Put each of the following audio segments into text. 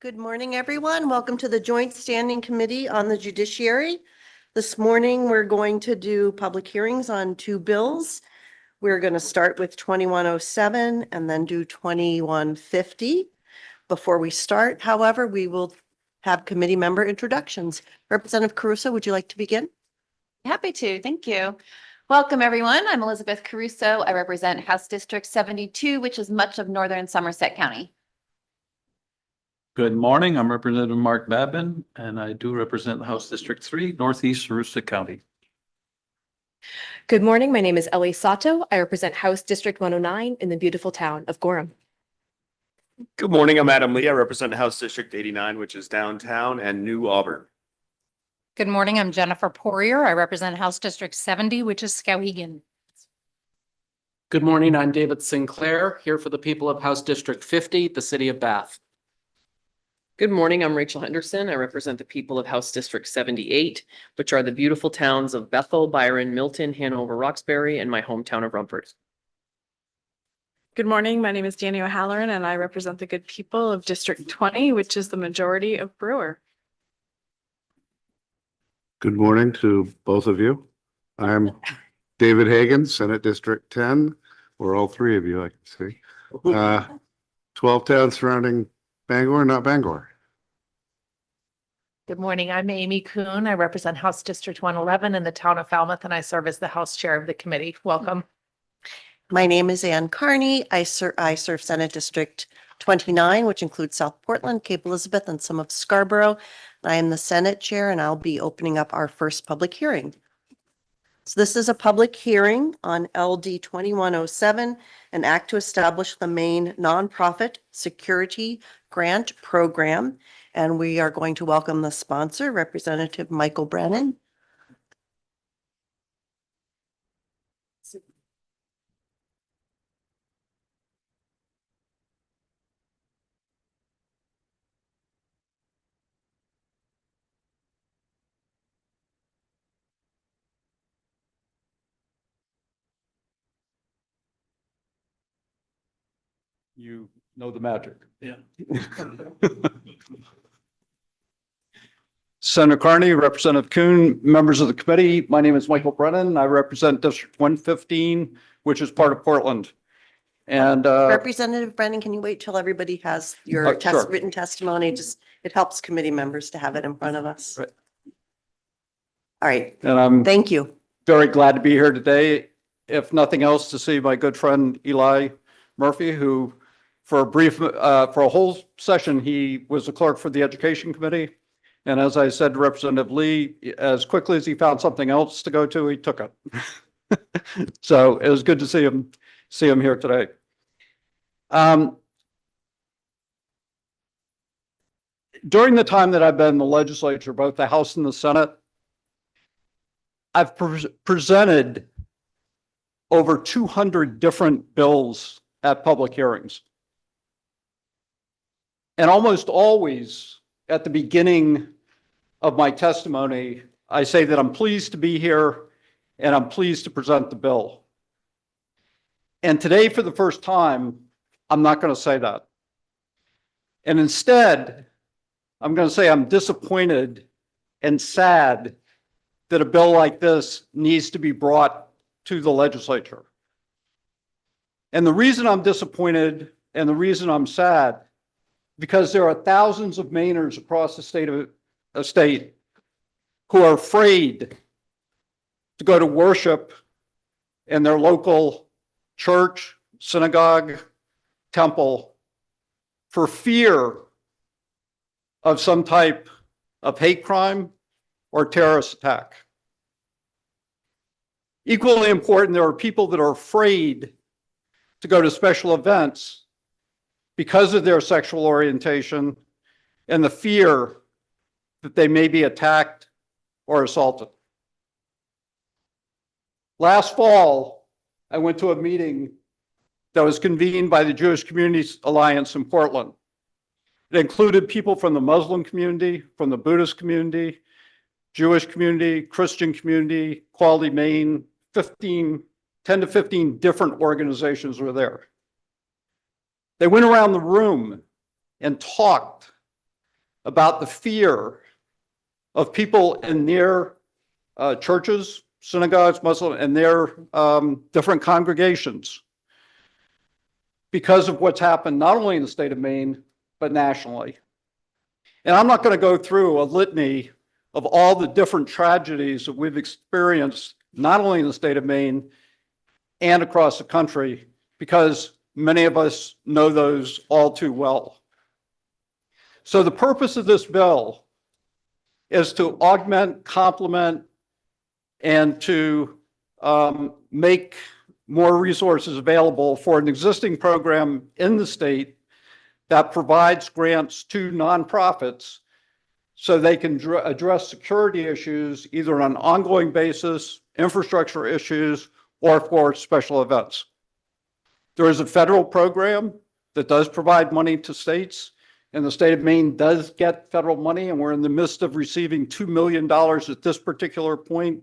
Good morning, everyone. Welcome to the Joint Standing Committee on the Judiciary. This morning, we're going to do public hearings on two bills. We're going to start with 2107 and then do 2150. Before we start, however, we will have committee member introductions. Representative Caruso, would you like to begin? Happy to. Thank you. Welcome, everyone. I'm Elizabeth Caruso. I represent House District 72, which is much of northern Somerset County. Good morning. I'm Representative Mark Babin, and I do represent House District 3, Northeast Aroostook County. Good morning. My name is Ellie Sato. I represent House District 109 in the beautiful town of Gorham. Good morning. I'm Adam Lee. I represent House District 89, which is downtown and New Auburn. Good morning. I'm Jennifer Poirier. I represent House District 70, which is Skowhegan. Good morning. I'm David Sinclair, here for the people of House District 50, the city of Bath. Good morning, I'm Rachel Henderson. I represent the people of House District 78, which are the beautiful towns of Bethel, Byron, Milton, Hanover, Roxbury, and my hometown of Rumford. Good morning, my name is Danny O'Halloran and I represent the good people of District 20, which is the majority of Brewer. Good morning to both of you. I'm David Hagan, Senate District 10, or all three of you, I can see. 12 towns surrounding Bangor, not Bangor. Good morning. I'm Amy Kuhn. I represent House District 111 in the town of Falmouth, and I serve as the House Chair of the committee. Welcome. My name is Ann Carney. I serve Senate District 29, which includes South Portland, Cape Elizabeth, and some of Scarborough. I am the Senate Chair, and I'll be opening up our first public hearing. So this is a public hearing on LD 2107, an act to establish the Maine Nonprofit Security Grant Program. And we are going to welcome the sponsor, Representative Michael Brennan. You know the magic. Yeah. Senator Carney, Representative Kuhn, members of the committee. My name is Michael Brennan. I represent District 115, which is part of Portland. And Representative Brennan, can you wait till everybody has your sure. written testimony? Just it helps committee members to have it in front of us. Right. All right. And I'm Thank you. very glad to be here today. If nothing else, to see my good friend Eli Murphy, who for a whole session, he was the clerk for the Education Committee. And as I said to Representative Lee, as quickly as he found something else to go to, he took it. So it was good to see him here today. During the time that I've been in the legislature, both the House and the Senate, I've presented over 200 different bills at public hearings. And almost always at the beginning of my testimony, I say that I'm pleased to be here and I'm pleased to present the bill. And today, for the first time, I'm not going to say that. And instead, I'm going to say I'm disappointed and sad that a bill like this needs to be brought to the legislature. And the reason I'm disappointed and the reason I'm sad, because there are thousands of Mainers across the state who are afraid to go to worship in their local church, synagogue, temple, for fear of some type of hate crime or terrorist attack. Equally important, there are people that are afraid to go to special events because of their sexual orientation and the fear that they may be attacked or assaulted. Last fall, I went to a meeting that was convened by the Jewish Communities Alliance in Portland. It included people from the Muslim community, from the Buddhist community, Jewish community, Christian community, Quality Maine, 10 to 15 different organizations were there. They went around the room and talked about the fear of people in their churches, synagogues, Muslim, and their different congregations because of what's happened not only in the state of Maine, but nationally. And I'm not going to go through a litany of all the different tragedies that we've experienced, not only in the state of Maine and across the country, because many of us know those all too well. So the purpose of this bill is to augment, complement, and to make more resources available for an existing program in the state that provides grants to nonprofits so they can address security issues either on an ongoing basis, infrastructure issues, or for special events. There is a federal program that does provide money to states, and the state of Maine does get federal money, and we're in the midst of receiving $2 million at this particular point,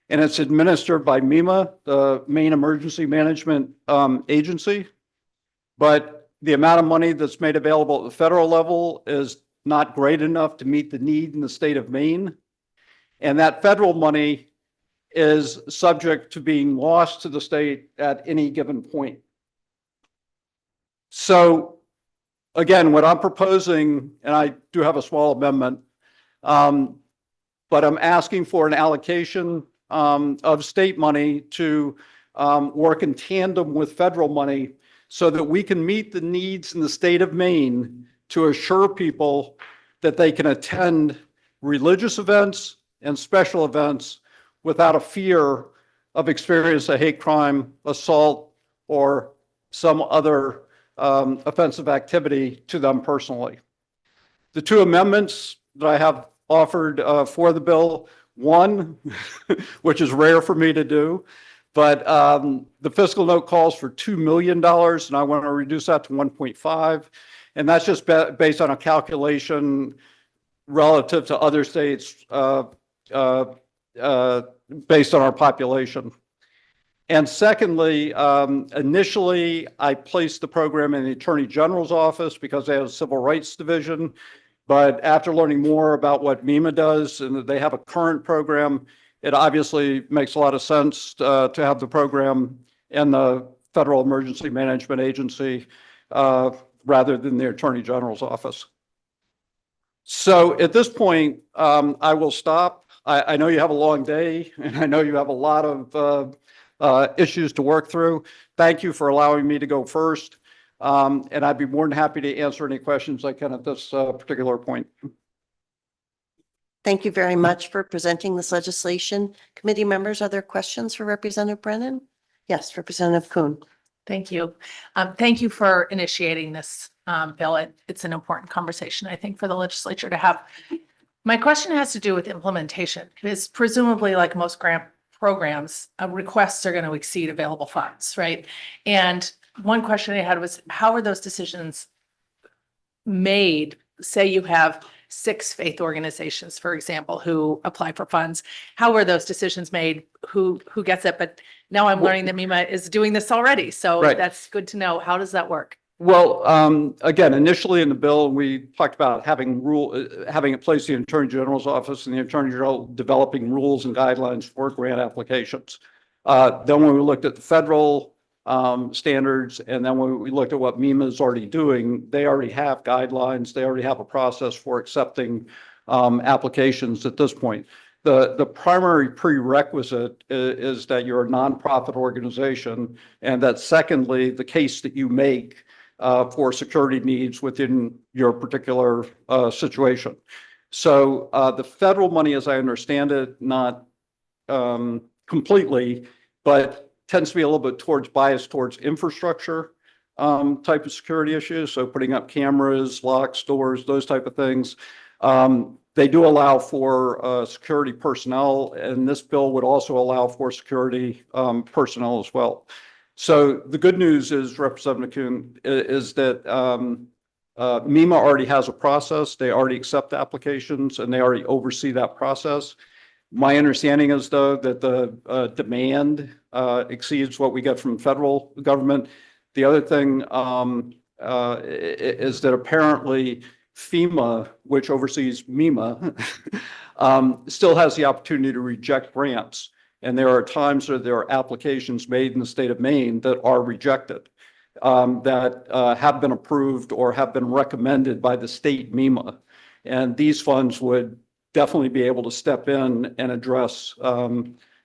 and it's administered by MEMA, the Maine Emergency Management Agency. But the amount of money that's made available at the federal level is not great enough to meet the need in the state of Maine. And that federal money is subject to being lost to the state at any given point. So again, what I'm proposing, and I do have a small amendment, but I'm asking for an allocation of state money to work in tandem with federal money so that we can meet the needs in the state of Maine to assure people that they can attend religious events and special events without a fear of experiencing a hate crime, assault, or some other offensive activity to them personally. The two amendments that I have offered for the bill, one, which is rare for me to do, but the fiscal note calls for $2 million, and I want to reduce that to 1.5. And that's just based on a calculation relative to other states based on our population. And secondly, initially, I placed the program in the Attorney General's office because they have a civil rights division. But after learning more about what MEMA does and that they have a current program, it obviously makes a lot of sense to have the program in the Federal Emergency Management Agency rather than the Attorney General's office. So at this point, I will stop. I know you have a long day, and I know you have a lot of issues to work through. Thank you for allowing me to go first. And I'd be more than happy to answer any questions I can at this particular point. Thank you very much for presenting this legislation. Committee members, are there questions for Representative Brennan? Yes, Representative Kuhn. Thank you. Thank you for initiating this bill. It's an important conversation, I think, for the legislature to have. My question has to do with implementation, because presumably, like most grant programs, requests are going to exceed available funds, right? And one question I had was, how are those decisions made? Say you have 6 faith organizations, for example, who apply for funds. How are those decisions made? Who gets it? But now I'm learning that MEMA is doing this already. So Right. That's good to know. How does that work? Well, again, initially in the bill, we talked about having it placed in the Attorney General's office and the Attorney General developing rules and guidelines for grant applications. Then when we looked at the federal standards, and then when we looked at what MEMA is already doing, they already have guidelines. They already have a process for accepting applications at this point. The primary prerequisite is that you're a nonprofit organization, and that secondly, the case that you make for security needs within your particular situation. So the federal money, as I understand it, not completely, but tends to be a little bit biased towards infrastructure type of security issues. So putting up cameras, locks, doors, those type of things. They do allow for security personnel, and this bill would also allow for security personnel as well. So the good news is, Representative Kuhn, is that MEMA already has a process. They already accept applications, and they already oversee that process. My understanding is, though, that the demand exceeds what we get from federal government. The other thing is that apparently FEMA, which oversees MEMA, still has the opportunity to reject grants. And there are times where there are applications made in the state of Maine that are rejected, that have been approved or have been recommended by the state MEMA. And these funds would definitely be able to step in and address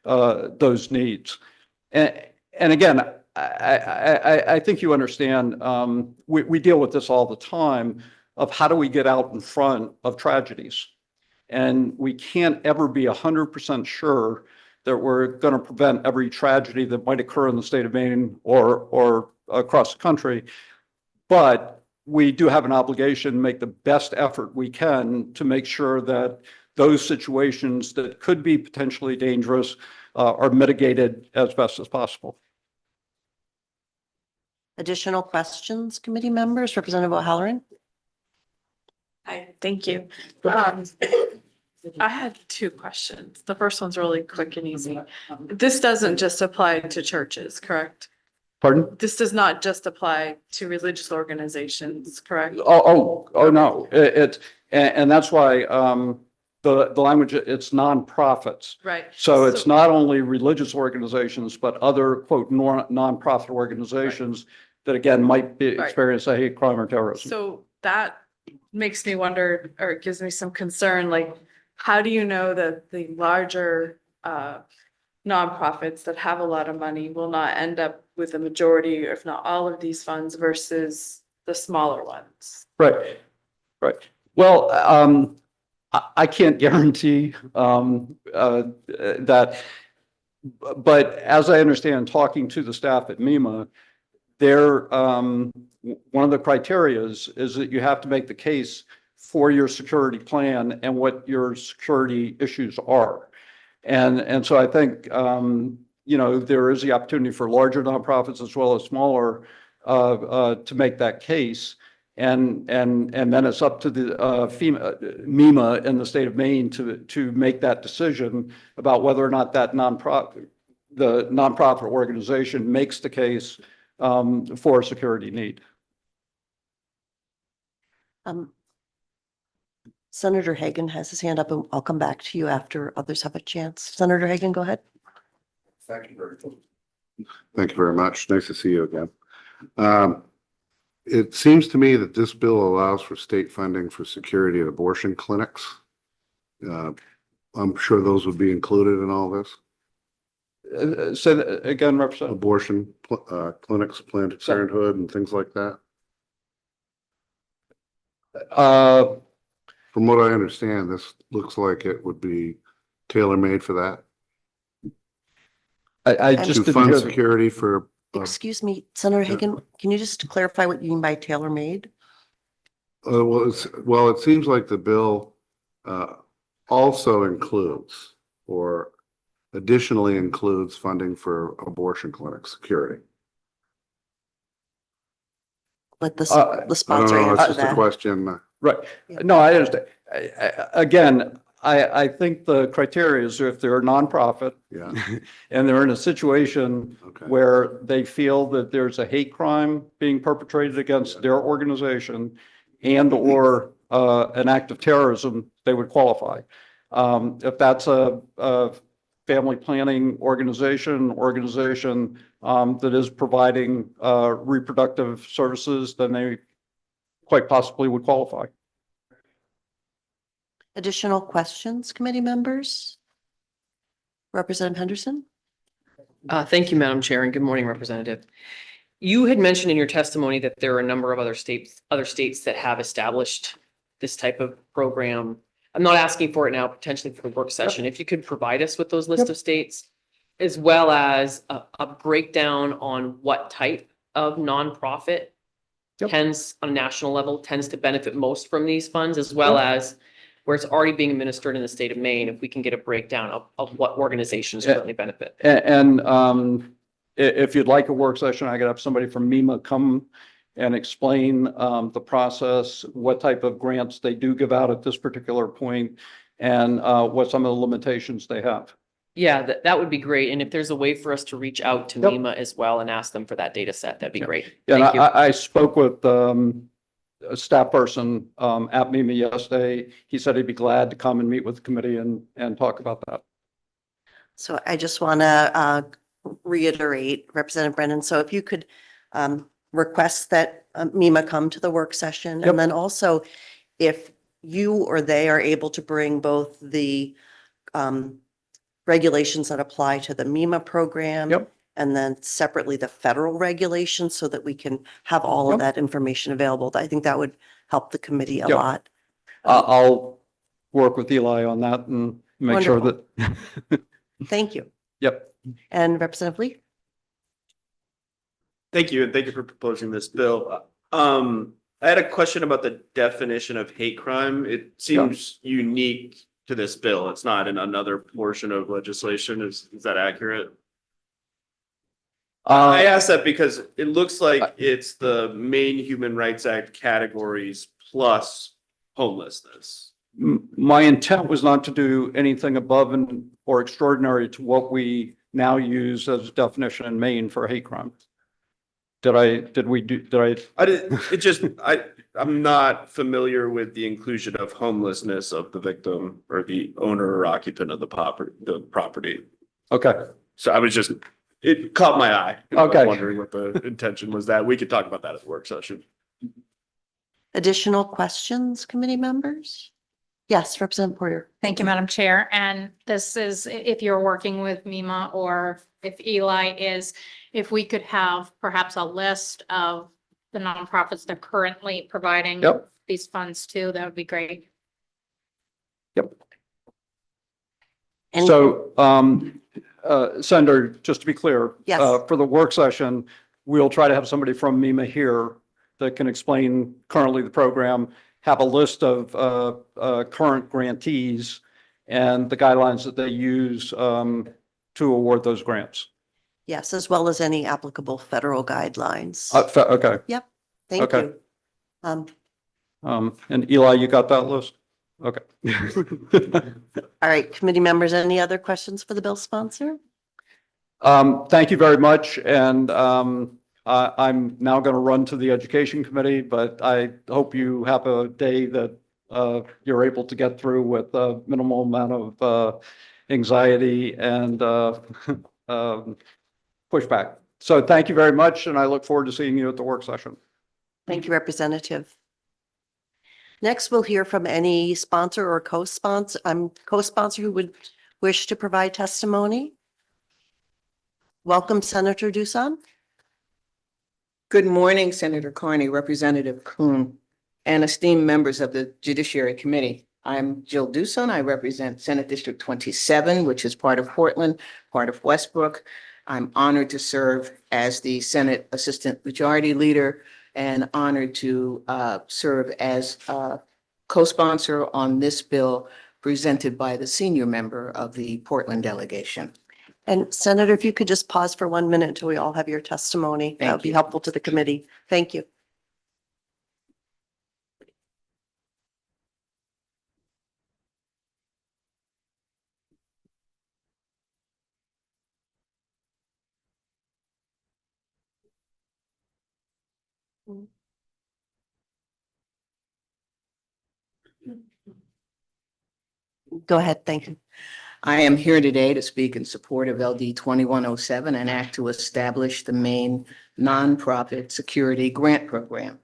those needs. And again, I think you understand, we deal with this all the time of how do we get out in front of tragedies? And we can't ever be 100% sure that we're going to prevent every tragedy that might occur in the state of Maine or across the country. But we do have an obligation to make the best effort we can to make sure that those situations that could be potentially dangerous are mitigated as best as possible. Additional questions, committee members? Representative O'Halloran? Hi, thank you. I had two questions. The first one's really quick and easy. This doesn't just apply to churches, correct? Pardon? This does not just apply to religious organizations, correct? Oh, no. And that's why the language, it's nonprofits. Right. So it's not only religious organizations, but other quote nonprofit organizations that again might be experience a hate crime or terrorism. So that makes me wonder, or it gives me some concern, like, how do you know that the larger nonprofits that have a lot of money will not end up with a majority, if not all of these funds versus the smaller ones? Right. Well, I can't guarantee that, but as I understand, talking to the staff at MEMA, one of the criteria is that you have to make the case for your security plan and what your security issues are. And so I think, there is the opportunity for larger nonprofits as well as smaller to make that case. And then it's up to the MEMA in the state of Maine to make that decision about whether or not the nonprofit organization makes the case for a security need. Senator Hagan has his hand up, and I'll come back to you after others have a chance. Senator Hagan, go ahead. Thank you very much. Nice to see you again. It seems to me that this bill allows for state funding for security at abortion clinics. I'm sure those would be included in all this. Say that again, Representative. Abortion clinics, Planned Parenthood and things like that. From what I understand, this looks like it would be tailor-made for that. I just to fund security for. Excuse me, Senator Hagan, can you just clarify what you mean by tailor-made? Well, it seems like the bill also includes or additionally includes funding for abortion clinic security. Let the I don't sponsor know, it's answer just a that. question. Right. No, I understand. Again, I think the criteria is if they're a nonprofit Yeah. and they're in a situation Okay. where they feel that there's a hate crime being perpetrated against their organization and or an act of terrorism, they would qualify. If that's a family planning organization that is providing reproductive services, then they quite possibly would qualify. Additional questions, committee members? Representative Henderson? Thank you, Madam Chair, and good morning, Representative. You had mentioned in your testimony that there are a number of other states that have established this type of program. I'm not asking for it now, potentially for the work session. If you could provide us with those list of states, as well as a breakdown on what type of nonprofit tends on a national level tends to benefit most from these funds, as well as where it's already being administered in the state of Maine, if we can get a breakdown of what organizations currently benefit. And if you'd like a work session, I could have somebody from MEMA come and explain the process, what type of grants they do give out at this particular point, and what some of the limitations they have. Yeah, that would be great. And if there's a way for us to reach out to MEMA as well and ask them for that data set, that'd be great. Yeah, Thank you. I spoke with a staff person at MEMA yesterday. He said he'd be glad to come and meet with the committee and talk about that. So I just want to reiterate, Representative Brennan, so if you could request that MEMA come to the work session. Yep. And then also, if you or they are able to bring both the regulations that apply to the MEMA program. Yep. And then separately the federal regulations so that we can have all of Yep. that information available. I think that would help the committee a Yep. lot. I'll work with Eli on that and make sure that. Thank you. Yep. And Representative Lee? Thank you, and thank you for proposing this bill. I had a question about the definition of hate crime. It seems unique to this bill. It's not in another portion of legislation. Is that accurate? I ask that because it looks like it's the main Human Rights Act categories plus homelessness. My intent was not to do anything above and or extraordinary to what we now use as a definition in Maine for hate crime. I'm not familiar with the inclusion of homelessness of the victim or the owner or occupant of the property. Okay. So it caught my eye. I was Okay. wondering what the intention was that. We could talk about that at the work session. Additional questions, committee members? Yes, Representative Poirier. Thank you, Madam Chair. And this is, if you're working with MEMA or if Eli is, if we could have perhaps a list of the nonprofits that are currently providing Yep. these funds to, that would be great. Any- So, Senator, just to be clear. Yes. For the work session, we'll try to have somebody from MEMA here that can explain currently the program, have a list of current grantees and the guidelines that they use to award those grants. Yes, as well as any applicable federal guidelines. Okay. Thank okay. you. And Eli, you got that list? Okay. All right, committee members, any other questions for the bill sponsor? Thank you very much. And I'm now going to run to the Education Committee, but I hope you have a day that you're able to get through with a minimal amount of anxiety and pushback. So thank you very much, and I look forward to seeing you at the work session. Thank you, Representative. Next, we'll hear from any sponsor or co-sponsor who would wish to provide testimony. Welcome, Senator Dusan. Good morning, Senator Carney, Representative Kuhn, and esteemed members of the Judiciary Committee. I'm Jill Dusan. I represent Senate District 27, which is part of Portland, part of Westbrook. I'm honored to serve as the Senate Assistant Majority Leader and honored to serve as a co-sponsor on this bill presented by the senior member of the Portland delegation. And Senator, if you could just pause for 1 minute until we all have your testimony, that would be helpful to the committee. Thank you. Go ahead. Thank you. I am here today to speak in support of LD 2107, an act to establish the Maine nonprofit security grant program.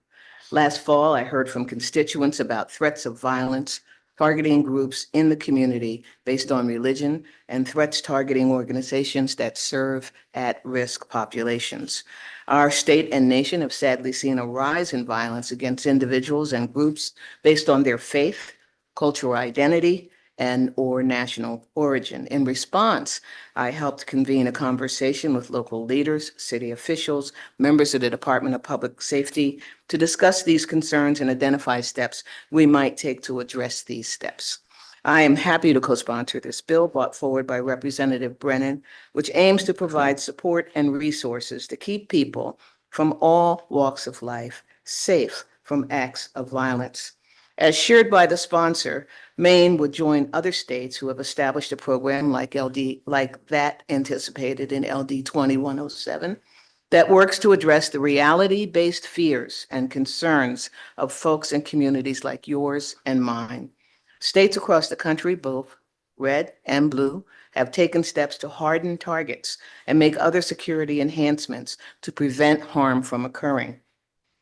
Last fall, I heard from constituents about threats of violence targeting groups in the community based on religion and threats targeting organizations that serve at-risk populations. Our state and nation have sadly seen a rise in violence against individuals and groups based on their faith, cultural identity, and or national origin. In response, I helped convene a conversation with local leaders, city officials, members of the Department of Public Safety to discuss these concerns and identify steps we might take to address these steps. I am happy to co-sponsor this bill brought forward by Representative Brennan, which aims to provide support and resources to keep people from all walks of life safe from acts of violence. As shared by the sponsor, Maine would join other states who have established a program like that anticipated in LD 2107 that works to address the reality-based fears and concerns of folks in communities like yours and mine. States across the country, both red and blue, have taken steps to harden targets and make other security enhancements to prevent harm from occurring.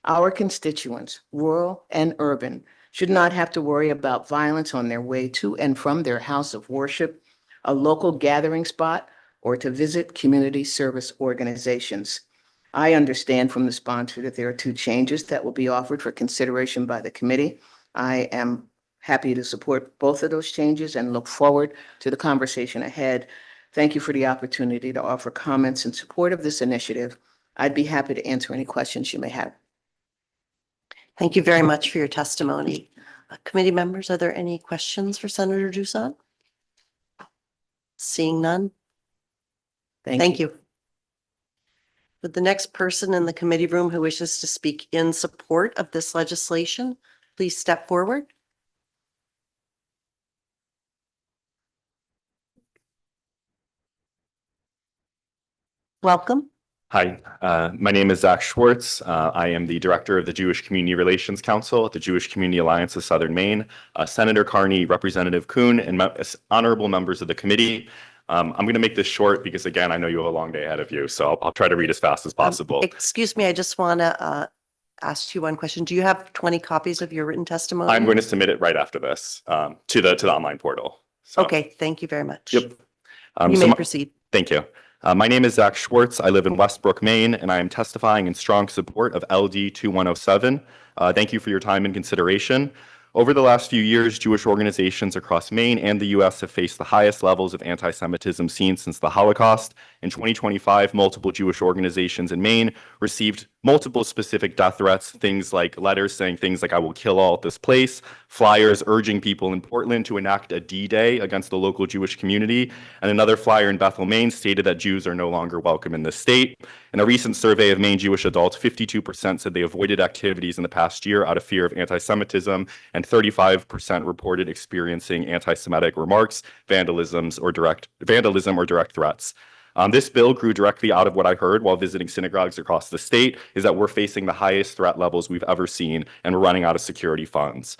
Our constituents, rural and urban, should not have to worry about violence on their way to and from their house of worship, a local gathering spot, or to visit community service organizations. I understand from the sponsor that there are 2 changes that will be offered for consideration by the committee. I am happy to support both of those changes and look forward to the conversation ahead. Thank you for the opportunity to offer comments in support of this initiative. I'd be happy to answer any questions you may have. Thank you very much for your testimony. Committee members, are there any questions for Senator Dusan? Seeing none, thank you. Would the next person in the committee room who wishes to speak in support of this legislation, please step forward? Welcome. Hi, my name is Zach Schwartz. I am the director of the Jewish Community Relations Council at the Jewish Community Alliance of Southern Maine. Senator Carney, Representative Kuhn, and honorable members of the committee. I'm going to make this short because, again, I know you have a long day ahead of you, so I'll try to read as fast as possible. Excuse me, I just want to ask you one question. Do you have 20 copies of your written testimony? I'm going to submit it right after this to the online portal. So, Okay, thank you very much. Yep. You may proceed. Thank you. My name is Zach Schwartz. I live in Westbrook, Maine, and I am testifying in strong support of LD 2107. Thank you for your time and consideration. Over the last few years, Jewish organizations across Maine and the U.S. have faced the highest levels of anti-Semitism seen since the Holocaust. In 2025, multiple Jewish organizations in Maine received multiple specific death threats, things like letters saying things like, "I will kill all at this place," flyers urging people in Portland to enact a D-Day against the local Jewish community, and another flyer in Bethel, Maine stated that Jews are no longer welcome in this state. In a recent survey of Maine Jewish adults, 52% said they avoided activities in the past year out of fear of anti-Semitism, and 35% reported experiencing anti-Semitic remarks, vandalism, or direct threats. This bill grew directly out of what I heard while visiting synagogues across the state, is that we're facing the highest threat levels we've ever seen, and we're running out of security funds.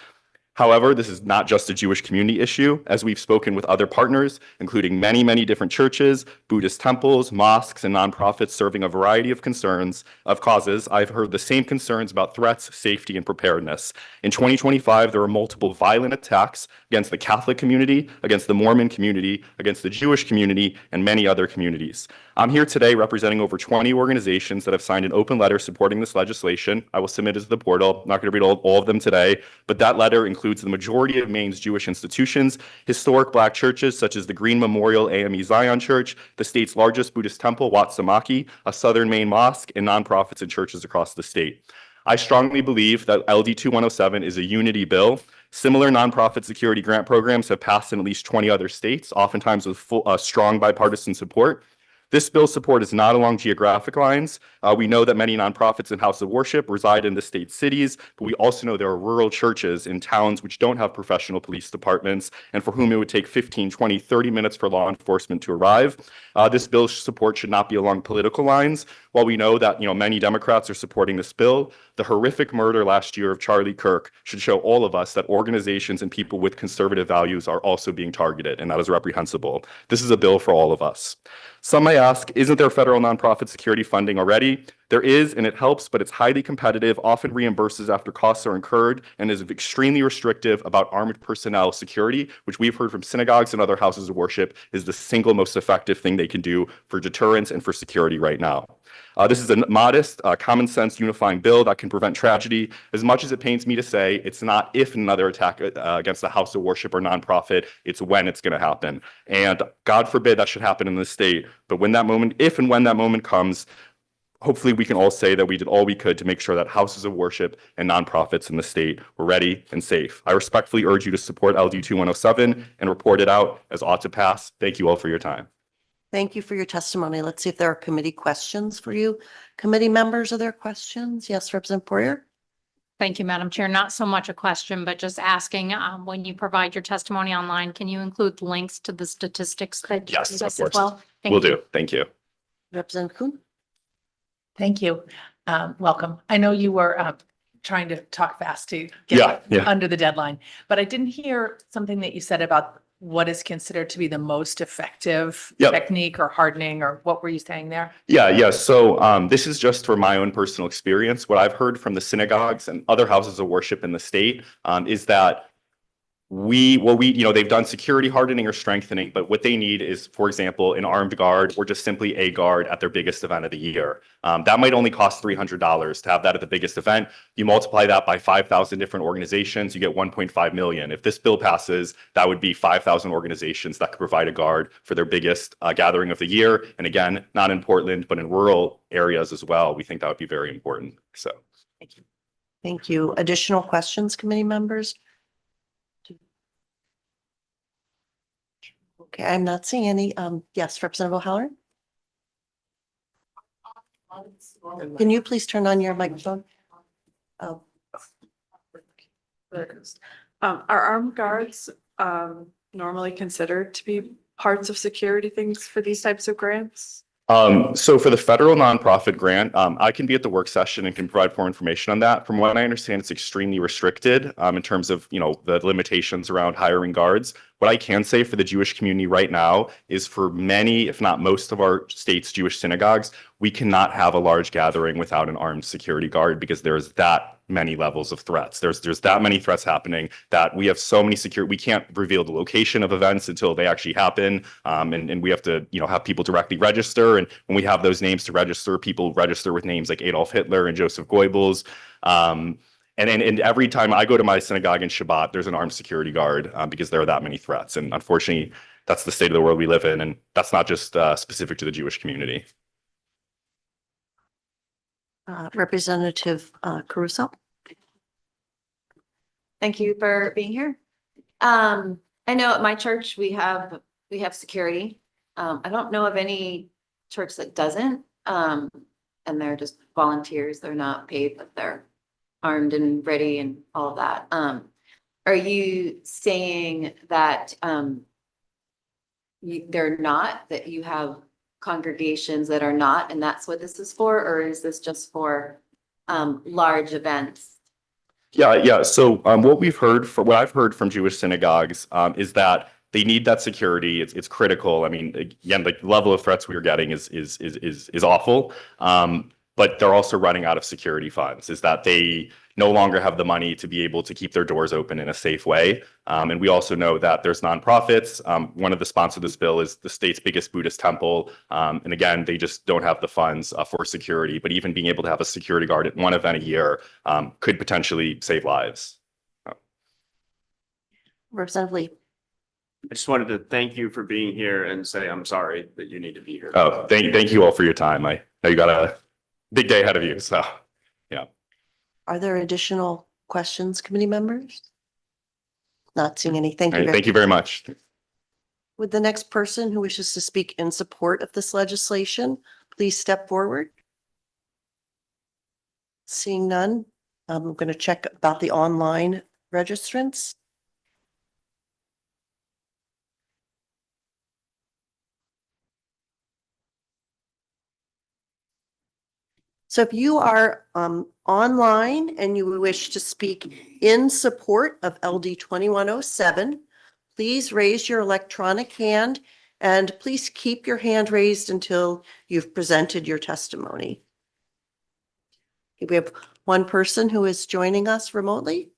However, this is not just a Jewish community issue. As we've spoken with other partners, including many, many different churches, Buddhist temples, mosques, and nonprofits serving a variety of causes, I've heard the same concerns about threats, safety, and preparedness. In 2025, there were multiple violent attacks against the Catholic community, against the Mormon community, against the Jewish community, and many other communities. I'm here today representing over 20 organizations that have signed an open letter supporting this legislation. I will submit it to the portal. I'm not going to read all of them today, but that letter includes the majority of Maine's Jewish institutions, historic Black churches such as the Green Memorial AME Zion Church, the state's largest Buddhist temple, Wat Samaki, a Southern Maine mosque, and nonprofits and churches across the state. I strongly believe that LD 2107 is a unity bill. Similar nonprofit security grant programs have passed in at least 20 other states, oftentimes with strong bipartisan support. This bill's support is not along geographic lines. We know that many nonprofits and houses of worship reside in the state cities, but we also know there are rural churches in towns which don't have professional police departments and for whom it would take 15, 20, 30 minutes for law enforcement to arrive. This bill's support should not be along political lines. While we know that many Democrats are supporting this bill, the horrific murder last year of Charlie Kirk should show all of us that organizations and people with conservative values are also being targeted, and that is reprehensible. This is a bill for all of us. Some may ask, isn't there federal nonprofit security funding already? There is, and it helps, but it's highly competitive, often reimburses after costs are incurred, and is extremely restrictive about armed personnel security, which we've heard from synagogues and other houses of worship is the single most effective thing they can do for deterrence and for security right now. This is a modest, common sense unifying bill that can prevent tragedy. As much as it pains me to say, it's not if another attack against a house of worship or nonprofit, it's when it's going to happen. And God forbid that should happen in the state. But when that moment, if and when that moment comes, hopefully we can all say that we did all we could to make sure that houses of worship and nonprofits in the state were ready and safe. I respectfully urge you to support LD 2107 and report it out as ought to pass. Thank you all for your time. Thank you for your testimony. Let's see if there are committee questions for you. Committee members, are there questions? Yes, Representative Poirier. Thank you, Madam Chair. Not so much a question, but just asking, when you provide your testimony online, can you include links to the statistics that you Yes, give of us as course. well? Thank Will you. do. Thank you. Representative Kuhn. Thank you. Welcome. I know you were trying to talk fast to Yeah, get yeah. under the deadline, but I didn't hear something that you said about what is considered to be the most effective Yep. technique or hardening, or what were you saying there? Yeah. So this is just for my own personal experience. What I've heard from the synagogues and other houses of worship in the state is that they've done security hardening or strengthening, but what they need is, for example, an armed guard or just simply a guard at their biggest event of the year. That might only cost $300 to have that at the biggest event. You multiply that by 5,000 different organizations, you get 1.5 million. If this bill passes, that would be 5,000 organizations that could provide a guard for their biggest gathering of the year. And again, not in Portland, but in rural areas as well. We think that would be very important. So. Thank you. Additional questions, committee members? Okay, I'm not seeing any. Yes, Representative O'Halloran? Can you please turn on your microphone? Oh, Are armed guards normally considered to be parts of security things for these types of grants? So for the federal nonprofit grant, I can be at the work session and can provide more information on that. From what I understand, it's extremely restricted in terms of, the limitations around hiring guards. What I can say for the Jewish community right now is for many, if not most of our state's Jewish synagogues, we cannot have a large gathering without an armed security guard because there's that many levels of threats. There's that many threats happening that we have so many we can't reveal the location of events until they actually happen. And we have to, have people directly register. And when we have those names to register, people register with names like Adolf Hitler and Joseph Goebbels. And every time I go to my synagogue in Shabbat, there's an armed security guard because there are that many threats. And unfortunately, that's the state of the world we live in. And that's not just specific to the Jewish community. Representative Caruso? Thank you for being here. I know at my church, we have security. I don't know of any church that doesn't. And they're just volunteers. They're not paid, but they're armed and ready and all of that. Are you saying that they're not, that you have congregations that are not, and that's what this is for? Or is this just for large events? Yeah. So what I've heard from Jewish synagogues is that they need that security. It's critical. I mean, again, the level of threats we are getting is awful. But they're also running out of security funds, is that they no longer have the money to be able to keep their doors open in a safe way. And we also know that there's nonprofits. One of the sponsors of this bill is the state's biggest Buddhist temple. And again, they just don't have the funds for security, but even being able to have a security guard at one event a year could potentially save lives. Representative Lee? I just wanted to thank you for being here and say I'm sorry that you need to be here. Oh, thank you all for your time. I know you got a big day ahead of you, so, yeah. Are there additional questions, committee members? Not seeing any. Thank All you. right, thank you very much. Would the next person who wishes to speak in support of this legislation, please step forward? Seeing none, I'm going to check about the online registrants. So if you are online and you wish to speak in support of LD 2107, please raise your electronic hand and please keep your hand raised until you've presented your testimony. We have one person who is joining us remotely.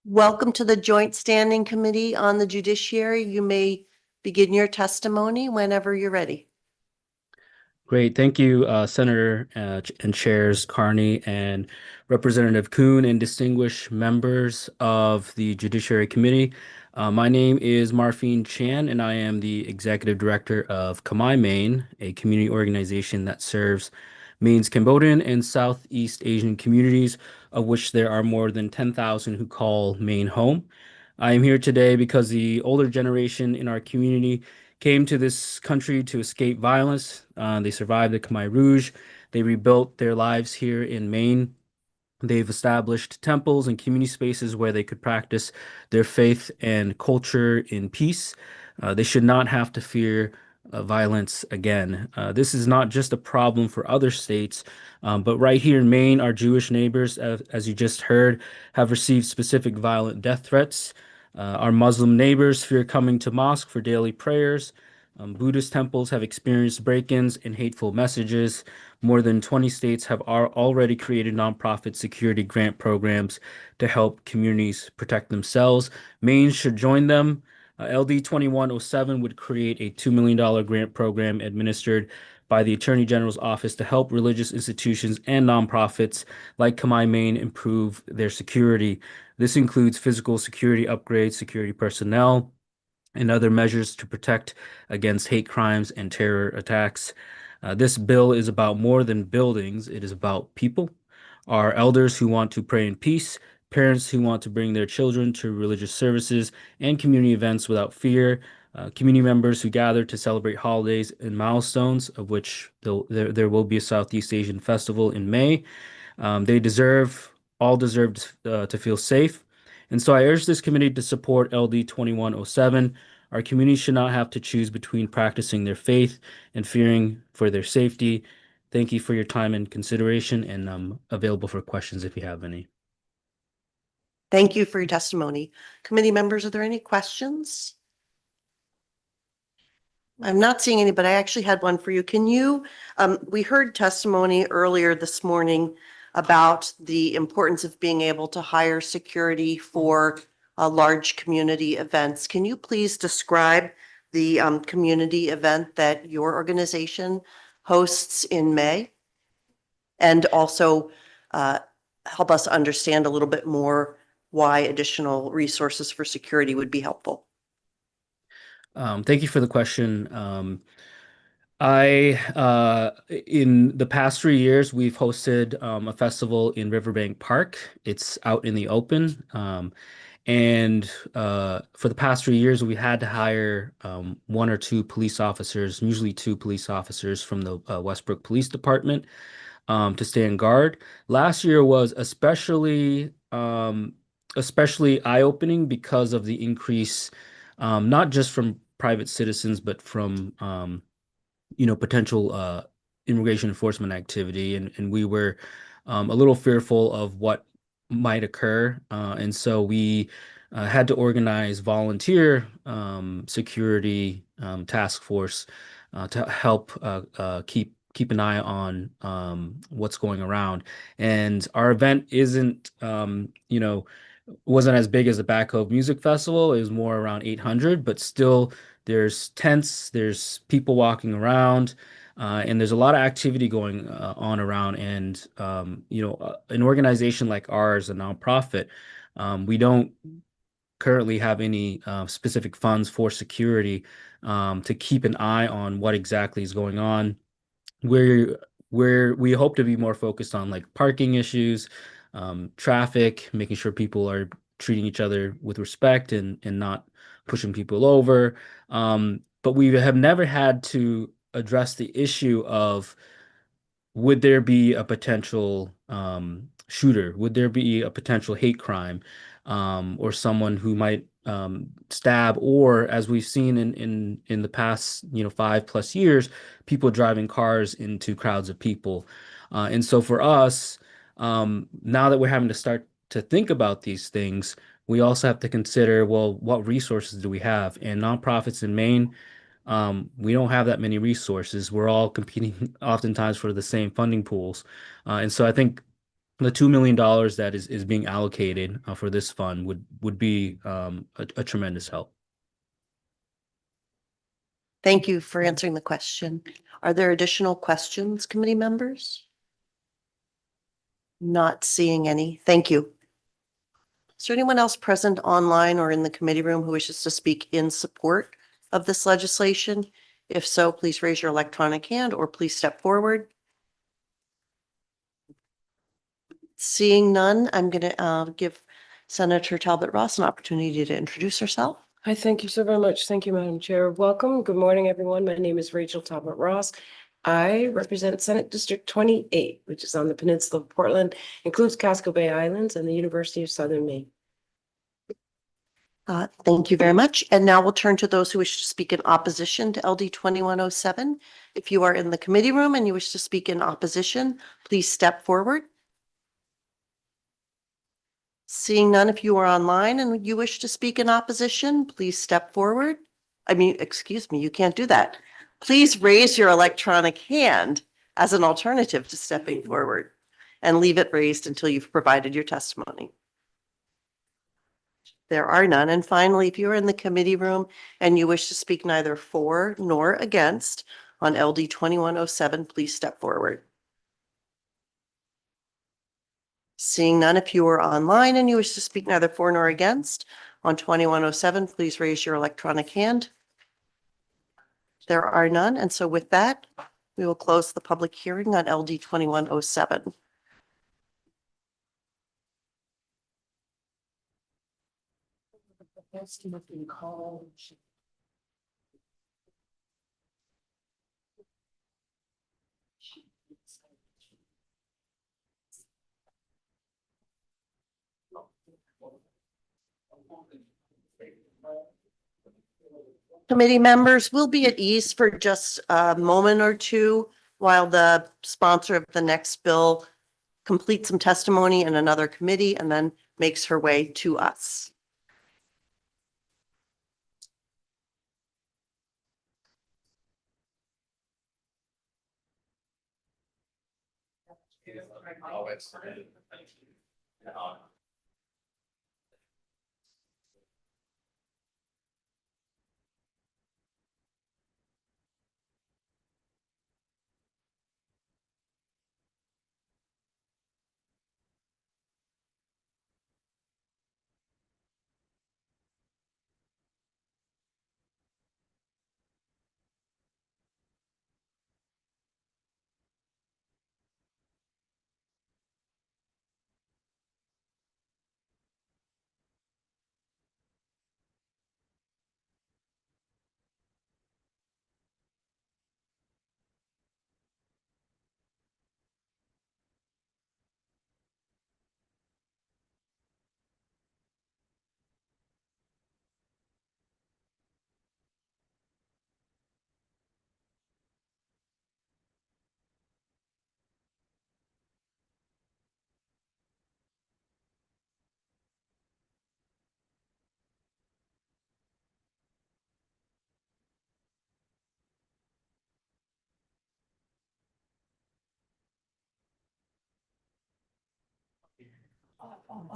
Welcome to the Joint Standing Committee on the Judiciary. You may begin your testimony whenever you're ready. Great. Thank you, Senator and Chairs Carney and Representative Kuhn and distinguished members of the Judiciary Committee. My name is Marfine Chan, and I am the Executive Director of Kamai Maine, a community organization that serves Maine's Cambodian and Southeast Asian communities, of which there are more than 10,000 who call Maine home. I am here today because the older generation in our community came to this country to escape violence. They survived the Khmer Rouge. They rebuilt their lives here in Maine. They've established temples and community spaces where they could practice their faith and culture in peace. They should not have to fear violence again. This is not just a problem for other states, but right here in Maine, our Jewish neighbors, as you just heard, have received specific violent death threats. Our Muslim neighbors fear coming to mosque for daily prayers. Buddhist temples have experienced break-ins and hateful messages. More than 20 states have already created nonprofit security grant programs to help communities protect themselves. Maine should join them. LD 2107 would create a $2 million grant program administered by the Attorney General's office to help religious institutions and nonprofits like Kamai Maine improve their security. This includes physical security upgrades, security personnel, and other measures to protect against hate crimes and terror attacks. This bill is about more than buildings. It is about people, our elders who want to pray in peace, parents who want to bring their children to religious services and community events without fear, community members who gather to celebrate holidays and milestones, of which there will be a Southeast Asian festival in May. All deserve to feel safe. And so I urge this committee to support LD 2107. Our community should not have to choose between practicing their faith and fearing for their safety. Thank you for your time and consideration, and I'm available for questions if you have any. Thank you for your testimony. Committee members, are there any questions? I'm not seeing any, but I actually had one for you. We heard testimony earlier this morning about the importance of being able to hire security for large community events. Can you please describe the community event that your organization hosts in May? And also help us understand a little bit more why additional resources for security would be helpful. Thank you for the question. In the past 3 years, we've hosted a festival in Riverbank Park. It's out in the open. And for the past 3 years, we had to hire one or two police officers, usually two police officers from the Westbrook Police Department to stand guard. Last year was especially eye-opening because of the increase, not just from private citizens, but from potential immigration enforcement activity, and we were a little fearful of what might occur, and so we had to organize volunteer security task force to help keep an eye on what's going around. And our event wasn't as big as the Back Cove Music Festival. It was more around 800, but still there's tents, there's people walking around, and there's a lot of activity going on around. And, an organization like ours, a nonprofit, we don't currently have any specific funds for security to keep an eye on what exactly is going on. Where we hope to be more focused on like parking issues, traffic, making sure people are treating each other with respect and not pushing people over. But we have never had to address the issue of, would there be a potential shooter? Would there be a potential hate crime, or someone who might stab, or as we've seen in the past 5+ years, people driving cars into crowds of people. And so for us, now that we're having to start to think about these things, we also have to consider, well, what resources do we have? And nonprofits in Maine, we don't have that many resources. We're all competing oftentimes for the same funding pools. And so I think the $2 million that is being allocated for this fund would be a tremendous help. Thank you for answering the question. Are there additional questions, committee members? Not seeing any. Thank you. Is there anyone else present online or in the committee room who wishes to speak in support of this legislation? If so, please raise your electronic hand or please step forward. Seeing none, I'm going to give Senator Talbot Ross an opportunity to introduce herself. Hi, thank you so very much. Thank you, Madam Chair. Welcome. Good morning, everyone. My name is Rachel Talbot Ross. I represent Senate District 28, which is on the peninsula of Portland, includes Casco Bay Islands and the University of Southern Maine. Thank you very much. And now we'll turn to those who wish to speak in opposition to LD 2107. If you are in the committee room and you wish to speak in opposition, please step forward. Seeing none, if you are online and you wish to speak in opposition, please step forward. Excuse me, you can't do that. Please raise your electronic hand as an alternative to stepping forward and leave it raised until you've provided your testimony. There are none. And finally, if you're in the committee room and you wish to speak neither for nor against on LD 2107, please step forward. Seeing none, if you are online and you wish to speak neither for nor against on 2107, please raise your electronic hand. There are none. And so with that, we will close the public hearing on LD 2107. Committee members will be at ease for just a moment or two while the sponsor of the next bill completes some testimony in another committee and then makes her way to us.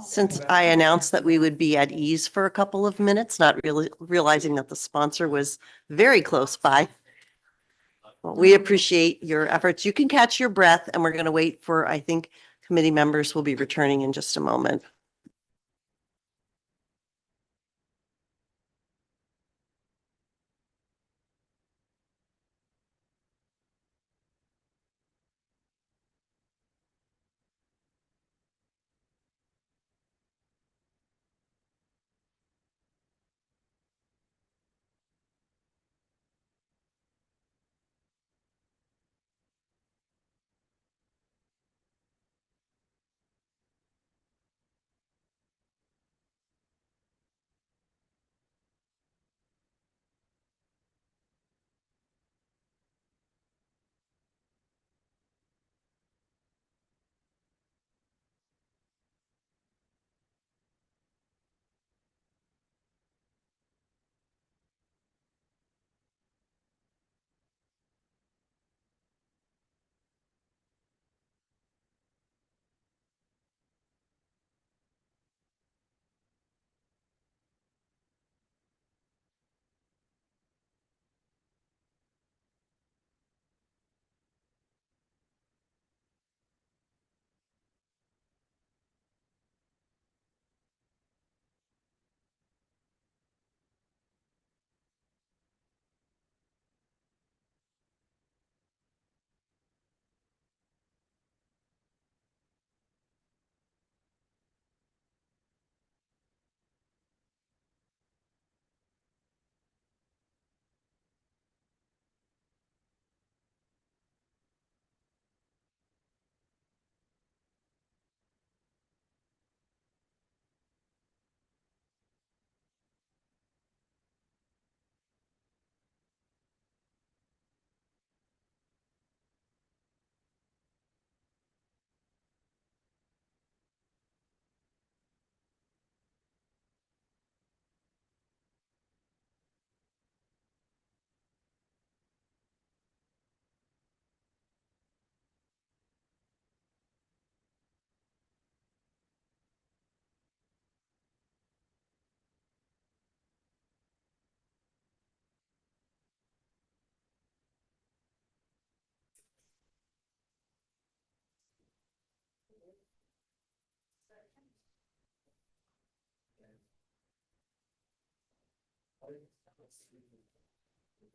Since I announced that we would be at ease for a couple of minutes, not really realizing that the sponsor was very close by. Well, we appreciate your efforts. You can catch your breath and we're going to wait for, I think, committee members will be returning in just a moment.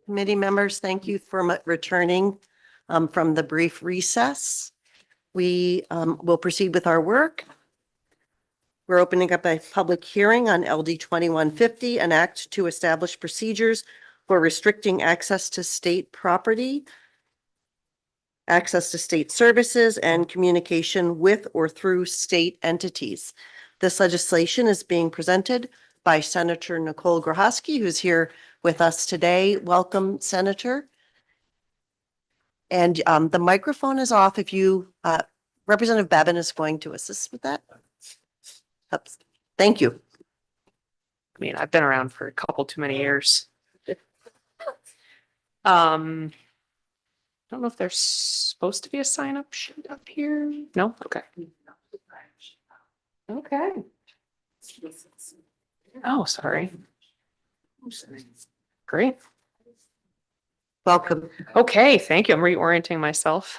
Committee members, thank you for returning from the brief recess. We will proceed with our work. We're opening up a public hearing on LD 2150, an act to establish procedures for restricting access to state property, access to state services, and communication with or through state entities. This legislation is being presented by Senator Nicole Grohosky, who's here with us today. Welcome, Senator. And the microphone is off if you, Representative Babin is going to assist with that. Oops. Thank you. I mean, I've been around for a couple too many years. I don't know if there's supposed to be a sign up sheet up here. No? Okay. Okay. Oh, sorry. Great. Welcome. Okay, thank you. I'm reorienting myself.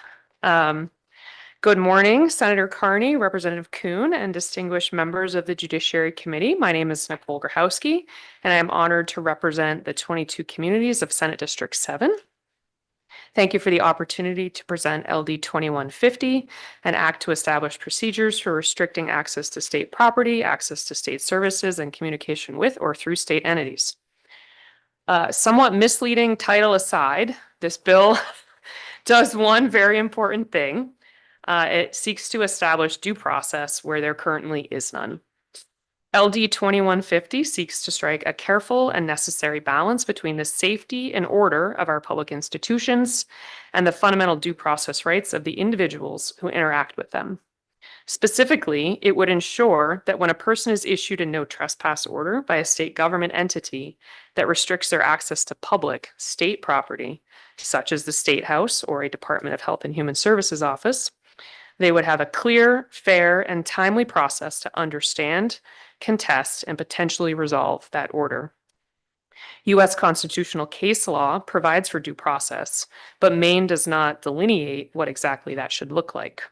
Good morning, Senator Carney, Representative Kuhn, and distinguished members of the Judiciary Committee. My name is Nicole Grohosky, and I am honored to represent the 22 communities of Senate District 7. Thank you for the opportunity to present LD 2150, an act to establish procedures for restricting access to state property, access to state services, and communication with or through state entities. Somewhat misleading title aside, this bill does one very important thing. It seeks to establish due process where there currently is none. LD 2150 seeks to strike a careful and necessary balance between the safety and order of our public institutions and the fundamental due process rights of the individuals who interact with them. Specifically, it would ensure that when a person is issued a no trespass order by a state government entity that restricts their access to public state property, such as the State House or a Department of Health and Human Services office, they would have a clear, fair, and timely process to understand, contest, and potentially resolve that order. U.S. constitutional case law provides for due process, but Maine does not delineate what exactly that should look like.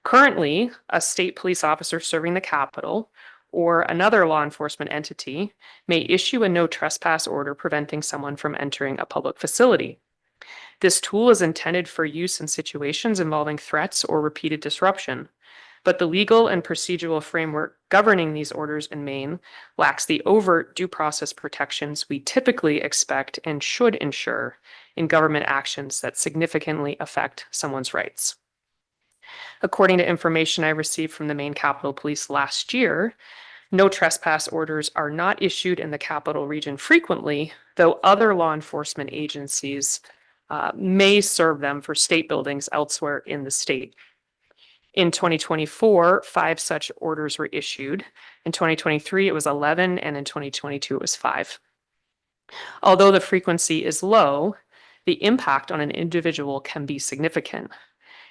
Currently, a state police officer serving the Capitol or another law enforcement entity may issue a no trespass order preventing someone from entering a public facility. This tool is intended for use in situations involving threats or repeated disruption, but the legal and procedural framework governing these orders in Maine lacks the overt due process protections we typically expect and should ensure in government actions that significantly affect someone's rights. According to information I received from the Maine Capitol Police last year, no trespass orders are not issued in the Capital Region frequently, though other law enforcement agencies may serve them for state buildings elsewhere in the state. In 2024, 5 such orders were issued. In 2023, it was 11, and in 2022, it was 5. Although the frequency is low, the impact on an individual can be significant.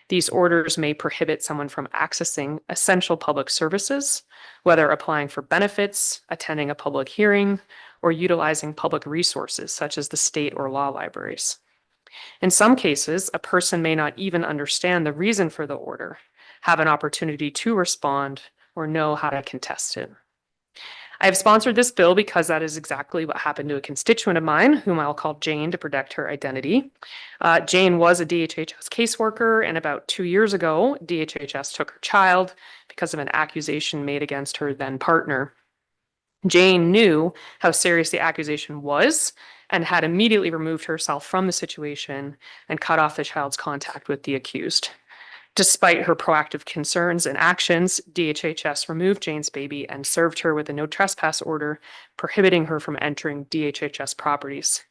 These orders may prohibit someone from accessing essential public services, whether applying for benefits, attending a public hearing, or utilizing public resources such as the state or law libraries. In some cases, a person may not even understand the reason for the order, have an opportunity to respond, or know how to contest it. I have sponsored this bill because that is exactly what happened to a constituent of mine, whom I'll call Jane to protect her identity. Jane was a DHHS caseworker, and about 2 years ago, DHHS took her child because of an accusation made against her then partner. Jane knew how serious the accusation was and had immediately removed herself from the situation and cut off the child's contact with the accused. Despite her proactive concerns and actions, DHHS removed Jane's baby and served her with a no trespass order, prohibiting her from entering DHHS properties.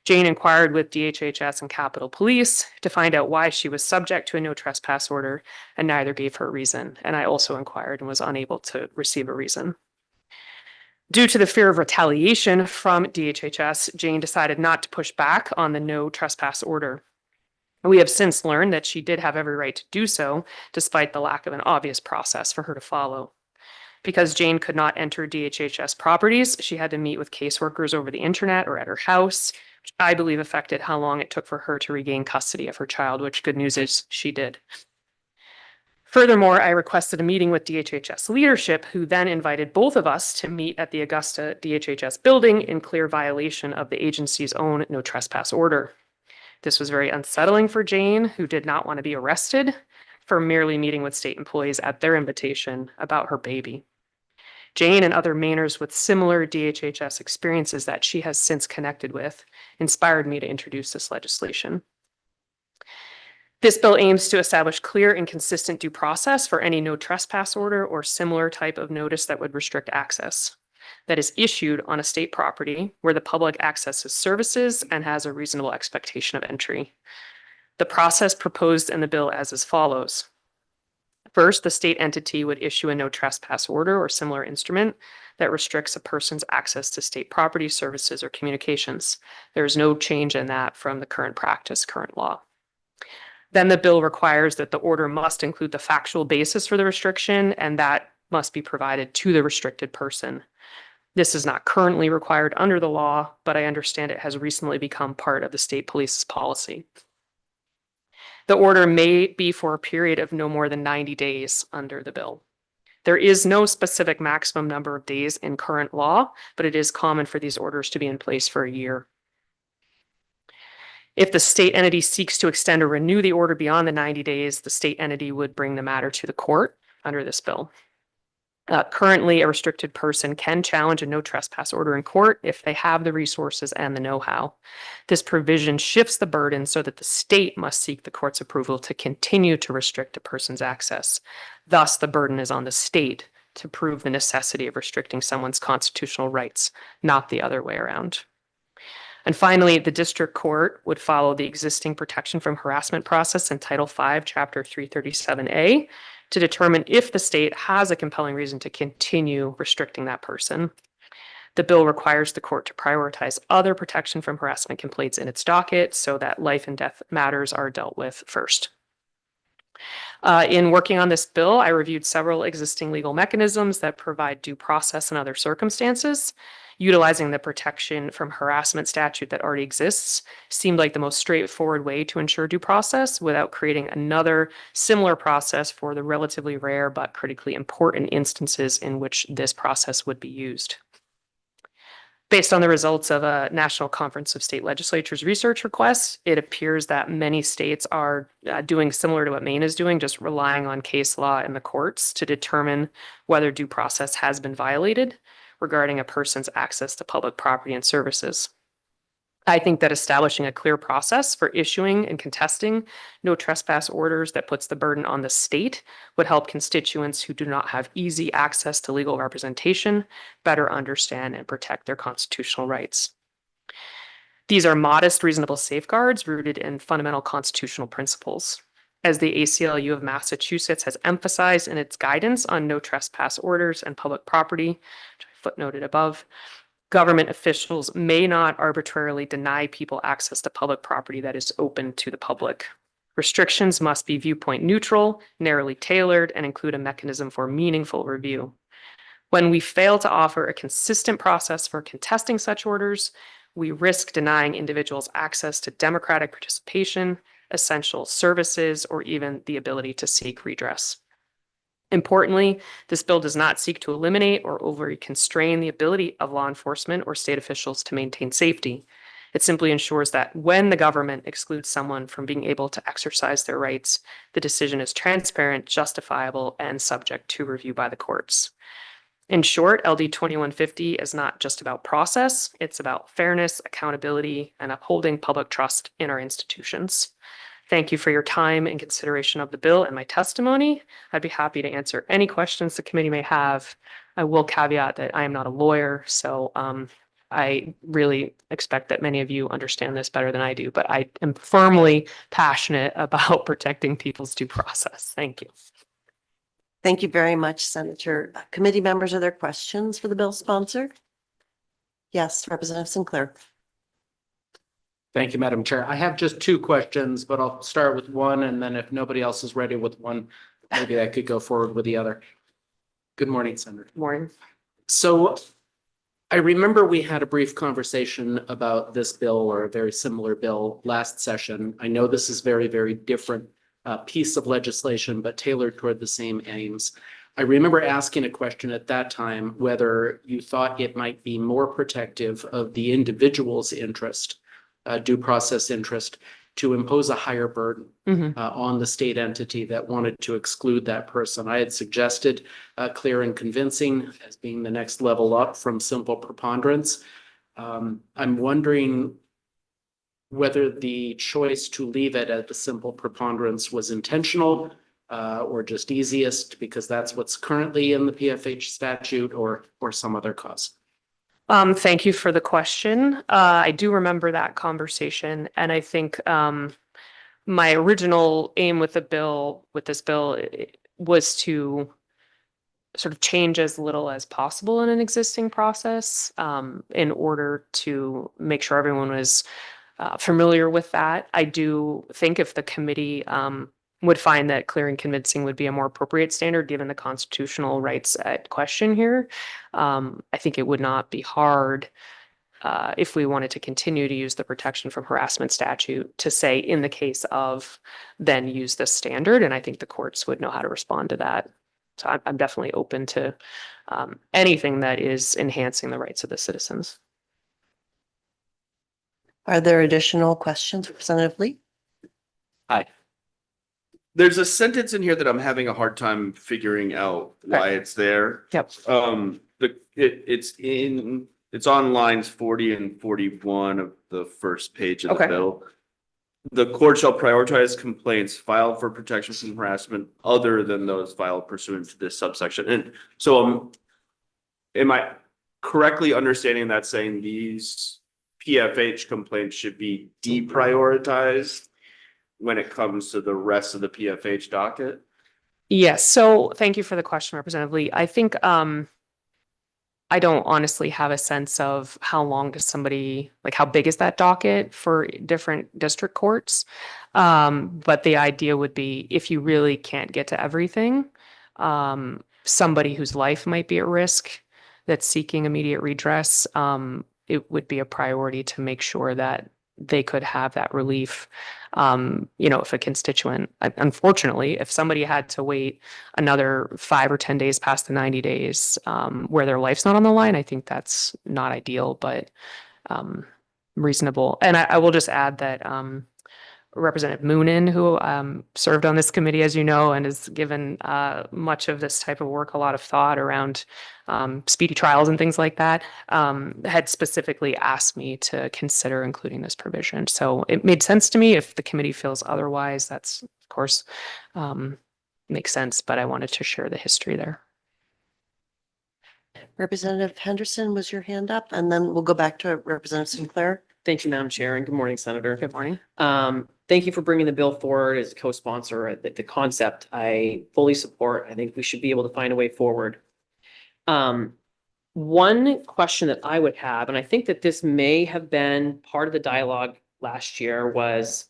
Jane inquired with DHHS and Capitol Police to find out why she was subject to a no trespass order, and neither gave her a reason. And I also inquired and was unable to receive a reason. Due to the fear of retaliation from DHHS, Jane decided not to push back on the no trespass order. We have since learned that she did have every right to do so, despite the lack of an obvious process for her to follow. Because Jane could not enter DHHS properties, she had to meet with caseworkers over the internet or at her house, which I believe affected how long it took for her to regain custody of her child, which good news is she did. Furthermore, I requested a meeting with DHHS leadership, who then invited both of us to meet at the Augusta DHHS building in clear violation of the agency's own no trespass order. This was very unsettling for Jane, who did not want to be arrested for merely meeting with state employees at their invitation about her baby. Jane and other Mainers with similar DHHS experiences that she has since connected with inspired me to introduce this legislation. This bill aims to establish clear and consistent due process for any no trespass order or similar type of notice that would restrict access that is issued on a state property where the public accesses services and has a reasonable expectation of entry. The process proposed in the bill as follows. First, the state entity would issue a no trespass order or similar instrument that restricts a person's access to state property, services, or communications. There is no change in that from the current practice, current law. Then the bill requires that the order must include the factual basis for the restriction, and that must be provided to the restricted person. This is not currently required under the law, but I understand it has recently become part of the state police's policy. The order may be for a period of no more than 90 days under the bill. There is no specific maximum number of days in current law, but it is common for these orders to be in place for a year. If the state entity seeks to extend or renew the order beyond the 90 days, the state entity would bring the matter to the court under this bill. Currently, a restricted person can challenge a no trespass order in court if they have the resources and the know-how. This provision shifts the burden so that the state must seek the court's approval to continue to restrict a person's access. Thus, the burden is on the state to prove the necessity of restricting someone's constitutional rights, not the other way around. And finally, the district court would follow the existing protection from harassment process in Title V, Chapter 337A, to determine if the state has a compelling reason to continue restricting that person. The bill requires the court to prioritize other protection from harassment complaints in its docket so that life and death matters are dealt with first. In working on this bill, I reviewed several existing legal mechanisms that provide due process in other circumstances. Utilizing the protection from harassment statute that already exists seemed like the most straightforward way to ensure due process without creating another similar process for the relatively rare but critically important instances in which this process would be used. Based on the results of a National Conference of State Legislatures research request, it appears that many states are doing similar to what Maine is doing, just relying on case law in the courts to determine whether due process has been violated regarding a person's access to public property and services. I think that establishing a clear process for issuing and contesting no trespass orders that puts the burden on the state would help constituents who do not have easy access to legal representation better understand and protect their constitutional rights. These are modest, reasonable safeguards rooted in fundamental constitutional principles. As the ACLU of Massachusetts has emphasized in its guidance on no trespass orders and public property, which I footnoted above, government officials may not arbitrarily deny people access to public property that is open to the public. Restrictions must be viewpoint neutral, narrowly tailored, and include a mechanism for meaningful review. When we fail to offer a consistent process for contesting such orders, we risk denying individuals access to democratic participation, essential services, or even the ability to seek redress. Importantly, this bill does not seek to eliminate or overly constrain the ability of law enforcement or state officials to maintain safety. It simply ensures that when the government excludes someone from being able to exercise their rights, the decision is transparent, justifiable, and subject to review by the courts. In short, LD 2150 is not just about process, it's about fairness, accountability, and upholding public trust in our institutions. Thank you for your time and consideration of the bill and my testimony. I'd be happy to answer any questions the committee may have. I will caveat that I am not a lawyer, so I really expect that many of you understand this better than I do, but I am firmly passionate about protecting people's due process. Thank you. Thank you very much, Senator. Committee members, are there questions for the bill sponsor? Yes, Representative Sinclair. Thank you, Madam Chair. I have just two questions, but I'll start with one, and then if nobody else is ready with one, maybe I could go forward with the other. Good morning, Senator. Good morning. So I remember we had a brief conversation about this bill or a very similar bill last session. I know this is very, very different piece of legislation, but tailored toward the same aims. I remember asking a question at that time whether you thought it might be more protective of the individual's interest, due process interest, to impose a higher burden on the state entity that wanted to exclude that person. I had suggested clear and convincing as being the next level up from simple preponderance. I'm wondering whether the choice to leave it at the simple preponderance was intentional or just easiest because that's what's currently in the PFH statute, or some other cause. Thank you for the question. I do remember that conversation, and I think my original aim with this bill was to sort of change as little as possible in an existing process in order to make sure everyone was familiar with that. I do think if the committee would find that clear and convincing would be a more appropriate standard given the constitutional rights at question here, I think it would not be hard if we wanted to continue to use the protection from harassment statute to say in the case of, then use this standard. And I think the courts would know how to respond to that. So I'm definitely open to anything that is enhancing the rights of the citizens. Are there additional questions, Representative Lee? Hi. There's a sentence in here that I'm having a hard time figuring out why it's there. Yep. It's on lines 40 and 41 of the first page of the Okay. bill. The court shall prioritize complaints filed for protection from harassment other than those filed pursuant to this subsection. And so am I correctly understanding that saying these PFH complaints should be deprioritized when it comes to the rest of the PFH docket? Yes. So thank you for the question, Representative Lee. I think I don't honestly have a sense of how long does somebody, like how big is that docket for different district courts? But the idea would be if you really can't get to everything, somebody whose life might be at risk that's seeking immediate redress, it would be a priority to make sure that they could have that relief. If a constituent, unfortunately, if somebody had to wait another 5 or 10 days past the 90 days where their life's not on the line, I think that's not ideal, but reasonable. And I will just add that Representative Moonen, who served on this committee, as you know, and has given much of this type of work a lot of thought around speedy trials and things like that, had specifically asked me to consider including this provision. So it made sense to me. If the committee feels otherwise, that's, of course, makes sense, but I wanted to share the history there. Representative Henderson, was your hand up? And then we'll go back to Representative Sinclair. Thank you, Madam Chair, and good morning, Senator. Good morning. Thank you for bringing the bill forward as a co-sponsor. The concept I fully support. I think we should be able to find a way forward. One question that I would have, and I think that this may have been part of the dialogue last year, was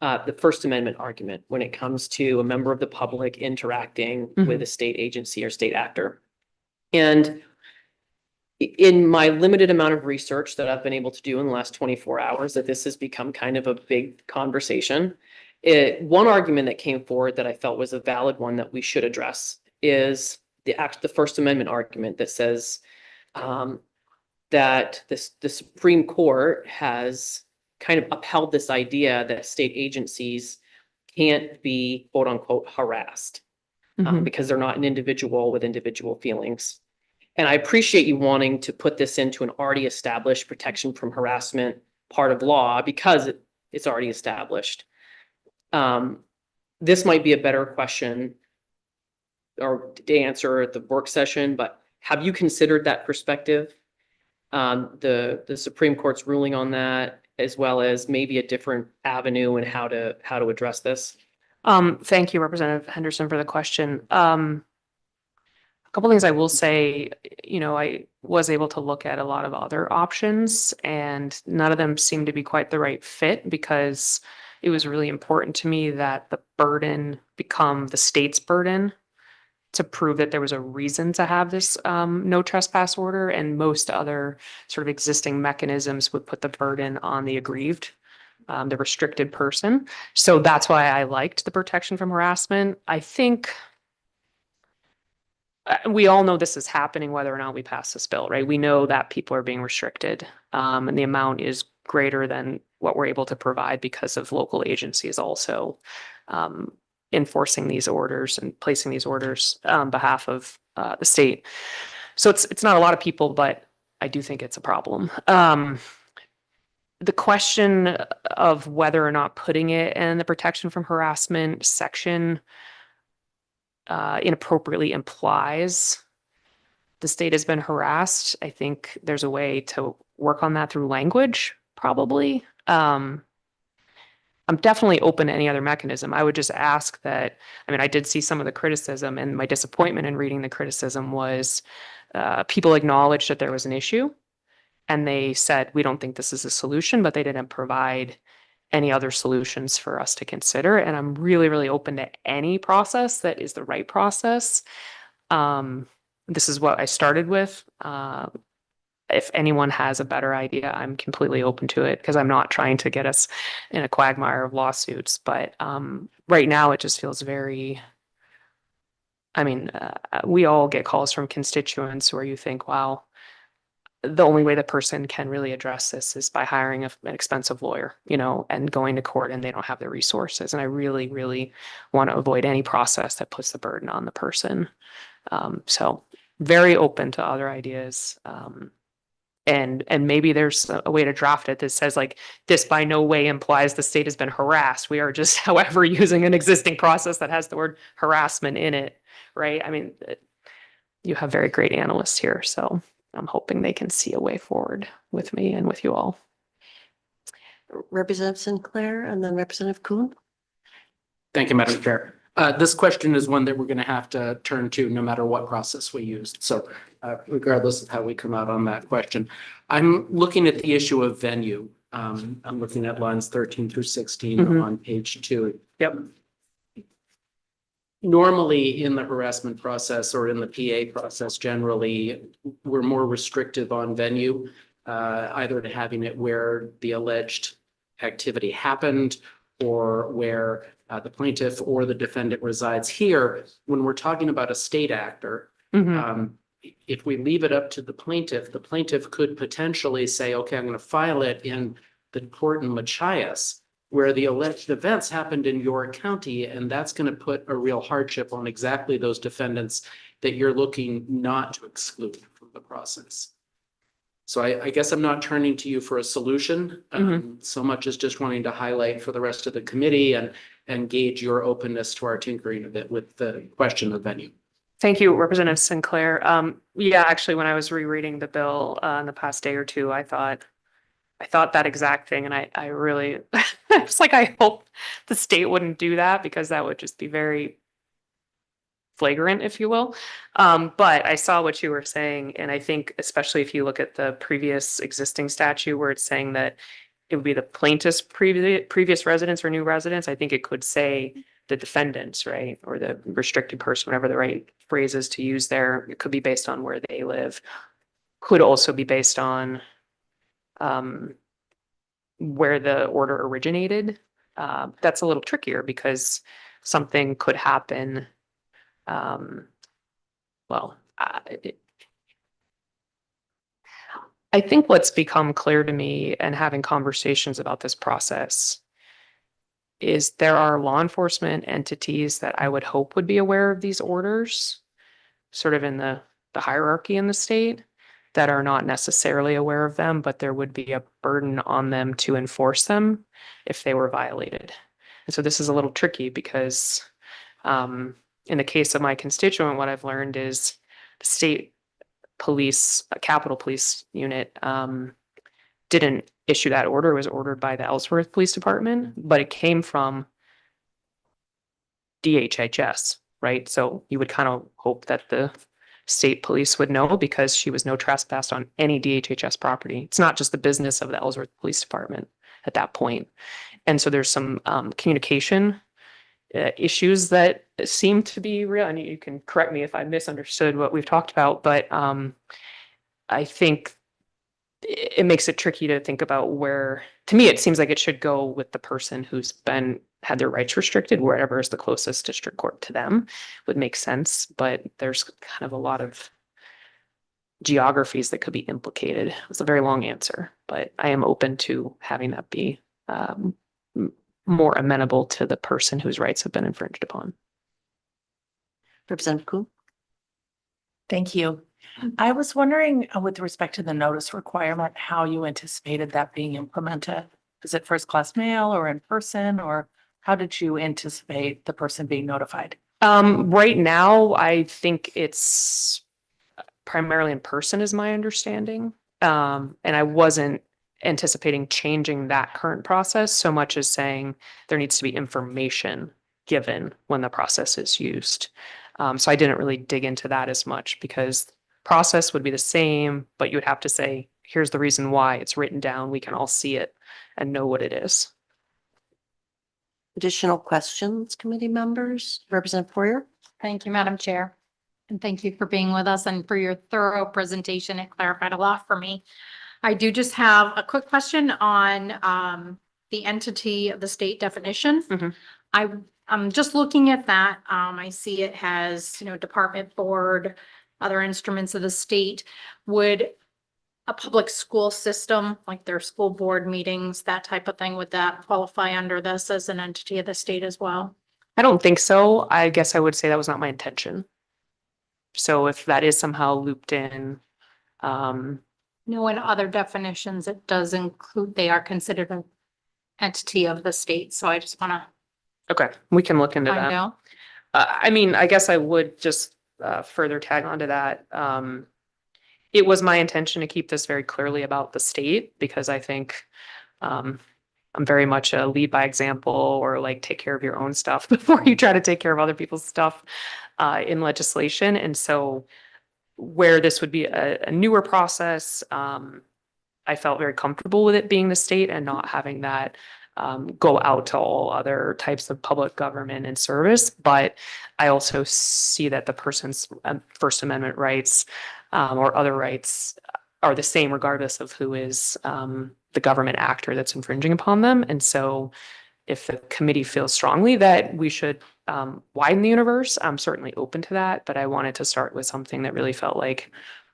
the First Amendment argument when it comes to a member of the public interacting with a state agency or state actor. And in my limited amount of research that I've been able to do in the last 24 hours, that this has become kind of a big conversation. One argument that came forward that I felt was a valid one that we should address is the First Amendment argument that says that the Supreme Court has kind of upheld this idea that state agencies can't be quote unquote harassed because they're not an individual with individual feelings. And I appreciate you wanting to put this into an already established protection from harassment part of law because it's already established. This might be a better question or to answer at the work session, but have you considered that perspective? The Supreme Court's ruling on that, as well as maybe a different avenue and how to address this? Thank you, Representative Henderson, for the question. A couple things I will say, I was able to look at a lot of other options and none of them seemed to be quite the right fit because it was really important to me that the burden become the state's burden to prove that there was a reason to have this no trespass order, and most other sort of existing mechanisms would put the burden on the aggrieved the restricted person. So that's why I liked the protection from harassment. I think we all know this is happening whether or not we pass this bill, right? We know that people are being restricted, and the amount is greater than what we're able to provide because of local agencies also enforcing these orders and placing these orders on behalf of the state. So it's not a lot of people, but I do think it's a problem. The question of whether or not putting it in the protection from harassment section inappropriately implies the state has been harassed. I think there's a way to work on that through language, probably. I'm definitely open to any other mechanism. I would just ask that, I mean, I did see some of the criticism, and my disappointment in reading the criticism was people acknowledged that there was an issue, and they said, we don't think this is a solution, but they didn't provide any other solutions for us to consider. And I'm really, really open to any process that is the right process. This is what I started with. If anyone has a better idea, I'm completely open to it because I'm not trying to get us in a quagmire of lawsuits. But right now, it just feels very, I mean, we all get calls from constituents where you think, wow, the only way the person can really address this is by hiring an expensive lawyer, and going to court, and they don't have the resources. And I really, really want to avoid any process that puts the burden on the person. So very open to other ideas. And maybe there's a way to draft it that says like, this by no way implies the state has been harassed. We are just, however, using an existing process that has the word harassment in it, right? I mean, you have very great analysts here, so I'm hoping they can see a way forward with me and with you all. Representative Sinclair and then Representative Kuhn. Thank you, Madam Chair. This question is one that we're going to have to turn to no matter what process we use. So regardless of how we come out on that question, I'm looking at the issue of venue. I'm looking at lines 13 through 16 on page 2. Yep. Normally in the harassment process or in the PA process, generally, we're more restrictive on venue, either to having it where the alleged activity happened or where the plaintiff or the defendant resides. Here, when we're talking about a state actor, if we leave it up to the plaintiff could potentially say, okay, I'm going to file it in the court in Machias, where the alleged events happened in your county, and that's going to put a real hardship on exactly those defendants that you're looking not to exclude from the process. So I guess I'm not turning to you for a solution, so much as just wanting to highlight for the rest of the committee and gauge your openness to our tinkering a bit with the question of venue. Thank you, Representative Sinclair. Yeah, actually, when I was rereading the bill in the past day or two, I thought that exact thing. And I really, I was like, I hope the state wouldn't do that because that would just be very flagrant, if you will. But I saw what you were saying. And I think, especially if you look at the previous existing statute where it's saying that it would be the plaintiff's previous residents or new residents, I think it could say the defendants, right? Or the restricted person, whatever the right phrase is to use there. It could be based on where they live. Could also be based on where the order originated. That's a little trickier because something could happen. I think what's become clear to me and having conversations about this process is there are law enforcement entities that I would hope would be aware of these orders, sort of in the hierarchy in the state, that are not necessarily aware of them, but there would be a burden on them to enforce them if they were violated. And so this is a little tricky because in the case of my constituent, what I've learned is the state police, Capitol Police Unit, didn't issue that order. It was ordered by the Ellsworth Police Department, but it came from DHHS, right? So you would kind of hope that the state police would know because she was no trespass on any DHHS property. It's not just the business of the Ellsworth Police Department at that point. And so there's some communication issues that seem to be real. And you can correct me if I misunderstood what we've talked about, but I think it makes it tricky to think about where, to me, it seems like it should go with the person who's had their rights restricted, wherever is the closest district court to them would make sense. But there's kind of a lot of geographies that could be implicated. It's a very long answer, but I am open to having that be more amenable to the person whose rights have been infringed upon. Representative Kuhn. Thank you. I was wondering, with respect to the notice requirement, how you anticipated that being implemented? Is it first class mail or in person, or how did you anticipate the person being notified? Right now, I think it's primarily in person is my understanding. And I wasn't anticipating changing that current process so much as saying there needs to be information given when the process is used. So I didn't really dig into that as much because process would be the same, but you would have to say, here's the reason why it's written down. We can all see it and know what it is. Additional questions, committee members? Representative Poirier? Thank you, Madam Chair. And thank you for being with us and for your thorough presentation. It clarified a lot for me. I do just have a quick question on the entity of the state definition. I'm just looking at that. I see it has, department, board, other instruments of the state. Would a public school system, like their school board meetings, that type of thing, would that qualify under this as an entity of the state as well? I don't think so. I guess I would say that was not my intention. So if that is somehow looped in, No, in other definitions, it does include, they are considered an entity of the state. So I just want to okay, we can look into find that. out. I mean, I guess I would just further tag onto that. It was my intention to keep this very clearly about the state because I think I'm very much a lead by example or like take care of your own stuff before you try to take care of other people's stuff in legislation. And so where this would be a newer process, I felt very comfortable with it being the state and not having that go out to all other types of public government and service. But I also see that the person's First Amendment rights or other rights are the same regardless of who is the government actor that's infringing upon them. And so if the committee feels strongly that we should widen the universe, I'm certainly open to that. But I wanted to start with something that really felt like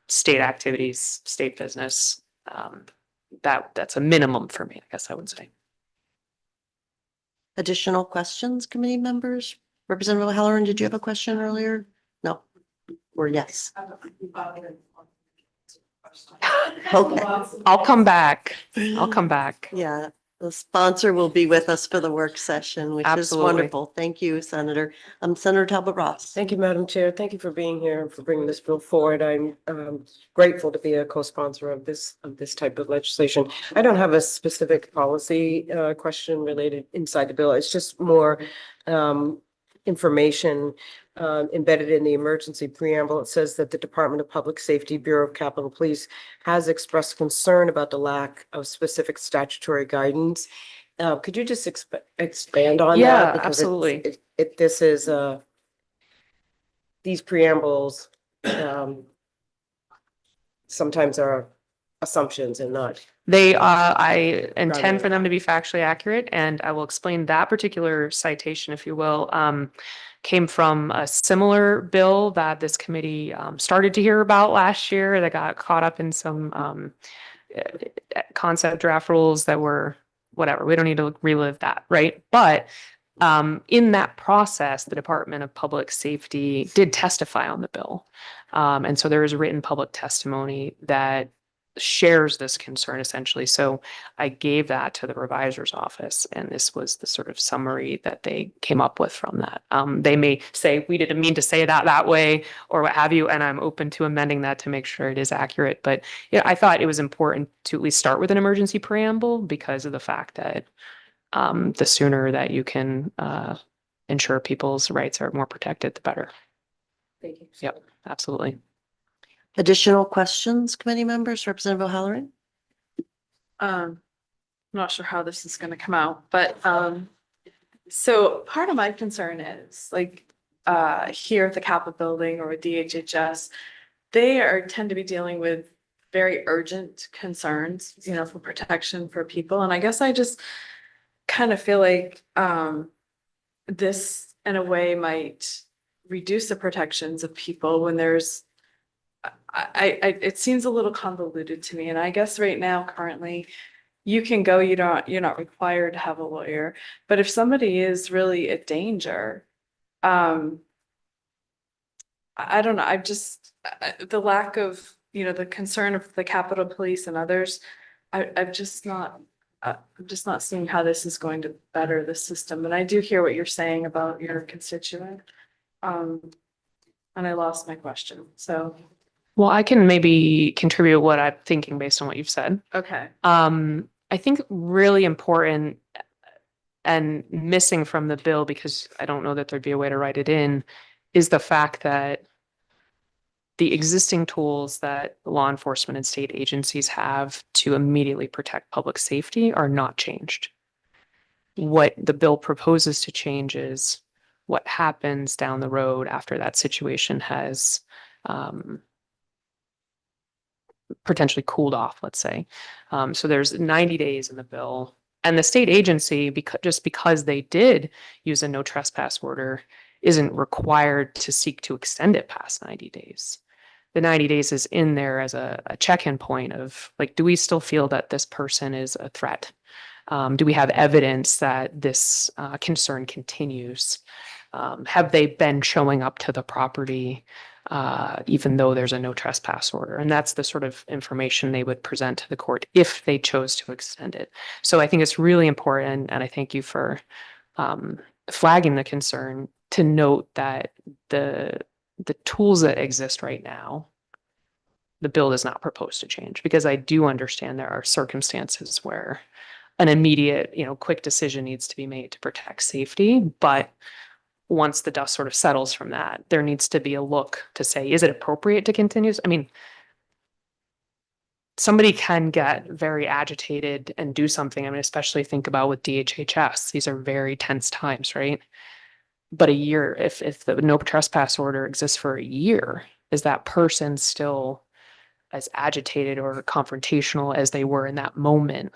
state activities, state business. That's a minimum for me, I guess I would say. Additional questions, committee members? Representative O'Halloran, did you have a question earlier? No, or yes? Okay. I'll come back. I'll come back. Yeah, the sponsor will be with us for the work session, which is Absolutely. wonderful. Thank you, Senator. Senator Talbot Ross. Thank you, Madam Chair. Thank you for being here and for bringing this bill forward. I'm grateful to be a co-sponsor of this type of legislation. I don't have a specific policy question related inside the bill. It's just more information embedded in the emergency preamble. It says that the Department of Public Safety, Bureau of Capitol Police has expressed concern about the lack of specific statutory guidance. Could you just expand on that? Yeah, Because absolutely. this is these preambles sometimes are assumptions and not. They, I intend for them to be factually accurate, and I will explain that particular citation, if you will, came from a similar bill that this committee started to hear about last year that got caught up in some concept draft rules that were whatever. We don't need to relive that, right? But in that process, the Department of Public Safety did testify on the bill. And so there is written public testimony that shares this concern essentially. So I gave that to the revisor's office, and this was the sort of summary that they came up with from that. They may say, we didn't mean to say that way or what have you, and I'm open to amending that to make sure it is accurate. But yeah, I thought it was important to at least start with an emergency preamble because of the fact that the sooner that you can ensure people's rights are more protected, the better. Thank you. Yep, absolutely. Additional questions, committee members? Representative O'Halloran? I'm not sure how this is gonna come out, but so part of my concern is like here at the Capitol building or DHHS, they tend to be dealing with very urgent concerns, you know, for protection for people. And I guess I just kind of feel like this in a way might reduce the protections of people when there's it seems a little convoluted to me. And I guess right now, currently, you can go, you're not required to have a lawyer. But if somebody is really a danger, I don't know, the lack of, you know, the concern of the Capitol Police and others, I'm just not seeing how this is going to better the system. And I do hear what you're saying about your constituent. And I lost my question, so. Well, I can maybe contribute what I'm thinking based on what you've said. Okay. I think really important and missing from the bill, because I don't know that there'd be a way to write it in, is the fact that the existing tools that law enforcement and state agencies have to immediately protect public safety are not changed. What the bill proposes to change is what happens down the road after that situation has potentially cooled off, let's say. So there's 90 days in the bill. And the state agency, because they did use a no trespass order, isn't required to seek to extend it past 90 days. The 90 days is in there as a check-in point of, like, do we still feel that this person is a threat? Do we have evidence that this concern continues? Have they been showing up to the property even though there's a no trespass order? And that's the sort of information they would present to the court if they chose to extend it. So I think it's really important, and I thank you for flagging the concern, to note that the tools that exist right now, the bill does not propose to change, because I do understand there are circumstances where an immediate, quick decision needs to be made to protect safety. But once the dust sort of settles from that, there needs to be a look to say, is it appropriate to continue? I mean, somebody can get very agitated and do something. I mean, especially think about with DHHS. These are very tense times, right? But a year, if the no trespass order exists for a year, is that person still as agitated or confrontational as they were in that moment?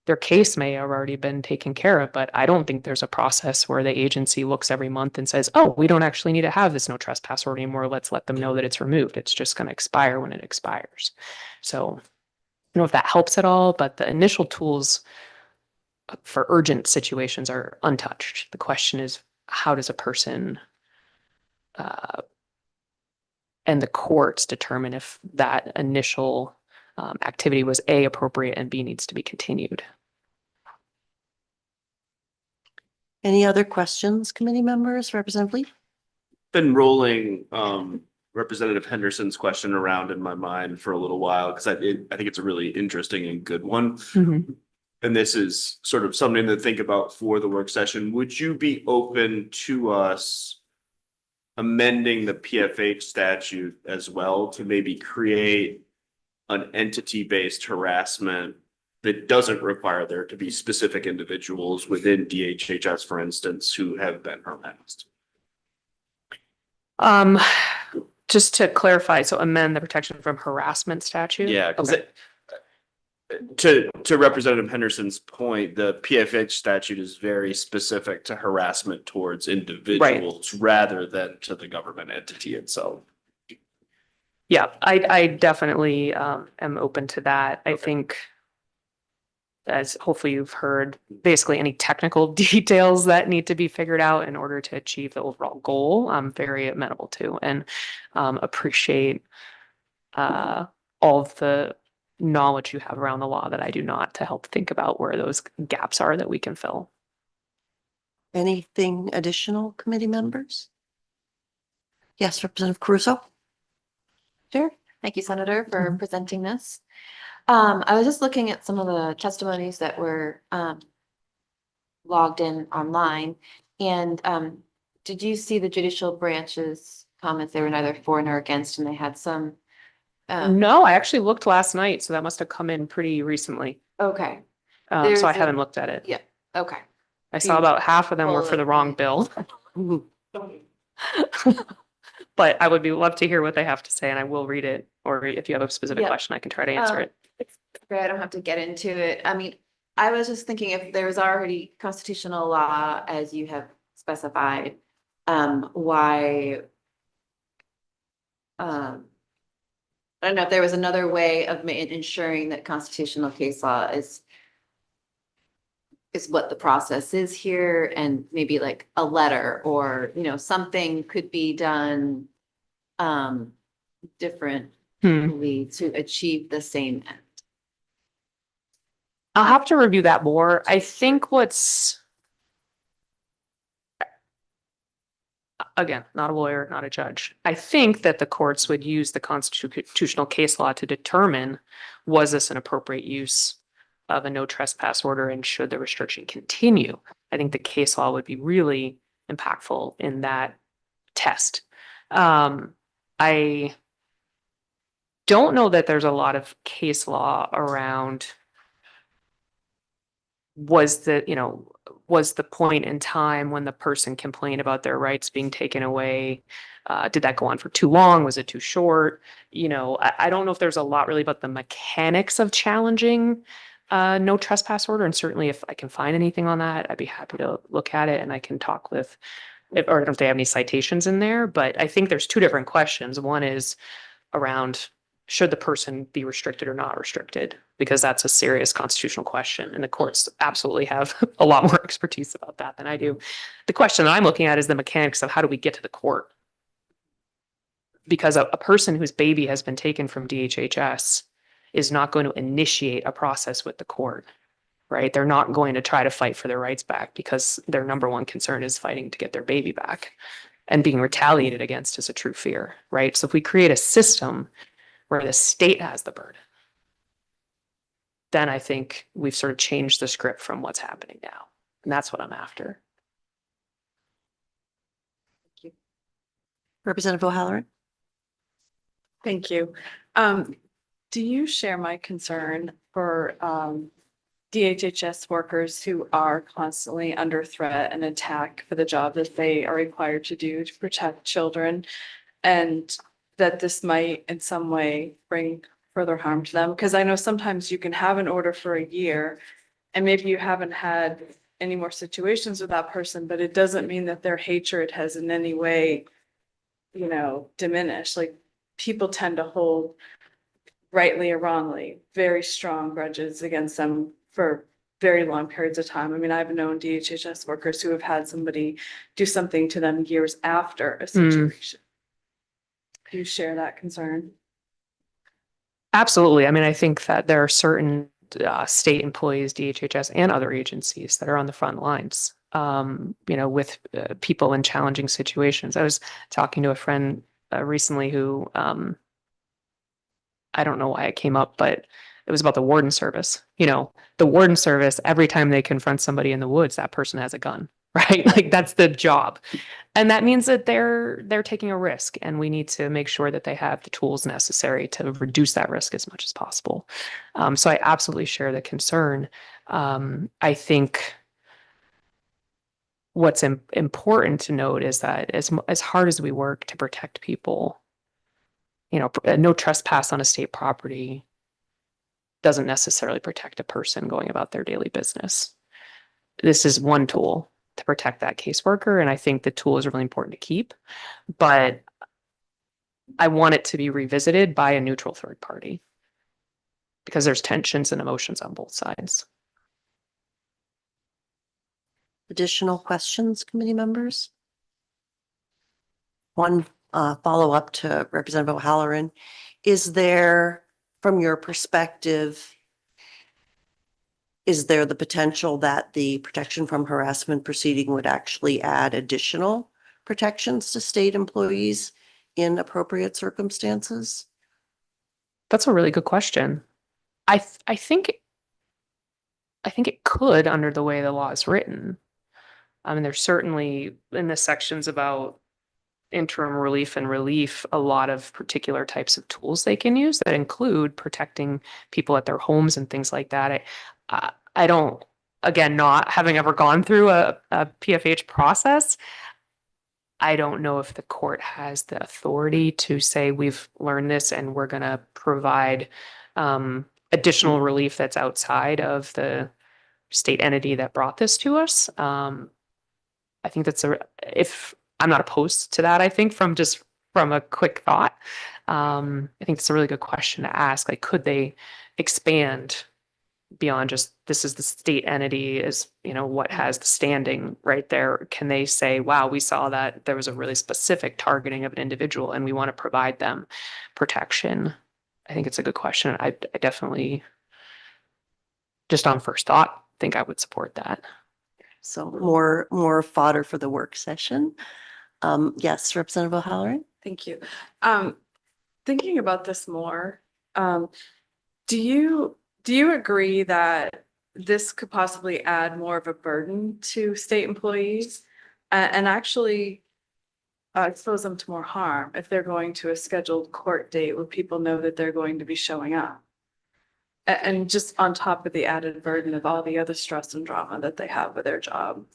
Their case may have already been taken care of, but I don't think there's a process where the agency looks every month and says, oh, we don't actually need to have this no trespass order anymore. Let's let them know that it's removed. It's just going to expire when it expires. So I don't know if that helps at all, but the initial tools for urgent situations are untouched. The question is, how does a person and the courts determine if that initial activity was A, appropriate, and B, needs to be continued? Any other questions, committee members? Representative Lee? Been rolling Representative Henderson's question around in my mind for a little while, because I think it's a really interesting and good one. Mm-hmm. And this is sort of something to think about for the work session. Would you be open to us amending the PFH statute as well to maybe create an entity-based harassment that doesn't require there to be specific individuals within DHHS, for instance, who have been harassed? Just to clarify, so amend the protection from harassment statute? Yeah, because Okay. to Representative Henderson's point, the PFH statute is very specific to harassment towards individuals rather than to the government entity itself. Yeah, I definitely am open to that. I think, as hopefully you've heard, basically any technical details that need to be figured out in order to achieve the overall goal, I'm very amenable to, and appreciate all of the knowledge you have around the law that I do not, to help think about where those gaps are that we can fill. Anything additional, committee members? Yes, Representative Caruso? Sure. Thank you, Senator, for presenting this. I was just looking at some of the testimonies that were logged in online. And did you see the judicial branch's comments? They were neither for nor against, and they had some. No, I actually looked last night, so that must have come in pretty recently. Okay. So I haven't looked at it. Yeah. Okay. I saw about half of them were for the wrong bill. But I would be love to hear what they have to say and I will read it. Or if you have a specific Yeah. question, I can try to answer it. It's great, I don't have to get into it. I mean, I was just thinking if there's already constitutional law, as you have specified, why, I don't know if there was another way of ensuring that constitutional case law is what the process is here, and maybe like a letter or, something could be done differently to achieve the same end. I'll have to review that more. I think again, not a lawyer, not a judge. I think that the courts would use the constitutional case law to determine, was this an appropriate use of a no trespass order and should the restriction continue? I think the case law would be really impactful in that test. I don't know that there's a lot of case law around was the point in time when the person complained about their rights being taken away. Did that go on for too long? Was it too short? I don't know if there's a lot really about the mechanics of challenging no trespass order. And certainly if I can find anything on that, I'd be happy to look at it and I can talk or I don't know if they have any citations in there, but I think there's two different questions. One is around, should the person be restricted or not restricted? Because that's a serious constitutional question, and the courts absolutely have a lot more expertise about that than I do. The question that I'm looking at is the mechanics of how do we get to the court? Because a person whose baby has been taken from DHHS is not going to initiate a process with the court, right? They're not going to try to fight for their rights back because their number one concern is fighting to get their baby back, and being retaliated against is a true fear, right? So if we create a system where the state has the burden, then I think we've sort of changed the script from what's happening now. And that's what I'm after. Representative O'Halloran? Thank you. Do you share my concern for DHHS workers who are constantly under threat and attack for the job that they are required to do to protect children, and that this might in some way bring further harm to them? Because I know sometimes you can have an order for a year and maybe you haven't had any more situations with that person, but it doesn't mean that their hatred has in any way, diminished. Like, people tend to hold, rightly or wrongly, very strong grudges against them for very long periods of time. I mean, I've known DHHS workers who have had somebody do something to them years after a situation. Do you share that concern? Absolutely. I mean, I think that there are certain state employees, DHHS and other agencies that are on the front lines, with people in challenging situations. I was talking to a friend recently who, I don't know why it came up, but it was about the warden service. The warden service, every time they confront somebody in the woods, that person has a gun, right? Like, that's the job. And that means that they're taking a risk, and we need to make sure that they have the tools necessary to reduce that risk as much as possible. So I absolutely share the concern. I think what's important to note is that as hard as we work to protect people, no trespass on a state property doesn't necessarily protect a person going about their daily business. This is one tool to protect that caseworker, and I think the tool is really important to keep, but I want it to be revisited by a neutral third party because there's tensions and emotions on both sides. Additional questions, committee members? One follow-up to Representative O'Halloran. Is there, from your perspective, is there the potential that the protection from harassment proceeding would actually add additional protections to state employees in appropriate circumstances? That's a really good question. I think it could under the way the law is written. I mean, there's certainly in the sections about interim relief and relief, a lot of particular types of tools they can use that include protecting people at their homes and things like that. I don't, again, not having ever gone through a PFH process, I don't know if the court has the authority to say, we've learned this and we're gonna provide additional relief that's outside of the state entity that brought this to us. I think if I'm not opposed to that, I think from a quick thought. I think it's a really good question to ask. Like, could they expand beyond just this is the state entity is, what has the standing right there? Can they say, wow, we saw that there was a really specific targeting of an individual and we want to provide them protection? I think it's a good question. I definitely, just on first thought, think I would support that. So more fodder for the work session. Yes, Representative O'Halloran? Thank you. Thinking about this more, do you agree that this could possibly add more of a burden to state employees and actually expose them to more harm if they're going to a scheduled court date where people know that they're going to be showing up? And just on top of the added burden of all the other stress and drama that they have with their job.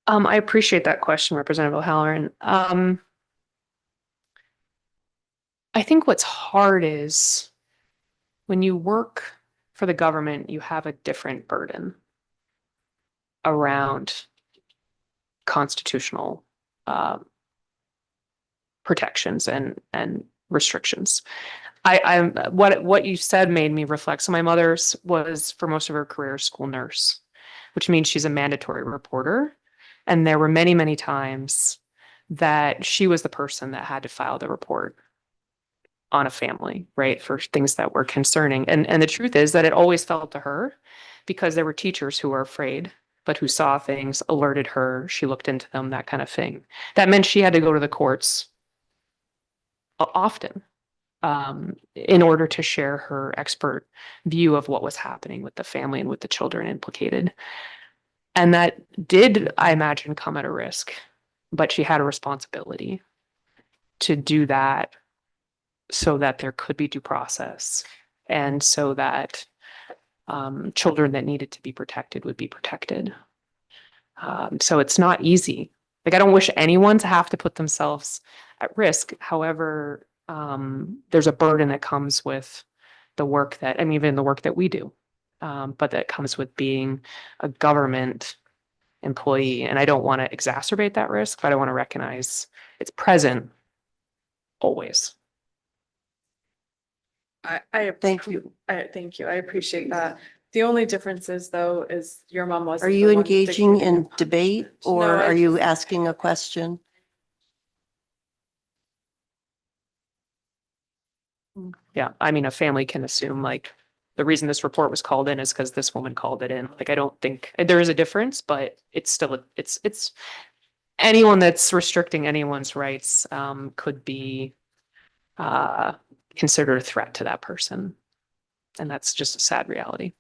I appreciate that question, Representative O'Halloran. I think what's hard is when you work for the government, you have a different burden around constitutional protections and restrictions. What you said made me reflect. So my mother's was for most of her career a school nurse, which means she's a mandatory reporter. And there were many, many times that she was the person that had to file the report on a family, right, for things that were concerning. And the truth is that it always fell to her because there were teachers who were afraid, but who saw things, alerted her, she looked into them, that kind of thing. That meant she had to go to the courts often in order to share her expert view of what was happening with the family and with the children implicated. And that did, I imagine, come at a risk, but she had a responsibility to do that so that there could be due process and so that children that needed to be protected would be protected. So it's not easy. Like, I don't wish anyone to have to put themselves at risk. However, there's a burden that comes with the work that, even the work that we do, but that comes with being a government employee. And I don't want to exacerbate that risk, but I want to recognize it's present always. Thank you. Thank you. I appreciate that. The only difference is, though, is your mom wasn't. Are you engaging in debate or No, are you asking a question? Yeah, a family can assume like the reason this report was called in is because this woman called it in. Like, I don't think there is a difference, but it's still it's anyone that's restricting anyone's rights could be considered a threat to that person, and that's just a sad reality.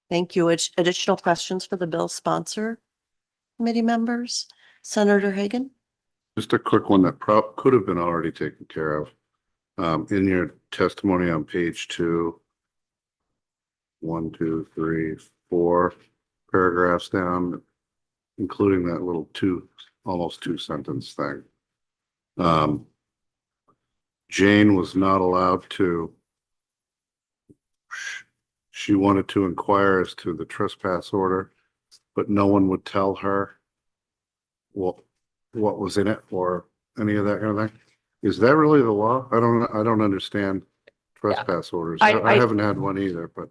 Thank you. Additional questions for the bill sponsor committee members? Senator Hagan? Just a quick one that could have been already taken care of. In your testimony on page 2, 1, 2, 3, 4 paragraphs down, including that little almost 2-sentence thing. Jane was not allowed to, she wanted to inquire as to the trespass order, but no one would tell her what was in it or any of that kind of thing. Is that really the law? I don't understand trespass orders. I haven't had one either, but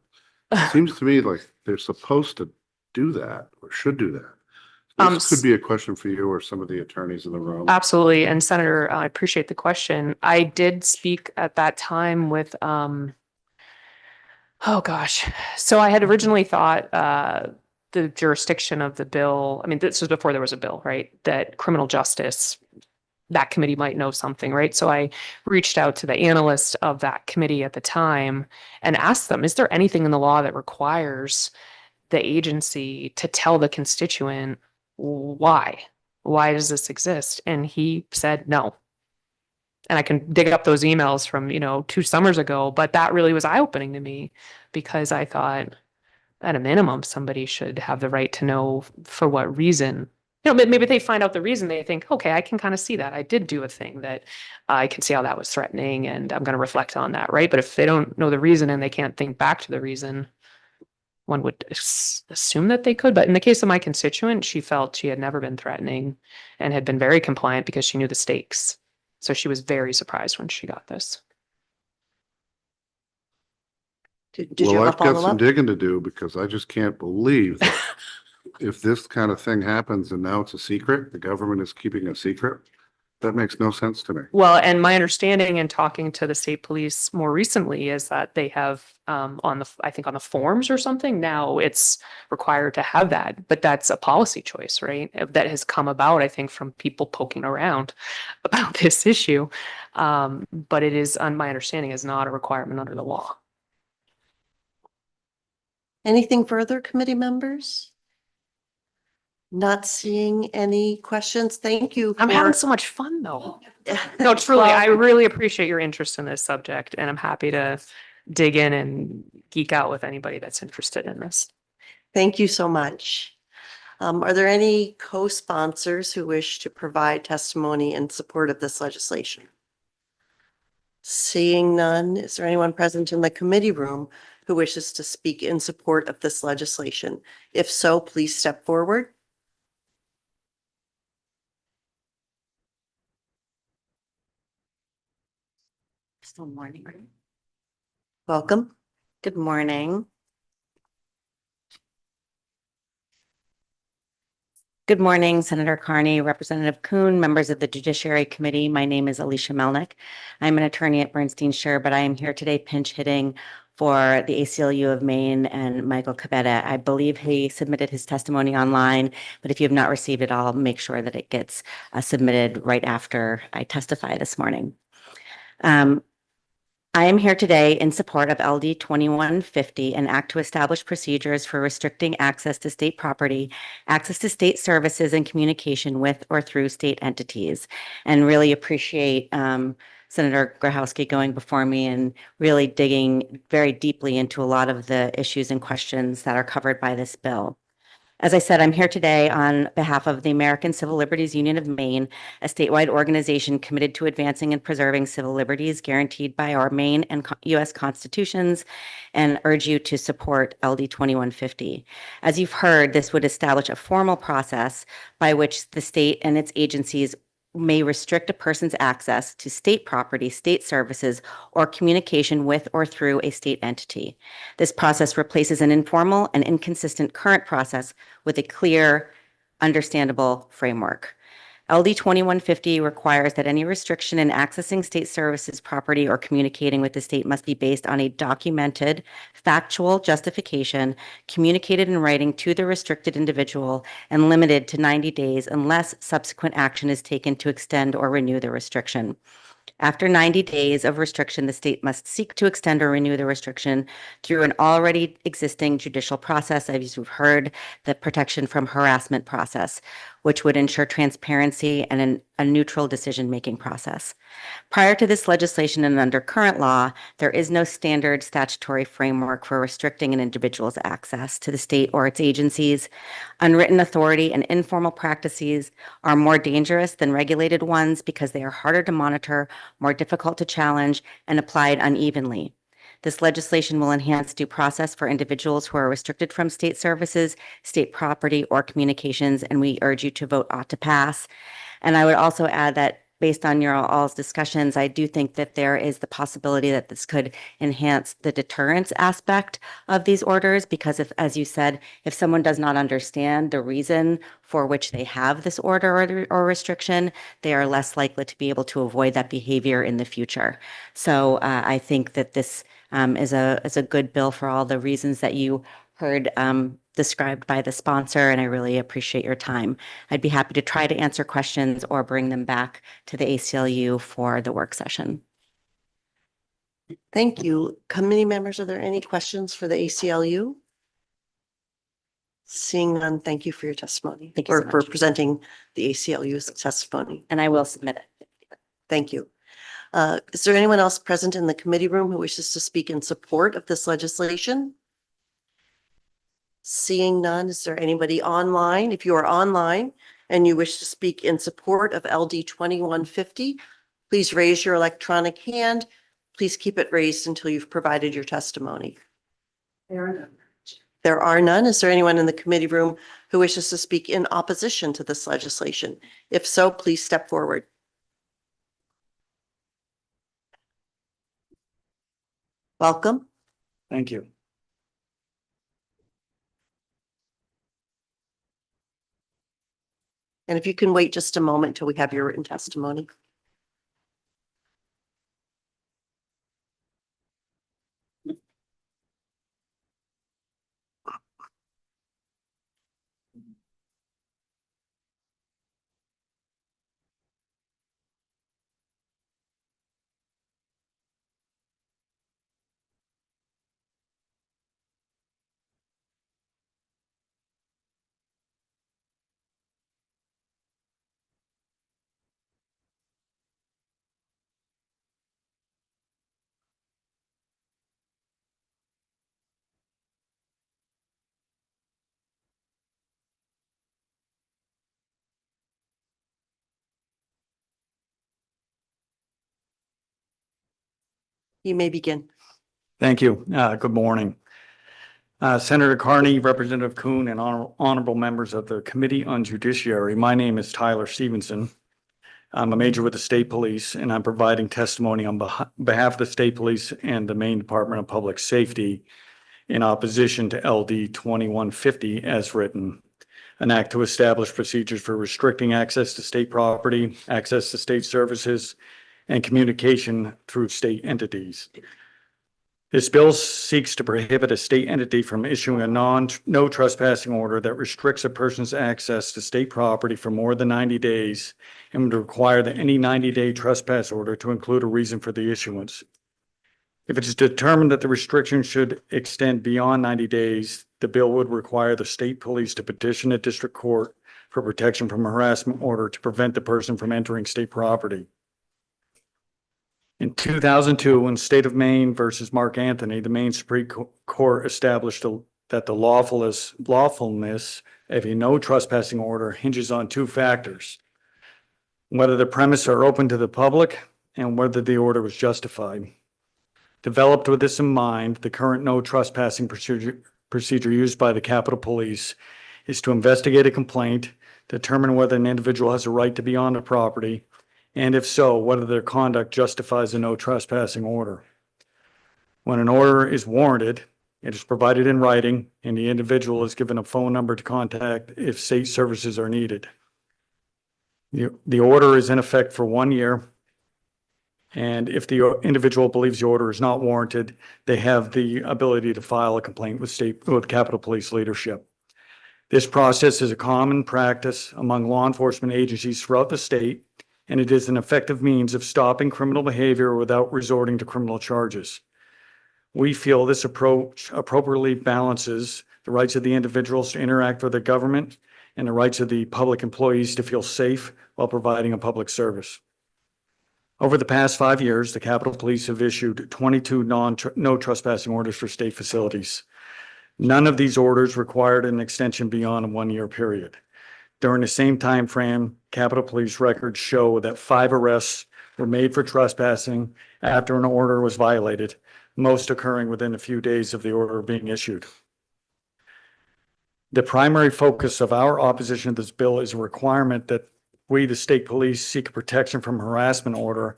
it seems to me like they're supposed to do that or should do that. This could be a question for you or some of the attorneys in the room. Absolutely. And Senator, I appreciate the question. I did speak at that time with, oh gosh. So I had originally thought the jurisdiction of the bill, this was before there was a bill, right? That criminal justice, that committee might know something, right? So I reached out to the analyst of that committee at the time and asked them, is there anything in the law that requires the agency to tell the constituent why does this exist? And he said no. And I can dig up those emails from 2 summers ago, but that really was eye-opening to me because I thought at a minimum somebody should have the right to know for what reason. you know, maybe they find out the reason, they think, okay, I can kind of see that. I did do a thing that I can see how that was threatening and I'm going to reflect on that, right? But if they don't know the reason and they can't think back to the reason, one would assume that they could. But in the case of my constituent, she felt she had never been threatening and had been very compliant because she knew the stakes. So she was very surprised when she got this. Did you Well, have a I've got some follow-up? digging to do because I just can't believe that if this kind of thing happens and now it's a secret, the government is keeping a secret. That makes no sense to me. Well, and my understanding in talking to the state police more recently is that they have on the, I think on the forms or something, now it's required to have that, but that's a policy choice, right? That has come about, I think, from people poking around about this issue. But it is, on my understanding, is not a requirement under the law. Anything further, committee members? Not seeing any questions. Thank you. I'm having for- so much fun though. No, truly, I really appreciate your interest in this subject and I'm happy to dig in and geek out with anybody that's interested in this. Thank you so much. Are there any co-sponsors who wish to provide testimony in support of this legislation? Seeing none, is there anyone present in the committee room who wishes to speak in support of this legislation? If so, please step forward. Still morning. Welcome. Good morning. Good morning, Senator Carney, Representative Kuhn, members of the Judiciary Committee. My name is Alicia Melnick. I'm an attorney at Bernstein Scher, but I am here today pinch hitting for the ACLU of Maine and Michael Cabetta. I believe he submitted his testimony online, but if you have not received it, I'll make sure that it gets submitted right after I testify this morning. I am here today in support of LD 2150, an act to establish procedures for restricting access to state property, access to state services, and communication with or through state entities. And really appreciate Senator Grahowski going before me and really digging very deeply into a lot of the issues and questions that are covered by this bill. As I said, I'm here today on behalf of the American Civil Liberties Union of Maine, a statewide organization committed to advancing and preserving civil liberties guaranteed by our Maine and U.S. constitutions, and urge you to support LD 2150. As you've heard, this would establish a formal process by which the state and its agencies may restrict a person's access to state property, state services, or communication with or through a state entity. This process replaces an informal and inconsistent current process with a clear, understandable framework. LD 2150 requires that any restriction in accessing state services, property, or communicating with the state must be based on a documented, factual justification communicated in writing to the restricted individual and limited to 90 days unless subsequent action is taken to extend or renew the restriction. After 90 days of restriction, the state must seek to extend or renew the restriction through an already existing judicial process, as you've heard, the protection from harassment process, which would ensure transparency and a neutral decision-making process. Prior to this legislation and under current law, there is no standard statutory framework for restricting an individual's access to the state or its agencies. Unwritten authority and informal practices are more dangerous than regulated ones because they are harder to monitor, more difficult to challenge, and applied unevenly. This legislation will enhance due process for individuals who are restricted from state services, state property, or communications, and we urge you to vote ought to pass. And I would also add that based on your all's discussions, I do think that there is the possibility that this could enhance the deterrence aspect of these orders, because if, as you said, if someone does not understand the reason for which they have this order or restriction, they are less likely to be able to avoid that behavior in the future. So I think that this is a good bill for all the reasons that you heard described by the sponsor, and I really appreciate your time. I'd be happy to try to answer questions or bring them back to the ACLU for the work session. Thank you. Committee members, are there any questions for the ACLU? Seeing none, thank you for your testimony. Thank you so or for much. presenting the ACLU's testimony. And I will submit it. Thank you. Is there anyone else present in the committee room who wishes to speak in support of this legislation? Seeing none, is there anybody online? If you are online, and you wish to speak in support of LD 2150, please raise your electronic hand. Please keep it raised until you've provided your testimony. There are none. Is there anyone in the committee room who wishes to speak in opposition to this legislation? If so, please step forward. Welcome. Thank you. And if you can wait just a moment till we have your written testimony. You may begin. Thank you. Good morning. Senator Carney, Representative Kuhn, and honorable members of the Committee on Judiciary. My name is Tyler Stevenson. I'm a major with the state police, and I'm providing testimony on behalf of the state police and the Maine Department of Public Safety in opposition to LD 2150 as written, an act to establish procedures for restricting access to state property, access to state services, and communication through state entities. This bill seeks to prohibit a state entity from issuing a no trespassing order that restricts a person's access to state property for more than 90 days and would require that any 90-day trespass order to include a reason for the issuance. If it is determined that the restriction should extend beyond 90 days, the bill would require the state police to petition a district court for protection from a harassment order to prevent the person from entering state property. In 2002, in State of Maine versus Mark Anthony, the Maine Supreme Court established that the lawfulness of a no trespassing order hinges on two factors: whether the premises are open to the public and whether the order was justified. Developed with this in mind, the current no trespassing procedure used by the Capitol Police is to investigate a complaint, determine whether an individual has a right to be on the property, and if so, whether their conduct justifies a no trespassing order. When an order is warranted, it is provided in writing, and the individual is given a phone number to contact if state services are needed. The order is in effect for 1 year, and if the individual believes the order is not warranted, they have the ability to file a complaint with Capitol Police leadership. This process is a common practice among law enforcement agencies throughout the state, and it is an effective means of stopping criminal behavior without resorting to criminal charges. We feel this approach appropriately balances the rights of the individuals to interact with the government and the rights of the public employees to feel safe while providing a public service. Over the past 5 years, the Capitol Police have issued 22 no trespassing orders for state facilities. None of these orders required an extension beyond a 1 year period. During the same time frame, Capitol Police records show that 5 arrests were made for trespassing after an order was violated, most occurring within a few days of the order being issued. The primary focus of our opposition to this bill is a requirement that we, the state police, seek protection from harassment order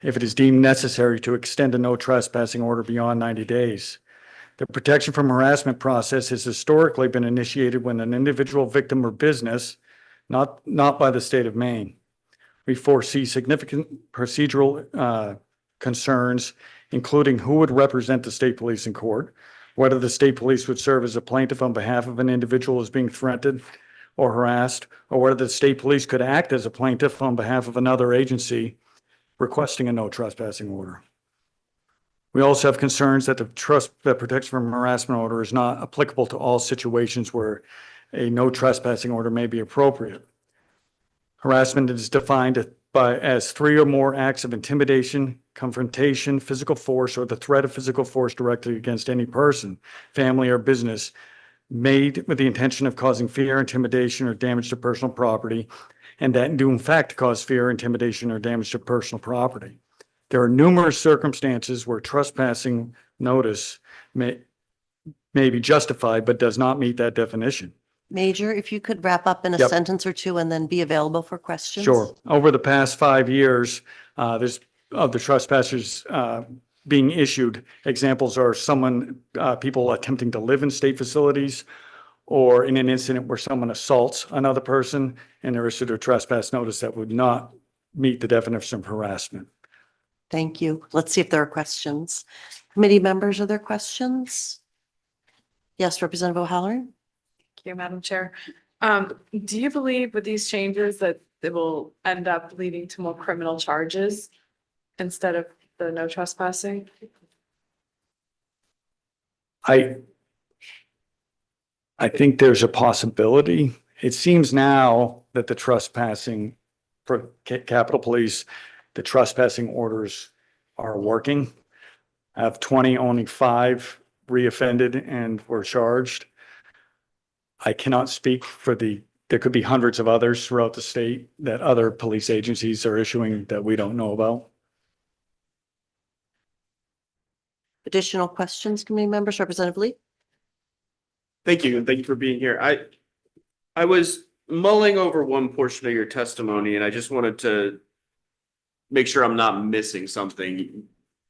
if it is deemed necessary to extend a no trespassing order beyond 90 days. The protection from harassment process has historically been initiated when an individual victim or business, not by the state of Maine. We foresee significant procedural concerns, including who would represent the state police in court, whether the state police would serve as a plaintiff on behalf of an individual who is being threatened or harassed, or whether the state police could act as a plaintiff on behalf of another agency requesting a no trespassing order. We also have concerns that the protection from harassment order is not applicable to all situations where a no trespassing order may be appropriate. Harassment is defined as 3 or more acts of intimidation, confrontation, physical force, or the threat of physical force directed against any person, family, or business made with the intention of causing fear, intimidation, or damage to personal property, and that do in fact cause fear, intimidation, or damage to personal property. There are numerous circumstances where trespassing notice may be justified, but does not meet that definition. Major, if you could wrap up in a Yep. sentence or two and then be available for questions. Sure. Over the past 5 years, there's of the trespassers being issued. Examples are people attempting to live in state facilities, or in an incident where someone assaults another person and they're issued a trespass notice that would not meet the definition of harassment. Thank you. Let's see if there are questions. Committee members, are there questions? Yes, Representative O'Halloran? Thank you, Madam Chair. Do you believe with these changes that it will end up leading to more criminal charges instead of the no trespassing? I think there's a possibility. It seems now that the trespassing for Capitol Police, the trespassing orders are working. I have 20, only 5 reoffended and were charged. I cannot speak for there could be hundreds of others throughout the state that other police agencies are issuing that we don't know about. Additional questions, committee members? Representative Lee? Thank you, and thank you for being here. I was mulling over one portion of your testimony, and I just wanted to make sure I'm not missing something.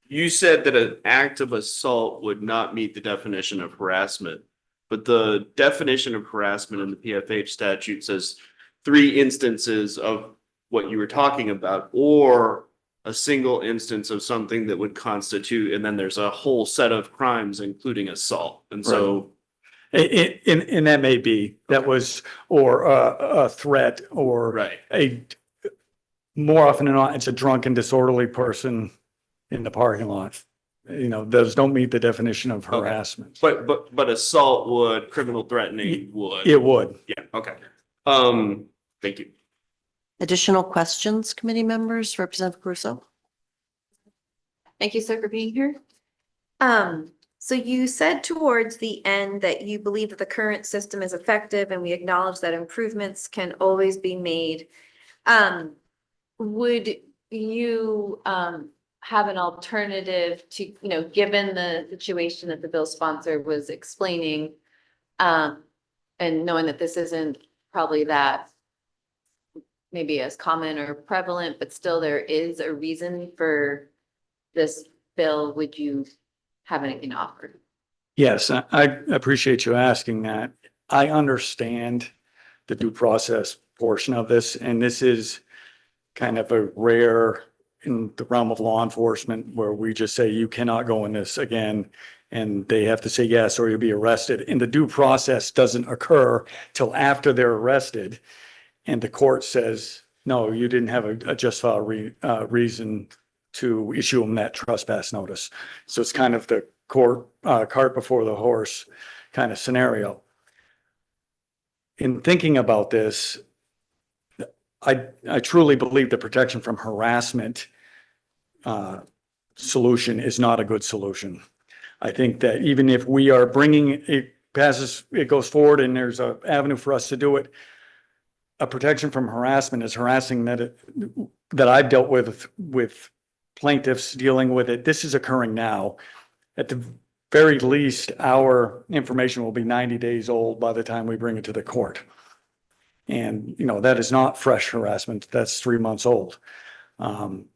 You said that an act of assault would not meet the definition of harassment, but the definition of harassment in the PFH statute says 3 instances of what you were talking about, or a single instance of something that would constitute, and then there's a whole set of crimes, including assault. And so And that may be, that was, or a threat, or right. More often than not, it's a drunken, disorderly person in the parking lot. Those don't meet the definition of harassment. But assault would, criminal threatening would. It would. Yeah, okay. Thank you. Additional questions, committee members? Representative Caruso? Thank you, sir, for being here. So you said towards the end that you believe that the current system is effective and we acknowledge that improvements can always be made. Would you have an alternative to, given the situation that the bill sponsor was explaining, and knowing that this isn't probably that maybe as common or prevalent, but still there is a reason for this bill, would you have anything to offer? Yes, I appreciate you asking that. I understand the due process portion of this, and this is kind of a rare in the realm of law enforcement where we just say, you cannot go in this again, and they have to say yes, or you'll be arrested. And the due process doesn't occur till after they're arrested. And the court says, no, you didn't have a justified reason to issue them that trespass notice. So it's kind of the cart before the horse kind of scenario. In thinking about this, I truly believe the protection from harassment solution is not a good solution. I think that even if we are bringing it goes forward and there's an avenue for us to do it, a protection from harassment is harassing that I've dealt with plaintiffs dealing with it. This is occurring now. At the very least, our information will be 90 days old by the time we bring it to the court. And, that is not fresh harassment. That's 3 months old.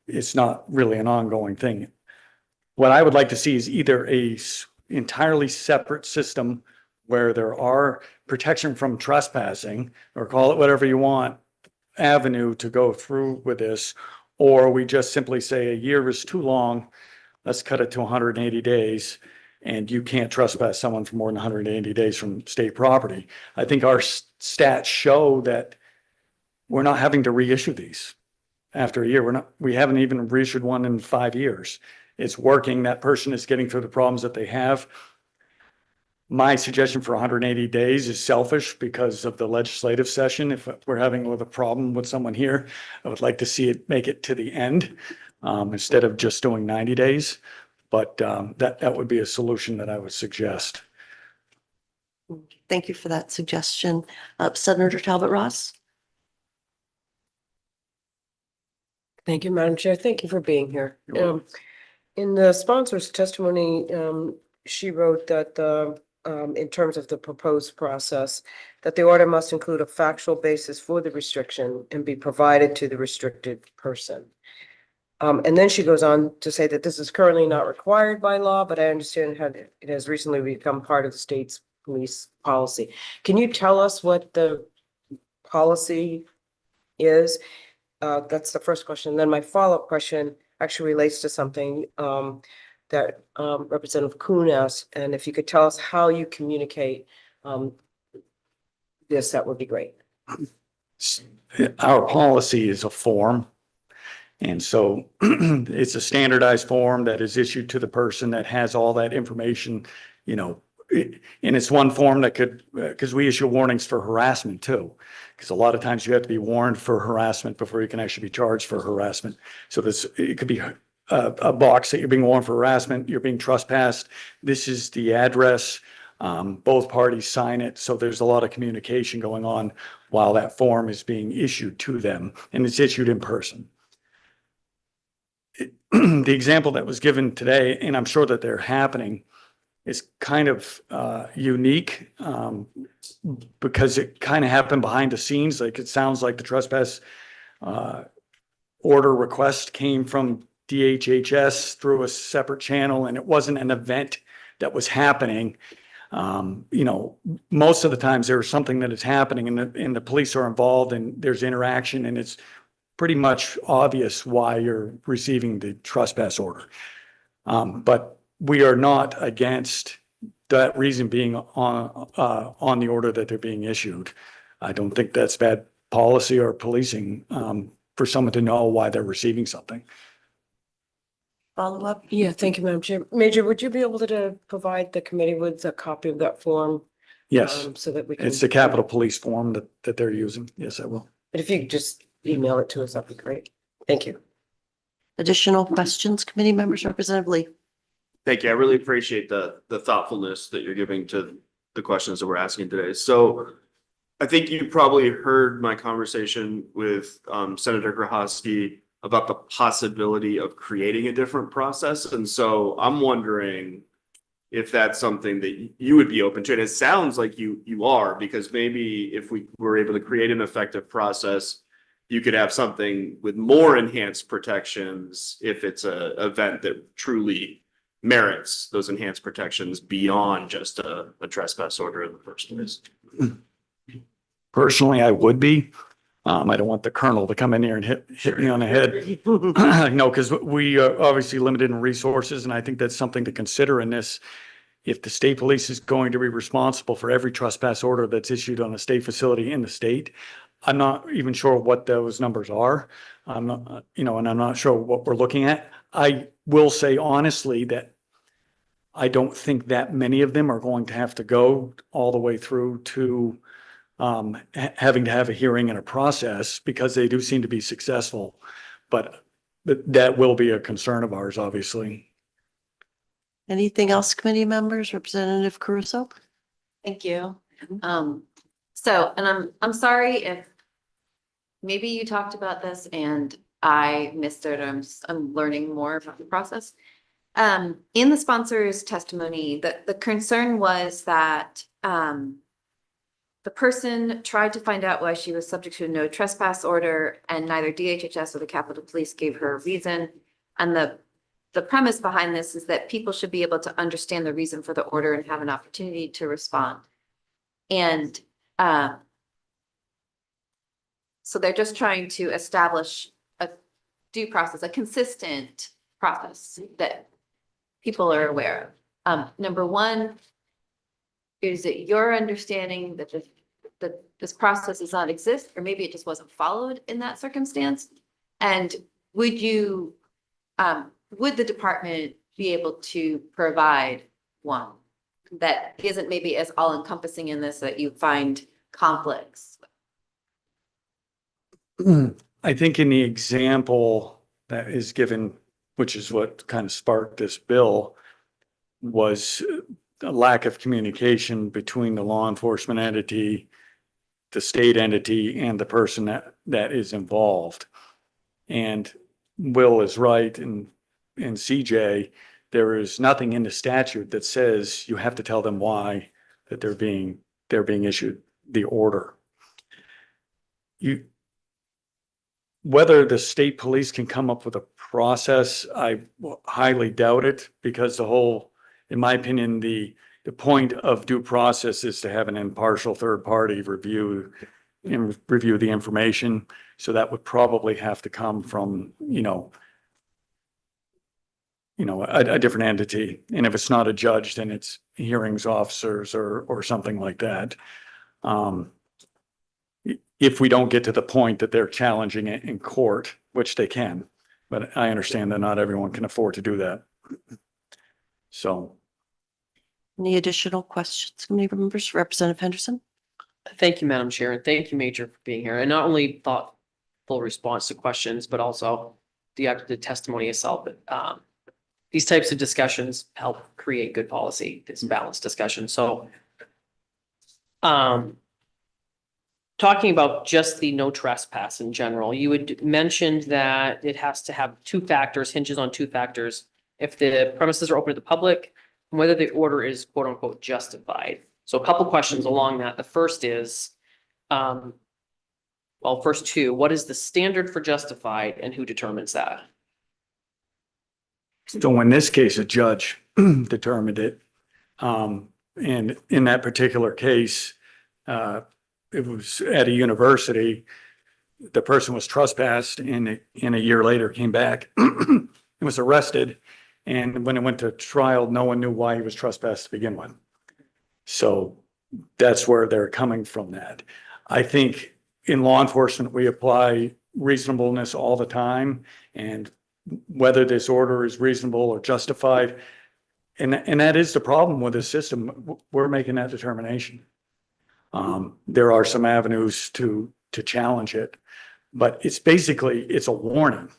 It's not really an ongoing thing. What I would like to see is either a entirely separate system where there are protection from trespassing, or call it whatever you want, avenue to go through with this, or we just simply say a year is too long. Let's cut it to 180 days. And you can't trespass someone for more than 180 days from state property. I think our stats show that we're not having to reissue these after a year. We haven't even reissued one in 5 years. It's working. That person is getting through the problems that they have. My suggestion for 180 days is selfish because of the legislative session. If we're having a problem with someone here, I would like to see it make it to the end instead of just doing 90 days. But that would be a solution that I would suggest. Thank you for that suggestion. Senator Talbot Ross? Thank you, Madam Chair. Thank you for being here. In the sponsor's testimony, she wrote that in terms of the proposed process, that the order must include a factual basis for the restriction and be provided to the restricted person. And then she goes on to say that this is currently not required by law, but I understand it has recently become part of the state's police policy. Can you tell us what the policy is? That's the first question. Then my follow-up question actually relates to something that Representative Kuhn asked, and if you could tell us how you communicate this, that would be great. Our policy is a form. And so it's a standardized form that is issued to the person that has all that information, you know, and it's one form that could, because we issue warnings for harassment too. Because a lot of times you have to be warned for harassment before you can actually be charged for harassment. So it could be a box that you're being warned for harassment, you're being trespassed. This is the address. Both parties sign it. So there's a lot of communication going on while that form is being issued to them, and it's issued in person. The example that was given today, and I'm sure that they're happening, is kind of unique because it kind of happened behind the scenes. Like it sounds like the trespass order request came from DHHS through a separate channel, and it wasn't an event that was happening. You know, most of the times there's something that is happening and the police are involved and there's interaction, and it's pretty much obvious why you're receiving the trespass order. But we are not against that reason being on the order that they're being issued. I don't think that's bad policy or policing for someone to know why they're receiving something. Follow up? Yeah, thank you, Madam Chair. Major, would you be able to provide the committee with a copy of that form? Yes, So that we can. it's the Capitol Police form that they're using. Yes, I will. But if you could just email it to us, that'd be great. Thank you. Additional questions, committee members, Representative Lee? Thank you. I really appreciate the thoughtfulness that you're giving to the questions that we're asking today. So I think you probably heard my conversation with Senator Grohowski about the possibility of creating a different process. And so I'm wondering if that's something that you would be open to. And it sounds like you are, because maybe if we were able to create an effective process, you could have something with more enhanced protections if it's a event that truly merits those enhanced protections beyond just a trespass order in the first place. Personally, I would be. I don't want the colonel to come in here and hit me on the head. No, because we are obviously limited in resources, and I think that's something to consider in this. If the state police is going to be responsible for every trespass order that's issued on a state facility in the state, I'm not even sure what those numbers are. I'm not, and I'm not sure what we're looking at. I will say honestly that I don't think that many of them are going to have to go all the way through to having to have a hearing and a process, because they do seem to be successful. But that will be a concern of ours, obviously. Anything else, committee members? Representative Caruso? Thank you. And I'm sorry if maybe you talked about this and I missed it. I'm learning more about the process. In the sponsor's testimony, the concern was that the person tried to find out why she was subject to a no trespass order, and neither DHHS or the Capitol Police gave her a reason. And the premise behind this is that people should be able to understand the reason for the order and have an opportunity to respond. And so they're just trying to establish a due process, a consistent process that people are aware of. Number one, is it your understanding that this process does not exist, or maybe it just wasn't followed in that circumstance? And would the department be able to provide one that isn't maybe as all-encompassing in this that you find conflicts? I think in the example that is given, which is what kind of sparked this bill, was a lack of communication between the law enforcement entity, the state entity, and the person that is involved. And Will is right, and CJ, there is nothing in the statute that says you have to tell them why that they're being issued the order. Whether the state police can come up with a process, I highly doubt it, because in my opinion, the point of due process is to have an impartial third party review the information. So that would probably have to come from, a different entity. And if it's not a judge, then it's hearings officers or something like that. If we don't get to the point that they're challenging it in court, which they can, but I understand that not everyone can afford to do that. So. Any additional questions, committee members? Representative Henderson? Thank you, Madam Chair, and thank you, Major, for being here. And not only thoughtful response to questions, but also the testimony itself. These types of discussions help create good policy, this balanced discussion. So, talking about just the no trespass in general, you had mentioned that it has to have two factors, hinges on two factors. If the premises are open to the public, and whether the order is quote unquote justified. So a couple questions along that. The first is, first two, what is the standard for justified and who determines that? So in this case, a judge determined it. And in that particular case, it was at a university. The person was trespassed and a year later came back and was arrested. And when it went to trial, no one knew why he was trespassed to begin with. So that's where they're coming from that. I think in law enforcement, we apply reasonableness all the time, and whether this order is reasonable or justified. And that is the problem with this system. We're making that determination. There are some avenues to challenge it, but it's a warning.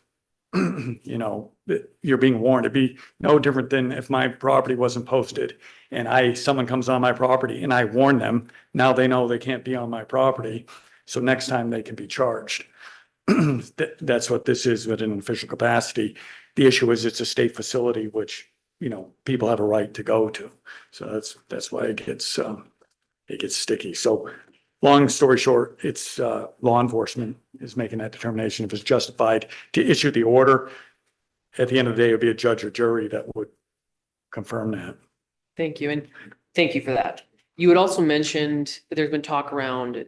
You're being warned. It'd be no different than if my property wasn't posted and someone comes on my property and I warn them. Now they know they can't be on my property. So next time they can be charged. That's what this is with an official capacity. The issue is it's a state facility, which, people have a right to go to. So that's why it gets sticky. So long story short, it's law enforcement is making that determination if it's justified to issue the order. At the end of the day, it would be a judge or jury that would confirm that. Thank you. And thank you for that. You had also mentioned that there's been talk around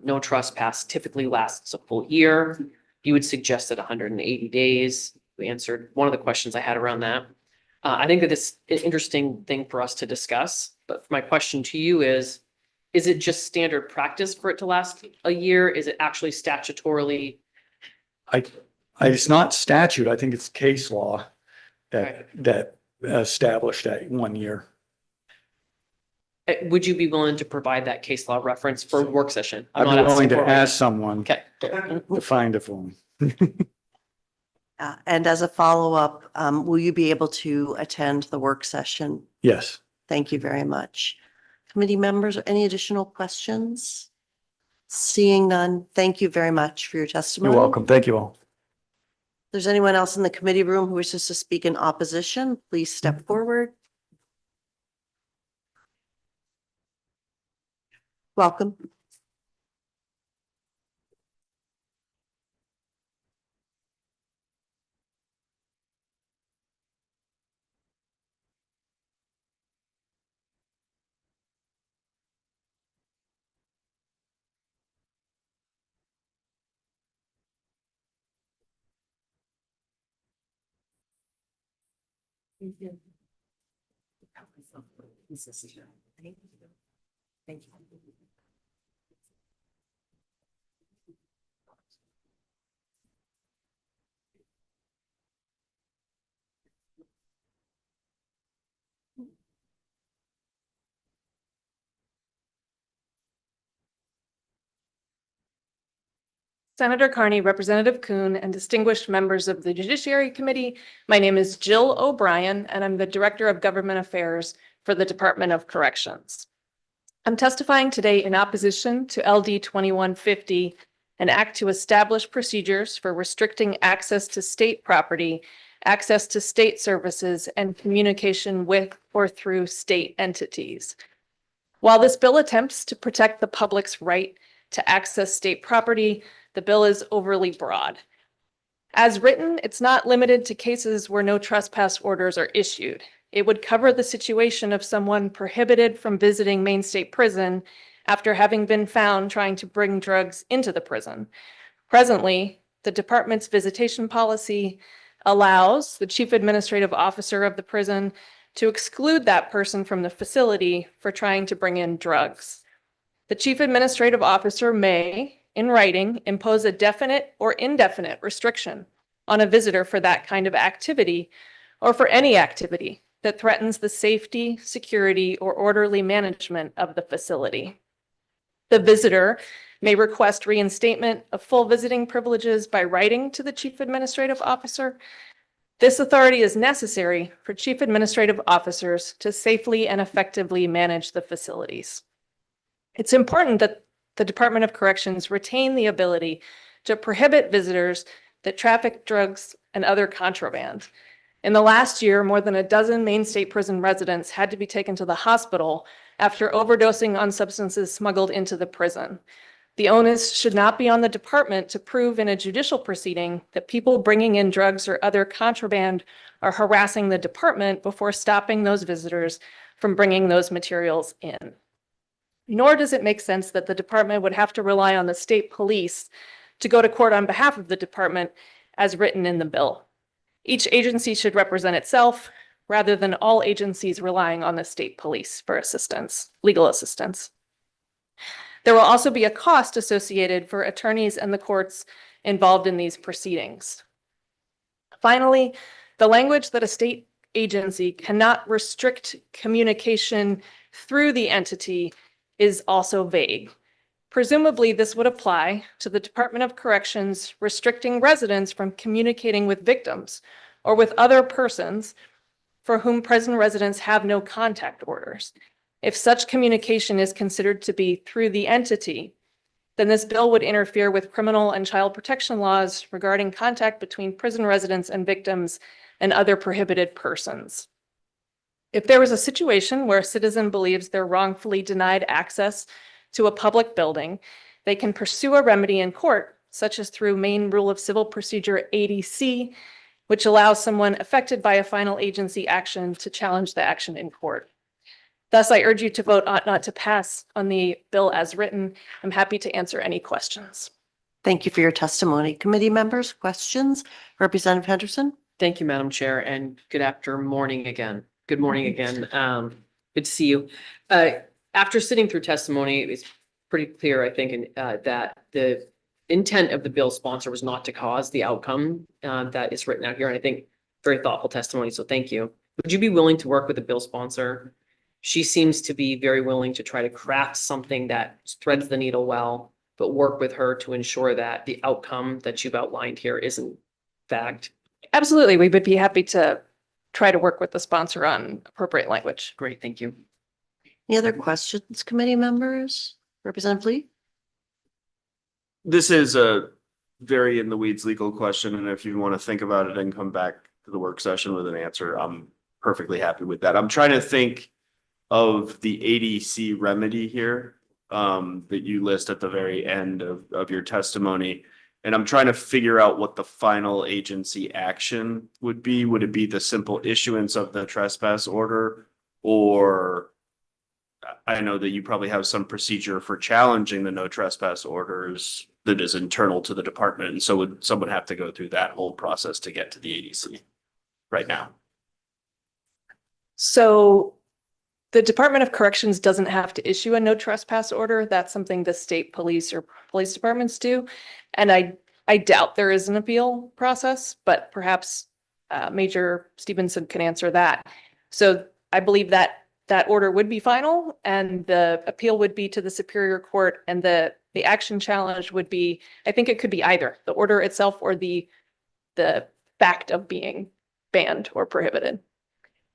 no trespass typically lasts a full year. You would suggest 180 days. We answered one of the questions I had around that. I think that it's an interesting thing for us to discuss, but my question to you is it just standard practice for it to last a year? Is it actually statutorily? It's not statute. I think it's case law that established that 1 year. Would you be willing to provide that case law reference for work session? I'm not willing asking to for it. ask someone Okay. to find it for me. And as a follow-up, will you be able to attend the work session? Yes. Thank you very much. Committee members, any additional questions? Seeing none, thank you very much for your testimony. You're welcome. Thank you all. If there's anyone else in the committee room who wishes to speak in opposition, please step forward. Welcome. Thank you. Thank you. Senator Carney, Representative Kuhn, and distinguished members of the Judiciary Committee. My name is Jill O'Brien, and I'm the Director of Government Affairs for the Department of Corrections. I'm testifying today in opposition to LD 2150, an act to establish procedures for restricting access to state property, access to state services, and communication with or through state entities. While this bill attempts to protect the public's right to access state property, the bill is overly broad. As written, it's not limited to cases where no trespass orders are issued. It would cover the situation of someone prohibited from visiting Maine State Prison after having been found trying to bring drugs into the prison. Presently, the department's visitation policy allows the chief administrative officer of the prison to exclude that person from the facility for trying to bring in drugs. The chief administrative officer may, in writing, impose a definite or indefinite restriction on a visitor for that kind of activity or for any activity that threatens the safety, security, or orderly management of the facility. The visitor may request reinstatement of full visiting privileges by writing to the chief administrative officer. This authority is necessary for chief administrative officers to safely and effectively manage the facilities. It's important that the Department of Corrections retain the ability to prohibit visitors that traffic drugs and other contraband. In the last year, more than a dozen Maine State Prison residents had to be taken to the hospital after overdosing on substances smuggled into the prison. The onus should not be on the department to prove in a judicial proceeding that people bringing in drugs or other contraband are harassing the department before stopping those visitors from bringing those materials in. Nor does it make sense that the department would have to rely on the state police to go to court on behalf of the department as written in the bill. Each agency should represent itself rather than all agencies relying on the state police for assistance, legal assistance. There will also be a cost associated for attorneys and the courts involved in these proceedings. Finally, the language that a state agency cannot restrict communication through the entity is also vague. Presumably, this would apply to the Department of Corrections restricting residents from communicating with victims or with other persons for whom prison residents have no contact orders. If such communication is considered to be through the entity, then this bill would interfere with criminal and child protection laws regarding contact between prison residents and victims and other prohibited persons. If there was a situation where a citizen believes they're wrongfully denied access to a public building, they can pursue a remedy in court, such as through Maine Rule of Civil Procedure 80C, which allows someone affected by a final agency action to challenge the action in court. Thus, I urge you to vote ought not to pass on the bill as written. I'm happy to answer any questions. Thank you for your testimony. Committee members, questions? Representative Henderson? Thank you, Madam Chair, and good morning again. Good morning again. Good to see you. After sitting through testimony, it's pretty clear, I think, that the intent of the bill sponsor was not to cause the outcome that is written out here. And I think very thoughtful testimony, so thank you. Would you be willing to work with the bill sponsor? She seems to be very willing to try to craft something that threads the needle well, but work with her to ensure that the outcome that you've outlined here isn't fact. Absolutely. We would be happy to try to work with the sponsor on appropriate language. Great, thank you. Any other questions, committee members? Representative Lee? This is a very in the weeds legal question, and if you want to think about it and come back to the work session with an answer, I'm perfectly happy with that. I'm trying to think of the ADC remedy here that you list at the very end of your testimony. And I'm trying to figure out what the final agency action would be. Would it be the simple issuance of the trespass order? Or I know that you probably have some procedure for challenging the no trespass orders that is internal to the department. And so would someone have to go through that whole process to get to the ADC right now? So the Department of Corrections doesn't have to issue a no trespass order. That's something the state police or police departments do. And I doubt there is an appeal process, but perhaps Major Stevenson can answer that. So I believe that that order would be final and the appeal would be to the Superior Court, and the action challenge would be, I think it could be either the order itself or the fact of being banned or prohibited.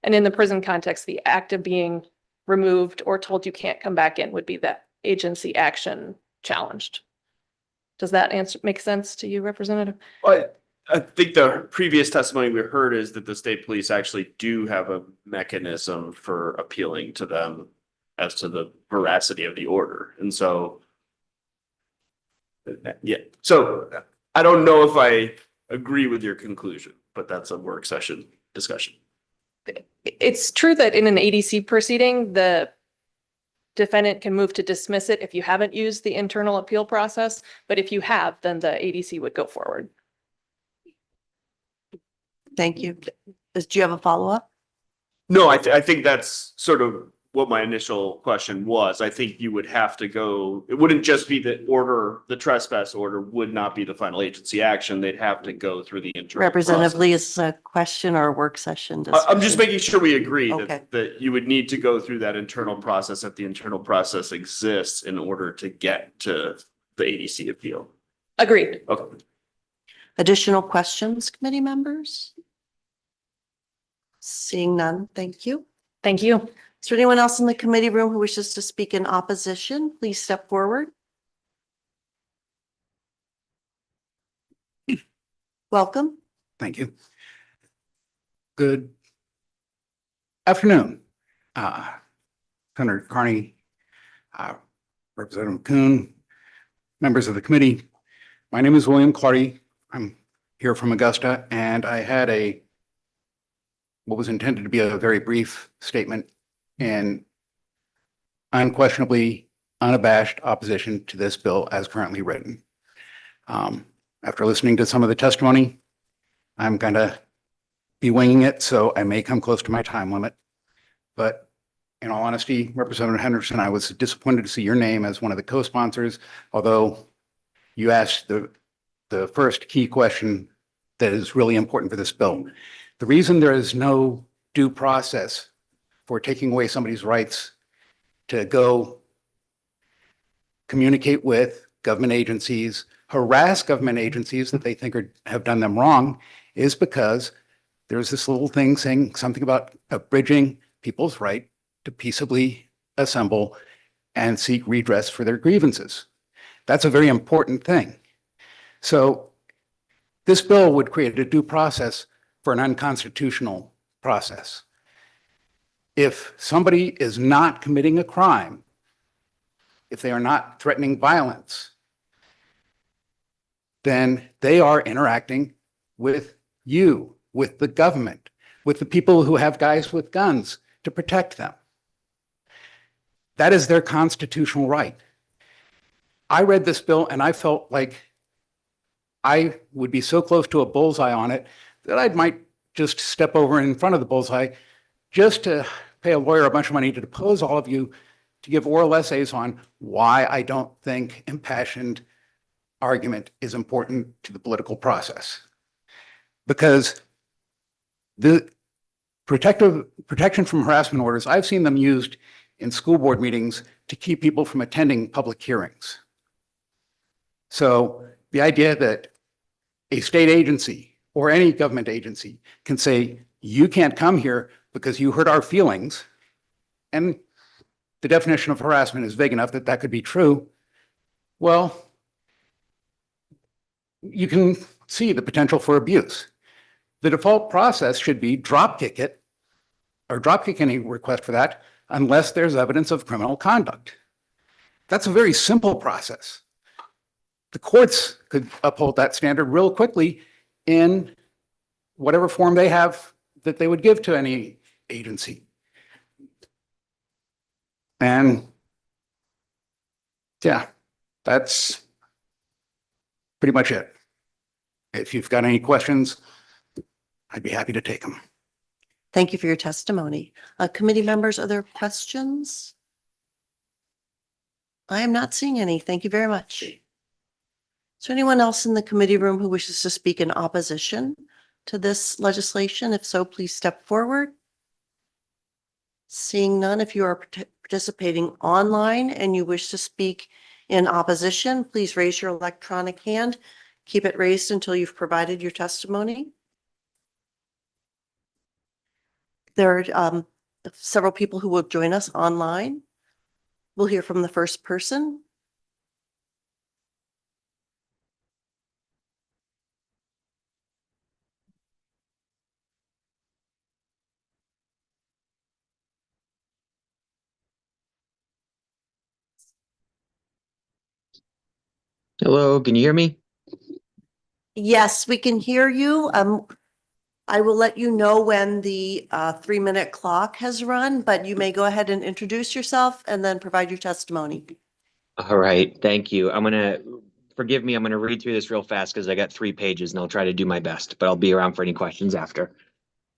And in the prison context, the act of being removed or told you can't come back in would be that agency action challenged. Does that answer make sense to you, Representative? But I think the previous testimony we heard is that the state police actually do have a mechanism for appealing to them as to the veracity of the order. And so, yeah, so I don't know if I agree with your conclusion, but that's a work session discussion. It's true that in an ADC proceeding, the defendant can move to dismiss it if you haven't used the internal appeal process, but if you have, then the ADC would go forward. Thank you. Do you have a follow-up? No, I think that's sort of what my initial question was. I think you would have to go, it wouldn't just be the order, the trespass order would not be the final agency action. They'd have to go through the internal Representative process. Lee, is this a question or a work session? I'm just discussion? making sure we agree Okay. that you would need to go through that internal process if the internal process exists in order to get to the ADC appeal. Agreed. Okay. Additional questions, committee members? Seeing none, thank you. Thank you. Is there anyone else in the committee room who wishes to speak in opposition? Please step forward. Welcome. Thank you. Good afternoon. Senator Carney, Representative Kuhn, members of the committee. My name is William Clardy. I'm here from Augusta, and I had what was intended to be a very brief statement in unquestionably unabashed opposition to this bill as currently written. After listening to some of the testimony, I'm going to be winging it, so I may come close to my time limit. But in all honesty, Representative Henderson, I was disappointed to see your name as one of the co-sponsors, although you asked the first key question that is really important for this bill. The reason there is no due process for taking away somebody's rights to go communicate with government agencies, harass government agencies that they think have done them wrong, is because there's this little thing saying something about abridging people's right to peaceably assemble and seek redress for their grievances. That's a very important thing. So this bill would create a due process for an unconstitutional process. If somebody is not committing a crime, if they are not threatening violence, then they are interacting with you, with the government, with the people who have guys with guns to protect them. That is their constitutional right. I read this bill and I felt like I would be so close to a bullseye on it that I might just step over in front of the bullseye just to pay a lawyer a bunch of money to depose all of you to give oral essays on why I don't think impassioned argument is important to the political process. Because the protection from harassment orders, I've seen them used in school board meetings to keep people from attending public hearings. So the idea that a state agency or any government agency can say, you can't come here because you hurt our feelings, and the definition of harassment is vague enough that that could be true, well, you can see the potential for abuse. The default process should be dropkick it, or dropkick any request for that, unless there's evidence of criminal conduct. That's a very simple process. The courts could uphold that standard real quickly in whatever form they have that they would give to any agency. And yeah, that's pretty much it. If you've got any questions, I'd be happy to take them. Thank you for your testimony. Committee members, are there questions? I am not seeing any. Thank you very much. Is there anyone else in the committee room who wishes to speak in opposition to this legislation? If so, please step forward. Seeing none, if you are participating online and you wish to speak in opposition, please raise your electronic hand. Keep it raised until you've provided your testimony. There are several people who will join us online. We'll hear from the first person. Hello, can you hear me? Yes, we can hear you. I will let you know when the 3-minute clock has run, but you may go ahead and introduce yourself and then provide your testimony. All right, thank you. Forgive me, I'm gonna read through this real fast because I got 3 pages and I'll try to do my best, but I'll be around for any questions after.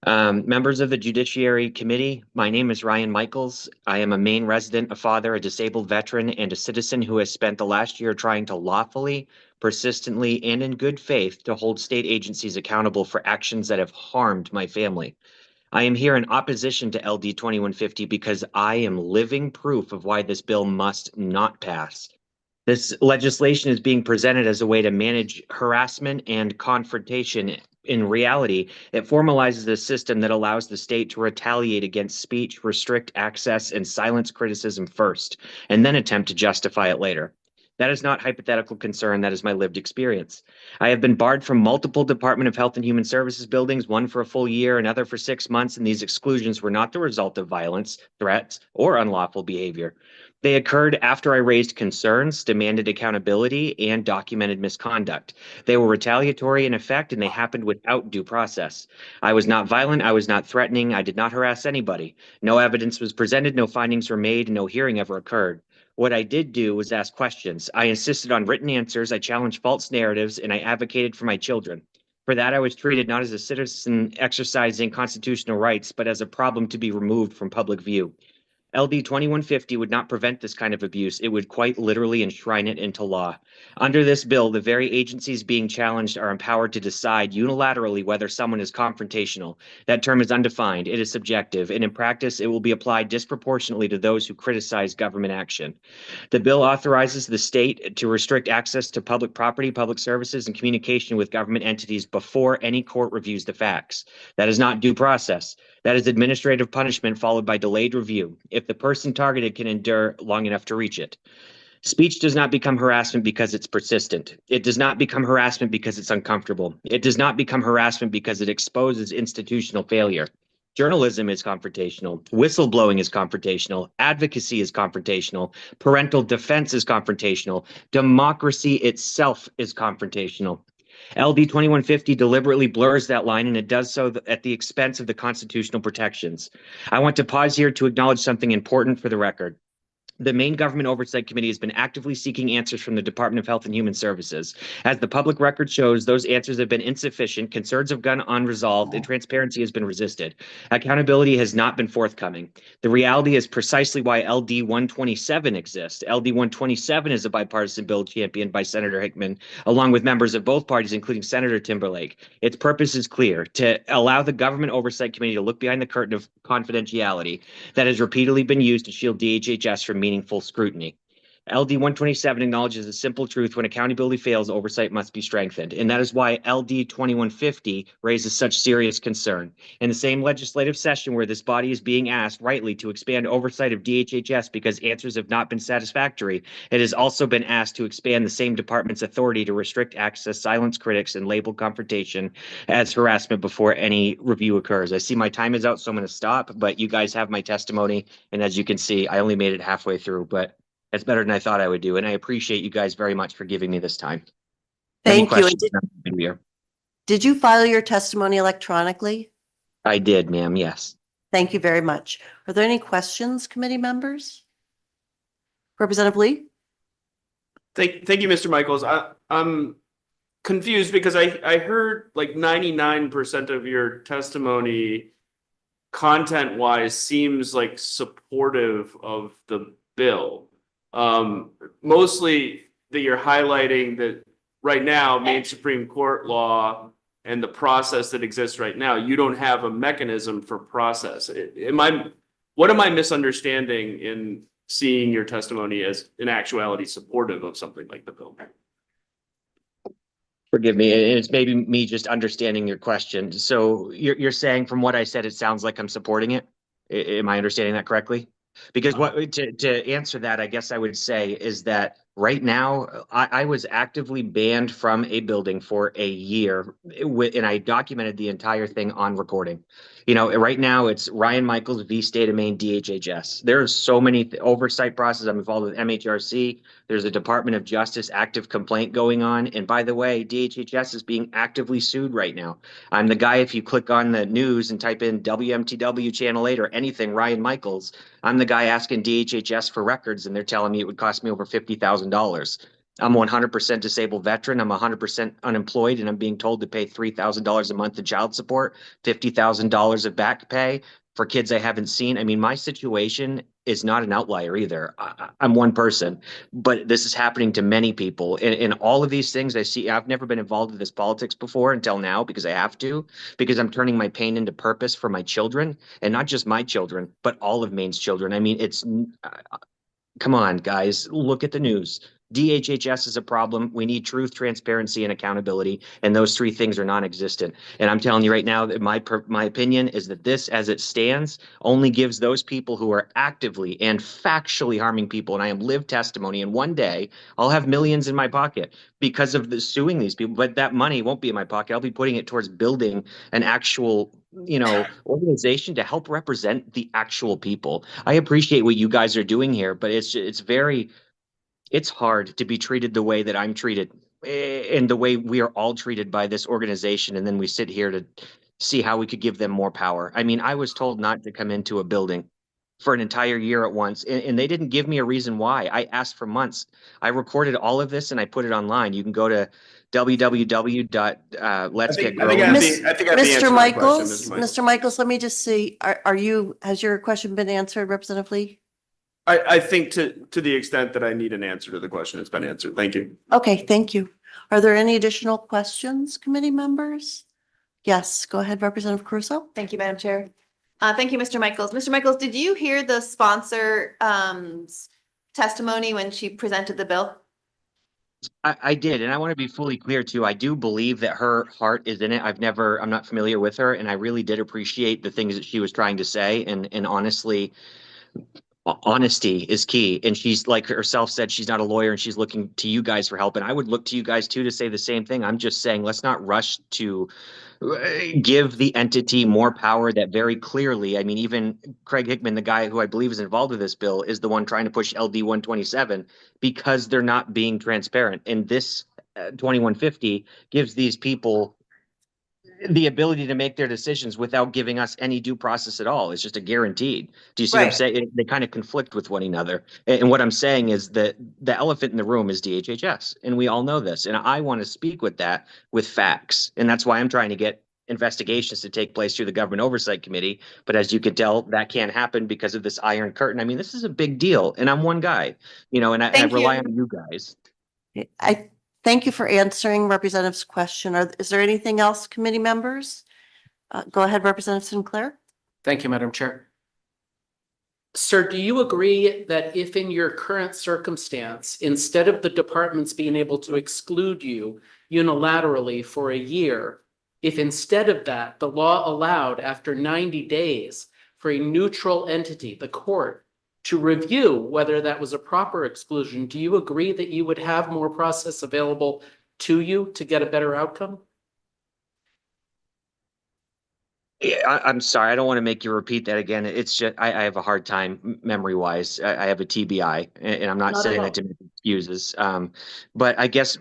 Members of the Judiciary Committee, my name is Ryan Michaels. I am a Maine resident, a father, a disabled veteran, and a citizen who has spent the last year trying to lawfully, persistently, and in good faith to hold state agencies accountable for actions that have harmed my family. I am here in opposition to LD 2150 because I am living proof of why this bill must not pass. This legislation is being presented as a way to manage harassment and confrontation. In reality, it formalizes a system that allows the state to retaliate against speech, restrict access, and silence criticism first, and then attempt to justify it later. That is not hypothetical concern, that is my lived experience. I have been barred from multiple Department of Health and Human Services buildings, one for a full year, another for 6 months, and these exclusions were not the result of violence, threats, or unlawful behavior. They occurred after I raised concerns, demanded accountability, and documented misconduct. They were retaliatory in effect, and they happened without due process. I was not violent, I was not threatening, I did not harass anybody. No evidence was presented, no findings were made, no hearing ever occurred. What I did do was ask questions. I insisted on written answers, I challenged false narratives, and I advocated for my children. For that, I was treated not as a citizen exercising constitutional rights, but as a problem to be removed from public view. LD 2150 would not prevent this kind of abuse. It would quite literally enshrine it into law. Under this bill, the very agencies being challenged are empowered to decide unilaterally whether someone is confrontational. That term is undefined, it is subjective, and in practice, it will be applied disproportionately to those who criticize government action. The bill authorizes the state to restrict access to public property, public services, and communication with government entities before any court reviews the facts. That is not due process. That is administrative punishment followed by delayed review, if the person targeted can endure long enough to reach it. Speech does not become harassment because it's persistent. It does not become harassment because it's uncomfortable. It does not become harassment because it exposes institutional failure. Journalism is confrontational. Whistleblowing is confrontational. Advocacy is confrontational. Parental defense is confrontational. Democracy itself is confrontational. LD 2150 deliberately blurs that line, and it does so at the expense of the constitutional protections. I want to pause here to acknowledge something important for the record. The Maine Government Oversight Committee has been actively seeking answers from the Department of Health and Human Services. As the public record shows, those answers have been insufficient, concerns have gone unresolved, and transparency has been resisted. Accountability has not been forthcoming. The reality is precisely why LD 127 exists. LD 127 is a bipartisan bill championed by Senator Hickman, along with members of both parties, including Senator Timberlake. Its purpose is clear: to allow the Government Oversight Committee to look behind the curtain of confidentiality that has repeatedly been used to shield DHHS from meaningful scrutiny. LD 127 acknowledges a simple truth: when accountability fails, oversight must be strengthened. And that is why LD 2150 raises such serious concern. In the same legislative session where this body is being asked, rightly, to expand oversight of DHHS because answers have not been satisfactory, it has also been asked to expand the same department's authority to restrict access, silence critics, and label confrontation as harassment before any review occurs. I see my time is out, so I'm going to stop, but you guys have my testimony. And as you can see, I only made it halfway through, but it's better than I thought I would do. And I appreciate you guys very much for giving me this time. Any Thank you. And questions? did you file your testimony electronically? I did, ma'am. Yes. Thank you very much. Are there any questions, committee members? Representative Lee? Thank you, Mr. Michaels. I'm confused because I heard like 99% of your testimony content wise seems like supportive of the bill. Mostly that you're highlighting that right now, Maine Supreme Court law and the process that exists right now, you don't have a mechanism for process. What am I misunderstanding in seeing your testimony as in actuality supportive of something like the bill? Forgive me, and it's maybe me just understanding your question. So you're saying from what I said, it sounds like I'm supporting it? Am I understanding that correctly? Because to answer that, I guess I would say is that right now, I was actively banned from a building for a year, and I documented the entire thing on recording. Right now it's Ryan Michaels v. State of Maine DHHS. There's so many oversight processes. I'm involved with MHRC. There's a Department of Justice active complaint going on. And by the way, DHHS is being actively sued right now. I'm the guy, if you click on the news and type in WMTW Channel 8 or anything, Ryan Michaels, I'm the guy asking DHHS for records, and they're telling me it would cost me over $50,000. I'm 100% disabled veteran. I'm 100% unemployed, and I'm being told to pay $3,000 a month in child support, $50,000 of back pay for kids I haven't seen. I mean, my situation is not an outlier either. I'm one person, but this is happening to many people. And all of these things I see, I've never been involved in this politics before until now because I have to, because I'm turning my pain into purpose for my children, and not just my children, but all of Maine's children. I mean, come on, guys, look at the news. DHHS is a problem. We need truth, transparency, and accountability. And those three things are non-existent. And I'm telling you right now that my opinion is that this, as it stands, only gives those people who are actively and factually harming people. And I am lived testimony. And one day I'll have millions in my pocket because of suing these people. But that money won't be in my pocket. I'll be putting it towards building an actual organization to help represent the actual people. I appreciate what you guys are doing here, but it's hard to be treated the way that I'm treated and the way we are all treated by this organization. And then we sit here to see how we could give them more power. I mean, I was told not to come into a building for an entire year at once, and they didn't give me a reason why. I asked for months. I recorded all of this and I put it online. You can go to www.letsgetgrowing. Mr. Michaels, Mr. Michaels, let me just see, has your question been answered, Representative Lee? I think to the extent that I need an answer to the question, it's been answered. Thank you. Okay, thank you. Are there any additional questions, committee members? Yes, go ahead, Representative Caruso. Thank you, Madam Chair. Thank you, Mr. Michaels. Mr. Michaels, did you hear the sponsor testimony when she presented the bill? I did, and I want to be fully clear too. I do believe that her heart is in it. I'm not familiar with her, and I really did appreciate the things that she was trying to say. And honestly, honesty is key. And she's, like herself said, she's not a lawyer and she's looking to you guys for help. And I would look to you guys too to say the same thing. I'm just saying, let's not rush to give the entity more power that very clearly, I mean, even Craig Hickman, the guy who I believe is involved with this bill, is the one trying to push LD 127 because they're not being transparent. And this 2150 gives these people the ability to make their decisions without giving us any due process at all. It's just a guaranteed. Do you see what I'm saying? They kind of conflict with one another. And what I'm saying is that the elephant in the room is DHHS, and we all know this. And I want to speak with that with facts. And that's why I'm trying to get investigations to take place through the Government Oversight Committee. But as you can tell, that can't happen because of this iron curtain. I mean, this is a big deal, and I'm one guy, and I rely on you guys. I thank you for answering Representative's question. Is there anything else, committee members? Go ahead, Representative Sinclair. Thank you, Madam Chair. Sir, do you agree that if in your current circumstance, instead of the departments being able to exclude you unilaterally for a year, if instead of that, the law allowed after 90 days for a neutral entity, the court, to review whether that was a proper exclusion, do you agree that you would have more process available to you to get a better outcome? I'm sorry. I don't want to make you repeat that again. It's just I have a hard time memory wise. I have a TBI, and I'm not saying that to make excuses. But I guess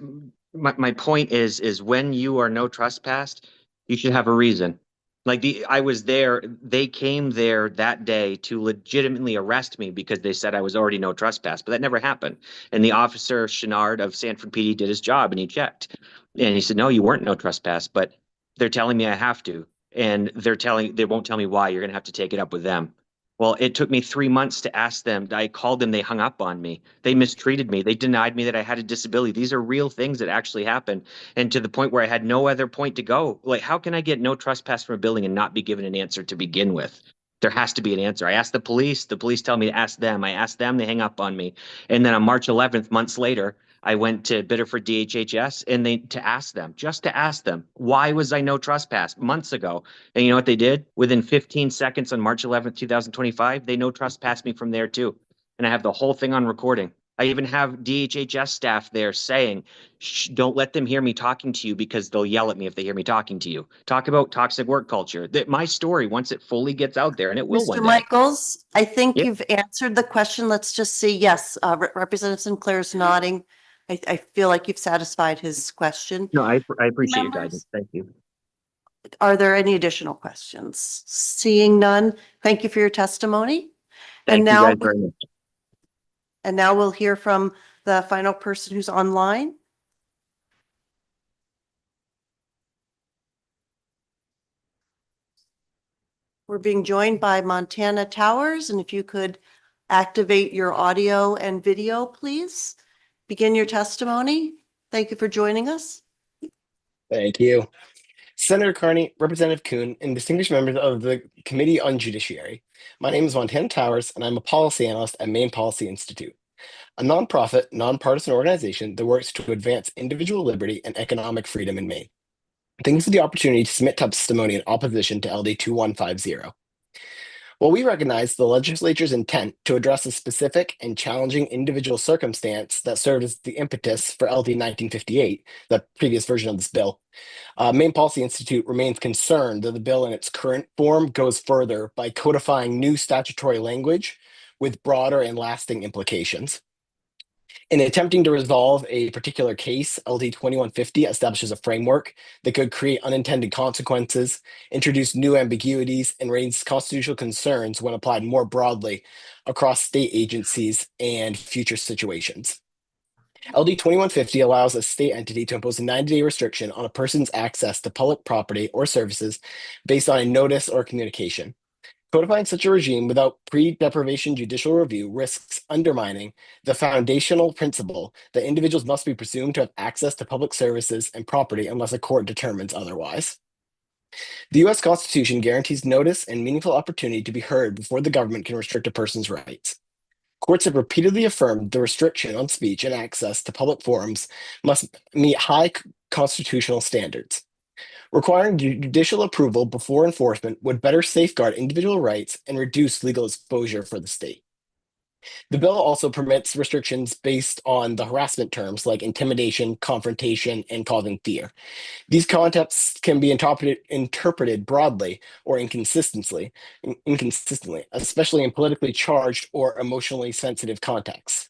my point is when you are no trespassed, you should have a reason. Like I was there. They came there that day to legitimately arrest me because they said I was already no trespass, but that never happened. And the officer Chenard of Sanford PD did his job, and he checked, and he said, "No, you weren't no trespass, but they're telling me I have to." And they won't tell me why. You're going to have to take it up with them. Well, it took me 3 months to ask them. I called them. They hung up on me. They mistreated me. They denied me that I had a disability. These are real things that actually happened. And to the point where I had no other point to go. Like, how can I get no trespass from a building and not be given an answer to begin with? There has to be an answer. I asked the police tell me to ask them. I asked them, they hang up on me. And then on March 11th, months later, I went to Biddeford DHHS and just to ask them, why was I no trespass months ago? And you know what they did? Within 15 seconds on March 11th, 2025, they no trespassed me from there too. And I have the whole thing on recording. I even have DHHS staff there saying, shh, don't let them hear me talking to you because they'll yell at me if they hear me talking to you. Talk about toxic work culture. That my story, once it fully gets out there, and it will one Mr. day. Michaels, I think Yep. you've answered the question. Let's just see. Yes, Representative Sinclair's nodding. I feel like you've satisfied his question. No, I appreciate your Members? guidance. Thank you. Are there any additional questions? Seeing none, thank you for your testimony. Thank And you now, guys very much. and now we'll hear from the final person who's online. We're being joined by Montana Towers, and if you could activate your audio and video, please. Begin your testimony. Thank you for joining us. Thank you. Senator Carney, Representative Kuhn, and distinguished members of the Committee on Judiciary. My name is Montana Towers, and I'm a policy analyst at Maine Policy Institute, a nonprofit, nonpartisan organization that works to advance individual liberty and economic freedom in Maine. Thanks for the opportunity to submit testimony in opposition to LD 2150. While we recognize the legislature's intent to address a specific and challenging individual circumstance that served as the impetus for LD 1958, the previous version of this bill, Maine Policy Institute remains concerned that the bill in its current form goes further by codifying new statutory language with broader and lasting implications. In attempting to resolve a particular case, LD 2150 establishes a framework that could create unintended consequences, introduce new ambiguities, and raise constitutional concerns when applied more broadly across state agencies and future situations. LD 2150 allows a state entity to impose a 90-day restriction on a person's access to public property or services based on a notice or communication. Codifying such a regime without pre-deprivation judicial review risks undermining the foundational principle that individuals must be presumed to have access to public services and property unless a court determines otherwise. The U.S. Constitution guarantees notice and meaningful opportunity to be heard before the government can restrict a person's rights. Courts have repeatedly affirmed the restriction on speech and access to public forums must meet high constitutional standards. Requiring judicial approval before enforcement would better safeguard individual rights and reduce legal exposure for the state. The bill also permits restrictions based on the harassment terms like intimidation, confrontation, and causing fear. These concepts can be interpreted broadly or inconsistently, especially in politically charged or emotionally sensitive contexts.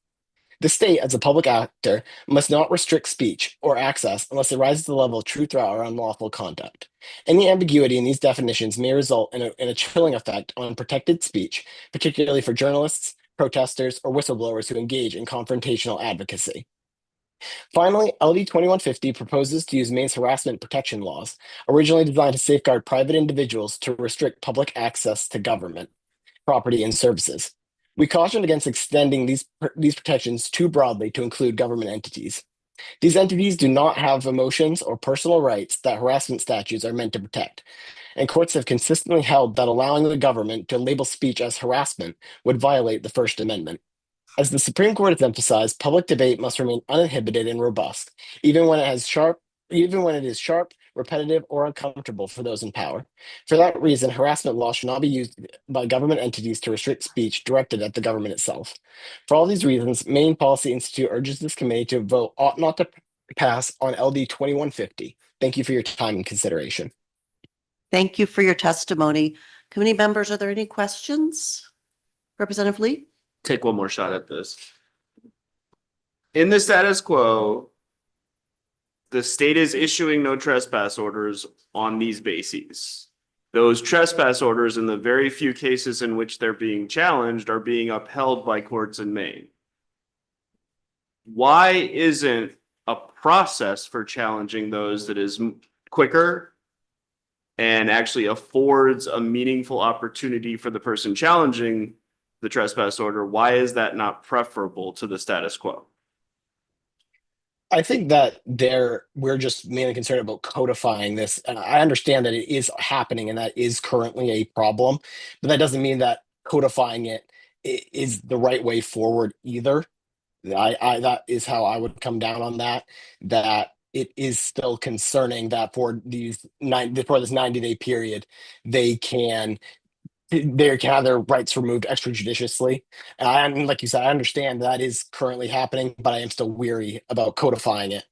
The state, as a public actor, must not restrict speech or access unless it rises to the level of true threat or unlawful conduct. Any ambiguity in these definitions may result in a chilling effect on protected speech, particularly for journalists, protesters, or whistleblowers who engage in confrontational advocacy. Finally, LD 2150 proposes to use Maine's harassment protection laws, originally designed to safeguard private individuals, to restrict public access to government, property, and services. We caution against extending these protections too broadly to include government entities. These entities do not have emotions or personal rights that harassment statutes are meant to protect, and courts have consistently held that allowing the government to label speech as harassment would violate the First Amendment. As the Supreme Court has emphasized, public debate must remain uninhibited and robust, even when it is sharp, repetitive, or uncomfortable for those in power. For that reason, harassment law should not be used by government entities to restrict speech directed at the government itself. For all these reasons, Maine Policy Institute urges this committee to vote ought not to pass on LD 2150. Thank you for your time and consideration. Thank you for your testimony. Committee members, are there any questions? Representative Lee? Take one more shot at this. In the status quo, the state is issuing no trespass orders on these bases. Those trespass orders, in the very few cases in which they're being challenged, are being upheld by courts in Maine. Why isn't a process for challenging those that is quicker and actually affords a meaningful opportunity for the person challenging the trespass order? Why is that not preferable to the status quo? I think that we're just mainly concerned about codifying this. And I understand that it is happening and that is currently a problem, but that doesn't mean that codifying it is the right way forward either. That is how I would come down on that, that it is still concerning that for this 90-day period, they can have their rights removed extrajudiciously. And like you said, I understand that is currently happening, but I am still weary about codifying it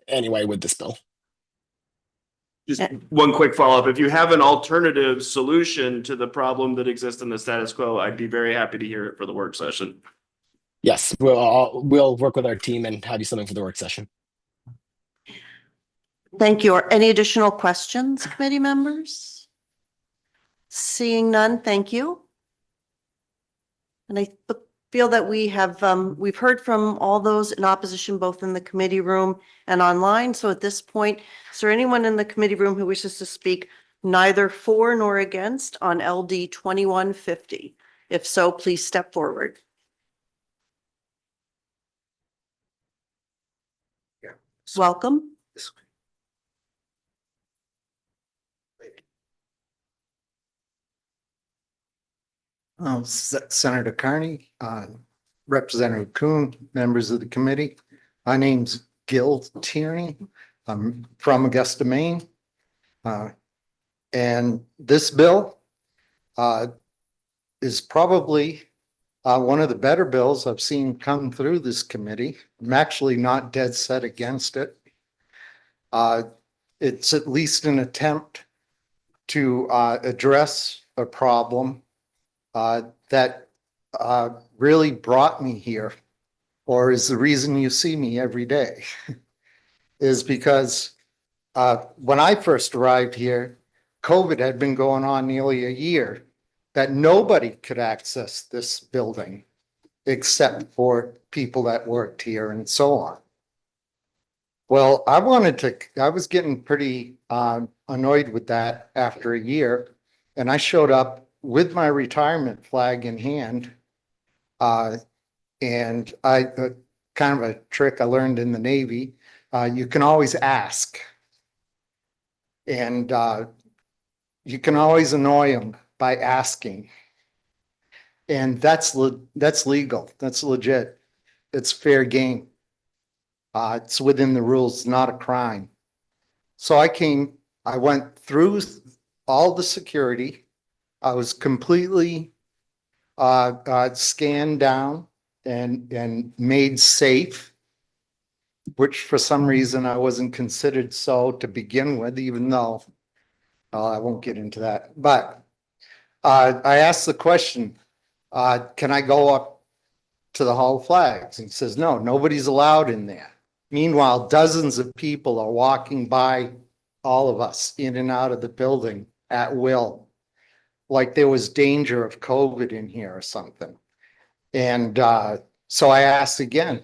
anyway with this bill. Just one quick follow-up. If you have an alternative solution to the problem that exists in the status quo, I'd be very happy to hear it for the work session. Yes, we'll work with our team and have you something for the work session. Thank you. Are any additional questions, committee members? Seeing none, thank you. And I feel that we've heard from all those in opposition, both in the committee room and online. So at this point, is there anyone in the committee room who wishes to speak neither for nor against on LD 2150? If so, please step forward. Welcome. Senator Carney, Representative Kuhn, members of the committee. My name's Gil Tierney. I'm from Augusta, Maine. And this bill is probably one of the better bills I've seen come through this committee. I'm actually not dead set against it. It's at least an attempt to address a problem that really brought me here, or is the reason you see me every day, is because when I first arrived here, COVID had been going on nearly a year, that nobody could access this building except for people that worked here and so on. Well, I was getting pretty annoyed with that after a year, and I showed up with my retirement flag in hand. And kind of a trick I learned in the Navy, you can always ask. And you can always annoy them by asking. And that's legal, that's legit. It's fair game. It's within the rules, not a crime. So I went through all the security. I was completely scanned down and made safe, which for some reason I wasn't considered so to begin with, even though I won't get into that. But I asked the question, can I go up to the Hall of Flags? And he says, no, nobody's allowed in there. Meanwhile, dozens of people are walking by all of us in and out of the building at will, like there was danger of COVID in here or something. And so I asked again.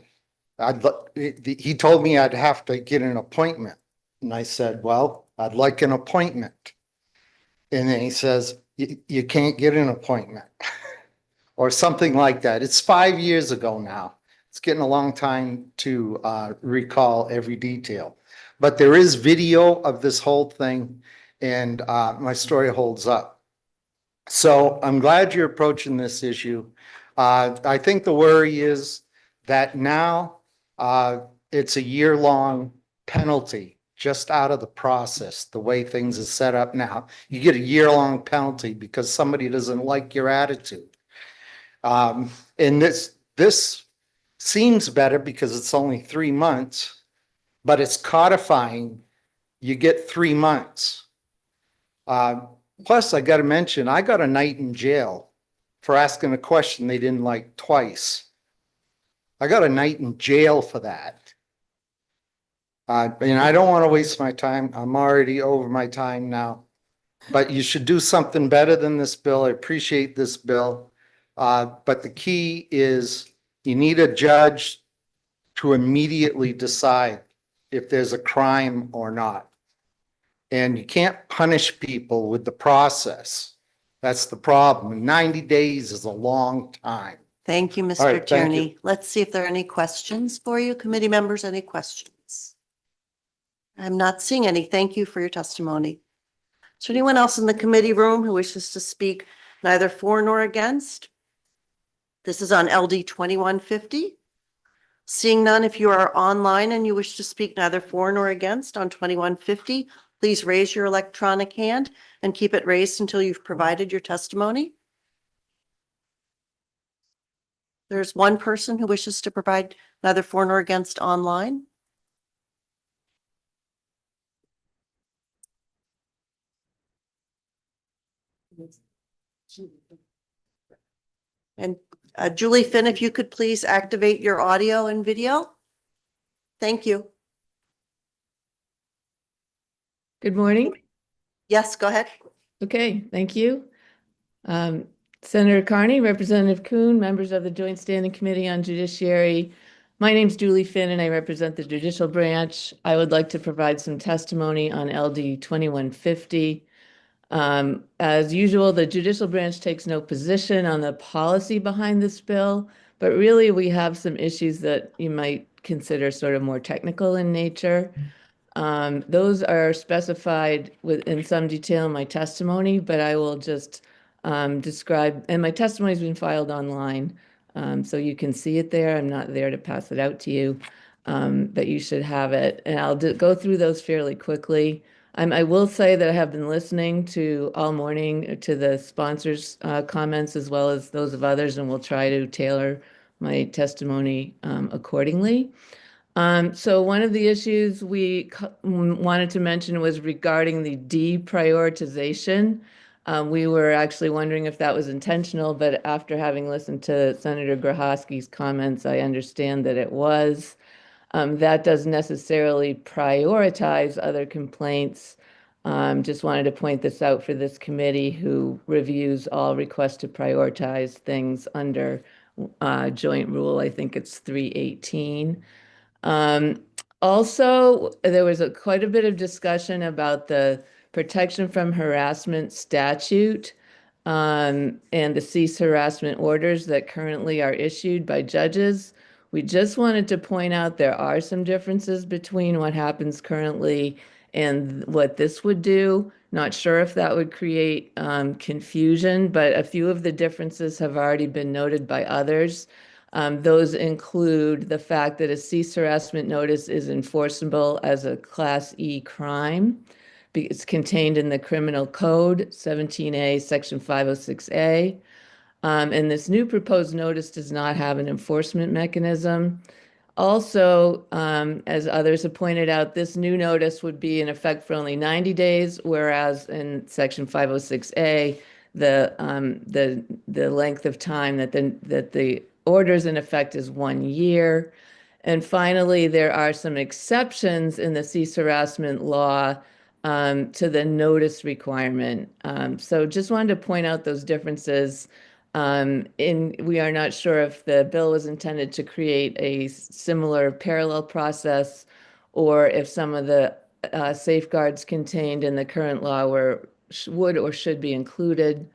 He told me I'd have to get an appointment. And I said, well, I'd like an appointment. And then he says, you can't get an appointment or something like that. It's 5 years ago now. It's getting a long time to recall every detail. But there is video of this whole thing, and my story holds up. So I'm glad you're approaching this issue. I think the worry is that now it's a year-long penalty just out of the process, the way things are set up now. You get a year-long penalty because somebody doesn't like your attitude. And this seems better because it's only 3 months, but it's codifying. You get 3 months. Plus, I got to mention, I got a night in jail for asking a question they didn't like twice. I got a night in jail for that. And I don't want to waste my time. I'm already over my time now. But you should do something better than this bill. I appreciate this bill. But the key is you need a judge to immediately decide if there's a crime or not. And you can't punish people with the process. That's the problem. 90 days is a long time. Thank you, All Mr. right, thank you. Tierney. Let's see if there are any questions for you. Committee members, any questions? I'm not seeing any. Thank you for your testimony. Is there anyone else in the committee room who wishes to speak neither for nor against? This is on LD 2150. Seeing none, if you are online and you wish to speak neither for nor against on 2150, please raise your electronic hand and keep it raised until you've provided your testimony. There's one person who wishes to provide neither for nor against online. And Julie Finn, if you could please activate your audio and video. Thank you. Good morning. Yes, go ahead. Okay, thank you. Senator Carney, Representative Kuhn, members of the Joint Standing Committee on Judiciary. My name's Julie Finn and I represent the judicial branch. I would like to provide some testimony on LD 2150. As usual, the judicial branch takes no position on the policy behind this bill, but really we have some issues that you might consider sort of more technical in nature. Those are specified in some detail in my testimony, but I will just describe, and my testimony has been filed online, so you can see it there. I'm not there to pass it out to you, but you should have it. And I'll go through those fairly quickly. I will say that I have been listening to all morning to the sponsors' comments as well as those of others, and will try to tailor my testimony accordingly. So one of the issues we wanted to mention was regarding the deprioritization. We were actually wondering if that was intentional, but after having listened to Senator Grohowski's comments, I understand that it was. That doesn't necessarily prioritize other complaints. Just wanted to point this out for this committee who reviews all requests to prioritize things under joint rule. I think it's 318. Also, there was quite a bit of discussion about the protection from harassment statute and the cease harassment orders that currently are issued by judges. We just wanted to point out there are some differences between what happens currently and what this would do. Not sure if that would create confusion, but a few of the differences have already been noted by others. Those include the fact that a cease harassment notice is enforceable as a Class E crime. It's contained in the Criminal Code, 17A, Section 506A. And this new proposed notice does not have an enforcement mechanism. Also, as others have pointed out, this new notice would be in effect for only 90 days, whereas in Section 506A, the length of time that the orders in effect is 1 year. And finally, there are some exceptions in the cease harassment law to the notice requirement. So just wanted to point out those differences. We are not sure if the bill was intended to create a similar parallel process or if some of the safeguards contained in the current law would or should be included.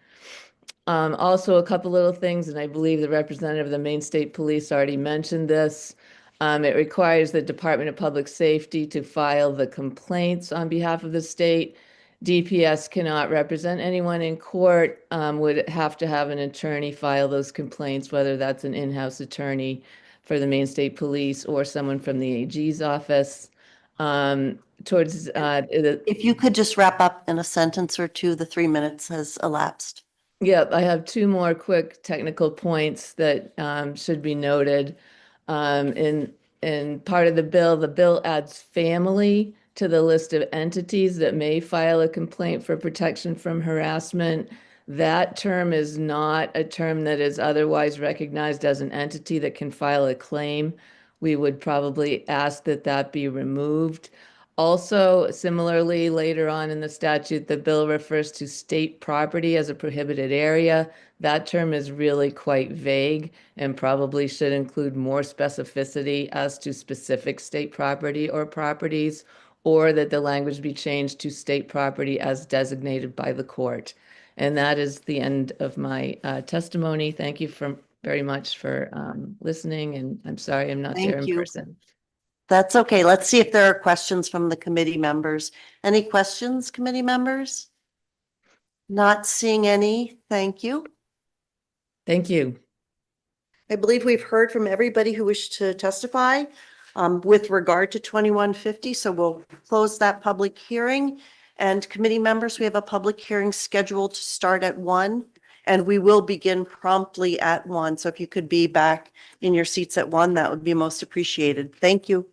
Also, a couple little things, and I believe the representative of the Maine State Police already mentioned this. It requires the Department of Public Safety to file the complaints on behalf of the state. DPS cannot represent anyone in court, would have to have an attorney file those complaints, whether that's an in-house attorney for the Maine State Police or someone from the AG's office. If you could just wrap up in a sentence or two, the 3 minutes has elapsed. Yep, I have two more quick technical points that should be noted. In part of the bill adds family to the list of entities that may file a complaint for protection from harassment. That term is not a term that is otherwise recognized as an entity that can file a claim. We would probably ask that that be removed. Also, similarly, later on in the statute, the bill refers to state property as a prohibited area. That term is really quite vague and probably should include more specificity as to specific state property or properties, or that the language be changed to state property as designated by the court. And that is the end of my testimony. Thank you for very much for listening, and I'm sorry I'm not there Thank in you. person. That's okay. Let's see if there are questions from the committee members. Any questions, committee members? Not seeing any. Thank you. Thank you. I believe we've heard from everybody who wished to testify with regard to 2150. So we'll close that public hearing. And committee members, we have a public hearing scheduled to start at 1, and we will begin promptly at 1. So if you could be back in your seats at 1, that would be most appreciated. Thank you.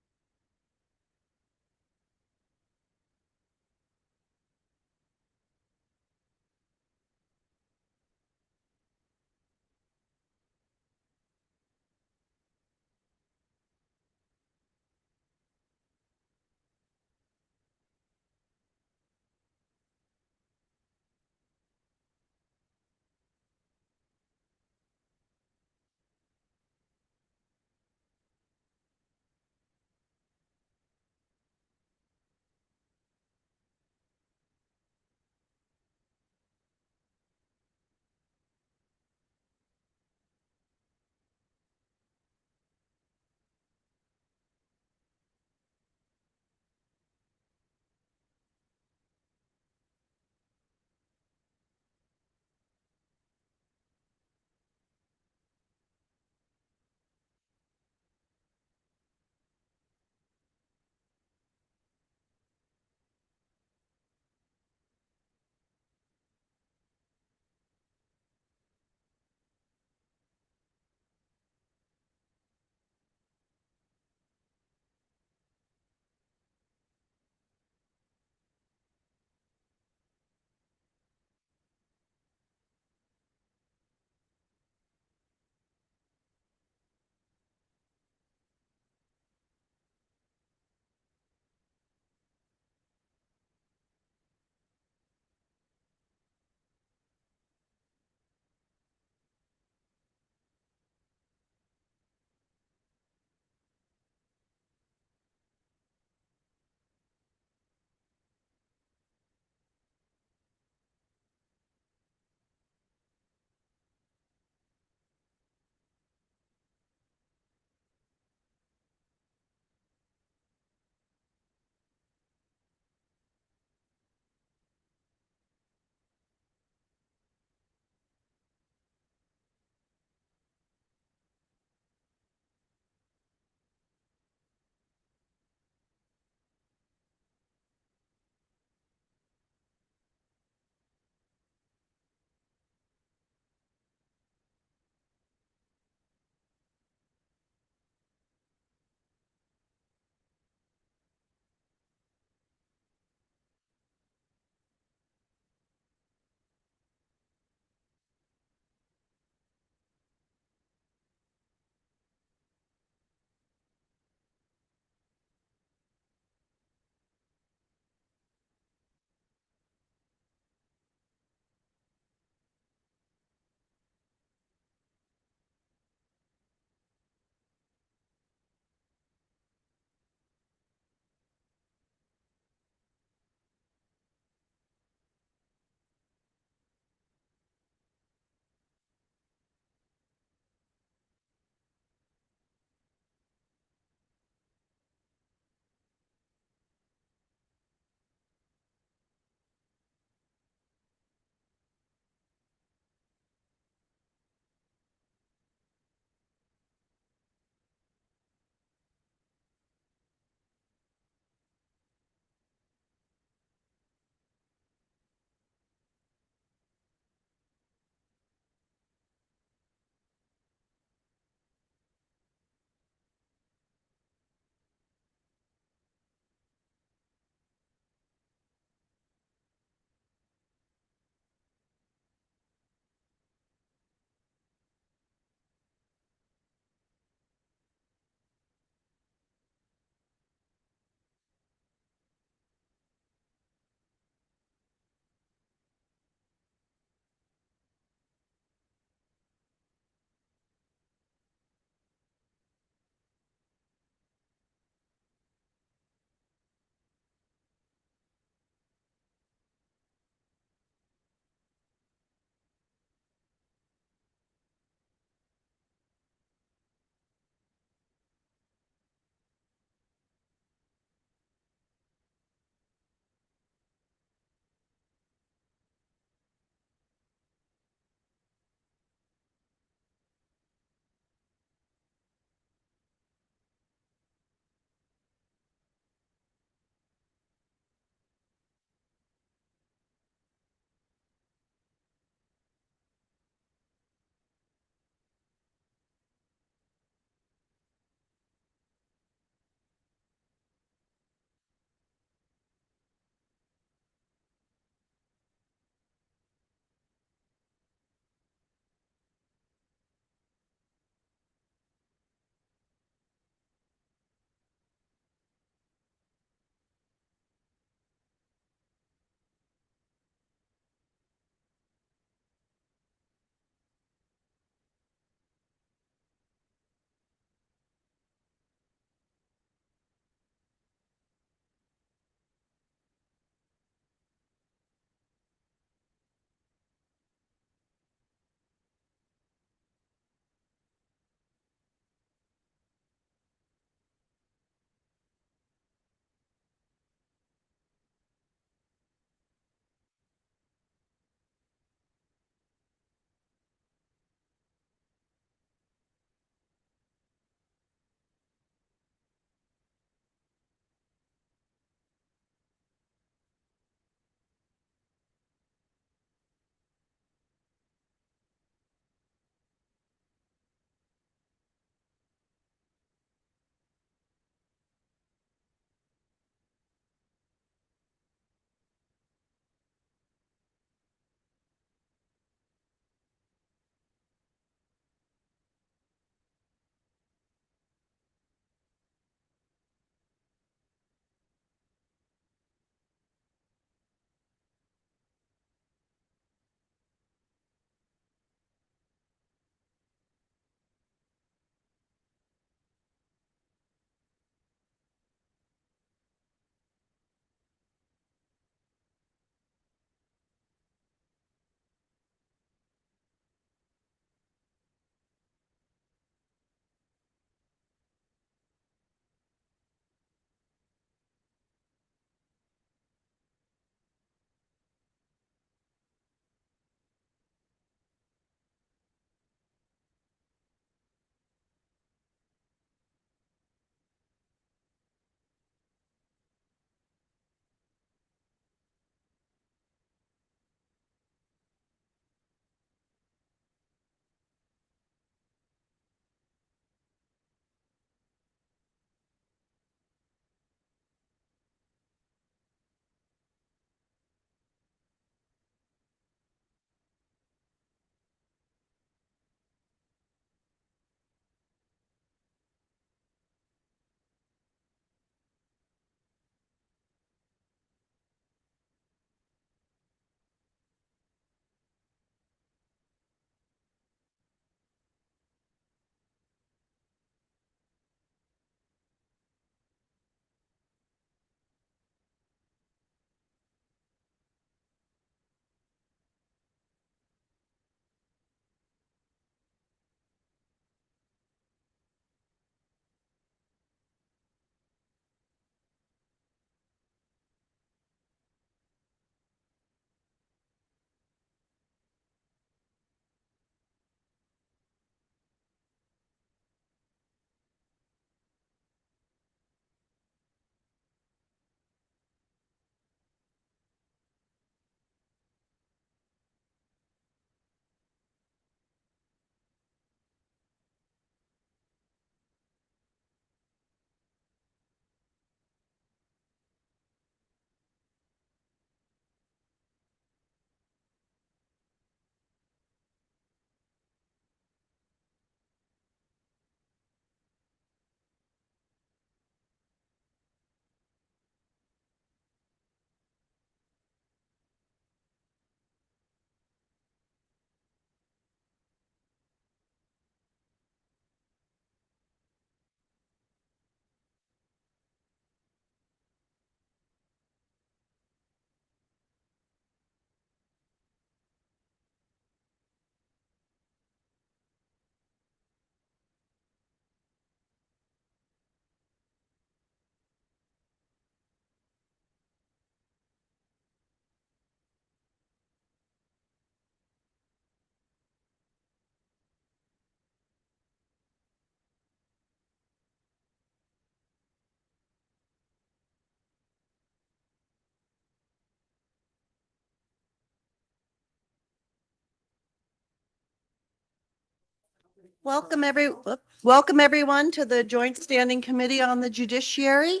Welcome everyone to the Joint Standing Committee on the Judiciary.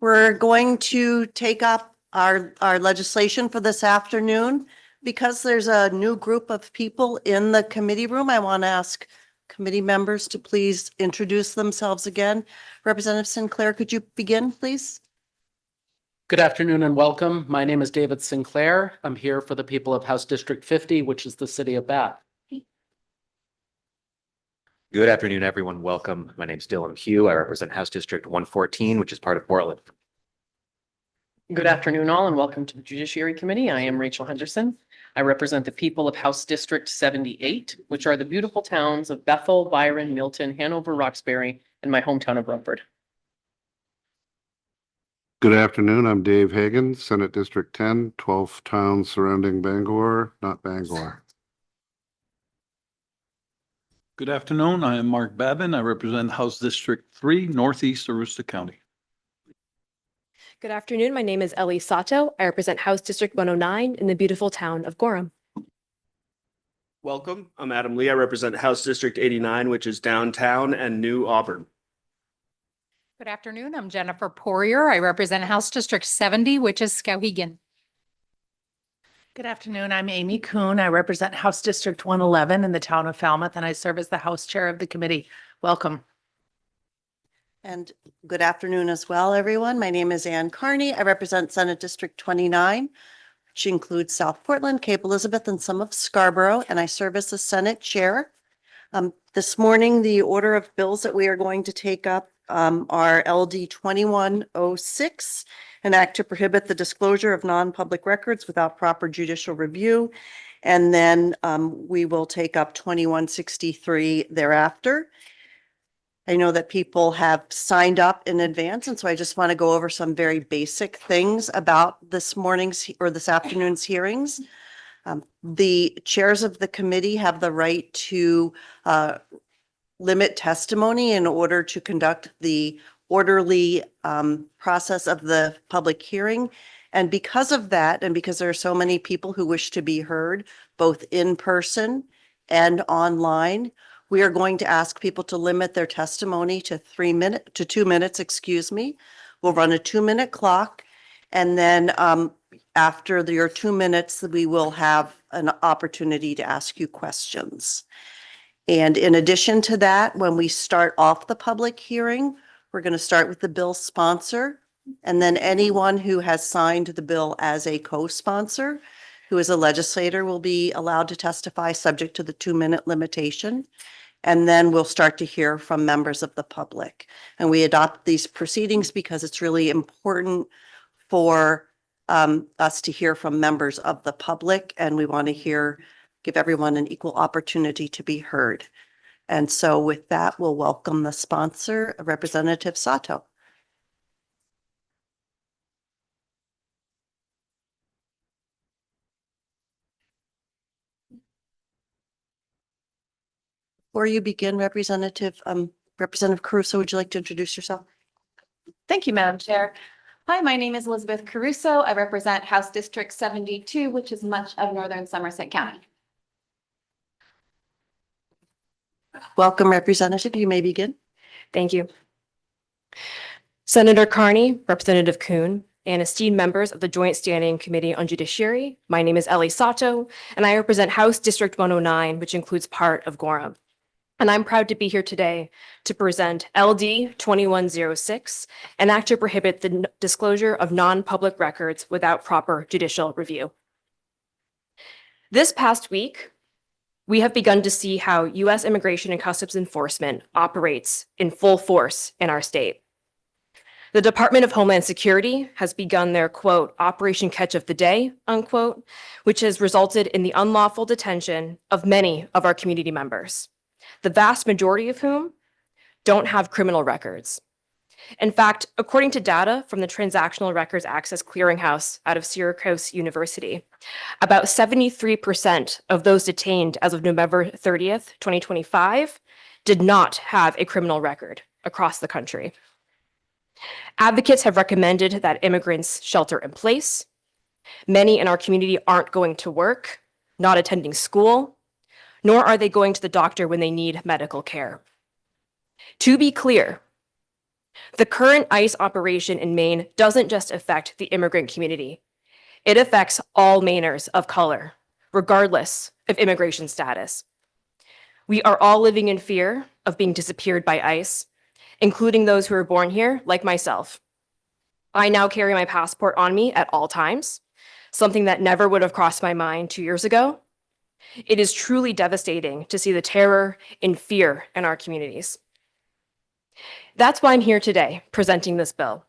We're going to take up our legislation for this afternoon. Because there's a new group of people in the committee room, I want to ask committee members to please introduce themselves again. Representative Sinclair, could you begin, please? Good afternoon and welcome. My name is David Sinclair. I'm here for the people of House District 50, which is the city of Bath. Good afternoon, everyone. Welcome. My name is Dylan Hugh. I represent House District 114, which is part of Portland. Good afternoon, all, and welcome to the Judiciary Committee. I am Rachel Henderson. I represent the people of House District 78, which are the beautiful towns of Bethel, Byron, Milton, Hanover, Roxbury, and my hometown of Rumford. Good afternoon. I'm Dave Hagan, Senate District 10, 12 towns surrounding Bangor, not Bangor. Good afternoon. I am Mark Babin. I represent House District 3, Northeast Aroostook County. Good afternoon. My name is Ellie Sato. I represent House District 109 in the beautiful town of Gorham. Welcome. I'm Adam Lee. I represent House District 89, which is downtown and New Auburn. Good afternoon. I'm Jennifer Poirier. I represent House District 70, which is Skowhegan. Good afternoon. I'm Amy Kuhn. I represent House District 111 in the town of Falmouth, and I serve as the House Chair of the committee. Welcome. And good afternoon as well, everyone. My name is Ann Carney. I represent Senate District 29, which includes South Portland, Cape Elizabeth, and some of Scarborough, and I serve as the Senate Chair. This morning, the order of bills that we are going to take up are LD 2106, an act to prohibit the disclosure of non-public records without proper judicial review. And then we will take up 2163 thereafter. I know that people have signed up in advance, and so I just want to go over some very basic things about this morning's or this afternoon's hearings. The chairs of the committee have the right to limit testimony in order to conduct the orderly process of the public hearing. And because of that, and because there are so many people who wish to be heard, both in person and online, we are going to ask people to limit their testimony to 2 minutes, excuse me. We'll run a 2-minute clock. And then after your 2 minutes, we will have an opportunity to ask you questions. And in addition to that, when we start off the public hearing, we're going to start with the bill sponsor. And then anyone who has signed the bill as a co-sponsor, who is a legislator, will be allowed to testify subject to the 2-minute limitation. And then we'll start to hear from members of the public. And we adopt these proceedings because it's really important for us to hear from members of the public, and we want to give everyone an equal opportunity to be heard. And so with that, we'll welcome the sponsor, Representative Sato. Before you begin, Representative Caruso, would you like to introduce yourself? Thank you, Madam Chair. Hi, my name is Elizabeth Caruso. I represent House District 72, which is much of northern Somerset County. Welcome, Representative. You may begin. Thank you. Senator Carney, Representative Kuhn, and esteemed members of the Joint Standing Committee on Judiciary, my name is Ellie Sato, and I represent House District 109, which includes part of Gorham. And I'm proud to be here today to present LD 2106, an act to prohibit the disclosure of non-public records without proper judicial review. This past week, we have begun to see how U.S. Immigration and Customs Enforcement operates in full force in our state. The Department of Homeland Security has begun their, quote, Operation Catch of the Day, unquote, which has resulted in the unlawful detention of many of our community members, the vast majority of whom don't have criminal records. In fact, according to data from the Transactional Records Access Clearinghouse out of Syracuse University, about 73% of those detained as of November 30th, 2025, did not have a criminal record across the country. Advocates have recommended that immigrants shelter in place. Many in our community aren't going to work, not attending school, nor are they going to the doctor when they need medical care. To be clear, the current ICE operation in Maine doesn't just affect the immigrant community. It affects all Mainers of color, regardless of immigration status. We are all living in fear of being disappeared by ICE, including those who were born here, like myself. I now carry my passport on me at all times, something that never would have crossed my mind 2 years ago. It is truly devastating to see the terror and fear in our communities. That's why I'm here today presenting this bill.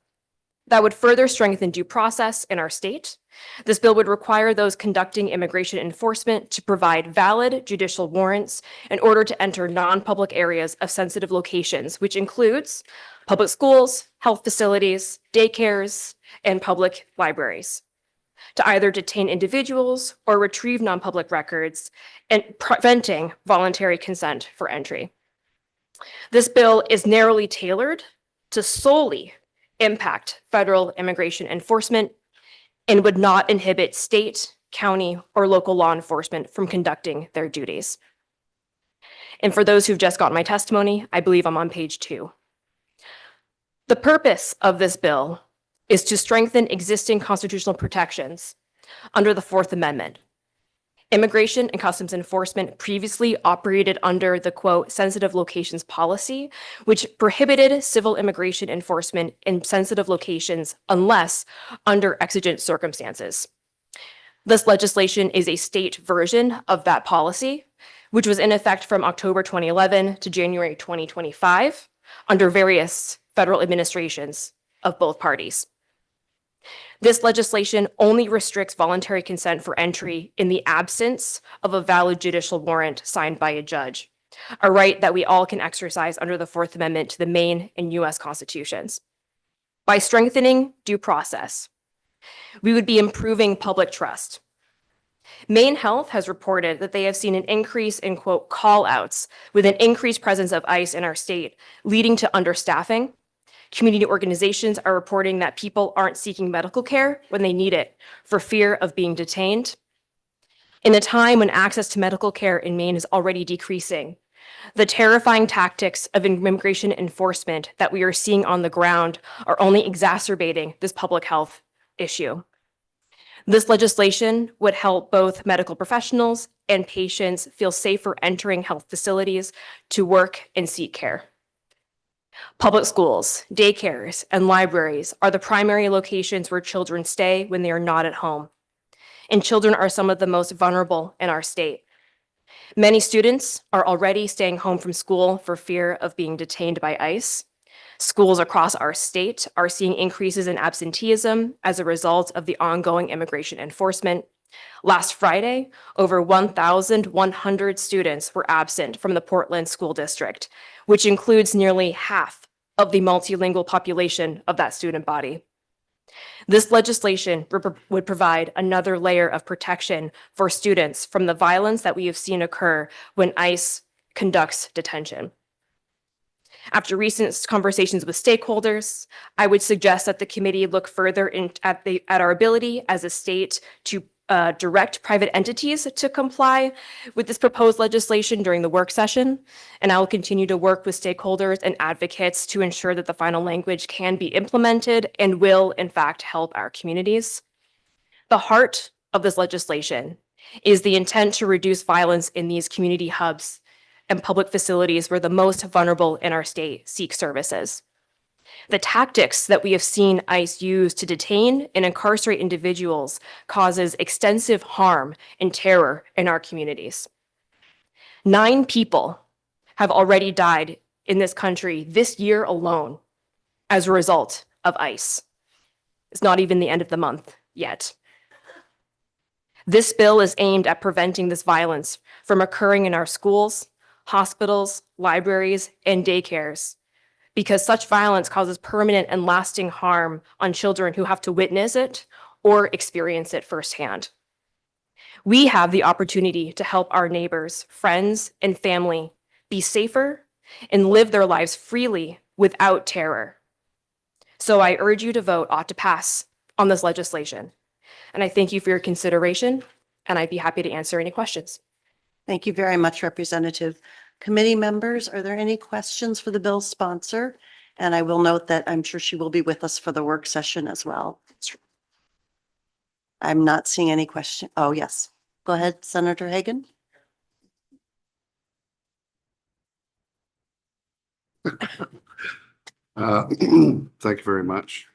That would further strengthen due process in our state. This bill would require those conducting immigration enforcement to provide valid judicial warrants in order to enter non-public areas of sensitive locations, which includes public schools, health facilities, daycares, and public libraries, to either detain individuals or retrieve non-public records and preventing voluntary consent for entry. This bill is narrowly tailored to solely impact federal immigration enforcement and would not inhibit state, county, or local law enforcement from conducting their duties. And for those who've just gotten my testimony, I believe I'm on page 2. The purpose of this bill is to strengthen existing constitutional protections under the Fourth Amendment. Immigration and Customs Enforcement previously operated under the, quote, sensitive locations policy, which prohibited civil immigration enforcement in sensitive locations unless under exigent circumstances. This legislation is a state version of that policy, which was in effect from October 2011 to January 2025 under various federal administrations of both parties. This legislation only restricts voluntary consent for entry in the absence of a valid judicial warrant signed by a judge, a right that we all can exercise under the Fourth Amendment to the Maine and U.S. constitutions. By strengthening due process, we would be improving public trust. Maine Health has reported that they have seen an increase in, quote, call-outs with an increased presence of ICE in our state, leading to understaffing. Community organizations are reporting that people aren't seeking medical care when they need it for fear of being detained. In a time when access to medical care in Maine is already decreasing, the terrifying tactics of immigration enforcement that we are seeing on the ground are only exacerbating this public health issue. This legislation would help both medical professionals and patients feel safer entering health facilities to work and seek care. Public schools, daycares, and libraries are the primary locations where children stay when they are not at home. And children are some of the most vulnerable in our state. Many students are already staying home from school for fear of being detained by ICE. Schools across our state are seeing increases in absenteeism as a result of the ongoing immigration enforcement. Last Friday, over 1,100 students were absent from the Portland School District, which includes nearly half of the multilingual population of that student body. This legislation would provide another layer of protection for students from the violence that we have seen occur when ICE conducts detention. After recent conversations with stakeholders, I would suggest that the committee look further at our ability as a state to direct private entities to comply with this proposed legislation during the work session. And I will continue to work with stakeholders and advocates to ensure that the final language can be implemented and will, in fact, help our communities. The heart of this legislation is the intent to reduce violence in these community hubs and public facilities where the most vulnerable in our state seek services. The tactics that we have seen ICE use to detain and incarcerate individuals causes extensive harm and terror in our communities. 9 people have already died in this country this year alone as a result of ICE. It's not even the end of the month yet. This bill is aimed at preventing this violence from occurring in our schools, hospitals, libraries, and daycares, because such violence causes permanent and lasting harm on children who have to witness it or experience it firsthand. We have the opportunity to help our neighbors, friends, and family be safer and live their lives freely without terror. So I urge you to vote ought to pass on this legislation. And I thank you for your consideration, and I'd be happy to answer any questions. Thank you very much, Representative. Committee members, are there any questions for the bill's sponsor? And I will note that I'm sure she will be with us for the work session as well. I'm not seeing any question. Oh, yes. Go ahead, Senator Hagan. Thank you very much.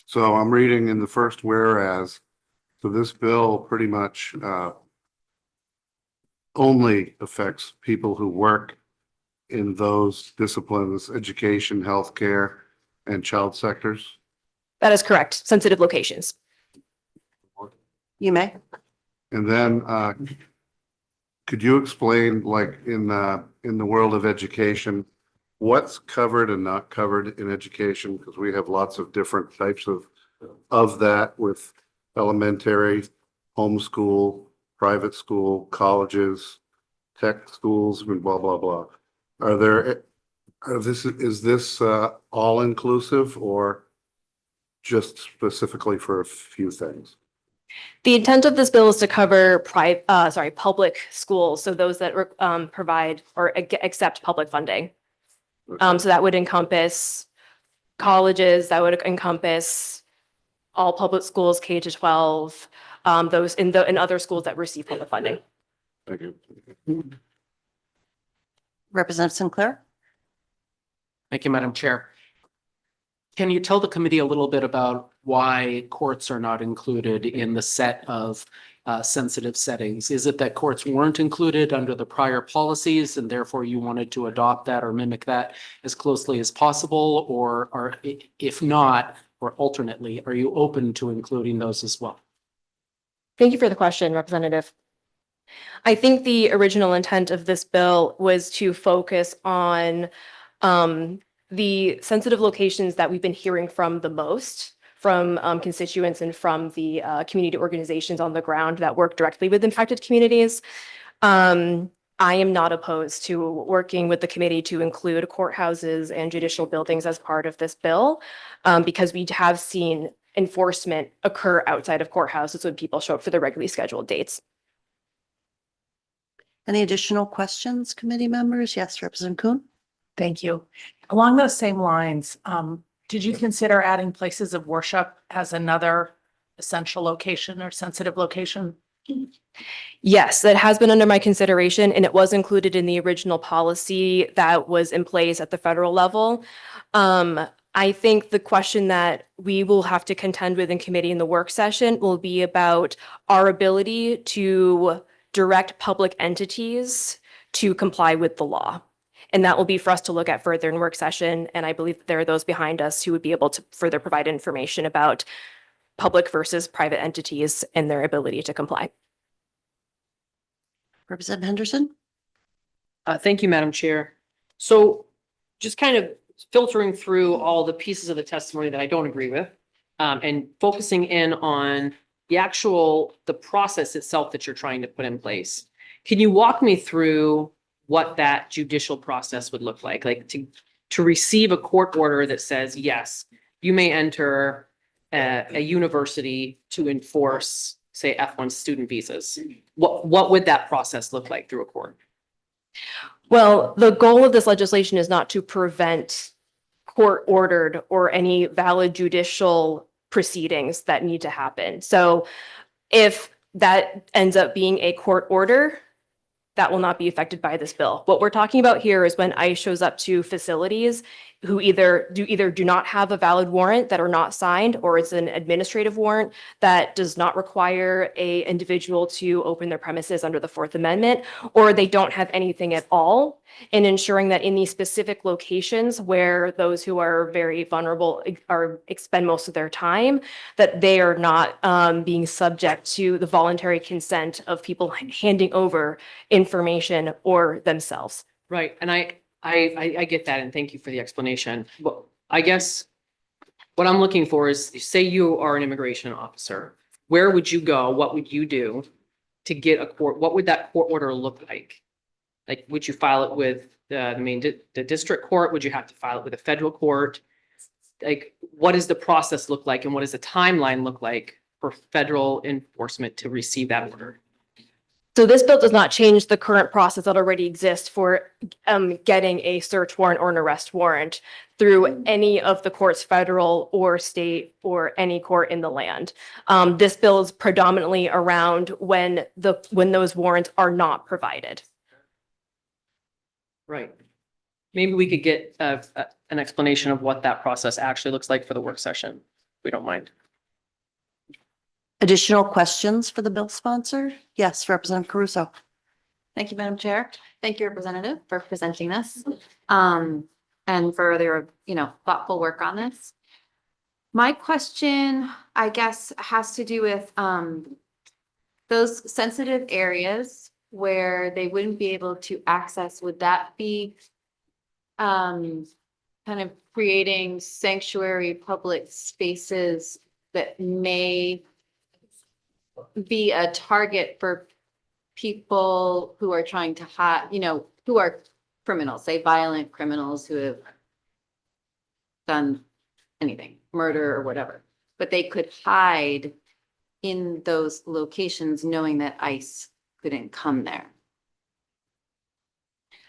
So I'm reading in the first whereas, so this bill pretty much only affects people who work in those disciplines, education, healthcare, and child sectors. That is correct. Sensitive locations. You may. And then could you explain, like in the world of education, what's covered and not covered in education? Because we have lots of different types of that with elementary, homeschool, private school, colleges, tech schools, and blah, blah, blah. Is this all inclusive or just specifically for a few things? The intent of this bill is to cover public schools, so those that provide or accept public funding. So that would encompass colleges, that would encompass all public schools, K to 12, those in other schools that receive public funding. Thank you. Representative Sinclair. Thank you, Madam Chair. Can you tell the committee a little bit about why courts are not included in the set of sensitive settings? Is it that courts weren't included under the prior policies and therefore you wanted to adopt that or mimic that as closely as possible? Or if not, or alternately, are you open to including those as well? Thank you for the question, Representative. I think the original intent of this bill was to focus on the sensitive locations that we've been hearing from the most from constituents and from the community organizations on the ground that work directly with impacted communities. I am not opposed to working with the committee to include courthouses and judicial buildings as part of this bill, because we have seen enforcement occur outside of courthouses when people show up for the regularly scheduled dates. Any additional questions, committee members? Yes, Representative Kuhn. Thank you. Along those same lines, did you consider adding places of worship as another essential location or sensitive location? Yes, that has been under my consideration, and it was included in the original policy that was in place at the federal level. I think the question that we will have to contend with in committee in the work session will be about our ability to direct public entities to comply with the law. And that will be for us to look at further in work session. And I believe that there are those behind us who would be able to further provide information about public versus private entities and their ability to comply. Representative Henderson. Thank you, Madam Chair. So just kind of filtering through all the pieces of the testimony that I don't agree with, and focusing in on the process itself that you're trying to put in place. Can you walk me through what that judicial process would look like to receive a court order that says, yes, you may enter a university to enforce, say, F1 student visas? What would that process look like through a court? Well, the goal of this legislation is not to prevent court-ordered or any valid judicial proceedings that need to happen. So if that ends up being a court order, that will not be affected by this bill. What we're talking about here is when ICE shows up to facilities who either do not have a valid warrant that are not signed, or it's an administrative warrant that does not require a individual to open their premises under the Fourth Amendment, or they don't have anything at all, and ensuring that in these specific locations where those who are very vulnerable expend most of their time, that they are not being subject to the voluntary consent of people handing over information or themselves. Right, and I get that, and thank you for the explanation. Well, I guess what I'm looking for is, say you are an immigration officer, where would you go? What would you do to get a court? What would that court order look like? Like, would you file it with the district court? Would you have to file it with a federal court? Like, what does the process look like and what does the timeline look like for federal enforcement to receive that order? So this bill does not change the current process that already exists for getting a search warrant or an arrest warrant through any of the courts, federal or state, or any court in the land. This bill is predominantly around when those warrants are not provided. Right. Maybe we could get an explanation of what that process actually looks like for the work session. If we don't mind. Additional questions for the bill sponsor? Yes, Representative Caruso. Thank you, Madam Chair. Thank you, Representative, for presenting this, and for their, thoughtful work on this. My question, I guess, has to do with, those sensitive areas where they wouldn't be able to access. Would that be, kind of creating sanctuary public spaces that may be a target for people who are trying to hide, who are criminals, say violent criminals who have done anything, murder or whatever, but they could hide in those locations knowing that ICE couldn't come there?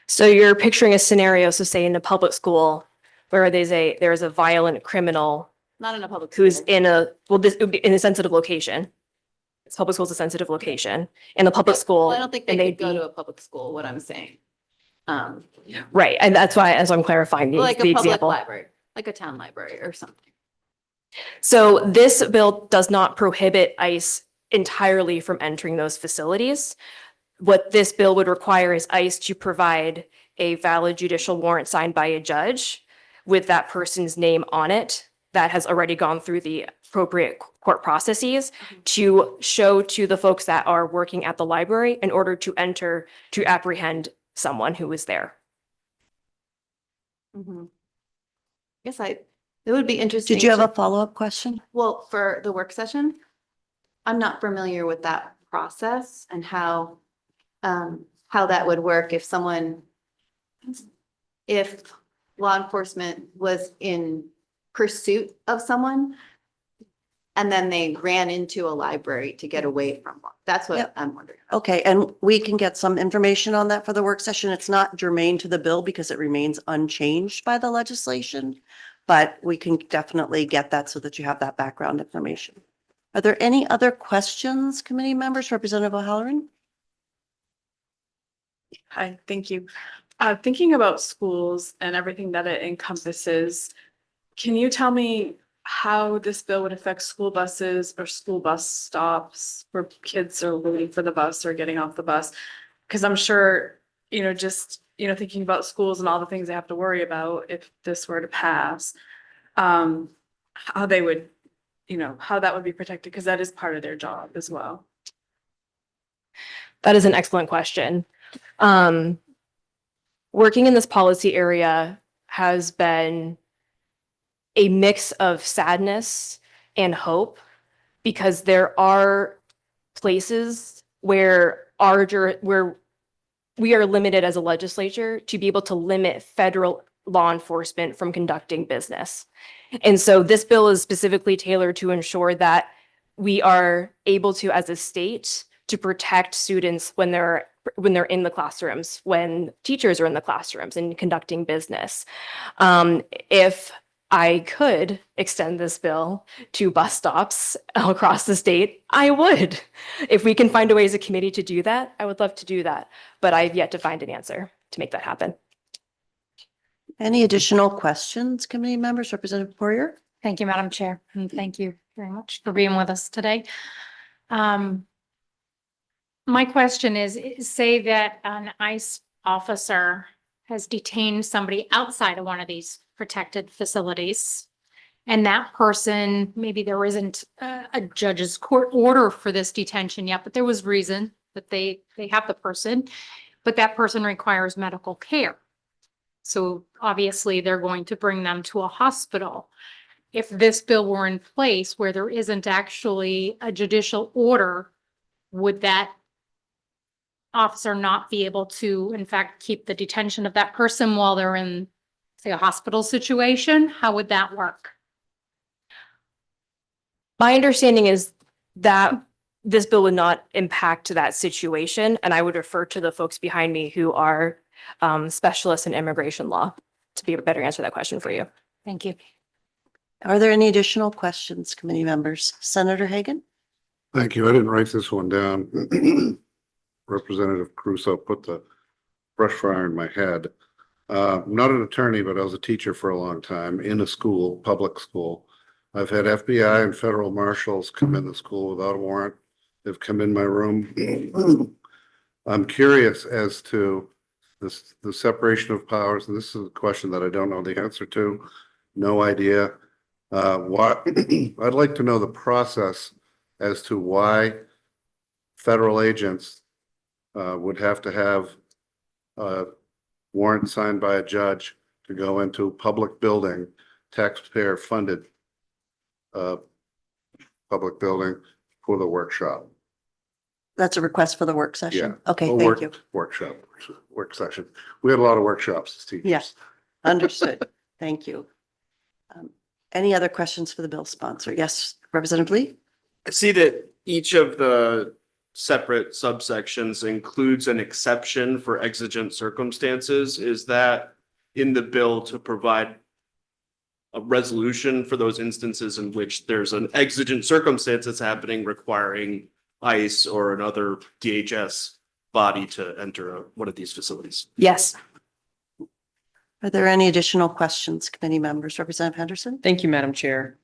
So you're picturing a scenario, so say in a public school where there's a violent criminal Not in a public who's school. this would be in a sensitive location. Public school is a sensitive location. In a public school. Well, I don't think they could go to a public school, what I'm saying. Right, and that's why, as I'm clarifying the Like a public example. library, like a town library or something. So this bill does not prohibit ICE entirely from entering those facilities. What this bill would require is ICE to provide a valid judicial warrant signed by a judge with that person's name on it that has already gone through the appropriate court processes to show to the folks that are working at the library in order to enter to apprehend someone who is there. Guess it would be interesting. Did you have to- a follow-up question? Well, for the work session, I'm not familiar with that process and how that would work if law enforcement was in pursuit of someone and then they ran into a library to get away from one. That's what Yep. I'm wondering. Okay, and we can get some information on that for the work session. It's not germane to the bill because it remains unchanged by the legislation, but we can definitely get that so that you have that background information. Are there any other questions, committee members? Representative O'Halloran? Hi, thank you. Thinking about schools and everything that it encompasses, can you tell me how this bill would affect school buses or school bus stops where kids are waiting for the bus or getting off the bus? Because I'm sure, thinking about schools and all the things they have to worry about if this were to pass, how they would, how that would be protected, because that is part of their job as well. That is an excellent question. Working in this policy area has been a mix of sadness and hope because there are places where where we are limited as a legislature to be able to limit federal law enforcement from conducting business. And so this bill is specifically tailored to ensure that we are able to, as a state, to protect students when they're in the classrooms, when teachers are in the classrooms and conducting business. If I could extend this bill to bus stops across the state, I would. If we can find a way as a committee to do that, I would love to do that. But I've yet to find an answer to make that happen. Any additional questions, committee members? Representative Poirier? Thank you, Madam Chair, and thank you very much for being with us today. My question is, say that an ICE officer has detained somebody outside of one of these protected facilities, and that person, maybe there isn't a judge's court order for this detention yet, but there was reason that they have the person, but that person requires medical care. So obviously they're going to bring them to a hospital. If this bill were in place where there isn't actually a judicial order, would that officer not be able to, in fact, keep the detention of that person while they're in, say, a hospital situation? How would that work? My understanding is that this bill would not impact that situation, and I would refer to the folks behind me who are specialists in immigration law to be able to better answer that question for you. Thank you. Are there any additional questions, committee members? Senator Hagan? Thank you. I didn't write this one down. Representative Crusoe put the brush fire in my head. I'm not an attorney, but I was a teacher for a long time in a school, public school. I've had FBI and federal marshals come in the school without a warrant. They've come in my room. I'm curious as to the separation of powers, and this is a question that I don't know the answer to. No idea. Why I'd like to know the process as to why federal agents would have to have a warrant signed by a judge to go into a public building, taxpayer funded public building for the workshop. That's a request for the work Yeah. session? Okay, A thank you. Workshop, work session. We had a lot of workshops as teachers. Yes, understood. Thank you. Any other questions for the bill sponsor? Yes, Representative Lee? I see that each of the separate subsections includes an exception for exigent circumstances. Is that in the bill to provide a resolution for those instances in which there's an exigent circumstance that's happening requiring ICE or another DHS body to enter one of these facilities? Yes. Are there any additional questions, committee members? Representative Henderson? Thank you, Madam Chair.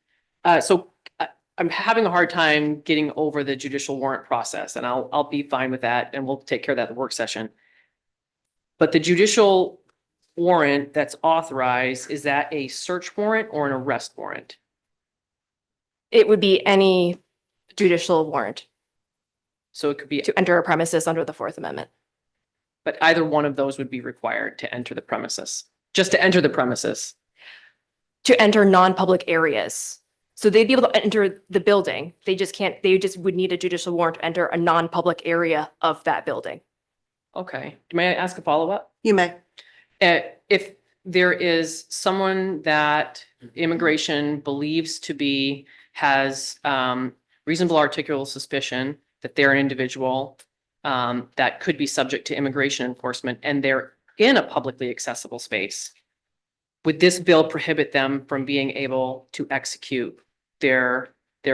I'm having a hard time getting over the judicial warrant process, and I'll be fine with that, and we'll take care of that in the work session. But the judicial warrant that's authorized, is that a search warrant or an arrest warrant? It would be any judicial warrant So it could be, to enter a premises under the Fourth Amendment. but either one of those would be required to enter the premises, just to enter the premises. To enter non-public areas. So they'd be able to enter the building. They just can't, they just would need a judicial warrant to enter a non-public area of that building. Okay, may I ask a follow-up? You may. If there is someone that immigration believes to be, has reasonable articulable suspicion that they're an individual that could be subject to immigration enforcement, and they're in a publicly accessible space, would this bill prohibit them from being able to execute their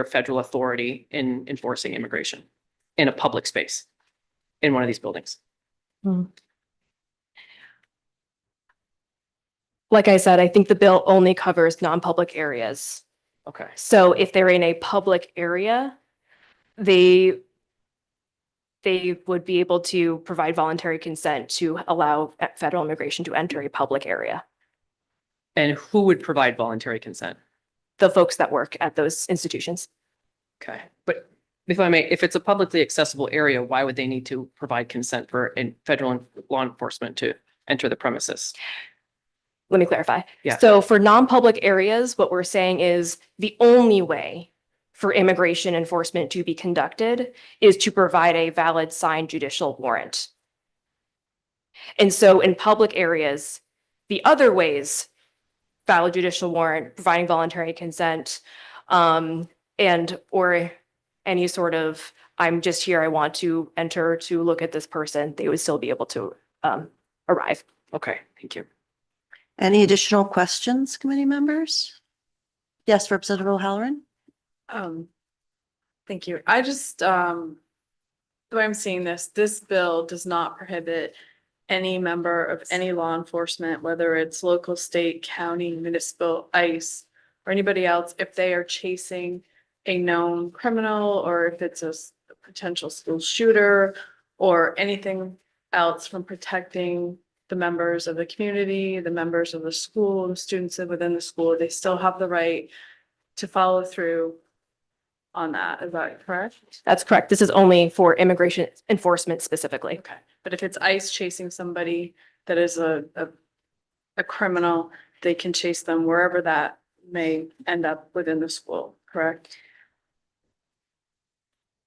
federal authority in enforcing immigration in a public space in one of these buildings? Like I said, I think the bill only covers non-public areas. Okay. So if they're in a public area, they would be able to provide voluntary consent to allow federal immigration to enter a public area. And who would provide voluntary consent? The folks that work at those institutions. Okay, but if I may, if it's a publicly accessible area, why would they need to provide consent for federal law enforcement to enter the premises? Let me clarify. Yeah. So for non-public areas, what we're saying is the only way for immigration enforcement to be conducted is to provide a valid signed judicial warrant. And so in public areas, the other ways, valid judicial warrant, providing voluntary consent, and or any sort of, I'm just here, I want to enter to look at this person, they would still be able to arrive. Okay, thank you. Any additional questions, committee members? Yes, Representative O'Halloran? Thank you. I just, the way I'm seeing this bill does not prohibit any member of any law enforcement, whether it's local, state, county, municipal, ICE, or anybody else, if they are chasing a known criminal, or if it's a potential school shooter, or anything else, from protecting the members of the community, the members of the school, the students within the school, they still have the right to follow through on that. Is that correct? That's correct. This is only for immigration enforcement specifically. Okay, but if it's ICE chasing somebody that is a criminal, they can chase them wherever that may end up within the school, correct?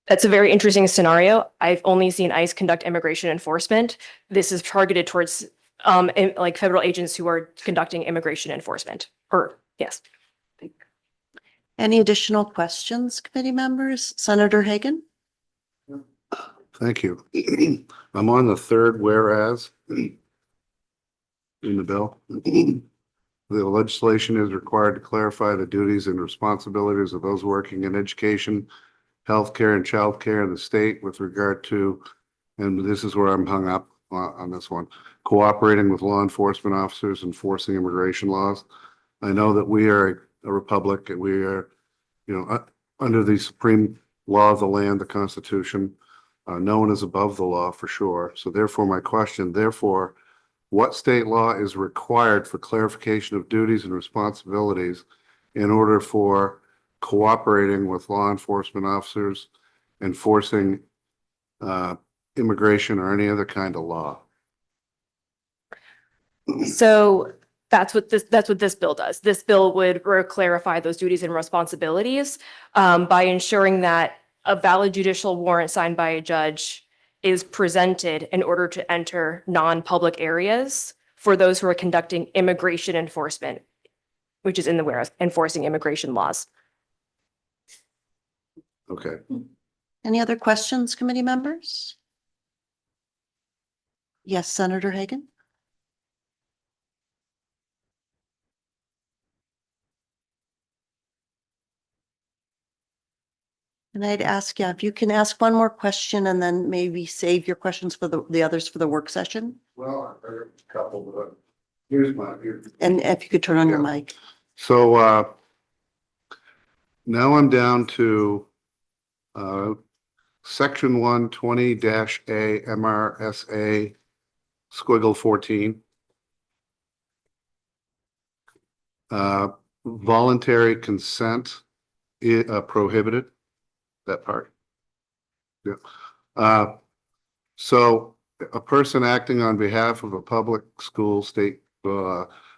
That's a very interesting scenario. I've only seen ICE conduct immigration enforcement. This is targeted towards like federal agents who are conducting immigration enforcement. Or yes. Any additional questions, committee members? Senator Hagan? Thank you. I'm on the third whereas in the bill. The legislation is required to clarify the duties and responsibilities of those working in education, healthcare, and childcare in the state with regard to, and this is where I'm hung up on this one, cooperating with law enforcement officers enforcing immigration laws. I know that we are a republic and we are, under the supreme law of the land, the Constitution. No one is above the law for sure. So therefore, my question, what state law is required for clarification of duties and responsibilities in order for cooperating with law enforcement officers, enforcing immigration or any other kind of law? So that's what this bill does. This bill would clarify those duties and responsibilities by ensuring that a valid judicial warrant signed by a judge is presented in order to enter non-public areas for those who are conducting immigration enforcement, which is in the whereas, enforcing immigration laws. Okay. Any other questions, committee members? Yes, Senator Hagan? And I'd ask, if you can ask one more question and then maybe save your questions for the others for the work session. Well, I've got a couple, but here's And if you could turn on your mic. So now I'm down to section 120-A MRSA squiggle 14. Voluntary consent prohibited, that part. Yeah. So a person acting on behalf of a public school, state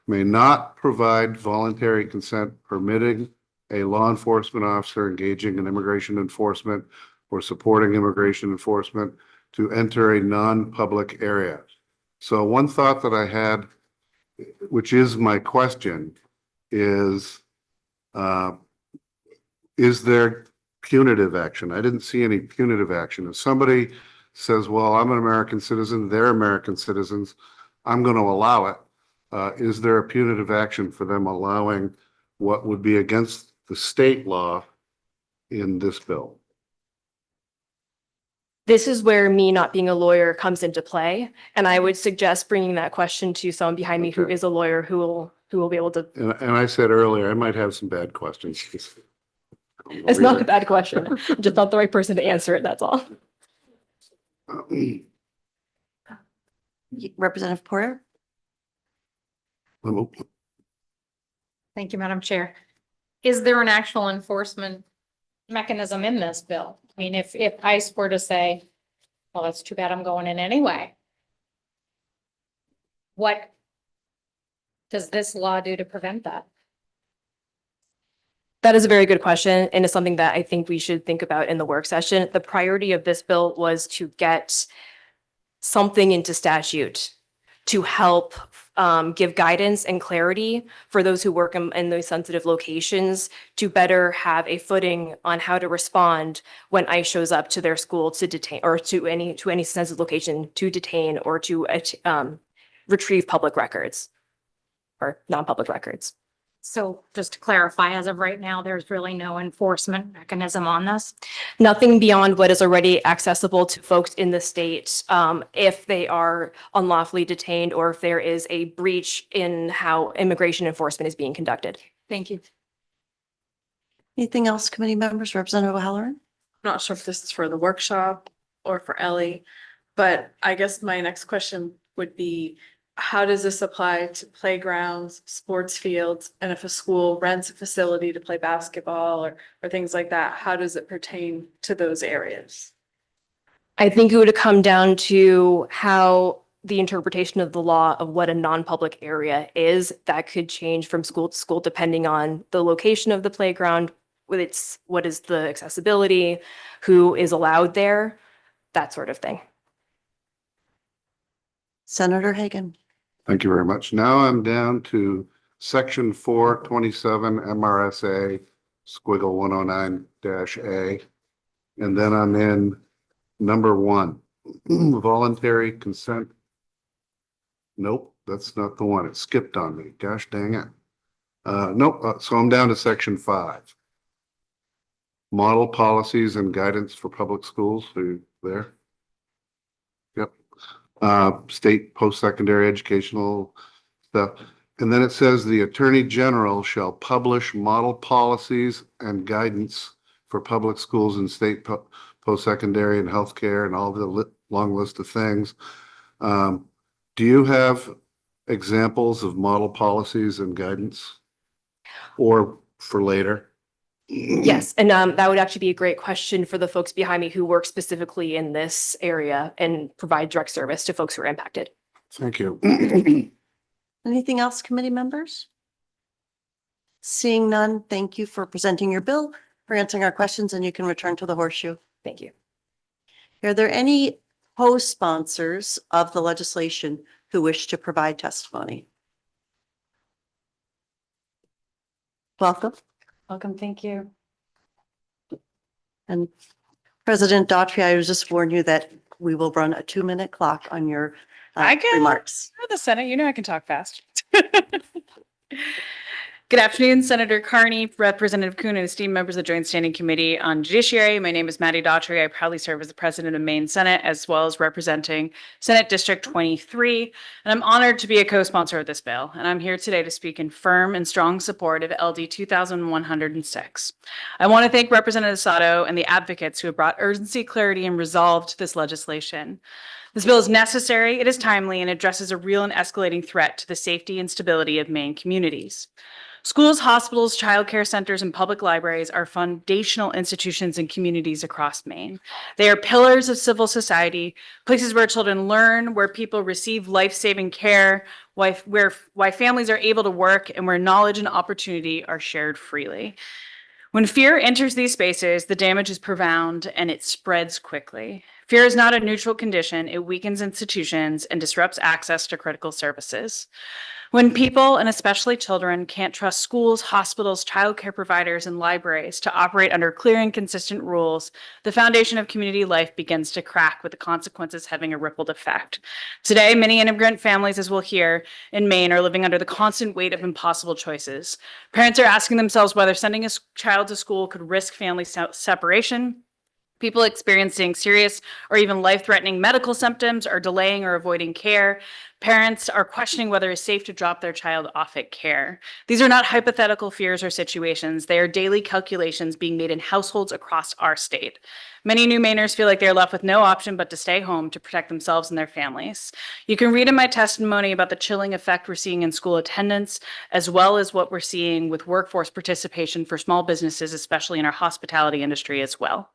may not provide voluntary consent permitting a law enforcement officer engaging in immigration enforcement or supporting immigration enforcement to enter a non-public area. So one thought that I had, which is my question, is there punitive action? I didn't see any punitive action. If somebody says, well, I'm an American citizen, they're American citizens, I'm going to allow it. Is there a punitive action for them allowing what would be against the state law in this bill? This is where me not being a lawyer comes into play. And I would suggest bringing that question to someone behind me who is a lawyer who will be able to. And I said earlier, I might have some bad questions. It's not a bad question. I'm just not the right person to answer it, that's all. Representative Poirier? Thank you, Madam Chair. Is there an actual enforcement mechanism in this bill? I mean, if ICE were to say, well, that's too bad, I'm going in anyway. What does this law do to prevent that? That is a very good question, and it's something that I think we should think about in the work session. The priority of this bill was to get something into statute to help give guidance and clarity for those who work in those sensitive locations to better have a footing on how to respond when ICE shows up to their school to detain or to any sensitive location to detain or to retrieve public records or non-public records. So just to clarify, as of right now, there's really no enforcement mechanism on this? Nothing beyond what is already accessible to folks in the state if they are unlawfully detained or if there is a breach in how immigration enforcement is being conducted. Thank you. Anything else, committee members? Representative O'Halloran? I'm not sure if this is for the workshop or for Ellie, but I guess my next question would be, how does this apply to playgrounds, sports fields, and if a school rents a facility to play basketball or things like that, how does it pertain to those areas? I think it would come down to how the interpretation of the law of what a non-public area is. That could change from school to school depending on the location of the playground, what is the accessibility, who is allowed there, that sort of thing. Senator Hagan. Thank you very much. Now I'm down to section 427 MRSA squiggle 109-A. And then I'm in number 1, voluntary consent. Nope, that's not the one. It skipped on me. Gosh dang it. Nope. So I'm down to section 5. Model policies and guidance for public schools. Are you there? Yep. State post-secondary educational stuff. And then it says the Attorney General shall publish model policies and guidance for public schools and state post-secondary and healthcare and all the long list of things. Do you have examples of model policies and guidance, or for later? Yes, and that would actually be a great question for the folks behind me who work specifically in this area and provide direct service to folks who are impacted. Thank you. Anything else, committee members? Seeing none, thank you for presenting your bill, for answering our questions, and you can return to the horseshoe. Thank you. Are there any co-sponsors of the legislation who wish to provide testimony? Welcome. Welcome, thank you. And President Daughtry, I was just warn you that we will run a 2-minute clock on your I can, remarks. for the Senate, you know I can talk fast. Good afternoon, Senator Carney, Representative Kuhn, and esteemed members of the Joint Standing Committee on Judiciary. My name is Maddie Daughtry. I proudly serve as the president of Maine Senate, as well as representing Senate District 23. And I'm honored to be a co-sponsor of this bill. And I'm here today to speak in firm and strong support of LD 2106. I want to thank Representative Sato and the advocates who have brought urgency, clarity, and resolve to this legislation. This bill is necessary, it is timely, and addresses a real and escalating threat to the safety and stability of Maine communities. Schools, hospitals, childcare centers, and public libraries are foundational institutions in communities across Maine. They are pillars of civil society, places where children learn, where people receive life-saving care, why families are able to work, and where knowledge and opportunity are shared freely. When fear enters these spaces, the damage is profound and it spreads quickly. Fear is not a neutral condition. It weakens institutions and disrupts access to critical services. When people, and especially children, can't trust schools, hospitals, childcare providers, and libraries to operate under clear and consistent rules, the foundation of community life begins to crack, with the consequences having a rippled effect. Today, many immigrant families, as we'll hear, in Maine are living under the constant weight of impossible choices. Parents are asking themselves whether sending a child to school could risk family separation. People experiencing serious or even life-threatening medical symptoms are delaying or avoiding care. Parents are questioning whether it's safe to drop their child off at care. These are not hypothetical fears or situations. They are daily calculations being made in households across our state. Many new Mainers feel like they're left with no option but to stay home to protect themselves and their families. You can read in my testimony about the chilling effect we're seeing in school attendance, as well as what we're seeing with workforce participation for small businesses, especially in our hospitality industry as well.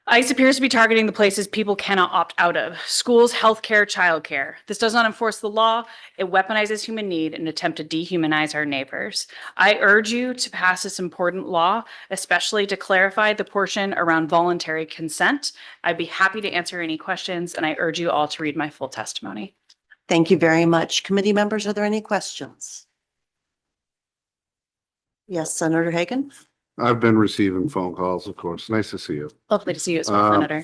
ICE appears to be targeting the places people cannot opt out of: schools, healthcare, childcare. This does not enforce the law. It weaponizes human need in an attempt to dehumanize our neighbors. I urge you to pass this important law, especially to clarify the portion around voluntary consent. I'd be happy to answer any questions, and I urge you all to read my full testimony. Thank you very much. Committee members, are there any questions? Yes, Senator Hagan. I've been receiving phone calls, of course. Nice to see you. Lovely to see you as well, Senator.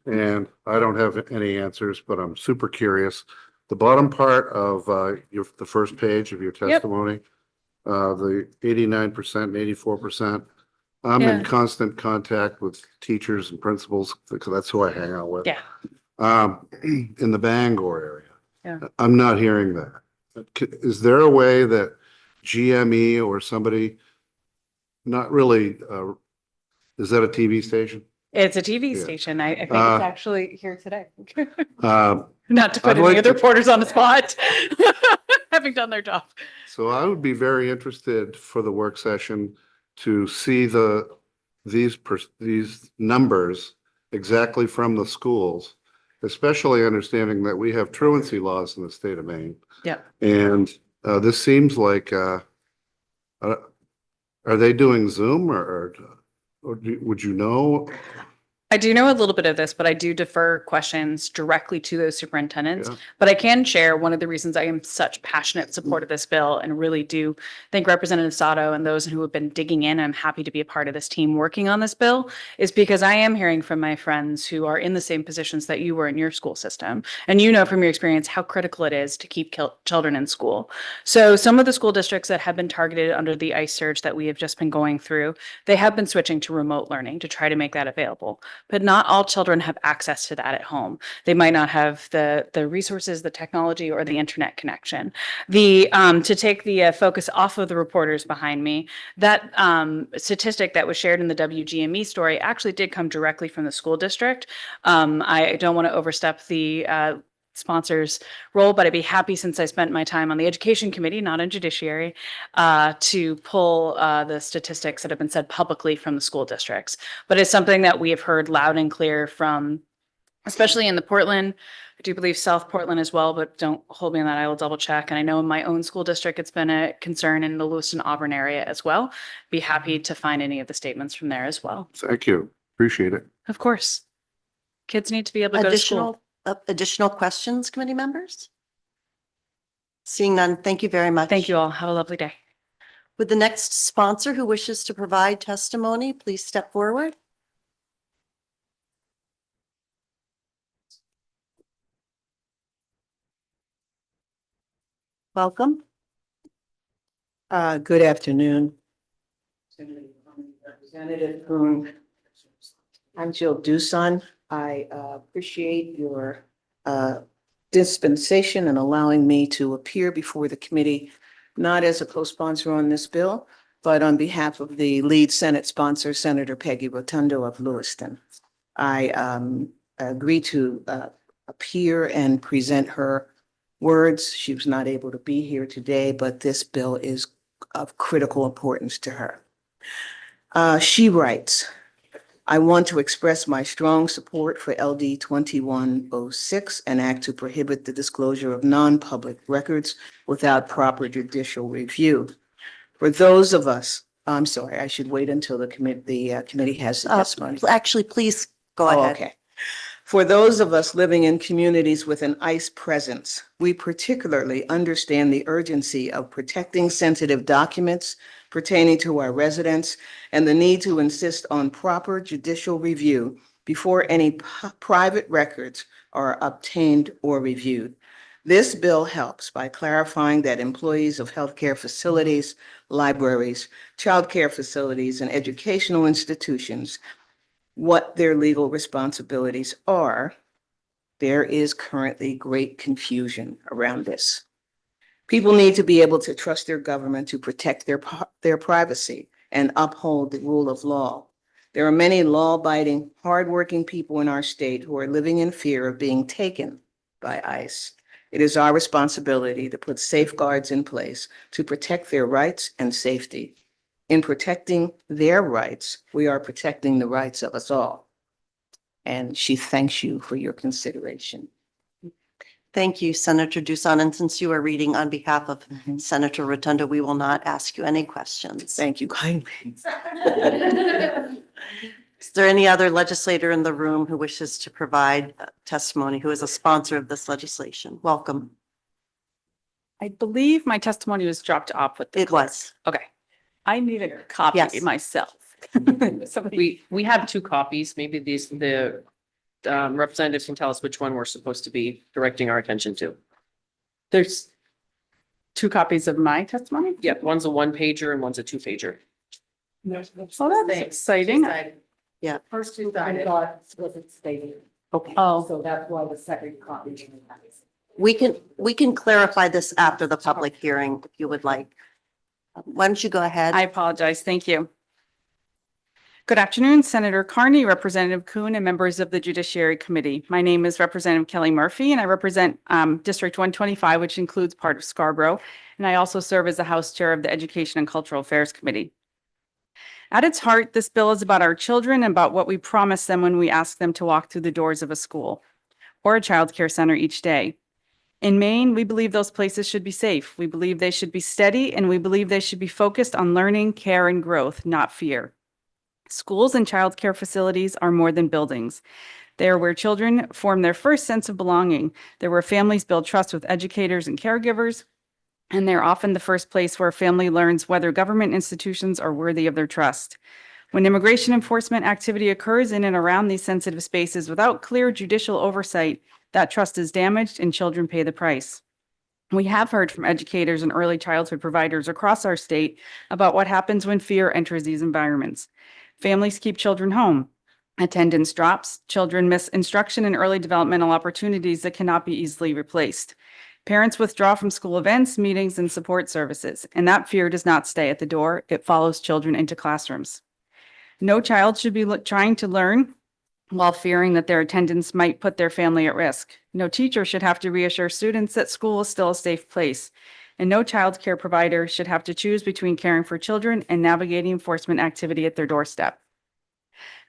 And I don't have any answers, but I'm super curious. The bottom part of the first page of your testimony, the 89% and 84%. I'm in constant contact with teachers and principals because that's who I hang out with. Yeah. In the Bangor area. Yeah. I'm not hearing that. Is there a way that GME or somebody, not really, is that a TV station? It's a TV Yeah. station. I think it's actually here today. Not to put I'd any like other to- reporters on the spot, having done their job. So I would be very interested for the work session to see these numbers exactly from the schools, especially understanding that we have truancy laws in the state of Maine. Yeah. And this seems like Are they doing Zoom or would you know? I do know a little bit of this, but I do defer questions directly to those superintendents. Yeah. But I can share one of the reasons I am such passionate support of this bill and really do thank Representative Sato and those who have been digging in. I'm happy to be a part of this team working on this bill is because I am hearing from my friends who are in the same positions that you were in your school system. And you know from your experience how critical it is to keep children in school. So some of the school districts that have been targeted under the ICE surge that we have just been going through, they have been switching to remote learning to try to make that available. But not all children have access to that at home. They might not have the resources, the technology, or the internet connection. To take the focus off of the reporters behind me, that statistic that was shared in the WGME story actually did come directly from the school district. I don't want to overstep the sponsor's role, but I'd be happy, since I spent my time on the education committee, not in judiciary, to pull the statistics that have been said publicly from the school districts. But it's something that we have heard loud and clear from, especially in the Portland, I do believe South Portland as well, but don't hold me on that. I will double check. And I know in my own school district, it's been a concern in the Lewiston Auburn area as well. Be happy to find any of the statements from there as well. Thank you. Appreciate it. Of course. Kids need to be able to go to school. Additional questions, committee members? Seeing none, thank you very much. Thank you all. Have a lovely day. Would the next sponsor who wishes to provide testimony, please step forward? Welcome. Good afternoon. Representative Kuhn. I'm Jill Duson. I appreciate your dispensation and allowing me to appear before the committee, not as a co-sponsor on this bill, but on behalf of the lead Senate sponsor, Senator Peggy Rotundo of Lewiston. I agreed to appear and present her words. She was not able to be here today, but this bill is of critical importance to her. She writes, I want to express my strong support for LD 2106, an act to prohibit the disclosure of non-public records without proper judicial review. For those of us, I'm sorry, I should wait until the committee has the testimony. Actually, please go Oh, ahead. okay. For those of us living in communities with an ICE presence, we particularly understand the urgency of protecting sensitive documents pertaining to our residents and the need to insist on proper judicial review before any private records are obtained or reviewed. This bill helps by clarifying that employees of healthcare facilities, libraries, childcare facilities, and educational institutions, what their legal responsibilities are. There is currently great confusion around this. People need to be able to trust their government to protect their privacy and uphold the rule of law. There are many law-abiding, hardworking people in our state who are living in fear of being taken by ICE. It is our responsibility to put safeguards in place to protect their rights and safety. In protecting their rights, we are protecting the rights of us all. And she thanks you for your consideration. Thank you, Senator Duson. And since you are reading on behalf of Senator Rotundo, we will not ask you any questions. Thank you kindly. Is there any other legislator in the room who wishes to provide testimony, who is a sponsor of this legislation? Welcome. I believe my testimony was dropped off with the It clerk. was. Okay. I need a copy Yes. myself. Somebody, We have two copies. Maybe the representative can tell us which one we're supposed to be directing our attention to. there's two copies of my testimony? Yeah, one's a one pager and one's a two pager. Oh, that's exciting. Yeah. First two I thought wasn't stated. Okay. Oh, So that's why the second copy. We can clarify this after the public hearing if you would like. Why don't you go ahead? I apologize. Thank you. Good afternoon, Senator Carney, Representative Kuhn, and members of the Judiciary Committee. My name is Representative Kelly Murphy, and I represent District 125, which includes part of Scarborough. And I also serve as the House Chair of the Education and Cultural Affairs Committee. At its heart, this bill is about our children and about what we promise them when we ask them to walk through the doors of a school or a child care center each day. In Maine, we believe those places should be safe. We believe they should be steady, and we believe they should be focused on learning, care, and growth, not fear. Schools and childcare facilities are more than buildings. They are where children form their first sense of belonging. They're where families build trust with educators and caregivers, and they're often the first place where a family learns whether government institutions are worthy of their trust. When immigration enforcement activity occurs in and around these sensitive spaces without clear judicial oversight, that trust is damaged and children pay the price. We have heard from educators and early childhood providers across our state about what happens when fear enters these environments. Families keep children home. Attendance drops. Children miss instruction and early developmental opportunities that cannot be easily replaced. Parents withdraw from school events, meetings, and support services, and that fear does not stay at the door. It follows children into classrooms. No child should be trying to learn while fearing that their attendance might put their family at risk. No teacher should have to reassure students that school is still a safe place. And no child care provider should have to choose between caring for children and navigating enforcement activity at their doorstep.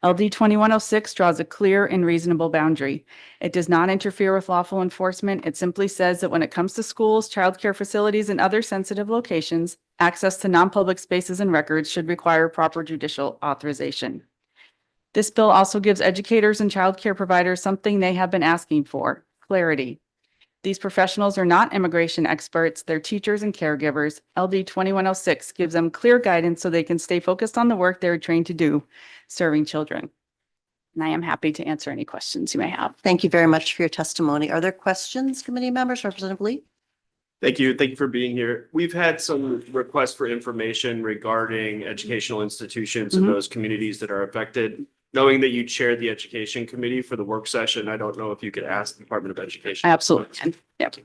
LD 2106 draws a clear and reasonable boundary. It does not interfere with lawful enforcement. It simply says that when it comes to schools, childcare facilities, and other sensitive locations, access to non-public spaces and records should require proper judicial authorization. This bill also gives educators and childcare providers something they have been asking for: clarity. These professionals are not immigration experts, they're teachers and caregivers. LD 2106 gives them clear guidance so they can stay focused on the work they're trained to do, serving children. And I am happy to answer any questions you may have. Thank you very much for your testimony. Are there questions, committee members? Representative Lee? Thank you. Thank you for being here. We've had some requests for information regarding educational institutions in those communities that are affected. Knowing that you chaired the education committee for the work session, I don't know if you could ask the Department of Education. Absolutely. Yep.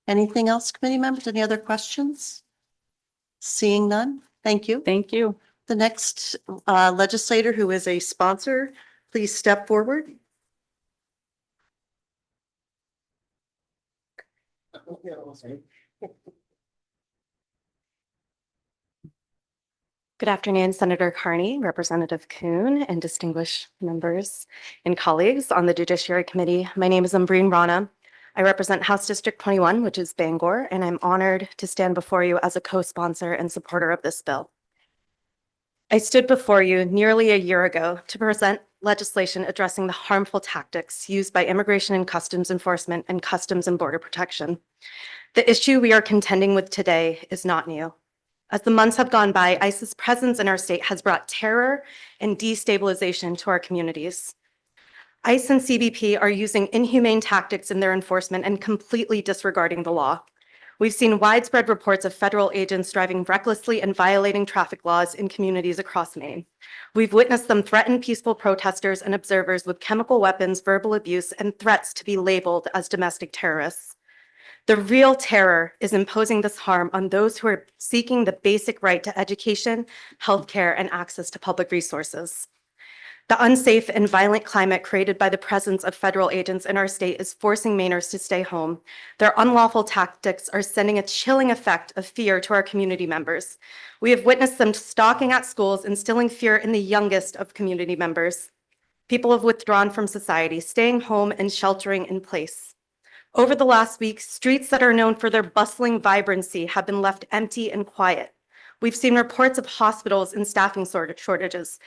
Anything else, committee members? Any other questions? Seeing none, thank you. Thank you. The next legislator who is a sponsor, please step forward. Good afternoon, Senator Carney, Representative Kuhn, and distinguished members and colleagues on the Judiciary Committee. My name is Umbreen Rana. I represent House District 21, which is Bangor, and I'm honored to stand before you as a co-sponsor and supporter of this bill. I stood before you nearly a year ago to present legislation addressing the harmful tactics used by Immigration and Customs Enforcement and Customs and Border Protection. The issue we are contending with today is not new. As the months have gone by, ICE's presence in our state has brought terror and destabilization to our communities. ICE and CBP are using inhumane tactics in their enforcement and completely disregarding the law. We've seen widespread reports of federal agents driving recklessly and violating traffic laws in communities across Maine. We've witnessed them threaten peaceful protesters and observers with chemical weapons, verbal abuse, and threats to be labeled as domestic terrorists. The real terror is imposing this harm on those who are seeking the basic right to education, healthcare, and access to public resources. The unsafe and violent climate created by the presence of federal agents in our state is forcing Mainers to stay home. Their unlawful tactics are sending a chilling effect of fear to our community members. We have witnessed them stalking at schools, instilling fear in the youngest of community members. People have withdrawn from society, staying home and sheltering in place. Over the last week, streets that are known for their bustling vibrancy have been left empty and quiet. We've seen reports of hospitals and staffing shortages.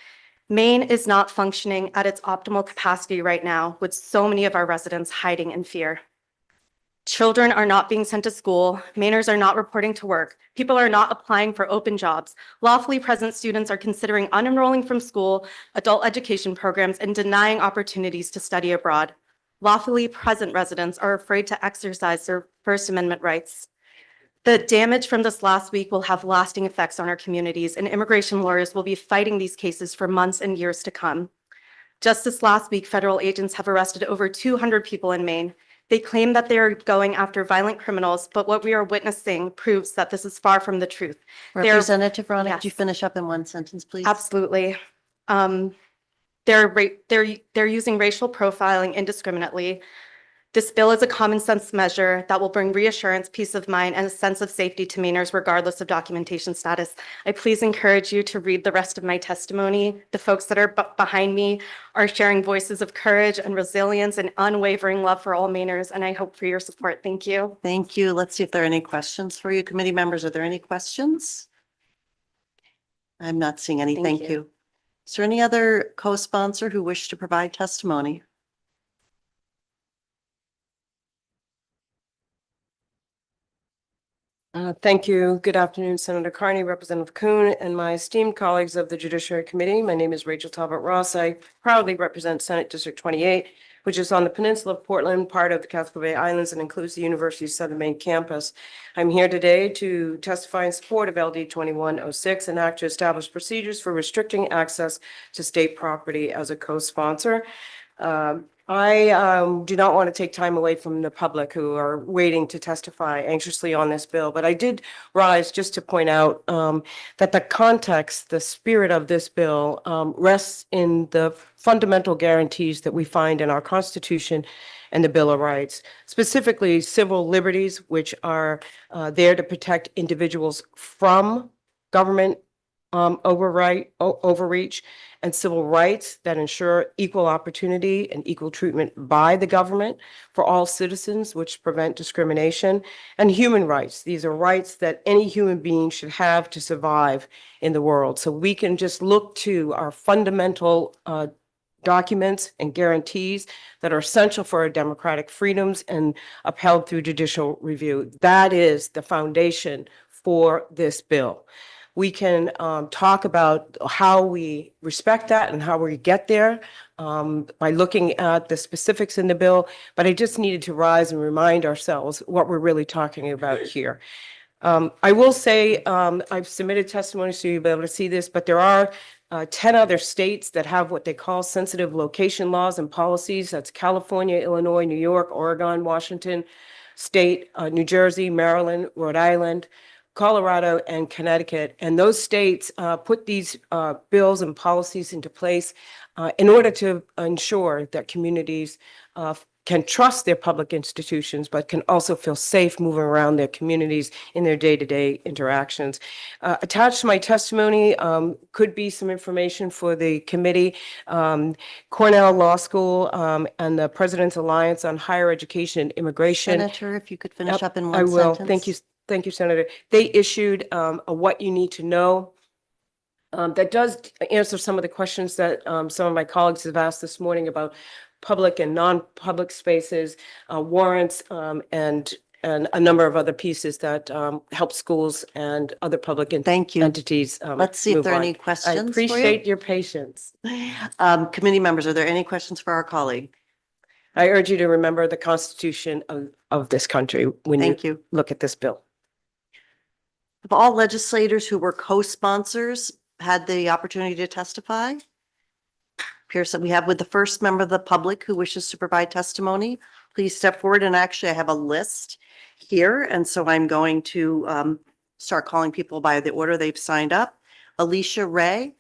Maine is not functioning at its optimal capacity right now, with so many of our residents hiding in fear. Children are not being sent to school. Mainers are not reporting to work. People are not applying for open jobs. Lawfully present students are considering unenrolling from school, adult education programs, and denying opportunities to study abroad. Lawfully present residents are afraid to exercise their First Amendment rights. The damage from this last week will have lasting effects on our communities, and immigration lawyers will be fighting these cases for months and years to come. Just this last week, federal agents have arrested over 200 people in Maine. They claim that they are going after violent criminals, but what we are witnessing proves that this is far from the truth. Representative Rana, could you finish up in one sentence, please? Absolutely. They're using racial profiling indiscriminately. This bill is a common sense measure that will bring reassurance, peace of mind, and a sense of safety to Mainers regardless of documentation status. I please encourage you to read the rest of my testimony. The folks that are behind me are sharing voices of courage and resilience and unwavering love for all Mainers, and I hope for your support. Thank you. Thank you. Let's see if there are any questions for you. Committee members, are there any questions? I'm not seeing any. Thank Thank you. Is there any other co-sponsor who wish to provide testimony? Thank you. Good afternoon, Senator Carney, Representative Kuhn, and my esteemed colleagues of the Judiciary Committee. My name is Rachel Talbot Ross. I proudly represent Senate District 28, which is on the peninsula of Portland, part of the Casco Bay Islands, and includes the University of Southern Maine campus. I'm here today to testify in support of LD 2106, an act to establish procedures for restricting access to state property as a co-sponsor. I do not want to take time away from the public who are waiting to testify anxiously on this bill, but I did rise just to point out that the context, the spirit of this bill rests in the fundamental guarantees that we find in our Constitution and the Bill of Rights, specifically civil liberties, which are there to protect individuals from government overreach, and civil rights that ensure equal opportunity and equal treatment by the government for all citizens, which prevent discrimination, and human rights. These are rights that any human being should have to survive in the world. So we can just look to our fundamental documents and guarantees that are essential for our democratic freedoms and upheld through judicial review. That is the foundation for this bill. We can talk about how we respect that and how we get there by looking at the specifics in the bill, but I just needed to rise and remind ourselves what we're really talking about here. I will say I've submitted testimony so you'll be able to see this, but there are 10 other states that have what they call sensitive location laws and policies. That's California, Illinois, New York, Oregon, Washington State, New Jersey, Maryland, Rhode Island, Colorado, and Connecticut. And those states put these bills and policies into place in order to ensure that communities can trust their public institutions, but can also feel safe moving around their communities in their day-to-day interactions. Attached to my testimony could be some information for the committee. Cornell Law School and the President's Alliance on Higher Education and Immigration. Senator, if you could finish up in I one will. sentence. Thank you, Senator. They issued a what you need to know that does answer some of the questions that some of my colleagues have asked this morning about public and non-public spaces, warrants, and a number of other pieces that help schools and other public entities. Let's see if move there are on. any questions I for you. appreciate your patience. Committee members, are there any questions for our colleague? I urge you to remember the Constitution of this country when Thank you look at this bill. Have all legislators who were co-sponsors had the opportunity to testify? Appears that we have with the first member of the public who wishes to provide testimony. Please step forward, and actually I have a list here, and so I'm going to start calling people by the order they've signed up. Alicia Ray.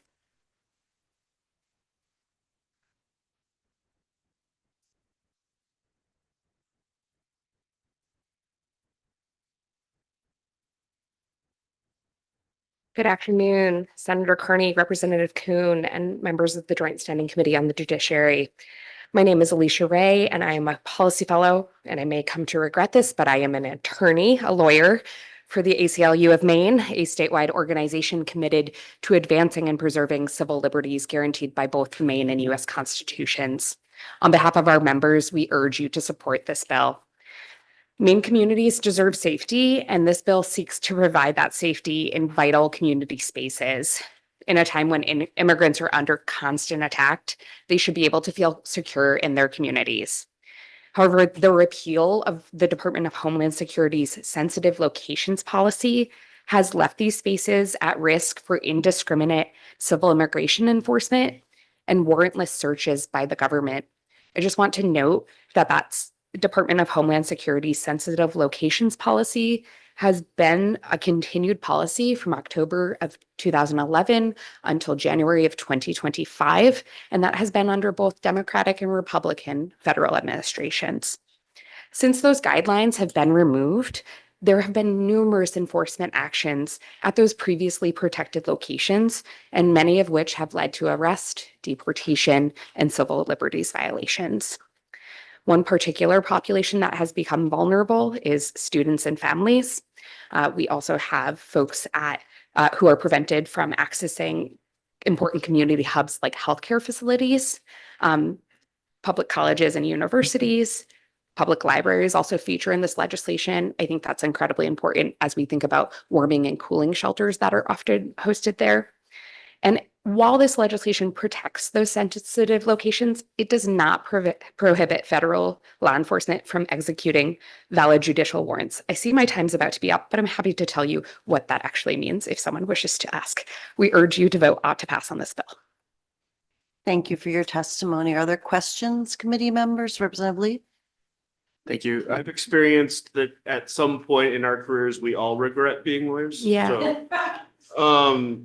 Good afternoon, Senator Carney, Representative Kuhn, and members of the Joint Standing Committee on the Judiciary. My name is Alicia Ray, and I am a policy fellow, and I may come to regret this, but I am an attorney, a lawyer for the ACLU of Maine, a statewide organization committed to advancing and preserving civil liberties guaranteed by both the Maine and U.S. constitutions. On behalf of our members, we urge you to support this bill. Maine communities deserve safety, and this bill seeks to provide that safety in vital community spaces. In a time when immigrants are under constant attack, they should be able to feel secure in their communities. However, the repeal of the Department of Homeland Security's sensitive locations policy has left these spaces at risk for indiscriminate civil immigration enforcement and warrantless searches by the government. I just want to note that that's Department of Homeland Security's sensitive locations policy has been a continued policy from October of 2011 until January of 2025, and that has been under both Democratic and Republican federal administrations. Since those guidelines have been removed, there have been numerous enforcement actions at those previously protected locations, and many of which have led to arrest, deportation, and civil liberties violations. One particular population that has become vulnerable is students and families. We also have folks who are prevented from accessing important community hubs like healthcare facilities, public colleges and universities. Public libraries also feature in this legislation. I think that's incredibly important as we think about warming and cooling shelters that are often hosted there. And while this legislation protects those sensitive locations, it does not prohibit federal law enforcement from executing valid judicial warrants. I see my time's about to be up, but I'm happy to tell you what that actually means if someone wishes to ask. We urge you to vote to pass on this bill. Thank you for your testimony. Are there questions, committee members? Representative Lee? Thank you. I've experienced that at some point in our careers, we all regret being lawyers. Yeah. So,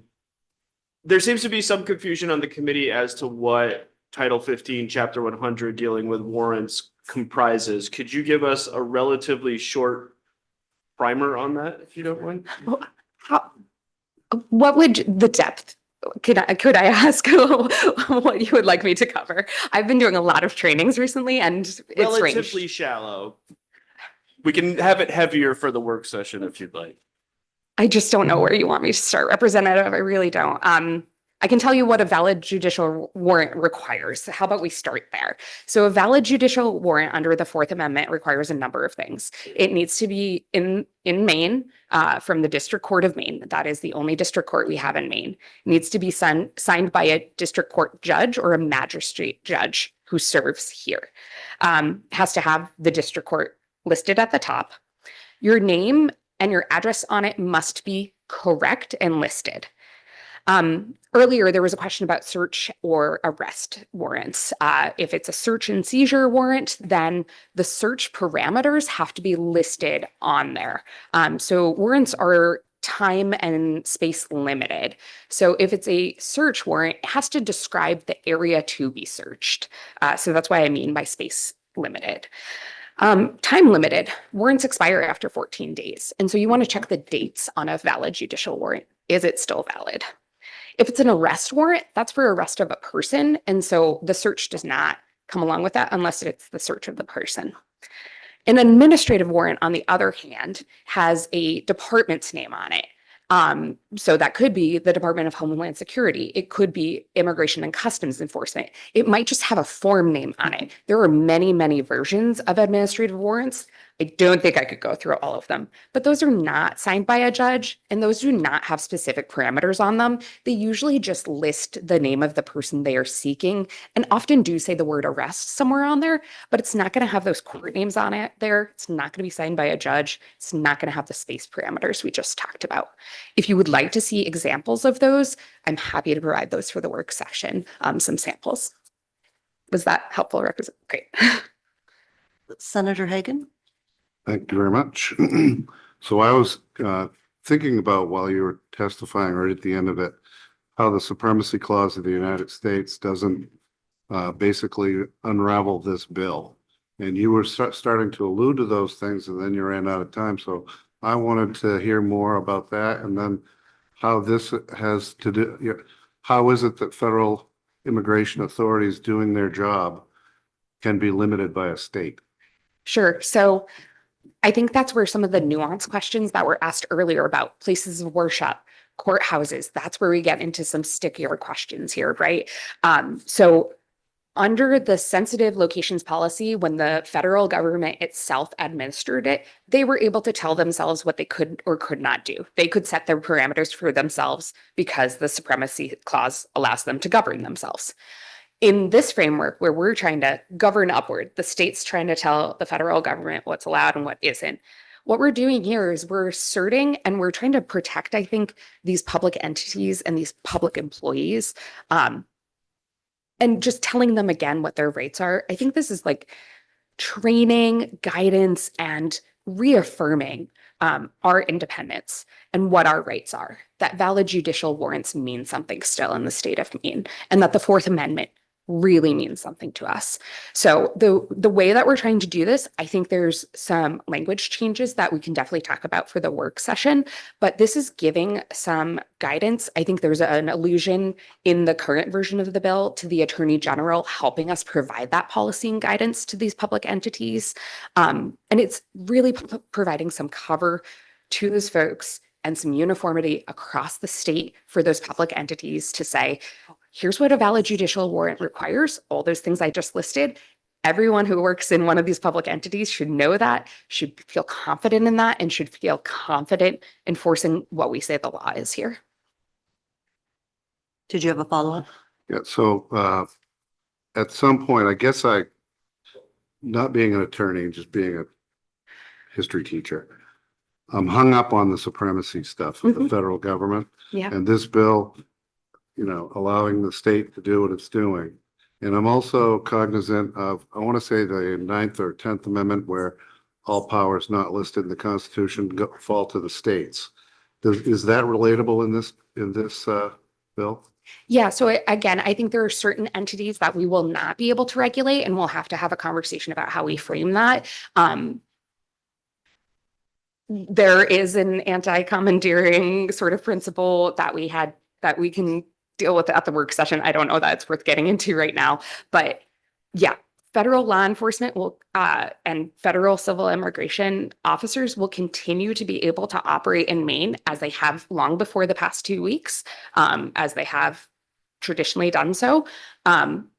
there seems to be some confusion on the committee as to what Title 15, Chapter 100 dealing with warrants comprises. Could you give us a relatively short primer on that, if you don't mind? What would the depth? Could I ask what you would like me to cover? I've been doing a lot of trainings recently and it's Relatively ranged. shallow. We can have it heavier for the work session if you'd like. I just don't know where you want me to start, Representative. I really don't. I can tell you what a valid judicial warrant requires. How about we start there? So a valid judicial warrant under the Fourth Amendment requires a number of things. It needs to be in Maine, from the District Court of Maine. That is the only district court we have in Maine. It needs to be signed by a district court judge or a magistrate judge who serves here. Has to have the district court listed at the top. Your name and your address on it must be correct and listed. Earlier, there was a question about search or arrest warrants. If it's a search and seizure warrant, then the search parameters have to be listed on there. So warrants are time and space limited. So if it's a search warrant, it has to describe the area to be searched. So that's what I mean by space limited. Time limited. Warrants expire after 14 days. And so you want to check the dates on a valid judicial warrant. Is it still valid? If it's an arrest warrant, that's for arrest of a person. And so the search does not come along with that unless it's the search of the person. An administrative warrant, on the other hand, has a department's name on it. So that could be the Department of Homeland Security. It could be Immigration and Customs Enforcement. It might just have a form name on it. There are many, many versions of administrative warrants. I don't think I could go through all of them, but those are not signed by a judge and those do not have specific parameters on them. They usually just list the name of the person they are seeking and often do say the word arrest somewhere on there, but it's not going to have those court names on it there. It's not going to be signed by a judge. It's not going to have the space parameters we just talked about. If you would like to see examples of those, I'm happy to provide those for the work session, some samples. Was that helpful? Great. Senator Hagan? Thank you very much. So I was thinking about while you were testifying right at the end of it, how the supremacy clause of the United States doesn't basically unravel this bill. And you were starting to allude to those things and then you ran out of time. So I wanted to hear more about that and then how this has to do, how is it that federal immigration authorities doing their job can be limited by a state? Sure. So I think that's where some of the nuanced questions that were asked earlier about places of worship, courthouses, that's where we get into some stickier questions here, right? So under the sensitive locations policy, when the federal government itself administered it, they were able to tell themselves what they could or could not do. They could set their parameters for themselves because the supremacy clause allows them to govern themselves. In this framework where we're trying to govern upward, the state's trying to tell the federal government what's allowed and what isn't. What we're doing here is we're asserting and we're trying to protect, I think, these public entities and these public employees, and just telling them again what their rights are. I think this is like training, guidance, and reaffirming our independence and what our rights are. That valid judicial warrants mean something still in the state of Maine, and that the Fourth Amendment really means something to us. So the way that we're trying to do this, I think there's some language changes that we can definitely talk about for the work session, but this is giving some guidance. I think there's an allusion in the current version of the bill to the Attorney General helping us provide that policy and guidance to these public entities. And it's really providing some cover to those folks and some uniformity across the state for those public entities to say, here's what a valid judicial warrant requires, all those things I just listed. Everyone who works in one of these public entities should know that, should feel confident in that, and should feel confident enforcing what we say the law is here. Did you have a follow-up? Yeah, so at some point, I guess not being an attorney, just being a history teacher, I'm hung up on the supremacy stuff of the federal government. Yeah. And this bill, allowing the state to do what it's doing. And I'm also cognizant of, I want to say the 9th or 10th Amendment, where all powers not listed in the Constitution fall to the states. Is that relatable in this bill? Yeah, so again, I think there are certain entities that we will not be able to regulate, and we'll have to have a conversation about how we frame that. There is an anti-commandeering sort of principle that we can deal with at the work session. I don't know that it's worth getting into right now, but yeah, federal law enforcement will and federal civil immigration officers will continue to be able to operate in Maine as they have long before the past 2 weeks, as they have traditionally done so.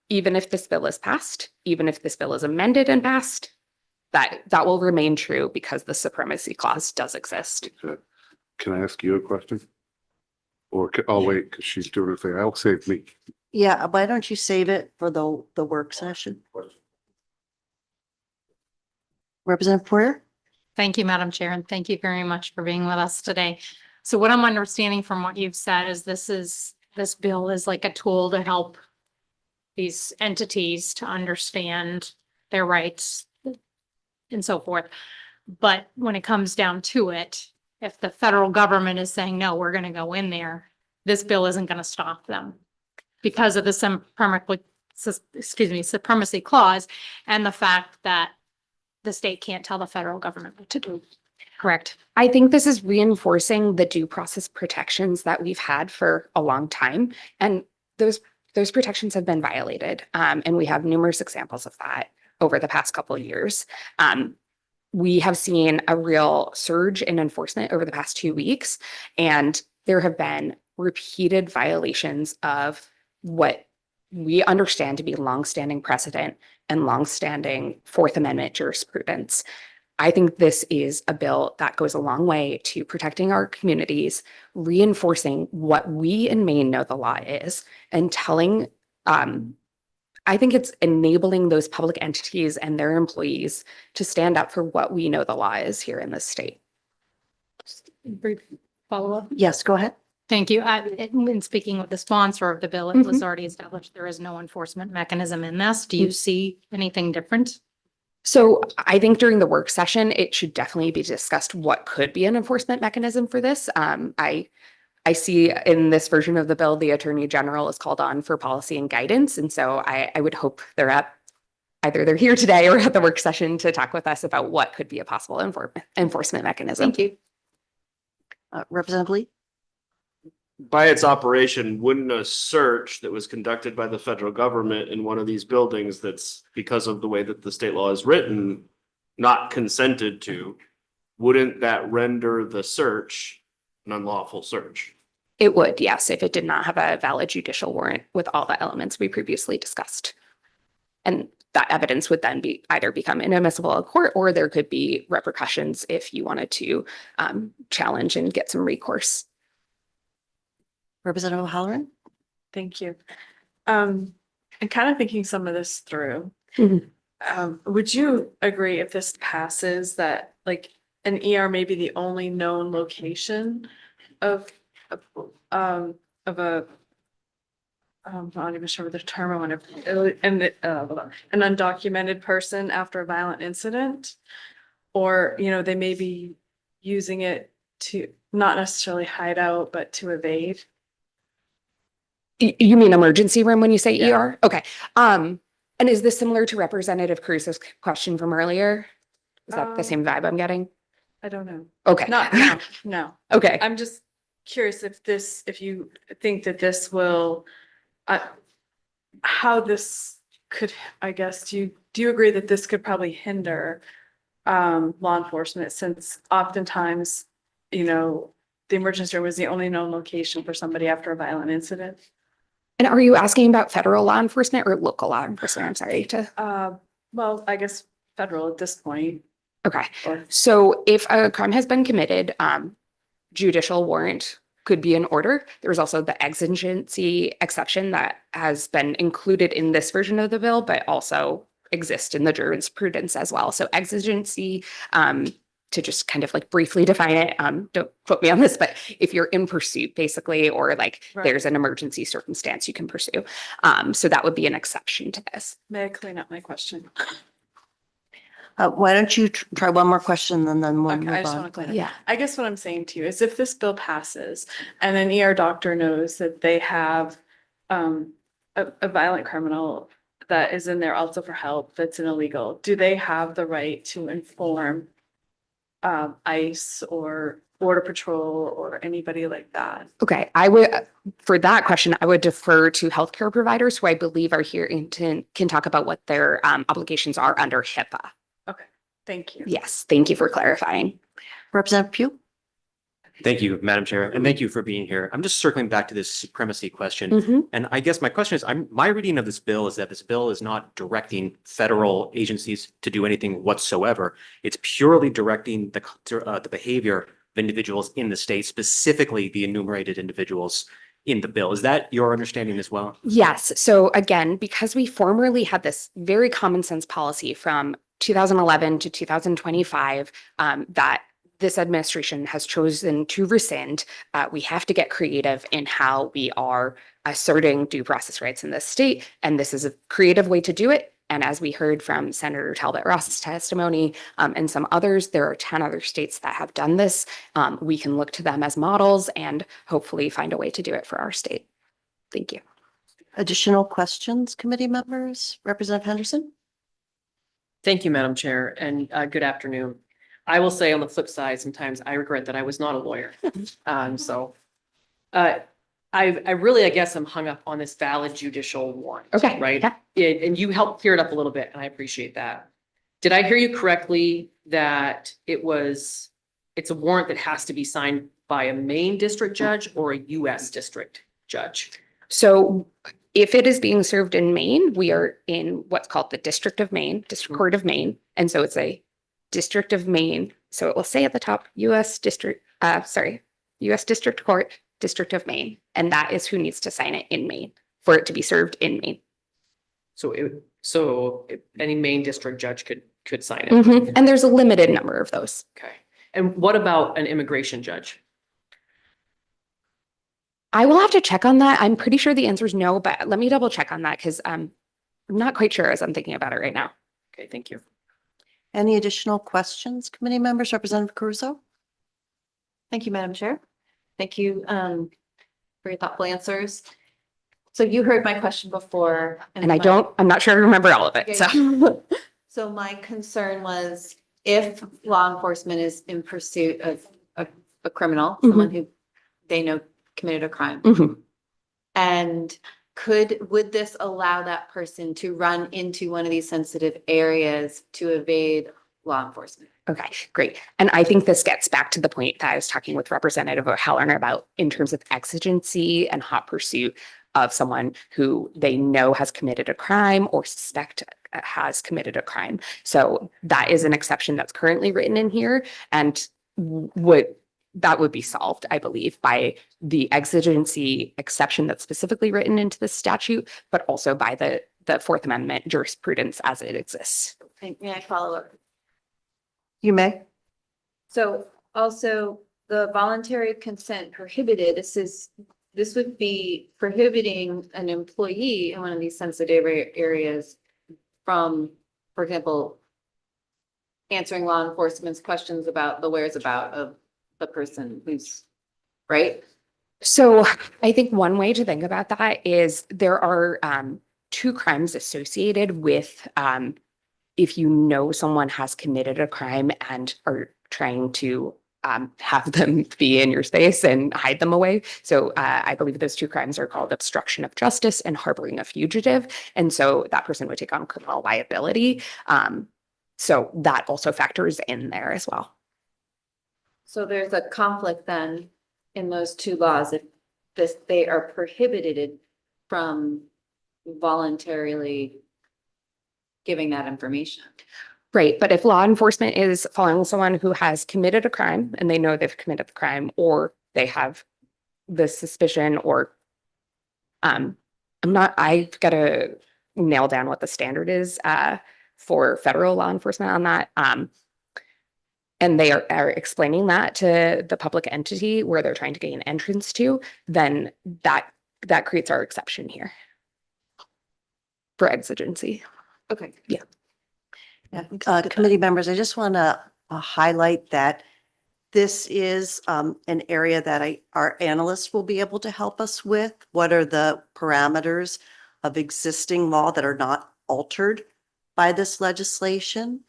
Even if this bill is passed, even if this bill is amended and passed, that will remain true because the supremacy clause does exist. Can I ask you a question? Or I'll wait because she's doing her thing. I'll save me. Yeah, why don't you save it for the work session? Representative Poirier? Thank you, Madam Chair, and thank you very much for being with us today. So what I'm understanding from what you've said is this bill is like a tool to help these entities to understand their rights and so forth. But when it comes down to it, if the federal government is saying, no, we're going to go in there, this bill isn't going to stop them because of the supremacy clause and the fact that the state can't tell the federal government what to do. Correct. I think this is reinforcing the due process protections that we've had for a long time. And those protections have been violated. And we have numerous examples of that over the past couple of years. We have seen a real surge in enforcement over the past 2 weeks, and there have been repeated violations of what we understand to be longstanding precedent and longstanding Fourth Amendment jurisprudence. I think this is a bill that goes a long way to protecting our communities, reinforcing what we in Maine know the law is, and telling, I think it's enabling those public entities and their employees to stand up for what we know the law is here in this state. Brief follow-up. Yes, go ahead. Thank you. In speaking with the sponsor of the bill, it was already established there is no enforcement mechanism in this. Do you see anything different? So I think during the work session, it should definitely be discussed what could be an enforcement mechanism for this. I see in this version of the bill, the Attorney General is called on for policy and guidance. And so I would hope either they're here today or at the work session to talk with us about what could be a possible enforcement mechanism. Thank you. Representative Lee? By its operation, wouldn't a search that was conducted by the federal government in one of these buildings that's because of the way that the state law is written, not consented to, wouldn't that render the search an unlawful search? It would, yes, if it did not have a valid judicial warrant with all the elements we previously discussed. And that evidence would then either become inadmissible in court, or there could be repercussions if you wanted to challenge and get some recourse. Representative O'Halloran? Thank you. And kind of thinking some of this through, would you agree if this passes that like an ER may be the only known location of a I'm not even sure what the term I want to, an undocumented person after a violent incident? Or, they may be using it to not necessarily hide out, but to evade? You mean emergency room when you say Yeah. ER? Okay. And is this similar to Representative Cruz's question from earlier? Is that the same vibe I'm getting? I don't know. Okay. Not now, no. Okay. I'm just curious if you think that this will, how this could, I guess, do you agree that this could probably hinder law enforcement, since oftentimes, the emergency room is the only known location for somebody after a violent incident? And are you asking about federal law enforcement or local law enforcement? I'm sorry to. Well, I guess federal at this point. Okay. Or- So if a crime has been committed, judicial warrant could be in order. There's also the exigency exception that has been included in this version of the bill, but also exists in the jurisprudence as well. So exigency, to just kind of like briefly define it, don't quote me on this, but if you're in pursuit basically, or like Right. there's an emergency circumstance you can pursue. So that would be an exception to this. May I clean up my question? Why don't you try one more question and then we'll Okay, I move just on. want to clean up. Yeah. I guess what I'm saying to you is if this bill passes and an ER doctor knows that they have a violent criminal that is in there also for help, that's an illegal, do they have the right to inform ICE or Border Patrol or anybody like that? Okay, I would, for that question, I would defer to healthcare providers who I believe are here and can talk about what their obligations are under HIPAA. Okay, thank you. Yes, thank you for clarifying. Representative Pugh? Thank you, Madam Chair, and thank you for being here. I'm just circling back to this supremacy question. Mhm. And I guess my question is, my reading of this bill is that this bill is not directing federal agencies to do anything whatsoever. It's purely directing the behavior of individuals in the state, specifically the enumerated individuals in the bill. Is that your understanding as well? Yes, so again, because we formerly had this very common sense policy from 2011 to 2025 that this administration has chosen to rescind, we have to get creative in how we are asserting due process rights in this state. And this is a creative way to do it. And as we heard from Senator Talbot Ross's testimony and some others, there are 10 other states that have done this. We can look to them as models and hopefully find a way to do it for our state. Thank you. Additional questions, committee members? Representative Henderson? Thank you, Madam Chair, and good afternoon. I will say on the flip side, sometimes I regret that I was not a lawyer. I really, I guess I'm hung up on this valid judicial warrant. Okay, Right? yeah. And you helped clear it up a little bit, and I appreciate that. Did I hear you correctly that it's a warrant that has to be signed by a Maine district judge or a US district judge? So if it is being served in Maine, we are in what's called the District of Maine, District Court of Maine. And so it's a District of Maine. So it will say at the top, US District Court, District of Maine. And that is who needs to sign it in Maine for it to be served in Maine. So any Maine district judge could sign it? Mhm. And there's a limited number of those. Okay. And what about an immigration judge? I will have to check on that. I'm pretty sure the answer is no, but let me double check on that because I'm not quite sure as I'm thinking about it right now. Okay, thank you. Any additional questions, committee members? Representative Caruso? Thank you, Madam Chair. Thank you for your thoughtful answers. So you heard my question before. And I'm not sure I remember all of it, so. So my concern was if law enforcement is in pursuit of a criminal, someone who they know committed a crime. Mhm. And would this allow that person to run into one of these sensitive areas to evade law enforcement? Okay, great. And I think this gets back to the point that I was talking with Representative O'Halloran about in terms of exigency and hot pursuit of someone who they know has committed a crime or suspect has committed a crime. So that is an exception that's currently written in here and that would be solved, I believe, by the exigency exception that's specifically written into the statute, but also by the Fourth Amendment jurisprudence as it exists. May I follow up? You may. So also the voluntary consent prohibited, this would be prohibiting an employee in one of these sensitive areas from, for example, answering law enforcement's questions about the whereabouts of the person who's, right? So I think one way to think about that is there are two crimes associated with if you know someone has committed a crime and are trying to have them be in your space and hide them away. So I believe those two crimes are called obstruction of justice and harboring a fugitive. And so that person would take on criminal liability. So that also factors in there as well. So there's a conflict then in those two laws if they are prohibited from voluntarily giving that information. Right. But if law enforcement is following someone who has committed a crime and they know they've committed the crime, or they have the suspicion, or I've got to nail down what the standard is for federal law enforcement on that. And they are explaining that to the public entity where they're trying to gain entrance to, then that creates our exception here for exigency. Okay. Yeah. Committee members, I just want to highlight that this is an area that our analysts will be able to help us with. What are the parameters of existing law that are not altered by this legislation?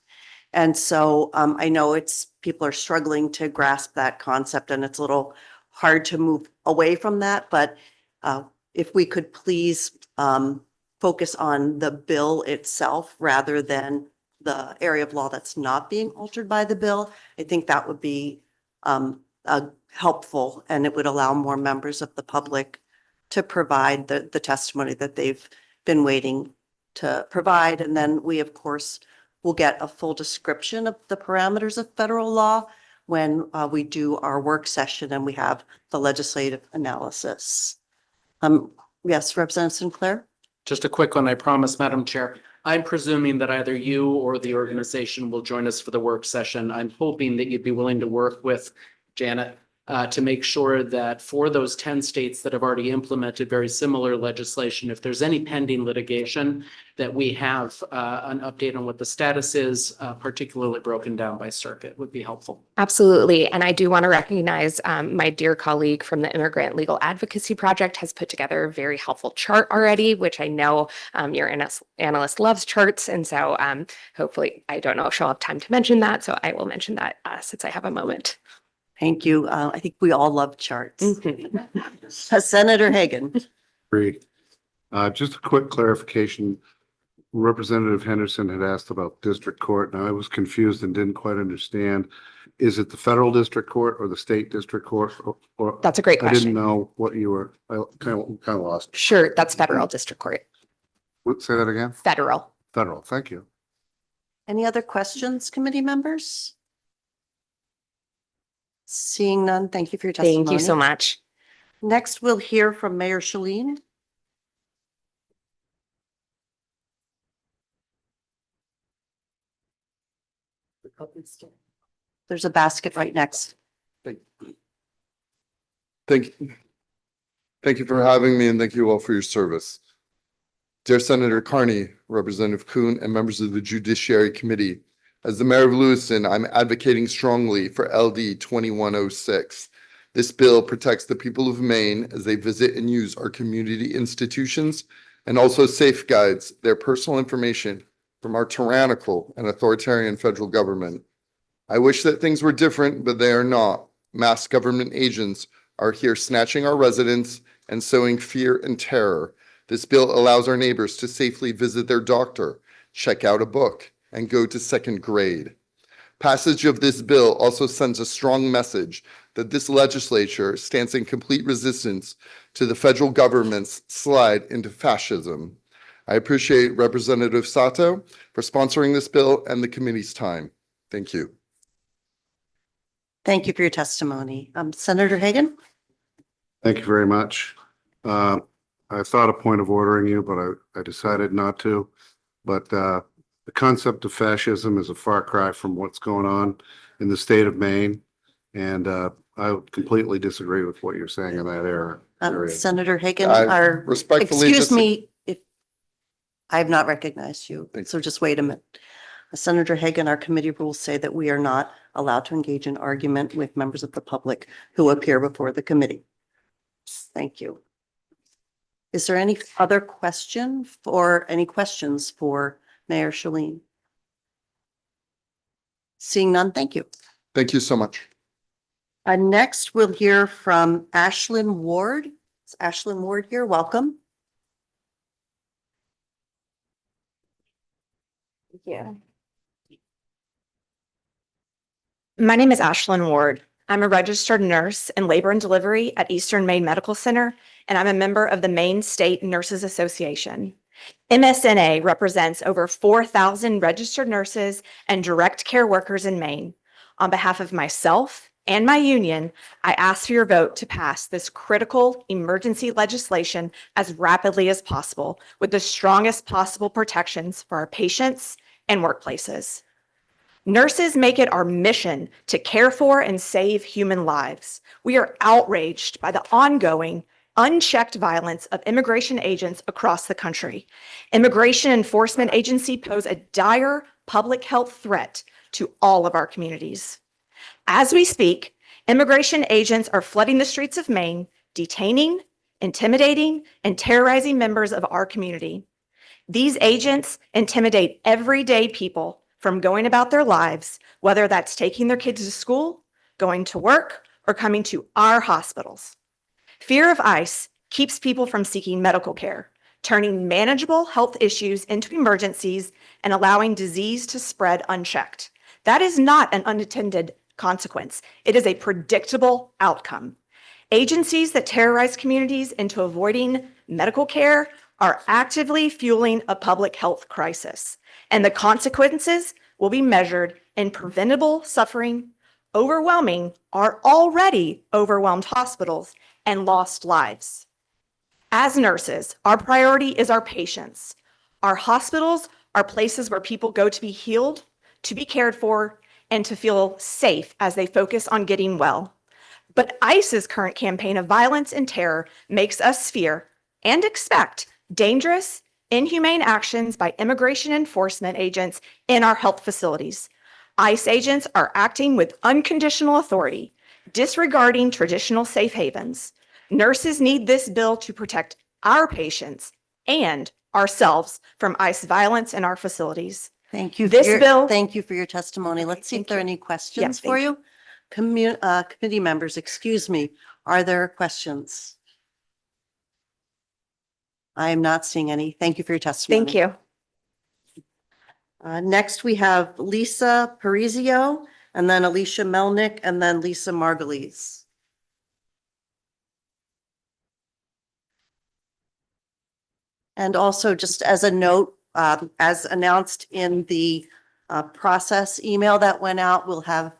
And so I know people are struggling to grasp that concept, and it's a little hard to move away from that. But if we could please focus on the bill itself rather than the area of law that's not being altered by the bill, I think that would be helpful, and it would allow more members of the public to provide the testimony that they've been waiting to provide. And then we, of course, will get a full description of the parameters of federal law when we do our work session and we have the legislative analysis. Yes, Representative Sinclair? Just a quick one, I promise, Madam Chair. I'm presuming that either you or the organization will join us for the work session. I'm hoping that you'd be willing to work with Janet to make sure that for those 10 states that have already implemented very similar legislation, if there's any pending litigation, that we have an update on what the status is, particularly broken down by circuit, would be helpful. Absolutely. And I do want to recognize my dear colleague from the Immigrant Legal Advocacy Project has put together a very helpful chart already, which I know your analyst loves charts. And so hopefully, I don't know if she'll have time to mention that. So I will mention that since I have a moment. Thank you. I think we all love charts. Senator Hagan. Great. Just a quick clarification. Representative Henderson had asked about district court, and I was confused and didn't quite understand. Is it the federal district court or the state district court? Or That's a great I question. didn't know what you were, I kind of lost. Sure, that's federal district court. Say that again? Federal. Federal, thank you. Any other questions, committee members? Seeing none, thank you for your testimony. Thank you so much. Next, we'll hear from Mayor Shaleen. There's a basket right next. Thank you. Thank you for having me, and thank you all for your service. Dear Senator Carney, Representative Kuhn, and members of the Judiciary Committee, as the mayor of Lewiston, I'm advocating strongly for LD 2106. This bill protects the people of Maine as they visit and use our community institutions, and also safeguards their personal information from our tyrannical and authoritarian federal government. I wish that things were different, but they are not. Mass government agents are here snatching our residents and sowing fear and terror. This bill allows our neighbors to safely visit their doctor, check out a book, and go to second grade. Passage of this bill also sends a strong message that this legislature stands in complete resistance to the federal government's slide into fascism. I appreciate Representative Sato for sponsoring this bill and the committee's time. Thank you. Thank you for your testimony. Senator Hagan? Thank you very much. I thought a point of ordering you, but I decided not to. But the concept of fascism is a far cry from what's going on in the state of Maine. And I completely disagree with what you're saying in that area. Senator Hagan, I respectfully excuse me if I have not recognized you. So just wait a minute. Senator Hagan, our committee rules say that we are not allowed to engage in argument with members of the public who appear before the committee. Thank you. Is there any other questions for Mayor Shalin? Seeing none, thank you. Thank you so much. Next, we'll hear from Ashlyn Ward. Is Ashlyn Ward here? Welcome. Yeah. My name is Ashlyn Ward. I'm a registered nurse in labor and delivery at Eastern Maine Medical Center, and I'm a member of the Maine State Nurses Association. MSNA represents over 4,000 registered nurses and direct care workers in Maine. On behalf of myself and my union, I ask for your vote to pass this critical emergency legislation as rapidly as possible with the strongest possible protections for our patients and workplaces. Nurses make it our mission to care for and save human lives. We are outraged by the ongoing, unchecked violence of immigration agents across the country. Immigration enforcement agencies pose a dire public health threat to all of our communities. As we speak, immigration agents are flooding the streets of Maine, detaining, intimidating, and terrorizing members of our community. These agents intimidate everyday people from going about their lives, whether that's taking their kids to school, going to work, or coming to our hospitals. Fear of ICE keeps people from seeking medical care, turning manageable health issues into emergencies and allowing disease to spread unchecked. That is not an unintended consequence. It is a predictable outcome. Agencies that terrorize communities into avoiding medical care are actively fueling a public health crisis, and the consequences will be measured in preventable suffering, overwhelming our already overwhelmed hospitals, and lost lives. As nurses, our priority is our patients. Our hospitals are places where people go to be healed, to be cared for, and to feel safe as they focus on getting well. But ICE's current campaign of violence and terror makes us fear and expect dangerous, inhumane actions by immigration enforcement agents in our health facilities. ICE agents are acting with unconditional authority, disregarding traditional safe havens. Nurses need this bill to protect our patients and ourselves from ICE violence in our facilities. Thank you. Thank you for your testimony. Let's see if there are any questions for you. Committee members, excuse me. Are there questions? I am not seeing any. Thank you for your testimony. Thank you. Next, we have Lisa Parizio, and then Alicia Melnick, and then Lisa Margulies. And also, just as a note, as announced in the process email that went out, we'll have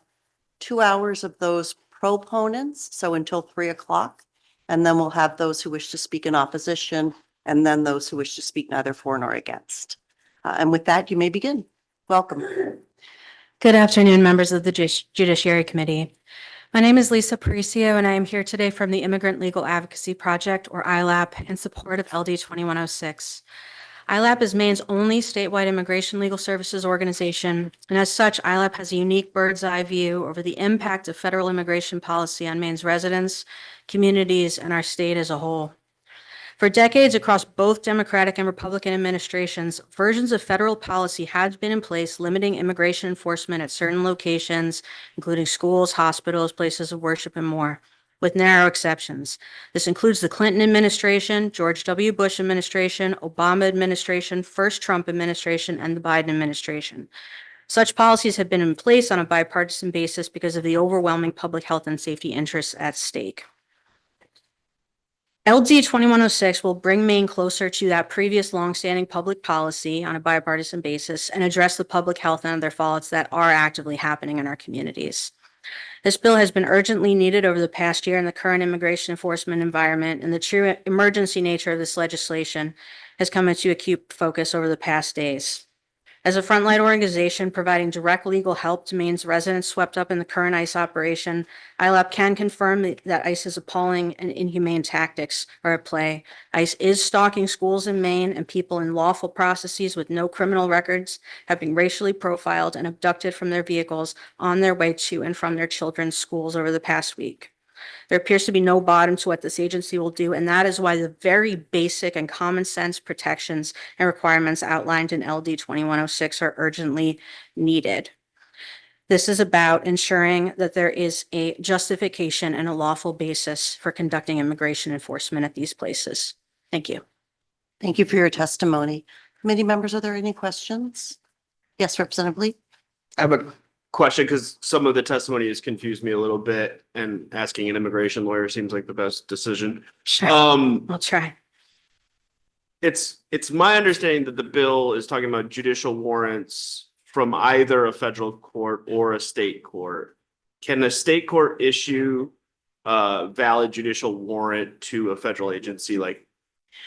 2 hours of those proponents, so until 3:00. And then we'll have those who wish to speak in opposition, and then those who wish to speak neither for nor against. And with that, you may begin. Welcome. Good afternoon, members of the Judiciary Committee. My name is Lisa Parizio, and I am here today from the Immigrant Legal Advocacy Project, or ILAP, in support of LD 2106. ILAP is Maine's only statewide immigration legal services organization, and as such, ILAP has a unique bird's eye view over the impact of federal immigration policy on Maine's residents, communities, and our state as a whole. For decades across both Democratic and Republican administrations, versions of federal policy had been in place limiting immigration enforcement at certain locations, including schools, hospitals, places of worship, and more, with narrow exceptions. This includes the Clinton administration, George W. Bush administration, Obama administration, first Trump administration, and the Biden administration. Such policies have been in place on a bipartisan basis because of the overwhelming public health and safety interests at stake. LD 2106 will bring Maine closer to that previous longstanding public policy on a bipartisan basis and address the public health and other fallouts that are actively happening in our communities. This bill has been urgently needed over the past year in the current immigration enforcement environment, and the true emergency nature of this legislation has come into acute focus over the past days. As a frontline organization providing direct legal help to Maine's residents swept up in the current ICE operation, ILAP can confirm that ICE's appalling and inhumane tactics are at play. ICE is stalking schools in Maine, and people in lawful processes with no criminal records have been racially profiled and abducted from their vehicles on their way to and from their children's schools over the past week. There appears to be no bottom to what this agency will do, and that is why the very basic and common sense protections and requirements outlined in LD 2106 are urgently needed. This is about ensuring that there is a justification and a lawful basis for conducting immigration enforcement at these places. Thank you. Thank you for your testimony. Committee members, are there any questions? Yes, Representative Lee? I have a question because some of the testimony has confused me a little bit, and asking an immigration lawyer seems like the best decision. Sure. I'll try. It's my understanding that the bill is talking about judicial warrants from either a federal court or a state court. Can a state court issue a valid judicial warrant to a federal agency like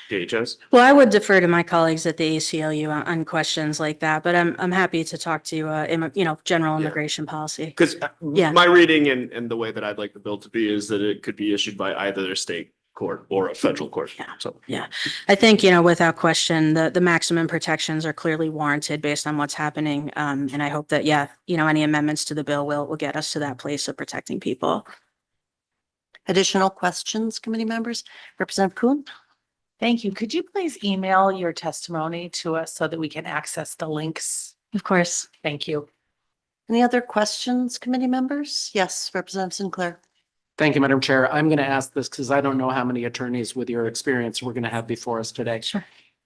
DHS? Well, I would defer to my colleagues at the ACLU on questions like that, but I'm happy to talk to general immigration policy. Because Yeah. my reading and the way that I'd like the bill to be is that it could be issued by either a state court or a federal court. Yeah. So Yeah, I think, without question, the maximum protections are clearly warranted based on what's happening. And I hope that, any amendments to the bill will get us to that place of protecting people. Additional questions, committee members? Representative Kuhn? Thank you. Could you please email your testimony to us so that we can access the links? Of course. Thank you. Any other questions, committee members? Yes, Representative Sinclair. Thank you, Madam Chair. I'm going to ask this because I don't know how many attorneys with your experience we're going to have before us today. Sure.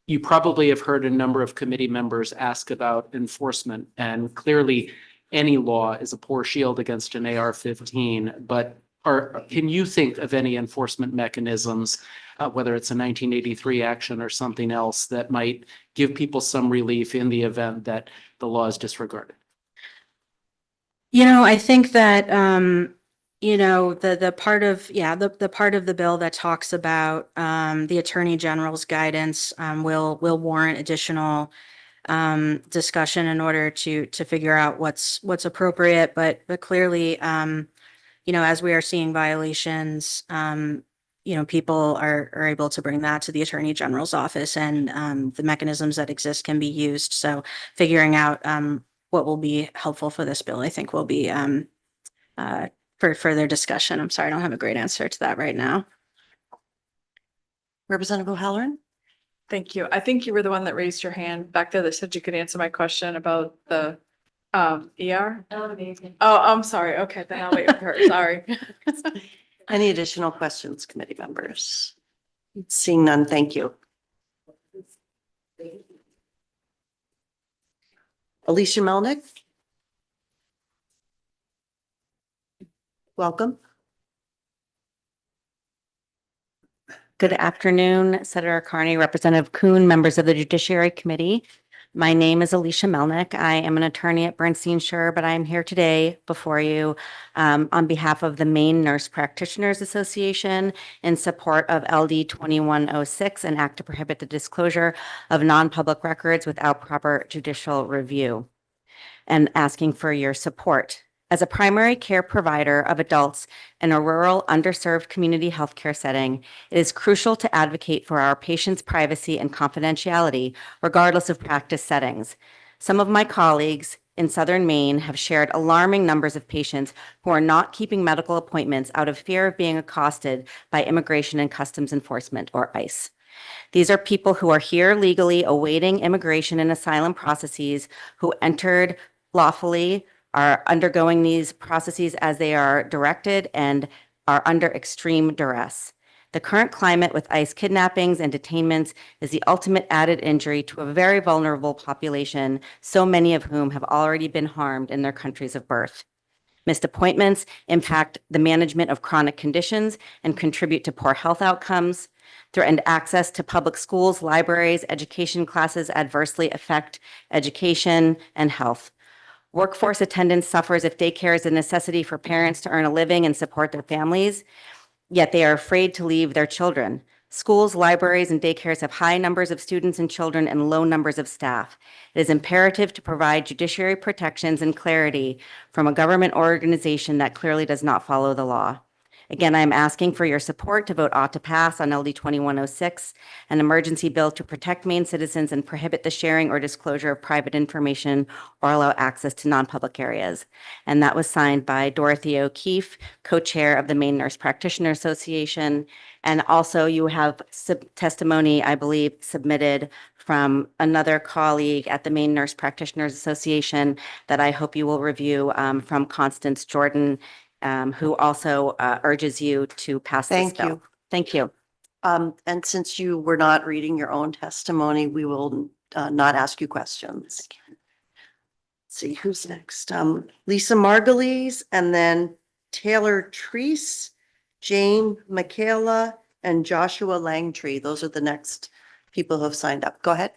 You probably have heard a number of committee members ask about enforcement, and clearly any law is a poor shield against an AR-15, but can you think of any enforcement mechanisms, whether it's a 1983 action or something else, that might give people some relief in the event that the law is disregarded? I think that, the part of, the part of the bill that talks about the Attorney General's guidance will warrant additional discussion in order to figure out what's appropriate. But clearly, as we are seeing violations, people are able to bring that to the Attorney General's office, and the mechanisms that exist can be used. So figuring out what will be helpful for this bill, I think, will be for further discussion. I'm sorry, I don't have a great answer to that right now. Representative O'Halloran? Thank you. I think you were the one that raised your hand back there that said you could answer my question about the ER. Oh, I'm sorry. Okay, then I'll wait for her. Sorry. Any additional questions, committee members? Seeing none, thank you. Alicia Melnick? Welcome. Good afternoon, Senator Carney, Representative Kuhn, members of the Judiciary Committee. My name is Alicia Melnick. I am an attorney at Bernstein Shur, but I'm here today before you on behalf of the Maine Nurse Practitioners Association in support of LD 2106, an act to prohibit the disclosure of non-public records without proper judicial review, and asking for your support. As a primary care provider of adults in a rural, underserved community healthcare setting, it is crucial to advocate for our patients' privacy and confidentiality, regardless of practice settings. Some of my colleagues in Southern Maine have shared alarming numbers of patients who are not keeping medical appointments out of fear of being accosted by Immigration and Customs Enforcement, or ICE. These are people who are here legally awaiting immigration and asylum processes, who entered lawfully, are undergoing these processes as they are directed, and are under extreme duress. The current climate with ICE kidnappings and detainments is the ultimate added injury to a very vulnerable population, so many of whom have already been harmed in their countries of birth. Missed appointments impact the management of chronic conditions and contribute to poor health outcomes. Threatened access to public schools, libraries, education classes adversely affect education and health. Workforce attendance suffers if daycare is a necessity for parents to earn a living and support their families, yet they are afraid to leave their children. Schools, libraries, and daycares have high numbers of students and children and low numbers of staff. It is imperative to provide judiciary protections and clarity from a government organization that clearly does not follow the law. Again, I'm asking for your support to vote ought to pass on LD 2106, an emergency bill to protect Maine citizens and prohibit the sharing or disclosure of private information or allow access to non-public areas. And that was signed by Dorothy O'Keefe, co-chair of the Maine Nurse Practitioner Association. And also you have testimony, I believe, submitted from another colleague at the Maine Nurse Practitioners Association that I hope you will review, from Constance Jordan, who also urges you to pass this Thank bill. you. Thank you. And since you were not reading your own testimony, we will not ask you questions. Let's see who's next. Lisa Margulies, and then Taylor Treese, Jane Michaela, and Joshua Langtree. Those are the next people who have signed up. Go ahead.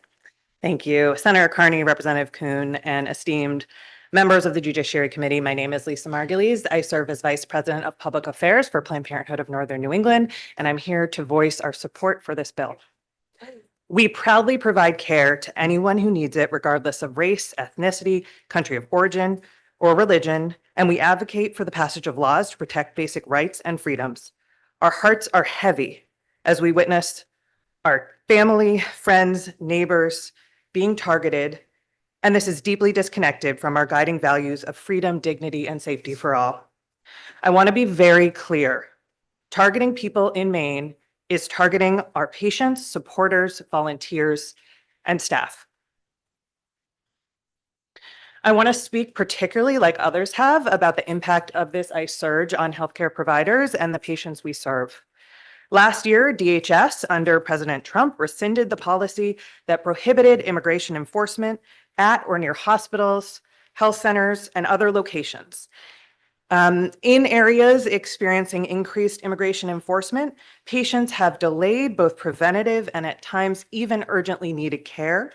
Thank you. Senator Carney, Representative Kuhn, and esteemed members of the Judiciary Committee. My name is Lisa Margulies. I serve as Vice President of Public Affairs for Planned Parenthood of Northern New England, and I'm here to voice our support for this bill. We proudly provide care to anyone who needs it, regardless of race, ethnicity, country of origin, or religion, and we advocate for the passage of laws to protect basic rights and freedoms. Our hearts are heavy as we witness our family, friends, neighbors being targeted, and this is deeply disconnected from our guiding values of freedom, dignity, and safety for all. I want to be very clear. Targeting people in Maine is targeting our patients, supporters, volunteers, and staff. I want to speak particularly, like others have, about the impact of this ICE surge on healthcare providers and the patients we serve. Last year, DHS, under President Trump, rescinded the policy that prohibited immigration enforcement at or near hospitals, health centers, and other locations. In areas experiencing increased immigration enforcement, patients have delayed both preventative and at times even urgently needed care.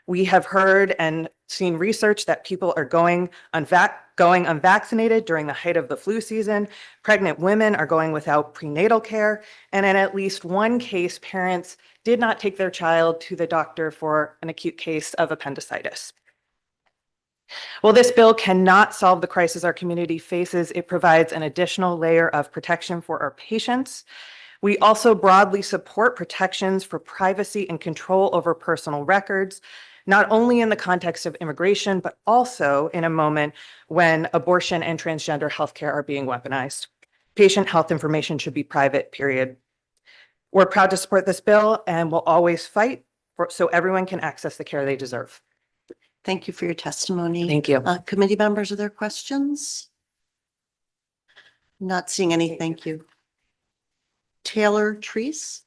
We have heard and seen research that people are going unvaccinated during the height of the flu season. Pregnant women are going without prenatal care. And in at least one case, parents did not take their child to the doctor for an acute case of appendicitis. While this bill cannot solve the crisis our community faces, it provides an additional layer of protection for our patients. We also broadly support protections for privacy and control over personal records, not only in the context of immigration, but also in a moment when abortion and transgender healthcare are being weaponized. Patient health information should be private, period. We're proud to support this bill and will always fight so everyone can access the care they deserve. Thank you for your testimony. Thank you. Committee members, are there questions? Not seeing any. Thank you. Taylor Treese.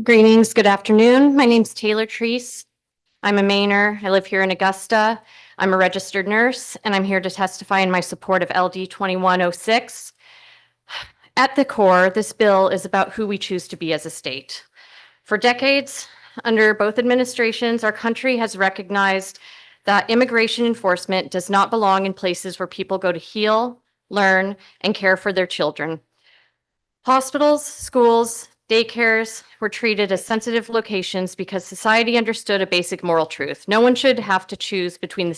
Greetings, good afternoon. My name's Taylor Treese. I'm a Mainer. I live here in Augusta. I'm a registered nurse, and I'm here to testify in my support of LD 2106. At the core, this bill is about who we choose to be as a state. For decades, under both administrations, our country has recognized that immigration enforcement does not belong in places where people go to heal, learn, and care for their children. Hospitals, schools, daycares were treated as sensitive locations because society understood a basic moral truth. No one should have to choose between their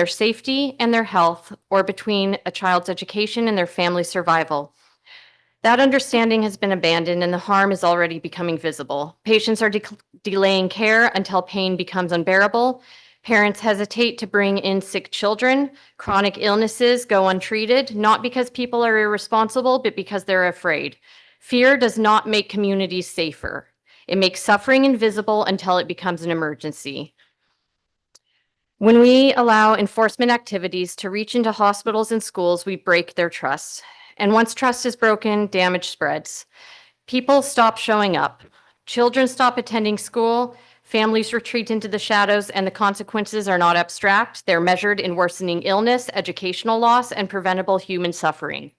safety and their health, or between a child's education and their family's survival. That understanding has been abandoned and the harm is already becoming visible. Patients are delaying care until pain becomes unbearable. Parents hesitate to bring in sick children. Chronic illnesses go untreated, not because people are irresponsible, but because they're afraid. Fear does not make communities safer. It makes suffering invisible until it becomes an emergency. When we allow enforcement activities to reach into hospitals and schools, we break their trust. And once trust is broken, damage spreads. People stop showing up. Children stop attending school. Families retreat into the shadows, and the consequences are not abstract. They're measured in worsening illness, educational loss, and preventable human suffering.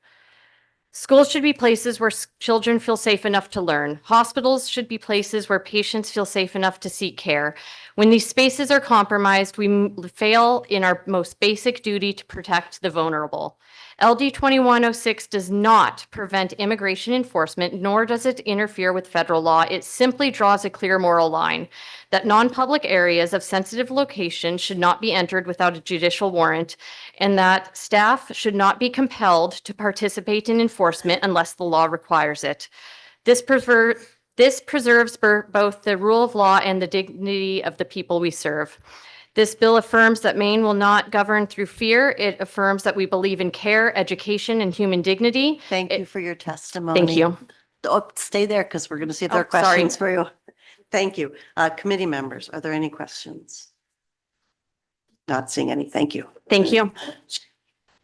Schools should be places where children feel safe enough to learn. Hospitals should be places where patients feel safe enough to seek care. When these spaces are compromised, we fail in our most basic duty to protect the vulnerable. LD 2106 does not prevent immigration enforcement, nor does it interfere with federal law. It simply draws a clear moral line that non-public areas of sensitive location should not be entered without a judicial warrant, and that staff should not be compelled to participate in enforcement unless the law requires it. This preserves both the rule of law and the dignity of the people we serve. This bill affirms that Maine will not govern through fear. It affirms that we believe in care, education, and human dignity. Thank you for your testimony. Thank you. Oh, stay there because we're going to see if there are Oh, sorry. questions for you. Thank you. Committee members, are there any questions? Not seeing any. Thank you. Thank you.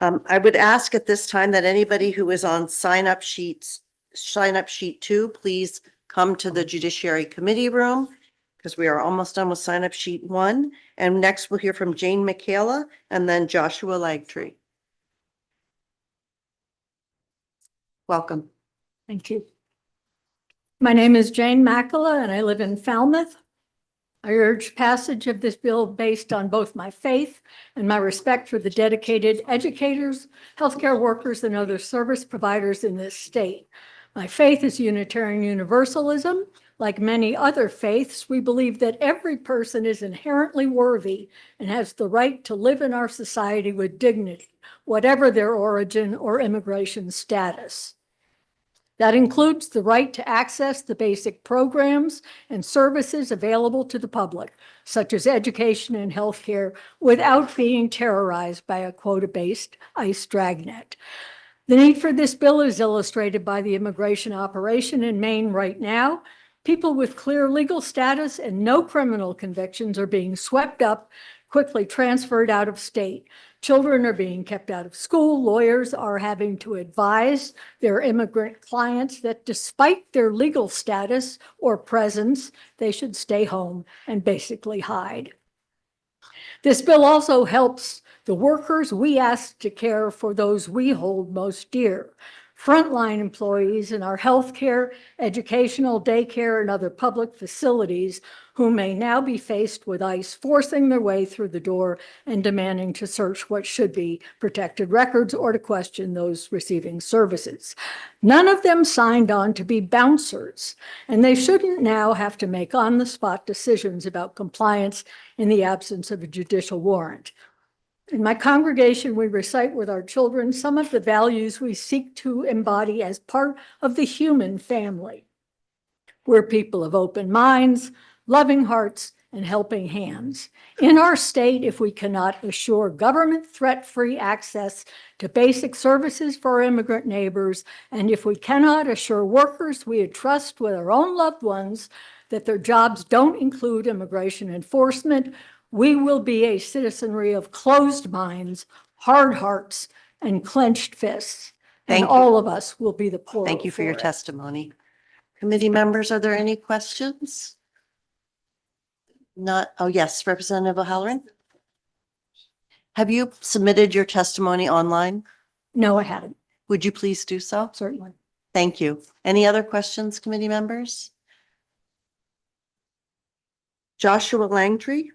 I would ask at this time that anybody who is on sign up sheet 2, please come to the Judiciary Committee room because we are almost done with sign up sheet 1. And next we'll hear from Jane Michaela and then Joshua Lagtree. Welcome. Thank you. My name is Jane Makala and I live in Falmouth. I urge passage of this bill based on both my faith and my respect for the dedicated educators, healthcare workers, and other service providers in this state. My faith is Unitarian Universalism. Like many other faiths, we believe that every person is inherently worthy and has the right to live in our society with dignity, whatever their origin or immigration status. That includes the right to access the basic programs and services available to the public, such as education and healthcare, without being terrorized by a quota-based ICE dragnet. The need for this bill is illustrated by the immigration operation in Maine right now. People with clear legal status and no criminal convictions are being swept up, quickly transferred out of state. Children are being kept out of school. Lawyers are having to advise their immigrant clients that despite their legal status or presence, they should stay home and basically hide. This bill also helps the workers we ask to care for those we hold most dear. Frontline employees in our healthcare, educational, daycare, and other public facilities who may now be faced with ICE forcing their way through the door and demanding to search what should be protected records or to question those receiving services. None of them signed on to be bouncers, and they shouldn't now have to make on-the-spot decisions about compliance in the absence of a judicial warrant. In my congregation, we recite with our children some of the values we seek to embody as part of the human family. We're people of open minds, loving hearts, and helping hands. In our state, if we cannot assure government threat-free access to basic services for our immigrant neighbors, and if we cannot assure workers we entrust with our own loved ones that their jobs don't include immigration enforcement, we will be a citizenry of closed minds, hard hearts, and clenched fists. And all of us will be the poorer. Thank you for your testimony. Committee members, are there any questions? Not, oh yes, Representative O'Halloran. Have you submitted your testimony online? No, I haven't. Would you please do so? Certainly. Thank you. Any other questions, committee members? Joshua Langtree.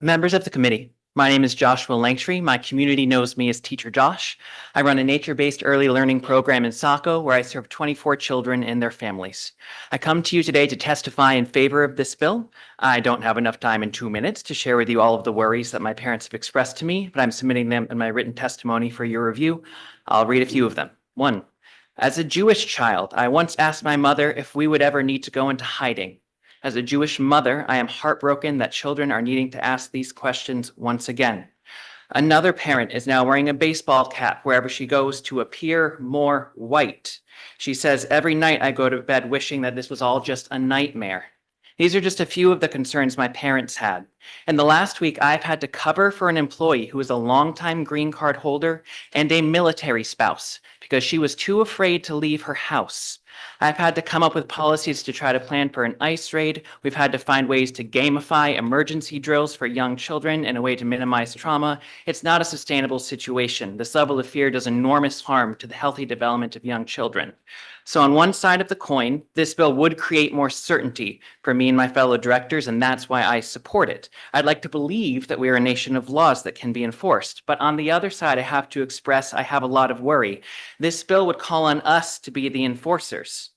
Members of the committee, my name is Joshua Langtree. My community knows me as Teacher Josh. I run a nature-based early learning program in Saco where I serve 24 children and their families. I come to you today to testify in favor of this bill. I don't have enough time in 2 minutes to share with you all of the worries that my parents have expressed to me, but I'm submitting them in my written testimony for your review. I'll read a few of them. 1, as a Jewish child, I once asked my mother if we would ever need to go into hiding. As a Jewish mother, I am heartbroken that children are needing to ask these questions once again. Another parent is now wearing a baseball cap wherever she goes to appear more white. She says, every night I go to bed wishing that this was all just a nightmare. These are just a few of the concerns my parents had. In the last week, I've had to cover for an employee who is a longtime green card holder and a military spouse because she was too afraid to leave her house. I've had to come up with policies to try to plan for an ICE raid. We've had to find ways to gamify emergency drills for young children in a way to minimize trauma. It's not a sustainable situation. This level of fear does enormous harm to the healthy development of young children. So on one side of the coin, this bill would create more certainty for me and my fellow directors, and that's why I support it. I'd like to believe that we are a nation of laws that can be enforced. But on the other side, I have to express I have a lot of worry. This bill would call on us to be the enforcers.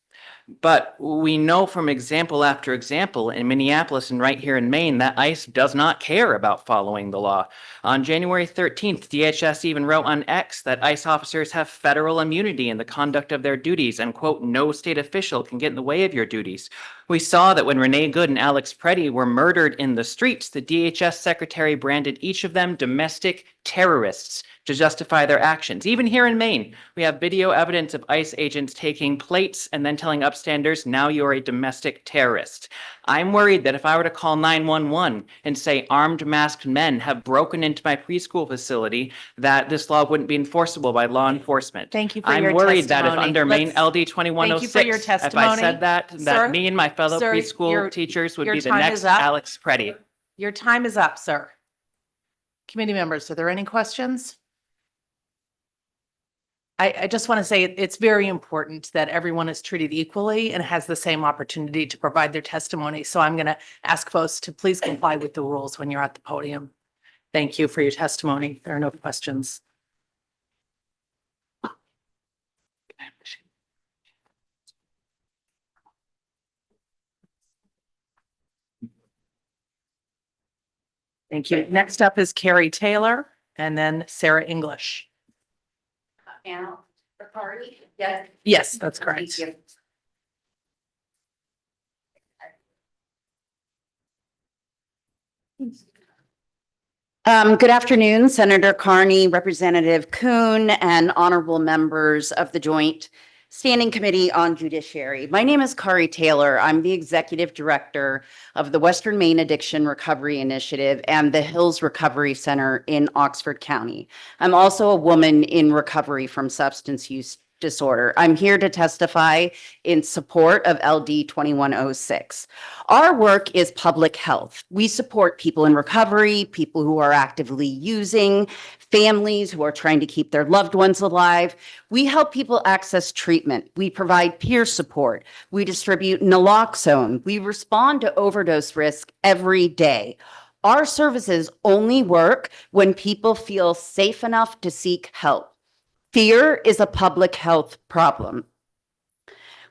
But we know from example after example in Minneapolis and right here in Maine that ICE does not care about following the law. On January 13th, DHS even wrote on X that ICE officers have federal immunity in the conduct of their duties and, quote, no state official can get in the way of your duties. We saw that when Renee Good and Alex Preddy were murdered in the streets, the DHS secretary branded each of them domestic terrorists to justify their actions. Even here in Maine, we have video evidence of ICE agents taking plates and then telling upstanders, now you're a domestic terrorist. I'm worried that if I were to call 911 and say armed masked men have broken into my preschool facility, that this law wouldn't be enforceable by law enforcement. Thank you for your I'm worried that if testimony. under Maine Let's- LD Thank you for your 2106, if I testimony. said that Sir, me and my fellow sir, preschool your- teachers would your be the time next is up. Alex Preddy. Your time is up, sir. Committee members, are there any questions? I just want to say it's very important that everyone is treated equally and has the same opportunity to provide their testimony. So I'm going to ask folks to please comply with the rules when you're at the podium. Thank you for your testimony. There are no questions. Thank you. Next up is Carrie Taylor and then Sarah English. Anna, the party? Yes. Yes, that's correct. Good afternoon, Senator Carney, Representative Kuhn, and honorable members of the Joint Standing Committee on Judiciary. My name is Kari Taylor. I'm the Executive Director of the Western Maine Addiction Recovery Initiative and the Hills Recovery Center in Oxford County. I'm also a woman in recovery from substance use disorder. I'm here to testify in support of LD 2106. Our work is public health. We support people in recovery, people who are actively using, families who are trying to keep their loved ones alive. We help people access treatment. We provide peer support. We distribute naloxone. We respond to overdose risk every day. Our services only work when people feel safe enough to seek help. Fear is a public health problem.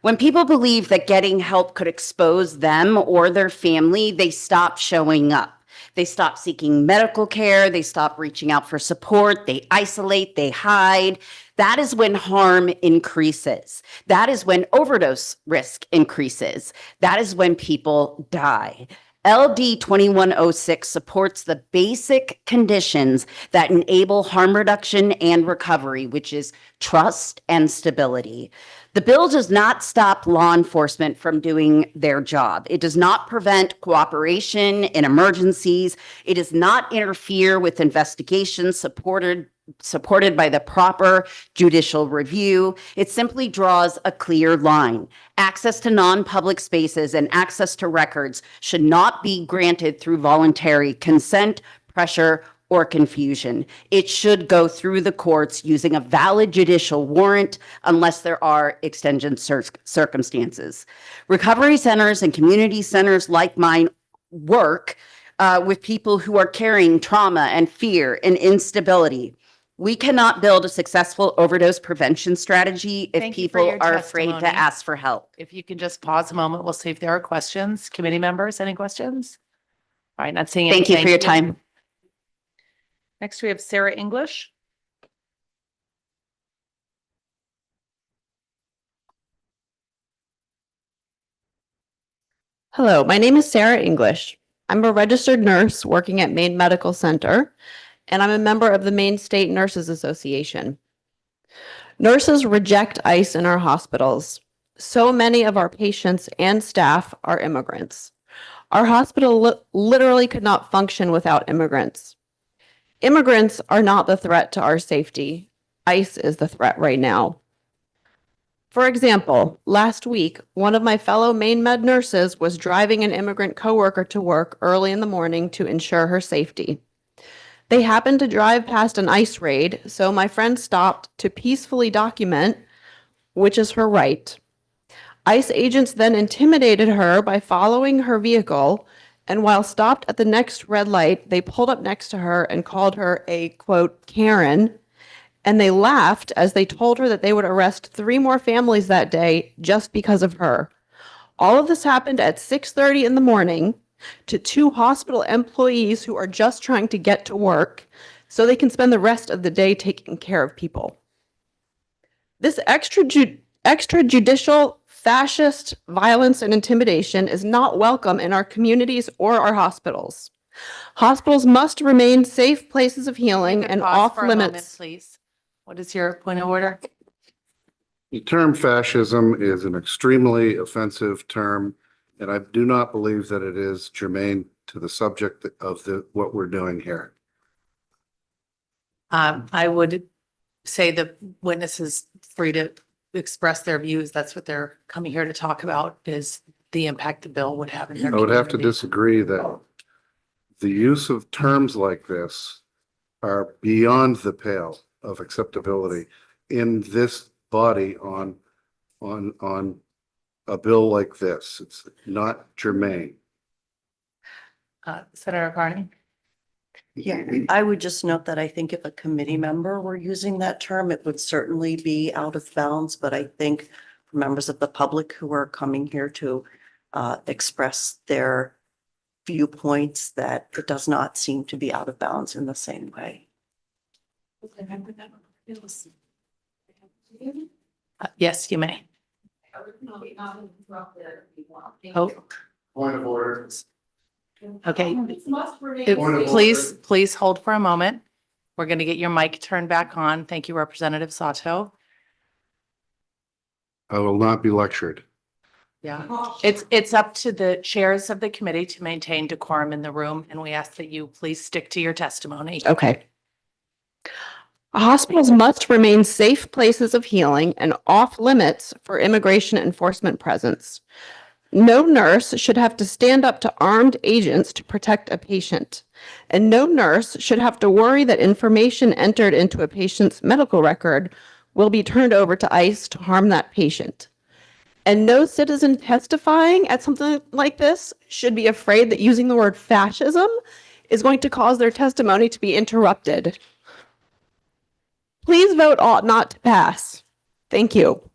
When people believe that getting help could expose them or their family, they stop showing up. They stop seeking medical care. They stop reaching out for support. They isolate, they hide. That is when harm increases. That is when overdose risk increases. That is when people die. LD 2106 supports the basic conditions that enable harm reduction and recovery, which is trust and stability. The bill does not stop law enforcement from doing their job. It does not prevent cooperation in emergencies. It does not interfere with investigations supported by the proper judicial review. It simply draws a clear line. Access to non-public spaces and access to records should not be granted through voluntary consent, pressure, or confusion. It should go through the courts using a valid judicial warrant unless there are exigent circumstances. Recovery centers and community centers like mine work with people who are carrying trauma and fear and instability. We cannot build a successful overdose prevention strategy if Thank you for people your are afraid to testimony. ask for help. If you can just pause a moment, we'll see if there are questions. Committee members, any questions? All right, not seeing any. Thank you for your time. Next, we have Sarah English. Hello, my name is Sarah English. I'm a registered nurse working at Maine Medical Center, and I'm a member of the Maine State Nurses Association. Nurses reject ICE in our hospitals. So many of our patients and staff are immigrants. Our hospital literally could not function without immigrants. Immigrants are not the threat to our safety. ICE is the threat right now. For example, last week, one of my fellow Maine Med nurses was driving an immigrant coworker to work early in the morning to ensure her safety. They happened to drive past an ICE raid, so my friend stopped to peacefully document, which is her right. ICE agents then intimidated her by following her vehicle, and while stopped at the next red light, they pulled up next to her and called her a, quote, Karen, and they laughed as they told her that they would arrest 3 more families that day just because of her. All of this happened at 6:30 in the morning to 2 hospital employees who are just trying to get to work so they can spend the rest of the day taking care of people. This extrajudicial fascist violence and intimidation is not welcome in our communities or our hospitals. Hospitals must remain safe places of healing and Pause off for a moment, limits. please. What is your point of order? The term fascism is an extremely offensive term, and I do not believe that it is germane to the subject of what we're doing here. I would say the witness is free to express their views. That's what they're coming here to talk about, is the impact the bill would have in their I would have to community. disagree that the use of terms like this are beyond the pale of acceptability in this body on a bill like this. It's not germane. Senator Carney? Yeah, I would just note that I think if a committee member were using that term, it would certainly be out of bounds. But I think for members of the public who are coming here to express their viewpoints, that it does not seem to be out of bounds in the same way. Yes, you may. Oh, Point of order. okay. Point of order. Please hold for a moment. We're going to get your mic turned back on. Thank you, Representative Sato. I will not be lectured. Yeah, it's up to the chairs of the committee to maintain decorum in the room, and we ask that you please stick to your testimony. Okay. Hospitals must remain safe places of healing and off limits for immigration enforcement presence. No nurse should have to stand up to armed agents to protect a patient. And no nurse should have to worry that information entered into a patient's medical record will be turned over to ICE to harm that patient. And no citizen testifying at something like this should be afraid that using the word fascism is going to cause their testimony to be interrupted. Please vote ought not to pass. Thank you.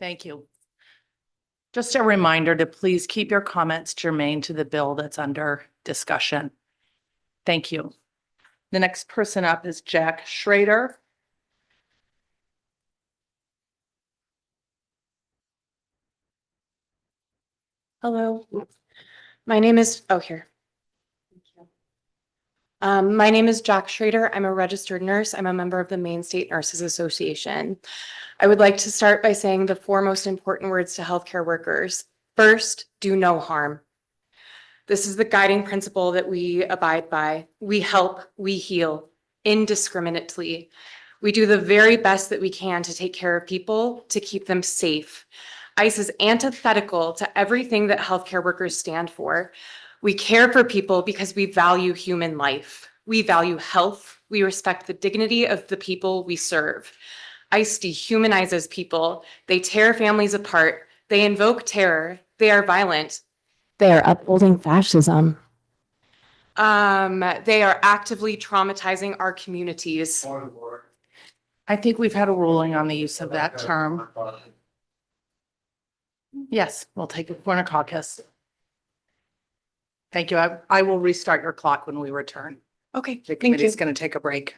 Thank you. Just a reminder to please keep your comments germane to the bill that's under discussion. Thank you. The next person up is Jack Schrader. Hello. My name is, here. My name is Jack Schrader. I'm a registered nurse. I'm a member of the Maine State Nurses Association. I would like to start by saying the 4 most important words to healthcare workers. First, do no harm. This is the guiding principle that we abide by. We help, we heal indiscriminately. We do the very best that we can to take care of people, to keep them safe. ICE is antithetical to everything that healthcare workers stand for. We care for people because we value human life. We value health. We respect the dignity of the people we serve. ICE dehumanizes people. They tear families apart. They invoke terror. They are violent. They are upholding fascism. They are actively traumatizing our communities. I think we've had a ruling on the use of that term. Yes, we'll take a corner caucus. Thank you. I will restart your clock when we return. Okay, The thank you. committee's going to take a break.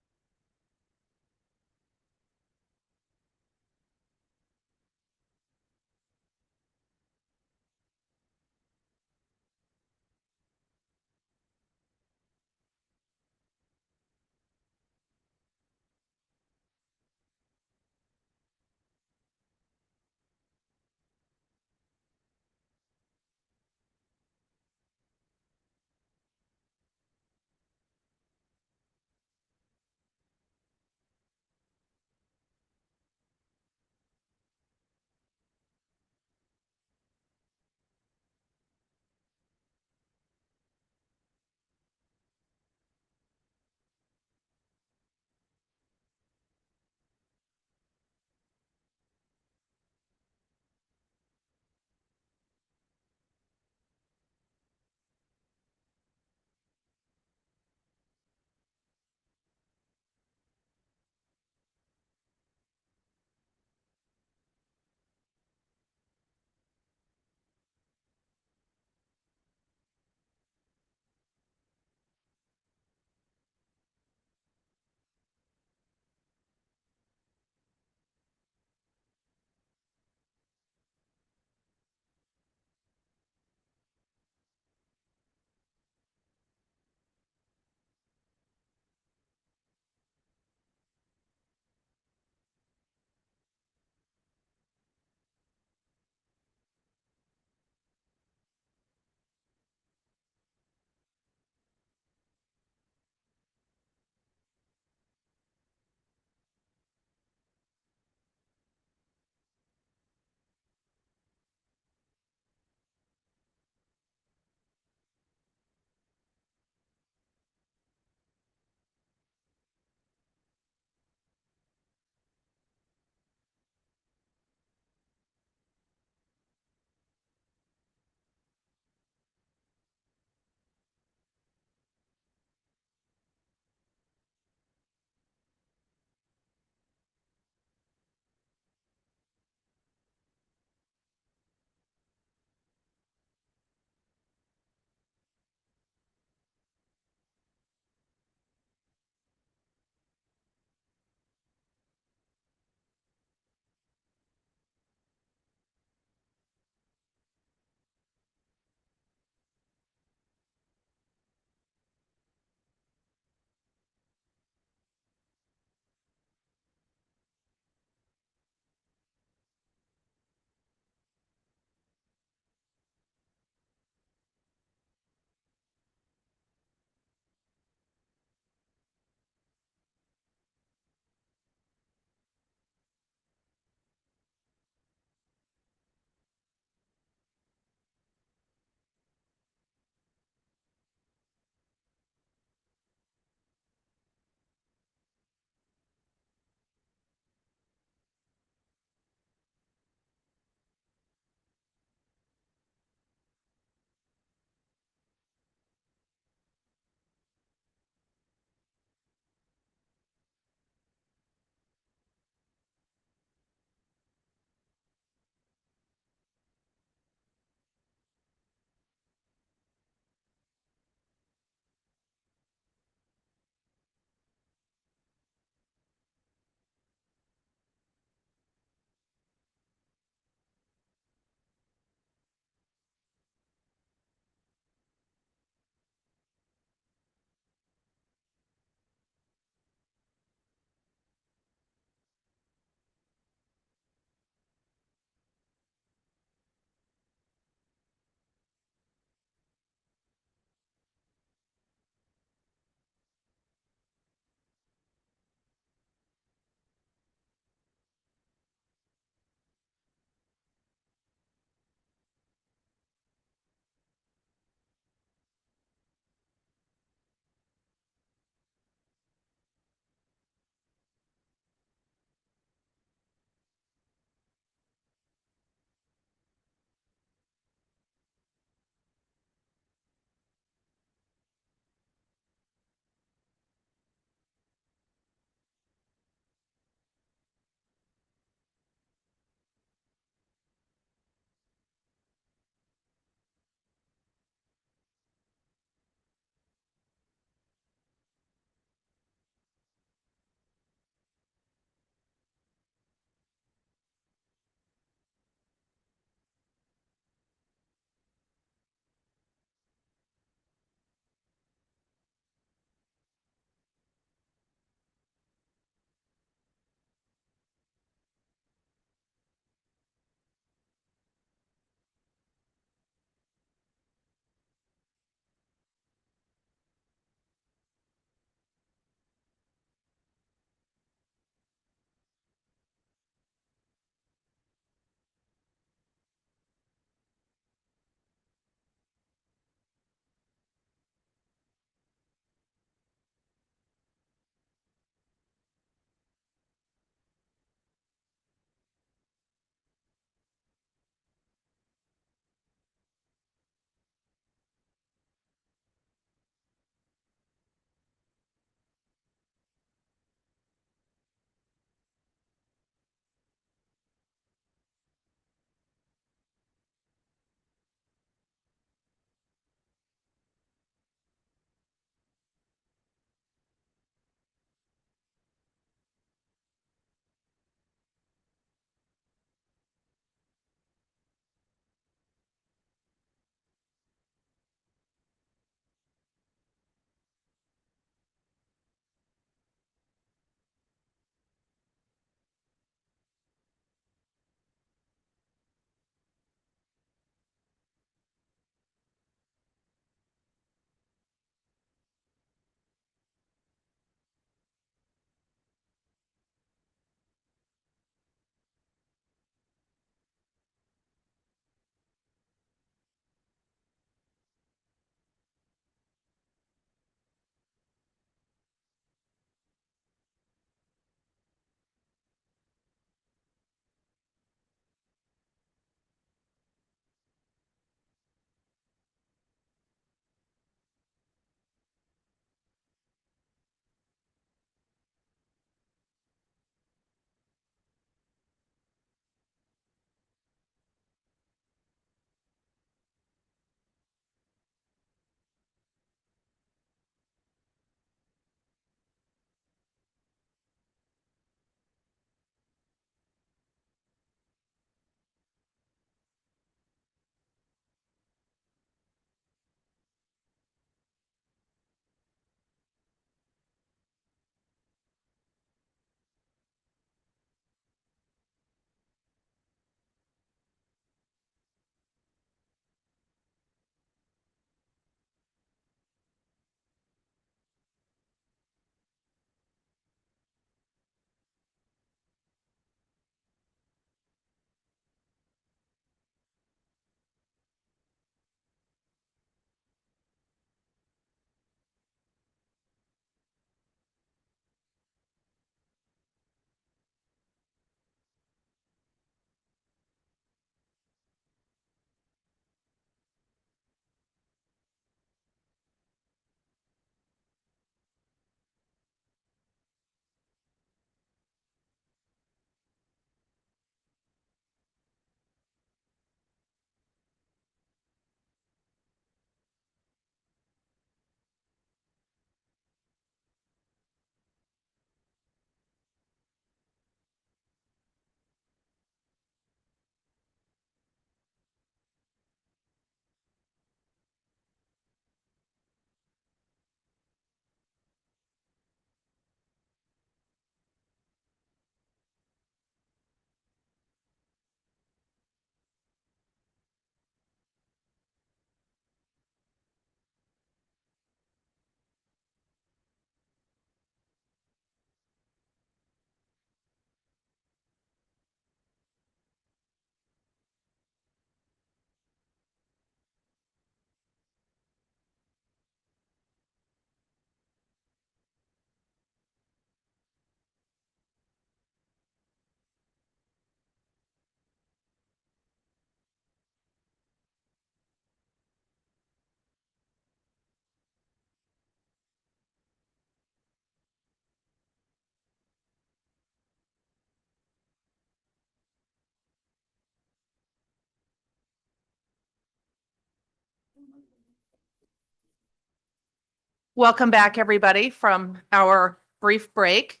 Welcome back, everybody, from our brief break.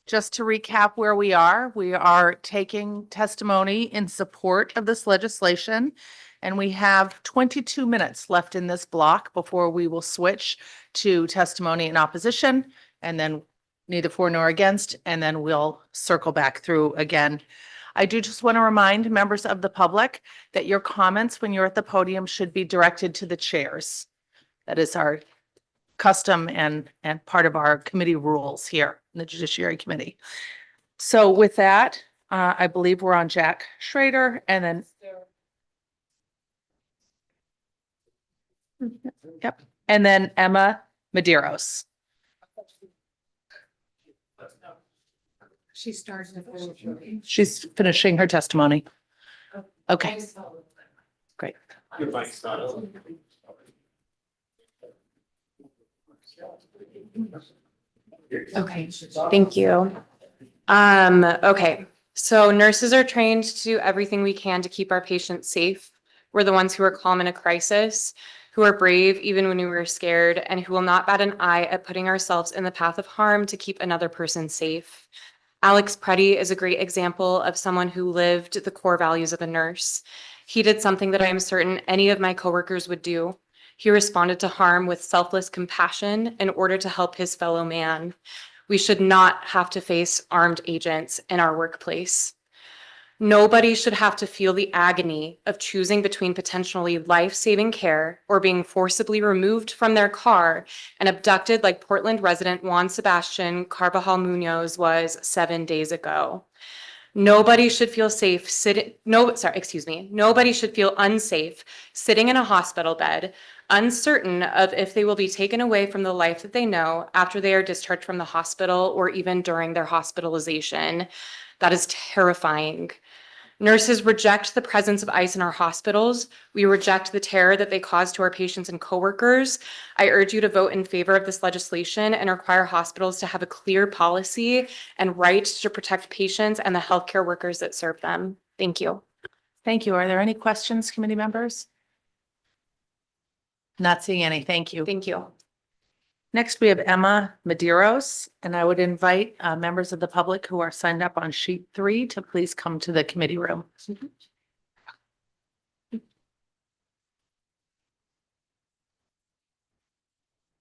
Just to recap where we are taking testimony in support of this legislation. And we have 22 minutes left in this block before we will switch to testimony in opposition, and then neither for nor against, and then we'll circle back through again. I do just want to remind members of the public that your comments when you're at the podium should be directed to the chairs. That is our custom and part of our committee rules here in the Judiciary Committee. So with that, I believe we're on Jack Schrader and then. Yep. And then Emma Medeiros. She started. She's finishing her testimony. Okay. Great. Okay, thank you. Okay, so nurses are trained to do everything we can to keep our patients safe. We're the ones who are calm in a crisis, who are brave even when we were scared, and who will not bat an eye at putting ourselves in the path of harm to keep another person safe. Alex Preddy is a great example of someone who lived the core values of a nurse. He did something that I am certain any of my coworkers would do. He responded to harm with selfless compassion in order to help his fellow man. We should not have to face armed agents in our workplace. Nobody should have to feel the agony of choosing between potentially life-saving care or being forcibly removed from their car and abducted like Portland resident Juan Sebastian Carbajal Munoz was 7 days ago. Nobody should feel safe Nobody should feel unsafe sitting in a hospital bed, uncertain of if they will be taken away from the life that they know after they are discharged from the hospital or even during their hospitalization. That is terrifying. Nurses reject the presence of ICE in our hospitals. We reject the terror that they cause to our patients and coworkers. I urge you to vote in favor of this legislation and require hospitals to have a clear policy and right to protect patients and the healthcare workers that serve them. Thank you. Thank you. Are there any questions, committee members? Not seeing any. Thank you. Thank you. Next, we have Emma Medeiros, and I would invite members of the public who are signed up on sheet 3 to please come to the committee room.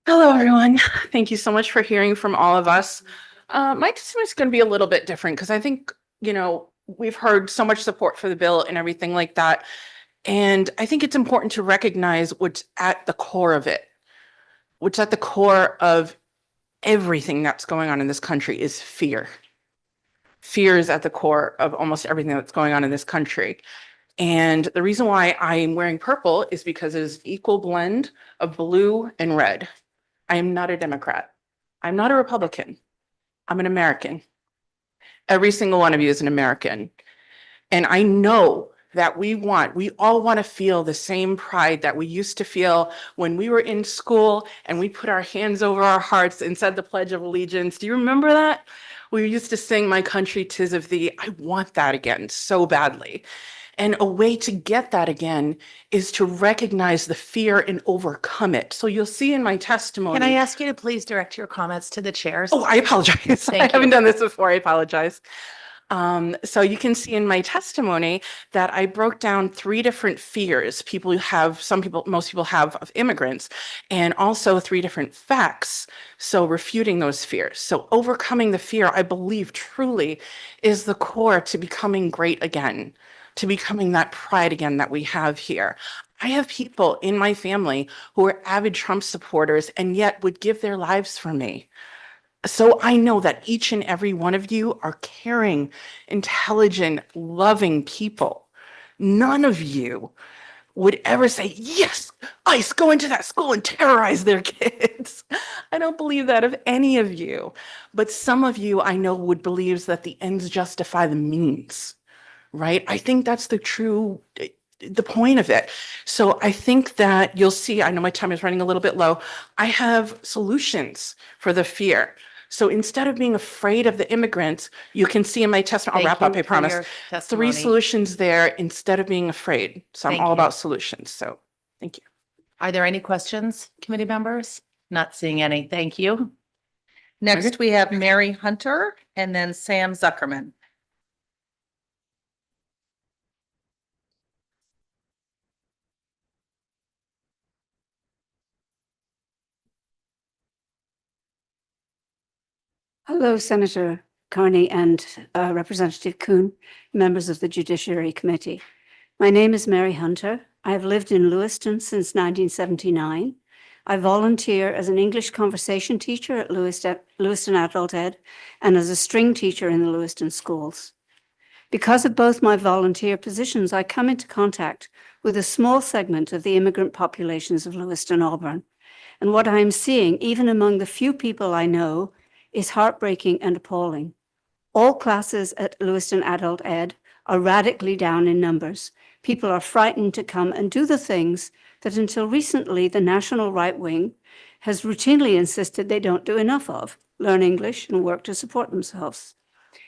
Hello, everyone. Thank you so much for hearing from all of us. My testimony is going to be a little bit different because I think, we've heard so much support for the bill and everything like that. And I think it's important to recognize what's at the core of it. What's at the core of everything that's going on in this country is fear. Fear is at the core of almost everything that's going on in this country. And the reason why I'm wearing purple is because it is an equal blend of blue and red. I am not a Democrat. I'm not a Republican. I'm an American. Every single one of you is an American. And I know that we all want to feel the same pride that we used to feel when we were in school and we put our hands over our hearts and said the Pledge of Allegiance. Do you remember that? We used to sing "My Country, 'Tis of Thee." I want that again so badly. And a way to get that again is to recognize the fear and overcome it. So you'll see in my testimony. Can I ask you to please direct your comments to the chairs? Oh, I apologize. I haven't done this before. I apologize. So you can see in my testimony that I broke down 3 different fears most people have of immigrants, and also 3 different facts. So refuting those fears. So overcoming the fear, I believe truly is the core to becoming great again, to becoming that pride again that we have here. I have people in my family who are avid Trump supporters and yet would give their lives for me. So I know that each and every one of you are caring, intelligent, loving people. None of you would ever say, yes, ICE, go into that school and terrorize their kids. I don't believe that of any of you. But some of you I know would believe that the ends justify the means, right? I think that's the point of it. So I think that you'll see, I know my time is running a little bit low. I have solutions for the fear. So instead of being afraid of the immigrants, you can see in my testimony, I'll wrap up, I promise. 3 solutions there instead of being afraid. So I'm all about solutions. So thank you. Are there any questions, committee members? Not seeing any. Thank you. Next, we have Mary Hunter and then Sam Zuckerman. Hello, Senator Carney and Representative Kuhn, members of the Judiciary Committee. My name is Mary Hunter. I have lived in Lewiston since 1979. I volunteer as an English conversation teacher at Lewiston Adult Ed and as a string teacher in the Lewiston schools. Because of both my volunteer positions, I come into contact with a small segment of the immigrant populations of Lewiston, Auburn. And what I am seeing, even among the few people I know, is heartbreaking and appalling. All classes at Lewiston Adult Ed are radically down in numbers. People are frightened to come and do the things that until recently the national right wing has routinely insisted they don't do enough of: learn English and work to support themselves.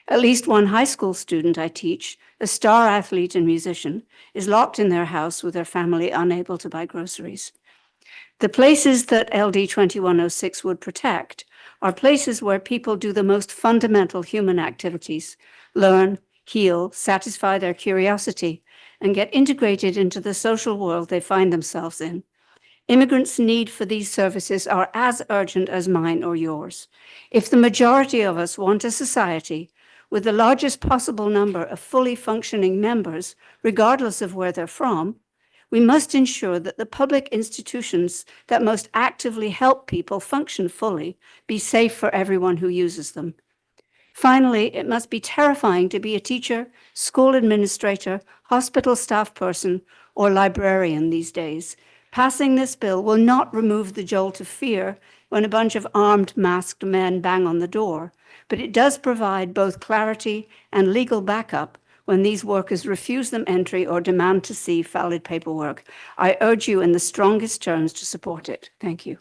At least one high school student I teach, a star athlete and musician, is locked in their house with their family, unable to buy groceries. The places that LD 2106 would protect are places where people do the most fundamental human activities: learn, heal, satisfy their curiosity, and get integrated into the social world they find themselves in. Immigrants' need for these services are as urgent as mine or yours. If the majority of us want a society with the largest possible number of fully functioning members, regardless of where they're from, we must ensure that the public institutions that most actively help people function fully be safe for everyone who uses them. Finally, it must be terrifying to be a teacher, school administrator, hospital staff person, or librarian these days. Passing this bill will not remove the jolt of fear when a bunch of armed, masked men bang on the door, but it does provide both clarity and legal backup when these workers refuse them entry or demand to see valid paperwork. I urge you in the strongest terms to support it. Thank you.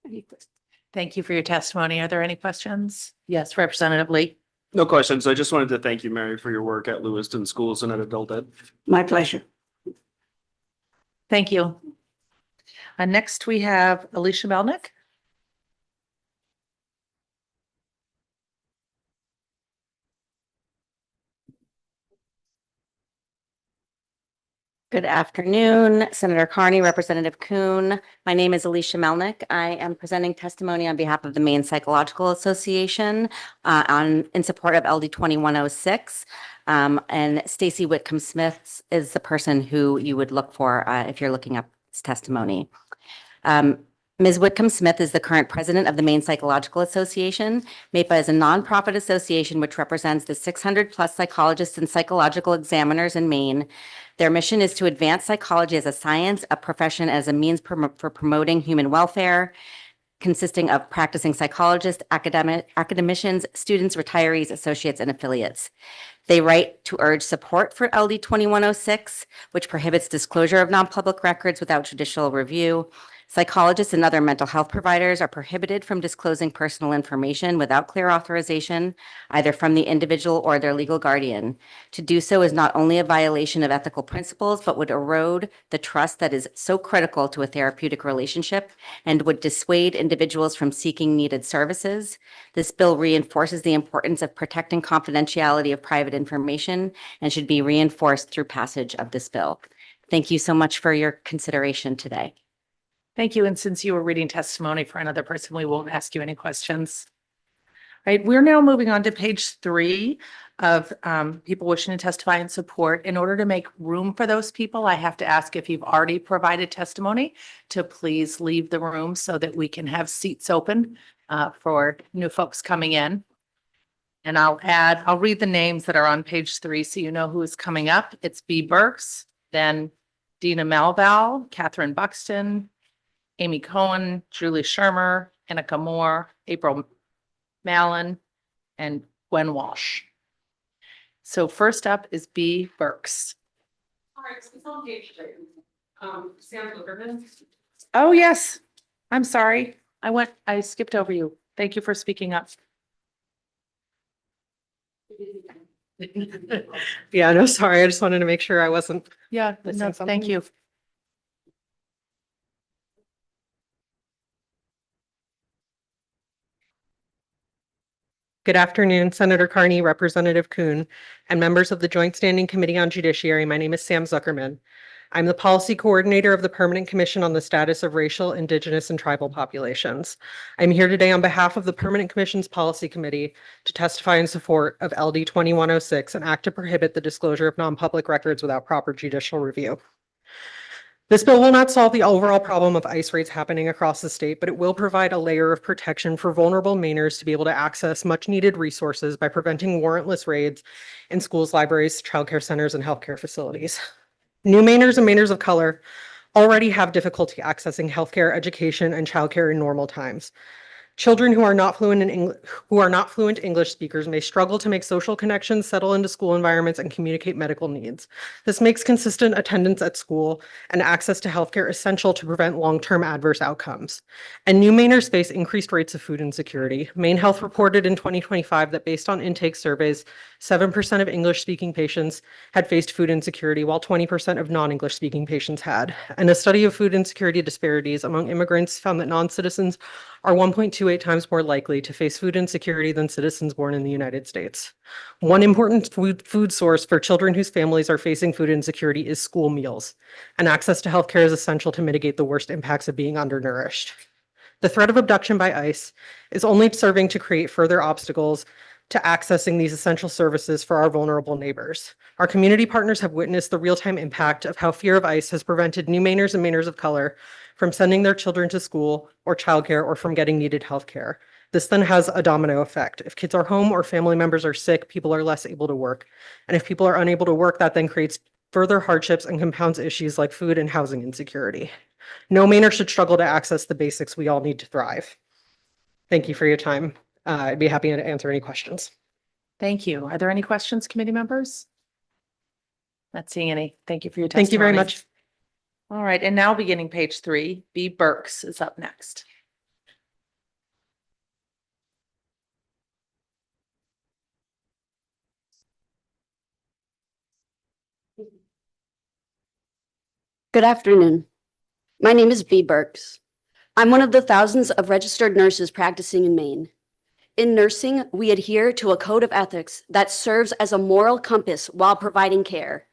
Any questions? Thank you for your testimony. Are there any questions? Yes, Representative Lee. No questions. I just wanted to thank you, Mary, for your work at Lewiston Schools and at Adult Ed. My pleasure. Thank you. Next, we have Alicia Melnick. Good afternoon, Senator Carney, Representative Kuhn. My name is Alicia Melnick. I am presenting testimony on behalf of the Maine Psychological Association in support of LD 2106. And Stacy Whitcomb-Smith is the person who you would look for if you're looking up this testimony. Ms. Whitcomb-Smith is the current president of the Maine Psychological Association. MAPA is a nonprofit association which represents the 600+ psychologists and psychological examiners in Maine. Their mission is to advance psychology as a science, a profession, as a means for promoting human welfare, consisting of practicing psychologists, academicians, students, retirees, associates, and affiliates. They write to urge support for LD 2106, which prohibits disclosure of non-public records without judicial review. Psychologists and other mental health providers are prohibited from disclosing personal information without clear authorization, either from the individual or their legal guardian. To do so is not only a violation of ethical principles, but would erode the trust that is so critical to a therapeutic relationship and would dissuade individuals from seeking needed services. This bill reinforces the importance of protecting confidentiality of private information and should be reinforced through passage of this bill. Thank you so much for your consideration today. Thank you. And since you were reading testimony for another person, we won't ask you any questions. Right, we're now moving on to page 3 of people wishing to testify in support. In order to make room for those people, I have to ask if you've already provided testimony to please leave the room so that we can have seats open for new folks coming in. And I'll read the names that are on page 3 so you know who is coming up. It's B. Burks, then Dina Malval, Catherine Buxton, Amy Cohen, Julie Shermer, Annika Moore, April Mallon, and Gwen Walsh. So first up is B. Burks. All right, so it's on page 3. Sam Zuckerman. Oh, yes. I'm sorry. I skipped over you. Thank you for speaking up. Yeah, no, sorry. I just wanted to make sure I wasn't. Yeah, missing no, thank something. you. Good afternoon, Senator Carney, Representative Kuhn, and members of the Joint Standing Committee on Judiciary. My name is Sam Zuckerman. I'm the policy coordinator of the Permanent Commission on the Status of Racial, Indigenous, and Tribal Populations. I'm here today on behalf of the Permanent Commission's Policy Committee to testify in support of LD 2106, an act to prohibit the disclosure of non-public records without proper judicial review. This bill will not solve the overall problem of ICE raids happening across the state, but it will provide a layer of protection for vulnerable Mainers to be able to access much-needed resources by preventing warrantless raids in schools, libraries, childcare centers, and healthcare facilities. New Mainers and Mainers of color already have difficulty accessing healthcare, education, and childcare in normal times. Children who are not fluent English speakers may struggle to make social connections, settle into school environments, and communicate medical needs. This makes consistent attendance at school and access to healthcare essential to prevent long-term adverse outcomes. And new Mainers face increased rates of food insecurity. Maine Health reported in 2025 that based on intake surveys, 7% of English-speaking patients had faced food insecurity, while 20% of non-English speaking patients had. And a study of food insecurity disparities among immigrants found that non-citizens are 1.28 times more likely to face food insecurity than citizens born in the United States. One important food source for children whose families are facing food insecurity is school meals, and access to healthcare is essential to mitigate the worst impacts of being undernourished. The threat of abduction by ICE is only serving to create further obstacles to accessing these essential services for our vulnerable neighbors. Our community partners have witnessed the real-time impact of how fear of ICE has prevented new Mainers and Mainers of color from sending their children to school or childcare or from getting needed health care. This then has a domino effect. If kids are home or family members are sick, people are less able to work. And if people are unable to work, that then creates further hardships and compounds issues like food and housing insecurity. No Mainer should struggle to access the basics we all need to thrive. Thank you for your time. I'd be happy to answer any questions. Thank you. Are there any questions, committee members? Not seeing any. Thank you for your testimony. Thank you very much. All right, and now beginning page 3, B. Burks is up next. Good afternoon. My name is B. Burks. I'm one of the thousands of registered nurses practicing in Maine. In nursing, we adhere to a code of ethics that serves as a moral compass while providing care.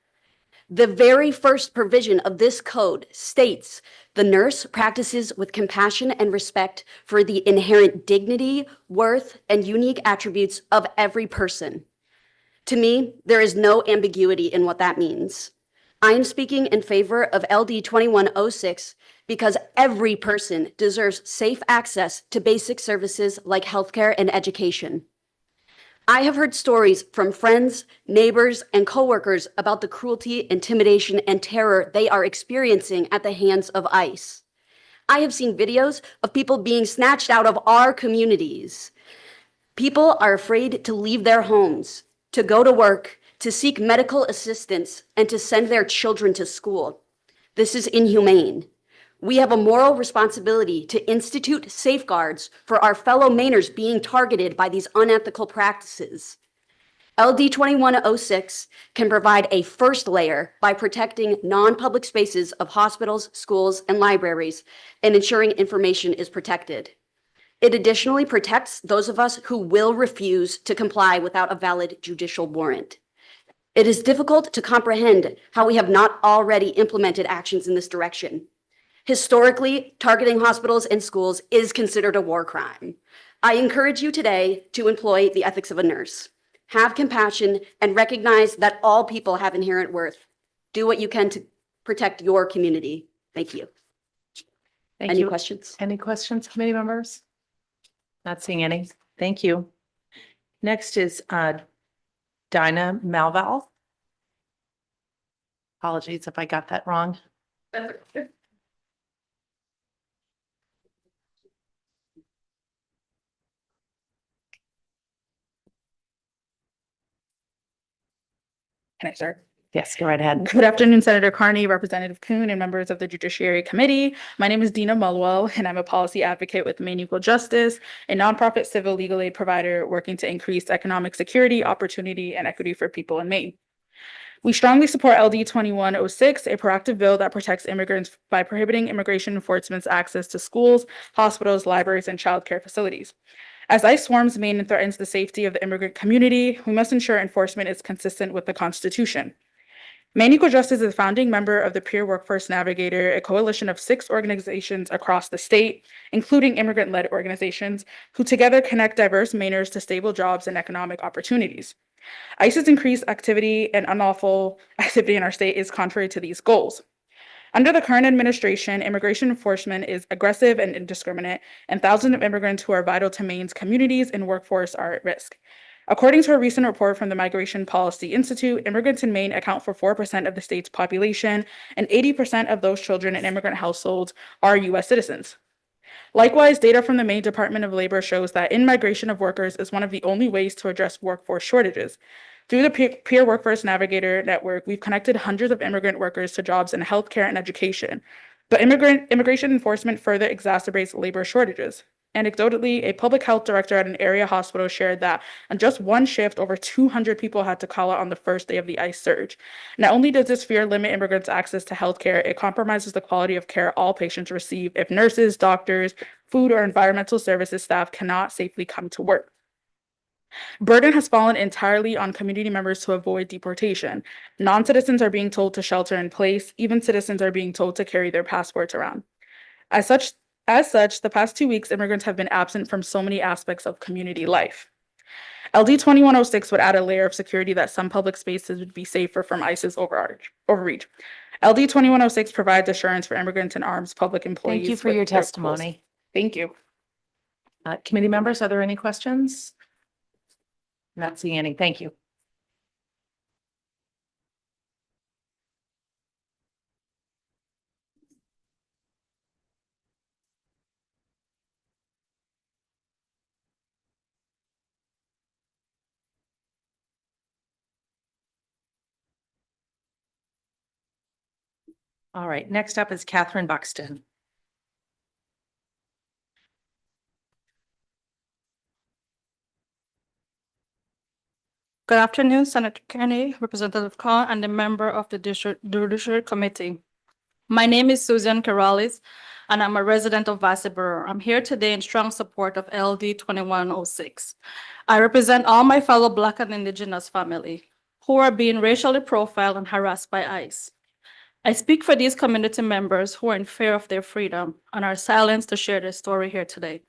The very first provision of this code states the nurse practices with compassion and respect for the inherent dignity, worth, and unique attributes of every person. To me, there is no ambiguity in what that means. I am speaking in favor of LD 2106 because every person deserves safe access to basic services like healthcare and education. I have heard stories from friends, neighbors, and coworkers about the cruelty, intimidation, and terror they are experiencing at the hands of ICE. I have seen videos of people being snatched out of our communities. People are afraid to leave their homes, to go to work, to seek medical assistance, and to send their children to school. This is inhumane. We have a moral responsibility to institute safeguards for our fellow Mainers being targeted by these unethical practices. LD 2106 can provide a first layer by protecting non-public spaces of hospitals, schools, and libraries and ensuring information is protected. It additionally protects those of us who will refuse to comply without a valid judicial warrant. It is difficult to comprehend how we have not already implemented actions in this direction. Historically, targeting hospitals and schools is considered a war crime. I encourage you today to employ the ethics of a nurse. Have compassion and recognize that all people have inherent worth. Do what you can to protect your community. Thank you. Any questions? Any questions, committee members? Not seeing any. Thank you. Next is Dinah Malval. Apologies if I got that wrong. Can I start? Yes, go right ahead. Good afternoon, Senator Carney, Representative Kuhn, and members of the Judiciary Committee. My name is Dina Mulwell, and I'm a policy advocate with Maine Equal Justice, a nonprofit civil legal aid provider working to increase economic security, opportunity, and equity for people in Maine. We strongly support LD 2106, a proactive bill that protects immigrants by prohibiting immigration enforcement's access to schools, hospitals, libraries, and childcare facilities. As ICE swarms Maine and threatens the safety of the immigrant community, we must ensure enforcement is consistent with the Constitution. Maine Equal Justice is a founding member of the Peer Workforce Navigator, a coalition of 6 organizations across the state, including immigrant-led organizations, who together connect diverse Mainers to stable jobs and economic opportunities. ICE's increased activity and unlawful activity in our state is contrary to these goals. Under the current administration, immigration enforcement is aggressive and indiscriminate, and thousands of immigrants who are vital to Maine's communities and workforce are at risk. According to a recent report from the Migration Policy Institute, immigrants in Maine account for 4% of the state's population, and 80% of those children in immigrant households are U.S. citizens. Likewise, data from the Maine Department of Labor shows that in-migration of workers is one of the only ways to address workforce shortages. Through the Peer Workforce Navigator Network, we've connected hundreds of immigrant workers to jobs in healthcare and education. But immigration enforcement further exacerbates labor shortages. Anecdotally, a public health director at an area hospital shared that on just one shift, over 200 people had to call out on the first day of the ICE surge. Not only does this fear limit immigrants' access to healthcare, it compromises the quality of care all patients receive if nurses, doctors, food, or environmental services staff cannot safely come to work. Burden has fallen entirely on community members to avoid deportation. Non-citizens are being told to shelter in place. Even citizens are being told to carry their passports around. As such, the past 2 weeks, immigrants have been absent from so many aspects of community life. LD 2106 would add a layer of security that some public spaces would be safer from ICE's overreach. LD 2106 provides assurance for immigrants and arms public employees. Thank you for with your their testimony. Thank you. Committee members, are there any questions? Not seeing any. Thank you. All right, next up is Catherine Buxton. Good afternoon, Senator Kenny, Representative Carr, and the member of the Judiciary Committee. My name is Susan Corrales, and I'm a resident of Vassaboro. I'm here today in strong support of LD 2106. I represent all my fellow Black and Indigenous family who are being racially profiled and harassed by ICE. I speak for these community members who are in fear of their freedom and are silenced to share their story here today.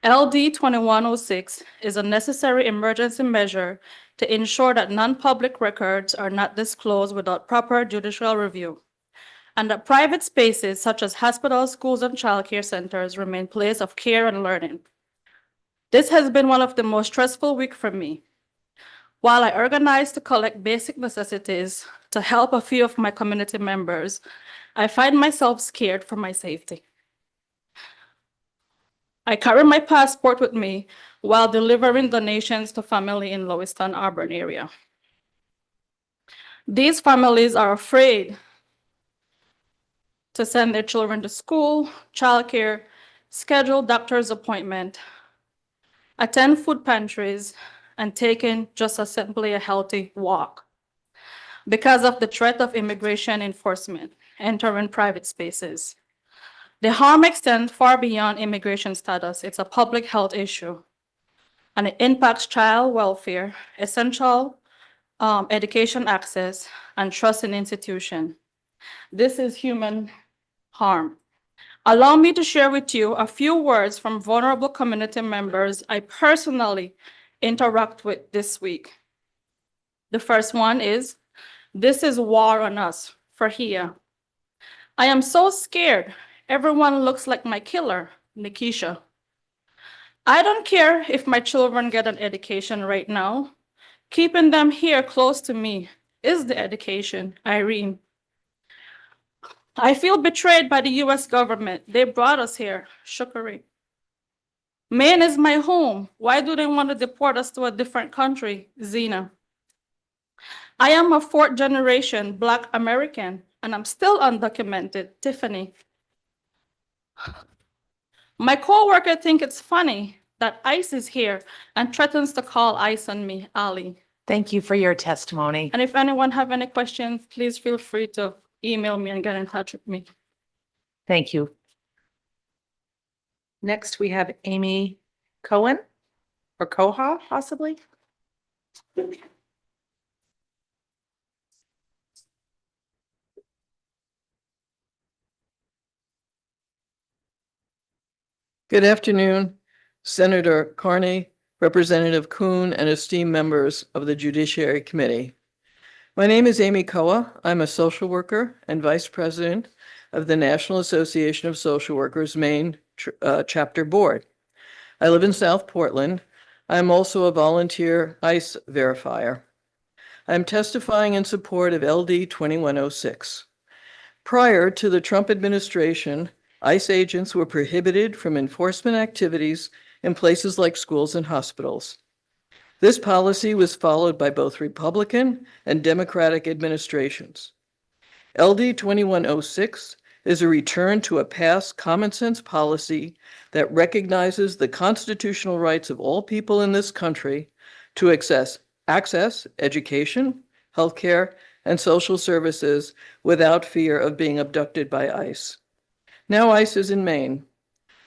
LD 2106 is a necessary emergency measure to ensure that non-public records are not disclosed without proper judicial review, and that private spaces such as hospitals, schools, and childcare centers remain places of care and learning. This has been one of the most stressful weeks for me. While I organized to collect basic necessities to help a few of my community members, I find myself scared for my safety. I carry my passport with me while delivering donations to family in Lewiston, Auburn area. These families are afraid to send their children to school, childcare, schedule doctor's appointment, attend food pantries, and take in just simply a healthy walk because of the threat of immigration enforcement entering private spaces. The harm extends far beyond immigration status. It's a public health issue, and it impacts child welfare, essential education access, and trust in institution. This is human harm. Allow me to share with you a few words from vulnerable community members I personally interact with this week. The first one is, "This is war on us for here. I am so scared. Everyone looks like my killer, Nikisha. I don't care if my children get an education right now. Keeping them here close to me is the education, Irene. I feel betrayed by the US government. They brought us here, Shukari. Maine is my home. Why do they want to deport us to a different country, Zena? I am a 4th generation Black American, and I'm still undocumented, Tiffany. My coworker thinks it's funny that ICE is here and threatens to call ICE on me, Ali." Thank you for your testimony. And if anyone have any questions, please feel free to email me and get in touch with me. Thank you. Next, we have Amy Cohen. or Koha possibly? Good afternoon, Senator Carney, Representative Kuhn, and esteemed members of the Judiciary Committee. My name is Amy Koa. I'm a social worker and Vice President of the National Association of Social Workers Maine Chapter Board. I live in South Portland. I'm also a volunteer ICE verifier. I'm testifying in support of LD 2106. Prior to the Trump administration, ICE agents were prohibited from enforcement activities in places like schools and hospitals. This policy was followed by both Republican and Democratic administrations. LD 2106 is a return to a past common sense policy that recognizes the constitutional rights of all people in this country to access education, healthcare, and social services without fear of being abducted by ICE. Now ICE is in Maine.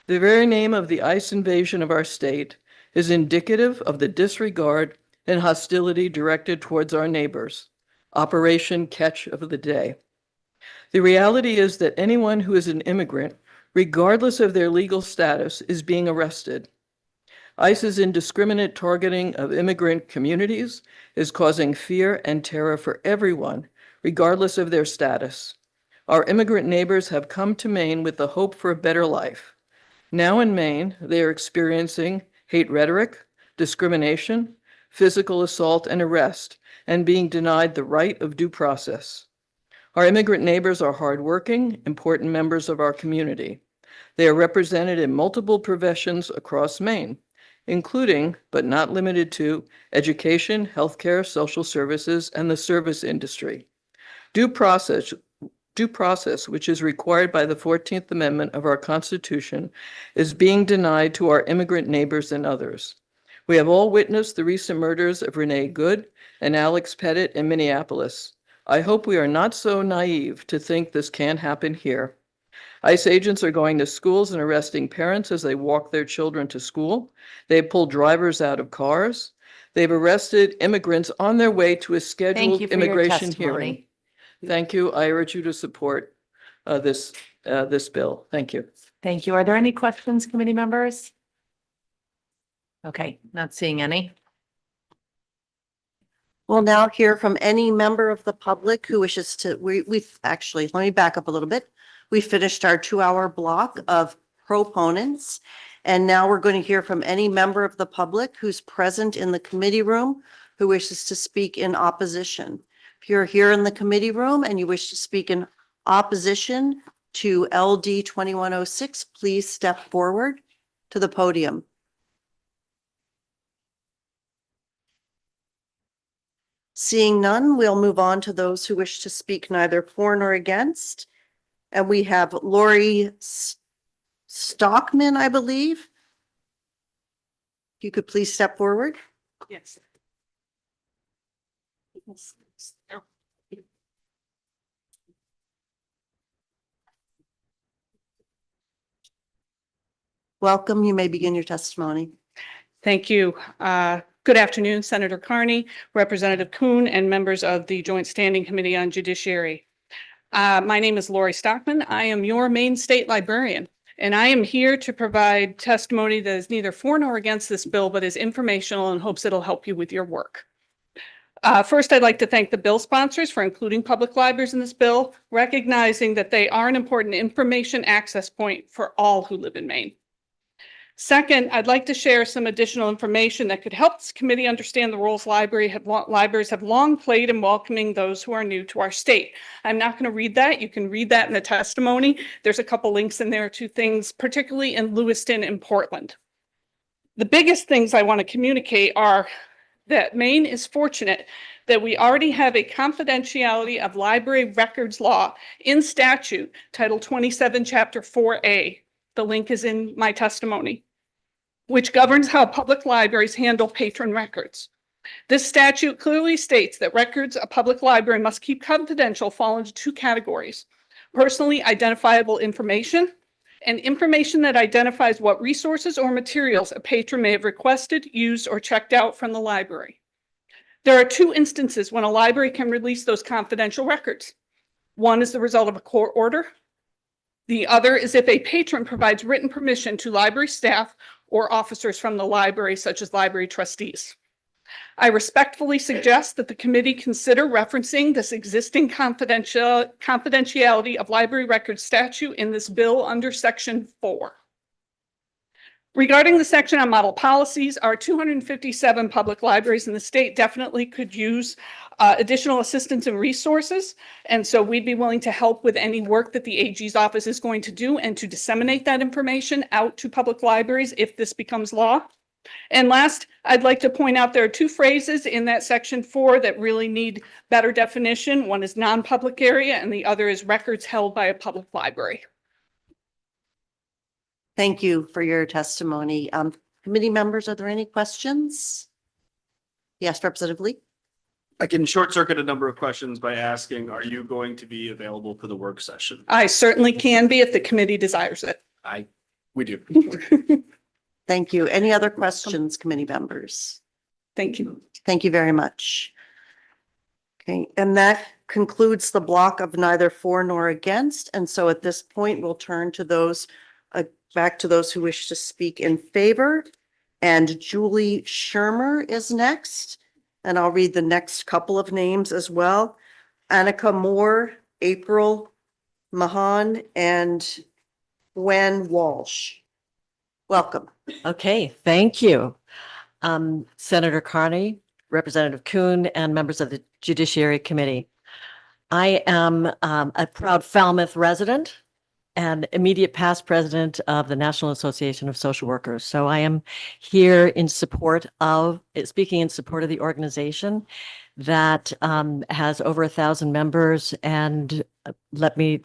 The very name of the ICE invasion of our state is indicative of the disregard and hostility directed towards our neighbors. Operation Catch of the Day. The reality is that anyone who is an immigrant, regardless of their legal status, is being arrested. ICE's indiscriminate targeting of immigrant communities is causing fear and terror for everyone, regardless of their status. Our immigrant neighbors have come to Maine with the hope for a better life. Now in Maine, they are experiencing hate rhetoric, discrimination, physical assault, and arrest, and being denied the right of due process. Our immigrant neighbors are hardworking, important members of our community. They are represented in multiple professions across Maine, including, but not limited to, education, healthcare, social services, and the service industry. Due process, which is required by the 14th Amendment of our Constitution, is being denied to our immigrant neighbors and others. We have all witnessed the recent murders of Renee Good and Alex Pettit in Minneapolis. I hope we are not so naive to think this can't happen here. ICE agents are going to schools and arresting parents as they walk their children to school. They've pulled drivers out of cars. They've arrested immigrants on their way to a scheduled immigration hearing. Thank you. I urge you to support this bill. Thank you. Thank you. Are there any questions, committee members? Okay, not seeing any. We'll now hear from any member of the public who wishes to, we've actually, let me back up a little bit. We finished our 2-hour block of proponents, and now we're going to hear from any member of the public who's present in the committee room who wishes to speak in opposition. If you're here in the committee room and you wish to speak in opposition to LD 2106, please step forward to the podium. Seeing none, we'll move on to those who wish to speak neither for nor against. And we have Lori Stockman, I believe. If you could please step forward. Yes. Welcome. You may begin your testimony. Thank you. Good afternoon, Senator Carney, Representative Kuhn, and members of the Joint Standing Committee on Judiciary. My name is Lori Stockman. I am your Maine State Librarian, and I am here to provide testimony that is neither for nor against this bill, but is informational and hopes it'll help you with your work. First, I'd like to thank the bill sponsors for including public libraries in this bill, recognizing that they are an important information access point for all who live in Maine. Second, I'd like to share some additional information that could help this committee understand the roles libraries have long played in welcoming those who are new to our state. I'm not going to read that. You can read that in the testimony. There's a couple links in there to things, particularly in Lewiston and Portland. The biggest things I want to communicate are that Maine is fortunate that we already have a confidentiality of library records law in statute, Title 27, Chapter 4A. The link is in my testimony, which governs how public libraries handle patron records. This statute clearly states that records a public library must keep confidential fall into two categories: personally identifiable information and information that identifies what resources or materials a patron may have requested, used, or checked out from the library. There are two instances when a library can release those confidential records. One is the result of a court order. The other is if a patron provides written permission to library staff or officers from the library, such as library trustees. I respectfully suggest that the committee consider referencing this existing confidentiality of library records statute in this bill under Section 4. Regarding the section on model policies, our 257 public libraries in the state definitely could use additional assistance and resources. And so we'd be willing to help with any work that the AG's office is going to do and to disseminate that information out to public libraries if this becomes law. And last, I'd like to point out there are two phrases in that Section 4 that really need better definition. One is non-public area and the other is records held by a public library. Thank you for your testimony. Committee members, are there any questions? Yes, Representative Lee. I can short circuit a number of questions by asking, are you going to be available for the work session? I certainly can be if the committee desires it. We do. Thank you. Any other questions, committee members? Thank you. Thank you very much. Okay, and that concludes the block of neither for nor against. And so at this point, we'll turn to those back to those who wish to speak in favor. And Julie Shermer is next. And I'll read the next couple of names as well. Annika Moore, April Mahan, and Gwen Walsh. Welcome. Okay, thank you. Senator Carney, Representative Kuhn, and members of the Judiciary Committee. I am a proud Falmouth resident and immediate past president of the National Association of Social Workers. So I am here in support of, speaking in support of the organization that has over 1,000 members. And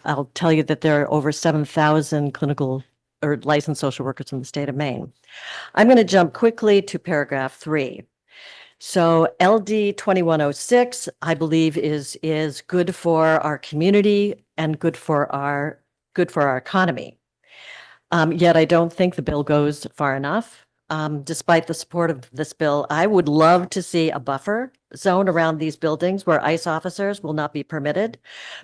I'll tell you that there are over 7,000 clinical or licensed social workers in the state of Maine. I'm going to jump quickly to paragraph 3. So LD 2106, I believe is good for our community and good for our economy. Yet I don't think the bill goes far enough. Despite the support of this bill, I would love to see a buffer zone around these buildings where ICE officers will not be permitted.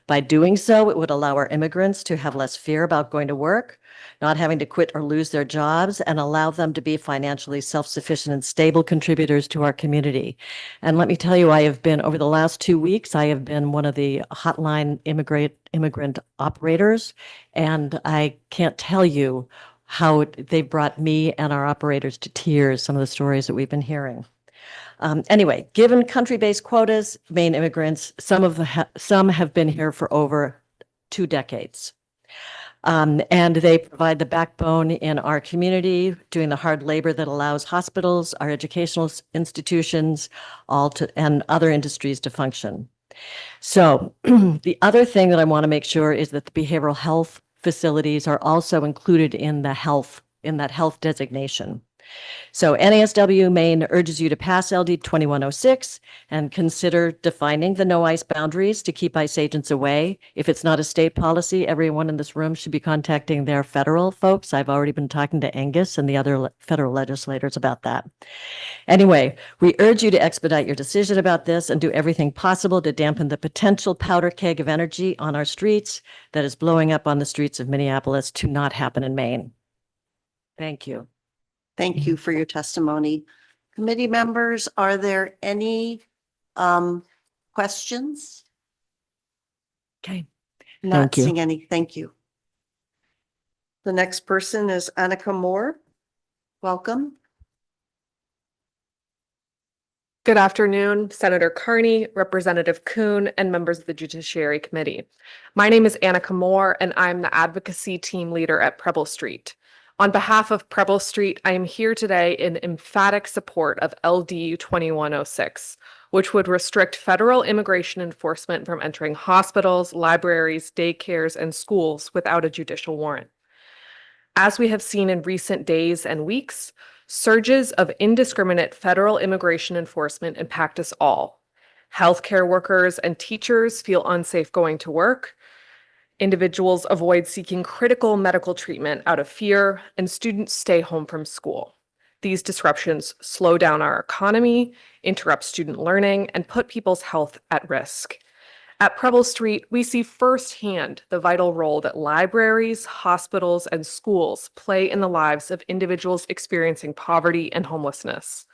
By doing so, it would allow our immigrants to have less fear about going to work, not having to quit or lose their jobs, and allow them to be financially self-sufficient and stable contributors to our community. And let me tell you, I have been, over the last 2 weeks, I have been one of the hotline immigrant operators, and I can't tell you how they brought me and our operators to tears, some of the stories that we've been hearing. Anyway, given country-based quotas, Maine immigrants, some have been here for over 2 decades. And they provide the backbone in our community, doing the hard labor that allows hospitals, our educational institutions, and other industries to function. So the other thing that I want to make sure is that the behavioral health facilities are also included in that health designation. So NASW Maine urges you to pass LD 2106 and consider defining the no ICE boundaries to keep ICE agents away. If it's not a state policy, everyone in this room should be contacting their federal folks. I've already been talking to Angus and the other federal legislators about that. Anyway, we urge you to expedite your decision about this and do everything possible to dampen the potential powder keg of energy on our streets that is blowing up on the streets of Minneapolis to not happen in Maine. Thank you. Thank you for your testimony. Committee members, are there any questions? Okay. Not Thank you. seeing any. Thank you. The next person is Annika Moore. Welcome. Good afternoon, Senator Carney, Representative Kuhn, and members of the Judiciary Committee. My name is Annika Moore, and I'm the advocacy team leader at Preble Street. On behalf of Preble Street, I am here today in emphatic support of LD 2106, which would restrict federal immigration enforcement from entering hospitals, libraries, daycares, and schools without a judicial warrant. As we have seen in recent days and weeks, surges of indiscriminate federal immigration enforcement impact us all. Healthcare workers and teachers feel unsafe going to work. Individuals avoid seeking critical medical treatment out of fear, and students stay home from school. These disruptions slow down our economy, interrupt student learning, and put people's health at risk. At Preble Street, we see firsthand the vital role that libraries, hospitals, and schools play in the lives of individuals experiencing poverty and homelessness.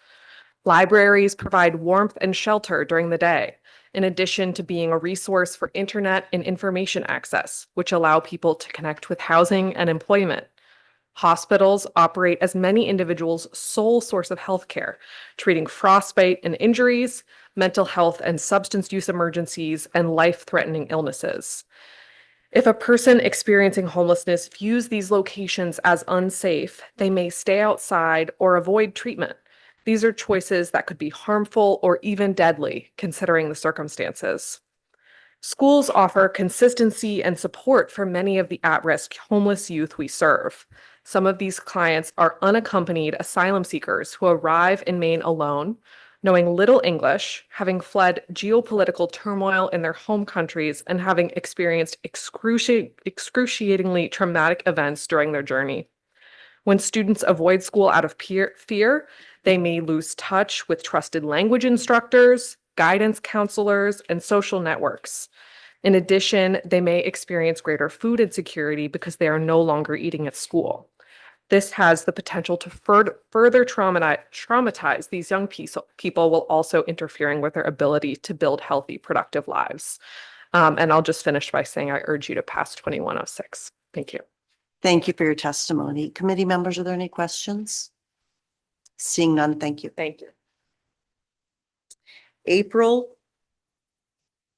Libraries provide warmth and shelter during the day, in addition to being a resource for internet and information access, which allow people to connect with housing and employment. Hospitals operate as many individuals' sole source of healthcare, treating frostbite and injuries, mental health and substance use emergencies, and life-threatening illnesses. If a person experiencing homelessness views these locations as unsafe, they may stay outside or avoid treatment. These are choices that could be harmful or even deadly, considering the circumstances. Schools offer consistency and support for many of the at-risk homeless youth we serve. Some of these clients are unaccompanied asylum seekers who arrive in Maine alone, knowing little English, having fled geopolitical turmoil in their home countries, and having experienced excruciatingly traumatic events during their journey. When students avoid school out of fear, they may lose touch with trusted language instructors, guidance counselors, and social networks. In addition, they may experience greater food insecurity because they are no longer eating at school. This has the potential to further traumatize these young people while also interfering with their ability to build healthy, productive lives. And I'll just finish by saying I urge you to pass 2106. Thank you. Thank you for your testimony. Committee members, are there any questions? Seeing none, thank you. Thank you. April,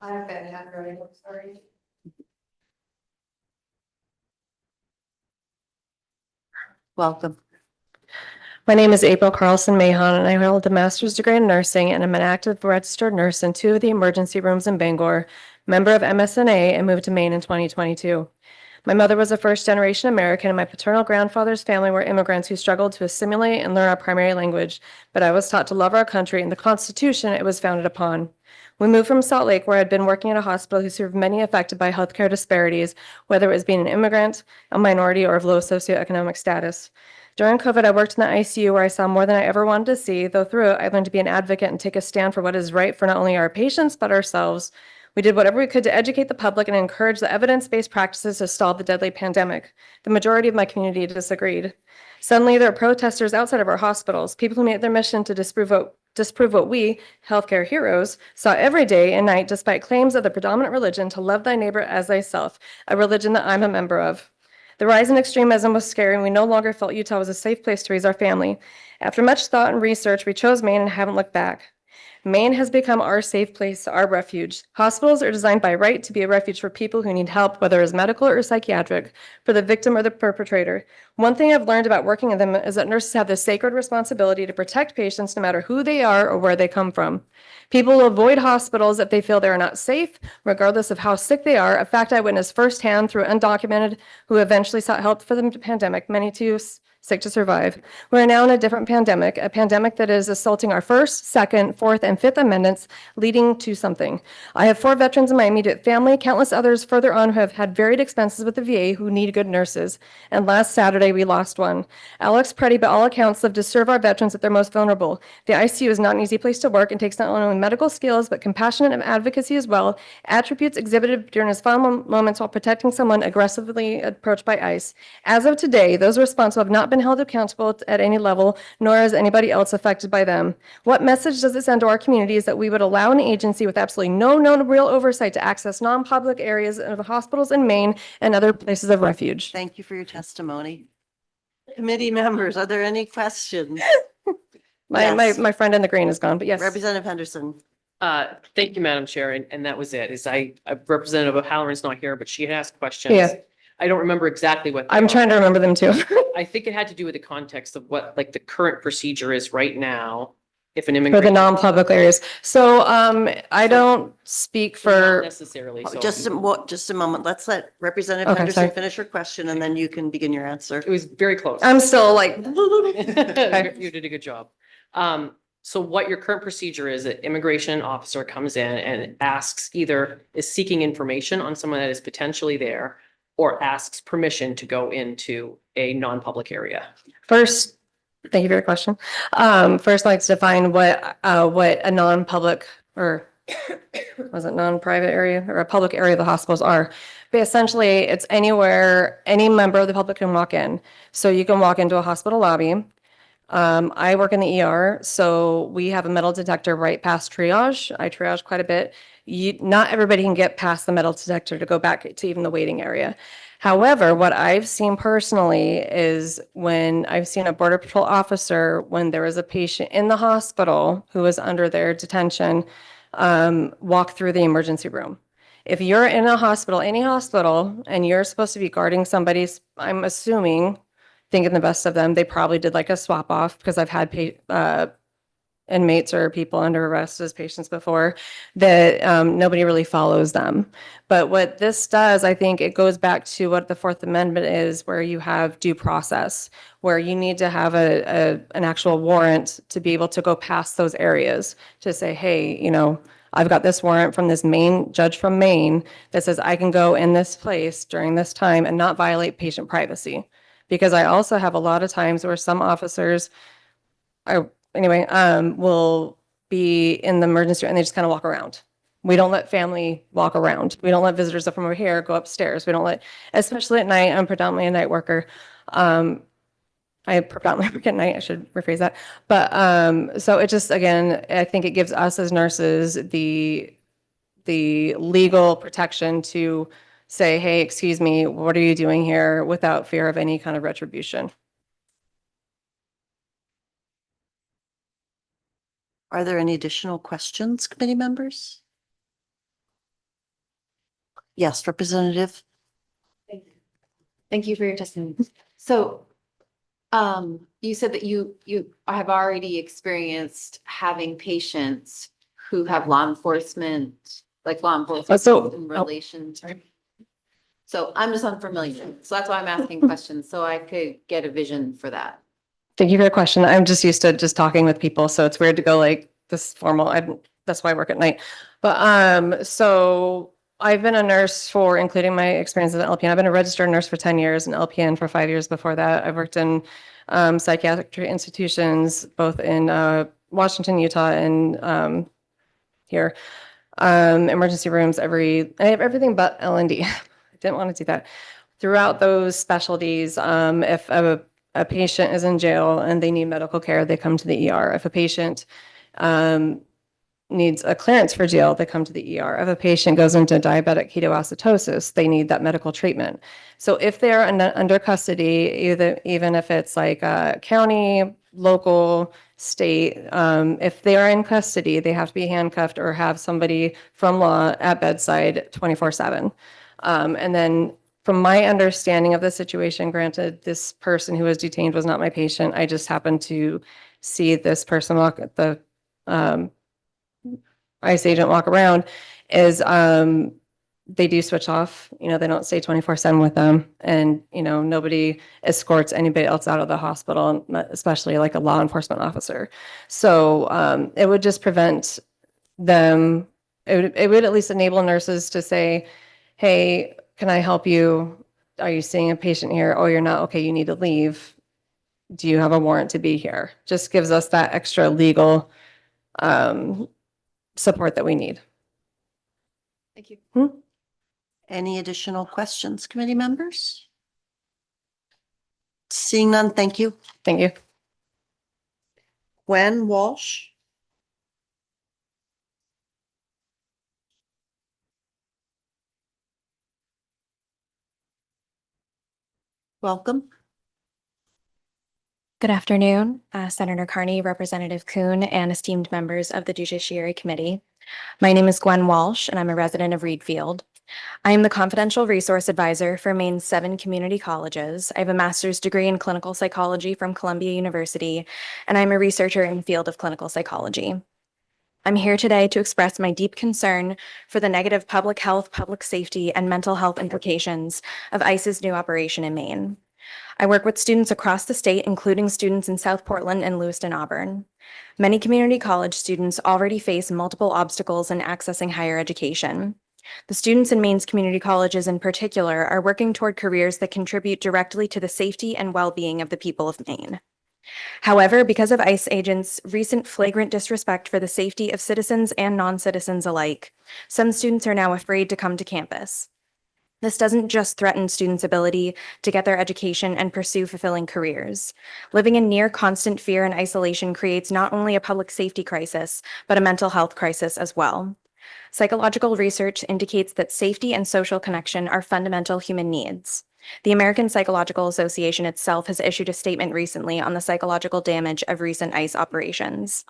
I have been handwriting, sorry. welcome. My name is April Carlson Mahon, and I hold a master's degree in nursing, and I'm an active registered nurse in 2 of the emergency rooms in Bangor, member of MSNA, and moved to Maine in 2022. My mother was a first-generation American, and my paternal grandfather's family were immigrants who struggled to assimilate and learn our primary language, but I was taught to love our country and the Constitution it was founded upon. We moved from Salt Lake, where I'd been working at a hospital who served many affected by healthcare disparities, whether it was being an immigrant, a minority, or of low socioeconomic status. During COVID, I worked in the ICU where I saw more than I ever wanted to see, though through it, I learned to be an advocate and take a stand for what is right for not only our patients, but ourselves. We did whatever we could to educate the public and encourage the evidence-based practices to stall the deadly pandemic. The majority of my community disagreed. Suddenly, there are protesters outside of our hospitals, people who made it their mission to disprove what we, healthcare heroes, saw every day and night, despite claims of the predominant religion to love thy neighbor as thyself, a religion that I'm a member of. The rise in extremism was scary, and we no longer felt Utah was a safe place to raise our family. After much thought and research, we chose Maine and haven't looked back. Maine has become our safe place, our refuge. Hospitals are designed by right to be a refuge for people who need help, whether it's medical or psychiatric, for the victim or the perpetrator. One thing I've learned about working in them is that nurses have the sacred responsibility to protect patients no matter who they are or where they come from. People will avoid hospitals if they feel they are not safe, regardless of how sick they are, a fact I witnessed firsthand through undocumented who eventually sought help for the pandemic, many too sick to survive. We're now in a different pandemic, a pandemic that is assaulting our First, Second, Fourth, and Fifth Amendments, leading to something. I have 4 veterans in my immediate family, countless others further on who have had varied expenses with the VA who need good nurses. And last Saturday, we lost one. Alex Preddy, by all accounts, lived to serve our veterans at their most vulnerable. The ICU is not an easy place to work and takes not only medical skills, but compassion and advocacy as well, attributes exhibited during his final moments while protecting someone aggressively approached by ICE. As of today, those responsible have not been held accountable at any level, nor is anybody else affected by them. What message does it send to our communities that we would allow an agency with absolutely no known real oversight to access non-public areas of hospitals in Maine and other places of refuge? Thank you for your testimony. Committee members, are there any questions? My friend in the green is gone, but yes. Representative Henderson. Thank you, Madam Chair, and that was it, Representative O'Halloran's not here, but she had asked questions. Yeah. I don't remember exactly what. I'm trying to remember them too. I think it had to do with the context of what, like, the current procedure is right now. If an For immigrant. the non-public areas. So I don't speak Not for, necessarily, so. Just a moment. Let's let Representative Okay, Henderson sorry. finish her question and then you can begin your answer. It was very close. I'm still like, You did a good job. So what your current procedure is, that immigration officer comes in and asks, either is seeking information on someone that is potentially there or asks permission to go into a non-public area. First, thank you for your question. First, I'd like to define what a non-public or was it non-private area or a public area of the hospitals are. But essentially, it's anywhere any member of the public can walk in. So you can walk into a hospital lobby. I work in the ER, so we have a metal detector right past triage. I triage quite a bit. Not everybody can get past the metal detector to go back to even the waiting area. However, what I've seen personally is when I've seen a Border Patrol officer, when there was a patient in the hospital who was under their detention, walk through the emergency room. If you're in a hospital, any hospital, and you're supposed to be guarding somebody's, I'm assuming, thinking the best of them, they probably did like a swap off, because I've had inmates or people under arrest as patients before, that nobody really follows them. But what this does, I think it goes back to what the Fourth Amendment is, where you have due process, where you need to have an actual warrant to be able to go past those areas to say, hey, you know, I've got this warrant from this Maine judge from Maine that says I can go in this place during this time and not violate patient privacy. Because I also have a lot of times where some officers will be in the emergency room and they just kind of walk around. We don't let family walk around. We don't let visitors up from over here go upstairs. We don't let, especially at night, I'm predominantly a night worker. I predominantly work at night, I should rephrase that. But so it just, again, I think it gives us as nurses the legal protection to say, hey, excuse me, what are you doing here, without fear of any kind of retribution. Are there any additional questions, committee members? Yes, Representative. Thank you for your testimony. So, you said that you have already experienced having patients who have law enforcement in relation. So I'm just unfamiliar. So that's why I'm asking questions, so I could get a vision for that. Thank you for the question. I'm just used to just talking with people, so it's weird to go like this formal. That's why I work at night. But so I've been a nurse for, including my experience as an LPN. I've been a registered nurse for 10 years, and LPN for 5 years before that. I've worked in psychiatric institutions, both in Washington, Utah, and here. Emergency rooms, I have everything but L&D. I didn't want to do that. Throughout those specialties, if a patient is in jail and they need medical care, they come to the ER. If a patient needs a clearance for jail, they come to the ER. If a patient goes into diabetic ketoacidosis, they need that medical treatment. So if they're under custody, even if it's like a county, local, state, if they are in custody, they have to be handcuffed or have somebody from law at bedside 24/7. And then from my understanding of the situation, granted, this person who was detained was not my patient. I just happened to see this person walk at the ICE agent walk around, is they do switch off. You know, they don't stay 24/7 with them. And, you know, nobody escorts anybody else out of the hospital, especially like a law enforcement officer. So it would just prevent them, it would at least enable nurses to say, hey, can I help you? Are you seeing a patient here? Oh, you're not? Okay, you need to leave. Do you have a warrant to be here? Just gives us that extra legal support that we need. Thank you. Any additional questions, committee members? Seeing none, thank you. Thank you. Gwen Walsh. Welcome. Good afternoon, Senator Carney, Representative Kuhn, and esteemed members of the Judiciary Committee. My name is Gwen Walsh, and I'm a resident of Reedfield. I am the confidential resource advisor for Maine's 7 community colleges. I have a master's degree in clinical psychology from Columbia University, and I'm a researcher in the field of clinical psychology. I'm here today to express my deep concern for the negative public health, public safety, and mental health implications of ICE's new operation in Maine. I work with students across the state, including students in South Portland and Lewiston, Auburn. Many community college students already face multiple obstacles in accessing higher education. The students in Maine's community colleges in particular are working toward careers that contribute directly to the safety and well-being of the people of Maine. However, because of ICE agents' recent flagrant disrespect for the safety of citizens and non-citizens alike, some students are now afraid to come to campus. This doesn't just threaten students' ability to get their education and pursue fulfilling careers. Living in near constant fear and isolation creates not only a public safety crisis, but a mental health crisis as well. Psychological research indicates that safety and social connection are fundamental human needs. The American Psychological Association itself has issued a statement recently on the psychological damage of recent ICE operations.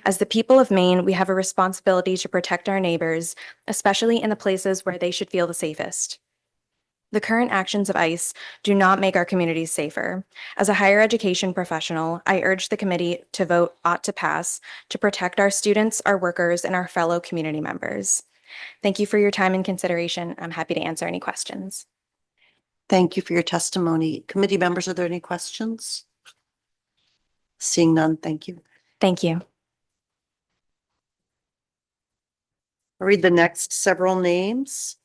As the people of Maine, we have a responsibility to protect our neighbors, especially in the places where they should feel the safest. The current actions of ICE do not make our communities safer. As a higher education professional, I urge the committee to vote ought to pass to protect our students, our workers, and our fellow community members. Thank you for your time and consideration. I'm happy to answer any questions. Thank you for your testimony. Committee members, are there any questions? Seeing none, thank you. Thank you. I'll read the next several names.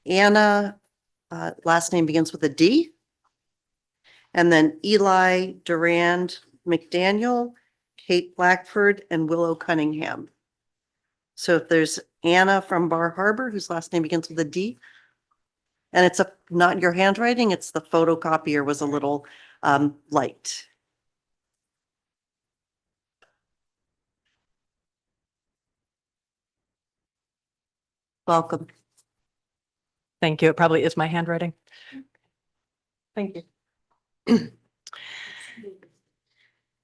Anna, last name begins with a D. And then Eli Durand McDaniel, Kate Blackford, and Willow Cunningham. So if there's Anna from Bar Harbor, whose last name begins with a D, and it's not your handwriting, it's the photocopier was a little light. Welcome. Thank you. It probably is my handwriting. Thank you.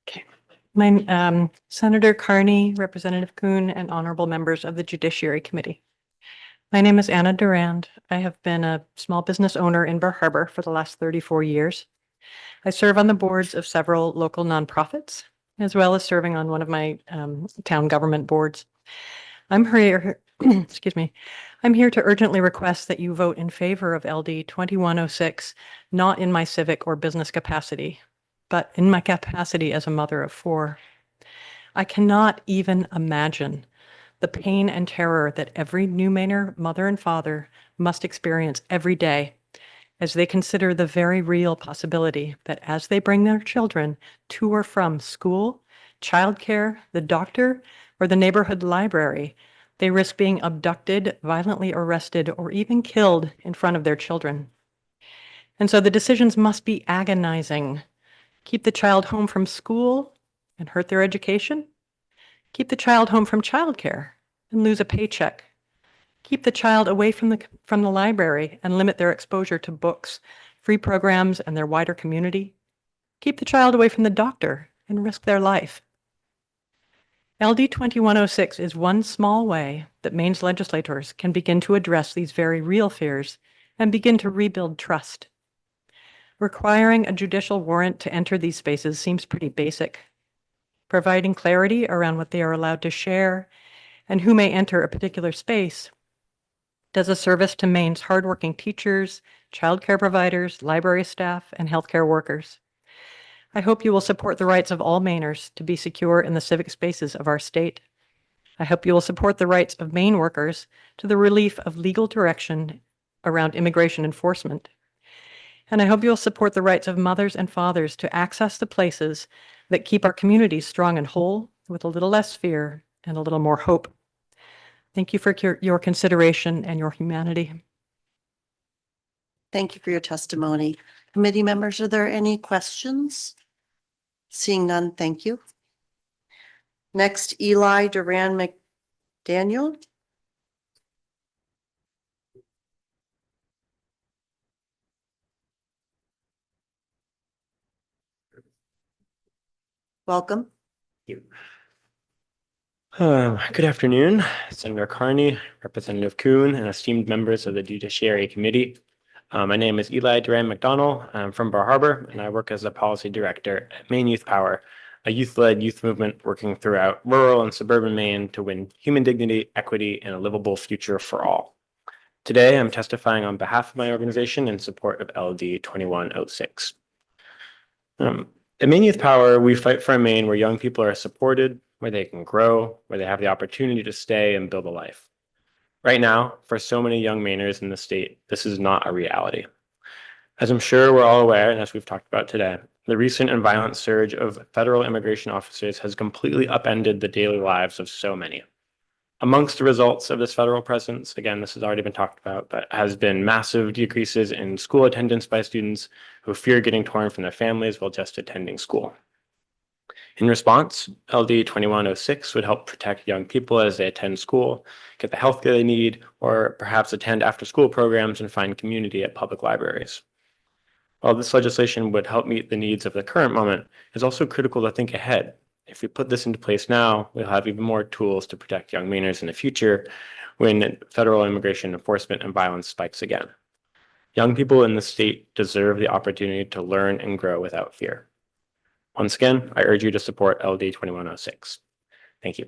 Okay. My Senator Carney, Representative Kuhn, and honorable members of the Judiciary Committee. My name is Anna Durand. I have been a small business owner in Bar Harbor for the last 34 years. I serve on the boards of several local nonprofits, as well as serving on one of my town government boards. I'm here, excuse me, I'm here to urgently request that you vote in favor of LD 2106, not in my civic or business capacity, but in my capacity as a mother of 4. I cannot even imagine the pain and terror that every New Mainer mother and father must experience every day as they consider the very real possibility that as they bring their children to or from school, childcare, the doctor, or the neighborhood library, they risk being abducted, violently arrested, or even killed in front of their children. And so the decisions must be agonizing. Keep the child home from school and hurt their education. Keep the child home from childcare and lose a paycheck. Keep the child away from the library and limit their exposure to books, free programs, and their wider community. Keep the child away from the doctor and risk their life. LD 2106 is one small way that Maine's legislators can begin to address these very real fears and begin to rebuild trust. Requiring a judicial warrant to enter these spaces seems pretty basic. Providing clarity around what they are allowed to share and who may enter a particular space does a service to Maine's hardworking teachers, childcare providers, library staff, and healthcare workers. I hope you will support the rights of all Mainers to be secure in the civic spaces of our state. I hope you will support the rights of Maine workers to the relief of legal direction around immigration enforcement. And I hope you will support the rights of mothers and fathers to access the places that keep our communities strong and whole with a little less fear and a little more hope. Thank you for your consideration and your humanity. Thank you for your testimony. Committee members, are there any questions? Seeing none, thank you. Next, Eli Duran McDaniel. Welcome. Good afternoon, Senator Carney, Representative Kuhn, and esteemed members of the Judiciary Committee. My name is Eli Duran McDonald. I'm from Bar Harbor, and I work as a policy director at Maine Youth Power, a youth-led youth movement working throughout rural and suburban Maine to win human dignity, equity, and a livable future for all. Today, I'm testifying on behalf of my organization in support of LD 2106. At Maine Youth Power, we fight for a Maine where young people are supported, where they can grow, where they have the opportunity to stay and build a life. Right now, for so many young Mainers in the state, this is not a reality. As I'm sure we're all aware, and as we've talked about today, the recent and violent surge of federal immigration officers has completely upended the daily lives of so many. Amongst the results of this federal presence, again, this has already been talked about, but has been massive decreases in school attendance by students who fear getting torn from their families while just attending school. In response, LD 2106 would help protect young people as they attend school, get the healthcare they need, or perhaps attend after-school programs and find community at public libraries. While this legislation would help meet the needs of the current moment, it's also critical to think ahead. If we put this into place now, we'll have even more tools to protect young Mainers in the future when federal immigration enforcement and violence spikes again. Young people in the state deserve the opportunity to learn and grow without fear. Once again, I urge you to support LD 2106. Thank you.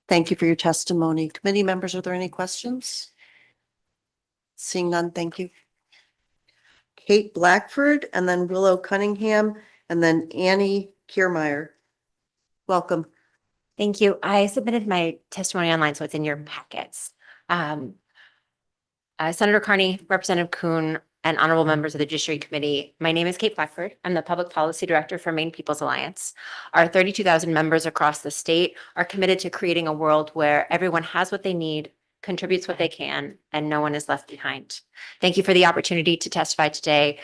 Thank you for your testimony. Committee members, are there any questions? Seeing none, thank you. Kate Blackford, and then Willow Cunningham, and then Annie Kiermeyer. Welcome. Thank you. I submitted my testimony online, so it's in your packets. Senator Carney, Representative Kuhn, and honorable members of the Judiciary Committee. My name is Kate Blackford. I'm the Public Policy Director for Maine People's Alliance. Our 32,000 members across the state are committed to creating a world where everyone has what they need, contributes what they can, and no one is left behind. Thank you for the opportunity to testify today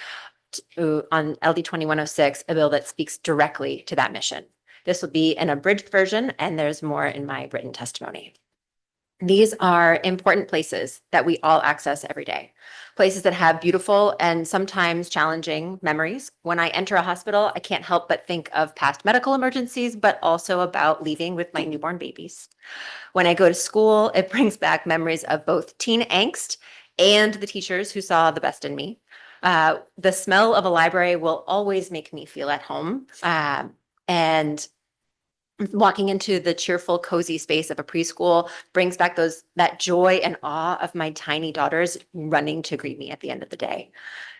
on LD 2106, a bill that speaks directly to that mission. This will be an abridged version, and there's more in my written testimony. These are important places that we all access every day, places that have beautiful and sometimes challenging memories. When I enter a hospital, I can't help but think of past medical emergencies, but also about leaving with my newborn babies. When I go to school, it brings back memories of both teen angst and the teachers who saw the best in me. The smell of a library will always make me feel at home. And walking into the cheerful, cozy space of a preschool brings back that joy and awe of my tiny daughters running to greet me at the end of the day.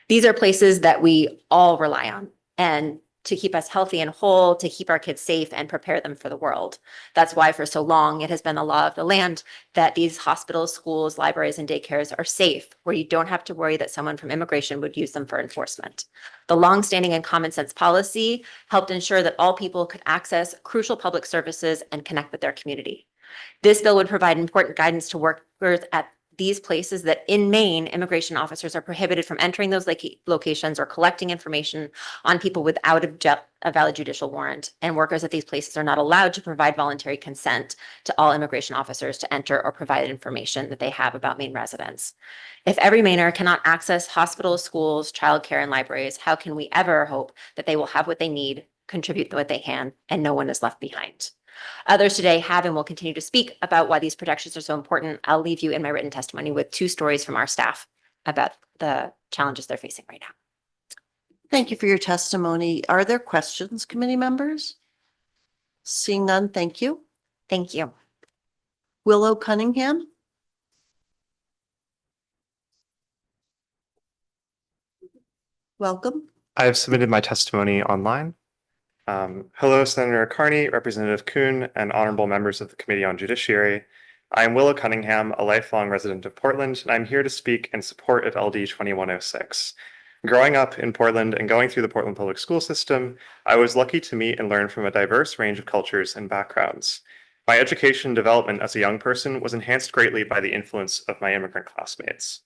These are places that we all rely on and to keep us healthy and whole, to keep our kids safe and prepare them for the world. That's why for so long it has been the law of the land that these hospitals, schools, libraries, and daycares are safe, where you don't have to worry that someone from immigration would use them for enforcement. The longstanding and common sense policy helped ensure that all people could access crucial public services and connect with their community. This bill would provide important guidance to workers at these places that in Maine, immigration officers are prohibited from entering those locations or collecting information on people without a valid judicial warrant. And workers at these places are not allowed to provide voluntary consent to all immigration officers to enter or provide information that they have about Maine residents. If every Mainer cannot access hospitals, schools, childcare, and libraries, how can we ever hope that they will have what they need, contribute what they can, and no one is left behind? Others today have and will continue to speak about why these protections are so important. I'll leave you in my written testimony with 2 stories from our staff about the challenges they're facing right now. Thank you for your testimony. Are there questions, committee members? Seeing none, thank you. Thank you. Willow Cunningham. Welcome. I've submitted my testimony online. Hello, Senator Carney, Representative Kuhn, and honorable members of the Committee on Judiciary. I am Willow Cunningham, a lifelong resident of Portland, and I'm here to speak in support of LD 2106. Growing up in Portland and going through the Portland public school system, I was lucky to meet and learn from a diverse range of cultures and backgrounds. My education and development as a young person was enhanced greatly by the influence of my immigrant classmates.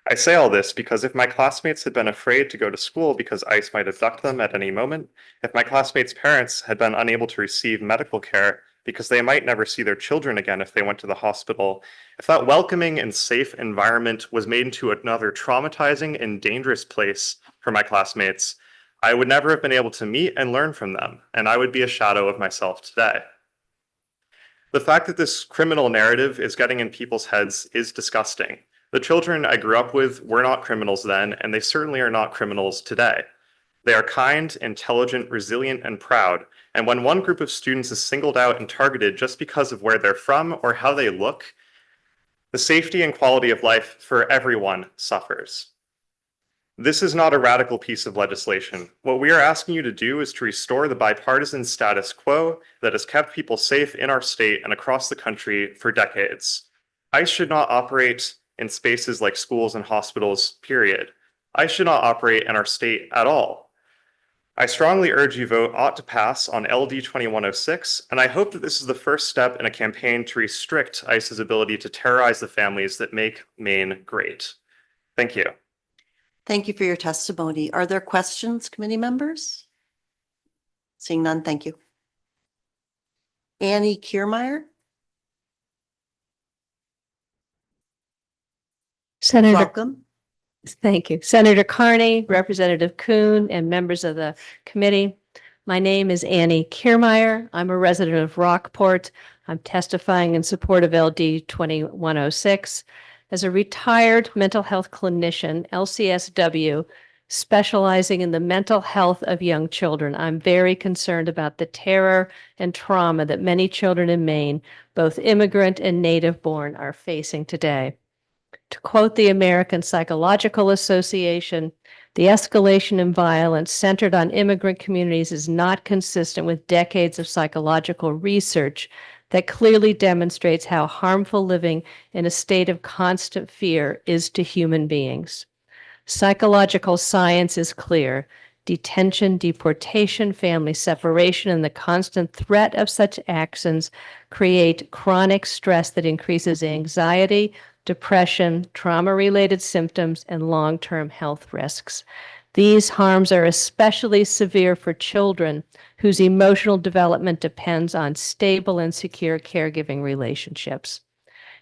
I say all this because if my classmates had been afraid to go to school because ICE might abduct them at any moment, if my classmates' parents had been unable to receive medical care because they might never see their children again if they went to the hospital, if that welcoming and safe environment was made into another traumatizing and dangerous place for my classmates, I would never have been able to meet and learn from them, and I would be a shadow of myself today. The fact that this criminal narrative is getting in people's heads is disgusting. The children I grew up with were not criminals then, and they certainly are not criminals today. They are kind, intelligent, resilient, and proud, and when one group of students is singled out and targeted just because of where they're from or how they look, The safety and quality of life for everyone suffers. This is not a radical piece of legislation. What we are asking you to do is to restore the bipartisan status quo that has kept people safe in our state and across the country for decades. ICE should not operate in spaces like schools and hospitals, period. ICE should not operate in our state at all. I strongly urge you vote ought to pass on LD 2106, and I hope that this is the first step in a campaign to restrict ICE's ability to terrorize the families that make Maine great. Thank you. Thank you for your testimony. Are there questions, committee members? Seeing none, thank you. Annie Kiermeyer? Senator, Welcome. thank you. Senator Carney, Representative Kuhn, and members of the committee. My name is Annie Kiermeyer. I'm a resident of Rockport. I'm testifying in support of LD 2106. As a retired mental health clinician, LCSW, specializing in the mental health of young children, I'm very concerned about the terror and trauma that many children in Maine, both immigrant and native born, are facing today. To quote the American Psychological Association, the escalation in violence centered on immigrant communities is not consistent with decades of psychological research that clearly demonstrates how harmful living in a state of constant fear is to human beings. Psychological science is clear. Detention, deportation, family separation, and the constant threat of such actions create chronic stress that increases anxiety, depression, trauma-related symptoms, and long-term health risks. These harms are especially severe for children whose emotional development depends on stable and secure caregiving relationships.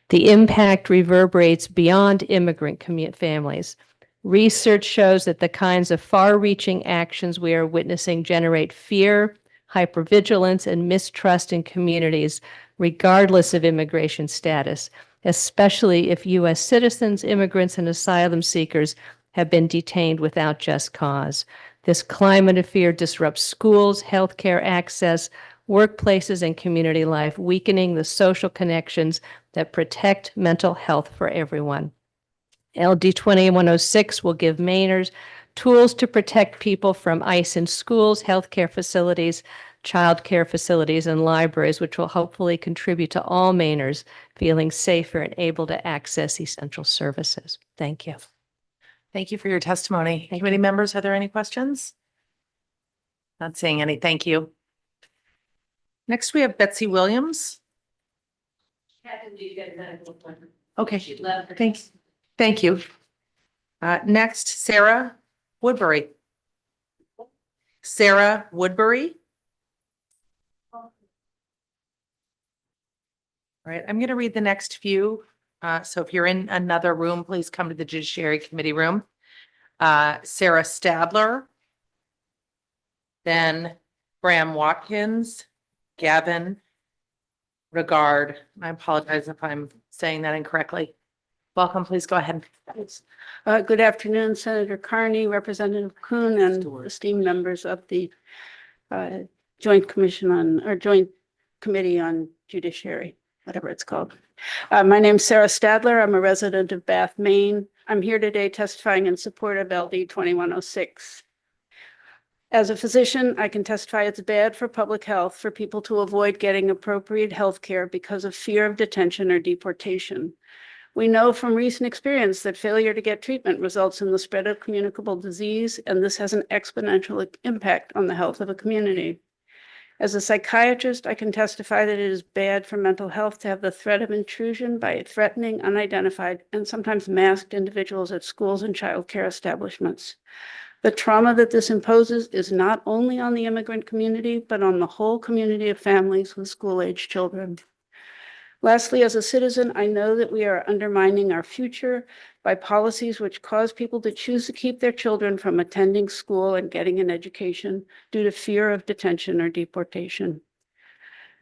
The impact reverberates beyond immigrant families. Research shows that the kinds of far-reaching actions we are witnessing generate fear, hypervigilance, and mistrust in communities, regardless of immigration status, especially if U.S. citizens, immigrants, and asylum seekers have been detained without just cause. This climate of fear disrupts schools, healthcare access, workplaces, and community life, weakening the social connections that protect mental health for everyone. LD 2106 will give Mainers tools to protect people from ICE in schools, healthcare facilities, child care facilities, and libraries, which will hopefully contribute to all Mainers feeling safer and able to access essential services. Thank you. Thank you for your testimony. Committee members, are there any questions? Not seeing any. Thank you. Next, we have Betsy Williams. Okay, thanks. Thank you. Next, Sarah Woodbury. Sarah Woodbury. All right, I'm going to read the next few. So if you're in another room, please come to the Judiciary Committee room. Sarah Stadler. Then Bram Watkins, Gavin Regard. I apologize if I'm saying that incorrectly. Welcome, please go ahead. Good afternoon, Senator Carney, Representative Kuhn, and esteemed members of the Joint Committee on Judiciary, whatever it's called. My name's Sarah Stadler. I'm a resident of Bath, Maine. I'm here today testifying in support of LD 2106. As a physician, I can testify it's bad for public health for people to avoid getting appropriate health care because of fear of detention or deportation. We know from recent experience that failure to get treatment results in the spread of communicable disease, and this has an exponential impact on the health of a community. As a psychiatrist, I can testify that it is bad for mental health to have the threat of intrusion by threatening, unidentified, and sometimes masked individuals at schools and childcare establishments. The trauma that this imposes is not only on the immigrant community, but on the whole community of families with school-age children. Lastly, as a citizen, I know that we are undermining our future by policies which cause people to choose to keep their children from attending school and getting an education due to fear of detention or deportation.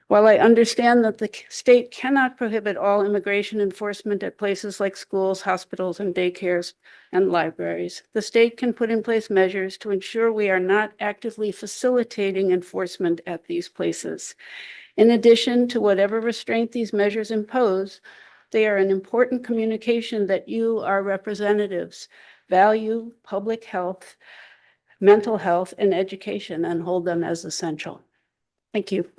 While I understand that the state cannot prohibit all immigration enforcement at places like schools, hospitals, and daycares and libraries, the state can put in place measures to ensure we are not actively facilitating enforcement at these places. In addition to whatever restraint these measures impose, They are an important communication that you, our representatives, value public health, mental health, and education, and hold them as essential. Thank you.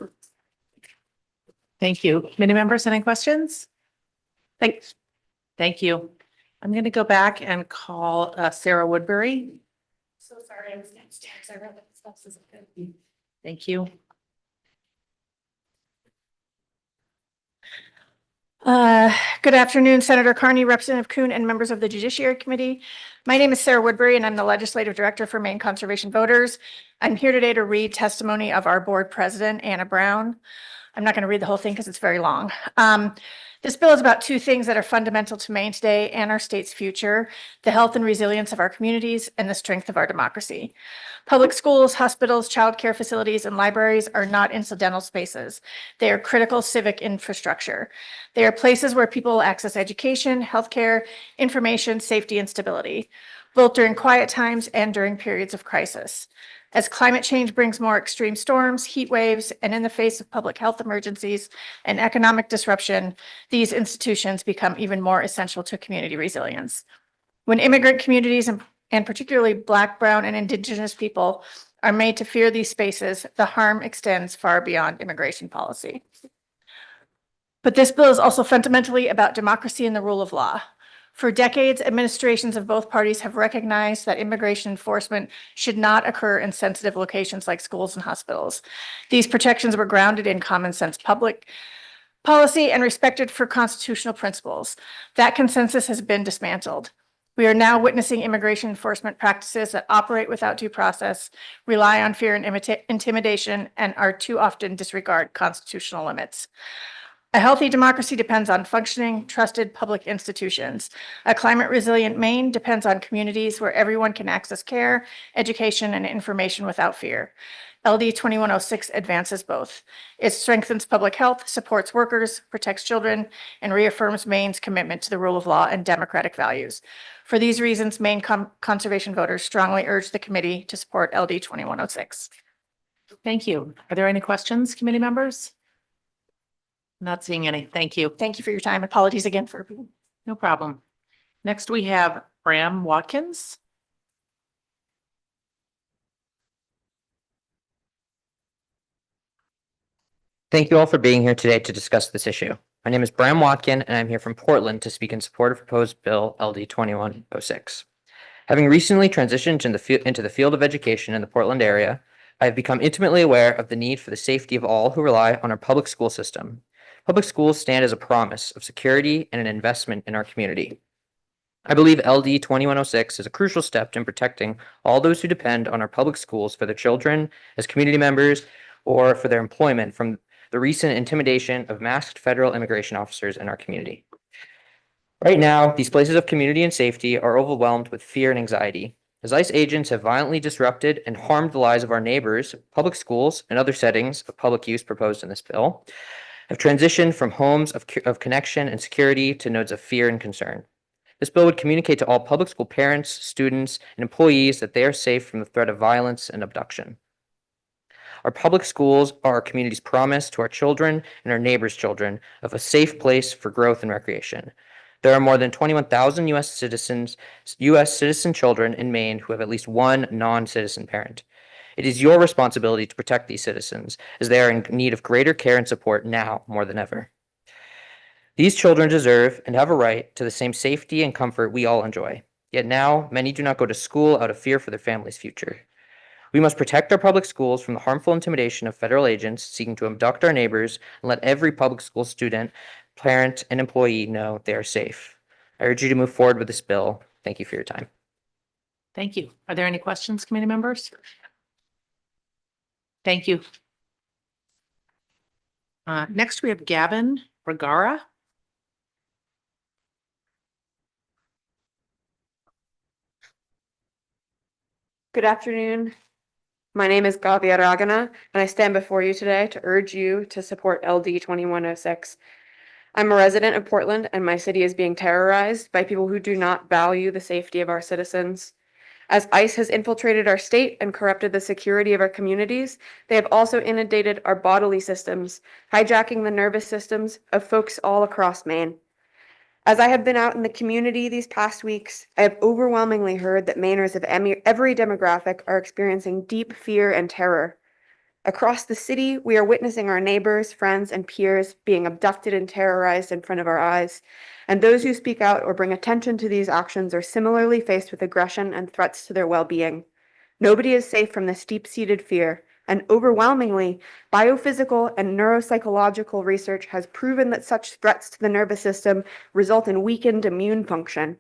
Thank you. Committee members, any questions? Thanks. Thank you. I'm going to go back and call Sarah Woodbury. So sorry, I was downstairs. I read that stuff isn't good. Thank you. Good afternoon, Senator Carney, Representative Kuhn, and members of the Judiciary Committee. My name is Sarah Woodbury, and I'm the Legislative Director for Maine Conservation Voters. I'm here today to read testimony of our board president, Anna Brown. I'm not going to read the whole thing because it's very long. This bill is about two things that are fundamental to Maine today and our state's future: the health and resilience of our communities and the strength of our democracy. Public schools, hospitals, childcare facilities, and libraries are not incidental spaces. They are critical civic infrastructure. They are places where people access education, healthcare, information, safety, and stability, both during quiet times and during periods of crisis. As climate change brings more extreme storms, heat waves, and in the face of public health emergencies and economic disruption, these institutions become even more essential to community resilience. When immigrant communities and particularly Black, Brown, and Indigenous people are made to fear these spaces, the harm extends far beyond immigration policy. But this bill is also fundamentally about democracy and the rule of law. For decades, administrations of both parties have recognized that immigration enforcement should not occur in sensitive locations like schools and hospitals. These protections were grounded in common sense public policy and respected for constitutional principles. That consensus has been dismantled. We are now witnessing immigration enforcement practices that operate without due process, rely on fear and intimidation, and are too often disregard constitutional limits. A healthy democracy depends on functioning, trusted public institutions. A climate resilient Maine depends on communities where everyone can access care, education, and information without fear. LD 2106 advances both. It strengthens public health, supports workers, protects children, and reaffirms Maine's commitment to the rule of law and democratic values. For these reasons, Maine conservation voters strongly urge the committee to support LD 2106. Thank you. Are there any questions, committee members? Not seeing any. Thank you. Thank you for your time. Apologies again for. No problem. Next, we have Bram Watkins. Thank you all for being here today to discuss this issue. My name is Bram Watkin, and I'm here from Portland to speak in support of proposed bill LD 2106. Having recently transitioned into the field of education in the Portland area, I have become intimately aware of the need for the safety of all who rely on our public school system. Public schools stand as a promise of security and an investment in our community. I believe LD 2106 is a crucial step in protecting all those who depend on our public schools for their children as community members or for their employment from the recent intimidation of masked federal immigration officers in our community. Right now, these places of community and safety are overwhelmed with fear and anxiety. As ICE agents have violently disrupted and harmed the lives of our neighbors, public schools and other settings of public use proposed in this bill have transitioned from homes of connection and security to nodes of fear and concern. This bill would communicate to all public school parents, students, and employees that they are safe from the threat of violence and abduction. Our public schools are our community's promise to our children and our neighbors' children of a safe place for growth and recreation. There are more than 21,000 U.S. citizen children in Maine who have at least one non-citizen parent. It is your responsibility to protect these citizens, as they are in need of greater care and support now more than ever. These children deserve and have a right to the same safety and comfort we all enjoy. Yet now, many do not go to school out of fear for their family's future. We must protect our public schools from the harmful intimidation of federal agents seeking to abduct our neighbors and let every public school student, parent, and employee know they are safe. I urge you to move forward with this bill. Thank you for your time. Thank you. Are there any questions, committee members? Thank you. Next, we have Gavin Vergara. Good afternoon. My name is Gavia Ragana, and I stand before you today to urge you to support LD 2106. I'm a resident of Portland, and my city is being terrorized by people who do not value the safety of our citizens. As ICE has infiltrated our state and corrupted the security of our communities, they have also inundated our bodily systems, hijacking the nervous systems of folks all across Maine. As I have been out in the community these past weeks, I have overwhelmingly heard that Mainers of every demographic are experiencing deep fear and terror. Across the city, we are witnessing our neighbors, friends, and peers being abducted and terrorized in front of our eyes, and those who speak out or bring attention to these actions are similarly faced with aggression and threats to their well-being. Nobody is safe from this deep-seated fear, and overwhelmingly, biophysical and neuropsychological research has proven that such threats to the nervous system result in weakened immune function.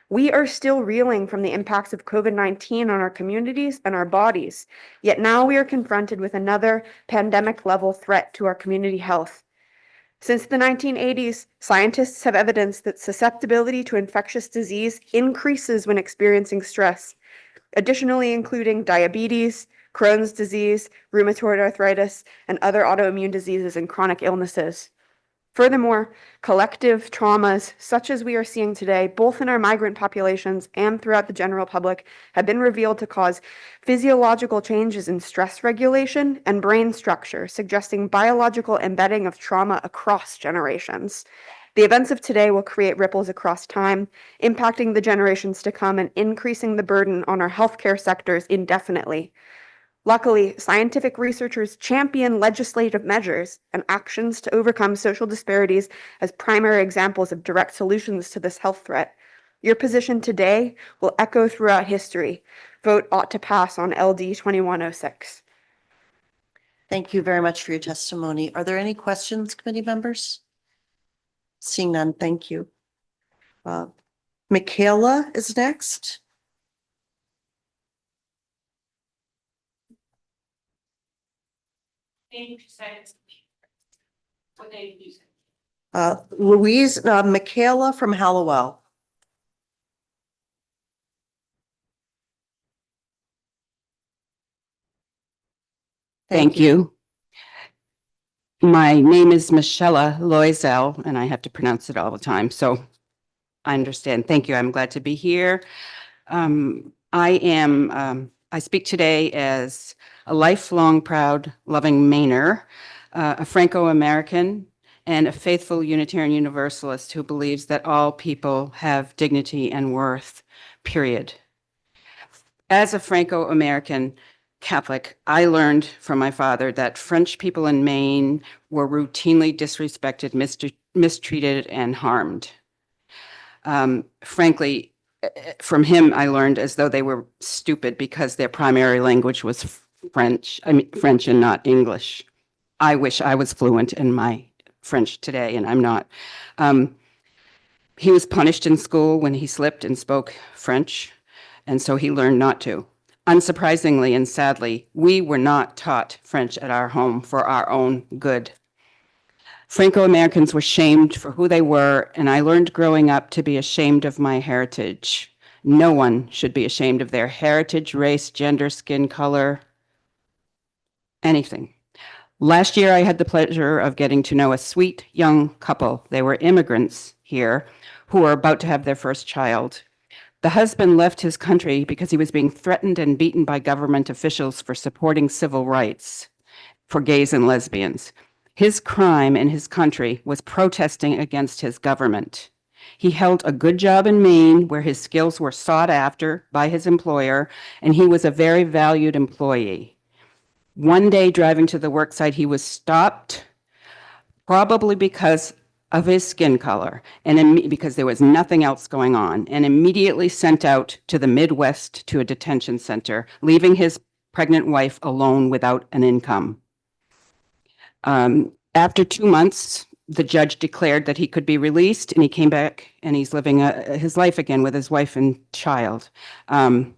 We are still reeling from the impacts of COVID-19 on our communities and our bodies, yet now we are confronted with another pandemic-level threat to our community health. Since the 1980s, scientists have evidenced that susceptibility to infectious disease increases when experiencing stress, additionally including diabetes, Crohn's disease, rheumatoid arthritis, and other autoimmune diseases and chronic illnesses. Furthermore, collective traumas, such as we are seeing today, both in our migrant populations and throughout the general public, have been revealed to cause physiological changes in stress regulation and brain structure, suggesting biological embedding of trauma across generations. The events of today will create ripples across time, impacting the generations to come and increasing the burden on our healthcare sectors indefinitely. Luckily, scientific researchers champion legislative measures and actions to overcome social disparities as primary examples of direct solutions to this health threat. Your position today will echo throughout history. Vote ought to pass on LD 2106. Thank you very much for your testimony. Are there any questions, committee members? Seeing none, thank you. Michaela is next. What name did you say? Louise, Michaela from Hallowell. Thank you. My name is Michelle Loisel, and I have to pronounce it all the time, so I understand. Thank you. I'm glad to be here. I speak today as a lifelong proud, loving Mainer, a Franco-American, and a faithful Unitarian Universalist who believes that all people have dignity and worth, period. As a Franco-American Catholic, I learned from my father that French people in Maine were routinely disrespected, mistreated, and harmed. Frankly, from him, I learned as though they were stupid because their primary language was French and not English. I wish I was fluent in my French today, and I'm not. He was punished in school when he slipped and spoke French, and so he learned not to. Unsurprisingly and sadly, we were not taught French at our home for our own good. Franco-Americans were shamed for who they were, and I learned growing up to be ashamed of my heritage. No one should be ashamed of their heritage, race, gender, skin color, anything. Last year, I had the pleasure of getting to know a sweet young couple. They were immigrants here who were about to have their first child. The husband left his country because he was being threatened and beaten by government officials for supporting civil rights for gays and lesbians. His crime in his country was protesting against his government. He held a good job in Maine where his skills were sought after by his employer, and he was a very valued employee. One day driving to the worksite, he was stopped, probably because of his skin color and because there was nothing else going on, and immediately sent out to the Midwest to a detention center, leaving his pregnant wife alone without an income. After 2 months, the judge declared that he could be released, and he came back and he's living his life again with his wife and child. In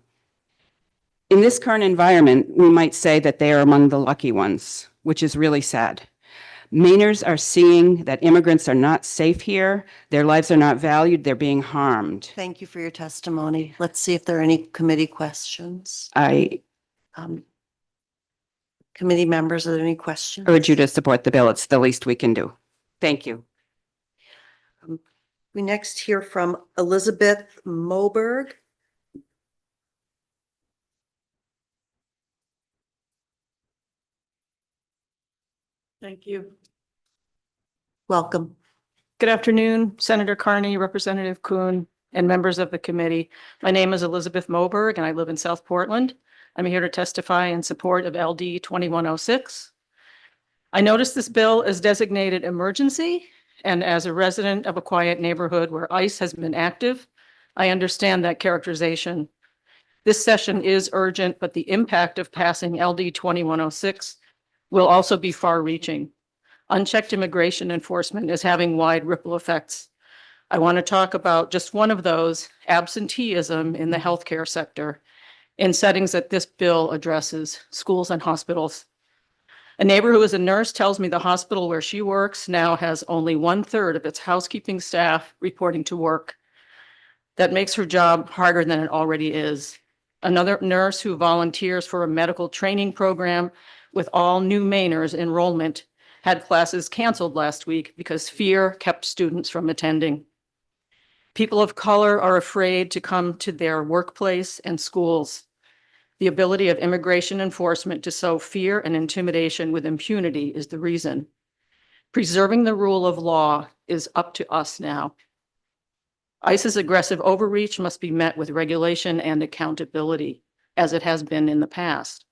this current environment, we might say that they are among the lucky ones, which is really sad. Mainers are seeing that immigrants are not safe here. Their lives are not valued. They're being harmed. Thank you for your testimony. Let's see if there are any committee questions. Committee members, are there any questions? Urge you to support the bill. It's the least we can do. Thank you. We next hear from Elizabeth Moberg. Thank you. Welcome. Good afternoon, Senator Carney, Representative Kuhn, and members of the committee. My name is Elizabeth Moberg, and I live in South Portland. I'm here to testify in support of LD 2106. I noticed this bill is designated emergency, and as a resident of a quiet neighborhood where ICE has been active, I understand that characterization. This session is urgent, but the impact of passing LD 2106 will also be far-reaching. Unchecked immigration enforcement is having wide ripple effects. I want to talk about just one of those, absenteeism in the healthcare sector, in settings that this bill addresses, schools and hospitals. A neighbor who is a nurse tells me the hospital where she works now has only 1/3 of its housekeeping staff reporting to work. That makes her job harder than it already is. Another nurse who volunteers for a medical training program with all new Mainers enrollment had classes canceled last week because fear kept students from attending. People of color are afraid to come to their workplace and schools. The ability of immigration enforcement to sow fear and intimidation with impunity is the reason. Preserving the rule of law is up to us now. ICE's aggressive overreach must be met with regulation and accountability, as it has been in the past.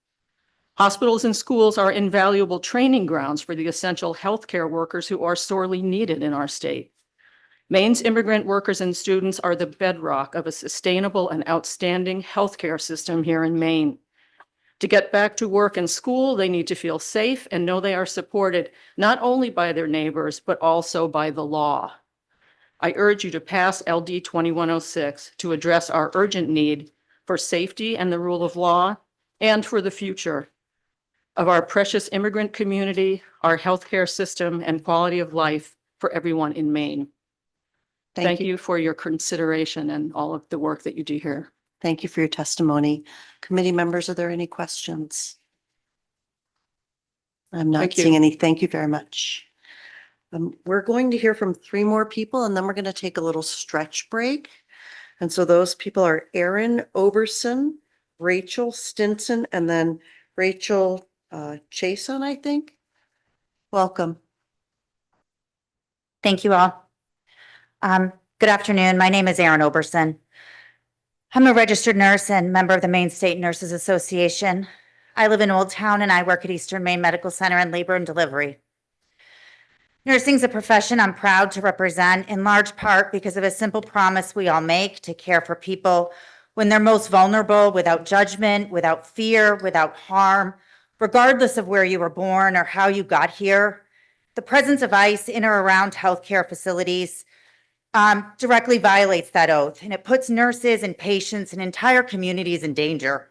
Hospitals and schools are invaluable training grounds for the essential healthcare workers who are sorely needed in our state. Maine's immigrant workers and students are the bedrock of a sustainable and outstanding healthcare system here in Maine. To get back to work and school, they need to feel safe and know they are supported not only by their neighbors, but also by the law. I urge you to pass LD 2106 to address our urgent need for safety and the rule of law, and for the future of our precious immigrant community, our healthcare system, and quality of life for everyone in Maine. Thank you for your consideration and all of the work that you do here. Thank you for your testimony. Committee members, are there any questions? I'm not Thank you. seeing any. Thank you very much. We're going to hear from 3 more people, and then we're going to take a little stretch break. And so those people are Erin Oberson, Rachel Stinson, and then Rachel Chason, I think. Welcome. Thank you all. Good afternoon. My name is Erin Oberson. I'm a registered nurse and member of the Maine State Nurses Association. I live in Old Town and I work at Eastern Maine Medical Center in labor and delivery. Nursing is a profession I'm proud to represent, in large part because of a simple promise we all make to care for people when they're most vulnerable, without judgment, without fear, without harm, regardless of where you were born or how you got here. The presence of ICE in or around healthcare facilities directly violates that oath, and it puts nurses and patients and entire communities in danger.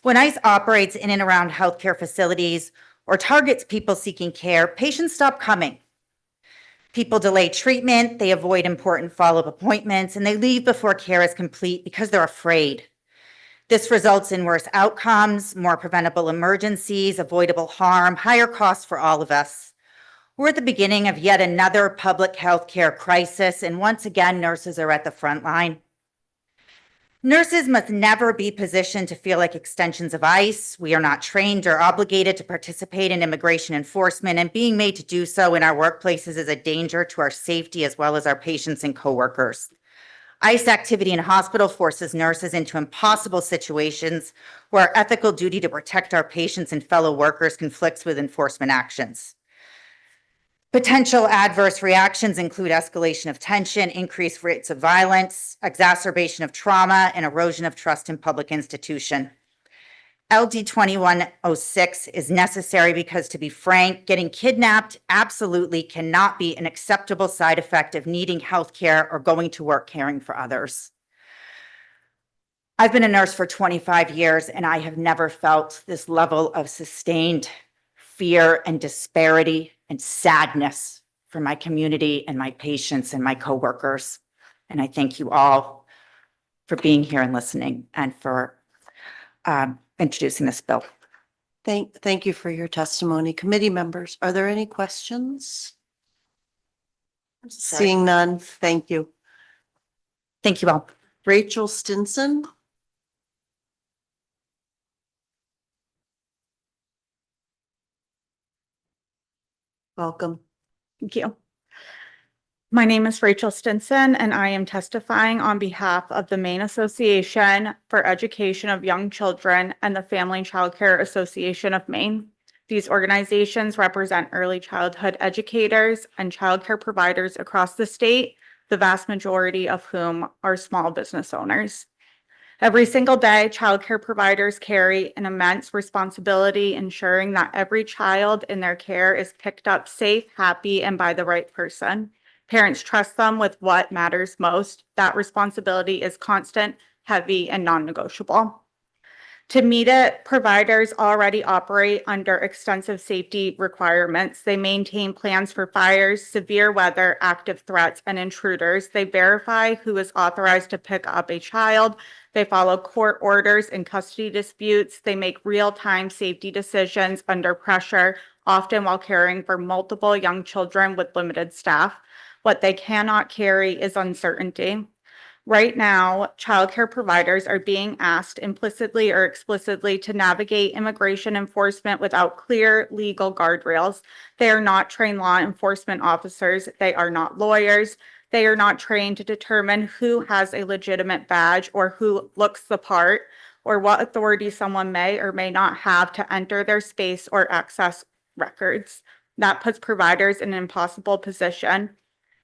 When ICE operates in and around healthcare facilities or targets people seeking care, patients stop coming. People delay treatment, they avoid important follow-up appointments, and they leave before care is complete because they're afraid. This results in worse outcomes, more preventable emergencies, avoidable harm, higher costs for all of us. We're at the beginning of yet another public health care crisis, and once again, nurses are at the front line. Nurses must never be positioned to feel like extensions of ICE. We are not trained or obligated to participate in immigration enforcement, and being made to do so in our workplaces is a danger to our safety as well as our patients and coworkers. ICE activity in hospital forces nurses into impossible situations where our ethical duty to protect our patients and fellow workers conflicts with enforcement actions. Potential adverse reactions include escalation of tension, increased rates of violence, exacerbation of trauma, and erosion of trust in public institution. LD 2106 is necessary because, to be frank, getting kidnapped absolutely cannot be an acceptable side effect of needing health care or going to work caring for others. I've been a nurse for 25 years, and I have never felt this level of sustained fear and disparity and sadness for my community and my patients and my coworkers. And I thank you all for being here and listening and for introducing this bill. Thank you for your testimony. Committee members, are there any questions? Seeing none, thank you. Thank you all. Rachel Stinson. Welcome. Thank you. My name is Rachel Stinson, and I am testifying on behalf of the Maine Association for Education of Young Children and the Family and Child Care Association of Maine. These organizations represent early childhood educators and childcare providers across the state, the vast majority of whom are small business owners. Every single day, childcare providers carry an immense responsibility ensuring that every child in their care is picked up safe, happy, and by the right person. Parents trust them with what matters most. That responsibility is constant, heavy, and non-negotiable. To meet it, providers already operate under extensive safety requirements. They maintain plans for fires, severe weather, active threats, and intruders. They verify who is authorized to pick up a child. They follow court orders in custody disputes. They make real-time safety decisions under pressure, often while caring for multiple young children with limited staff. What they cannot carry is uncertainty. Right now, childcare providers are being asked implicitly or explicitly to navigate immigration enforcement without clear legal guardrails. They are not trained law enforcement officers. They are not lawyers. They are not trained to determine who has a legitimate badge or who looks the part, or what authority someone may or may not have to enter their space or access records. That puts providers in an impossible position.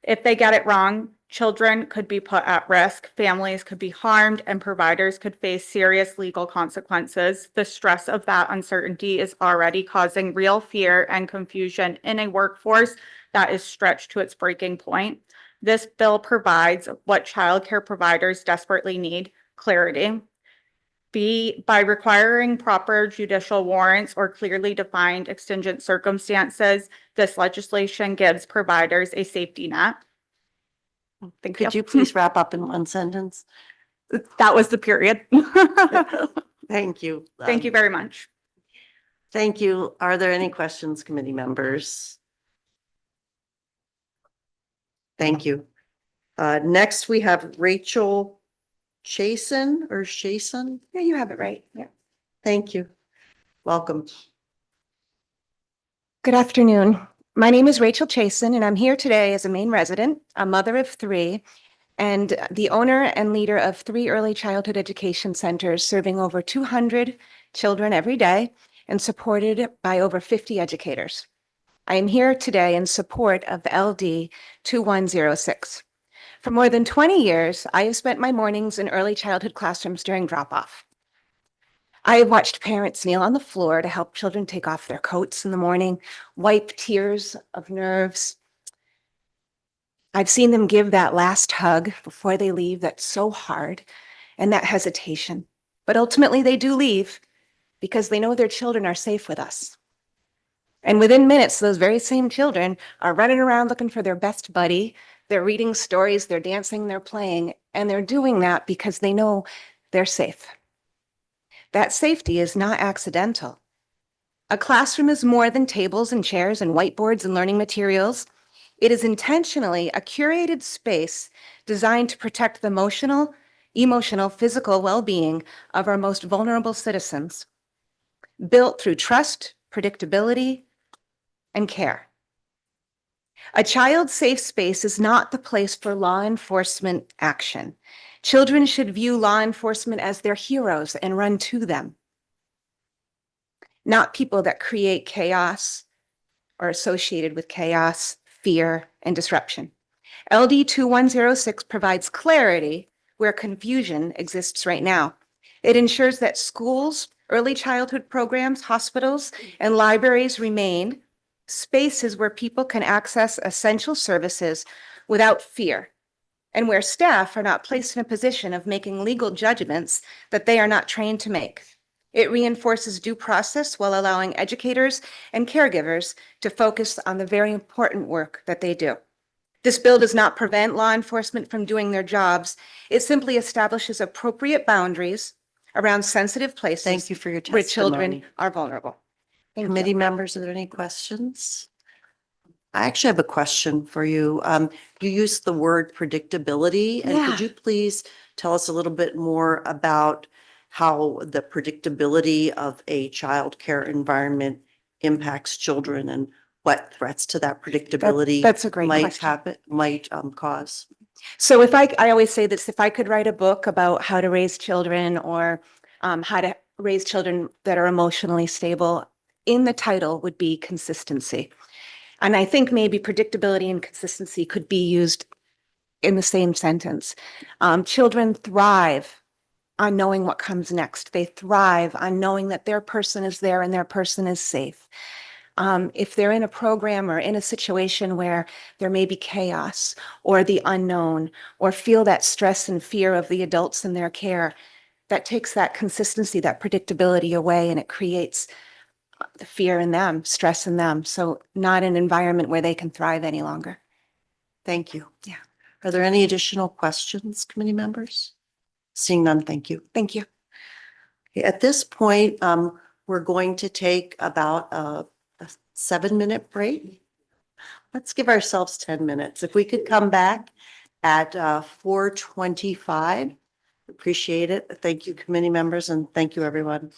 If they get it wrong, children could be put at risk, families could be harmed, and providers could face serious legal consequences. The stress of that uncertainty is already causing real fear and confusion in a workforce that is stretched to its breaking point. This bill provides what childcare providers desperately need: clarity. B, by requiring proper judicial warrants or clearly defined exigent circumstances, this legislation gives providers a safety net. Thank you. Could you please wrap up in one sentence? That was the period. Thank you. Thank you very much. Thank you. Are there any questions, committee members? Thank you. Next, we have Rachel Chason or Chason. Yeah, you have it right. Yeah. Thank you. Welcome. Good afternoon. My name is Rachel Chason, and I'm here today as a Maine resident, a mother of three, and the owner and leader of 3 early childhood education centers serving over 200 children every day and supported by over 50 educators. I am here today in support of LD 2106. For more than 20 years, I have spent my mornings in early childhood classrooms during drop-off. I have watched parents kneel on the floor to help children take off their coats in the morning, wipe tears of nerves. I've seen them give that last hug before they leave that's so hard, and that hesitation. But ultimately they do leave because they know their children are safe with us. And within minutes, those very same children are running around looking for their best buddy. They're reading stories, they're dancing, they're playing, and they're doing that because they know they're safe. That safety is not accidental. A classroom is more than tables and chairs and whiteboards and learning materials. It is intentionally a curated space designed to protect the emotional, physical well-being of our most vulnerable citizens, built through trust, predictability, and care. A child's safe space is not the place for law enforcement action. Children should view law enforcement as their heroes and run to them, not people that create chaos or associated with chaos, fear, and disruption. LD 2106 provides clarity where confusion exists right now. It ensures that schools, early childhood programs, hospitals, and libraries remain spaces where people can access essential services without fear, and where staff are not placed in a position of making legal judgments that they are not trained to make. It reinforces due process while allowing educators and caregivers to focus on the very important work that they do. This bill does not prevent law enforcement from doing their jobs. It simply establishes appropriate boundaries around sensitive places. Thank you for your where children testimony. are vulnerable. Thank you. Committee members, are there any questions? I actually have a question for you. You used the word predictability, and could Yeah. you please tell us a little bit more about how the predictability of a childcare environment impacts children and what threats to that predictability That's a great might question. happen, might cause. So I always say this, if I could write a book about how to raise children or how to raise children that are emotionally stable, in the title would be consistency. And I think maybe predictability and consistency could be used in the same sentence. Children thrive on knowing what comes next. They thrive on knowing that their person is there and their person is safe. If they're in a program or in a situation where there may be chaos or the unknown or feel that stress and fear of the adults in their care, that takes that consistency, that predictability away, and it creates the fear in them, stress in them. So not an environment where they can thrive any longer. Thank you. Yeah. Are there any additional questions, committee members? Seeing none, thank you. Thank you. Okay, at this point, we're going to take about a 7-minute break. Let's give ourselves 10 minutes. If we could come back at 4:25, appreciate it. Thank you, committee members, and thank you, everyone.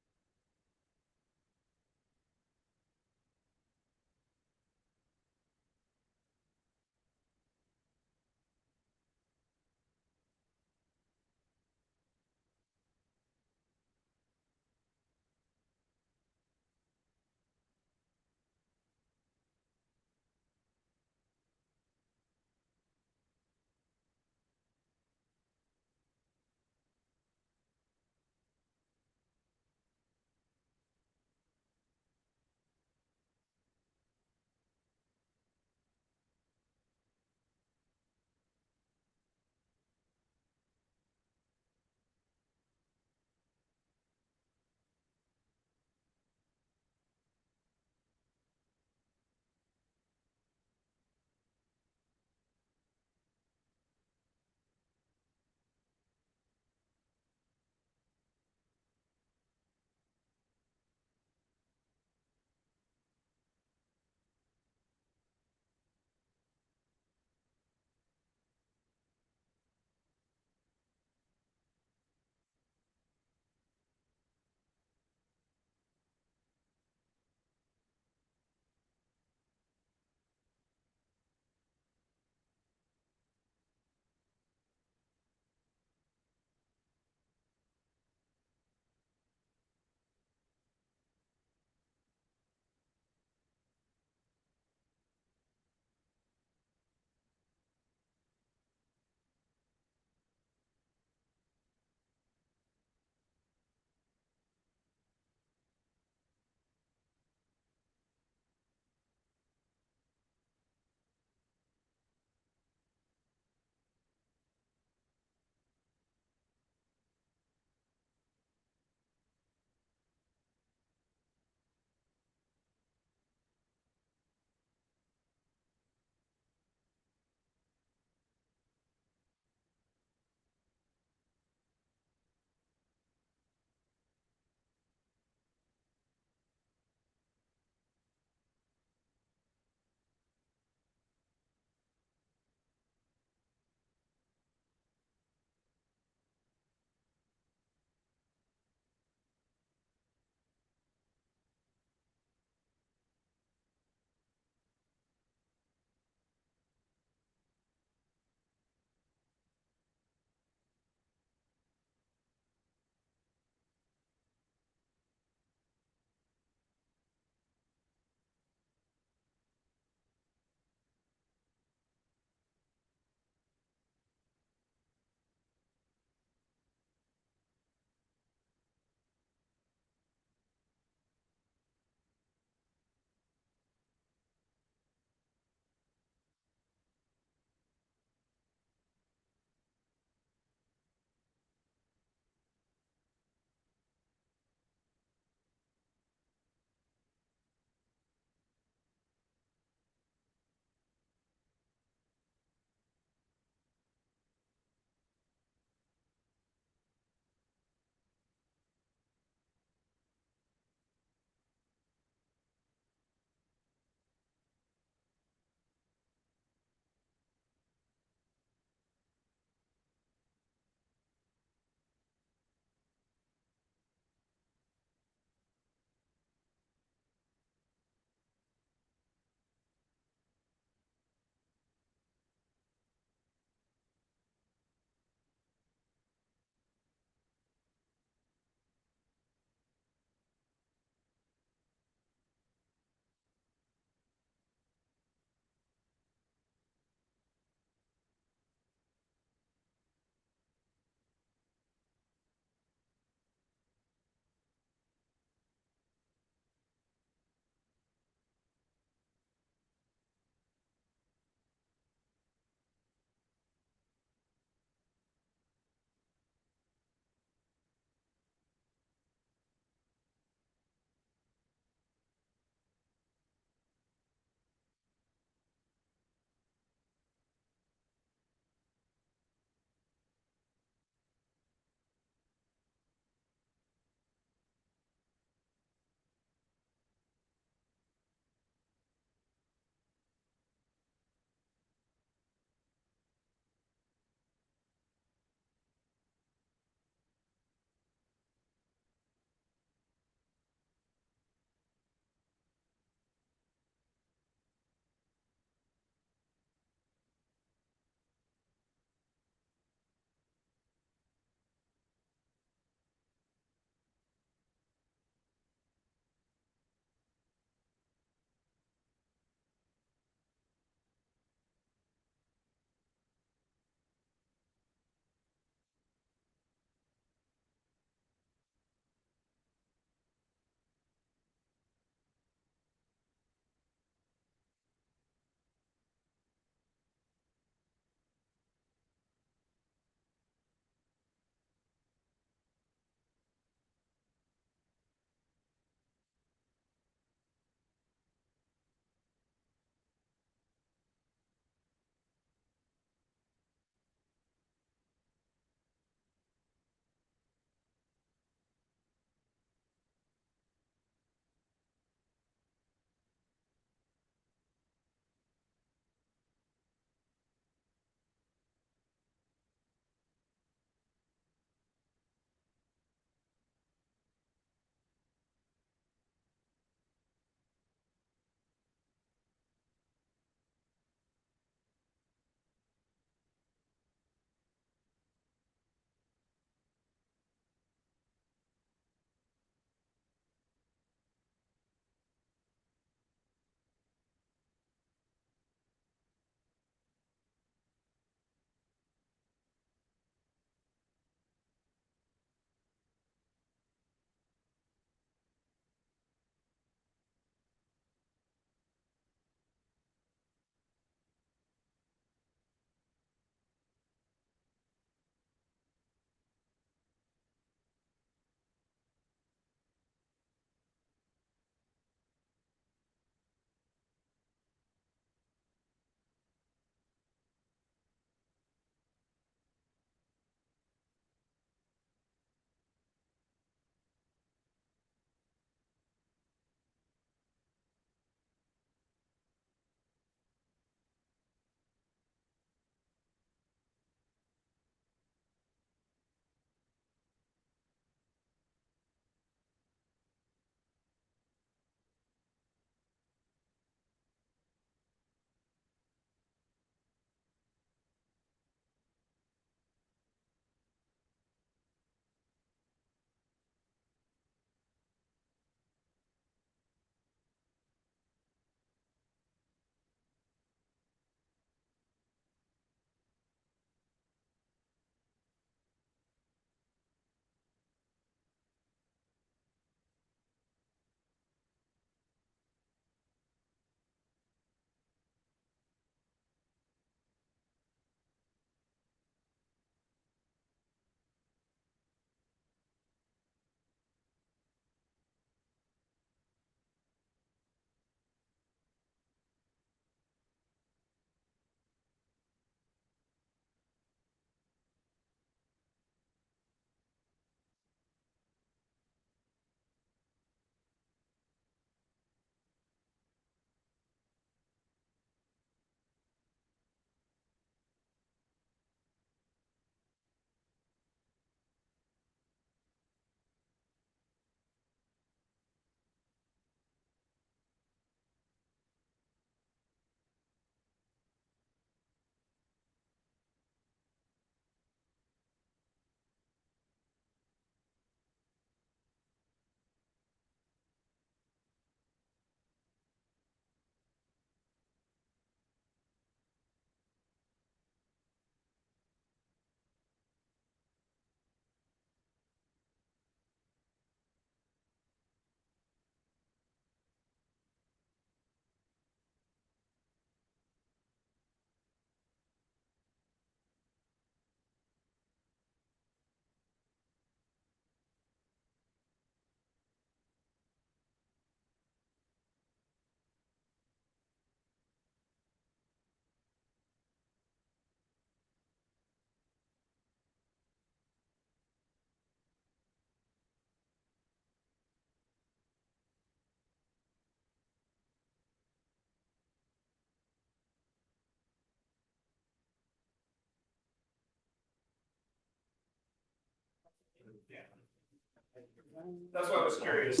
That's why I was curious.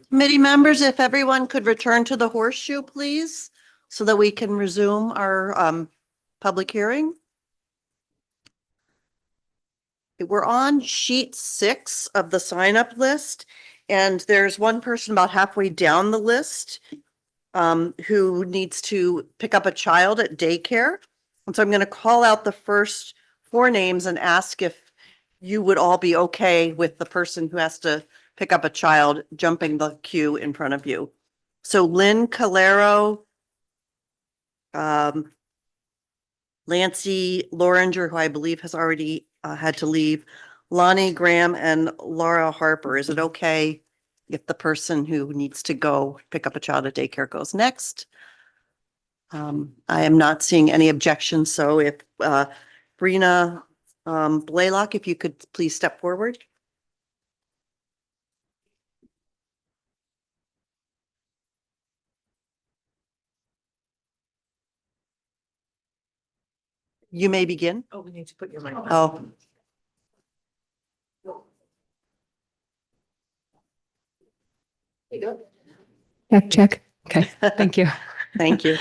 Committee members, if everyone could return to the horseshoe, please, so that we can resume our public hearing. We're on sheet 6 of the sign up list, and there's one person about halfway down the list who needs to pick up a child at daycare. And so I'm going to call out the first 4 names and ask if you would all be okay with the person who has to pick up a child jumping the queue in front of you. So Lynn Calero, Lancey Loringer, who I believe has already had to leave, Lonnie Graham, and Laura Harper. Is it okay if the person who needs to go pick up a child at daycare goes next? I am not seeing any objections, so if Brina Blaylock, if you could please step forward. You may begin. Oh, we need to put your mic on. Oh. Check. Okay, thank you. Thank you.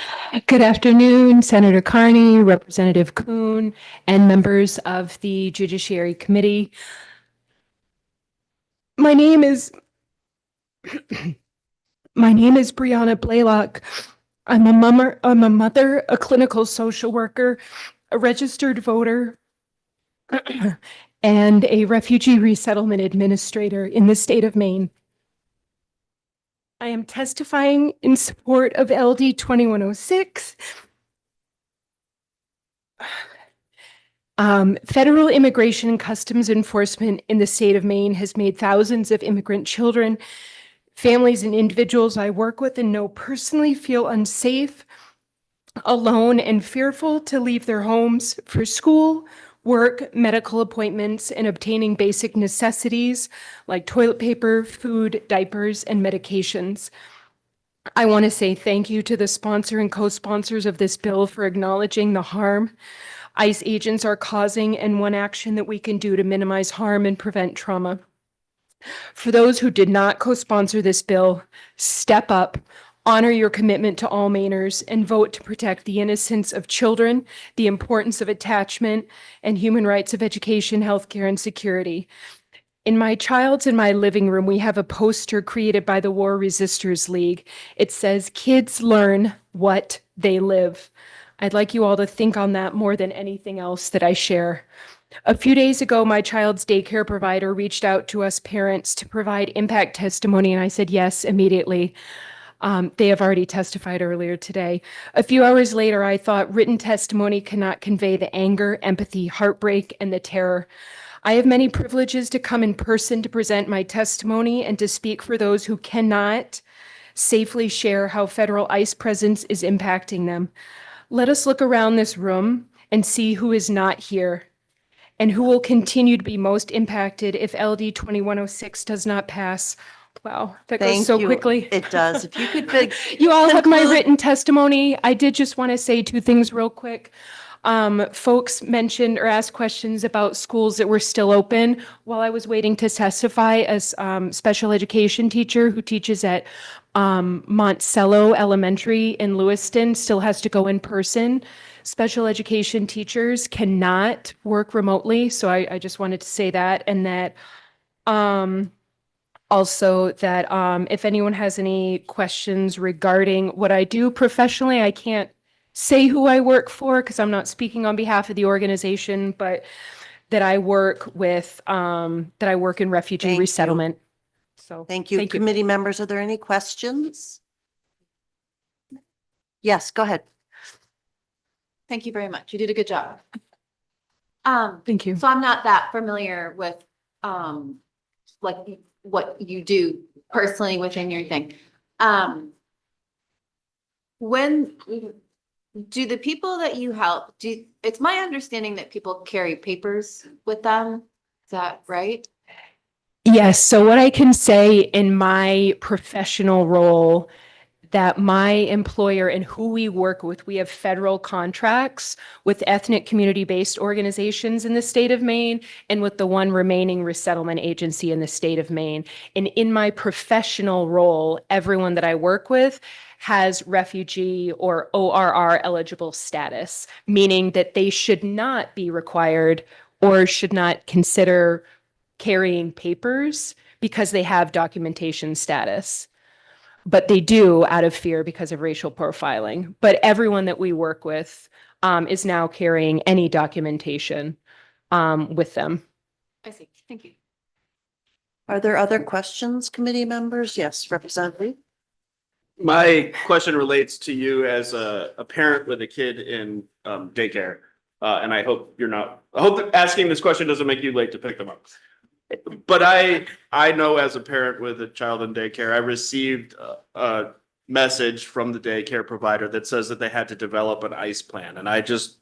Good afternoon, Senator Carney, Representative Kuhn, and members of the Judiciary Committee. My name is Brianna Blaylock. I'm a mother, a clinical social worker, a registered voter, and a refugee resettlement administrator in the state of Maine. I am testifying in support of LD 2106. Federal Immigration and Customs Enforcement in the state of Maine has made thousands of immigrant children, families, and individuals I work with and know personally feel unsafe, alone, and fearful to leave their homes for school, work, medical appointments, and obtaining basic necessities like toilet paper, food, diapers, and medications. I want to say thank you to the sponsor and co-sponsors of this bill for acknowledging the harm ICE agents are causing and one action that we can do to minimize harm and prevent trauma. For those who did not co-sponsor this bill, step up, honor your commitment to all Mainers, and vote to protect the innocence of children, the importance of attachment, and human rights of education, healthcare, and security. In my child's in my living room, we have a poster created by the War Resisters League. It says, "Kids learn what they live." I'd like you all to think on that more than anything else that I share. A few days ago, my child's daycare provider reached out to us parents to provide impact testimony, and I said yes immediately. They have already testified earlier today. A few hours later, I thought written testimony cannot convey the anger, empathy, heartbreak, and the terror. I have many privileges to come in person to present my testimony and to speak for those who cannot safely share how federal ICE presence is impacting them. Let us look around this room and see who is not here and who will continue to be most impacted if LD 2106 does not pass. Wow, that goes Thank so you. quickly. It does. If you could. You all have my conclude. written testimony. I did just want to say 2 things real quick. Folks mentioned or asked questions about schools that were still open. While I was waiting to testify as special education teacher who teaches at Monticello Elementary in Lewiston, still has to go in person. Special education teachers cannot work remotely. So I just wanted to say that, and that also that if anyone has any questions regarding what I do professionally, I can't say who I work for because I'm not speaking on behalf of the organization, but that I work with, that I work in refugee Thank you. resettlement. So Thank you. Committee members, are there any questions? Yes, go ahead. Thank you very much. You did a good job. Thank you. So I'm not that familiar with, like what you do personally within your thing. When do the people that you help, it's my understanding that people carry papers with them. Is that right? Yes. So what I can say in my professional role, that my employer and who we work with, we have federal contracts with ethnic community-based organizations in the state of Maine and with the one remaining resettlement agency in the state of Maine. And in my professional role, everyone that I work with has refugee or ORR eligible status, meaning that they should not be required or should not consider carrying papers because they have documentation status. But they do out of fear because of racial profiling. But everyone that we work with is now carrying any documentation with them. I see. Thank you. Are there other questions, committee members? Yes, Representative. My question relates to you as a parent with a kid in daycare. And I hope I hope that asking this question doesn't make you late to pick them up. But I know as a parent with a child in daycare, I received a message from the daycare provider that says that they had to develop an ICE plan. And I just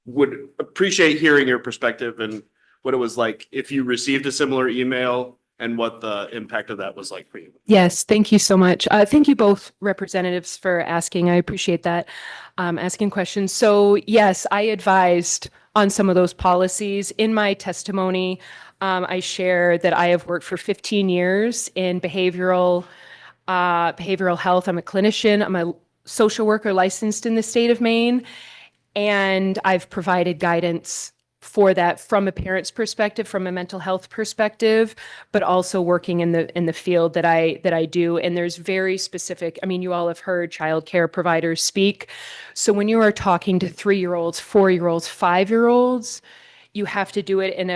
would appreciate hearing your perspective and what it was like if you received a similar email and what the impact of that was like for you. Yes, thank you so much. Thank you both representatives for asking. I appreciate that, asking questions. So yes, I advised on some of those policies. In my testimony, I share that I have worked for 15 years in behavioral health. I'm a clinician. I'm a social worker licensed in the state of Maine, and I've provided guidance for that from a parent's perspective, from a mental health perspective, but also working in the field that I do. And there's very specific, I mean, you all have heard childcare providers speak. So when you are talking to 3-year-olds, 4-year-olds, 5-year-olds, you have to do it in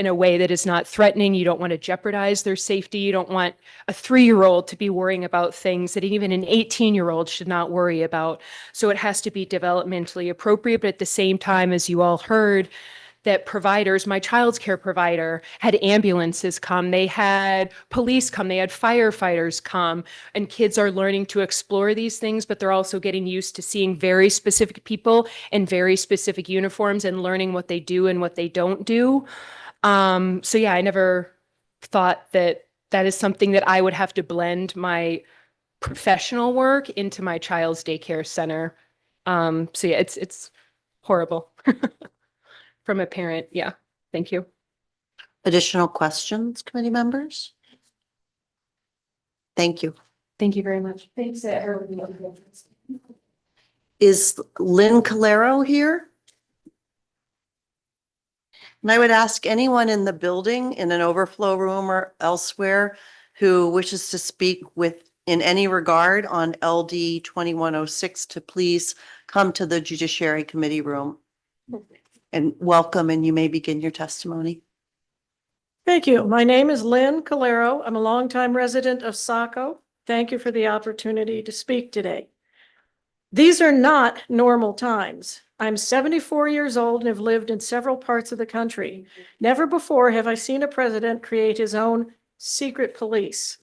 a way that is not threatening. You don't want to jeopardize their safety. You don't want a 3-year-old to be worrying about things that even an 18-year-old should not worry about. So it has to be developmentally appropriate, but at the same time, as you all heard, that providers, my child's care provider, had ambulances come, they had police come, they had firefighters come, and kids are learning to explore these things, but they're also getting used to seeing very specific people in very specific uniforms and learning what they do and what they don't do. So yeah, I never thought that is something that I would have to blend my professional work into my child's daycare center. So yeah, it's horrible from a parent. Yeah, thank you. Additional questions, committee members? Thank you. Thank you very much. Thanks, everybody. Is Lynn Calero here? And I would ask anyone in the building, in an overflow room or elsewhere, who wishes to speak in any regard on LD 2106 to please come to the Judiciary Committee room. And welcome, and you may begin your testimony. Thank you. My name is Lynn Calero. I'm a longtime resident of Saco. Thank you for the opportunity to speak today. These are not normal times. I'm 74 years old and have lived in several parts of the country. Never before have I seen a president create his own secret police.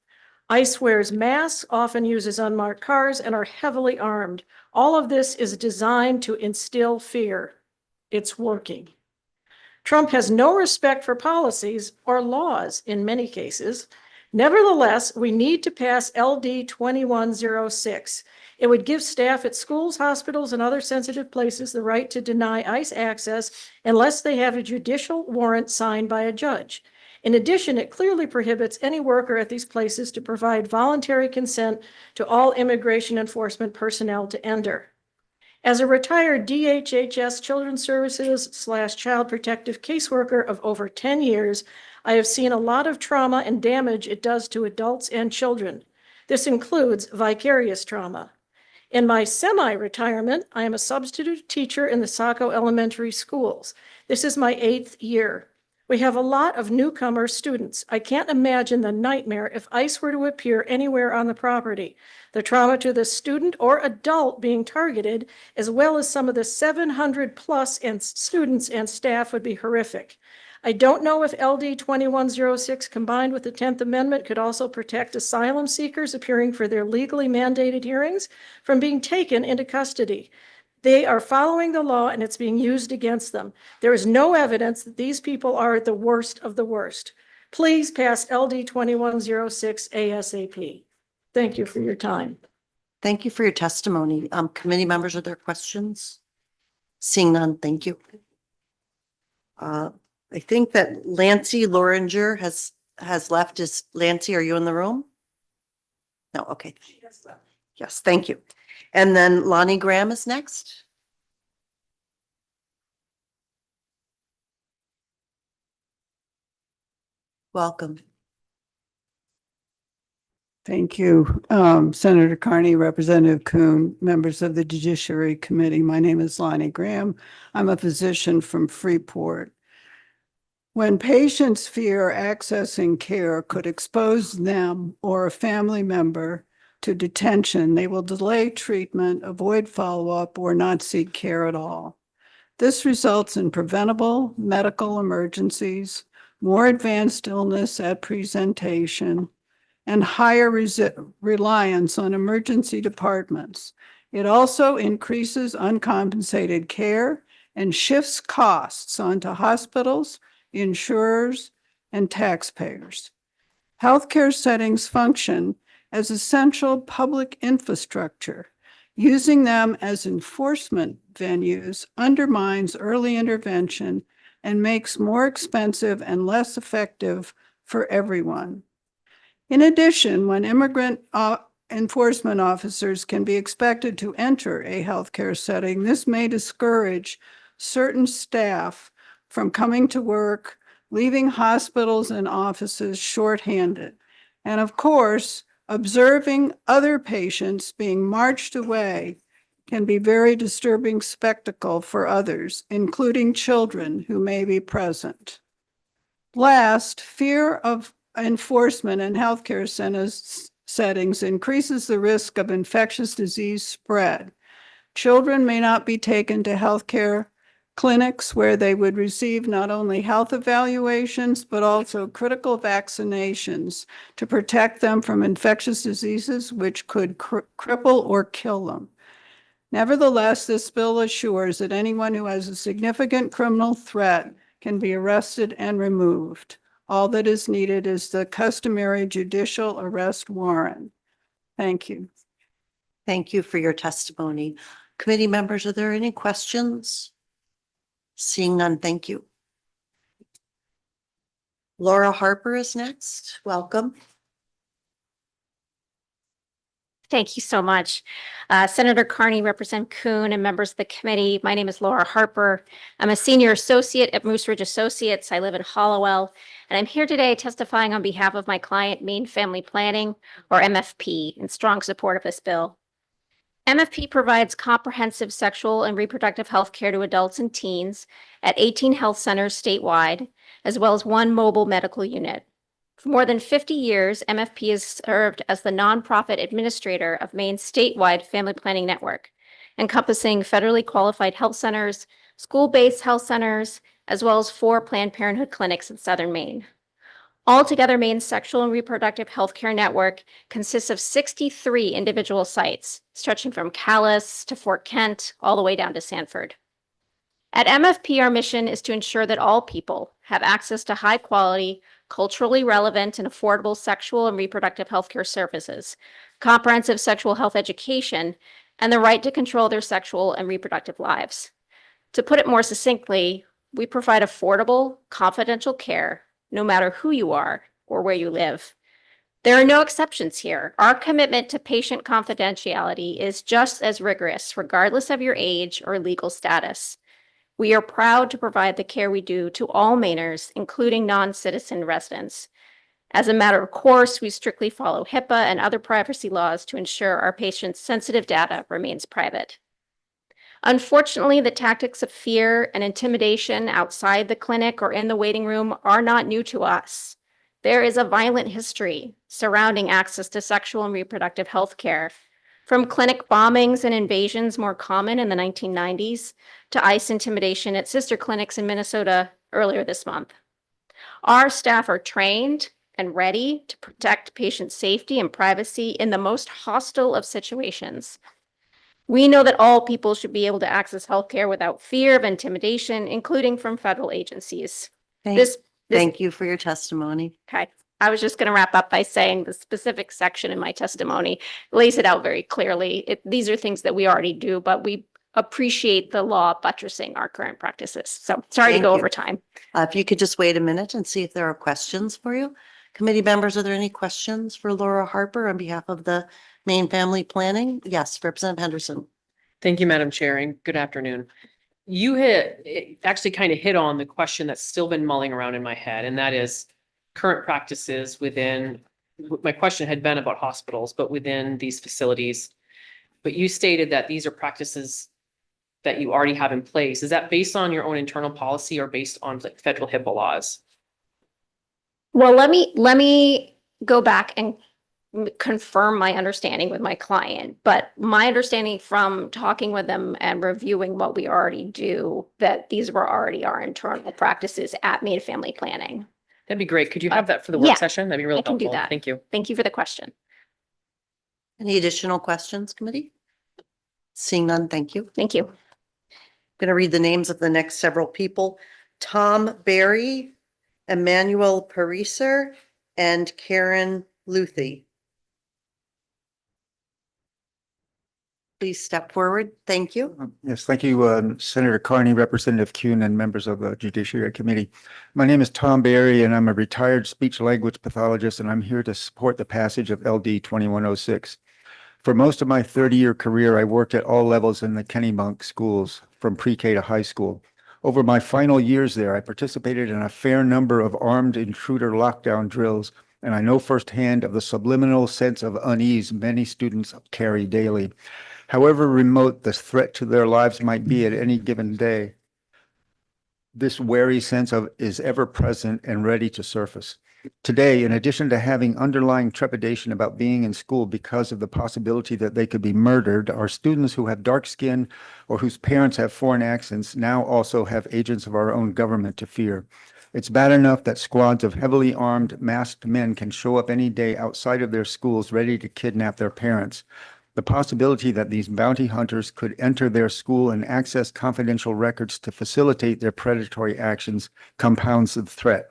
ICE wears masks, often uses unmarked cars, and are heavily armed. All of this is designed to instill fear. It's working. Trump has no respect for policies or laws in many cases. Nevertheless, we need to pass LD 2106. It would give staff at schools, hospitals, and other sensitive places the right to deny ICE access unless they have a judicial warrant signed by a judge. In addition, it clearly prohibits any worker at these places to provide voluntary consent to all immigration enforcement personnel to enter. As a retired DHHS Children's Services / Child Protective caseworker of over 10 years, I have seen a lot of trauma and damage it does to adults and children. This includes vicarious trauma. In my semi-retirement, I am a substitute teacher in the Saco Elementary Schools. This is my 8th year. We have a lot of newcomer students. I can't imagine the nightmare if ICE were to appear anywhere on the property. The trauma to the student or adult being targeted, as well as some of the 700 plus students and staff, would be horrific. I don't know if LD 2106 combined with the 10th Amendment could also protect asylum seekers appearing for their legally mandated hearings from being taken into custody. They are following the law and it's being used against them. There is no evidence that these people are the worst of the worst. Please pass LD 2106 ASAP. Thank you for your time. Thank you for your testimony. Committee members, are there questions? Seeing none, thank you. I think that Lancy Loringer has left. Is Lancy, are you in the room? No, okay. Yes, thank you. And then Lonnie Graham is next. Welcome. Thank you. Senator Carney, Representative Kuhn, members of the Judiciary Committee. My name is Lonnie Graham. I'm a physician from Freeport. When patients fear accessing care could expose them or a family member to detention, they will delay treatment, avoid follow-up, or not seek care at all. This results in preventable medical emergencies, more advanced illness at presentation, and higher reliance on emergency departments. It also increases uncompensated care and shifts costs onto hospitals, insurers, and taxpayers. Healthcare settings function as essential public infrastructure. Using them as enforcement venues undermines early intervention and makes more expensive and less effective for everyone. In addition, when immigrant enforcement officers can be expected to enter a healthcare setting, this may discourage certain staff from coming to work, leaving hospitals and offices shorthanded. And of course, observing other patients being marched away can be a very disturbing spectacle for others, including children who may be present. Last, fear of enforcement in healthcare settings increases the risk of infectious disease spread. Children may not be taken to healthcare clinics where they would receive not only health evaluations, but also critical vaccinations to protect them from infectious diseases which could cripple or kill them. Nevertheless, this bill assures that anyone who has a significant criminal threat can be arrested and removed. All that is needed is the customary judicial arrest warrant. Thank you. Thank you for your testimony. Committee members, are there any questions? Seeing none, thank you. Laura Harper is next. Welcome. Thank you so much. Senator Carney, Representative Kuhn, and members of the committee. My name is Laura Harper. I'm a senior associate at Moose Ridge Associates. I live in Hollowell, and I'm here today testifying on behalf of my client, Maine Family Planning, or MFP, in strong support of this bill. MFP provides comprehensive sexual and reproductive health care to adults and teens at 18 health centers statewide, as well as one mobile medical unit. For more than 50 years, MFP has served as the nonprofit administrator of Maine's statewide family planning network, encompassing federally qualified health centers, school-based health centers, as well as 4 Planned Parenthood clinics in southern Maine. Altogether, Maine's sexual and reproductive health care network consists of 63 individual sites, stretching from Calais to Fort Kent, all the way down to Sanford. At MFP, our mission is to ensure that all people have access to high-quality, culturally relevant and affordable sexual and reproductive healthcare services, comprehensive sexual health education, and the right to control their sexual and reproductive lives. To put it more succinctly, we provide affordable, confidential care, no matter who you are or where you live. There are no exceptions here. Our commitment to patient confidentiality is just as rigorous, regardless of your age or legal status. We are proud to provide the care we do to all Mainers, including non-citizen residents. As a matter of course, we strictly follow HIPAA and other privacy laws to ensure our patients' sensitive data remains private. Unfortunately, the tactics of fear and intimidation outside the clinic or in the waiting room are not new to us. There is a violent history surrounding access to sexual and reproductive health care, from clinic bombings and invasions more common in the 1990s to ICE intimidation at sister clinics in Minnesota earlier this month. Our staff are trained and ready to protect patient safety and privacy in the most hostile of situations. We know that all people should be able to access healthcare without fear of intimidation, including from federal agencies. Thank you for your testimony. Okay. I was just going to wrap up by saying the specific section in my testimony lays it out very clearly. These are things that we already do, but we appreciate the law buttressing our current practices. So sorry to Thank go you. over time. If you could just wait a minute and see if there are questions for you. Committee members, are there any questions for Laura Harper on behalf of the Maine Family Planning? Yes, Representative Henderson. Thank you, Madam Chair, and good afternoon. Actually kind of hit on the question that's still been mulling around in my head, and that is current practices within, my question had been about hospitals, but within these facilities. But you stated that these are practices that you already have in place. Is that based on your own internal policy or based on like federal HIPAA laws? Well, let me go back and confirm my understanding with my client, but my understanding from talking with them and reviewing what we already do, that these were already our internal practices at Maine Family Planning. That'd be great. Could you have that for the work Yeah, session? That'd be really I can do helpful. that. Thank you. Thank you for the question. Any additional questions, committee? Seeing none, thank you. Thank you. I'm going to read the names of the next several people. Tom Berry, Emmanuel Pariser, and Karen Luthi. Please step forward. Thank you. Yes, thank you, Senator Carney, Representative Kuhn, and members of the Judiciary Committee. My name is Tom Berry, and I'm a retired speech language pathologist, and I'm here to support the passage of LD 2106. For most of my 30-year career, I worked at all levels in the Kennebunk schools, from pre-K to high school. Over my final years there, I participated in a fair number of armed intruder lockdown drills, and I know firsthand of the subliminal sense of unease many students carry daily. However remote the threat to their lives might be at any given day, this wary sense of is ever present and ready to surface. Today, in addition to having underlying trepidation about being in school because of the possibility that they could be murdered, our students who have dark skin or whose parents have foreign accents now also have agents of our own government to fear. It's bad enough that squads of heavily armed, masked men can show up any day outside of their schools ready to kidnap their parents. The possibility that these bounty hunters could enter their school and access confidential records to facilitate their predatory actions compounds the threat.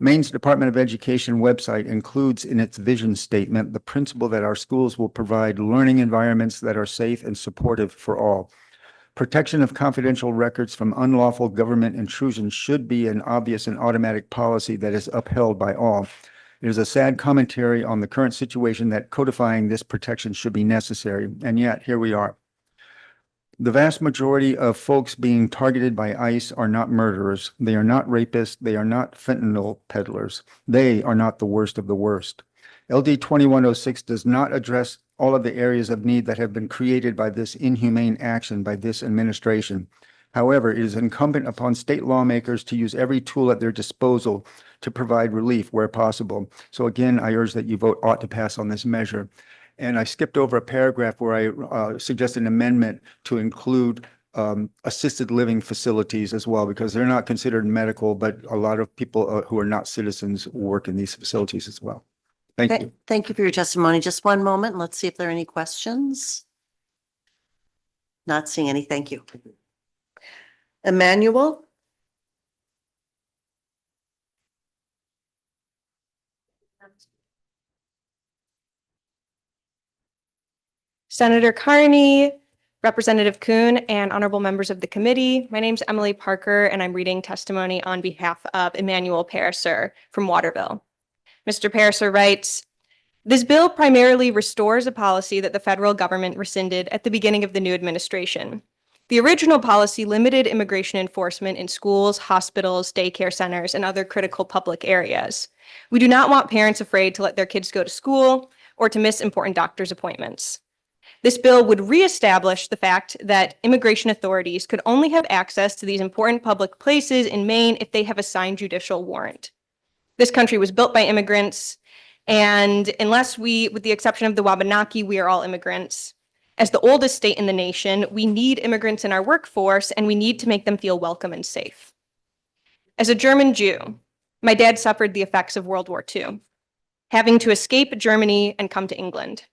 Maine's Department of Education website includes in its vision statement the principle that our schools will provide learning environments that are safe and supportive for all. Protection of confidential records from unlawful government intrusion should be an obvious and automatic policy that is upheld by all. It is a sad commentary on the current situation that codifying this protection should be necessary, and yet here we are. The vast majority of folks being targeted by ICE are not murderers. They are not rapists. They are not fentanyl peddlers. They are not the worst of the worst. LD 2106 does not address all of the areas of need that have been created by this inhumane action by this administration. However, it is incumbent upon state lawmakers to use every tool at their disposal to provide relief where possible. So again, I urge that you vote ought to pass on this measure. And I skipped over a paragraph where I suggested an amendment to include assisted living facilities as well, because they're not considered medical, but a lot of people who are not citizens work in these facilities as well. Thank you. Thank you for your testimony. Just one moment. Let's see if there are any questions. Not seeing any. Thank you. Emmanuel? Senator Carney, Representative Kuhn, and honorable members of the committee. My name's Emily Parker, and I'm reading testimony on behalf of Emmanuel Pariser from Waterville. Mr. Pariser writes, "This bill primarily restores a policy that the federal government rescinded at the beginning of the new administration. The original policy limited immigration enforcement in schools, hospitals, daycare centers, and other critical public areas. We do not want parents afraid to let their kids go to school or to miss important doctor's appointments. This bill would reestablish the fact that immigration authorities could only have access to these important public places in Maine if they have a signed judicial warrant. This country was built by immigrants, and unless we, with the exception of the Wabanaki, we are all immigrants. As the oldest state in the nation, we need immigrants in our workforce, and we need to make them feel welcome and safe. As a German Jew, my dad suffered the effects of World War II, having to escape Germany and come to England.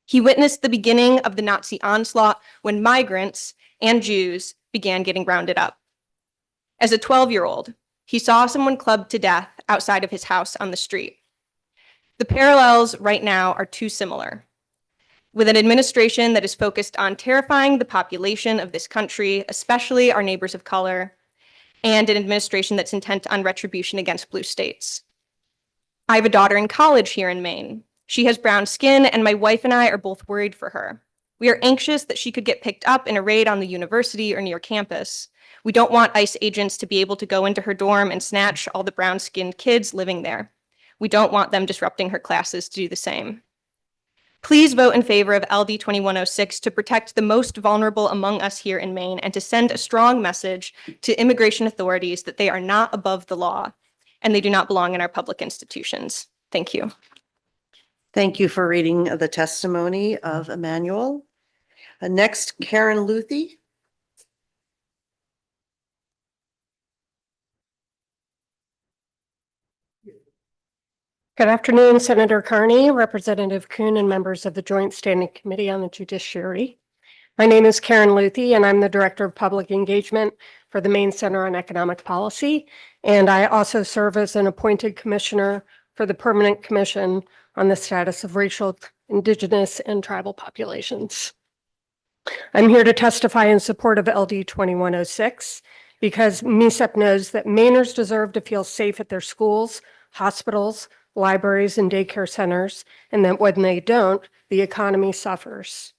He witnessed the beginning of the Nazi onslaught when migrants and Jews began getting rounded up. As a 12-year-old, he saw someone clubbed to death outside of his house on the street. The parallels right now are too similar. With an administration that is focused on terrifying the population of this country, especially our neighbors of color, and an administration that's intent on retribution against blue states. I have a daughter in college here in Maine. She has brown skin, and my wife and I are both worried for her. We are anxious that she could get picked up in a raid on the university or near campus. We don't want ICE agents to be able to go into her dorm and snatch all the brown-skinned kids living there. We don't want them disrupting her classes to do the same. Please vote in favor of LD 2106 to protect the most vulnerable among us here in Maine and to send a strong message to immigration authorities that they are not above the law and they do not belong in our public institutions. Thank you. Thank you for reading the testimony of Emmanuel. Next, Karen Luthi. Good afternoon, Senator Carney, Representative Kuhn, and members of the Joint Standing Committee on the Judiciary. My name is Karen Luthi, and I'm the Director of Public Engagement for the Maine Center on Economic Policy. And I also serve as an appointed commissioner for the Permanent Commission on the Status of Racial, Indigenous, and Tribal Populations. I'm here to testify in support of LD 2106 because MECEP knows that Mainers deserve to feel safe at their schools, hospitals, libraries, and daycare centers, and that when they don't, the economy suffers.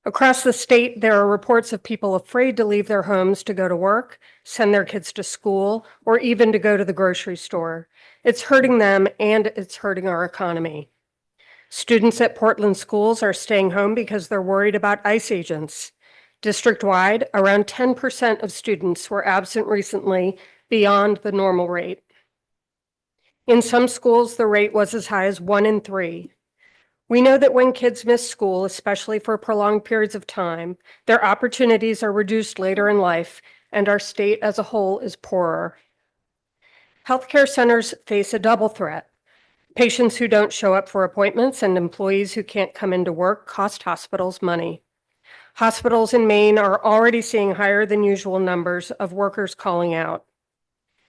Across the state, there are reports of people afraid to leave their homes to go to work, send their kids to school, or even to go to the grocery store. It's hurting them and it's hurting our economy. Students at Portland schools are staying home because they're worried about ICE agents. District-wide, around 10% of students were absent recently beyond the normal rate. In some schools, the rate was as high as 1 in 3. We know that when kids miss school, especially for prolonged periods of time, their opportunities are reduced later in life, and our state as a whole is poorer. Healthcare centers face a double threat. Patients who don't show up for appointments and employees who can't come into work cost hospitals money. Hospitals in Maine are already seeing higher than usual numbers of workers calling out.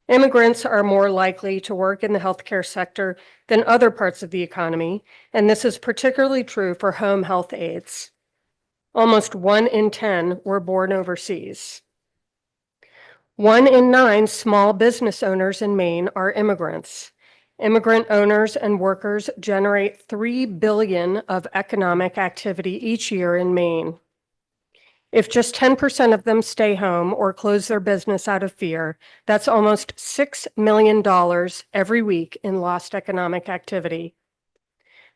Immigrants are more likely to work in the healthcare sector than other parts of the economy, and this is particularly true for home health aides. Almost 1 in 10 were born overseas. 1 in 9 small business owners in Maine are immigrants. Immigrant owners and workers generate $3 billion of economic activity each year in Maine. If just 10% of them stay home or close their business out of fear, that's almost $6 million every week in lost economic activity.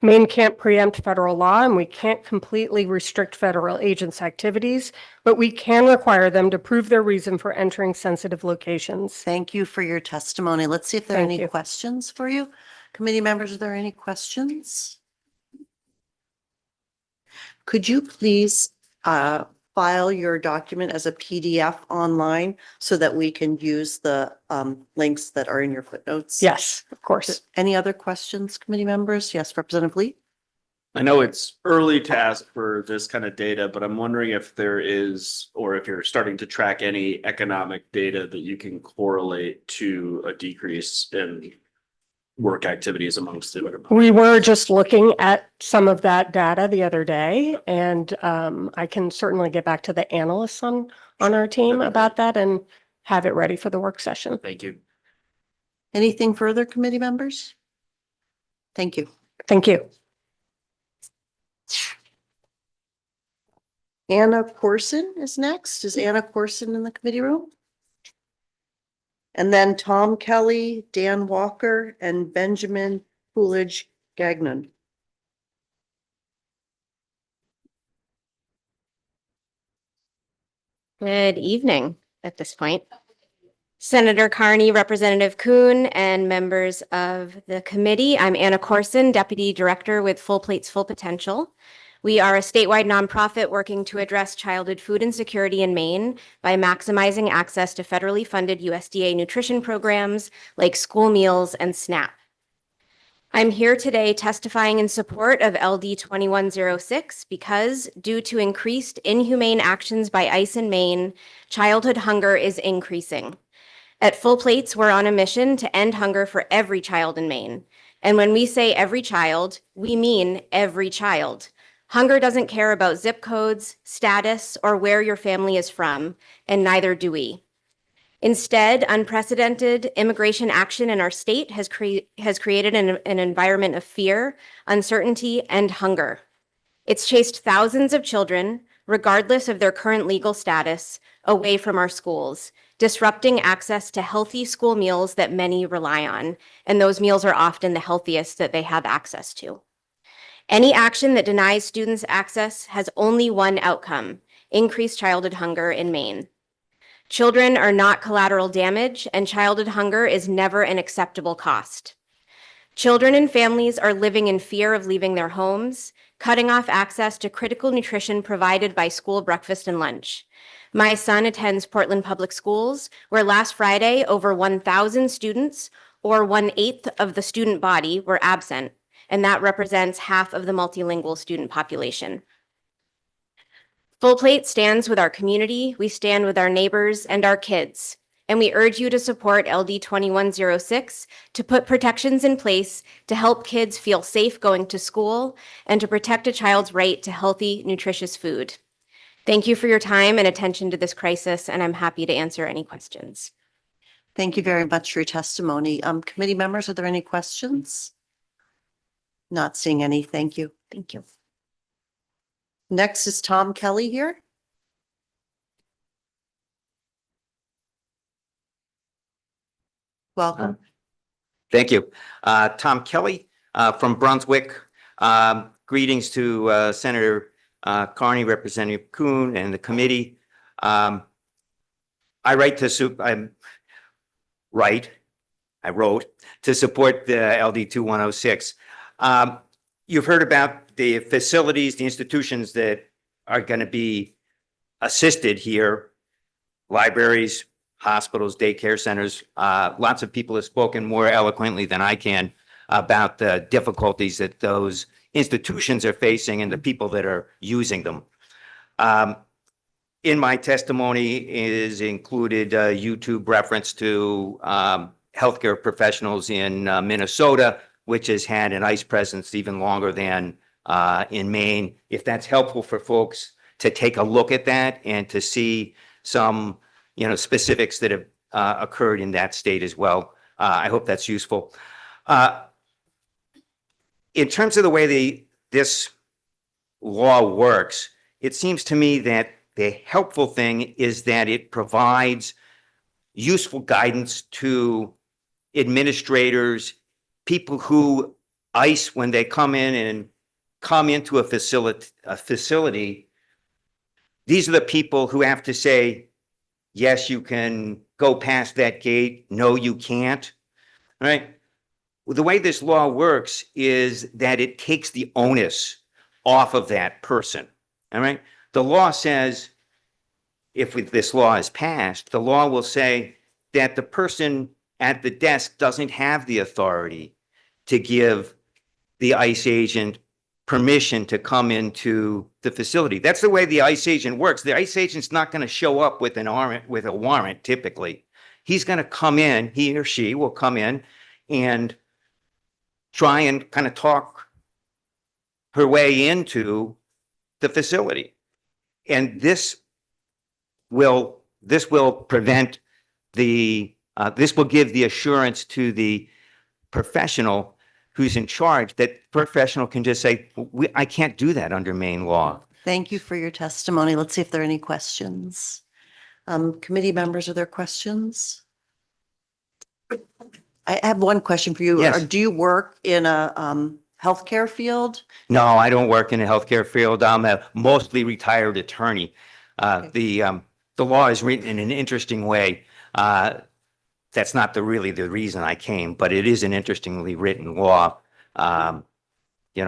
Maine can't preempt federal law, and we can't completely restrict federal agents' activities, but we can require them to prove their reason for entering sensitive locations. Thank you for your testimony. Let's see if there are any questions for you. Committee members, are there any questions? Could you please file your document as a PDF online so that we can use the links that are in your footnotes? Yes, of course. Any other questions, committee members? Yes, Representative Lee? I know it's early to ask for this kind of data, but I'm wondering if there is, or if you're starting to track any economic data that you can correlate to a decrease in work activities amongst the. We were just looking at some of that data the other day, and I can certainly get back to the analysts on our team about that and have it ready for the work session. Thank you. Anything further, committee members? Thank you. Thank you. Anna Corson is next. Is Anna Corson in the committee room? And then Tom Kelly, Dan Walker, and Benjamin Coolidge Gagnon. Good evening at this point. Senator Carney, Representative Kuhn, and members of the committee. I'm Anna Corson, Deputy Director with Full Plates, Full Potential. We are a statewide nonprofit working to address childhood food insecurity in Maine by maximizing access to federally funded USDA nutrition programs like school meals and SNAP. I'm here today testifying in support of LD 2106 because, due to increased inhumane actions by ICE in Maine, childhood hunger is increasing. At Full Plates, we're on a mission to end hunger for every child in Maine. And when we say every child, we mean every child. Hunger doesn't care about zip codes, status, or where your family is from, and neither do we. Instead, unprecedented immigration action in our state has created an environment of fear, uncertainty, and hunger. It's chased thousands of children, regardless of their current legal status, away from our schools, disrupting access to healthy school meals that many rely on, and those meals are often the healthiest that they have access to. Any action that denies students access has only one outcome: increased childhood hunger in Maine. Children are not collateral damage, and childhood hunger is never an acceptable cost. Children and families are living in fear of leaving their homes, cutting off access to critical nutrition provided by school breakfast and lunch. My son attends Portland Public Schools, where last Friday, over 1,000 students, or 1/8 of the student body, were absent, and that represents half of the multilingual student population. Full Plate stands with our community, we stand with our neighbors and our kids, and we urge you to support LD 2106 to put protections in place to help kids feel safe going to school and to protect a child's right to healthy, nutritious food. Thank you for your time and attention to this crisis, and I'm happy to answer any questions. Thank you very much for your testimony. Committee members, are there any questions? Not seeing any. Thank you. Thank you. Next is Tom Kelly here. Welcome. Thank you. Tom Kelly from Brunswick. Greetings to Senator Carney, Representative Kuhn, and the committee. I wrote to support the LD 2106. You've heard about the facilities, the institutions that are going to be assisted here, libraries, hospitals, daycare centers. Lots of people have spoken more eloquently than I can about the difficulties that those institutions are facing and the people that are using them. In my testimony is included a YouTube reference to healthcare professionals in Minnesota, which has had an ICE presence even longer than in Maine. If that's helpful for folks to take a look at that and to see some specifics that have occurred in that state as well. I hope that's useful. In terms of the way this law works, it seems to me that the helpful thing is that it provides useful guidance to administrators, people who ICE, when they come in and come into a facility, these are the people who have to say, yes, you can go past that gate. No, you can't. All right. Well, the way this law works is that it takes the onus off of that person. All right. The law says, if this law is passed, the law will say that the person at the desk doesn't have the authority to give the ICE agent permission to come into the facility. That's the way the ICE agent works. The ICE agent's not going to show up with a warrant typically. He's going to come in, he or she will come in and try and kind of talk her way into the facility. And this will prevent this will give the assurance to the professional who's in charge that professional can just say, I can't do that under Maine law. Thank you for your testimony. Let's see if there are any questions. Committee members, are there questions? I have one question for you. Yes. Do you work in a healthcare field? No, I don't work in the healthcare field. I'm a mostly retired attorney. The law is written in an interesting way. That's not really the reason I came, but it is an interestingly written law.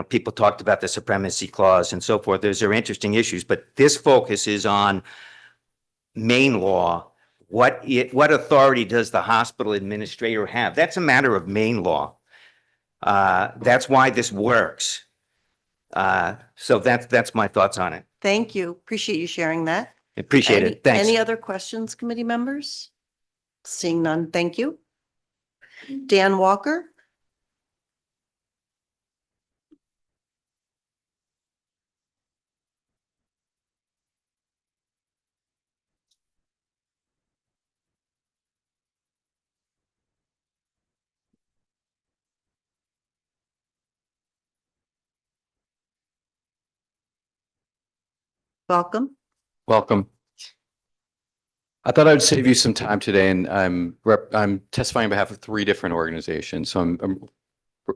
People talked about the supremacy clause and so forth. Those are interesting issues, but this focuses on Maine law. What authority does the hospital administrator have? That's a matter of Maine law. That's why this works. So that's my thoughts on it. Thank you. Appreciate you sharing that. Appreciate it. Thanks. Any other questions, committee members? Seeing none, thank you. Dan Walker? Welcome. Welcome. I thought I would save you some time today, and I'm testifying on behalf of three different organizations. So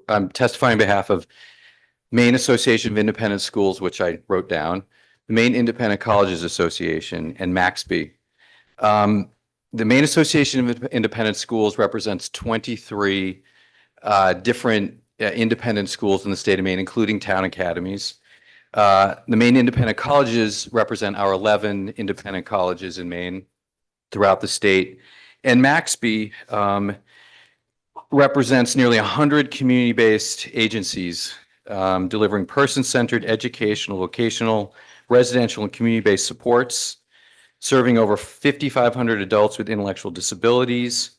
I'm testifying on behalf of Maine Association of Independent Schools, which I wrote down, the Maine Independent Colleges Association, and Maxby. The Maine Association of Independent Schools represents 23 different independent schools in the state of Maine, including town academies. The Maine Independent Colleges represent our 11 independent colleges in Maine throughout the state. And Maxby represents nearly 100 community-based agencies delivering person-centered educational, vocational, residential, and community-based supports, serving over 5,500 adults with intellectual disabilities.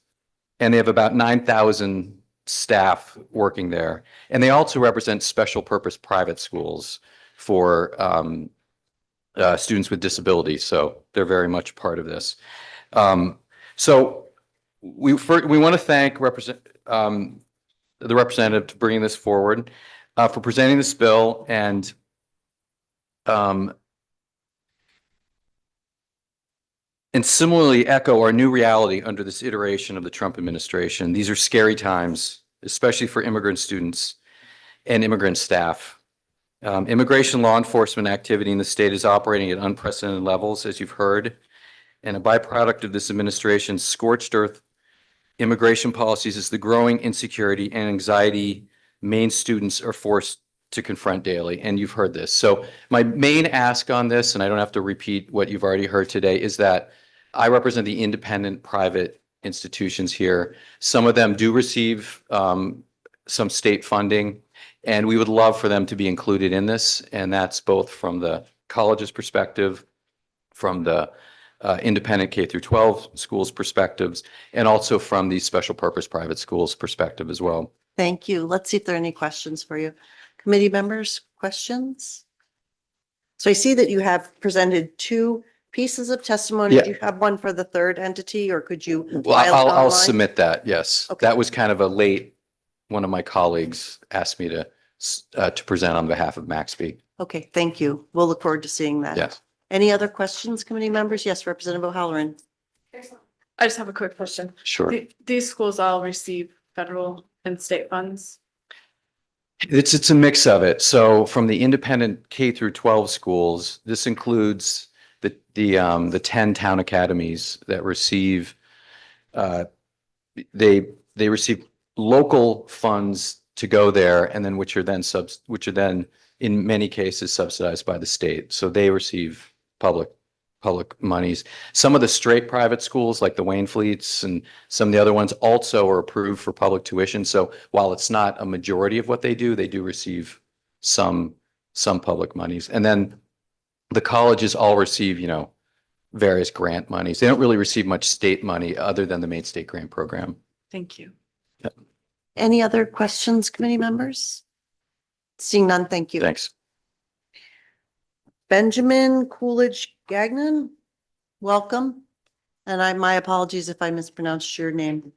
And they have about 9,000 staff working there. And they also represent special purpose private schools for students with disabilities. So they're very much part of this. So we want to thank the representative to bringing this forward, for presenting this bill, and similarly echo our new reality under this iteration of the Trump administration. These are scary times, especially for immigrant students and immigrant staff. Immigration law enforcement activity in the state is operating at unprecedented levels, as you've heard. And a byproduct of this administration's scorched earth immigration policies is the growing insecurity and anxiety Maine students are forced to confront daily. And you've heard this. So my main ask on this, and I don't have to repeat what you've already heard today, is that I represent the independent private institutions here. Some of them do receive some state funding, and we would love for them to be included in this. And that's both from the college's perspective, from the independent K through 12 schools perspectives, and also from the special purpose private schools perspective as well. Thank you. Let's see if there are any questions for you. Committee members, questions? So I see that you have presented two pieces of testimony. Yeah. Do you have one for the third entity, or could you Well, file it I'll online? submit that, yes. Okay. That was kind of a late, one of my colleagues asked me to present on behalf of Maxby. Okay, thank you. We'll look forward to seeing that. Yes. Any other questions, committee members? Yes, Representative O'Halloran. I just have a quick question. Sure. These schools all receive federal and state funds? It's a mix of it. So from the independent K through 12 schools, this includes the 10 town academies that receive, they receive local funds to go there, and then which are then in many cases subsidized by the state. So they receive public monies. Some of the straight private schools, like the Waynfleets and some of the other ones, also are approved for public tuition. So while it's not a majority of what they do receive some public monies. And then the colleges all receive, various grant monies. They don't really receive much state money other than the Maine State Grant Program. Thank you. Yep. Any other questions, committee members? Seeing none, thank you. Thanks. Benjamin Coolidge Gagnon, welcome. And my apologies if I mispronounced your name.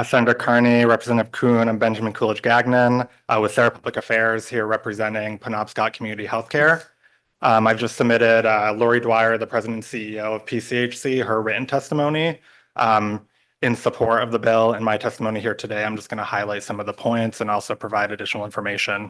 Senator Carney, Representative Kuhn, and Benjamin Coolidge Gagnon with Sarah Public Affairs here representing Penobscot Community Healthcare. I've just submitted Lori Dwyer, the President and CEO of PCHC, her written testimony in support of the bill. In my testimony here today, I'm just going to highlight some of the points and also provide additional information.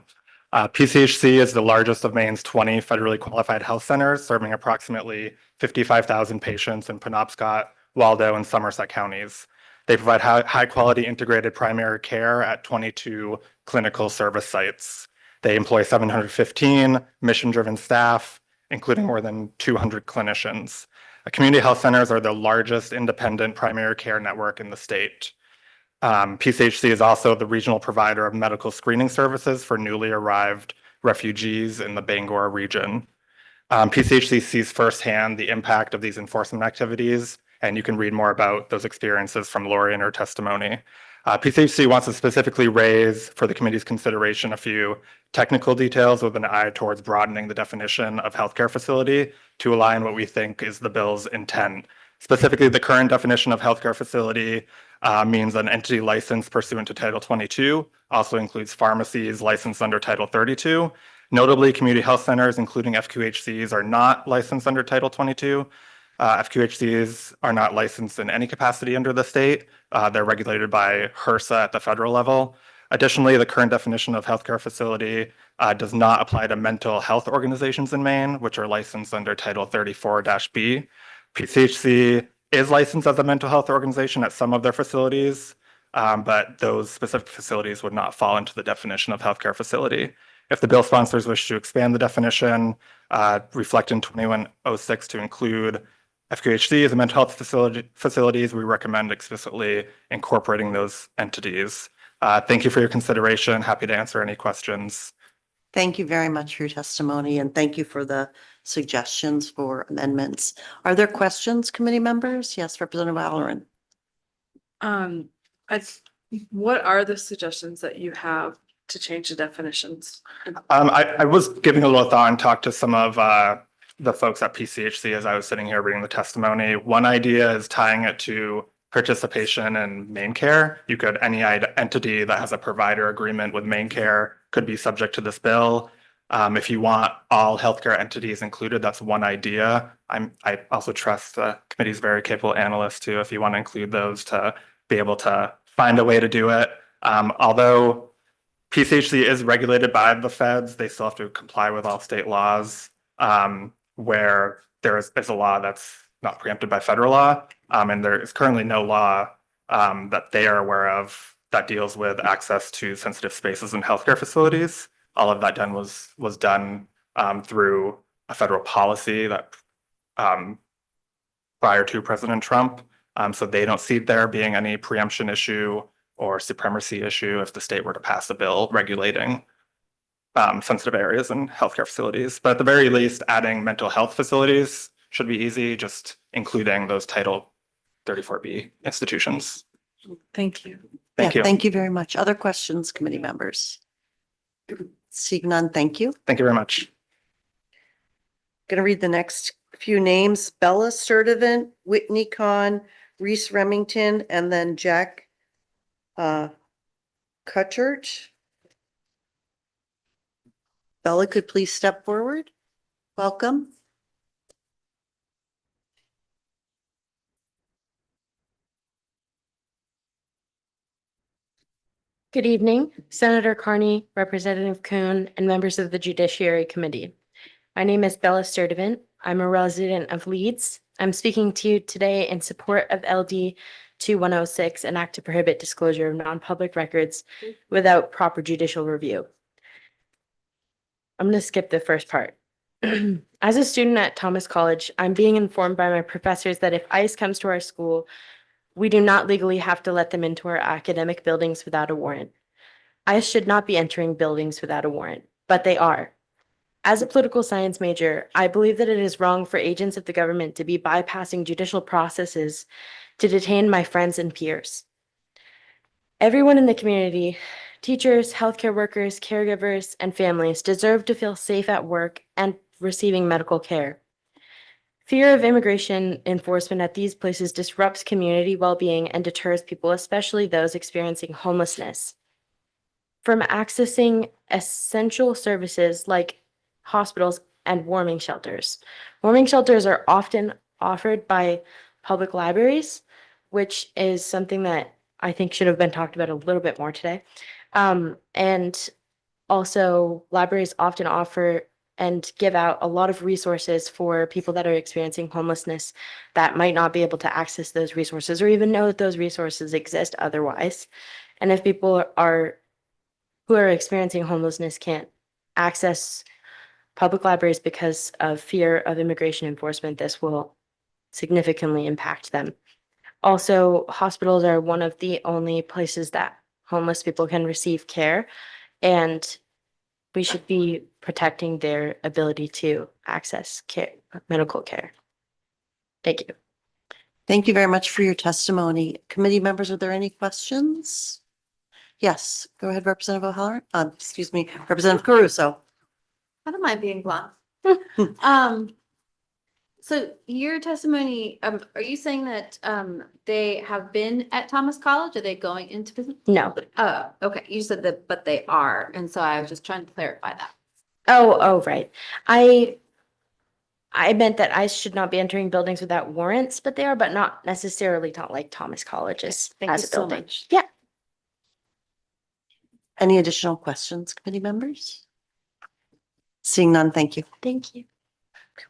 PCHC is the largest of Maine's 20 federally qualified health centers, serving approximately 55,000 patients in Penobscot, Waldo, and Somerset counties. They provide high-quality integrated primary care at 22 clinical service sites. They employ 715 mission-driven staff, including more than 200 clinicians. Community health centers are the largest independent primary care network in the state. PCHC is also the regional provider of medical screening services for newly arrived refugees in the Bangor region. PCHC sees firsthand the impact of these enforcement activities, and you can read more about those experiences from Lori in her testimony. PCHC wants to specifically raise for the committee's consideration a few technical details with an eye towards broadening the definition of healthcare facility to align what we think is the bill's intent. Specifically, the current definition of healthcare facility means an entity licensed pursuant to Title 22, also includes pharmacies licensed under Title 32. Notably, community health centers, including FQHCs, are not licensed under Title 22. FQHCs are not licensed in any capacity under the state. They're regulated by HRSA at the federal level. Additionally, the current definition of healthcare facility does not apply to mental health organizations in Maine, which are licensed under Title 34-B. PCHC is licensed as a mental health organization at some of their facilities, but those specific facilities would not fall into the definition of healthcare facility. If the bill sponsors wish to expand the definition, reflect in 2106 to include FQHC as a mental health facilities, we recommend explicitly incorporating those entities. Thank you for your consideration. Happy to answer any questions. Thank you very much for your testimony and thank you for the suggestions for amendments. Are there questions, committee members? Yes, Representative Halloran. What are the suggestions that you have to change the definitions? I was giving a little thought and talked to some of the folks at PCHC as I was sitting here reading the testimony. One idea is tying it to participation in main care. You could, any entity that has a provider agreement with main care could be subject to this bill. If you want all healthcare entities included, that's one idea. I also trust the committee's very capable analysts too, if you want to include those to be able to find a way to do it. Although PCHC is regulated by the feds, they still have to comply with all state laws, where there's a law that's not preempted by federal law. And there is currently no law that they are aware of that deals with access to sensitive spaces in healthcare facilities. All of that was done through a federal policy that prior to President Trump. So they don't see there being any preemption issue or supremacy issue if the state were to pass a bill regulating sensitive areas in healthcare facilities. But at the very least, adding mental health facilities should be easy, just including those Title 34B institutions. Thank you. Thank you. Thank you very much. Other questions, committee members? Seeing none, thank you. Thank you very much. Going to read the next few names. Bella Sturdivant, Whitney Kahn, Reese Remington, and then Jack Cutchert. Bella, could please step forward. Welcome. Good evening, Senator Carney, Representative Kuhn, and members of the Judiciary Committee. My name is Bella Sturdivant. I'm a resident of Leeds. I'm speaking to you today in support of LD 2106, an act to prohibit disclosure of non-public records without proper judicial review. I'm going to skip the first part. As a student at Thomas College, I'm being informed by my professors that if ICE comes to our school, we do not legally have to let them into our academic buildings without a warrant. ICE should not be entering buildings without a warrant, but they are. As a political science major, I believe that it is wrong for agents of the government to be bypassing judicial processes to detain my friends and peers. Everyone in the community, teachers, healthcare workers, caregivers, and families deserve to feel safe at work and receiving medical care. Fear of immigration enforcement at these places disrupts community well-being and deters people, especially those experiencing homelessness, from accessing essential services like hospitals and warming shelters. Warming shelters are often offered by public libraries, which is something that I think should have been talked about a little bit more today. And also, libraries often offer and give out a lot of resources for people that are experiencing homelessness that might not be able to access those resources or even know that those resources exist otherwise. And if people who are experiencing homelessness can't access public libraries because of fear of immigration enforcement, this will significantly impact them. Also, hospitals are one of the only places that homeless people can receive care. And we should be protecting their ability to access care, medical care. Thank you. Thank you very much for your testimony. Committee members, are there any questions? Yes, go ahead, Representative O'Halloran. Excuse me, Representative Caruso. I don't mind being blunt. So your testimony, are you saying that they have been at Thomas College? Are they going into business? No. Oh, okay. You said that, but they are. And so I was just trying to clarify that. Oh, right. I meant that I should not be entering buildings without warrants, but they are, but not necessarily not like Thomas College as Thank you a so building. much. Yeah. Any additional questions, committee members? Seeing none, thank you. Thank you.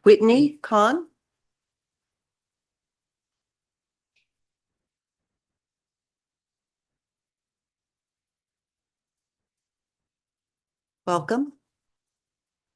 Whitney Khan? Welcome.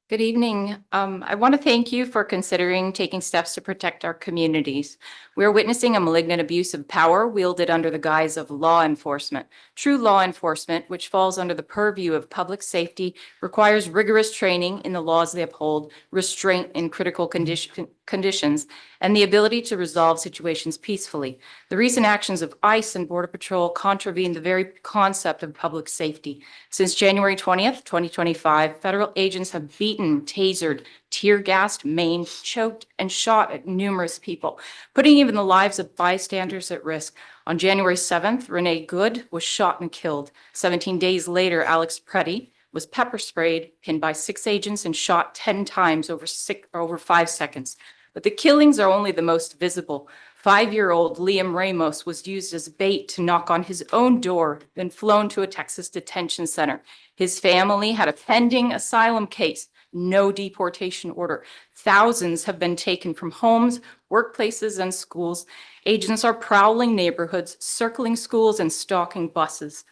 Good evening. I want to thank you for considering taking steps to protect our communities. We are witnessing a malignant abuse of power wielded under the guise of law enforcement. True law enforcement, which falls under the purview of public safety, requires rigorous training in the laws they uphold, restraint in critical conditions, and the ability to resolve situations peacefully. The recent actions of ICE and Border Patrol contravene the very concept of public safety. Since January 20th, 2025, federal agents have beaten, tasered, tear gassed, maimed, choked, and shot at numerous people, putting even the lives of bystanders at risk. On January 7th, Renee Good was shot and killed. 17 days later, Alex Preddy was pepper sprayed, pinned by 6 agents, and shot 10 times over 5 seconds. But the killings are only the most visible. 5-year-old Liam Ramos was used as bait to knock on his own door, then flown to a Texas detention center. His family had a pending asylum case, no deportation order. Thousands have been taken from homes, workplaces, and schools. Agents are prowling neighborhoods, circling schools, and stalking buses.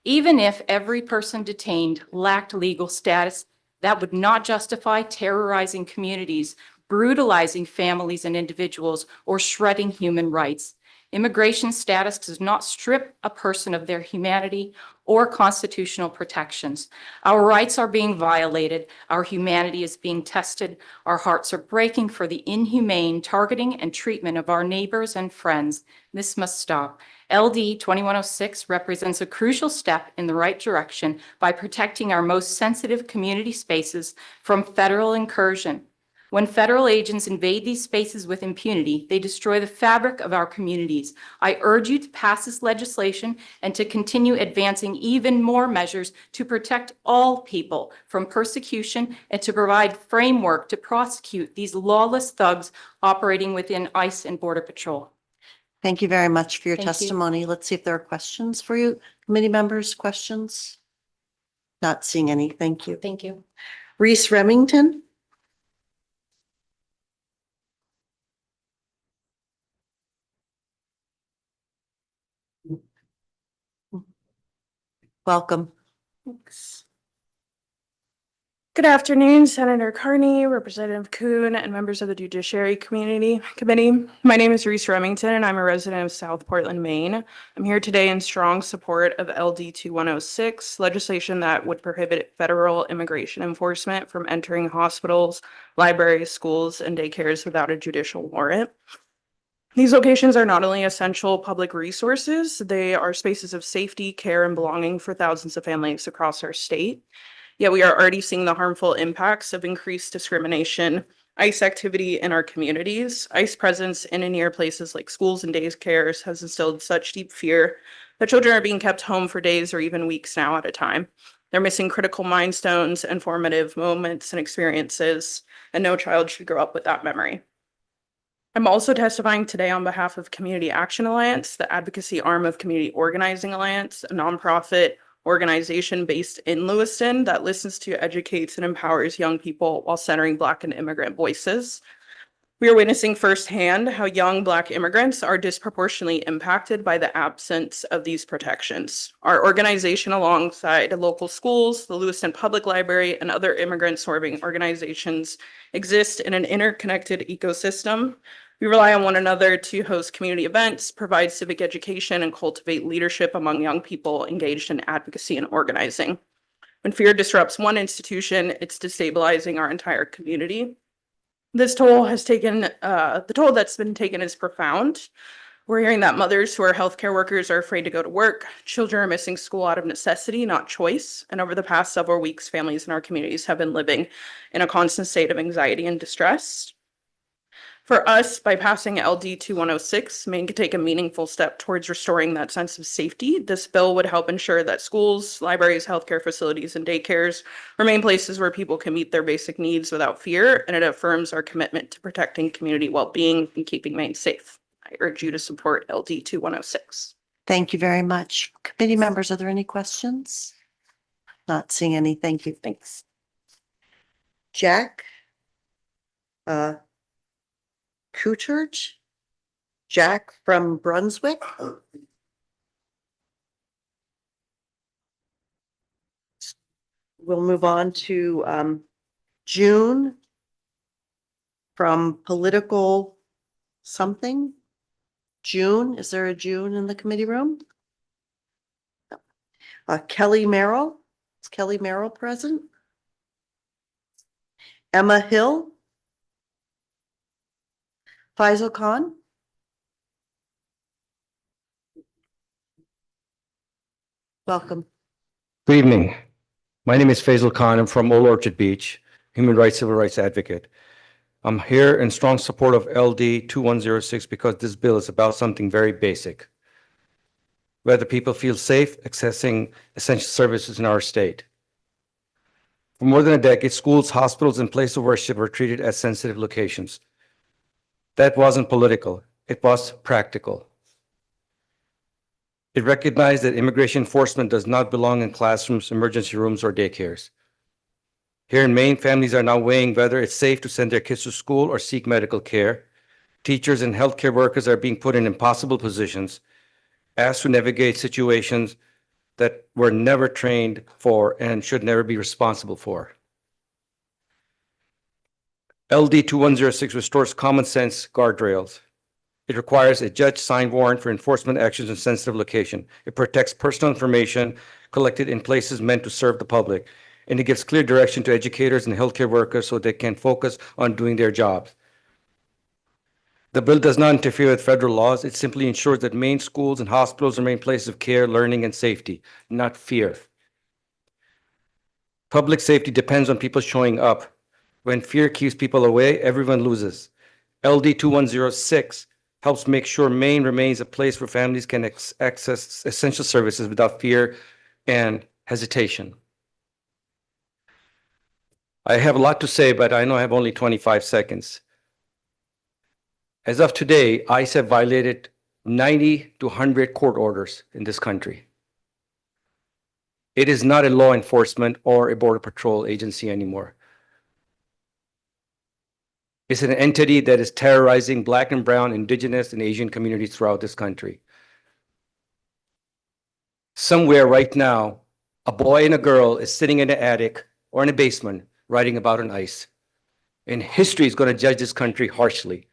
Even if every person detained lacked legal status, that would not justify terrorizing communities, brutalizing families and individuals, or shredding human rights. Immigration status does not strip a person of their humanity or constitutional protections. Our rights are being violated. Our humanity is being tested. Our hearts are breaking for the inhumane targeting and treatment of our neighbors and friends. This must stop. LD 2106 represents a crucial step in the right direction by protecting our most sensitive community spaces from federal incursion. When federal agents invade these spaces with impunity, they destroy the fabric of our communities. I urge you to pass this legislation and to continue advancing even more measures to protect all people from persecution and to provide framework to prosecute these lawless thugs operating within ICE and Border Patrol. Thank you very much for your Thank you. testimony. Let's see if there are questions for you. Committee members, questions? Not seeing any. Thank you. Thank you. Reese Remington? Welcome. Good afternoon, Senator Carney, Representative Kuhn, and members of the Judiciary Committee. My name is Reese Remington, and I'm a resident of South Portland, Maine. I'm here today in strong support of LD 2106, legislation that would prohibit federal immigration enforcement from entering hospitals, libraries, schools, and daycares without a judicial warrant. These locations are not only essential public resources, they are spaces of safety, care, and belonging for thousands of families across our state. Yet we are already seeing the harmful impacts of increased discrimination, ICE activity in our communities. ICE presence in and near places like schools and daycares has instilled such deep fear that children are being kept home for days or even weeks now at a time. They're missing critical milestones and formative moments and experiences, and no child should grow up with that memory. I'm also testifying today on behalf of Community Action Alliance, the advocacy arm of Community Organizing Alliance, a nonprofit organization based in Lewiston that listens to, educates, and empowers young people while centering Black and immigrant voices. We are witnessing firsthand how young Black immigrants are disproportionately impacted by the absence of these protections. Our organization, alongside local schools, the Lewiston Public Library, and other immigrant-serving organizations, exist in an interconnected ecosystem. We rely on one another to host community events, provide civic education, and cultivate leadership among young people engaged in advocacy and organizing. When fear disrupts one institution, it's destabilizing our entire community. This toll has taken, the toll that's been taken is profound. We're hearing that mothers who are healthcare workers are afraid to go to work. Children are missing school out of necessity, not choice. And over the past several weeks, families in our communities have been living in a constant state of anxiety and distress. For us, by passing LD 2106, Maine could take a meaningful step towards restoring that sense of safety. This bill would help ensure that schools, libraries, healthcare facilities, and daycares remain places where people can meet their basic needs without fear, and it affirms our commitment to protecting community well-being and keeping Maine safe. I urge you to support LD 2106. Thank you very much. Committee members, are there any questions? Not seeing any. Thank you. Thanks. Jack? Kuchurch? Jack from Brunswick? We'll move on to June from political something. June, is there a June in the committee room? Kelly Merrill, is Kelly Merrill present? Emma Hill? Faisal Khan? Welcome. Good evening. My name is Faisal Khan. I'm from Old Orchard Beach, human rights, civil rights advocate. I'm here in strong support of LD 2106 because this bill is about something very basic. Whether people feel safe accessing essential services in our state. For more than a decade, schools, hospitals, and places of worship were treated as sensitive locations. That wasn't political, it was practical. It recognized that immigration enforcement does not belong in classrooms, emergency rooms, or daycares. Here in Maine, families are now weighing whether it's safe to send their kids to school or seek medical care. Teachers and healthcare workers are being put in impossible positions, asked to navigate situations that were never trained for and should never be responsible for. LD 2106 restores common sense guardrails. It requires a judge-signed warrant for enforcement actions in sensitive location. It protects personal information collected in places meant to serve the public. And it gives clear direction to educators and healthcare workers so they can focus on doing their jobs. The bill does not interfere with federal laws. It simply ensures that Maine schools and hospitals remain places of care, learning, and safety, not fear. Public safety depends on people showing up. When fear keeps people away, everyone loses. LD 2106 helps make sure Maine remains a place where families can access essential services without fear and hesitation. I have a lot to say, but I know I have only 25 seconds. As of today, ICE have violated 90 to 100 court orders in this country. It is not a law enforcement or a border patrol agency anymore. It's an entity that is terrorizing Black and brown, Indigenous, and Asian communities throughout this country. Somewhere right now, a boy and a girl is sitting in an attic or in a basement writing about an ICE. And history is going to judge this country harshly.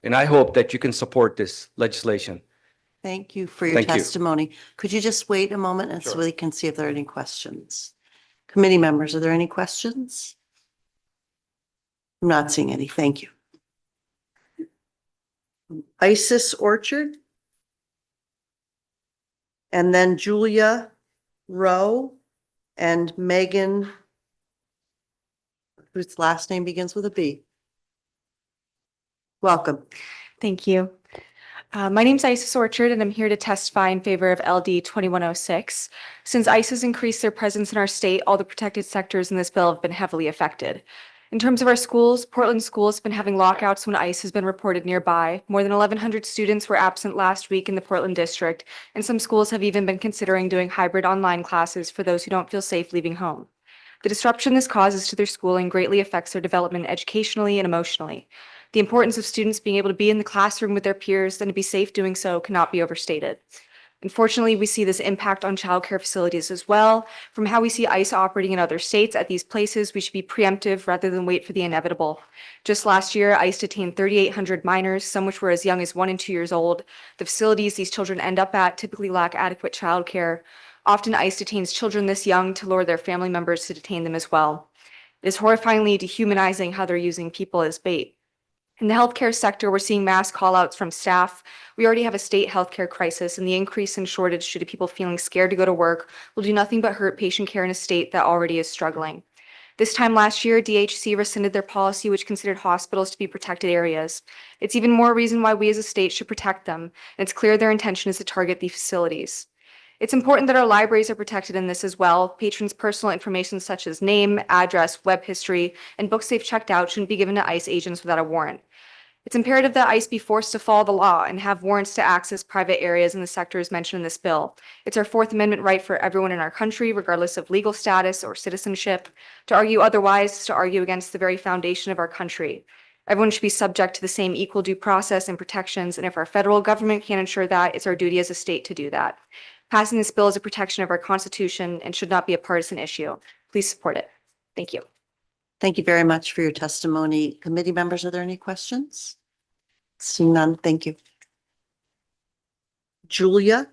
And I hope that you can support this legislation. Thank you for your Thank you. testimony. Could you just wait a moment and so Sure. we can see if there are any questions? Committee members, are there any questions? I'm not seeing any. Thank you. Isis Orchard. And then Julia Rowe and Megan, whose last name begins with a B. Welcome. Thank you. My name's Isis Orchard, and I'm here to testify in favor of LD 2106. Since ICE has increased their presence in our state, all the protected sectors in this bill have been heavily affected. In terms of our schools, Portland schools have been having lockouts when ICE has been reported nearby. More than 1,100 students were absent last week in the Portland district, and some schools have even been considering doing hybrid online classes for those who don't feel safe leaving home. The disruption this causes to their schooling greatly affects their development educationally and emotionally. The importance of students being able to be in the classroom with their peers and to be safe doing so cannot be overstated. Unfortunately, we see this impact on childcare facilities as well. From how we see ICE operating in other states at these places, we should be preemptive rather than wait for the inevitable. Just last year, ICE detained 3,800 minors, some which were as young as 1 and 2 years old. The facilities these children end up at typically lack adequate childcare. Often ICE detains children this young to lure their family members to detain them as well. It is horrifyingly dehumanizing how they're using people as bait. In the healthcare sector, we're seeing mass callouts from staff. We already have a state healthcare crisis, and the increase in shortage due to people feeling scared to go to work will do nothing but hurt patient care in a state that already is struggling. This time last year, DHC rescinded their policy, which considered hospitals to be protected areas. It's even more reason why we as a state should protect them, and it's clear their intention is to target these facilities. It's important that our libraries are protected in this as well. Patrons' personal information such as name, address, web history, and books they've checked out shouldn't be given to ICE agents without a warrant. It's imperative that ICE be forced to follow the law and have warrants to access private areas in the sectors mentioned in this bill. It's our Fourth Amendment right for everyone in our country, regardless of legal status or citizenship. To argue otherwise is to argue against the very foundation of our country. Everyone should be subject to the same equal due process and protections, and if our federal government can't ensure that, it's our duty as a state to do that. Passing this bill is a protection of our Constitution and should not be a partisan issue. Please support it. Thank you. Thank you very much for your testimony. Committee members, are there any questions? Seeing none, thank you. Julia?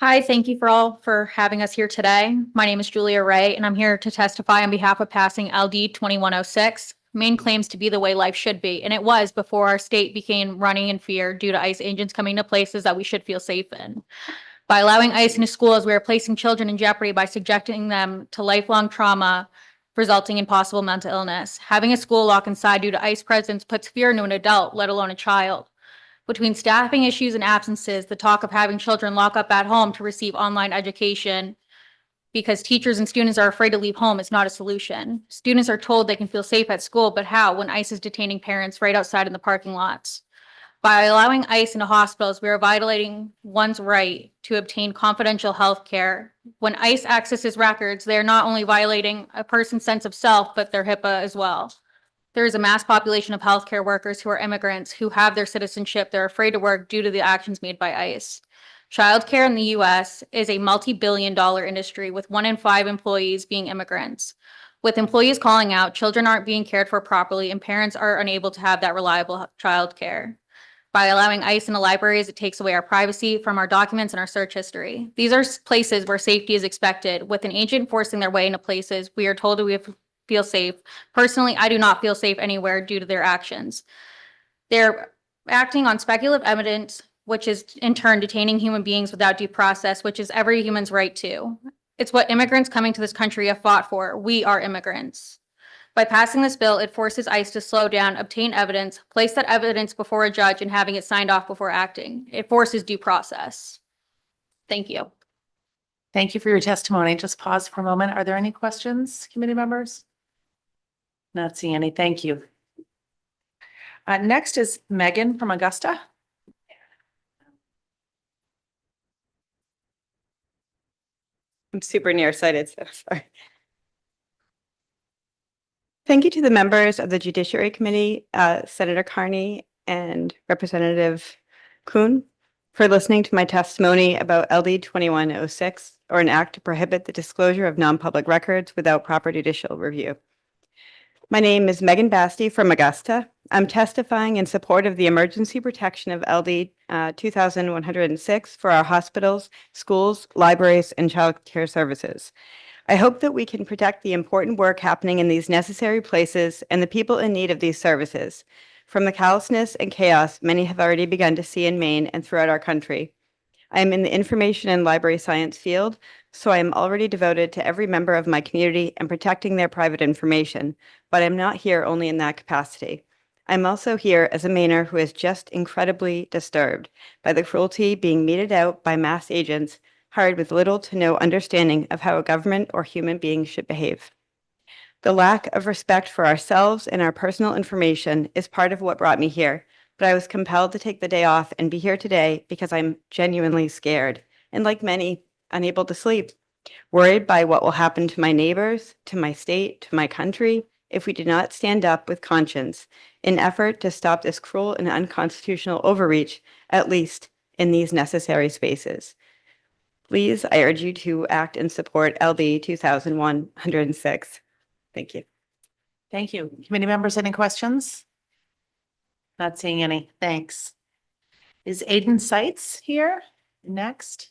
Hi, thank you for having us here today. My name is Julia Ray, and I'm here to testify on behalf of passing LD 2106. Maine claims to be the way life should be, and it was before our state became running in fear due to ICE agents coming to places that we should feel safe in. By allowing ICE into schools, we are placing children in jeopardy by subjecting them to lifelong trauma, resulting in possible mental illness. Having a school lock inside due to ICE presence puts fear into an adult, let alone a child. Between staffing issues and absences, the talk of having children lock up at home to receive online education because teachers and students are afraid to leave home is not a solution. Students are told they can feel safe at school, but how when ICE is detaining parents right outside in the parking lots? By allowing ICE into hospitals, we are violating one's right to obtain confidential health care. When ICE accesses records, they are not only violating a person's sense of self, but their HIPAA as well. There is a mass population of healthcare workers who are immigrants who have their citizenship. They're afraid to work due to the actions made by ICE. Childcare in the U.S. is a multi-billion-dollar industry with 1 in 5 employees being immigrants. With employees calling out, children aren't being cared for properly and parents are unable to have that reliable childcare. By allowing ICE into libraries, it takes away our privacy from our documents and our search history. These are places where safety is expected. With an agent forcing their way into places, we are told that we have feel safe. Personally, I do not feel safe anywhere due to their actions. They're acting on speculative evidence, which is in turn detaining human beings without due process, which is every human's right to. It's what immigrants coming to this country have fought for. We are immigrants. By passing this bill, it forces ICE to slow down, obtain evidence, place that evidence before a judge, and having it signed off before acting. It forces due process. Thank you. Thank you for your testimony. Just pause for a moment. Are there any questions, committee members? Not seeing any. Thank you. Next is Megan from Augusta. I'm super nearsighted, so sorry. Thank you to the members of the Judiciary Committee, Senator Carney and Representative Kuhn, for listening to my testimony about LD 2106, or an act to prohibit the disclosure of non-public records without proper judicial review. My name is Megan Basti from Augusta. I'm testifying in support of the emergency protection of LD 2106 for our hospitals, schools, libraries, and child care services. I hope that we can protect the important work happening in these necessary places and the people in need of these services from the callousness and chaos many have already begun to see in Maine and throughout our country. I am in the information and library science field, so I am already devoted to every member of my community and protecting their private information, but I'm not here only in that capacity. I'm also here as a Mainer who is just incredibly disturbed by the cruelty being meted out by mass agents hired with little to no understanding of how a government or human being should behave. The lack of respect for ourselves and our personal information is part of what brought me here, but I was compelled to take the day off and be here today because I'm genuinely scared, and like many, unable to sleep, worried by what will happen to my neighbors, to my state, to my country, if we do not stand up with conscience in effort to stop this cruel and unconstitutional overreach, at least in these necessary spaces. Please, I urge you to act and support LD 2106. Thank you. Thank you. Committee members, any questions? Not seeing any. Thanks. Is Aiden Seitz here next?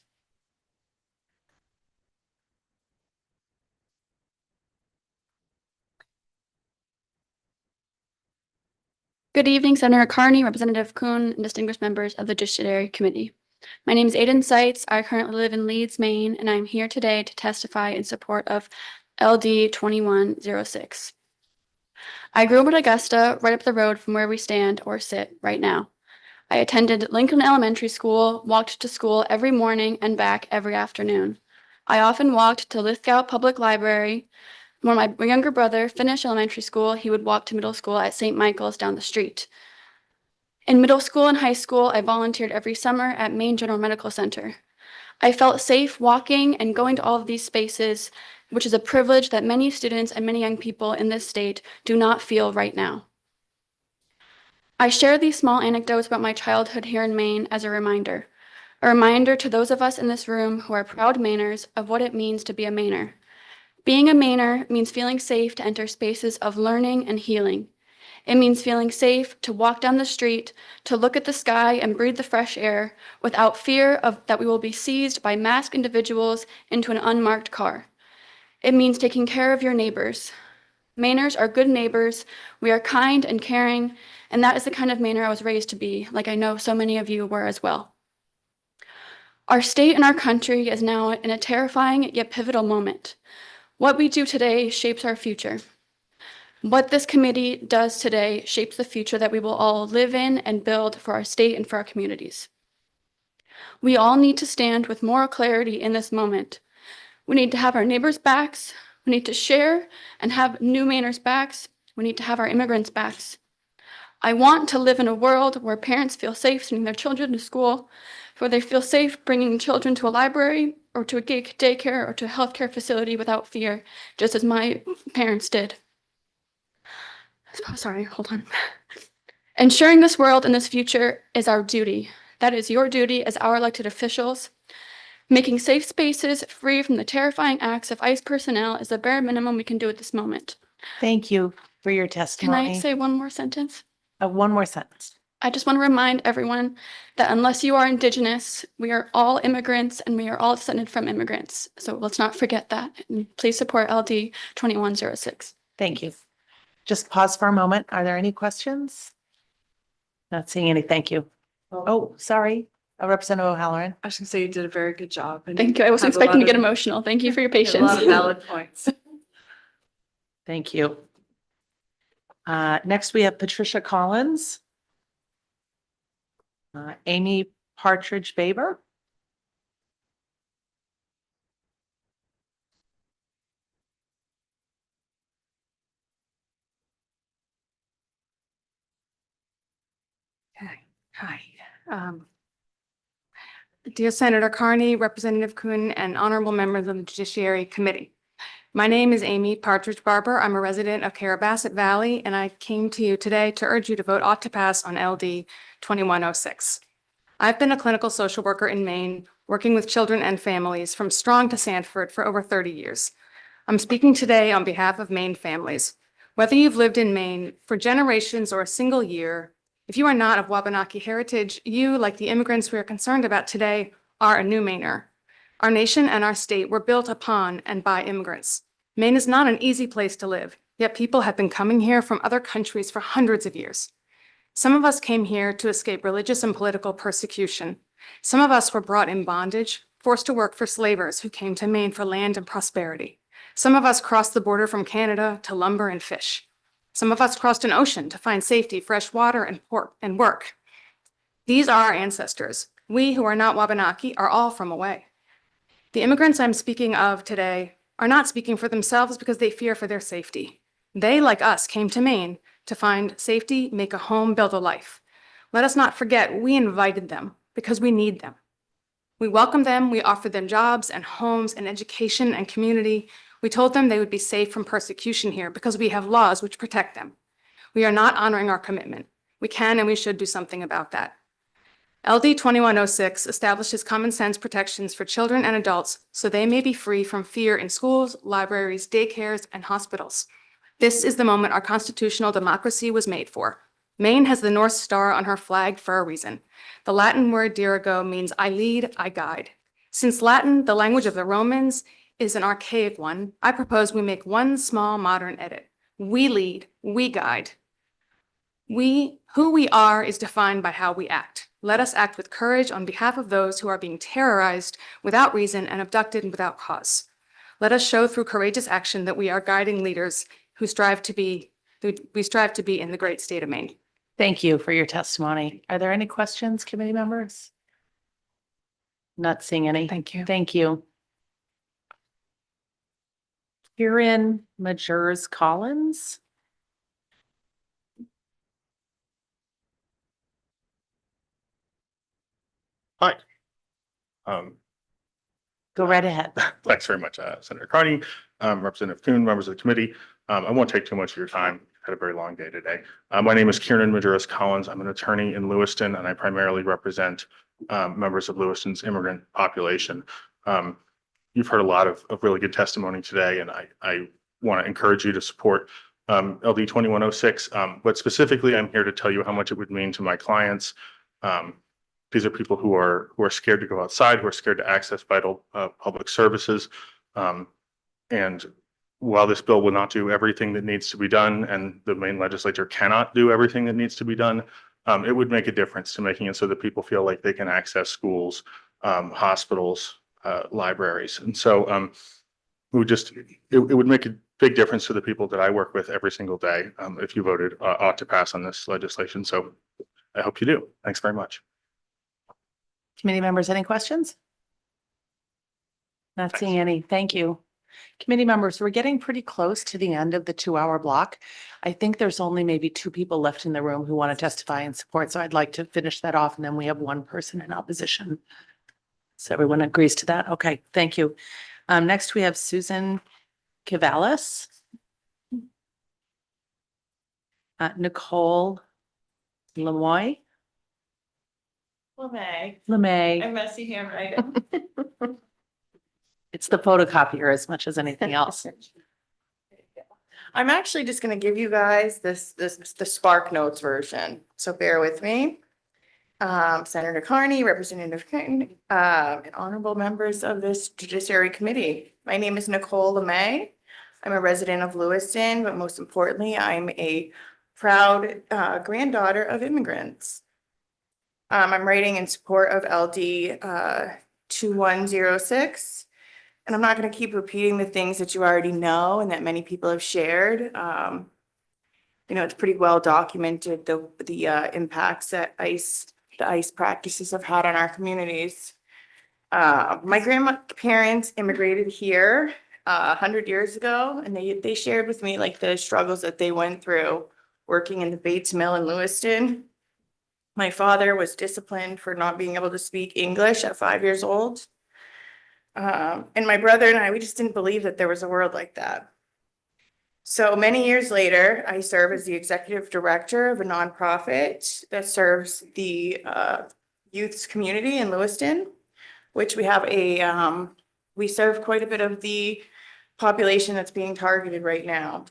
Good evening, Senator Carney, Representative Kuhn, and distinguished members of the Judiciary Committee. My name is Aiden Seitz. I currently live in Leeds, Maine, and I'm here today to testify in support of LD 2106. I grew up in Augusta, right up the road from where we stand or sit right now. I attended Lincoln Elementary School, walked to school every morning and back every afternoon. I often walked to Lithgow Public Library. When my younger brother finished elementary school, he would walk to middle school at St. Michael's down the street. In middle school and high school, I volunteered every summer at Maine General Medical Center. I felt safe walking and going to all of these spaces, which is a privilege that many students and many young people in this state do not feel right now. I share these small anecdotes about my childhood here in Maine as a reminder to those of us in this room who are proud Mainers of what it means to be a Mainer. Being a Mainer means feeling safe to enter spaces of learning and healing. It means feeling safe to walk down the street, to look at the sky and breathe the fresh air without fear that we will be seized by masked individuals into an unmarked car. It means taking care of your neighbors. Mainers are good neighbors. We are kind and caring, and that is the kind of Mainer I was raised to be, like I know so many of you were as well. Our state and our country is now in a terrifying yet pivotal moment. What we do today shapes our future. What this committee does today shapes the future that we will all live in and build for our state and for our communities. We all need to stand with moral clarity in this moment. We need to have our neighbors' backs. We need to share and have new Mainers' backs. We need to have our immigrants' backs. I want to live in a world where parents feel safe sending their children to school, where they feel safe bringing children to a library or to a daycare or to a healthcare facility without fear, just as my parents did. Sorry, hold on. Ensuring this world and this future is our duty. That is your duty as our elected officials. Making safe spaces free from the terrifying acts of ICE personnel is the bare minimum we can do at this moment. Thank you for your Can testimony. I say one more sentence? One more sentence. I just want to remind everyone that unless you are Indigenous, we are all immigrants and we are all descended from immigrants. So let's not forget that. And please support LD 2106. Thank you. Just pause for a moment. Are there any questions? Not seeing any. Thank you. Oh, sorry. Representative O'Halloran. I was gonna say you did a very good job. and Thank you. I wasn't have a expecting to lot get of- emotional. Thank you for your you had a lot of patience. valid points. Thank you. Next, we have Patricia Collins. Amy Partridge Baber. Hi. Dear Senator Carney, Representative Kuhn, and honorable members of the Judiciary Committee. My name is Amy Partridge Barber. I'm a resident of Carabasset Valley, and I came to you today to urge you to vote ought to pass on LD 2106. I've been a clinical social worker in Maine, working with children and families from Strong to Sanford for over 30 years. I'm speaking today on behalf of Maine families. Whether you've lived in Maine for generations or a single year, if you are not of Wabanaki heritage, you, like the immigrants we are concerned about today, are a new Mainer. Our nation and our state were built upon and by immigrants. Maine is not an easy place to live, yet people have been coming here from other countries for hundreds of years. Some of us came here to escape religious and political persecution. Some of us were brought in bondage, forced to work for slavers who came to Maine for land and prosperity. Some of us crossed the border from Canada to lumber and fish. Some of us crossed an ocean to find safety, fresh water, and work. These are our ancestors. We who are not Wabanaki are all from away. The immigrants I'm speaking of today are not speaking for themselves because they fear for their safety. They, like us, came to Maine to find safety, make a home, build a life. Let us not forget we invited them because we need them. We welcomed them, we offered them jobs and homes and education and community. We told them they would be safe from persecution here because we have laws which protect them. We are not honoring our commitment. We can and we should do something about that. LD 2106 establishes common sense protections for children and adults so they may be free from fear in schools, libraries, daycares, and hospitals. This is the moment our constitutional democracy was made for. Maine has the North Star on her flag for a reason. The Latin word dirigo means I lead, I guide. Since Latin, the language of the Romans, is an archaic one, I propose we make one small modern edit. We lead, we guide. Who we are is defined by how we act. Let us act with courage on behalf of those who are being terrorized without reason and abducted without cause. Let us show through courageous action that we are guiding leaders who strive to be in the great state of Maine. Thank you for your testimony. Are there any questions, committee members? Not seeing any. Thank you. Thank you. Kieran Majors Collins. Hi. Go right ahead. Thanks very much, Senator Carney, Representative Kuhn, members of the committee. I won't take too much of your time. Had a very long day today. My name is Kieran Majoris Collins. I'm an attorney in Lewiston, and I primarily represent members of Lewiston's immigrant population. You've heard a lot of really good testimony today, and I want to encourage you to support LD 2106. But specifically, I'm here to tell you how much it would mean to my clients. These are people who are scared to go outside, who are scared to access vital public services. And while this bill will not do everything that needs to be done, and the Maine legislature cannot do everything that needs to be done, it would make a difference to making it so that people feel like they can access schools, hospitals, libraries. And so it would make a big difference to the people that I work with every single day if you voted ought to pass on this legislation. So I hope you do. Thanks very much. Committee members, any questions? Not seeing any. Thank you. Committee members, we're getting pretty close to the end of the 2-hour block. I think there's only maybe 2 people left in the room who want to testify in support. So I'd like to finish that off, and then we have 1 person in opposition. So everyone agrees to that? Okay, thank you. Next, we have Susan Cavalis. Nicole Lemoy. LeMay. I'm messy handwriting. It's the photocopier as much as anything else. I'm actually just gonna give you guys the Spark Notes version, so bear with me. Senator Carney, Representative King, and honorable members of this Judiciary Committee. My name is Nicole LeMay. I'm a resident of Lewiston, but most importantly, I'm a proud granddaughter of immigrants. I'm writing in support of LD 2106. And I'm not going to keep repeating the things that you already know and that many people have shared. You know, it's pretty well documented, the impacts that the ICE practices have had on our communities. My grandparents immigrated here 100 years ago, and they shared with me like the struggles that they went through working in the Bates Mill in Lewiston. My father was disciplined for not being able to speak English at 5 years old. And my brother and I, we just didn't believe that there was a world like that. So many years later, I serve as the executive director of a nonprofit that serves the youth's community in Lewiston, which we have we serve quite a bit of the population that's being targeted right now.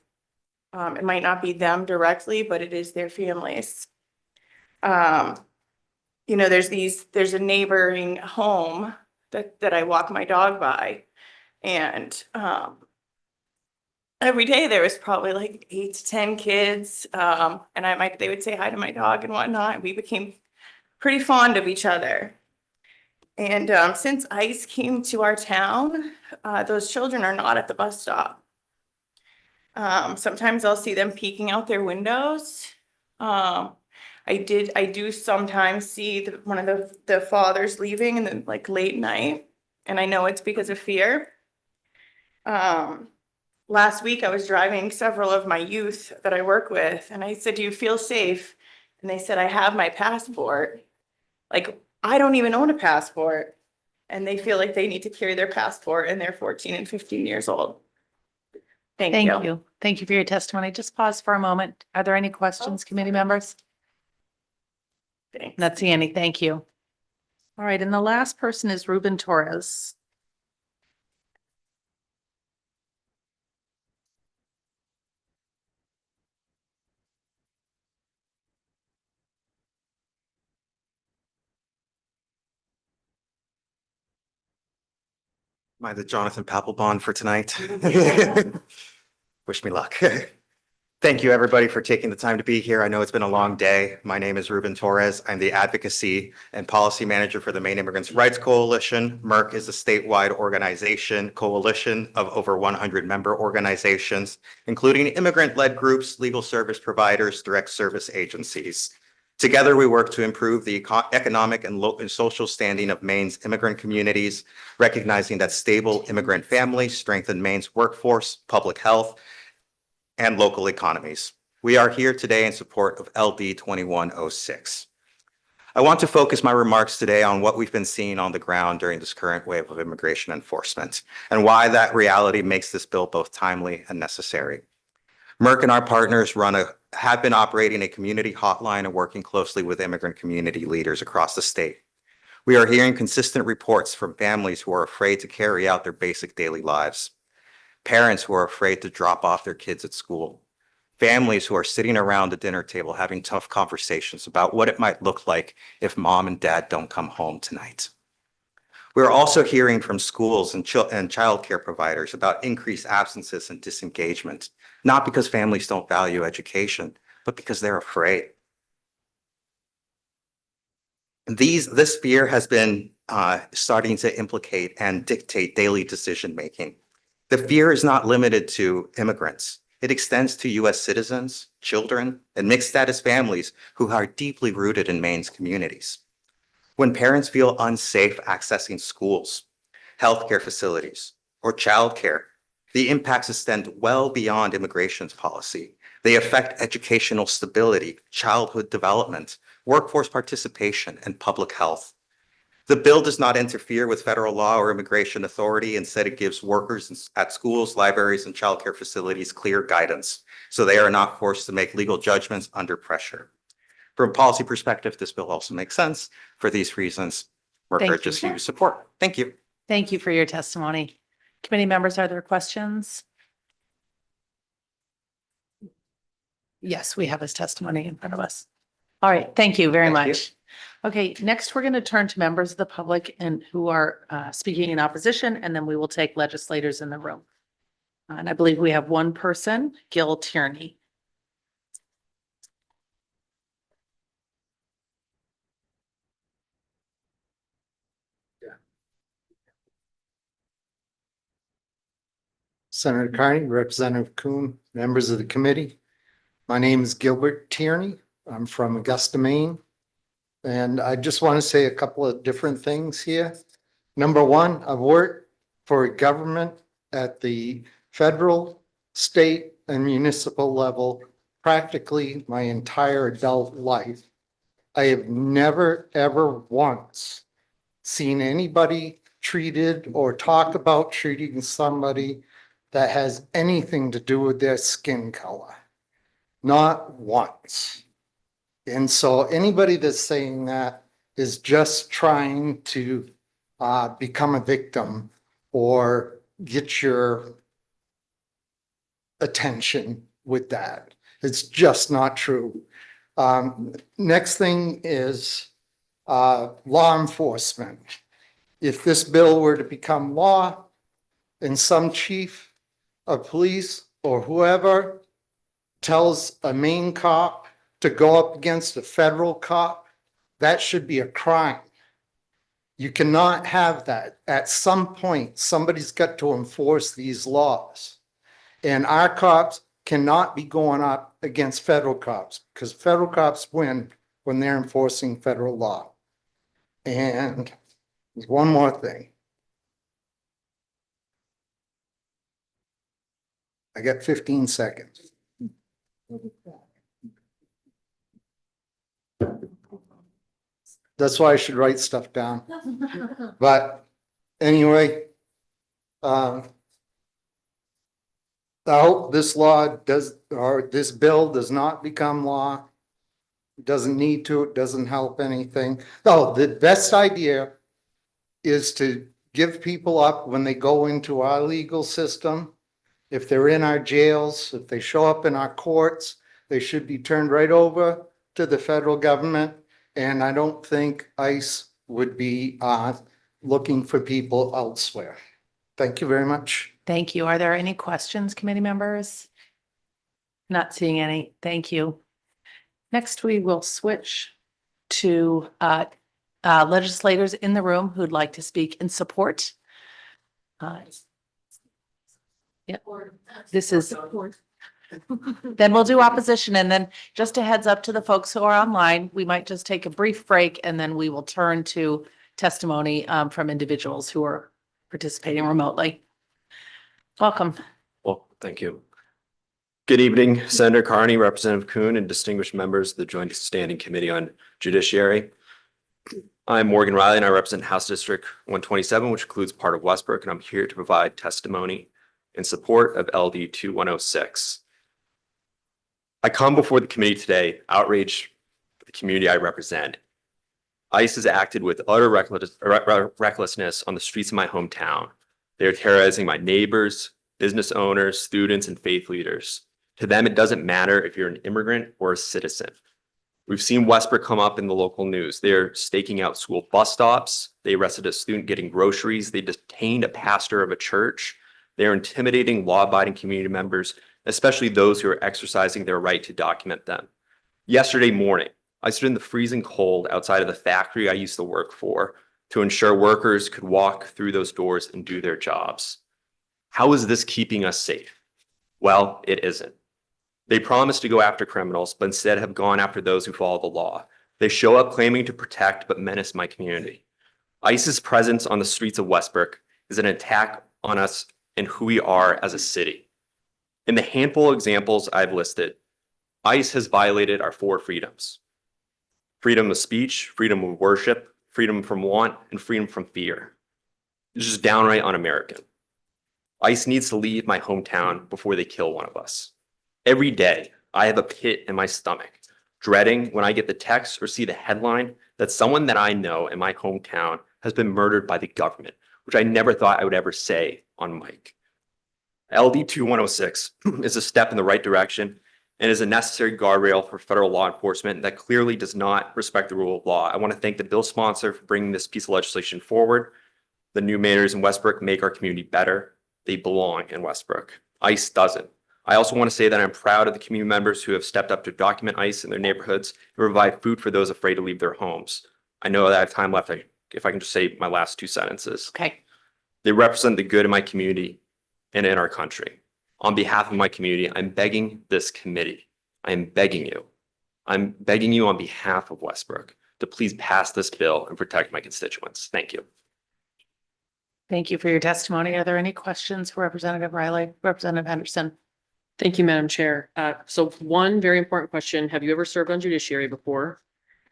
It might not be them directly, but it is their families. You know, there's a neighboring home that I walk my dog by, and every day there was probably like 8 to 10 kids, and they would say hi to my dog and whatnot. We became pretty fond of each other. And since ICE came to our town, those children are not at the bus stop. Sometimes I'll see them peeking out their windows. I do sometimes see one of the fathers leaving in the like late night, and I know it's because of fear. Last week I was driving several of my youth that I work with, and I said, "Do you feel safe?" And they said, "I have my passport." Like, I don't even own a passport, and they feel like they need to carry their passport, and they're 14 and 15 years old. Thank you. Thank you for your testimony. Just pause for a moment. Are there any questions, committee members? Not seeing any. Thank you. All right, and the last person is Ruben Torres. Am I the Jonathan Papelbon for tonight? Wish me luck. Thank you, everybody, for taking the time to be here. I know it's been a long day. My name is Ruben Torres. I'm the Advocacy and Policy Manager for the Maine Immigrants' Rights Coalition. MERC is a statewide organization, coalition of over 100 member organizations, including immigrant-led groups, legal service providers, direct service agencies. Together, we work to improve the economic and social standing of Maine's immigrant communities, recognizing that stable immigrant families strengthen Maine's workforce, public health, and local economies. We are here today in support of LD 2106. I want to focus my remarks today on what we've been seeing on the ground during this current wave of immigration enforcement and why that reality makes this bill both timely and necessary. MERC and our partners have been operating a community hotline and working closely with immigrant community leaders across the state. We are hearing consistent reports from families who are afraid to carry out their basic daily lives, parents who are afraid to drop off their kids at school, families who are sitting around the dinner table having tough conversations about what it might look like if mom and dad don't come home tonight. We're also hearing from schools and childcare providers about increased absences and disengagement, not because families don't value education, but because they're afraid. This fear has been starting to implicate and dictate daily decision-making. The fear is not limited to immigrants. It extends to U.S. citizens, children, and mixed status families who are deeply rooted in Maine's communities. When parents feel unsafe accessing schools, healthcare facilities, or childcare, the impacts extend well beyond immigration's policy. They affect educational stability, childhood development, workforce participation, and public health. The bill does not interfere with federal law or immigration authority. Instead, it gives workers at schools, libraries, and childcare facilities clear guidance, so they are not forced to make legal judgments under pressure. From a policy perspective, this bill also makes sense. For these reasons, we urges you support. Thank you. Thank you for your testimony. Committee members, are there questions? Yes, we have his testimony in front of us. All right, thank you very much. Okay, next we're going to turn to members of the public and who are speaking in opposition, and then we will take legislators in the room. And I believe we have one person, Gil Tierney. Senator Carney, Representative Kuhn, members of the committee. My name is Gilbert Tierney. I'm from Augusta, Maine. And I just want to say a couple of different things here. Number one, I've worked for government at the federal, state, and municipal level practically my entire adult life. I have never, ever once seen anybody treated or talk about treating somebody that has anything to do with their skin color. Not once. And so anybody that's saying that is just trying to become a victim or get your attention with that. It's just not true. Next thing is law enforcement. If this bill were to become law and some chief of police or whoever tells a Maine cop to go up against a federal cop, that should be a crime. You cannot have that. At some point, somebody's got to enforce these laws. And our cops cannot be going up against federal cops because federal cops win when they're enforcing federal law. And there's one more thing. I got 15 seconds. That's why I should write stuff down. But anyway, I hope this law does, or this bill does not become law. Doesn't need to, it doesn't help anything. No, the best idea is to give people up when they go into our legal system. If they're in our jails, if they show up in our courts, they should be turned right over to the federal government. And I don't think ICE would be looking for people elsewhere. Thank you very much. Thank you. Are there any questions, committee members? Not seeing any. Thank you. Next, we will switch to legislators in the room who'd like to speak in support. Yeah, this is, then we'll do opposition, and then just a heads up to the folks who are online, we might just take a brief break and then we will turn to testimony from individuals who are participating remotely. Welcome. Well, thank you. Good evening, Senator Carney, Representative Kuhn, and distinguished members of the Joint Standing Committee on Judiciary. I'm Morgan Riley, and I represent House District 127, which includes part of Westbrook, and I'm here to provide testimony in support of LD 2106. I come before the committee today outraged for the community I represent. ICE has acted with utter recklessness on the streets of my hometown. They are terrorizing my neighbors, business owners, students, and faith leaders. To them, it doesn't matter if you're an immigrant or a citizen. We've seen Westbrook come up in the local news. They're staking out school bus stops. They arrested a student getting groceries. They detained a pastor of a church. They're intimidating law-abiding community members, especially those who are exercising their right to document them. Yesterday morning, I stood in the freezing cold outside of the factory I used to work for to ensure workers could walk through those doors and do their jobs. How is this keeping us safe? Well, it isn't. They promise to go after criminals, but instead have gone after those who follow the law. They show up claiming to protect, but menace my community. ICE's presence on the streets of Westbrook is an attack on us and who we are as a city. In the handful of examples I've listed, ICE has violated our 4 freedoms: freedom of speech, freedom of worship, freedom from want, and freedom from fear. It's just downright un-American. ICE needs to leave my hometown before they kill one of us. Every day, I have a pit in my stomach, dreading when I get the text or see the headline that someone that I know in my hometown has been murdered by the government, which I never thought I would ever say on mic. LD 2106 is a step in the right direction and is a necessary guardrail for federal law enforcement that clearly does not respect the rule of law. I want to thank the bill sponsor for bringing this piece of legislation forward. The new mayors in Westbrook make our community better. They belong in Westbrook. ICE doesn't. I also want to say that I'm proud of the community members who have stepped up to document ICE in their neighborhoods and provide food for those afraid to leave their homes. I know that I have time left. If I can just say my last 2 sentences. Okay. They represent the good in my community and in our country. On behalf of my community, I'm begging this committee, I'm begging you on behalf of Westbrook to please pass this bill and protect my constituents. Thank you. Thank you for your testimony. Are there any questions for Representative Riley, Representative Henderson? Thank you, Madam Chair. So one very important question, have you ever served on judiciary before?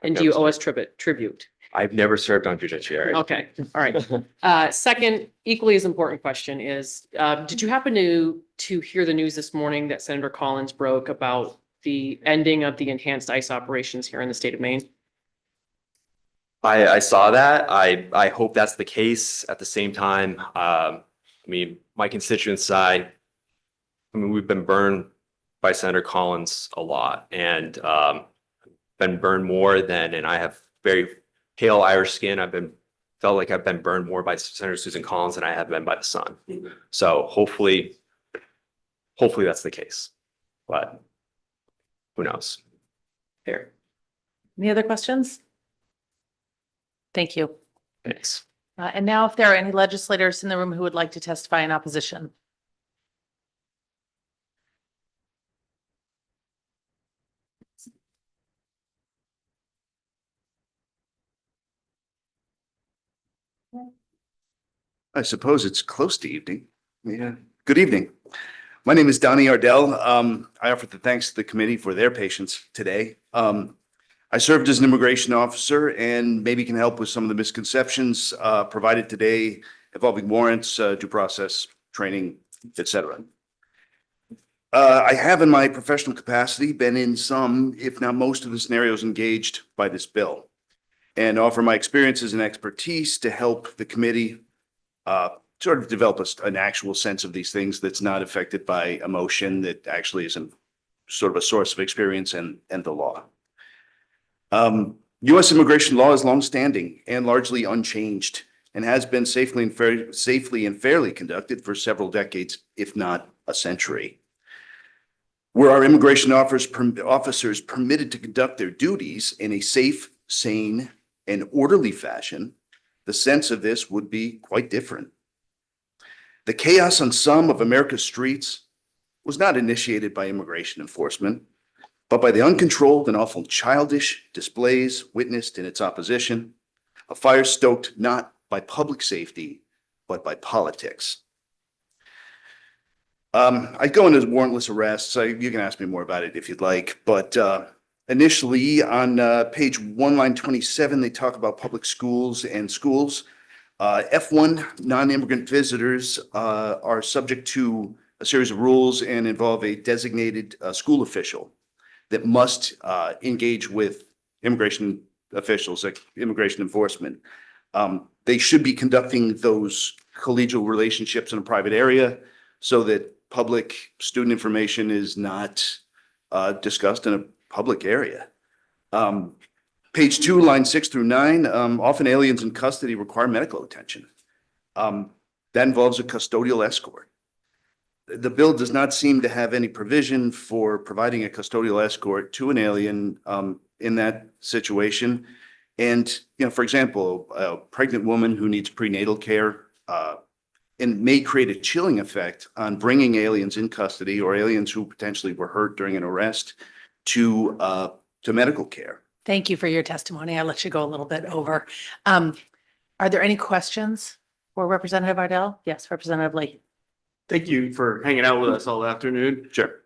And do you owe us tribute? I've never served on judiciary. Okay, all right. Second, equally as important question is, did you happen to hear the news this morning that Senator Collins broke about the ending of the enhanced ICE operations here in the state of Maine? I saw that. I hope that's the case. At the same time, I mean, my constituents side, we've been burned by Senator Collins a lot, and been burned more than, and I have very pale Irish skin. Felt like I've been burned more by Senator Susan Collins than I have been by the sun. So hopefully that's the case, but who knows? Here. Any other questions? Thank you. Thanks. And now if there are any legislators in the room who would like to testify in opposition. I suppose it's close to evening. Yeah. Good evening. My name is Donnie Ardell. I offer the thanks to the committee for their patience today. I served as an immigration officer and maybe can help with some of the misconceptions provided today involving warrants, due process, training, etc. I have in my professional capacity been in some, if not most of the scenarios engaged by this bill, and offer my experiences and expertise to help the committee sort of develop an actual sense of these things that's not affected by emotion, that actually is sort of a source of experience and the law. U.S. immigration law is longstanding and largely unchanged and has been safely and fairly conducted for several decades, if not a century. Were our immigration officers permitted to conduct their duties in a safe, sane, and orderly fashion, the sense of this would be quite different. The chaos on some of America's streets was not initiated by immigration enforcement, but by the uncontrolled and often childish displays witnessed in its opposition, a fire stoked not by public safety, but by politics. I go into warrantless arrests. You can ask me more about it if you'd like, but initially on page 1, line 27, they talk about public schools and schools. F1 non-immigrant visitors are subject to a series of rules and involve a designated school official that must engage with immigration officials, like immigration enforcement. They should be conducting those collegial relationships in a private area so that public student information is not discussed in a public area. Page 2, line 6 through 9, often aliens in custody require medical attention. That involves a custodial escort. The bill does not seem to have any provision for providing a custodial escort to an alien in that situation. And, for example, a pregnant woman who needs prenatal care and may create a chilling effect on bringing aliens in custody or aliens who potentially were hurt during an arrest to medical care. Thank you for your testimony. I'll let you go a little bit over. Are there any questions for Representative Ardell? Yes, Representative Lee. Thank you for hanging out with us all afternoon. Sure.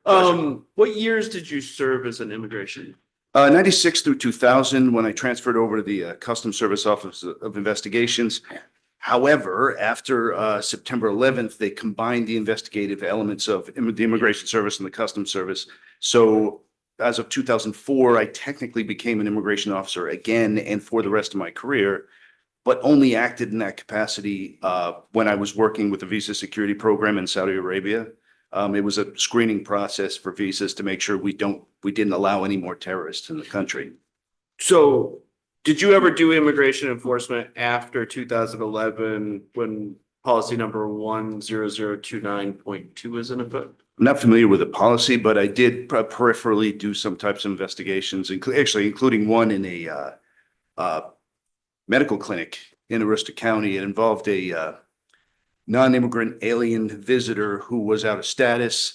What years did you serve as an immigration? 96 through 2000, when I transferred over to the Customs Service Office of Investigations. However, after September 11th, they combined the investigative elements of the Immigration Service and the Customs Service. So as of 2004, I technically became an immigration officer again and for the rest of my career, but only acted in that capacity when I was working with the visa security program in Saudi Arabia. It was a screening process for visas to make sure we didn't allow any more terrorists in the country. So did you ever do immigration enforcement after 2011 when policy number 10029.2 was in effect? I'm not familiar with the policy, but I did peripherally do some types of investigations, including one in a medical clinic in Aroostook County. It involved a non-immigrant alien visitor who was out of status,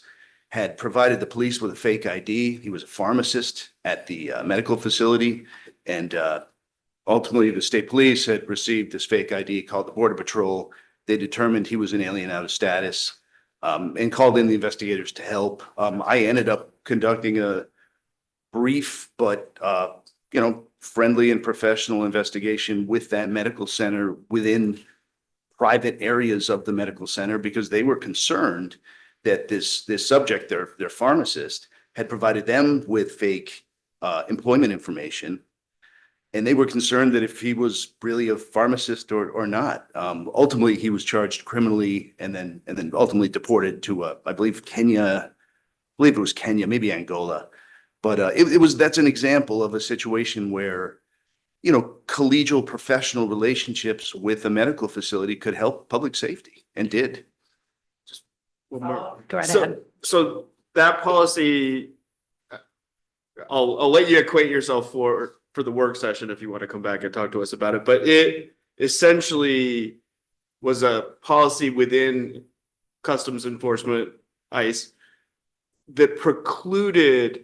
had provided the police with a fake ID. He was a pharmacist at the medical facility, and ultimately the state police had received this fake ID, called the Border Patrol. They determined he was an alien out of status and called in the investigators to help. I ended up conducting a brief but friendly and professional investigation with that medical center within private areas of the medical center, because they were concerned that this subject, their pharmacist, had provided them with fake employment information. And they were concerned that if he was really a pharmacist or not. Ultimately, he was charged criminally and then ultimately deported to, I believe, Kenya. I believe it was Kenya, maybe Angola. But that's an example of a situation where, collegial professional relationships with a medical facility could help public safety, and did. Just one more. Go right ahead. So that policy, I'll let you acquaint yourself for the work session if you want to come back and talk to us about it. But it essentially was a policy within Customs Enforcement, ICE, that precluded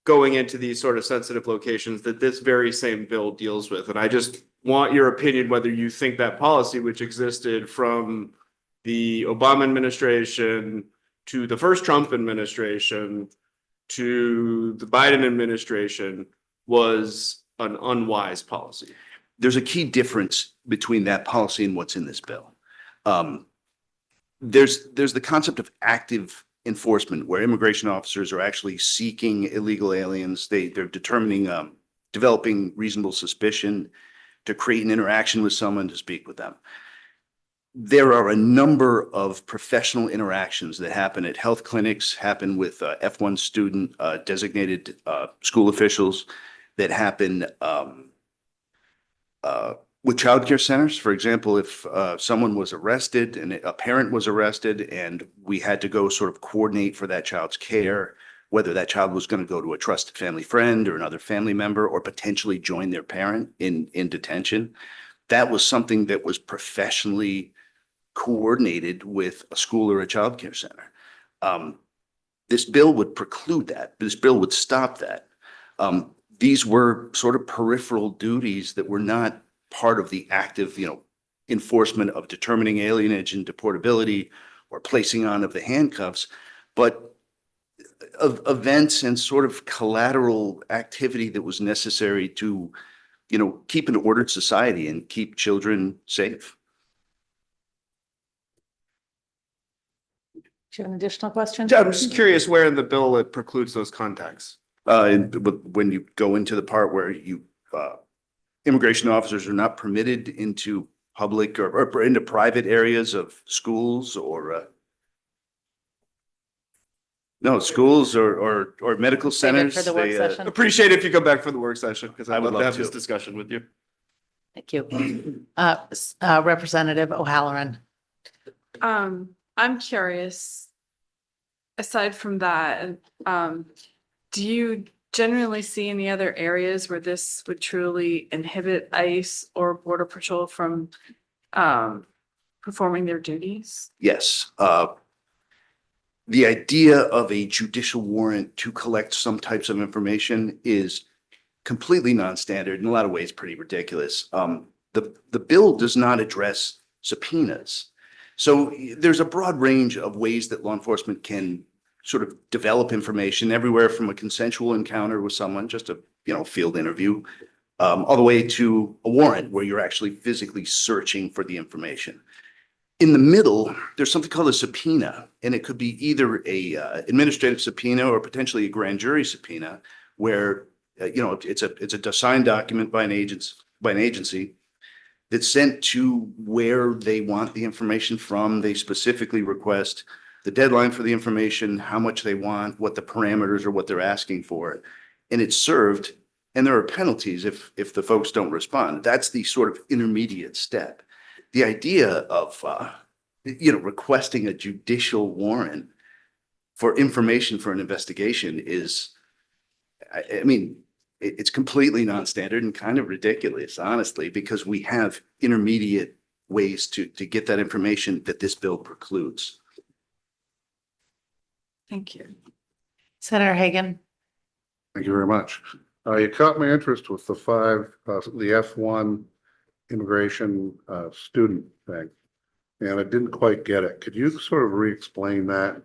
going into these sort of sensitive locations that this very same bill deals with. And I just want your opinion whether you think that policy, which existed from the Obama administration to the first Trump administration to the Biden administration, was an unwise policy. There's a key difference between that policy and what's in this bill. There's the concept of active enforcement, where immigration officers are actually seeking illegal aliens. They're determining, developing reasonable suspicion to create an interaction with someone to speak with them. There are a number of professional interactions that happen at health clinics, happen with F1 student designated school officials, that happen with childcare centers. For example, if someone was arrested and a parent was arrested and we had to go sort of coordinate for that child's care, whether that child was going to go to a trusted family friend or another family member or potentially join their parent in detention, that was something that was professionally coordinated with a school or a childcare center. This bill would preclude that. This bill would stop that. These were sort of peripheral duties that were not part of the active, enforcement of determining alienage and deportability or placing on of the handcuffs, but of events and sort of collateral activity that was necessary to, keep an ordered society and keep children safe. Do you have an additional question? Yeah, I'm just curious where in the bill it precludes those contacts. When you go into the part where immigration officers are not permitted into public or into private areas of schools or schools or medical Save it centers. for the work session. Appreciate if you come back for the work session, because I I'd would love to love have this to. discussion with you. Thank you. Representative O'Halloran. I'm curious, aside from that, do you generally see any other areas where this would truly inhibit ICE or Border Patrol from performing their duties? Yes. The idea of a judicial warrant to collect some types of information is completely non-standard, in a lot of ways pretty ridiculous. The bill does not address subpoenas. So there's a broad range of ways that law enforcement can sort of develop information, everywhere from a consensual encounter with someone, just a field interview, all the way to a warrant where you're actually physically searching for the information. In the middle, there's something called a subpoena, and it could be either a administrative subpoena or potentially a grand jury subpoena, where it's a signed document by an agency that's sent to where they want the information from. They specifically request the deadline for the information, how much they want, what the parameters are, what they're asking for, and it's served. And there are penalties if the folks don't respond. That's the sort of intermediate step. The idea of requesting a judicial warrant for information for an investigation is, I mean, it's completely non-standard and kind of ridiculous, honestly, because we have intermediate ways to get that information that this bill precludes. Thank you. Senator Hagan. Thank you very much. You caught my interest with the F1 immigration student thing, and I didn't quite get it. Could you sort of re-explain that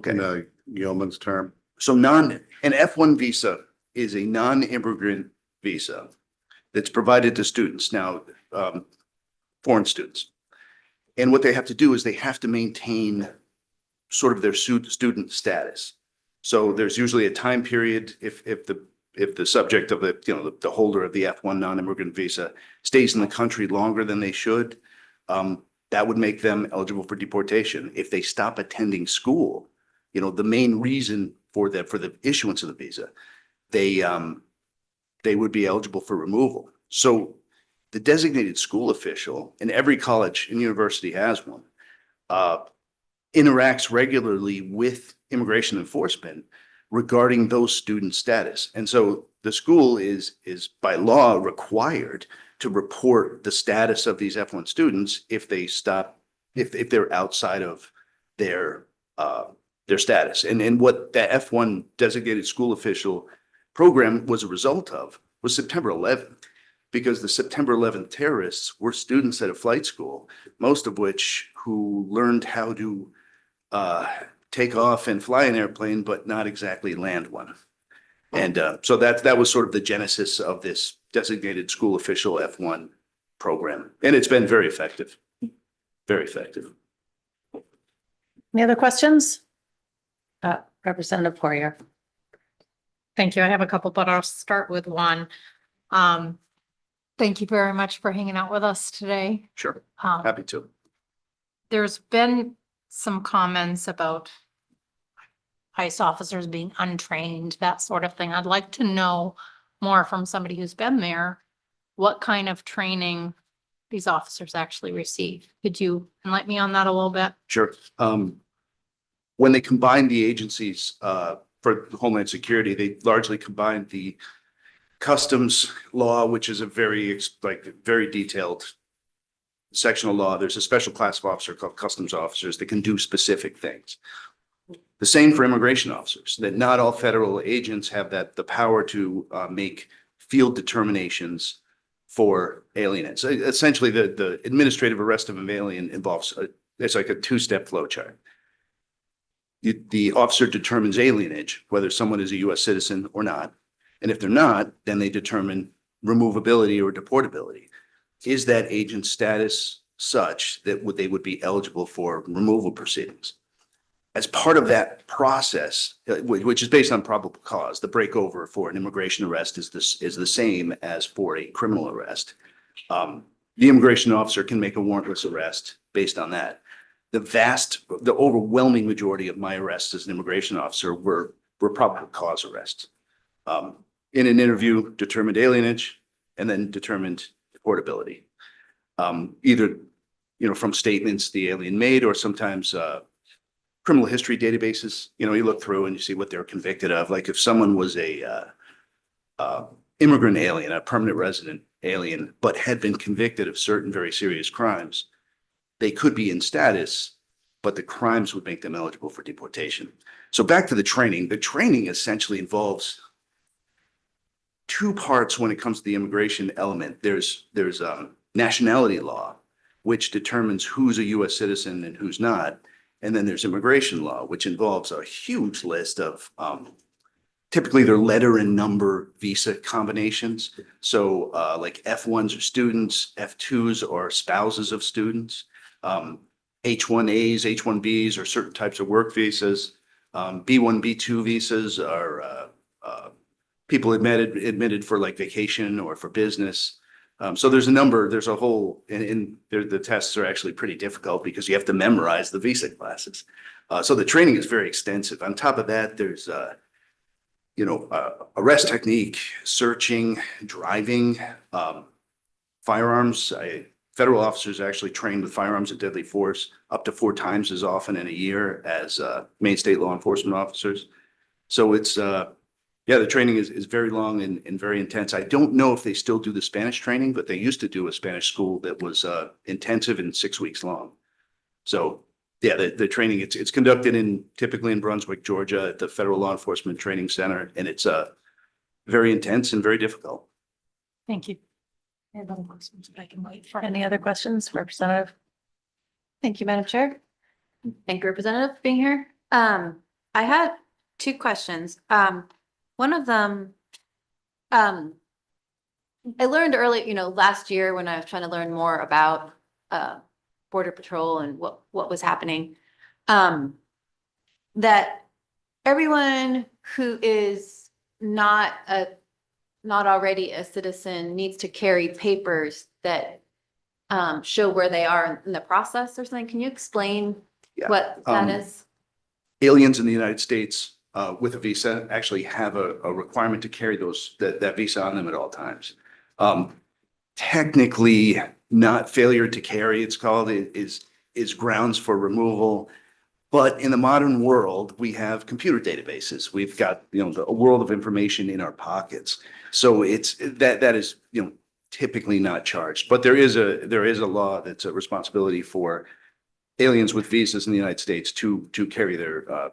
in a yeoman's term? So an F1 visa is a non-immigrant visa that's provided to students, now foreign students. And what they have to do is they have to maintain sort of their student status. So there's usually a time period if the subject of the holder of the F1 non-immigrant visa stays in the country longer than they should, that would make them eligible for deportation. If they stop attending school, the main reason for the issuance of the visa, they would be eligible for removal. So the designated school official, and every college and university has one, interacts regularly with immigration enforcement regarding those students' status. And so the school is by law required to report the status of these F1 students if they're outside of their status. And what the F1 designated school official program was a result of was September 11th, because the September 11th terrorists were students at a flight school, most of which who learned how to take off and fly an airplane, but not exactly land one. And so that was sort of the genesis of this designated school official F1 program. And it's been very effective, very effective. Any other questions? Representative Poirier. Thank you. I have a couple, but I'll start with one. Thank you very much for hanging out with us today. Sure, Um, happy to. there's been some comments about ICE officers being untrained, that sort of thing. I'd like to know more from somebody who's been there, what kind of training these officers actually receive. Could you enlighten me on that a little bit? Sure. When they combined the agencies for Homeland Security, they largely combined the customs law, which is a very detailed sectional law. There's a special class of officer called customs officers that can do specific things. The same for immigration officers, that not all federal agents have the power to make field determinations for aliens. Essentially, the administrative arrest of an alien involves, it's like a two-step flow chart. The officer determines alienage, whether someone is a US citizen or not. And if they're not, then they determine removability or deportability. Is that agent's status such that they would be eligible for removal proceedings? As part of that process, which is based on probable cause, the breakover for an immigration arrest is the same as for a criminal arrest. The immigration officer can make a warrantless arrest based on that. The overwhelming majority of my arrests as an immigration officer were probable cause arrests. In an interview, determined alienage, and then determined deportability. Either, from statements the alien made, or sometimes criminal history databases. You look through and you see what they're convicted of. Like if someone was a immigrant alien, a permanent resident alien, but had been convicted of certain very serious crimes, they could be in status, but the crimes would make them eligible for deportation. So back to the training. The training essentially involves two parts when it comes to the immigration element. There's nationality law, which determines who's a US citizen and who's not. And then there's immigration law, which involves a huge list of typically they're letter and number visa combinations. So like F1s are students, F2s are spouses of students, H1As, H1Bs are certain types of work visas, B1, B2 visas are people admitted for like vacation or for business. So there's a whole, and the tests are actually pretty difficult because you have to memorize the visa classes. So the training is very extensive. On top of that, there's, arrest technique, searching, driving, firearms. Federal officers actually trained with firearms at deadly force up to 4 times as often in a year as Maine state law enforcement officers. So it's, the training is very long and very intense. I don't know if they still do the Spanish training, but they used to do a Spanish school that was intensive and 6 weeks long. So the training, it's conducted typically in Brunswick, Georgia, at the Federal Law Enforcement Training Center, and it's very intense and very difficult. Thank you. I have other questions, but I can wait for any other questions, Representative. Thank you, Madam Chair. Thank you, Representative, for being here. I had 2 questions. One of them, I learned early, last year when I was trying to learn more about Border Patrol and what was happening, that everyone who is not already a citizen needs to carry papers that show where they are in the process or something. Can you explain what that is? Aliens in the United States with a visa actually have a requirement to carry that visa on them at all times. Technically, not failure to carry, it's called, is grounds for removal. But in the modern world, we have computer databases. We've got, a world of information in our pockets. So that is, typically not charged. But there is a law that's a responsibility for aliens with visas in the United States to carry their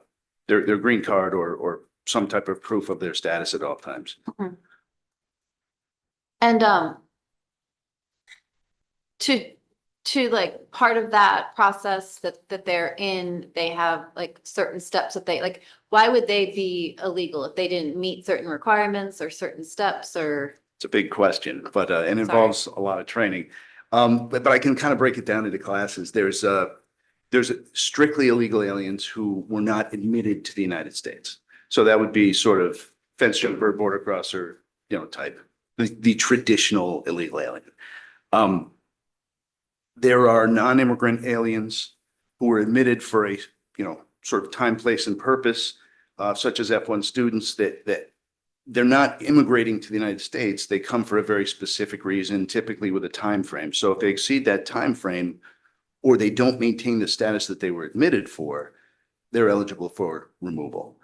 green card or some type of proof of their status at all times. Mm-hmm. And to like part of that process that they're in, they have like certain steps that why would they be illegal if they didn't meet certain requirements or certain steps or? It's a big question, but it involves a lot of training. But I can kind of break it down into classes. There's there's strictly illegal aliens who were not admitted to the United States. So that would be sort of fence jumper, border crosser, type, the traditional illegal alien. There are non-immigrant aliens who were admitted for a, sort of time, place, and purpose, such as F1 students that they're not immigrating to the United States. They come for a very specific reason, typically with a time frame. So if they exceed that time frame, or they don't maintain the status that they were admitted for, they're eligible for removal.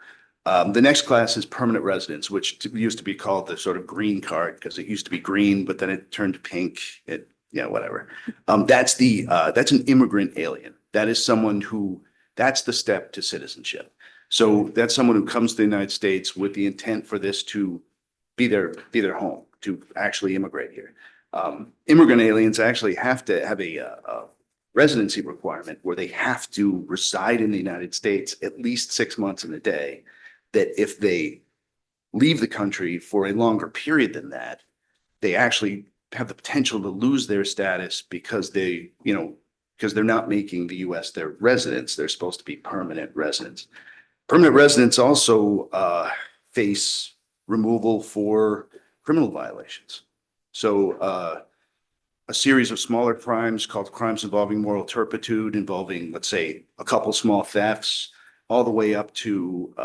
The next class is permanent residents, which used to be called the sort of green card because it used to be green, but then it turned pink. Whatever. That's an immigrant alien. That is someone who, that's the step to citizenship. So that's someone who comes to the United States with the intent for this to be their home, to actually immigrate here. Immigrant aliens actually have to have a residency requirement where they have to reside in the United States at least 6 months in a day. That if they leave the country for a longer period than that, they actually have the potential to lose their status because because they're not making the US their residence. They're supposed to be permanent residents. Permanent residents also face removal for criminal violations. So a series of smaller crimes called crimes involving moral turpitude, involving, let's say, a couple small thefts, all the way up to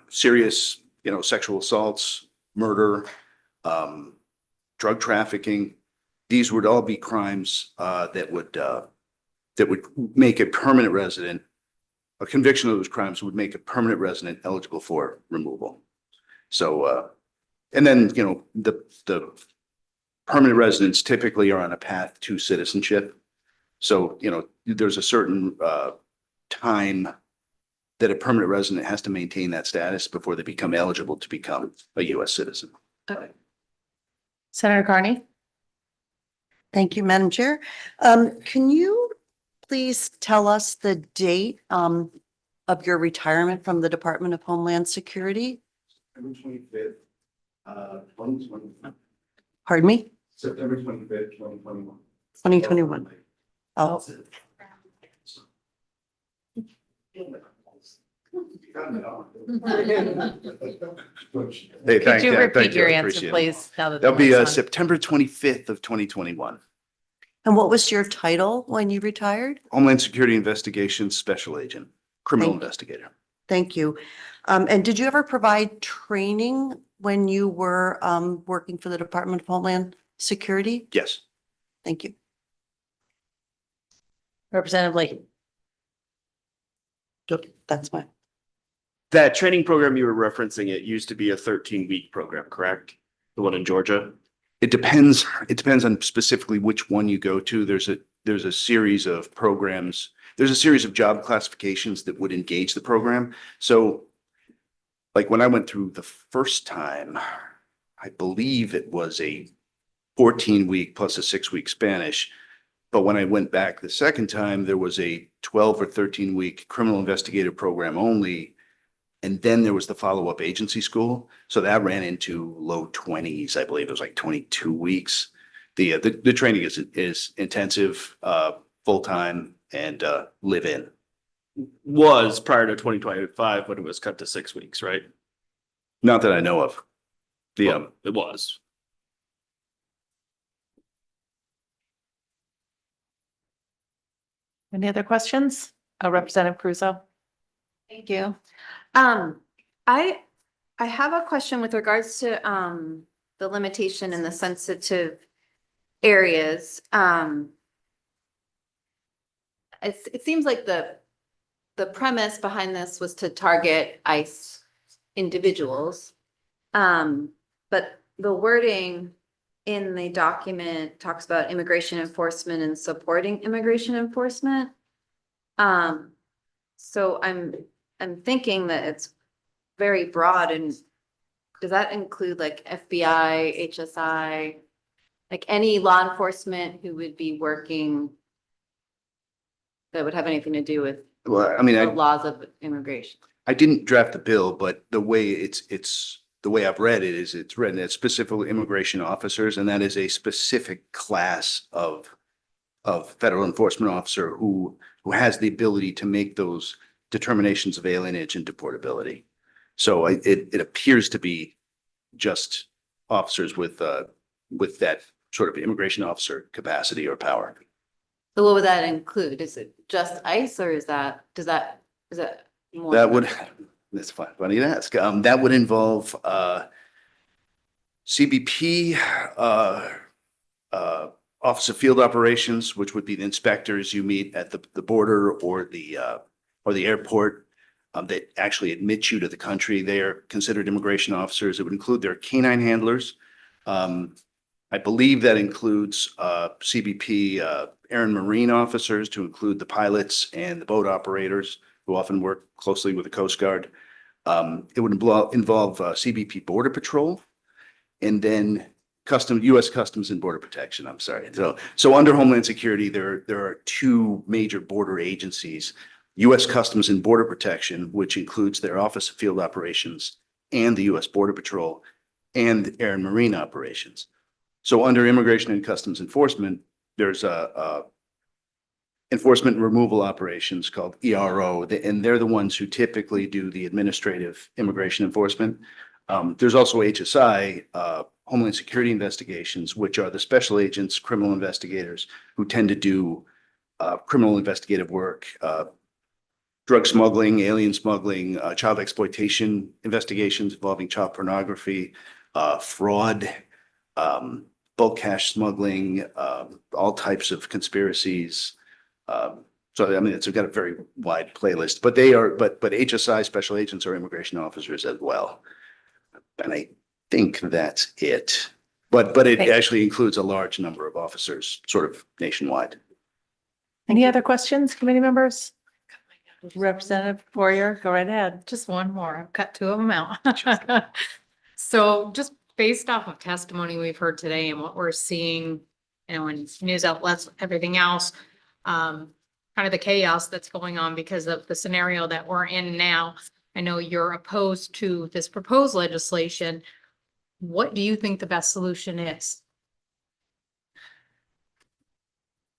serious, sexual assaults, murder, drug trafficking. These would all be crimes that would make a permanent resident. A conviction of those crimes would make a permanent resident eligible for removal. So, and then, the permanent residents typically are on a path to citizenship. So, there's a certain time that a permanent resident has to maintain that status before they become eligible to become a US citizen. Okay. Senator Carney? Thank you, Madam Chair. Can you please tell us the date of your retirement from the Department of Homeland Security? September 25th, 2021. Pardon me? September 25th, 2021. 2021. Oh, Hey, Could you repeat thank you. your I answer, appreciate it. please? Now that That'll the be mic's on? September 25th of 2021. and what was your title when you retired? Homeland Security Investigations Special Agent, criminal Thank you. investigator. Thank you. And did you ever provide training when you were working for the Department of Homeland Security? Yes. Thank you. Representative Lee? That's fine. That training program you were referencing, it used to be a 13-week program, correct? The one in Georgia? It depends. It depends on specifically which one you go to. There's a series of programs. There's a series of job classifications that would engage the program. So like when I went through the first time, I believe it was a 14-week plus a 6-week Spanish. But when I went back the second time, there was a 12 or 13-week criminal investigative program only. And then there was the follow-up agency school. So that ran into low 20s. I believe it was like 22 weeks. The training is intensive, full-time, and live in. Was prior to 2025 when it was cut to 6 weeks, right? Not that I know of. Well, it was. Any other questions? Representative Crusoe? Thank you. I have a question with regards to the limitation in the sensitive areas. It seems like the premise behind this was to target ICE individuals. But the wording in the document talks about immigration enforcement and supporting immigration enforcement. So I'm thinking that it's very broad, and does that include like FBI, HSI, like any law enforcement who would be working that would have anything to do with Well, I mean, the laws of immigration? I didn't draft the bill, but the way the way I've read it is it's written as specifically immigration officers, and that is a specific class of federal enforcement officer who who has the ability to make those determinations of alienage and deportability. So it appears to be just officers with that sort of immigration officer capacity or power. So what would that include? Is it just ICE or is that more? That would, that's funny to ask. That would involve CBP, Office of Field Operations, which would be the inspectors you meet at the border or the airport that actually admit you to the country. They are considered immigration officers. It would include their canine handlers. I believe that includes CBP air and marine officers, to include the pilots and the boat operators who often work closely with the Coast Guard. It would involve CBP Border Patrol, and then U.S. Customs and Border Protection. I'm sorry. So under Homeland Security, there are two major border agencies: U.S. Customs and Border Protection, which includes their Office of Field Operations, and the U.S. Border Patrol, and Air and Marine Operations. So under Immigration and Customs Enforcement, there's Enforcement and Removal Operations called ERO, and they're the ones who typically do the administrative immigration enforcement. There's also HSI, Homeland Security Investigations, which are the special agents, criminal investigators who tend to do criminal investigative work, drug smuggling, alien smuggling, child exploitation investigations involving child pornography, fraud, bulk cash smuggling, all types of conspiracies. So, I mean, it's got a very wide playlist, but HSI special agents are immigration officers as well. And I think that's it. But it actually includes a large number of officers, sort of nationwide. Any other questions, committee members? Representative Poirier, go right ahead. Just one more. I've cut two of them out. So just based off of testimony we've heard today and what we're seeing, in news outlets, everything else, kind of the chaos that's going on because of the scenario that we're in now. I know you're opposed to this proposed legislation. What do you think the best solution is?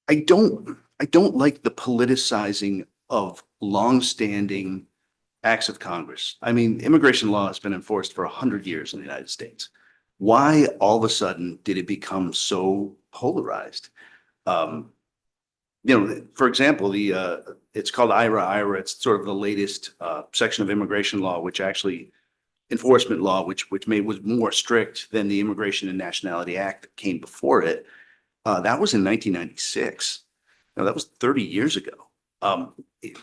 I don't like the politicizing of longstanding acts of Congress. I mean, immigration law has been enforced for 100 years in the United States. Why all of a sudden did it become so polarized? For example, it's called IRA. It's sort of the latest section of immigration law, which actually enforcement law, which was more strict than the Immigration and Nationality Act that came before it. That was in 1996. Now, that was 30 years ago.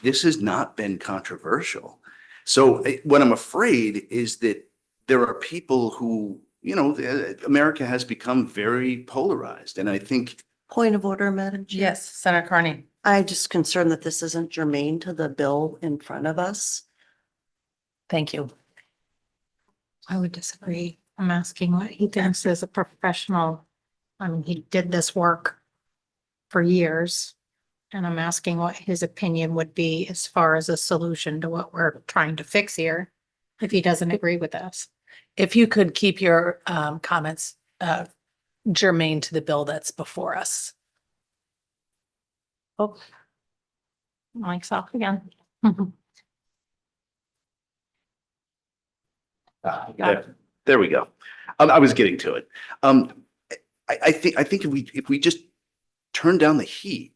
This has not been controversial. So what I'm afraid is that there are people who, America has become very polarized. And I think. Point of order, Madam Chair. Yes, Senator Carney. I'm just concerned that this isn't germane to the bill in front of us. Thank you. I would disagree. I'm asking what he thinks as a professional. I mean, he did this work for years. And I'm asking what his opinion would be as far as a solution to what we're trying to fix here, if he doesn't agree with us. If you could keep your comments germane to the bill that's before us. Oh. Mike's off again. There we go. I was getting to it. I think if we just turn down the heat,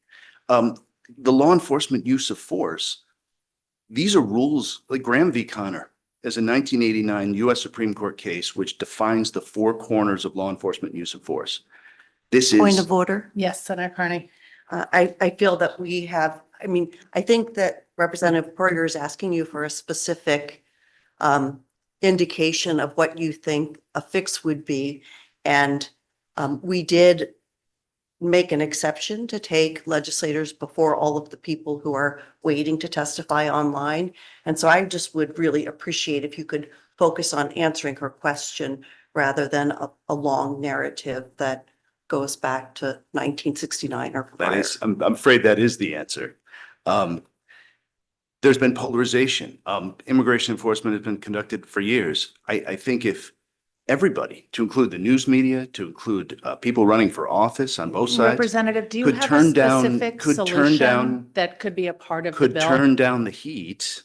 the law enforcement use of force, these are rules like Graham v. Connor is a 1989 U.S. Supreme Court case which defines the four corners of law enforcement use of force. This is. Point of order. Yes, Senator Carney. I feel that we have, I think that Representative Poirier is asking you for a specific indication of what you think a fix would be. And we did make an exception to take legislators before all of the people who are waiting to testify online. And so I just would really appreciate if you could focus on answering her question rather than a long narrative that goes back to 1969 or prior. I'm afraid that is the answer. There's been polarization. Immigration enforcement has been conducted for years. I think if everybody, to include the news media, to include people running for office on both sides. Representative, do you could have a turn down- specific could turn solution down- that could be a part of the Could bill? turn down the heat.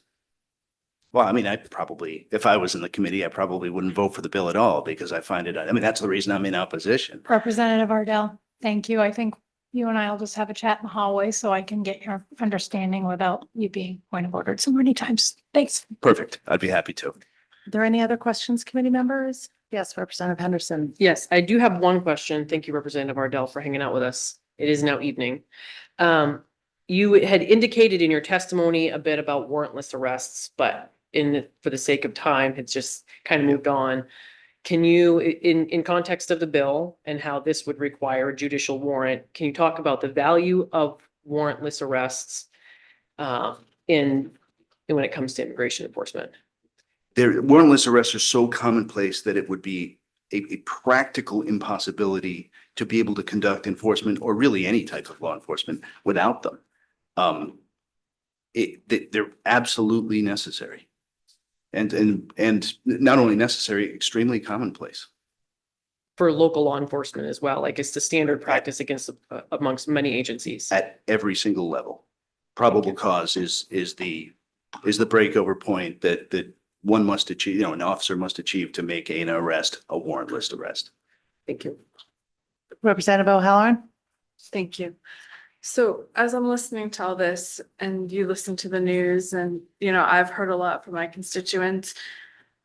Well, I mean, I probably, if I was in the committee, I probably wouldn't vote for the bill at all because I find it, I mean, that's the reason I'm in opposition. Representative Ardell, thank you. I think you and I will just have a chat in the hallway so I can get your understanding without you being point of ordered so many times. Thanks. Perfect. I'd be happy to. Are there any other questions, committee members? Yes, Representative Henderson. Yes, I do have one question. Thank you, Representative Ardell, for hanging out with us. It is now evening. You had indicated in your testimony a bit about warrantless arrests, but for the sake of time, it's just kind of moved on. Can you, in context of the bill and how this would require a judicial warrant, can you talk about the value of warrantless arrests in when it comes to immigration enforcement? Warrantless arrests are so commonplace that it would be a practical impossibility to be able to conduct enforcement or really any type of law enforcement without them. They're absolutely necessary. And not only necessary, extremely commonplace. For local law enforcement as well, like it's the standard practice against amongst many agencies. At every single level. Probable cause is the breakover point that one must achieve, an officer must achieve to make an arrest a warrantless arrest. Thank you. Representative O'Halloran? Thank you. So as I'm listening to all this and you listen to the news and, I've heard a lot from my constituents.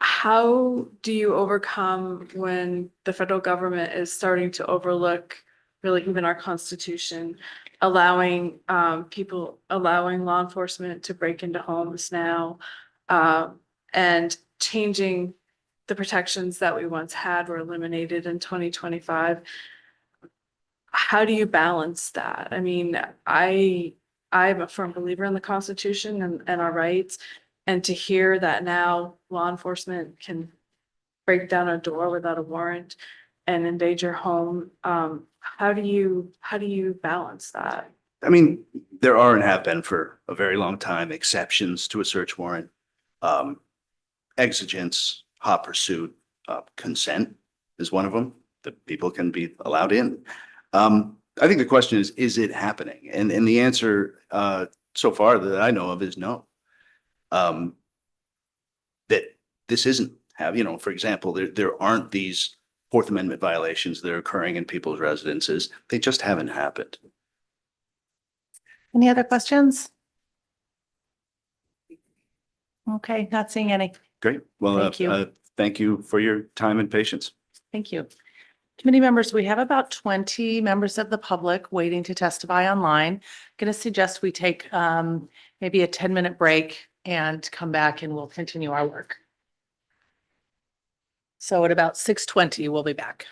How do you overcome when the federal government is starting to overlook really even our constitution, allowing allowing law enforcement to break into homes now, and changing the protections that we once had were eliminated in 2025? How do you balance that? I mean, I'm a firm believer in the Constitution and our rights. And to hear that now law enforcement can break down a door without a warrant and invade your home, how do you balance that? I mean, there are and have been for a very long time exceptions to a search warrant. Exigence, hot pursuit, consent is one of them that people can be allowed in. I think the question is it happening? And the answer so far that I know of is no. That this isn't for example, there aren't these Fourth Amendment violations that are occurring in people's residences. They just haven't happened. Any other questions? Okay, not seeing any. Great. Well, Thank you. Thank you for your time and patience. Thank you. Committee members, we have about 20 members of the public waiting to testify online. Going to suggest we take maybe a 10-minute break and come back and we'll continue our work. So at about 6:20, we'll be back.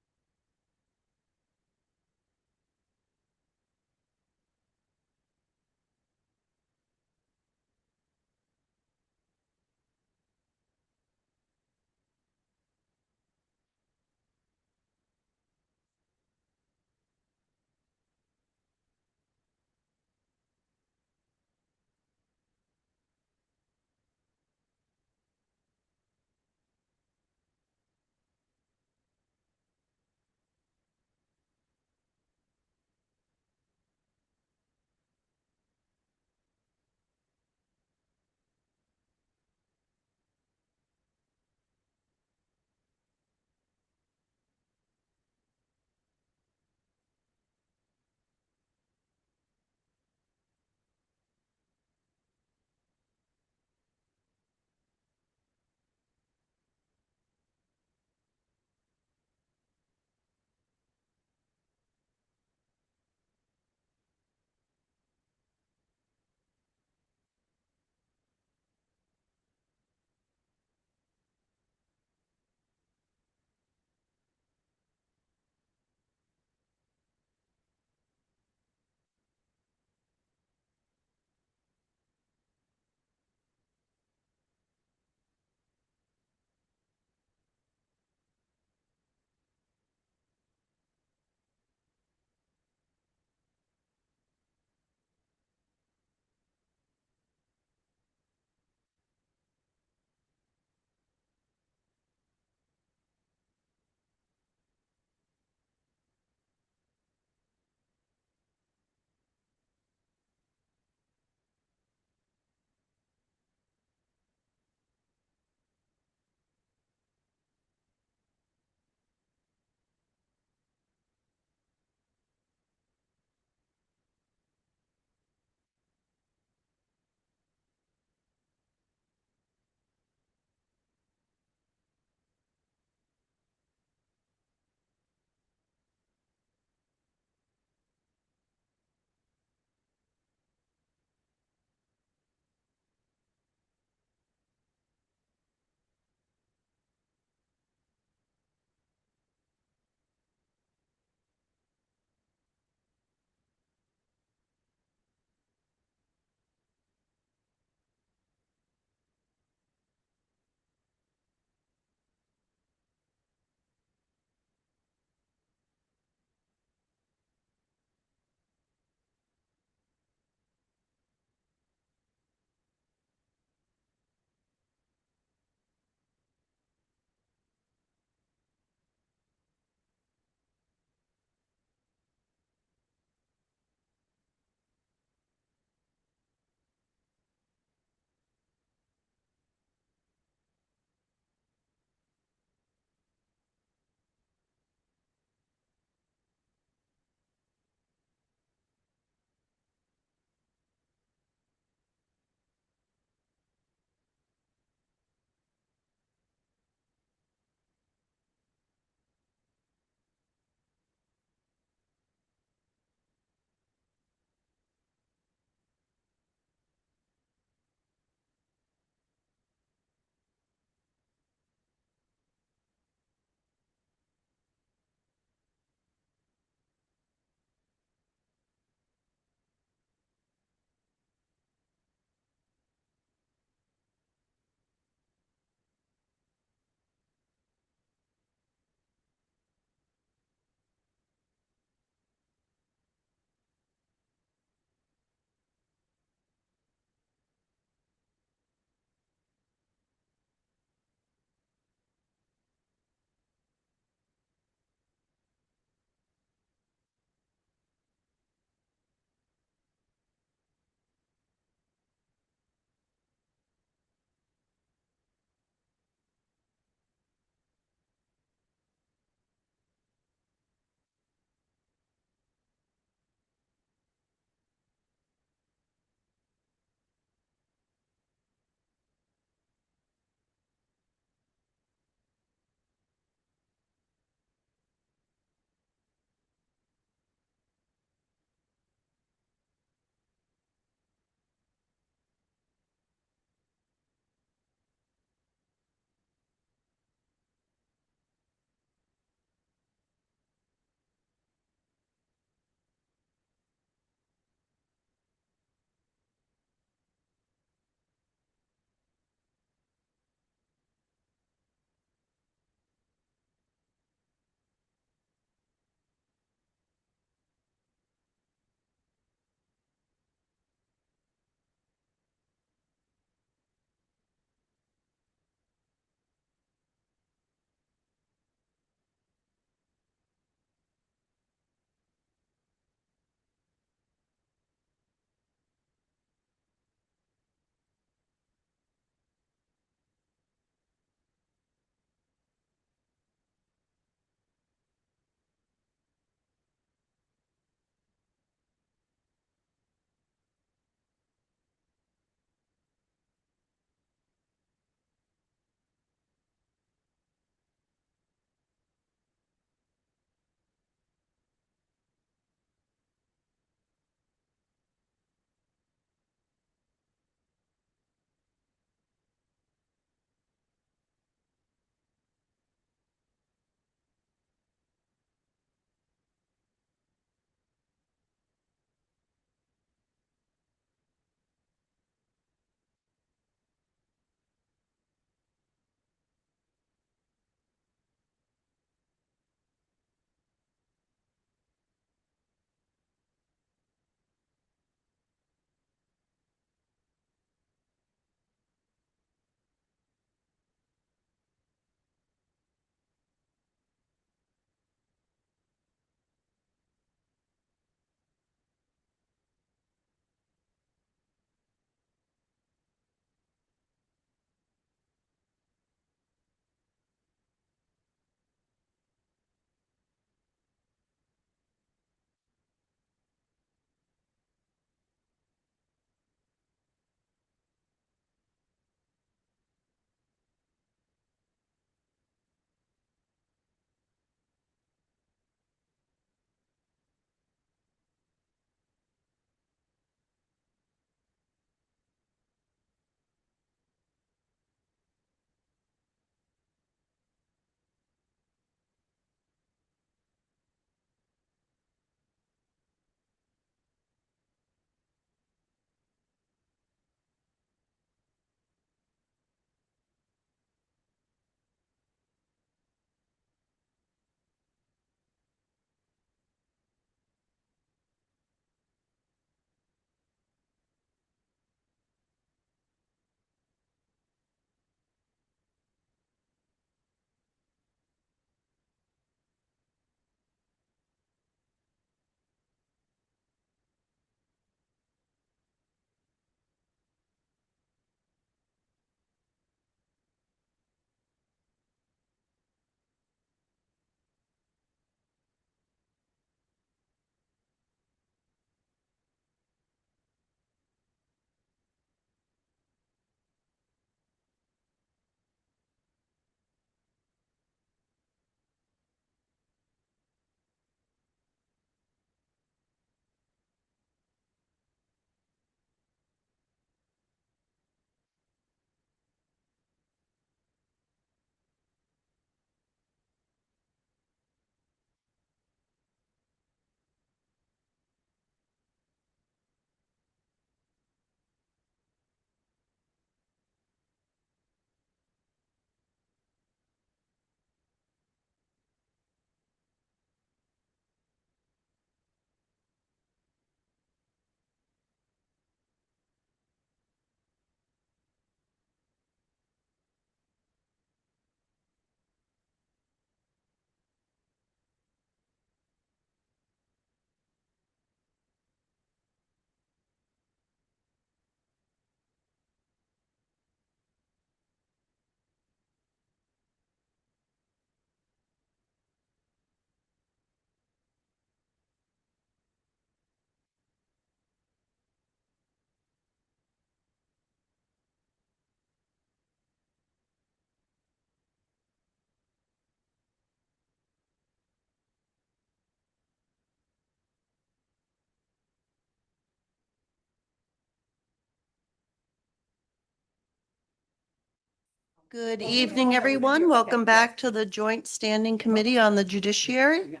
Good evening, everyone. Welcome back to the Joint Standing Committee on the Judiciary.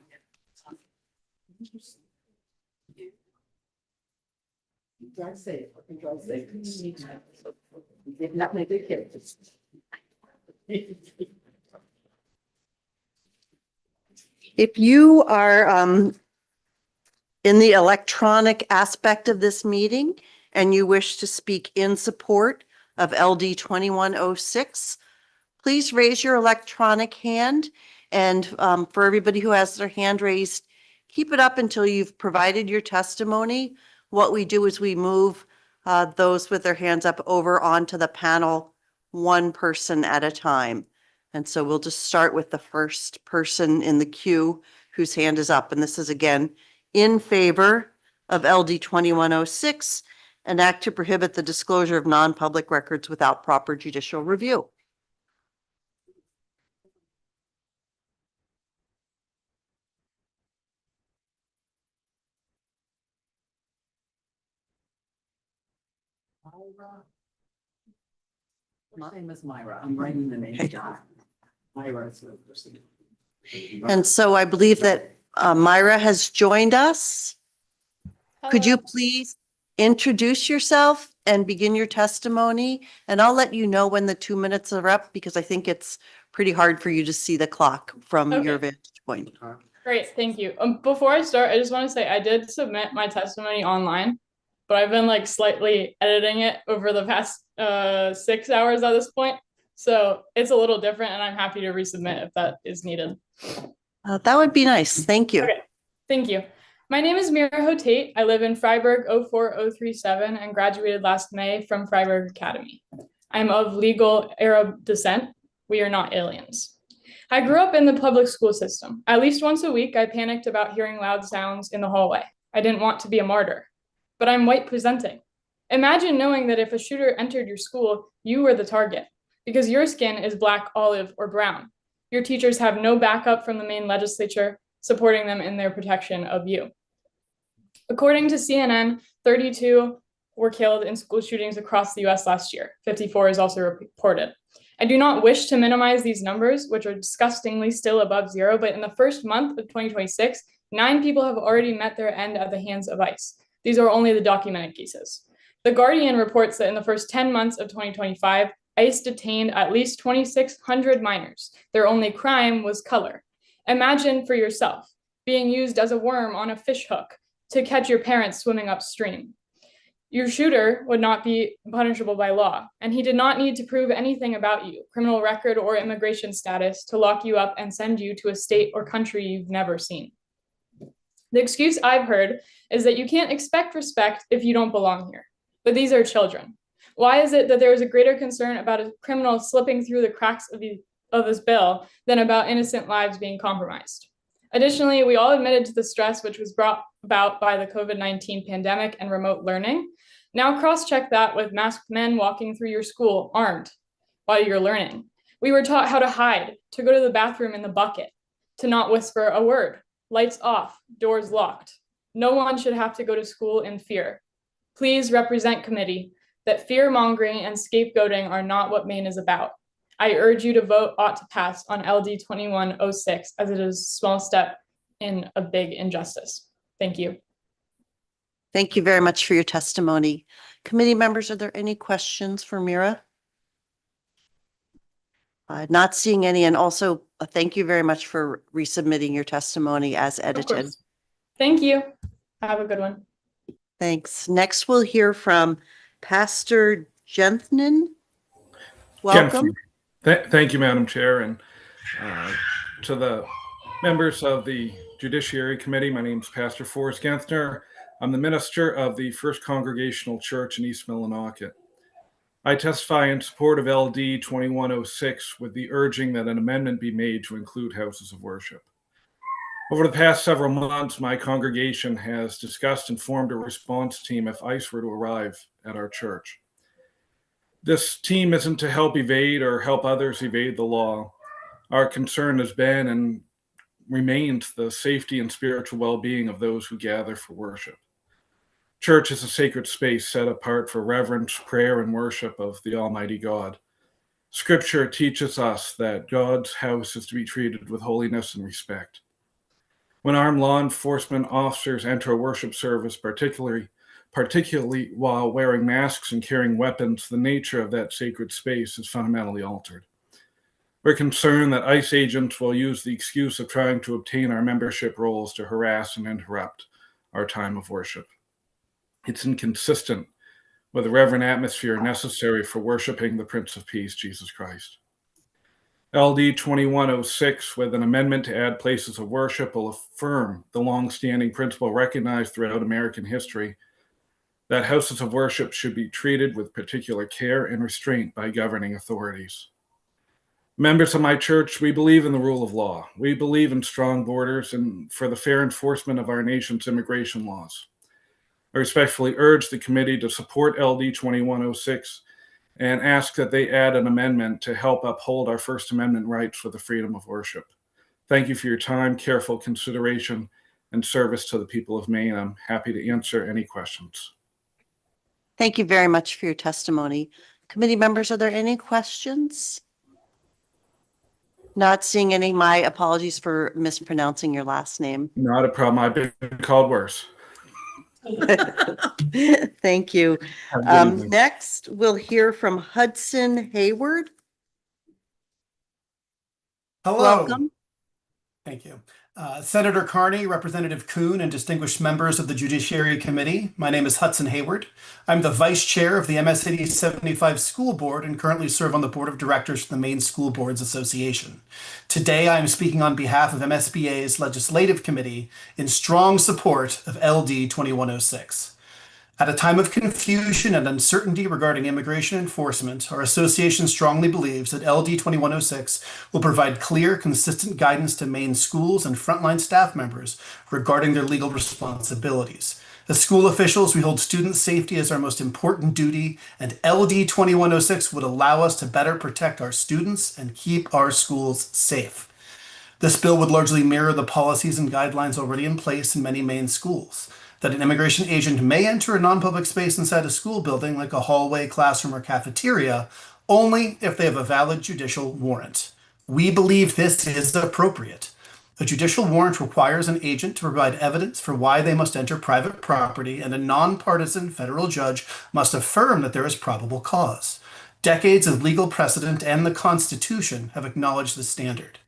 If you are in the electronic aspect of this meeting and you wish to speak in support of LD 2106, please raise your electronic hand. And for everybody who has their hand raised, keep it up until you've provided your testimony. What we do is we move those with their hands up over onto the panel, one person at a time. And so we'll just start with the first person in the queue whose hand is up. And this is again in favor of LD 2106, an act to prohibit the disclosure of non-public records without proper judicial review. My name is Myra. I'm writing the name down. Myra is the person. And so I believe that Myra has joined us. Could you please introduce yourself and begin your testimony? And I'll let you know when the 2 minutes are up because I think it's pretty hard for you to see the clock from your vantage point. Great, thank you. Before I start, I just want to say I did submit my testimony online, but I've been like slightly editing it over the past 6 hours at this point. So it's a little different and I'm happy to resubmit if that is needed. That would be nice. Thank you. Okay, thank you. My name is Mira Hotate. I live in Freiburg 04037 and graduated last May from Freiburg Academy. I'm of legal Arab descent. We are not aliens. I grew up in the public school system. At least once a week, I panicked about hearing loud sounds in the hallway. I didn't want to be a martyr, but I'm white presenting. Imagine knowing that if a shooter entered your school, you were the target because your skin is black, olive, or brown. Your teachers have no backup from the main legislature supporting them in their protection of you. According to CNN, 32 were killed in school shootings across the US last year. 54 is also reported. I do not wish to minimize these numbers, which are disgustingly still above zero, but in the first month of 2026, 9 people have already met their end at the hands of ICE. These are only the documented cases. The Guardian reports that in the first 10 months of 2025, ICE detained at least 2,600 minors. Their only crime was color. Imagine for yourself being used as a worm on a fish hook to catch your parents swimming upstream. Your shooter would not be punishable by law, and he did not need to prove anything about you, criminal record or immigration status, to lock you up and send you to a state or country you've never seen. The excuse I've heard is that you can't expect respect if you don't belong here. But these are children. Why is it that there is a greater concern about a criminal slipping through the cracks of this bill than about innocent lives being compromised? Additionally, we all admitted to the stress which was brought about by the COVID-19 pandemic and remote learning. Now cross-check that with masked men walking through your school armed while you're learning. We were taught how to hide, to go to the bathroom in the bucket, to not whisper a word, lights off, doors locked. No one should have to go to school in fear. Please represent committee that fear-mongering and scapegoating are not what Maine is about. I urge you to vote ought to pass on LD 2106 as it is a small step in a big injustice. Thank you. Thank you very much for your testimony. Committee members, are there any questions for Mira? Not seeing any, and also thank you very much for resubmitting your testimony as edited. Thank you. Have a good one. Thanks. Next, we'll hear from Pastor Genthnen. Welcome. Thank you, Madam Chair, and to the members of the Judiciary Committee. My name is Pastor Forrest Genthner. I'm the minister of the First Congregational Church in East Millinocket. I testify in support of LD 2106 with the urging that an amendment be made to include houses of worship. Over the past several months, my congregation has discussed and formed a response team if ICE were to arrive at our church. This team isn't to help evade or help others evade the law. Our concern has been and remains the safety and spiritual well-being of those who gather for worship. Church is a sacred space set apart for reverence, prayer, and worship of the Almighty God. Scripture teaches us that God's house is to be treated with holiness and respect. When armed law enforcement officers enter a worship service, particularly while wearing masks and carrying weapons, the nature of that sacred space is fundamentally altered. We're concerned that ICE agents will use the excuse of trying to obtain our membership rolls to harass and interrupt our time of worship. It's inconsistent with the reverent atmosphere necessary for worshiping the Prince of Peace, Jesus Christ. LD 2106, with an amendment to add places of worship, will affirm the long-standing principle recognized throughout American history that houses of worship should be treated with particular care and restraint by governing authorities. Members of my church, we believe in the rule of law. We believe in strong borders and for the fair enforcement of our nation's immigration laws. I respectfully urge the committee to support LD 2106 and ask that they add an amendment to help uphold our First Amendment rights for the freedom of worship. Thank you for your time, careful consideration, and service to the people of Maine. I'm happy to answer any questions. Thank you very much for your testimony. Committee members, are there any questions? Not seeing any. My apologies for mispronouncing your last name. Not a problem. I've been called worse. Thank you. Have a good evening. Next, we'll hear from Hudson Hayward. Hello. Welcome. Thank you. Senator Carney, Representative Kuhn, and distinguished members of the Judiciary Committee. My name is Hudson Hayward. I'm the Vice Chair of the MS80 75 School Board and currently serve on the Board of Directors for the Maine School Boards Association. Today, I am speaking on behalf of MSBA's Legislative Committee in strong support of LD 2106. At a time of confusion and uncertainty regarding immigration enforcement, our association strongly believes that LD 2106 will provide clear, consistent guidance to Maine schools and frontline staff members regarding their legal responsibilities. As school officials, we hold student safety as our most important duty, and LD 2106 would allow us to better protect our students and keep our schools safe. This bill would largely mirror the policies and guidelines already in place in many Maine schools. That an immigration agent may enter a non-public space inside a school building like a hallway, classroom, or cafeteria only if they have a valid judicial warrant. We believe this is appropriate. A judicial warrant requires an agent to provide evidence for why they must enter private property, and a nonpartisan federal judge must affirm that there is probable cause. Decades of legal precedent and the Constitution have acknowledged the standard.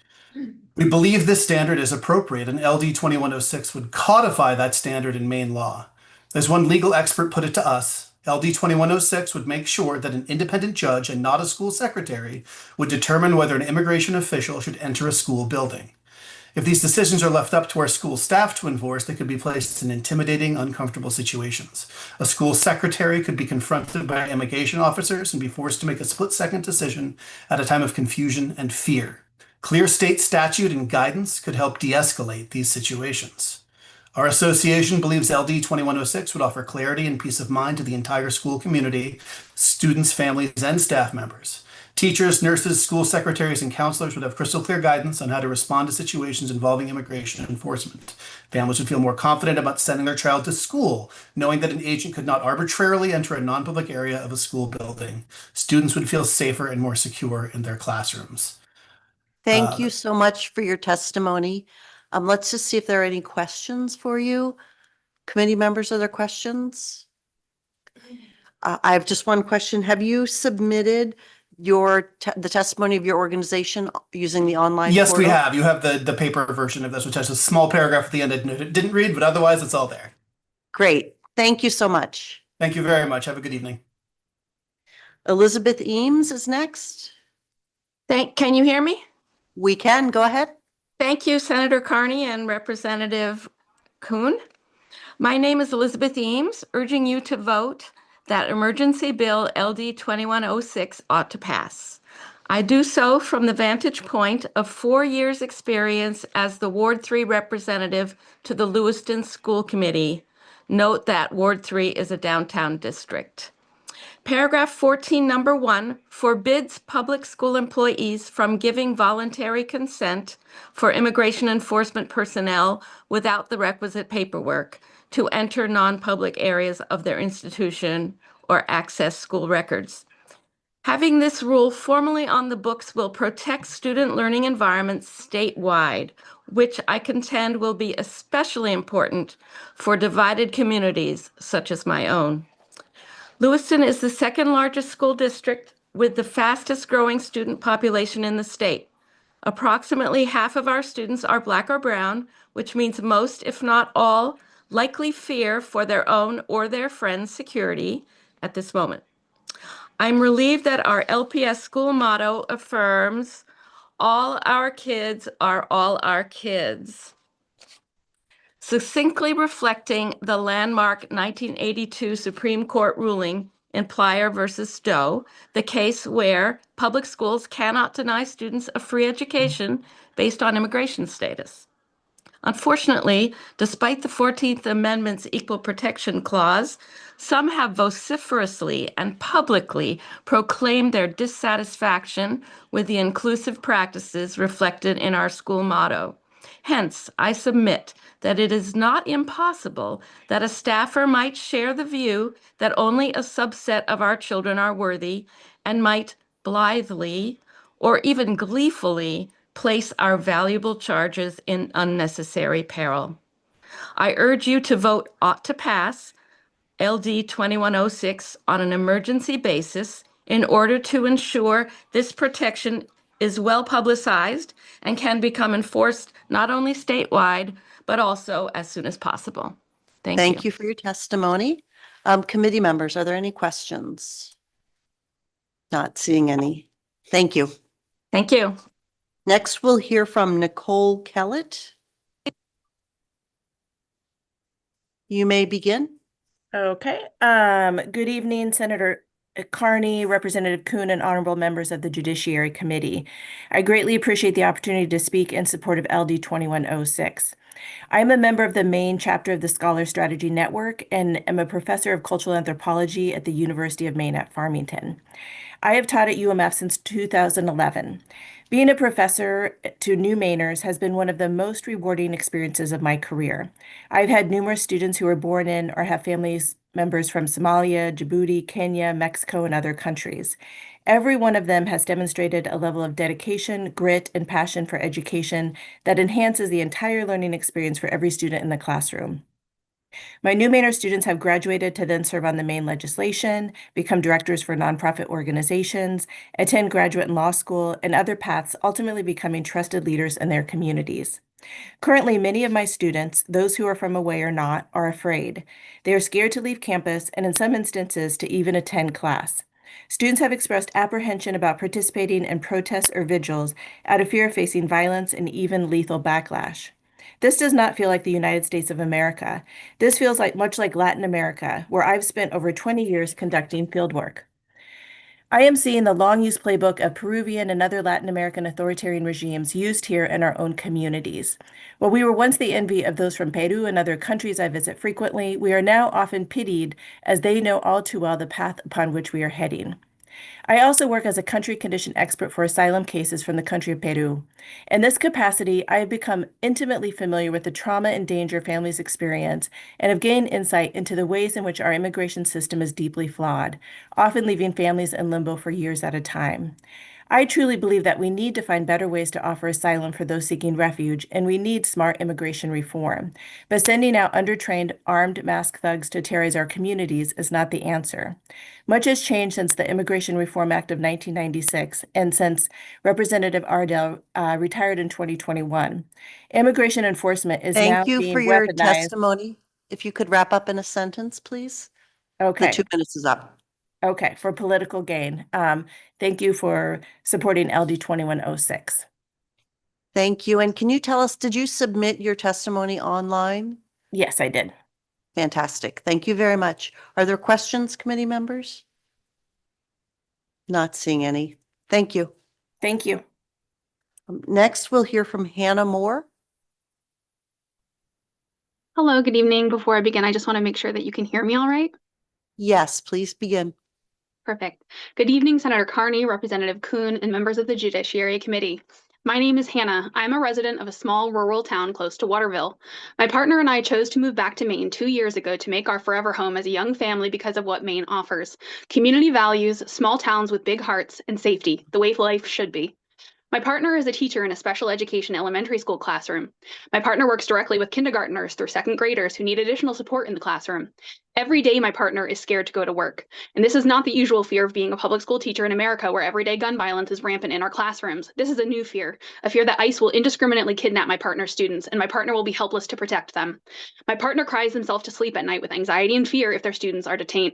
We believe this standard is appropriate, and LD 2106 would codify that standard in Maine law. As one legal expert put it to us, LD 2106 would make sure that an independent judge and not a school secretary would determine whether an immigration official should enter a school building. If these decisions are left up to our school staff to enforce, they could be placed in intimidating, uncomfortable situations. A school secretary could be confronted by immigration officers and be forced to make a split-second decision at a time of confusion and fear. Clear state statute and guidance could help de-escalate these situations. Our association believes LD 2106 would offer clarity and peace of mind to the entire school community, students, families, and staff members. Teachers, nurses, school secretaries, and counselors would have crystal clear guidance on how to respond to situations involving immigration enforcement. Families would feel more confident about sending their child to school, knowing that an agent could not arbitrarily enter a non-public area of a school building. Students would feel safer and more secure in their classrooms. Thank you so much for your testimony. Let's just see if there are any questions for you. Committee members, are there questions? I have just one question. Have you submitted the testimony of your organization using the online Yes, we portal? have. You have the paper version of this, which has a small paragraph at the end I didn't read, but otherwise it's all there. Great. Thank you so much. Thank you very much. Have a good evening. Elizabeth Eames is next. Can you hear me? We can. Go ahead. Thank you, Senator Carney and Representative Kuhn. My name is Elizabeth Eames, urging you to vote that emergency bill LD 2106 ought to pass. I do so from the vantage point of 4 years' experience as the Ward 3 representative to the Lewiston School Committee. Note that Ward 3 is a downtown district. Paragraph 14, number 1, forbids public school employees from giving voluntary consent for immigration enforcement personnel without the requisite paperwork to enter non-public areas of their institution or access school records. Having this rule formally on the books will protect student learning environments statewide, which I contend will be especially important for divided communities such as my own. Lewiston is the second largest school district with the fastest growing student population in the state. Approximately half of our students are Black or Brown, which means most, if not all, likely fear for their own or their friends' security at this moment. I'm relieved that our LPS school motto affirms, "All our kids are all our kids," succinctly reflecting the landmark 1982 Supreme Court ruling in Plyer versus Stowe, the case where public schools cannot deny students a free education based on immigration status. Unfortunately, despite the 14th Amendment's Equal Protection Clause, some have vociferously and publicly proclaimed their dissatisfaction with the inclusive practices reflected in our school motto. Hence, I submit that it is not impossible that a staffer might share the view that only a subset of our children are worthy and might blithely or even gleefully place our valuable charges in unnecessary peril. I urge you to vote ought to pass LD 2106 on an emergency basis in order to ensure this protection is well publicized and can become enforced not only statewide, but also as soon as possible. Thank you. Thank you for your testimony. Committee members, are there any questions? Not seeing any. Thank you. Thank you. Next, we'll hear from Nicole Kellett. You may begin. Okay. Good evening, Senator Carney, Representative Kuhn, and honorable members of the Judiciary Committee. I greatly appreciate the opportunity to speak in support of LD 2106. I am a member of the Maine chapter of the Scholar Strategy Network and am a professor of cultural anthropology at the University of Maine at Farmington. I have taught at UMF since 2011. Being a professor to new Mainers has been one of the most rewarding experiences of my career. I've had numerous students who were born in or have families members from Somalia, Djibouti, Kenya, Mexico, and other countries. Every one of them has demonstrated a level of dedication, grit, and passion for education that enhances the entire learning experience for every student in the classroom. My new Mainer students have graduated to then serve on the Maine legislation, become directors for nonprofit organizations, attend graduate and law school, and other paths, ultimately becoming trusted leaders in their communities. Currently, many of my students, those who are from away or not, are afraid. They are scared to leave campus and in some instances to even attend class. Students have expressed apprehension about participating in protests or vigils out of fear of facing violence and even lethal backlash. This does not feel like the United States of America. This feels much like Latin America, where I've spent over 20 years conducting fieldwork. I am seeing the long-used playbook of Peruvian and other Latin American authoritarian regimes used here in our own communities. While we were once the envy of those from Peru and other countries I visit frequently, we are now often pitied as they know all too well the path upon which we are heading. I also work as a country condition expert for asylum cases from the country of Peru. In this capacity, I have become intimately familiar with the trauma and danger families experience and have gained insight into the ways in which our immigration system is deeply flawed, often leaving families in limbo for years at a time. I truly believe that we need to find better ways to offer asylum for those seeking refuge, and we need smart immigration reform. But sending out undertrained, armed masked thugs to terrorize our communities is not the answer. Much has changed since the Immigration Reform Act of 1996 and since Representative Ardell retired in 2021. Immigration enforcement is now Thank you being for your weaponized. testimony. If you could wrap up in a sentence, please. Okay. The 2 minutes is up. Okay, for political gain. Thank you for supporting LD 2106. Thank you. And can you tell us, did you submit your testimony online? Yes, I did. Fantastic. Thank you very much. Are there questions, committee members? Not seeing any. Thank you. Thank you. Next, we'll hear from Hannah Moore. Hello, good evening. Before I begin, I just want to make sure that you can hear me all right. Yes, please begin. Perfect. Good evening, Senator Carney, Representative Kuhn, and members of the Judiciary Committee. My name is Hannah. I'm a resident of a small rural town close to Waterville. My partner and I chose to move back to Maine 2 years ago to make our forever home as a young family because of what Maine offers: community values, small towns with big hearts, and safety, the way life should be. My partner is a teacher in a special education elementary school classroom. My partner works directly with kindergartners through second graders who need additional support in the classroom. Every day, my partner is scared to go to work. And this is not the usual fear of being a public school teacher in America where everyday gun violence is rampant in our classrooms. This is a new fear, a fear that ICE will indiscriminately kidnap my partner's students, and my partner will be helpless to protect them. My partner cries himself to sleep at night with anxiety and fear if their students are detained.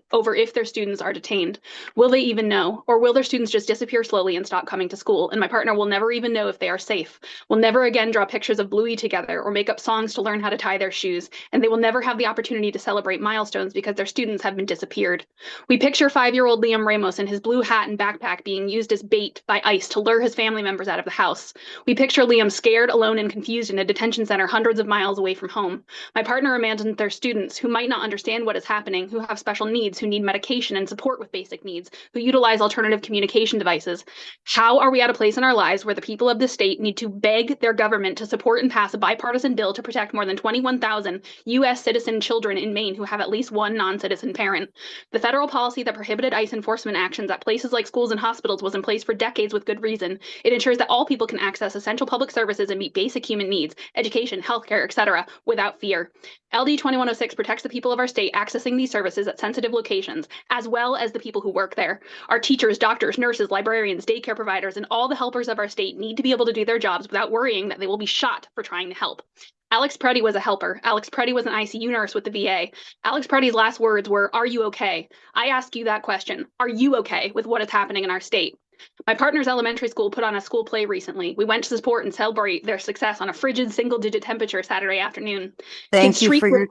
Will they even know? Or will their students just disappear slowly and stop coming to school? And my partner will never even know if they are safe. We'll never again draw pictures of Bluey together or make up songs to learn how to tie their shoes. And they will never have the opportunity to celebrate milestones because their students have been disappeared. We picture 5-year-old Liam Ramos in his blue hat and backpack being used as bait by ICE to lure his family members out of the house. We picture Liam scared, alone, and confused in a detention center hundreds of miles away from home. My partner imagines their students who might not understand what is happening, who have special needs, who need medication and support with basic needs, who utilize alternative communication devices. How are we at a place in our lives where the people of this state need to beg their government to support and pass a bipartisan bill to protect more than 21,000 U.S. citizen children in Maine who have at least one non-citizen parent? The federal policy that prohibited ICE enforcement actions at places like schools and hospitals was in place for decades with good reason. It ensures that all people can access essential public services and meet basic human needs, education, healthcare, etc., without fear. LD 2106 protects the people of our state accessing these services at sensitive locations, as well as the people who work there. Our teachers, doctors, nurses, librarians, daycare providers, and all the helpers of our state need to be able to do their jobs without worrying that they will be shot for trying to help. Alex Preddy was a helper. Alex Preddy was an ICU nurse with the VA. Alex Preddy's last words were, "Are you okay?" I ask you that question. Are you okay with what is happening in our state? My partner's elementary school put on a school play recently. We went to support and celebrate their success on a frigid single-digit temperature Saturday afternoon. Thank Kids you for shrieked your with-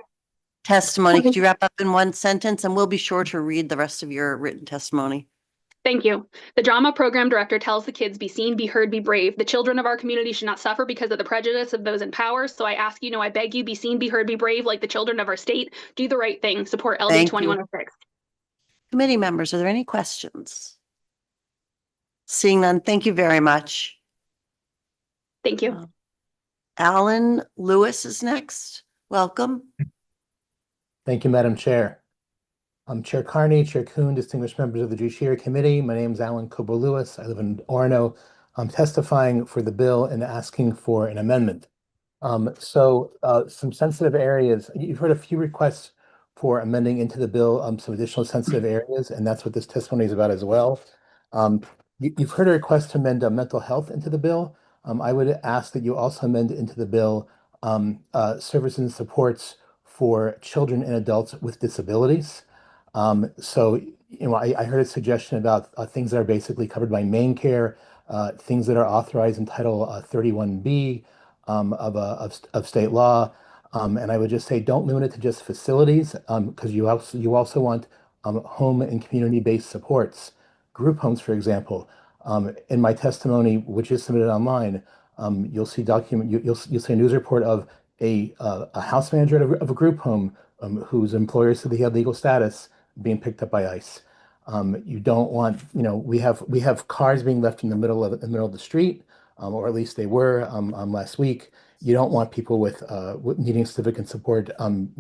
testimony. Could you wrap up in one sentence? And we'll be sure to read the rest of your written testimony. Thank you. The drama program director tells the kids, be seen, be heard, be brave. The children of our community should not suffer because of the prejudice of those in power. So I ask you, no, I beg you, be seen, be heard, be brave, like the children of our state. Do the right thing. Support LD Thank you. 2106. Committee members, are there any questions? Seeing none, thank you very much. Thank you. Alan Lewis is next. Welcome. Thank you, Madam Chair. Chair Carney, Chair Kuhn, distinguished members of the Judiciary Committee. My name is Alan Cobo-Lewis. I live in Orono. I'm testifying for the bill and asking for an amendment. Some sensitive areas, you've heard a few requests for amending into the bill, some additional sensitive areas, and that's what this testimony is about as well. You've heard a request to amend mental health into the bill. I would ask that you also amend into the bill services and supports for children and adults with disabilities. I heard a suggestion about things that are basically covered by main care, things that are authorized in Title 31B of state law. And I would just say, don't limit it to just facilities, because you also want home and community-based supports, group homes, for example. In my testimony, which is submitted online, you'll see you'll see a news report of a house manager of a group home whose employer said they had legal status being picked up by ICE. You don't want, we have cars being left in the middle of the street, or at least they were last week. You don't want people with needing significant support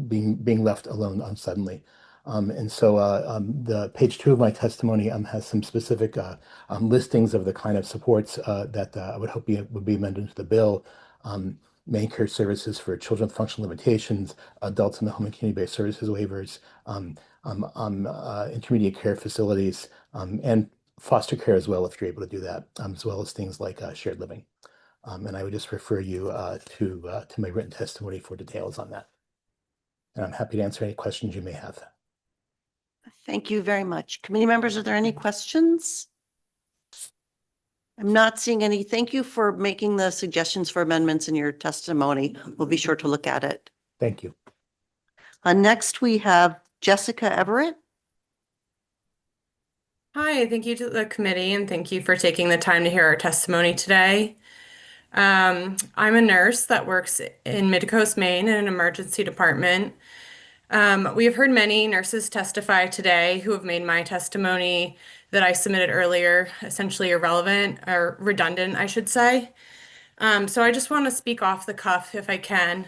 being left alone suddenly. The page 2 of my testimony has some specific listings of the kind of supports that I would hope would be amended to the bill. Main care services for children with functional limitations, adults in the home and community-based services waivers, intermediate care facilities, and foster care as well, if you're able to do that, as well as things like shared living. And I would just refer you to my written testimony for details on that. And I'm happy to answer any questions you may have. Thank you very much. Committee members, are there any questions? I'm not seeing any. Thank you for making the suggestions for amendments in your testimony. We'll be sure to look at it. Thank you. Next, we have Jessica Everett. Hi, thank you to the committee and thank you for taking the time to hear our testimony today. I'm a nurse that works in Midcoast, Maine in an emergency department. We have heard many nurses testify today who have made my testimony that I submitted earlier essentially irrelevant or redundant, I should say. So I just want to speak off the cuff, if I can,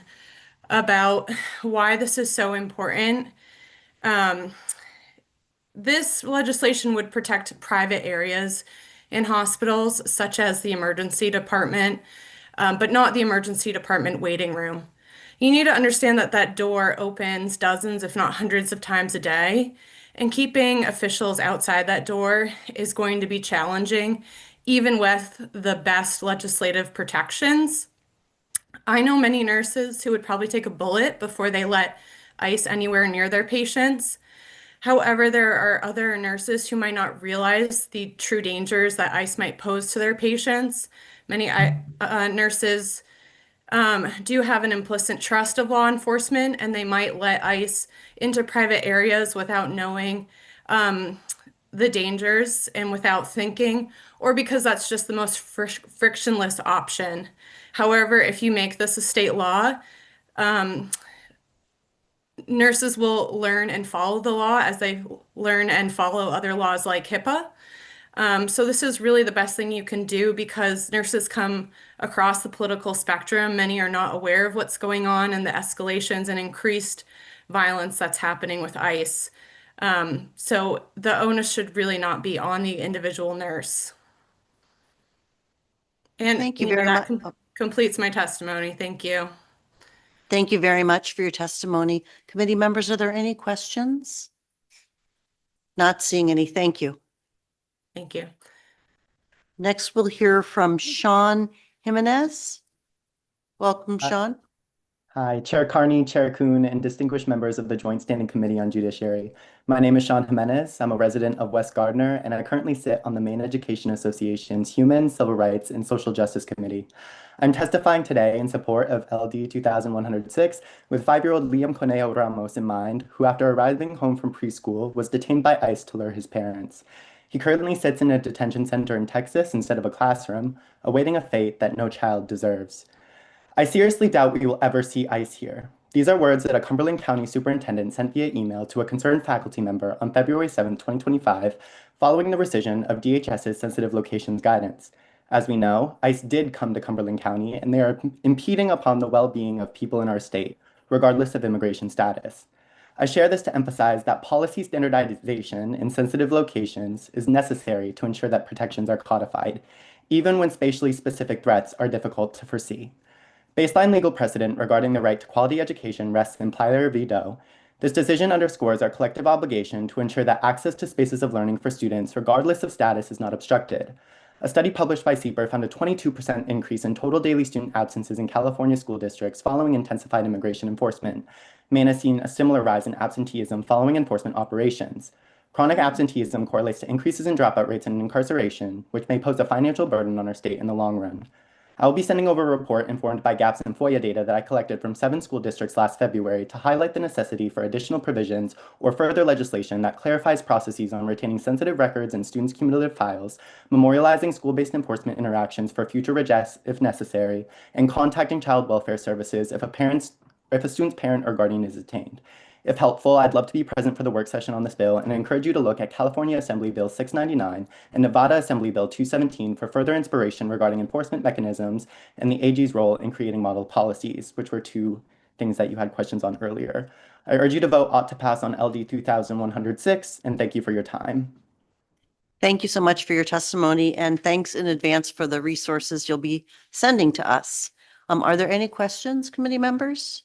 about why this is so important. This legislation would protect private areas in hospitals, such as the emergency department, but not the emergency department waiting room. You need to understand that that door opens dozens, if not hundreds of times a day, and keeping officials outside that door is going to be challenging, even with the best legislative protections. I know many nurses who would probably take a bullet before they let ICE anywhere near their patients. However, there are other nurses who might not realize the true dangers that ICE might pose to their patients. Many nurses do have an implicit trust of law enforcement, and they might let ICE into private areas without knowing the dangers and without thinking, or because that's just the most frictionless option. However, if you make this a state law, nurses will learn and follow the law as they learn and follow other laws like HIPAA. So this is really the best thing you can do because nurses come across the political spectrum. Many are not aware of what's going on and the escalations and increased violence that's happening with ICE. So the onus should really not be on the individual nurse. And Thank you very much. Completes my testimony. Thank you. Thank you very much for your testimony. Committee members, are there any questions? Not seeing any. Thank you. Thank you. Next, we'll hear from Sean Jimenez. Welcome, Sean. Hi, Chair Carney, Chair Kuhn, and distinguished members of the Joint Standing Committee on Judiciary. My name is Sean Jimenez. I'm a resident of West Gardner, and I currently sit on the Maine Education Association's Human, Civil Rights, and Social Justice Committee. I'm testifying today in support of LD 2106 with 5-year-old Liam Coneo Ramos in mind, who after arriving home from preschool was detained by ICE to lure his parents. He currently sits in a detention center in Texas instead of a classroom, awaiting a fate that no child deserves. I seriously doubt we will ever see ICE here. These are words that a Cumberland County superintendent sent via email to a concerned faculty member on February 7, 2025, following the rescission of DHS's sensitive locations guidance. As we know, ICE did come to Cumberland County, and they are impeding upon the well-being of people in our state, regardless of immigration status. I share this to emphasize that policy standardization in sensitive locations is necessary to ensure that protections are codified, even when spatially specific threats are difficult to foresee. Baseline legal precedent regarding the right to quality education rests in Plyler v. Doe. This decision underscores our collective obligation to ensure that access to spaces of learning for students, regardless of status, is not obstructed. A study published by CBER found a 22% increase in total daily student absences in California school districts following intensified immigration enforcement. Maine has seen a similar rise in absenteeism following enforcement operations. Chronic absenteeism correlates to increases in dropout rates and incarceration, which may pose a financial burden on our state in the long run. I will be sending over a report informed by gaps in FOIA data that I collected from 7 school districts last February to highlight the necessity for additional provisions or further legislation that clarifies processes on retaining sensitive records in students' cumulative files, memorializing school-based enforcement interactions for future redress if necessary, and contacting child welfare services if a student's parent or guardian is detained. If helpful, I'd love to be present for the work session on this bill, and I encourage you to look at California Assembly Bill 699 and Nevada Assembly Bill 217 for further inspiration regarding enforcement mechanisms and the AG's role in creating model policies, which were 2 things that you had questions on earlier. I urge you to vote ought to pass on LD 2106, and thank you for your time. Thank you so much for your testimony, and thanks in advance for the resources you'll be sending to us. Are there any questions, committee members?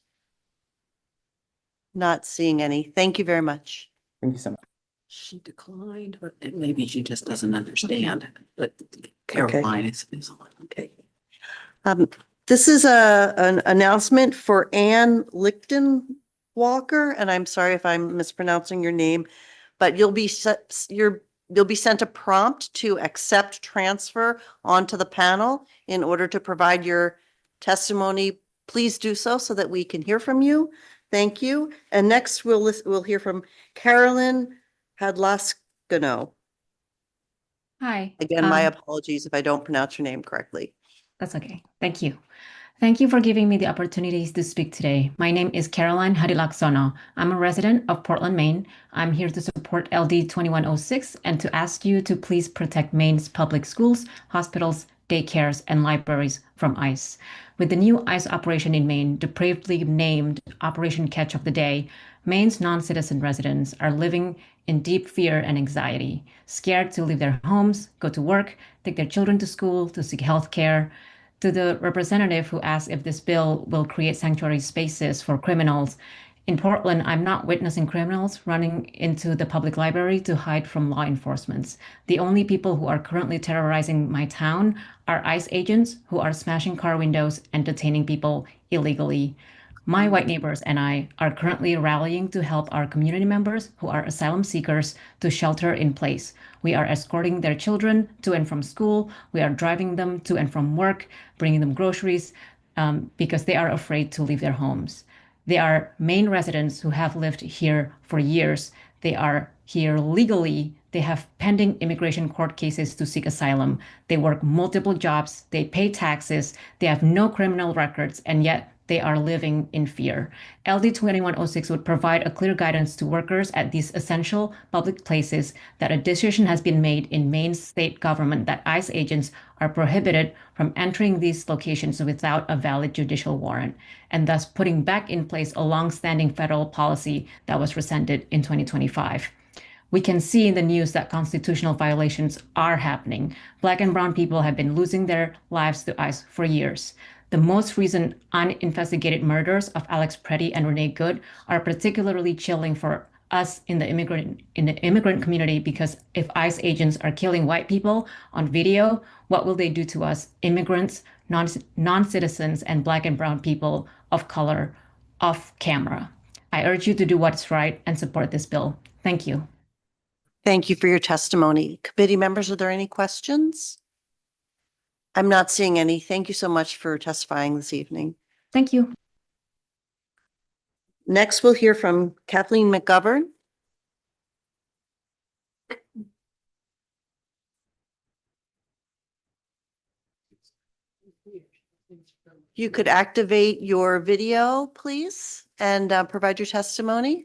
Not seeing any. Thank you very much. Thank you so much. She declined, but maybe she just doesn't understand, but Caroline is okay. This is an announcement for Ann Lichtenwalker, and I'm sorry if I'm mispronouncing your name, but you'll be sent a prompt to accept transfer onto the panel in order to provide your testimony. Please do so that we can hear from you. Thank you. And next we'll hear from Carolyn Hadlaskano. Hi. Again, my apologies if I don't pronounce your name correctly. That's okay. Thank you. Thank you for giving me the opportunity to speak today. My name is Caroline Hadilaksono. I'm a resident of Portland, Maine. I'm here to support LD 2106 and to ask you to please protect Maine's public schools, hospitals, daycares, and libraries from ICE. With the new ICE operation in Maine, depravedly named Operation Catch of the Day, Maine's non-citizen residents are living in deep fear and anxiety, scared to leave their homes, go to work, take their children to school, to seek health care. To the representative who asked if this bill will create sanctuary spaces for criminals, in Portland, I'm not witnessing criminals running into the public library to hide from law enforcement. The only people who are currently terrorizing my town are ICE agents who are smashing car windows and detaining people illegally. My white neighbors and I are currently rallying to help our community members who are asylum seekers to shelter in place. We are escorting their children to and from school. We are driving them to and from work, bringing them groceries because they are afraid to leave their homes. They are Maine residents who have lived here for years. They are here legally. They have pending immigration court cases to seek asylum. They work multiple jobs. They pay taxes. They have no criminal records, and yet they are living in fear. LD 2106 would provide a clear guidance to workers at these essential public places that a decision has been made in Maine's state government that ICE agents are prohibited from entering these locations without a valid judicial warrant, and thus putting back in place a long-standing federal policy that was rescinded in 2025. We can see in the news that constitutional violations are happening. Black and brown people have been losing their lives to ICE for years. The most recent uninvestigated murders of Alex Preddy and Renee Good are particularly chilling for us in the immigrant community, because if ICE agents are killing white people on video, what will they do to us, immigrants, non-citizens, and Black and brown people of color off camera? I urge you to do what's right and support this bill. Thank you. Thank you for your testimony. Committee members, are there any questions? I'm not seeing any. Thank you so much for testifying this evening. Thank you. Next, we'll hear from Kathleen McGovern. You could activate your video, please, and provide your testimony.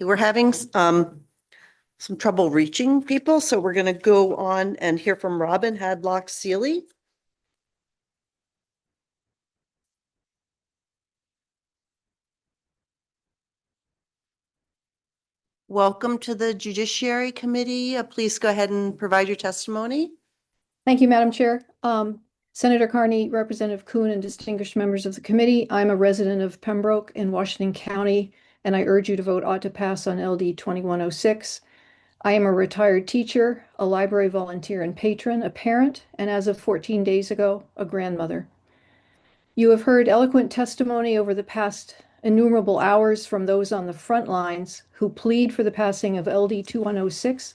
We're having some trouble reaching people, so we're going to go on and hear from Robin Hadlock Seeley. Welcome to the Judiciary Committee. Please go ahead and provide your testimony. Thank you, Madam Chair. Senator Carney, Representative Kuhn, and distinguished members of the committee, I'm a resident of Pembroke in Washington County, and I urge you to vote ought to pass on LD 2106. I am a retired teacher, a library volunteer and patron, a parent, and as of 14 days ago, a grandmother. You have heard eloquent testimony over the past innumerable hours from those on the front lines who plead for the passing of LD 2106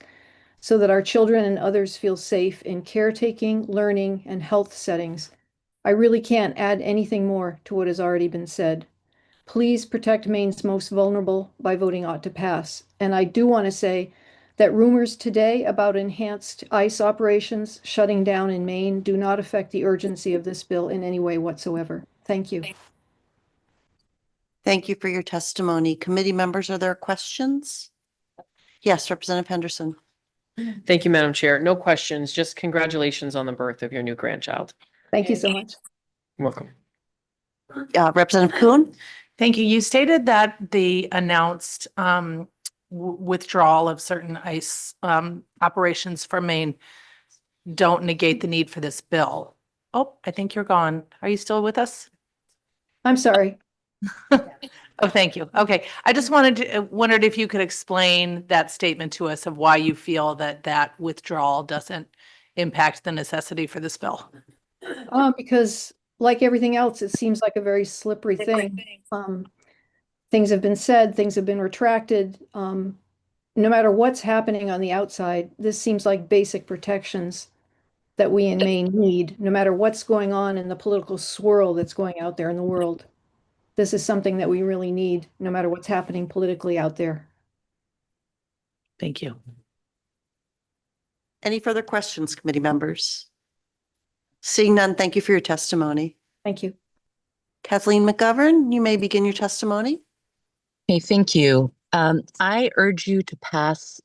so that our children and others feel safe in caretaking, learning, and health settings. I really can't add anything more to what has already been said. Please protect Maine's most vulnerable by voting ought to pass. And I do want to say that rumors today about enhanced ICE operations shutting down in Maine do not affect the urgency of this bill in any way whatsoever. Thank you. Thank you for your testimony. Committee members, are there questions? Yes, Representative Henderson. Thank you, Madam Chair. No questions, just congratulations on the birth of your new grandchild. Thank you so much. You're welcome. Representative Kuhn. Thank you. You stated that the announced withdrawal of certain ICE operations from Maine don't negate the need for this bill. Oh, I think you're gone. Are you still with us? I'm sorry. Oh, thank you. Okay. I just wondered if you could explain that statement to us of why you feel that that withdrawal doesn't impact the necessity for this bill. Because like everything else, it seems like a very slippery thing. Things have been said, things have been retracted. no matter what's happening on the outside, this seems like basic protections that we in Maine need, no matter what's going on in the political swirl that's going out there in the world. This is something that we really need, no matter what's happening politically out there. Thank you. Any further questions, committee members? Seeing none, thank you for your testimony. Thank you. Kathleen McGovern, you may begin your testimony. Okay, thank you. I urge you to pass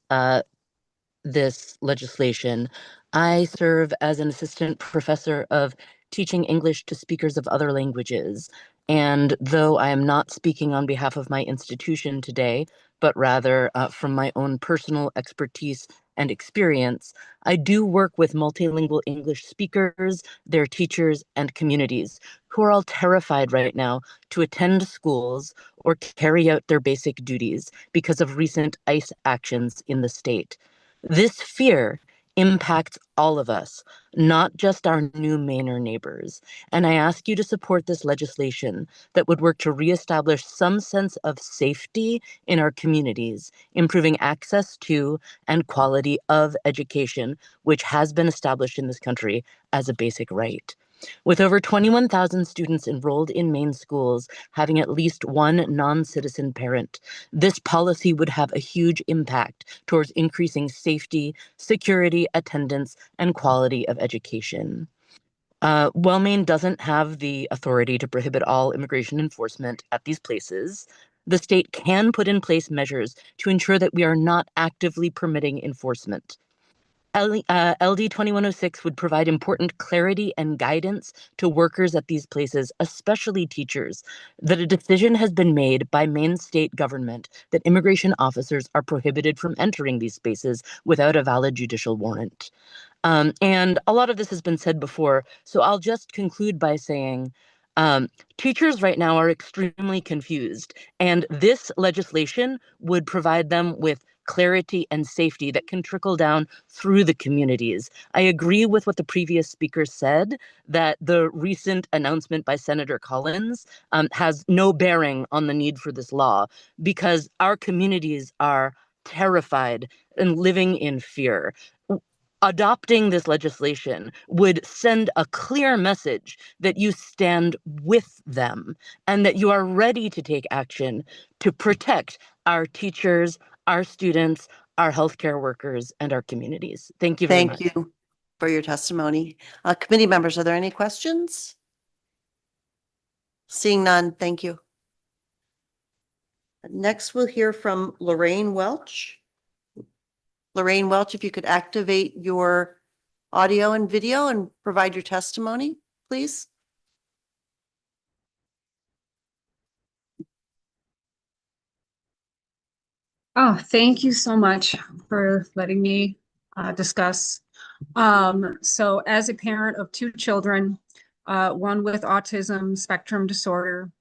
this legislation. I serve as an assistant professor of teaching English to speakers of other languages. And though I am not speaking on behalf of my institution today, but rather from my own personal expertise and experience, I do work with multilingual English speakers, their teachers, and communities who are all terrified right now to attend schools or carry out their basic duties because of recent ICE actions in the state. This fear impacts all of us, not just our new Mainer neighbors. And I ask you to support this legislation that would work to reestablish some sense of safety in our communities, improving access to and quality of education, which has been established in this country as a basic right. With over 21,000 students enrolled in Maine schools having at least one non-citizen parent, this policy would have a huge impact towards increasing safety, security, attendance, and quality of education. While Maine doesn't have the authority to prohibit all immigration enforcement at these places, the state can put in place measures to ensure that we are not actively permitting enforcement. LD 2106 would provide important clarity and guidance to workers at these places, especially teachers, that a decision has been made by Maine state government that immigration officers are prohibited from entering these spaces without a valid judicial warrant. And a lot of this has been said before, so I'll just conclude by saying teachers right now are extremely confused, and this legislation would provide them with clarity and safety that can trickle down through the communities. I agree with what the previous speaker said, that the recent announcement by Senator Collins has no bearing on the need for this law, because our communities are terrified and living in fear. Adopting this legislation would send a clear message that you stand with them and that you are ready to take action to protect our teachers, our students, our healthcare workers, and our communities. Thank you very much. Thank you for your testimony. Committee members, are there any questions? Seeing none, thank you. Next, we'll hear from Lorraine Welch. Lorraine Welch, if you could activate your audio and video and provide your testimony, please. Oh, thank you so much for letting me discuss. So as a parent of two children, one with autism spectrum disorder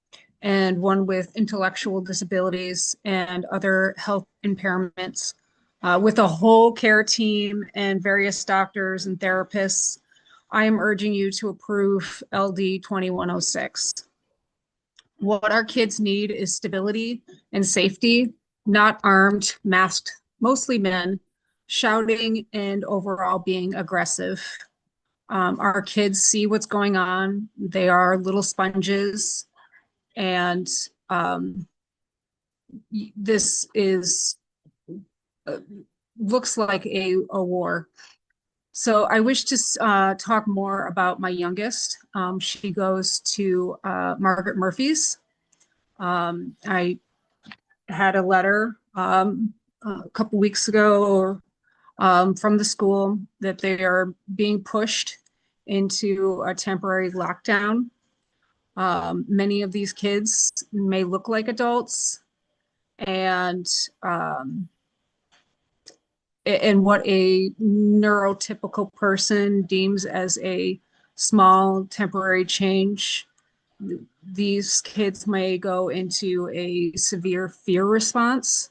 and one with intellectual disabilities and other health impairments, with a whole care team and various doctors and therapists, I am urging you to approve LD 2106. What our kids need is stability and safety, not armed, masked, mostly men, shouting and overall being aggressive. Our kids see what's going on. They are little sponges, and this is looks like a war. So I wish to talk more about my youngest. She goes to Margaret Murphy's. I had a letter a couple weeks ago from the school that they are being pushed into a temporary lockdown. Many of these kids may look like adults, and what a neurotypical person deems as a small temporary change, these kids may go into a severe fear response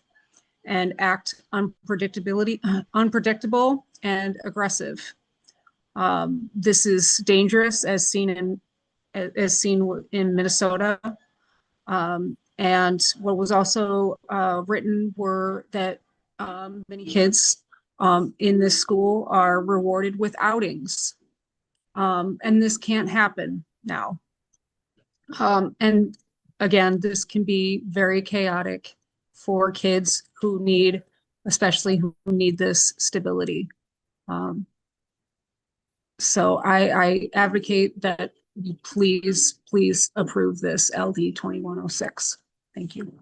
and act unpredictable and aggressive. This is dangerous, as seen in Minnesota. And what was also written were that Many kids in this school are rewarded with outings. And this can't happen now. And again, this can be very chaotic for kids who need, especially who need this stability. So I advocate that you please approve this LD 2106. Thank you.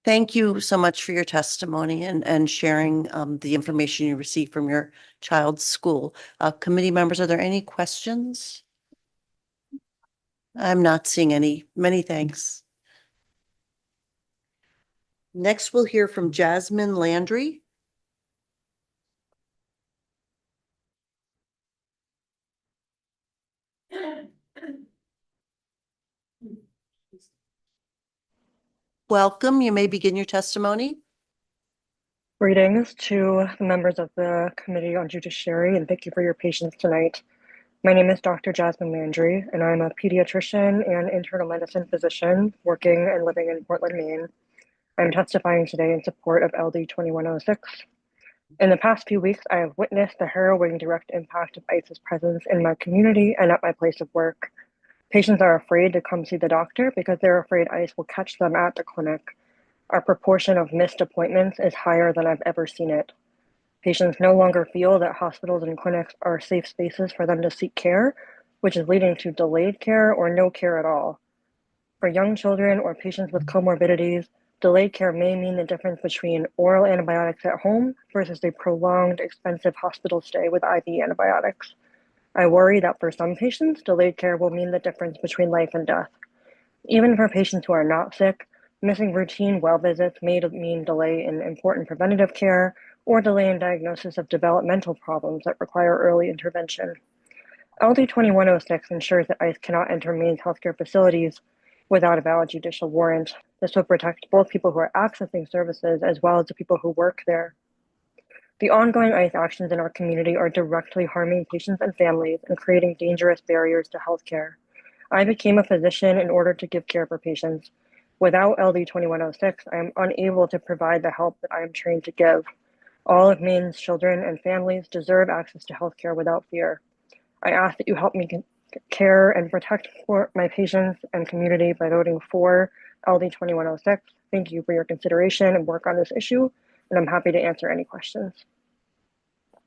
Thank you so much for your testimony and sharing the information you received from your child's school. Committee members, are there any questions? I'm not seeing any. Many thanks. Next, we'll hear from Jasmine Landry. Welcome. You may begin your testimony. Greetings to the members of the Committee on Judiciary, and thank you for your patience tonight. My name is Dr. Jasmine Landry, and I'm a pediatrician and internal medicine physician working and living in Portland, Maine. I'm testifying today in support of LD 2106. In the past few weeks, I have witnessed the harrowing direct impact of ICE's presence in my community and at my place of work. Patients are afraid to come see the doctor because they're afraid ICE will catch them at the clinic. Our proportion of missed appointments is higher than I've ever seen it. Patients no longer feel that hospitals and clinics are safe spaces for them to seek care, which is leading to delayed care or no care at all. For young children or patients with comorbidities, delayed care may mean the difference between oral antibiotics at home versus a prolonged, expensive hospital stay with IV antibiotics. I worry that for some patients, delayed care will mean the difference between life and death. Even for patients who are not sick, missing routine well visits may mean delay in important preventative care or delay in diagnosis of developmental problems that require early intervention. LD 2106 ensures that ICE cannot enter Maine's healthcare facilities without a valid judicial warrant. This will protect both people who are accessing services as well as the people who work there. The ongoing ICE actions in our community are directly harming patients and families and creating dangerous barriers to healthcare. I became a physician in order to give care for patients. Without LD 2106, I am unable to provide the help that I am trained to give. All of Maine's children and families deserve access to healthcare without fear. I ask that you help me care and protect for my patients and community by voting for LD 2106. Thank you for your consideration and work on this issue, and I'm happy to answer any questions.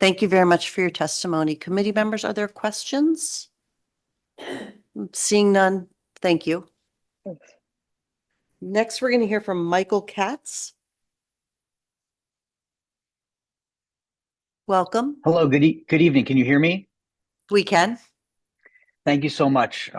Thank you very much for your testimony. Committee members, are there questions? Seeing none, thank you. Thanks. Next, we're going to hear from Michael Katz. Welcome. Hello, good evening. Can you hear me? We can. Thank you so much.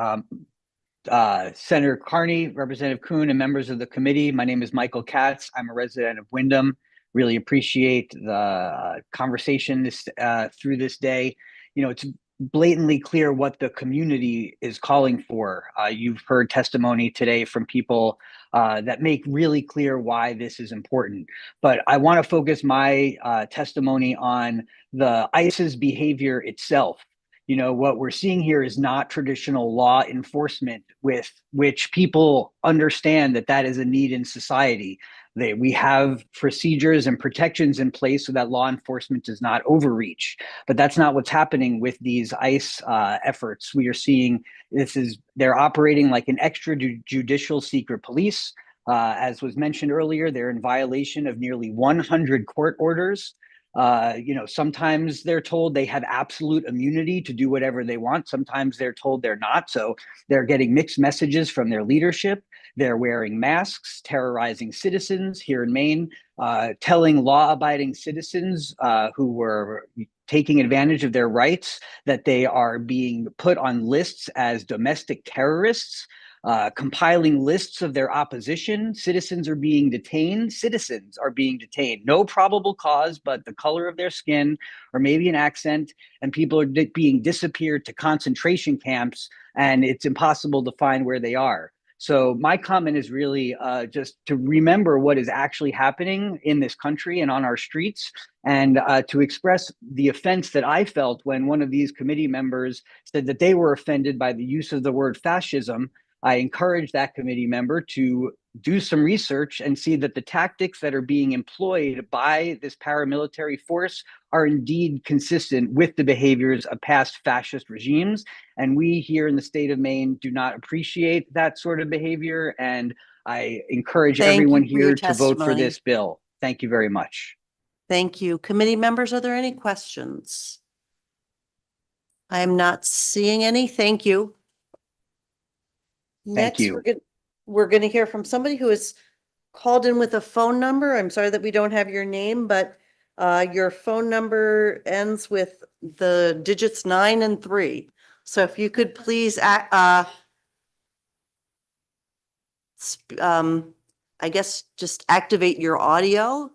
Senator Carney, Representative Kuhn, and members of the committee. My name is Michael Katz. I'm a resident of Wyndham. Really appreciate the conversation through this day. You know, it's blatantly clear what the community is calling for. You've heard testimony today from people that make really clear why this is important. But I want to focus my testimony on the ICE's behavior itself. You know, what we're seeing here is not traditional law enforcement with which people understand that that is a need in society. We have procedures and protections in place so that law enforcement does not overreach. But that's not what's happening with these ICE efforts. We are seeing they're operating like an extrajudicial secret police. As was mentioned earlier, they're in violation of nearly 100 court orders. You know, sometimes they're told they have absolute immunity to do whatever they want. Sometimes they're told they're not. So they're getting mixed messages from their leadership. They're wearing masks, terrorizing citizens here in Maine, telling law-abiding citizens who were taking advantage of their rights that they are being put on lists as domestic terrorists. Compiling lists of their opposition. Citizens are being detained. No probable cause, but the color of their skin or maybe an accent, and people are being disappeared to concentration camps, and it's impossible to find where they are. So my comment is really just to remember what is actually happening in this country and on our streets, and to express the offense that I felt when one of these committee members said that they were offended by the use of the word fascism. I encourage that committee member to do some research and see that the tactics that are being employed by this paramilitary force are indeed consistent with the behaviors of past fascist regimes. And we here in the state of Maine do not appreciate that sort of behavior. And I encourage everyone here to vote for this bill. Thank you very much. Thank you. Committee members, are there any questions? I am not seeing any. Thank you. Thank you. We're going to hear from somebody who has called in with a phone number. I'm sorry that we don't have your name, but your phone number ends with the digits 9 and 3. So if you could please, I guess just activate your audio.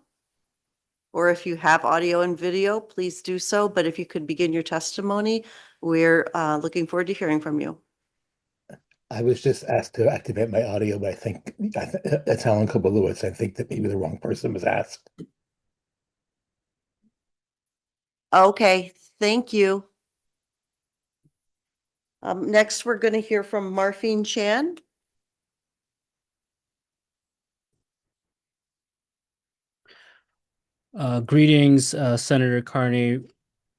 Or if you have audio and video, please do so. But if you could begin your testimony, we're looking forward to hearing from you. I was just asked to activate my audio, but I think that's Alan Kobolewicz. I think that maybe the wrong person was asked. Okay, thank you. Next, we're going to hear from Marfine Chan. Greetings, Senator Carney,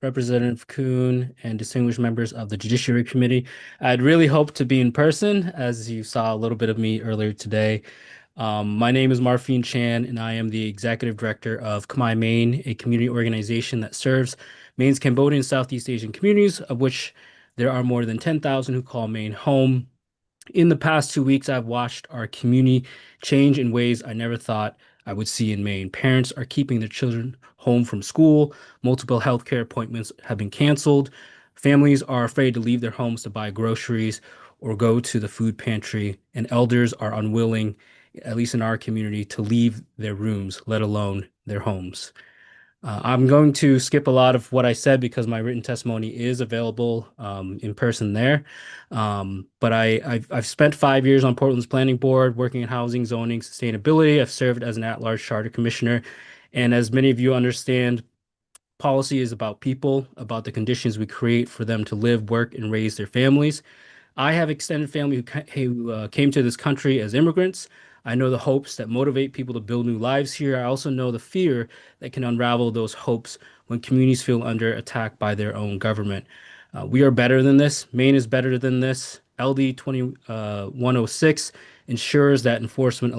Representative Kuhn, and distinguished members of the Judiciary Committee. I'd really hoped to be in person, as you saw a little bit of me earlier today. My name is Marfine Chan, and I am the Executive Director of Khmer Maine, a community organization that serves Maine's Cambodian Southeast Asian communities, of which there are more than 10,000 who call Maine home. In the past 2 weeks, I've watched our community change in ways I never thought I would see in Maine. Parents are keeping their children home from school. Multiple healthcare appointments have been canceled. Families are afraid to leave their homes to buy groceries or go to the food pantry. And elders are unwilling, at least in our community, to leave their rooms, let alone their homes. I'm going to skip a lot of what I said because my written testimony is available in person there. But I've spent 5 years on Portland's planning board, working in housing, zoning, sustainability. I've served as an at-large charter commissioner. And as many of you understand, policy is about people, about the conditions we create for them to live, work, and raise their families. I have extended family who came to this country as immigrants. I know the hopes that motivate people to build new lives here. I also know the fear that can unravel those hopes when communities feel under attack by their own government. We are better than this. Maine is better than this. LD 2106 ensures that enforcement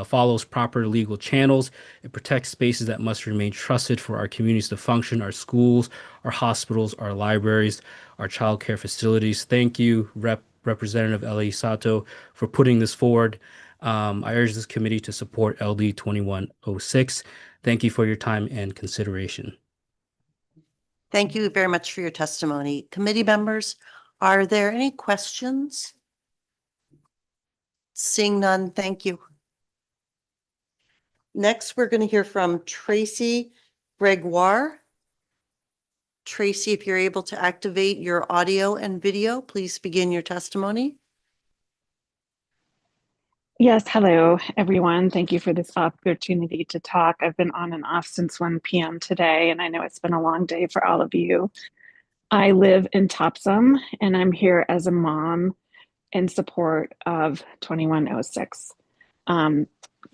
follows proper legal channels. It protects spaces that must remain trusted for our communities to function, our schools, our hospitals, our libraries, our child care facilities. Thank you, Representative Ellie Sato, for putting this forward. I urge this committee to support LD 2106. Thank you for your time and consideration. Thank you very much for your testimony. Committee members, are there any questions? Seeing none, thank you. Next, we're going to hear from Tracy Gregoire. Tracy, if you're able to activate your audio and video, please begin your testimony. Yes, hello, everyone. Thank you for this opportunity to talk. I've been on and off since 1 p.m. today, and I know it's been a long day for all of you. I live in Topsom, and I'm here as a mom in support of 2106.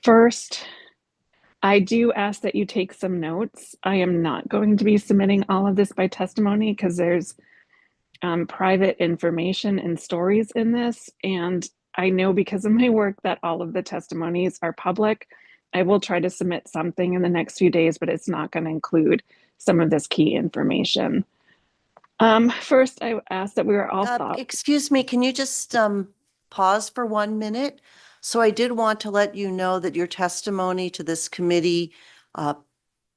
First, I do ask that you take some notes. I am not going to be submitting all of this by testimony because there's private information and stories in this, and I know because of my work that all of the testimonies are public. I will try to submit something in the next few days, but it's not going to include some of this key information. First, I asked that we were all excuse me, can you just pause for 1 minute? So I did want to let you know that your testimony to this committee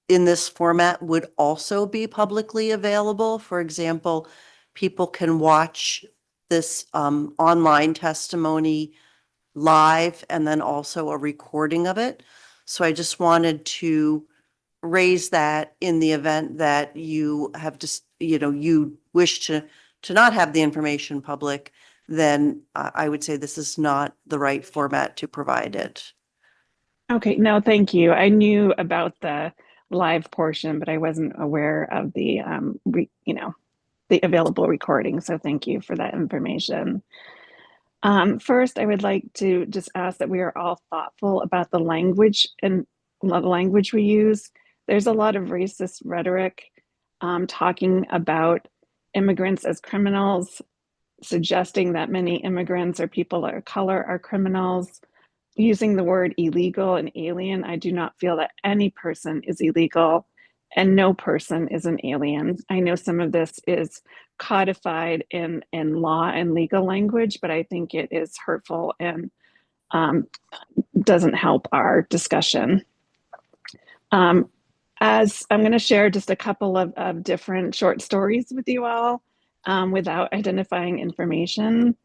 in this format would also be publicly available. For example, people can watch this online testimony live and then also a recording of it. So I just wanted to raise that in the event that you have just, you wish to not have the information public, then I would say this is not the right format to provide it. Okay, no, thank you. I knew about the live portion, but I wasn't aware of the, the available recording. So thank you for that information. First, I would like to just ask that we are all thoughtful about the language and the language we use. There's a lot of racist rhetoric talking about immigrants as criminals, suggesting that many immigrants or people of color are criminals. Using the word illegal and alien, I do not feel that any person is illegal and no person is an alien. I know some of this is codified in law and legal language, but I think it is hurtful and doesn't help our discussion. As I'm going to share just a couple of different short stories with you all without identifying information.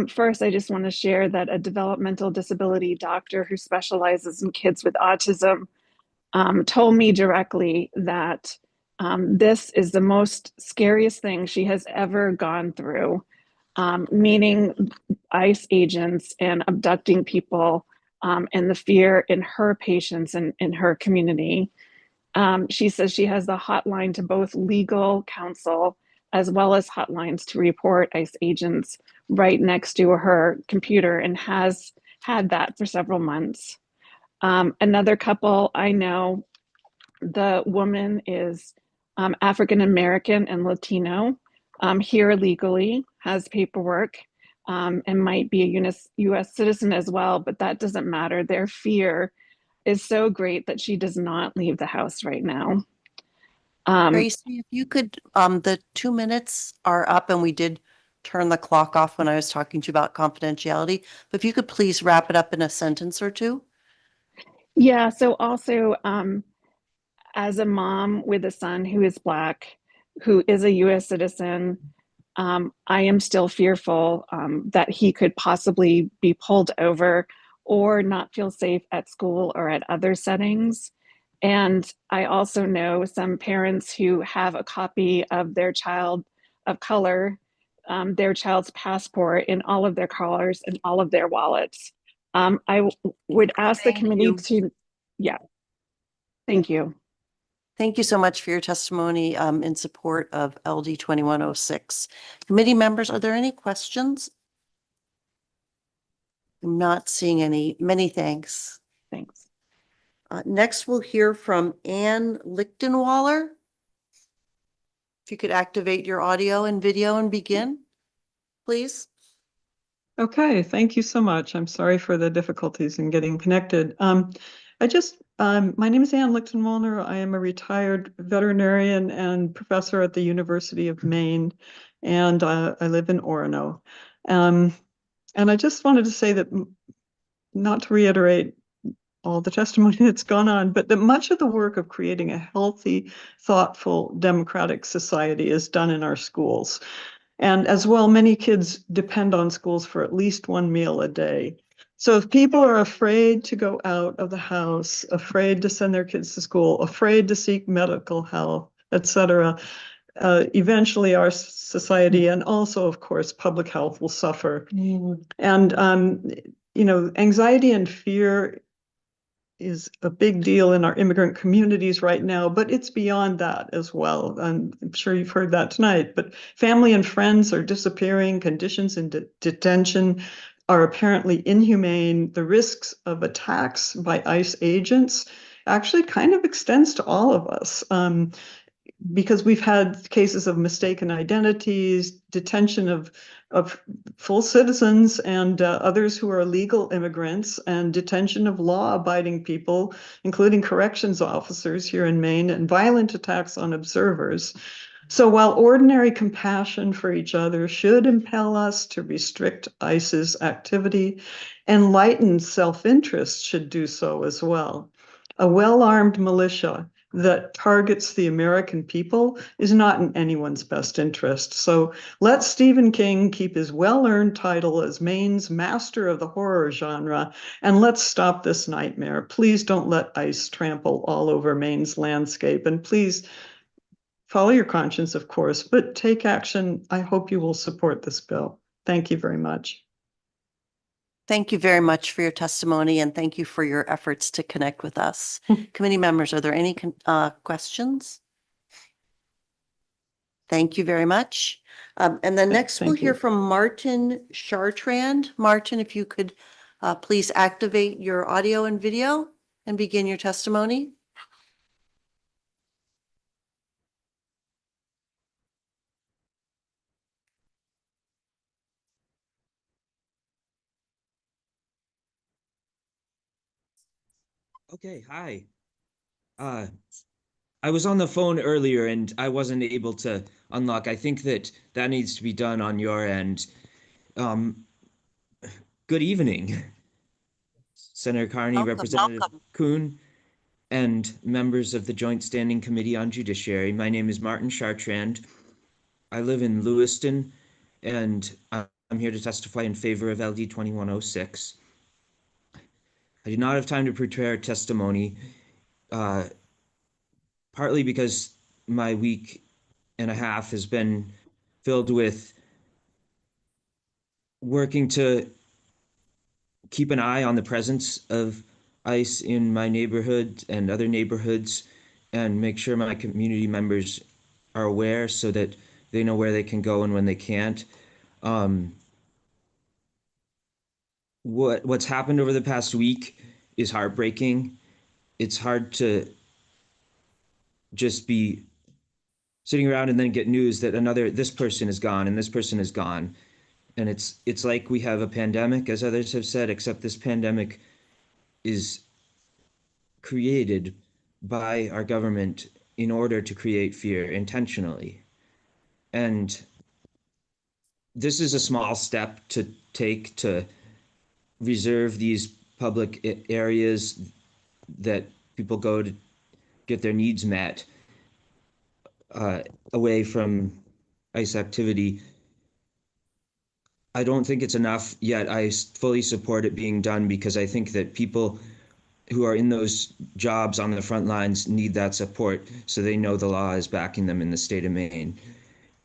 First, I just want to share that a developmental disability doctor who specializes in kids with autism told me directly that this is the most scariest thing she has ever gone through, meaning ICE agents and abducting people and the fear in her patients and in her community. She says she has the hotline to both legal counsel as well as hotlines to report ICE agents right next to her computer and has had that for several months. Another couple I know, the woman is African American and Latino, here legally, has paperwork, and might be a US citizen as well, but that doesn't matter. Their fear is so great that she does not leave the house right now. Tracy, if you could, the 2 minutes are up and we did turn the clock off when I was talking to you about confidentiality, but if you could please wrap it up in a sentence or two. Yeah, so also, as a mom with a son who is Black, who is a US citizen, I am still fearful that he could possibly be pulled over or not feel safe at school or at other settings. And I also know some parents who have a copy of their child of color, their child's passport in all of their collars and all of their wallets. I would ask the committee to, yeah, thank you. Thank you so much for your testimony in support of LD 2106. Committee members, are there any questions? I'm not seeing any. Many thanks. Thanks. Next, we'll hear from Ann Lichtenwaller. If you could activate your audio and video and begin, please. Okay, thank you so much. I'm sorry for the difficulties in getting connected. My name is Ann Lichtenwalner. I am a retired veterinarian and professor at the University of Maine, and I live in Orono. And I just wanted to say that, not to reiterate all the testimony that's gone on, but that much of the work of creating a healthy, thoughtful, democratic society is done in our schools. And as well, many kids depend on schools for at least one meal a day. So if people are afraid to go out of the house, afraid to send their kids to school, afraid to seek medical help, etc., eventually our society and also, of course, public health will suffer. And, anxiety and fear is a big deal in our immigrant communities right now, but it's beyond that as well. And I'm sure you've heard that tonight, but family and friends are disappearing, conditions in detention are apparently inhumane. The risks of attacks by ICE agents actually kind of extends to all of us. Because we've had cases of mistaken identities, detention of full citizens and others who are legal immigrants, and detention of law-abiding people, including corrections officers here in Maine, and violent attacks on observers. So while ordinary compassion for each other should impel us to restrict ICE's activity, enlightened self-interest should do so as well. A well-armed militia that targets the American people is not in anyone's best interest. So let Stephen King keep his well-earned title as Maine's master of the horror genre, and let's stop this nightmare. Please don't let ICE trample all over Maine's landscape, and please follow your conscience, of course, but take action. I hope you will support this bill. Thank you very much. Thank you very much for your testimony and thank you for your efforts to connect with us. Committee members, are there any questions? Thank you very much. And then next we'll Thank hear you. from Martin Chartrand. Martin, if you could please activate your audio and video and begin your testimony. Okay, hi. I was on the phone earlier and I wasn't able to unlock. I think that that needs to be done on your end. Um, Good evening, Senator Carney, Representative Kuhn, and members of the Joint Standing Committee on Judiciary. My name is Martin Chartrand. I live in Lewiston, and I'm here to testify in favor of LD 2106. I did not have time to prepare testimony, partly because my week and a half has been filled with working to keep an eye on the presence of ICE in my neighborhood and other neighborhoods and make sure my community members are aware so that they know where they can go and when they can't. What's happened over the past week is heartbreaking. It's hard to just be sitting around and then get news that this person is gone and this person is gone. And it's like we have a pandemic, as others have said, except this pandemic is created by our government in order to create fear intentionally. And this is a small step to take to reserve these public areas that people go to get their needs met away from ICE activity. I don't think it's enough, yet I fully support it being done because I think that people who are in those jobs on the front lines need that support so they know the law is backing them in the state of Maine.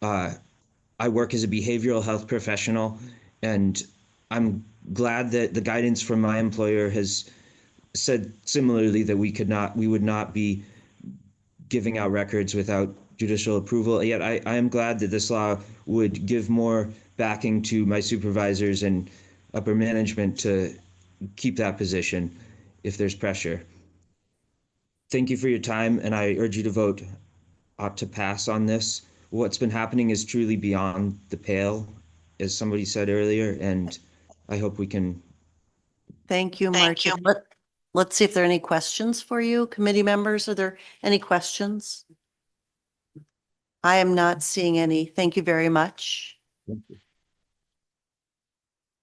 I work as a behavioral health professional, and I'm glad that the guidance from my employer has said similarly that we would not be giving out records without judicial approval. Yet I am glad that this law would give more backing to my supervisors and upper management to keep that position if there's pressure. Thank you for your time, and I urge you to vote ought to pass on this. What's been happening is truly beyond the pale, as somebody said earlier, and I hope we can. Thank you, Martin. Let's see if there are any questions for you, committee members. Are there any questions? I am not seeing any. Thank you very much. Thank you.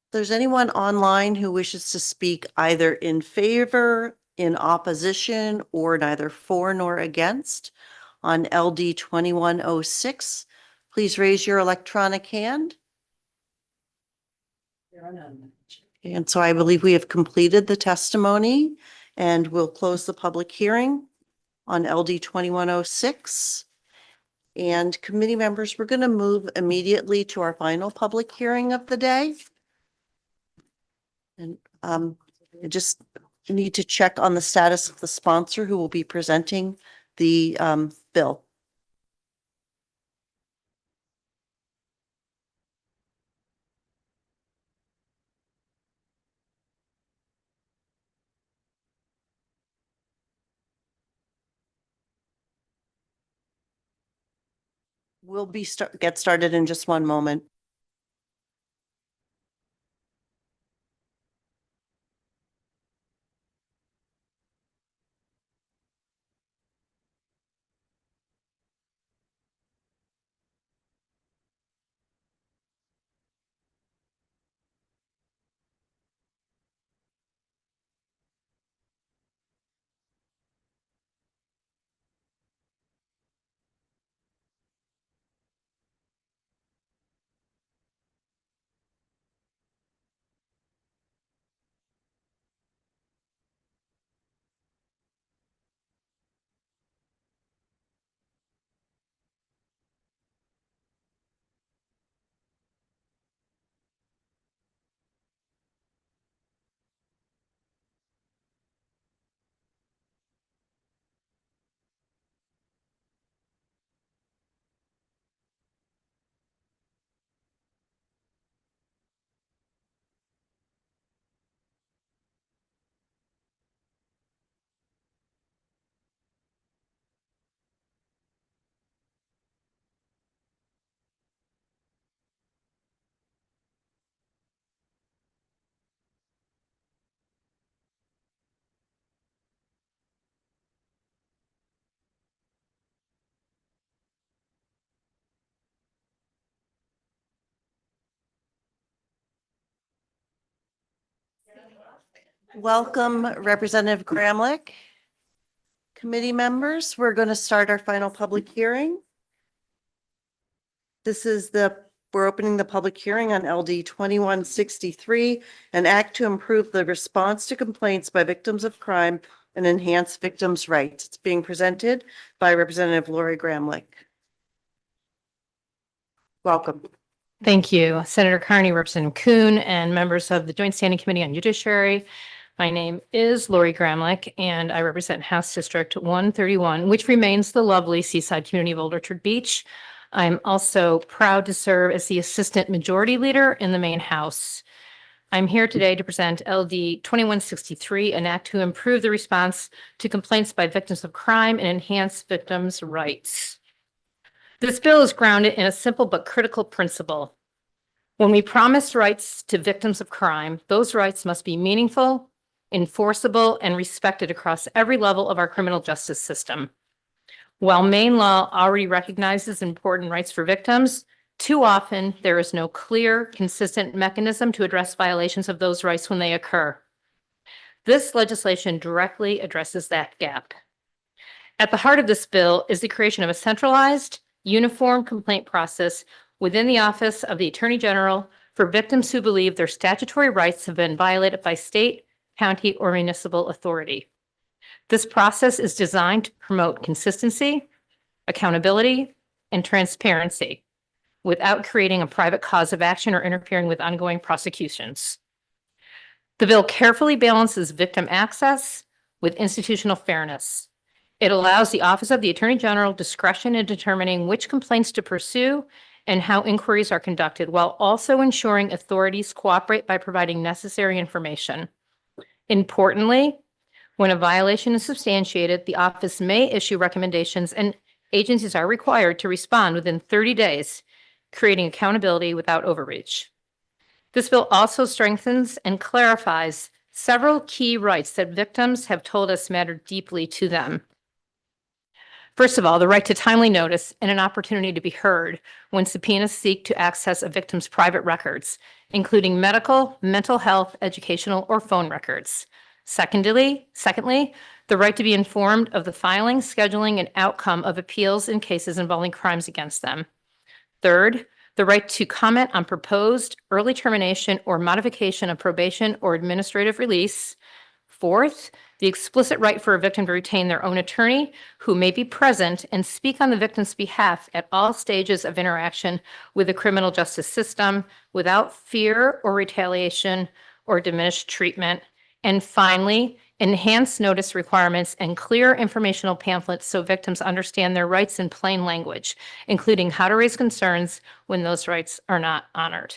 If there's anyone online who wishes to speak either in favor, in opposition, or neither for nor against on LD 2106, please raise your electronic hand. There are none. And so I believe we have completed the testimony and we'll close the public hearing on LD 2106. And committee members, we're going to move immediately to our final public hearing of the day. And I just need to check on the status of the sponsor who will be presenting the bill. We'll get started in just one moment. Welcome, Representative Gramlich. Committee members, we're going to start our final public hearing. We're opening the public hearing on LD 2163, an act to improve the response to complaints by victims of crime and enhance victims' rights. It's being presented by Representative Lori Gramlich. Welcome. Thank you, Senator Carney, Representative Kuhn, and members of the Joint Standing Committee on Judiciary. My name is Lori Gramlich, and I represent House District 131, which remains the lovely seaside community of Old Orchard Beach. I'm also proud to serve as the Assistant Majority Leader in the Maine House. I'm here today to present LD 2163, an act to improve the response to complaints by victims of crime and enhance victims' rights. This bill is grounded in a simple but critical principle. When we promise rights to victims of crime, those rights must be meaningful, enforceable, and respected across every level of our criminal justice system. While Maine law already recognizes important rights for victims, too often there is no clear, consistent mechanism to address violations of those rights when they occur. This legislation directly addresses that gap. At the heart of this bill is the creation of a centralized, uniform complaint process within the Office of the Attorney General for victims who believe their statutory rights have been violated by state, county, or municipal authority. This process is designed to promote consistency, accountability, and transparency without creating a private cause of action or interfering with ongoing prosecutions. The bill carefully balances victim access with institutional fairness. It allows the Office of the Attorney General discretion in determining which complaints to pursue and how inquiries are conducted, while also ensuring authorities cooperate by providing necessary information. Importantly, when a violation is substantiated, the office may issue recommendations and agencies are required to respond within 30 days, creating accountability without overreach. This bill also strengthens and clarifies several key rights that victims have told us matter deeply to them. First of all, the right to timely notice and an opportunity to be heard when subpoenas seek to access a victim's private records, including medical, mental health, educational, or phone records. Secondly, the right to be informed of the filing, scheduling, and outcome of appeals in cases involving crimes against them. Third, the right to comment on proposed early termination or modification of probation or administrative release. Fourth, the explicit right for a victim to retain their own attorney who may be present and speak on the victim's behalf at all stages of interaction with the criminal justice system without fear or retaliation or diminished treatment. And finally, enhanced notice requirements and clear informational pamphlets so victims understand their rights in plain language, including how to raise concerns when those rights are not honored.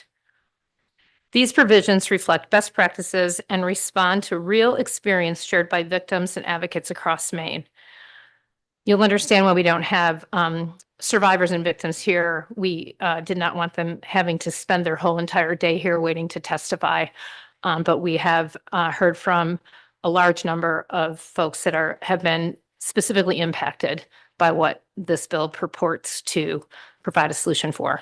These provisions reflect best practices and respond to real experience shared by victims and advocates across Maine. You'll understand why we don't have survivors and victims here. We did not want them having to spend their whole entire day here waiting to testify. But we have heard from a large number of folks that have been specifically impacted by what this bill purports to provide a solution for.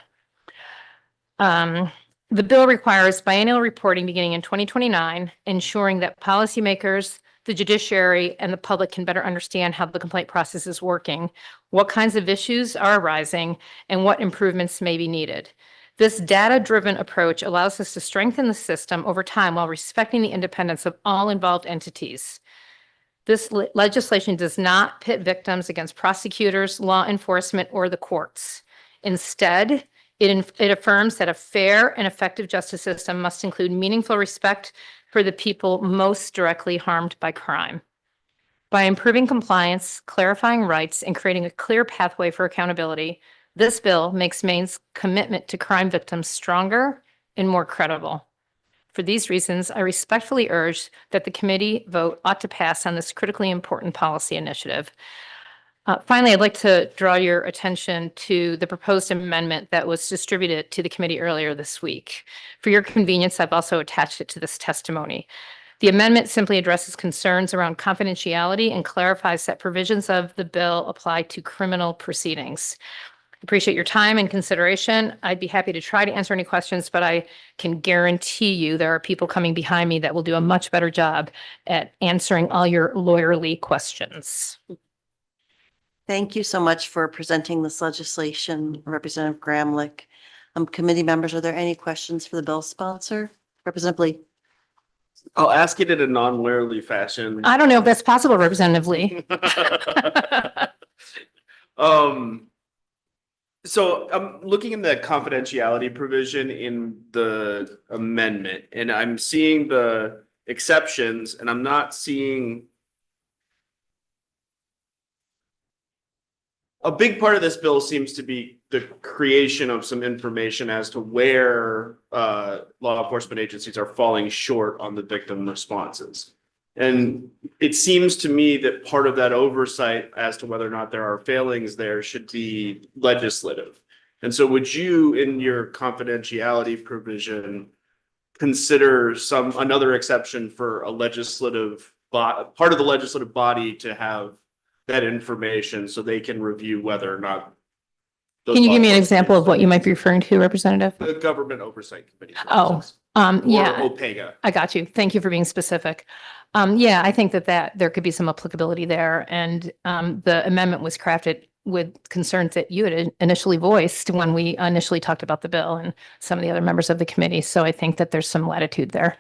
The bill requires biennial reporting beginning in 2029, ensuring that policymakers, the judiciary, and the public can better understand how the complaint process is working, what kinds of issues are arising, and what improvements may be needed. This data-driven approach allows us to strengthen the system over time while respecting the independence of all involved entities. This legislation does not pit victims against prosecutors, law enforcement, or the courts. Instead, it affirms that a fair and effective justice system must include meaningful respect for the people most directly harmed by crime. By improving compliance, clarifying rights, and creating a clear pathway for accountability, this bill makes Maine's commitment to crime victims stronger and more credible. For these reasons, I respectfully urge that the committee vote ought to pass on this critically important policy initiative. Finally, I'd like to draw your attention to the proposed amendment that was distributed to the committee earlier this week. For your convenience, I've also attached it to this testimony. The amendment simply addresses concerns around confidentiality and clarifies that provisions of the bill apply to criminal proceedings. Appreciate your time and consideration. I'd be happy to try to answer any questions, but I can guarantee you there are people coming behind me that will do a much better job at answering all your lawyerly questions. Thank you so much for presenting this legislation, Representative Gramlich. Committee members, are there any questions for the bill sponsor? Representative Lee. I'll ask it in a non-lawyerly fashion. I don't know if that's possible, Representative Lee. So I'm looking in the confidentiality provision in the amendment, and I'm seeing the exceptions, and I'm not seeing a big part of this bill seems to be the creation of some information as to where law enforcement agencies are falling short on the victim responses. And it seems to me that part of that oversight as to whether or not there are failings there should be legislative. And so would you, in your confidentiality provision, consider another exception for a legislative part of the legislative body to have that information so they can review whether or not. Can you give me an example of what you might be referring to, Representative? The Government Oversight Committee. Oh, yeah. Or OPEGA. I got you. Thank you for being specific. Yeah, I think that there could be some applicability there. And the amendment was crafted with concerns that you had initially voiced when we initially talked about the bill and some of the other members of the committee. So I think that there's some latitude there.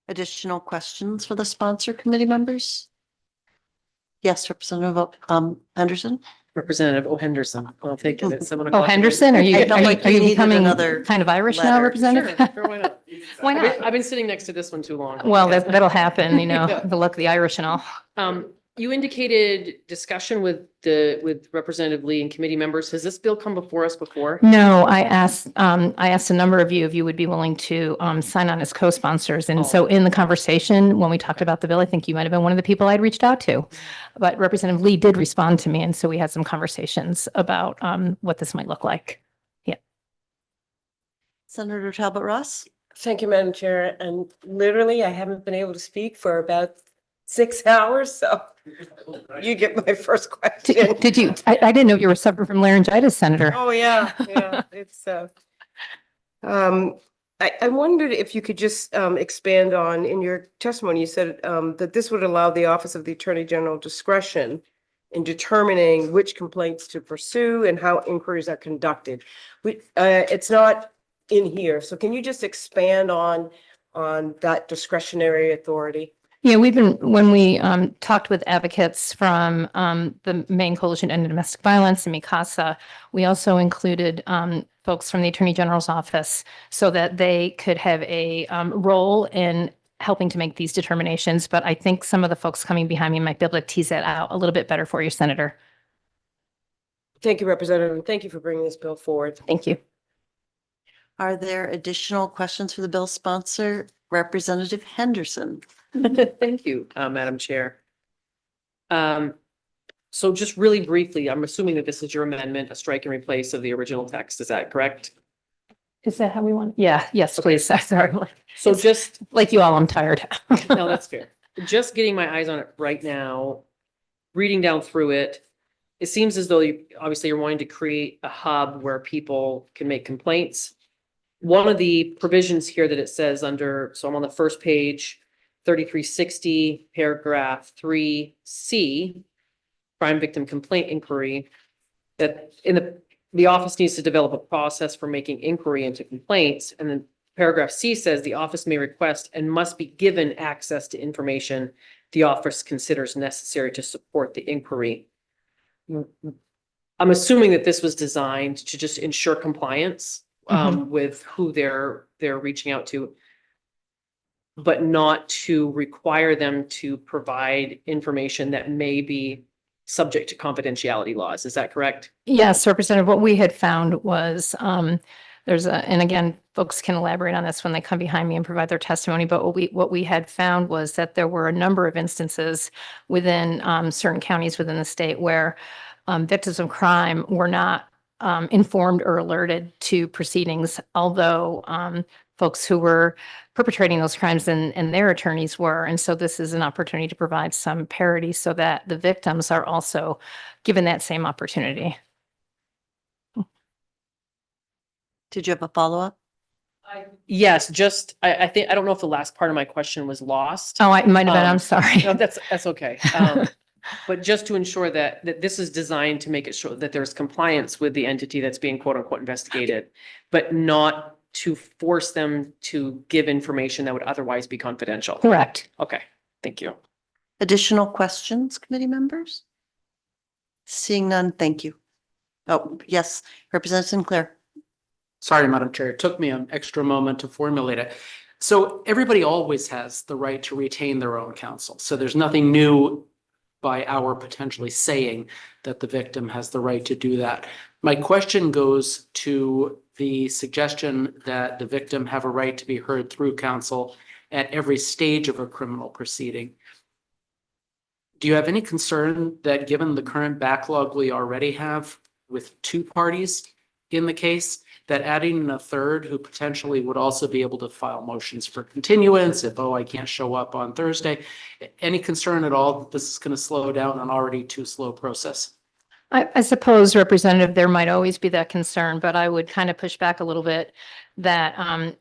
Additional questions for the sponsor committee members? Yes, Representative Henderson. Representative O. Henderson. I'll take it at 7 Oh, o'clock. Henderson, are you, I felt like are you you needed becoming another kind of Irish now, letter. Representative? Sure, why not? Why not? I've been sitting next to this one too long. Well, that'll happen, you know, Yeah. the luck of the Irish and all. You indicated discussion with Representative Lee and committee members. Has this bill come before us before? No, I asked a number of you if you would be willing to sign on as co-sponsors. And so in the conversation, when we talked about the bill, I think you might have been one of the people I'd reached out to. But Representative Lee did respond to me. And so we had some conversations about what this might look like. Yeah. Senator Talbot Ross. Thank you, Madam Chair. And literally, I haven't been able to speak for about 6 hours, so you get my first question. Did you? I didn't know you were suffering from laryngitis, Senator. Oh, yeah, it's, I wondered if you could just expand on, in your testimony, you said that this would allow the Office of the Attorney General discretion in determining which complaints to pursue and how inquiries are conducted. It's not in here, so can you just expand on that discretionary authority? Yeah, when we talked with advocates from the Maine Coalition to End Domestic Violence and MICASA, we also included folks from the Attorney General's office so that they could have a role in helping to make these determinations. But I think some of the folks coming behind me might be able to tease that out a little bit better for you, Senator. Thank you, Representative, and thank you for bringing this bill forward. Thank you. Are there additional questions for the bill sponsor? Representative Henderson. Thank you, Madam Chair. So just really briefly, I'm assuming that this is your amendment, a strike and replace of the original text. Is that correct? Is that how we want? Yeah, yes, please. Sorry. So just like you all, I'm tired. no, that's fair. Just getting my eyes on it right now, reading down through it, it seems as though obviously you're wanting to create a hub where people can make complaints. One of the provisions here that it says so I'm on the first page, 3360, paragraph 3C, crime victim complaint inquiry, that in the office needs to develop a process for making inquiry into complaints. And then paragraph C says the office may request and must be given access to information the office considers necessary to support the inquiry. I'm assuming that this was designed to just ensure compliance with who they're reaching out to, but not to require them to provide information that may be subject to confidentiality laws. Is that correct? Yes, Representative, what we had found was and again, folks can elaborate on this when they come behind me and provide their testimony, but what we had found was that there were a number of instances within certain counties within the state where victims of crime were not informed or alerted to proceedings, although folks who were perpetrating those crimes and their attorneys were. And so this is an opportunity to provide some parity so that the victims are also given that same opportunity. Did you have a follow-up? Yes, just, I think, I don't know if the last part of my question was lost. Oh, it might have been. I'm Um, sorry. No, that's okay. But just to ensure that this is designed to make it sure that there's compliance with the entity that's being quote unquote investigated, but not to force them to give information that would otherwise be confidential. Correct. Okay, thank you. Additional questions, committee members? Seeing none, thank you. Oh, yes, Representative Sinclair. Sorry, Madam Chair, it took me an extra moment to formulate it. So everybody always has the right to retain their own counsel. So there's nothing new by our potentially saying that the victim has the right to do that. My question goes to the suggestion that the victim have a right to be heard through counsel at every stage of a criminal proceeding. Do you have any concern that given the current backlog we already have with two parties in the case, that adding in a third who potentially would also be able to file motions for continuance if, oh, I can't show up on Thursday, any concern at all that this is going to slow down an already too slow process? I suppose, Representative, there might always be that concern, but I would kind of push back a little bit that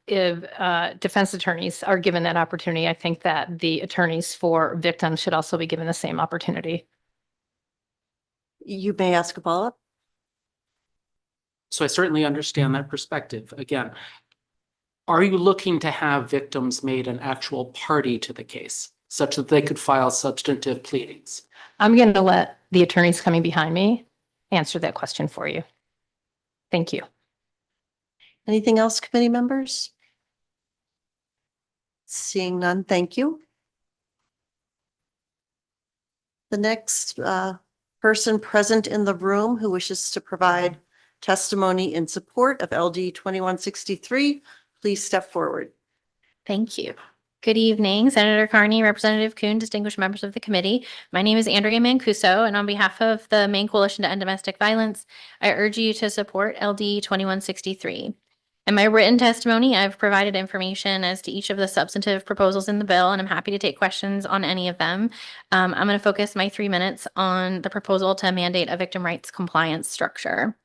if defense attorneys are given that opportunity, I think that the attorneys for victims should also be given the same opportunity. You may ask a follow-up. So I certainly understand that perspective. Again, are you looking to have victims made an actual party to the case such that they could file substantive pleadings? I'm going to let the attorneys coming behind me answer that question for you. Thank you. Anything else, committee members? Seeing none, thank you. The next person present in the room who wishes to provide testimony in support of LD 2163, please step forward. Thank you. Good evening, Senator Carney, Representative Kuhn, distinguished members of the committee. My name is Andrea Mancuso, and on behalf of the Maine Coalition to End Domestic Violence, I urge you to support LD 2163. In my written testimony, I've provided information as to each of the substantive proposals in the bill, and I'm happy to take questions on any of them. I'm going to focus my 3 minutes on the proposal to mandate a victim rights compliance structure.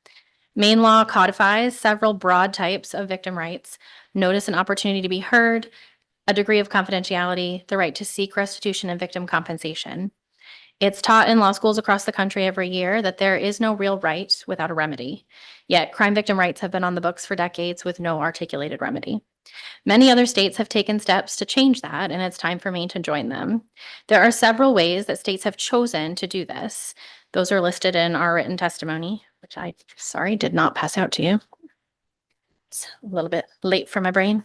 Maine law codifies several broad types of victim rights: notice and opportunity to be heard, a degree of confidentiality, the right to seek restitution and victim compensation. It's taught in law schools across the country every year that there is no real right without a remedy. Yet crime victim rights have been on the books for decades with no articulated remedy. Many other states have taken steps to change that, and it's time for Maine to join them. There are several ways that states have chosen to do this. Those are listed in our written testimony, which I, sorry, did not pass out to you. It's a little bit late for my brain.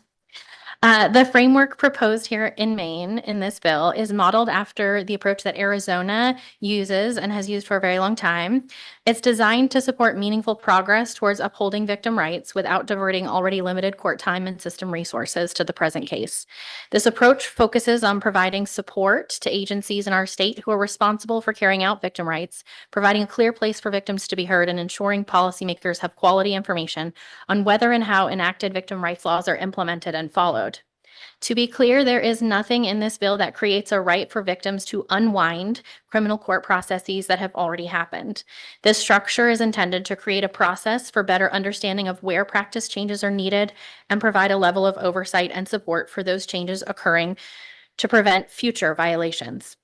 The framework proposed here in Maine in this bill is modeled after the approach that Arizona uses and has used for a very long time. It's designed to support meaningful progress towards upholding victim rights without diverting already limited court time and system resources to the present case. This approach focuses on providing support to agencies in our state who are responsible for carrying out victim rights, providing a clear place for victims to be heard, and ensuring policymakers have quality information on whether and how enacted victim rights laws are implemented and followed. To be clear, there is nothing in this bill that creates a right for victims to unwind criminal court processes that have already happened. This structure is intended to create a process for better understanding of where practice changes are needed and provide a level of oversight and support for those changes occurring to prevent future violations.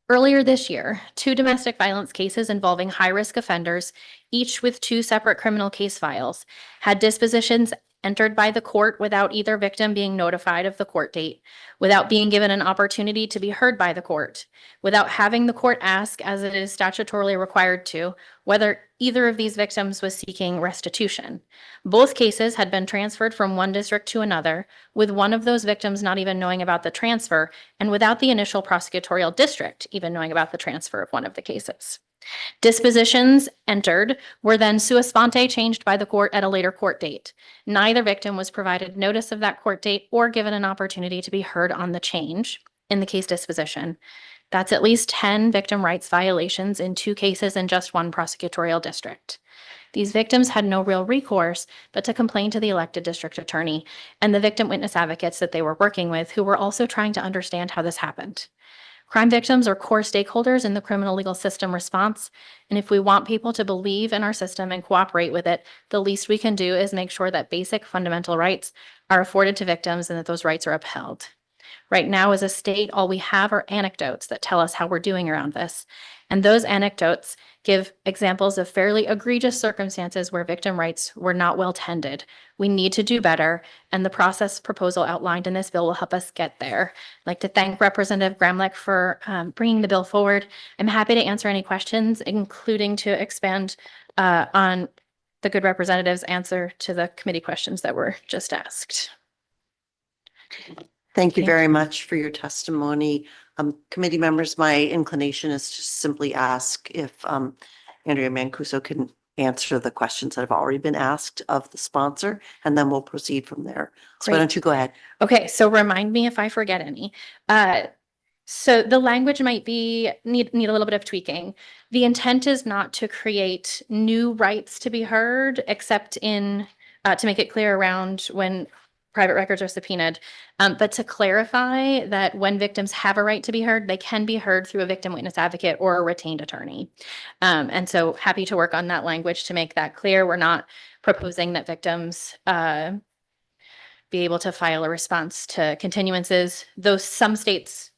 Earlier this year, 2 domestic violence cases involving high-risk offenders, each with 2 separate criminal case files, had dispositions entered by the court without either victim being notified of the court date, without being given an opportunity to be heard by the court, without having the court ask, as it is statutorily required to, whether either of these victims was seeking restitution. Both cases had been transferred from one district to another, with one of those victims not even knowing about the transfer, and without the initial prosecutorial district even knowing about the transfer of one of the cases. Dispositions entered were then sua sponte changed by the court at a later court date. Neither victim was provided notice of that court date or given an opportunity to be heard on the change in the case disposition. That's at least 10 victim rights violations in 2 cases in just one prosecutorial district. These victims had no real recourse but to complain to the elected district attorney and the victim witness advocates that they were working with, who were also trying to understand how this happened. Crime victims are core stakeholders in the criminal legal system response. And if we want people to believe in our system and cooperate with it, the least we can do is make sure that basic fundamental rights are afforded to victims and that those rights are upheld. Right now, as a state, all we have are anecdotes that tell us how we're doing around this. And those anecdotes give examples of fairly egregious circumstances where victim rights were not well tended. We need to do better, and the process proposal outlined in this bill will help us get there. I'd like to thank Representative Gramlich for bringing the bill forward. I'm happy to answer any questions, including to expand on the good representative's answer to the committee questions that were just asked. Thank you very much for your testimony. Committee members, my inclination is to simply ask if Andrea Mancuso can answer the questions that have already been asked of the sponsor, and then we'll proceed from there. So why Great. don't you go ahead? Okay, so remind me if I forget any. So the language might be need a little bit of tweaking. The intent is not to create new rights to be heard, except in to make it clear around when private records are subpoenaed, but to clarify that when victims have a right to be heard, they can be heard through a victim witness advocate or a retained attorney. And so happy to work on that language to make that clear. We're not proposing that victims be able to file a response to continuances, though some states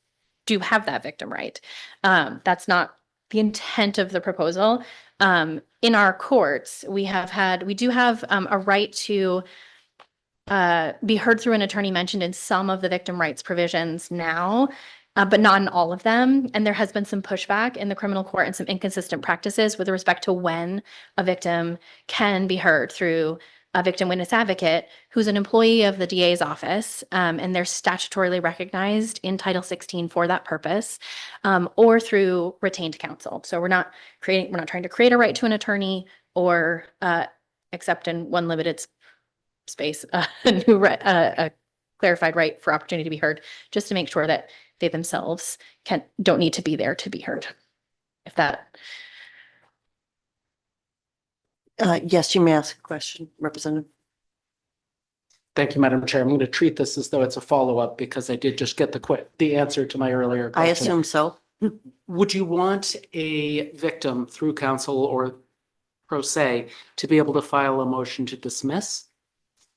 do have that victim right. That's not the intent of the proposal. In our courts, we do have a right to be heard through an attorney mentioned in some of the victim rights provisions now, but not in all of them. And there has been some pushback in the criminal court and some inconsistent practices with respect to when a victim can be heard through a victim witness advocate who's an employee of the DA's office, and they're statutorily recognized in Title 16 for that purpose, or through retained counsel. So we're not trying to create a right to an attorney or except in one limited space, a clarified right for opportunity to be heard, just to make sure that they themselves don't need to be there to be heard. If that. Yes, you may ask a question, Representative. Thank you, Madam Chair. I'm going to treat this as though it's a follow-up because I did just get the answer to my earlier question. I assume so. Would you want a victim through counsel or pro se to be able to file a motion to dismiss?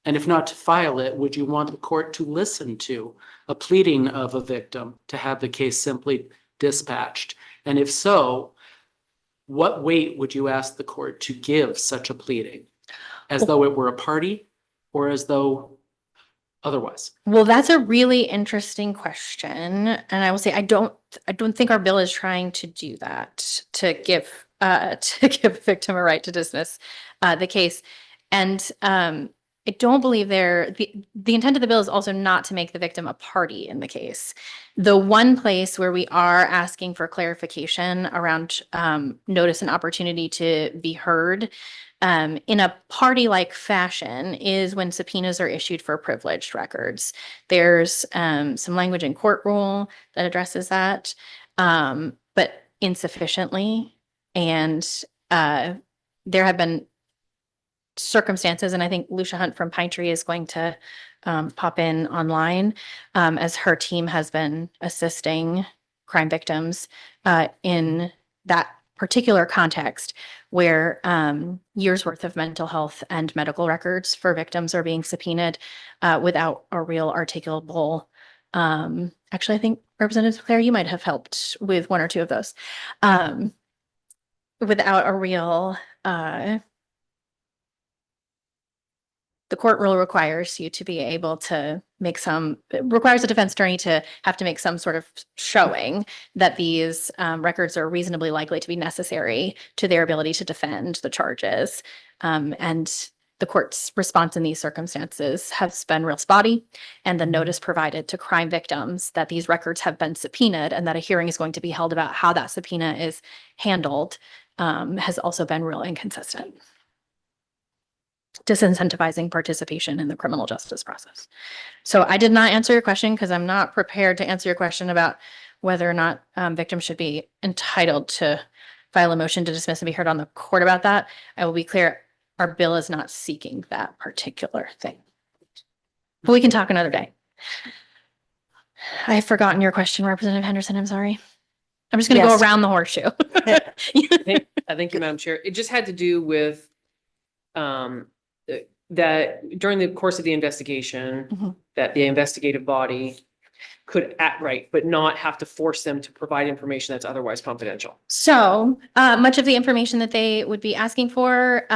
And if not to file it, would you want the court to listen to a pleading of a victim to have the case simply dispatched? And if so, what weight would you ask the court to give such a pleading? As though it were a party or as though otherwise? Well, that's a really interesting question. And I will say, I don't think our bill is trying to do that, to give a victim a right to dismiss the case. And I don't believe the intent of the bill is also not to make the victim a party in the case. The one place where we are asking for clarification around notice and opportunity to be heard in a party-like fashion is when subpoenas are issued for privileged records. There's some language in court rule that addresses that, but insufficiently. And there have been circumstances, and I think Lucia Hunt from Pine Tree is going to pop in online as her team has been assisting crime victims in that particular context where years worth of mental health and medical records for victims are being subpoenaed without a real articulable. Actually, I think Representative Claire, you might have helped with one or two of those without a real the court rule requires you to be able to requires a defense attorney to have to make some sort of showing that these records are reasonably likely to be necessary to their ability to defend the charges. And the court's response in these circumstances has been real spotty. And the notice provided to crime victims that these records have been subpoenaed and that a hearing is going to be held about how that subpoena is handled has also been real inconsistent, disincentivizing participation in the criminal justice process. So I did not answer your question because I'm not prepared to answer your question about whether or not victims should be entitled to file a motion to dismiss and be heard on the court about that. I will be clear, our bill is not seeking that particular thing. But we can talk another day. I've forgotten your question, Representative Henderson. I'm sorry. I'm just going to go Yes. around the horseshoe. Thank you, Madam Chair. It just had to do with that during the course of the investigation, Mhm. that the investigative body could act right, but not have to force them to provide information that's otherwise confidential. So, much of the information that they would be asking for,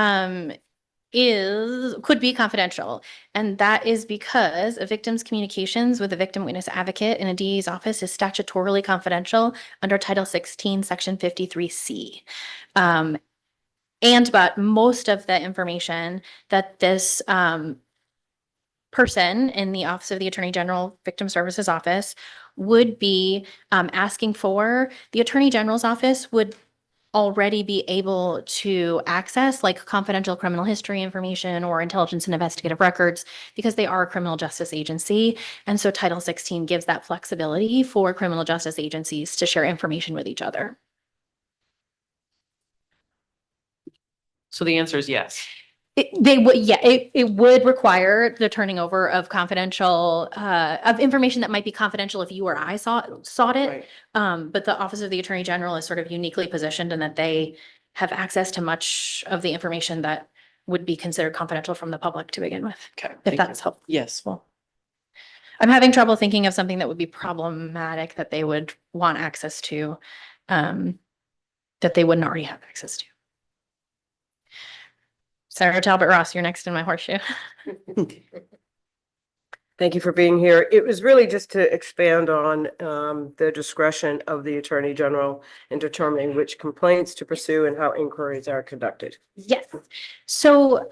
could be confidential. And that is because a victim's communications with a victim witness advocate in a DA's office is statutorily confidential under Title 16, Section 53C. But most of the information that this person in the Office of the Attorney General Victim Services Office would be asking for, the Attorney General's office would already be able to access like confidential criminal history information or intelligence and investigative records because they are a criminal justice agency. And so Title 16 gives that flexibility for criminal justice agencies to share information with each other. So the answer is yes. It would require the turning over of confidential, of information that might be confidential if you or I sought it. Right. But the Office of the Attorney General is sort of uniquely positioned in that they have access to much of the information that would be considered confidential from the public to begin with. Okay. If Thank that's you. helpful. Yes. I'm having trouble thinking of something that would be problematic that they would want access to, that they wouldn't already have access to. Senator Talbot Ross, you're next in my horseshoe. Thank you for being here. It was really just to expand on the discretion of the Attorney General in determining which complaints to pursue and how inquiries are conducted. Yes. So,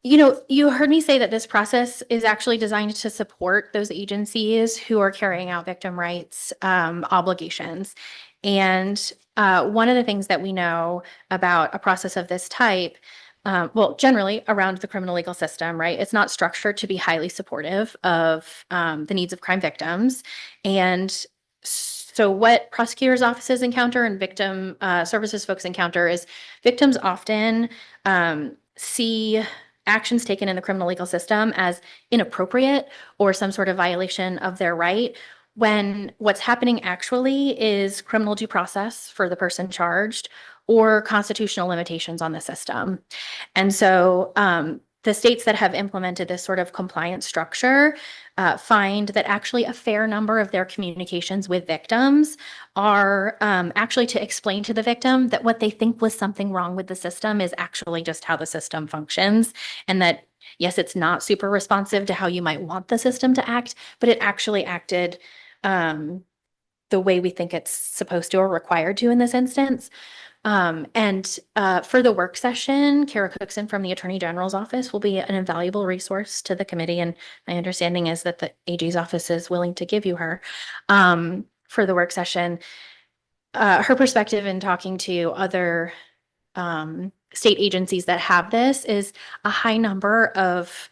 you heard me say that this process is actually designed to support those agencies who are carrying out victim rights obligations. And one of the things that we know about a process of this type, well, generally around the criminal legal system, right? It's not structured to be highly supportive of the needs of crime victims. And so what prosecutors' offices encounter and victim services folks encounter is victims often see actions taken in the criminal legal system as inappropriate or some sort of violation of their right, when what's happening actually is criminal due process for the person charged or constitutional limitations on the system. And so the states that have implemented this sort of compliance structure find that actually a fair number of their communications with victims are actually to explain to the victim that what they think was something wrong with the system is actually just how the system functions. And that, yes, it's not super responsive to how you might want the system to act, but it actually acted the way we think it's supposed to or required to in this instance. For the work session, Kara Cookson from the Attorney General's office will be an invaluable resource to the committee. And my understanding is that the AG's office is willing to give you her for the work session. Her perspective in talking to other state agencies that have this is a high number of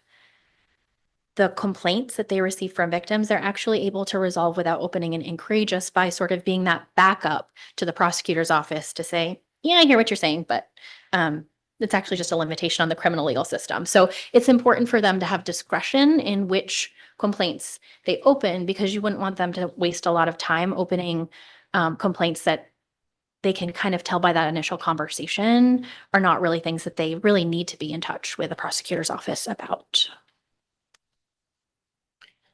the complaints that they receive from victims, they're actually able to resolve without opening an inquiry just by sort of being that backup to the prosecutor's office to say, yeah, I hear what you're saying, but it's actually just a limitation on the criminal legal system. So it's important for them to have discretion in which complaints they open because you wouldn't want them to waste a lot of time opening complaints that they can kind of tell by that initial conversation are not really things that they really need to be in touch with the prosecutor's office about.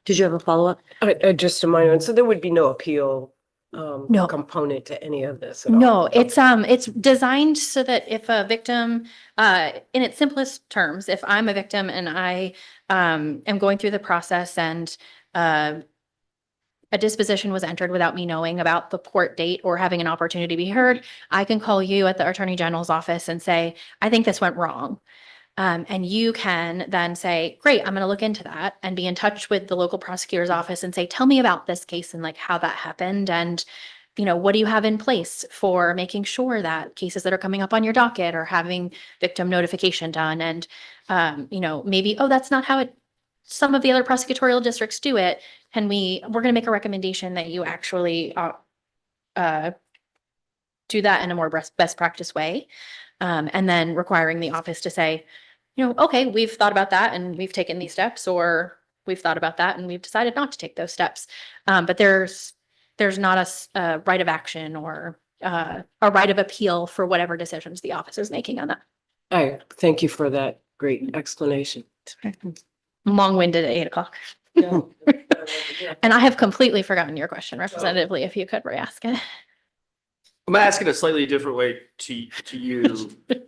Did you have a follow-up? Just a minor one. So there would be no appeal No. component to any of this at all? No, it's designed so that if a victim, in its simplest terms, if I'm a victim and I am going through the process and a disposition was entered without me knowing about the court date or having an opportunity to be heard, I can call you at the Attorney General's office and say, I think this went wrong. And you can then say, great, I'm going to look into that and be in touch with the local prosecutor's office and say, tell me about this case and like how that happened. And, what do you have in place for making sure that cases that are coming up on your docket are having victim notification done? And, maybe, oh, that's not how some of the other prosecutorial districts do it. We're going to make a recommendation that you actually do that in a more best practice way. And then requiring the office to say, okay, we've thought about that and we've taken these steps, or we've thought about that and we've decided not to take those steps. But there's not a right of action or a right of appeal for whatever decisions the office is making on that. I thank you for that great explanation. Long-winded at 8 o'clock. And I have completely forgotten your question, Representative Lee, if you could re-ask it. I'm asking a slightly different way to you. That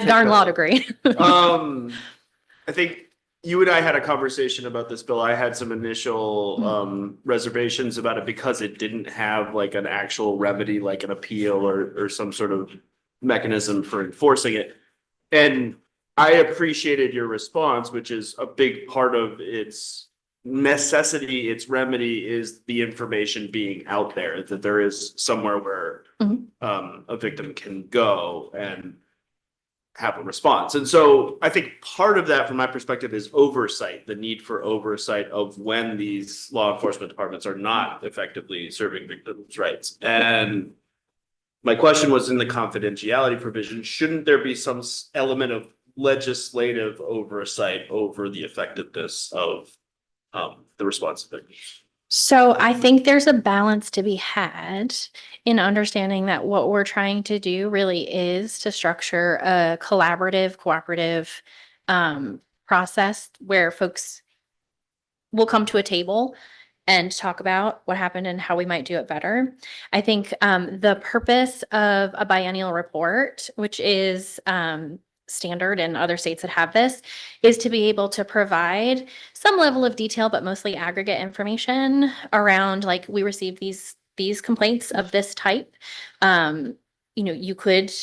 darn law degree. I think you and I had a conversation about this bill. I had some initial reservations about it because it didn't have like an actual remedy, like an appeal or some sort of mechanism for enforcing it. And I appreciated your response, which is a big part of its necessity, its remedy is the information being out there, that there is somewhere where a victim can go and have a response. And so I think part of that from my perspective is oversight, the need for oversight of when these law enforcement departments are not effectively serving victims' rights. And my question was in the confidentiality provision, shouldn't there be some element of legislative oversight over the effectiveness of the response of victims? So I think there's a balance to be had in understanding that what we're trying to do really is to structure a collaborative, cooperative process where folks will come to a table and talk about what happened and how we might do it better. I think the purpose of a biennial report, which is standard in other states that have this, is to be able to provide some level of detail, but mostly aggregate information around, like, we received these complaints of this type. You could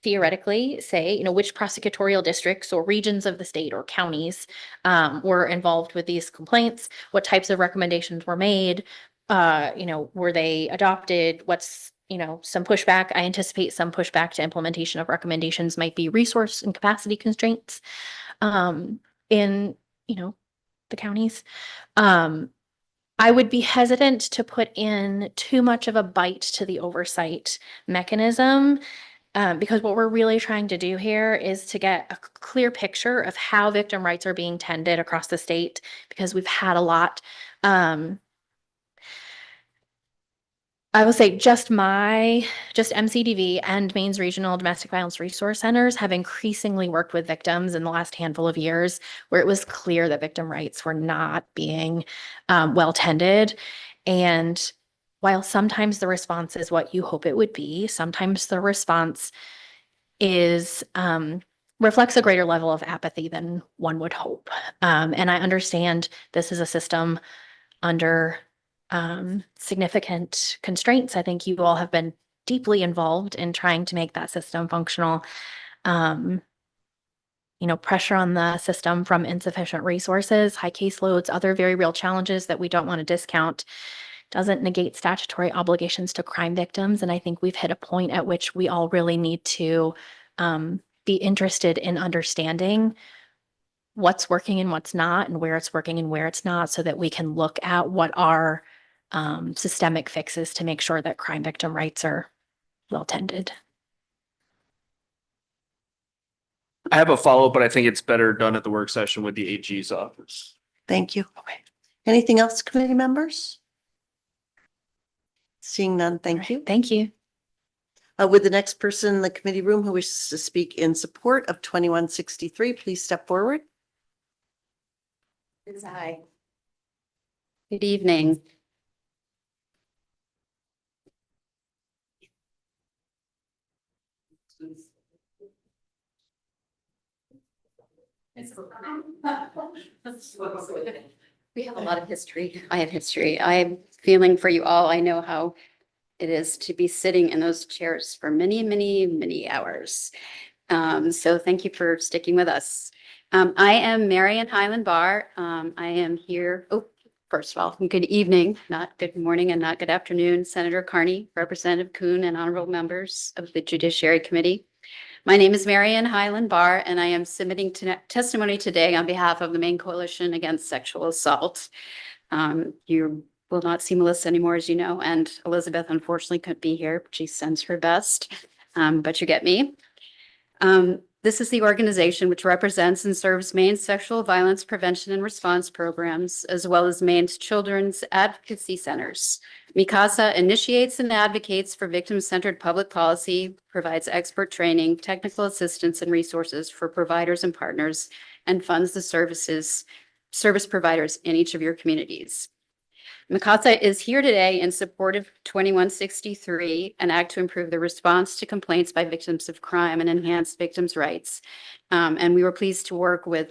theoretically say, which prosecutorial districts or regions of the state or counties were involved with these complaints, what types of recommendations were made, were they adopted, what's some pushback. I anticipate some pushback to implementation of recommendations might be resource and capacity constraints in the counties. I would be hesitant to put in too much of a bite to the oversight mechanism because what we're really trying to do here is to get a clear picture of how victim rights are being tended across the state, because we've had a lot. I will say just MCDV and Maine's regional domestic violence resource centers have increasingly worked with victims in the last handful of years where it was clear that victim rights were not being well tended. And while sometimes the response is what you hope it would be, sometimes the response is reflects a greater level of apathy than one would hope. And I understand this is a system under significant constraints. I think you all have been deeply involved in trying to make that system functional. Pressure on the system from insufficient resources, high caseloads, other very real challenges that we don't want to discount, doesn't negate statutory obligations to crime victims. And I think we've hit a point at which we all really need to be interested in understanding what's working and what's not, and where it's working and where it's not, so that we can look at what are systemic fixes to make sure that crime victim rights are well tended. I have a follow-up, but I think it's better done at the work session with the AG's office. Thank you. Okay. Anything else, committee members? Seeing none, thank you. Thank you. Would the next person in the committee room who wishes to speak in support of 2163, please step forward. Hi. Good evening. We have a lot of history. I have history. I'm feeling for you all. I know how it is to be sitting in those chairs for many, many, many hours. So thank you for sticking with us. I am Marian Highland Barr. I am here. Oh, first of all, good evening, not good morning and not good afternoon, Senator Carney, Representative Kuhn, and honorable members of the Judiciary Committee. My name is Marian Highland Barr, and I am submitting testimony today on behalf of the Maine Coalition Against Sexual Assault. You will not see Melissa anymore, as you know, and Elizabeth unfortunately couldn't be here. She sends her best, but you get me. This is the organization which represents and serves Maine's sexual violence prevention and response programs, as well as Maine's children's advocacy centers. MICASA initiates and advocates for victim-centered public policy, provides expert training, technical assistance, and resources for providers and partners, and funds the service providers in each of your communities. MICASA is here today in support of 2163, an act to improve the response to complaints by victims of crime and enhance victims' rights. And we were pleased to work with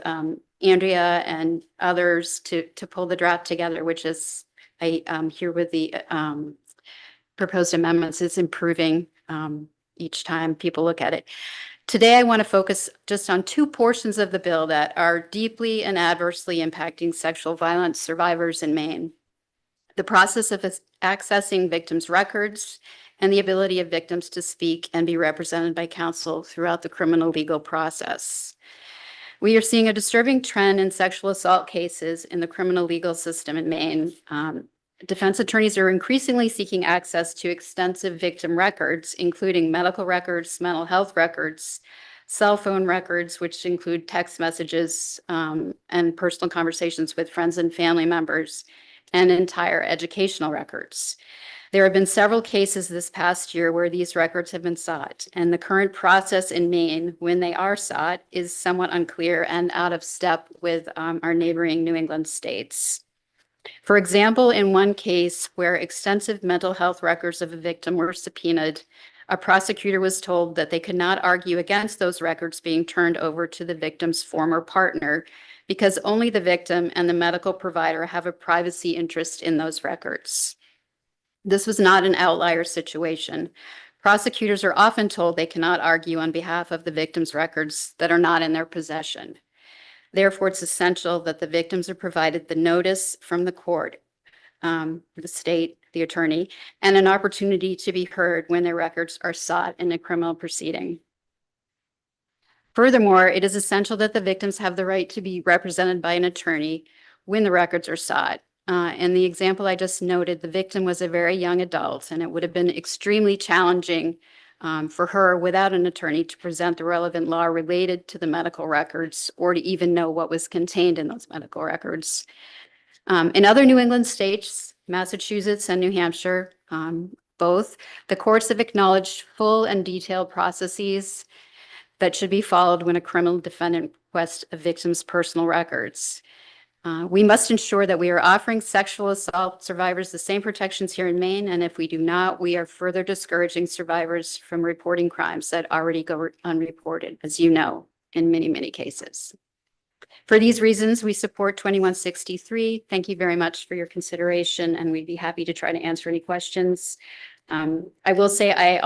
Andrea and others to pull the draft together, which is here with the proposed amendments is improving each time people look at it. Today, I want to focus just on two portions of the bill that are deeply and adversely impacting sexual violence survivors in Maine. The process of accessing victims' records and the ability of victims to speak and be represented by counsel throughout the criminal legal process. We are seeing a disturbing trend in sexual assault cases in the criminal legal system in Maine. Defense attorneys are increasingly seeking access to extensive victim records, including medical records, mental health records, cell phone records, which include text messages and personal conversations with friends and family members, and entire educational records. There have been several cases this past year where these records have been sought, and the current process in Maine, when they are sought, is somewhat unclear and out of step with our neighboring New England states. For example, in one case where extensive mental health records of a victim were subpoenaed, a prosecutor was told that they could not argue against those records being turned over to the victim's former partner because only the victim and the medical provider have a privacy interest in those records. This was not an outlier situation. Prosecutors are often told they cannot argue on behalf of the victim's records that are not in their possession. Therefore, it's essential that the victims are provided the notice from the court, the state, the attorney, and an opportunity to be heard when their records are sought in a criminal proceeding. Furthermore, it is essential that the victims have the right to be represented by an attorney when the records are sought. In the example I just noted, the victim was a very young adult, and it would have been extremely challenging for her without an attorney to present the relevant law related to the medical records or to even know what was contained in those medical records. In other New England states, Massachusetts and New Hampshire, both, the courts have acknowledged full and detailed processes that should be followed when a criminal defendant requests a victim's personal records. We must ensure that we are offering sexual assault survivors the same protections here in Maine, and if we do not, we are further discouraging survivors from reporting crimes that already go unreported, as you know, in many, many cases. For these reasons, we support 2163. Thank you very much for your consideration, and we'd be happy to try to answer any questions. I will say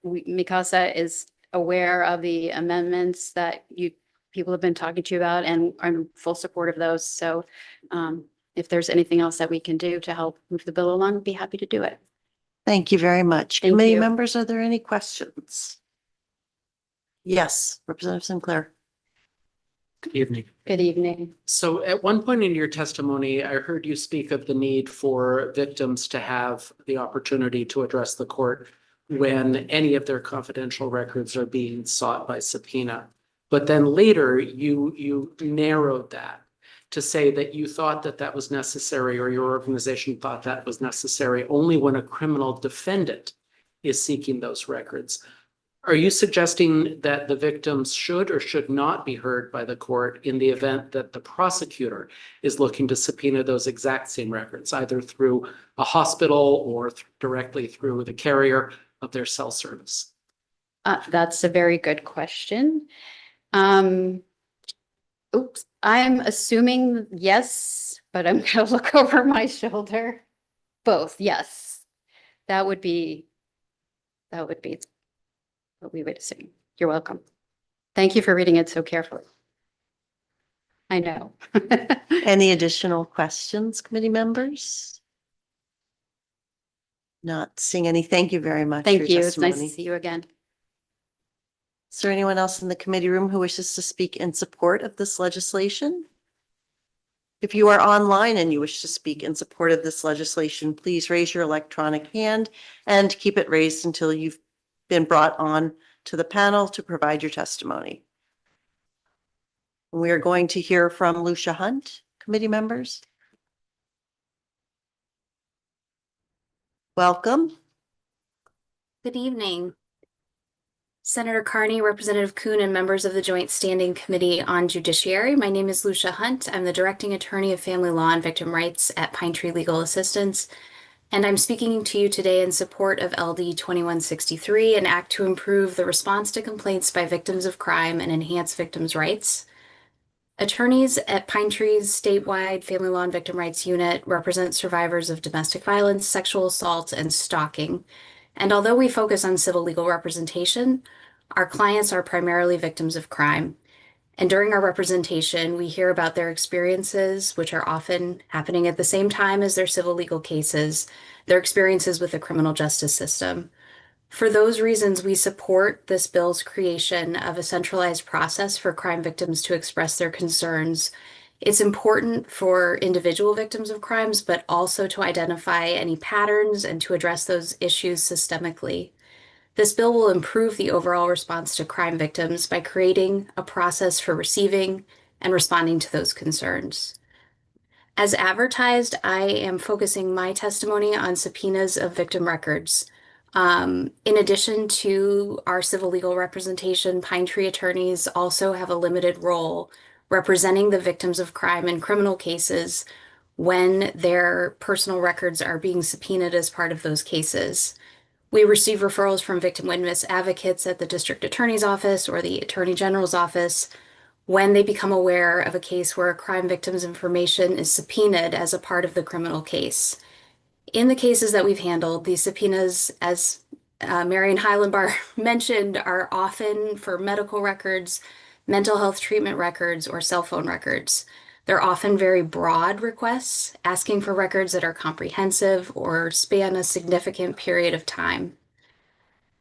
MICASA is aware of the amendments that people have been talking to you about, and I'm in full support of those. So if there's anything else that we can do to help move the bill along, I'd be happy to do it. Thank you very much. Thank Committee you. members, are there any questions? Yes, Representative Sinclair. Good evening. Good evening. So at one point in your testimony, I heard you speak of the need for victims to have the opportunity to address the court when any of their confidential records are being sought by subpoena. But then later you narrowed that to say that you thought that that was necessary, or your organization thought that was necessary only when a criminal defendant is seeking those records. Are you suggesting that the victims should or should not be heard by the court in the event that the prosecutor is looking to subpoena those exact same records, either through a hospital or directly through the carrier of their cell service? That's a very good question. I'm assuming yes, but I'm gonna look over my shoulder. Both, yes. That would be what we would assume. You're welcome. Thank you for reading it so carefully. I know. Any additional questions, committee members? Not seeing any. Thank you very much. Thank for you. your It's nice to testimony. see you again. Is there anyone else in the committee room who wishes to speak in support of this legislation? If you are online and you wish to speak in support of this legislation, please raise your electronic hand and keep it raised until you've been brought on to the panel to provide your testimony. We are going to hear from Lucia Hunt, committee members. Welcome. Good evening. Senator Carney, Representative Kuhn, and members of the Joint Standing Committee on Judiciary. My name is Lucia Hunt. I'm the Directing Attorney of Family Law and Victim Rights at Pine Tree Legal Assistance, and I'm speaking to you today in support of LD 2163, an act to improve the response to complaints by victims of crime and enhance victims' rights. Attorneys at Pine Tree's statewide Family Law and Victim Rights Unit represent survivors of domestic violence, sexual assault, and stalking. And although we focus on civil legal representation, our clients are primarily victims of crime. And during our representation, we hear about their experiences, which are often happening at the same time as their civil legal cases, their experiences with the criminal justice system. For those reasons, we support this bill's creation of a centralized process for crime victims to express their concerns. It's important for individual victims of crimes, but also to identify any patterns and to address those issues systemically. This bill will improve the overall response to crime victims by creating a process for receiving and responding to those concerns. As advertised, I am focusing my testimony on subpoenas of victim records. In addition to our civil legal representation, Pine Tree attorneys also have a limited role representing the victims of crime in criminal cases when their personal records are being subpoenaed as part of those cases. We receive referrals from victim witness advocates at the district attorney's office or the attorney general's office when they become aware of a case where a crime victim's information is subpoenaed as a part of the criminal case. In the cases that we've handled, these subpoenas, as Marion Highlandbar mentioned, are often for medical records, mental health treatment records, or cell phone records. They're often very broad requests, asking for records that are comprehensive or span a significant period of time.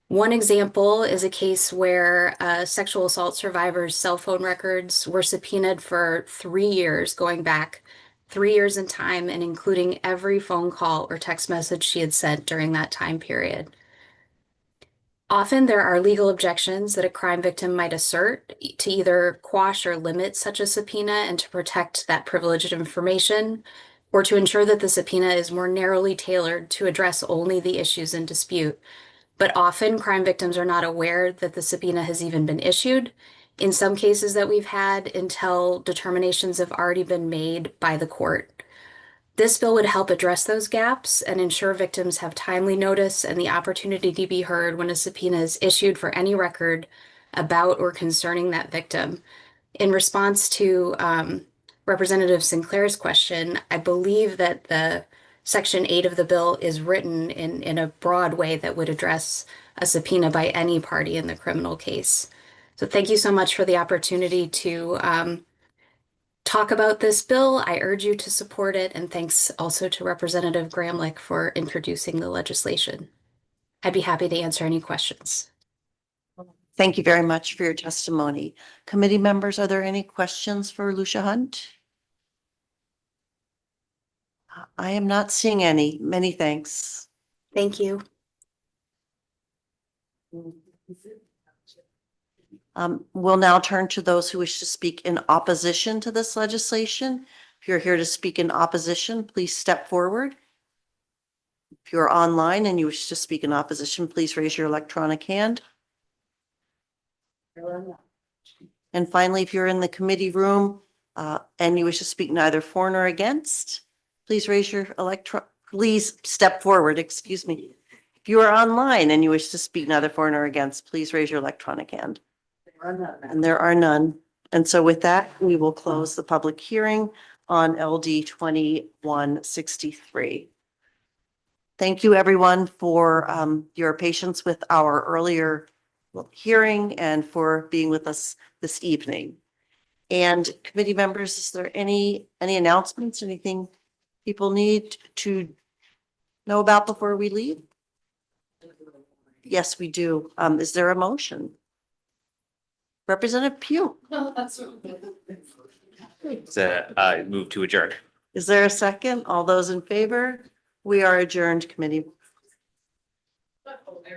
One example is a case where a sexual assault survivor's cell phone records were subpoenaed for 3 years, going back 3 years in time and including every phone call or text message she had sent during that time period. Often there are legal objections that a crime victim might assert to either quash or limit such a subpoena and to protect that privileged information, or to ensure that the subpoena is more narrowly tailored to address only the issues in dispute. But often crime victims are not aware that the subpoena has even been issued. In some cases that we've had, until determinations have already been made by the court. This bill would help address those gaps and ensure victims have timely notice and the opportunity to be heard when a subpoena is issued for any record about or concerning that victim. In response to Representative Sinclair's question, I believe that the Section 8 of the bill is written in a broad way that would address a subpoena by any party in the criminal case. So thank you so much for the opportunity to talk about this bill. I urge you to support it, and thanks also to Representative Gramlich for introducing the legislation. I'd be happy to answer any questions. Thank you very much for your testimony. Committee members, are there any questions for Lucia Hunt? I am not seeing any. Many thanks. Thank you. We'll now turn to those who wish to speak in opposition to this legislation. If you're here to speak in opposition, please step forward. If you're online and you wish to speak in opposition, please raise your electronic hand. And finally, if you're in the committee room and you wish to speak neither for nor against, please raise your please step forward, excuse me. If you are online and you wish to speak neither for nor against, please raise your electronic hand. And there are none. And so with that, we will close the public hearing on LD 2163. Thank you, everyone, for your patience with our earlier hearing and for being with us this evening. And committee members, is there any announcements, anything people need to know about before we leave? Yes, we do. Is there a motion? Representative Pugh. Move to adjourn. Is there a second? All those in favor? We are adjourned, committee.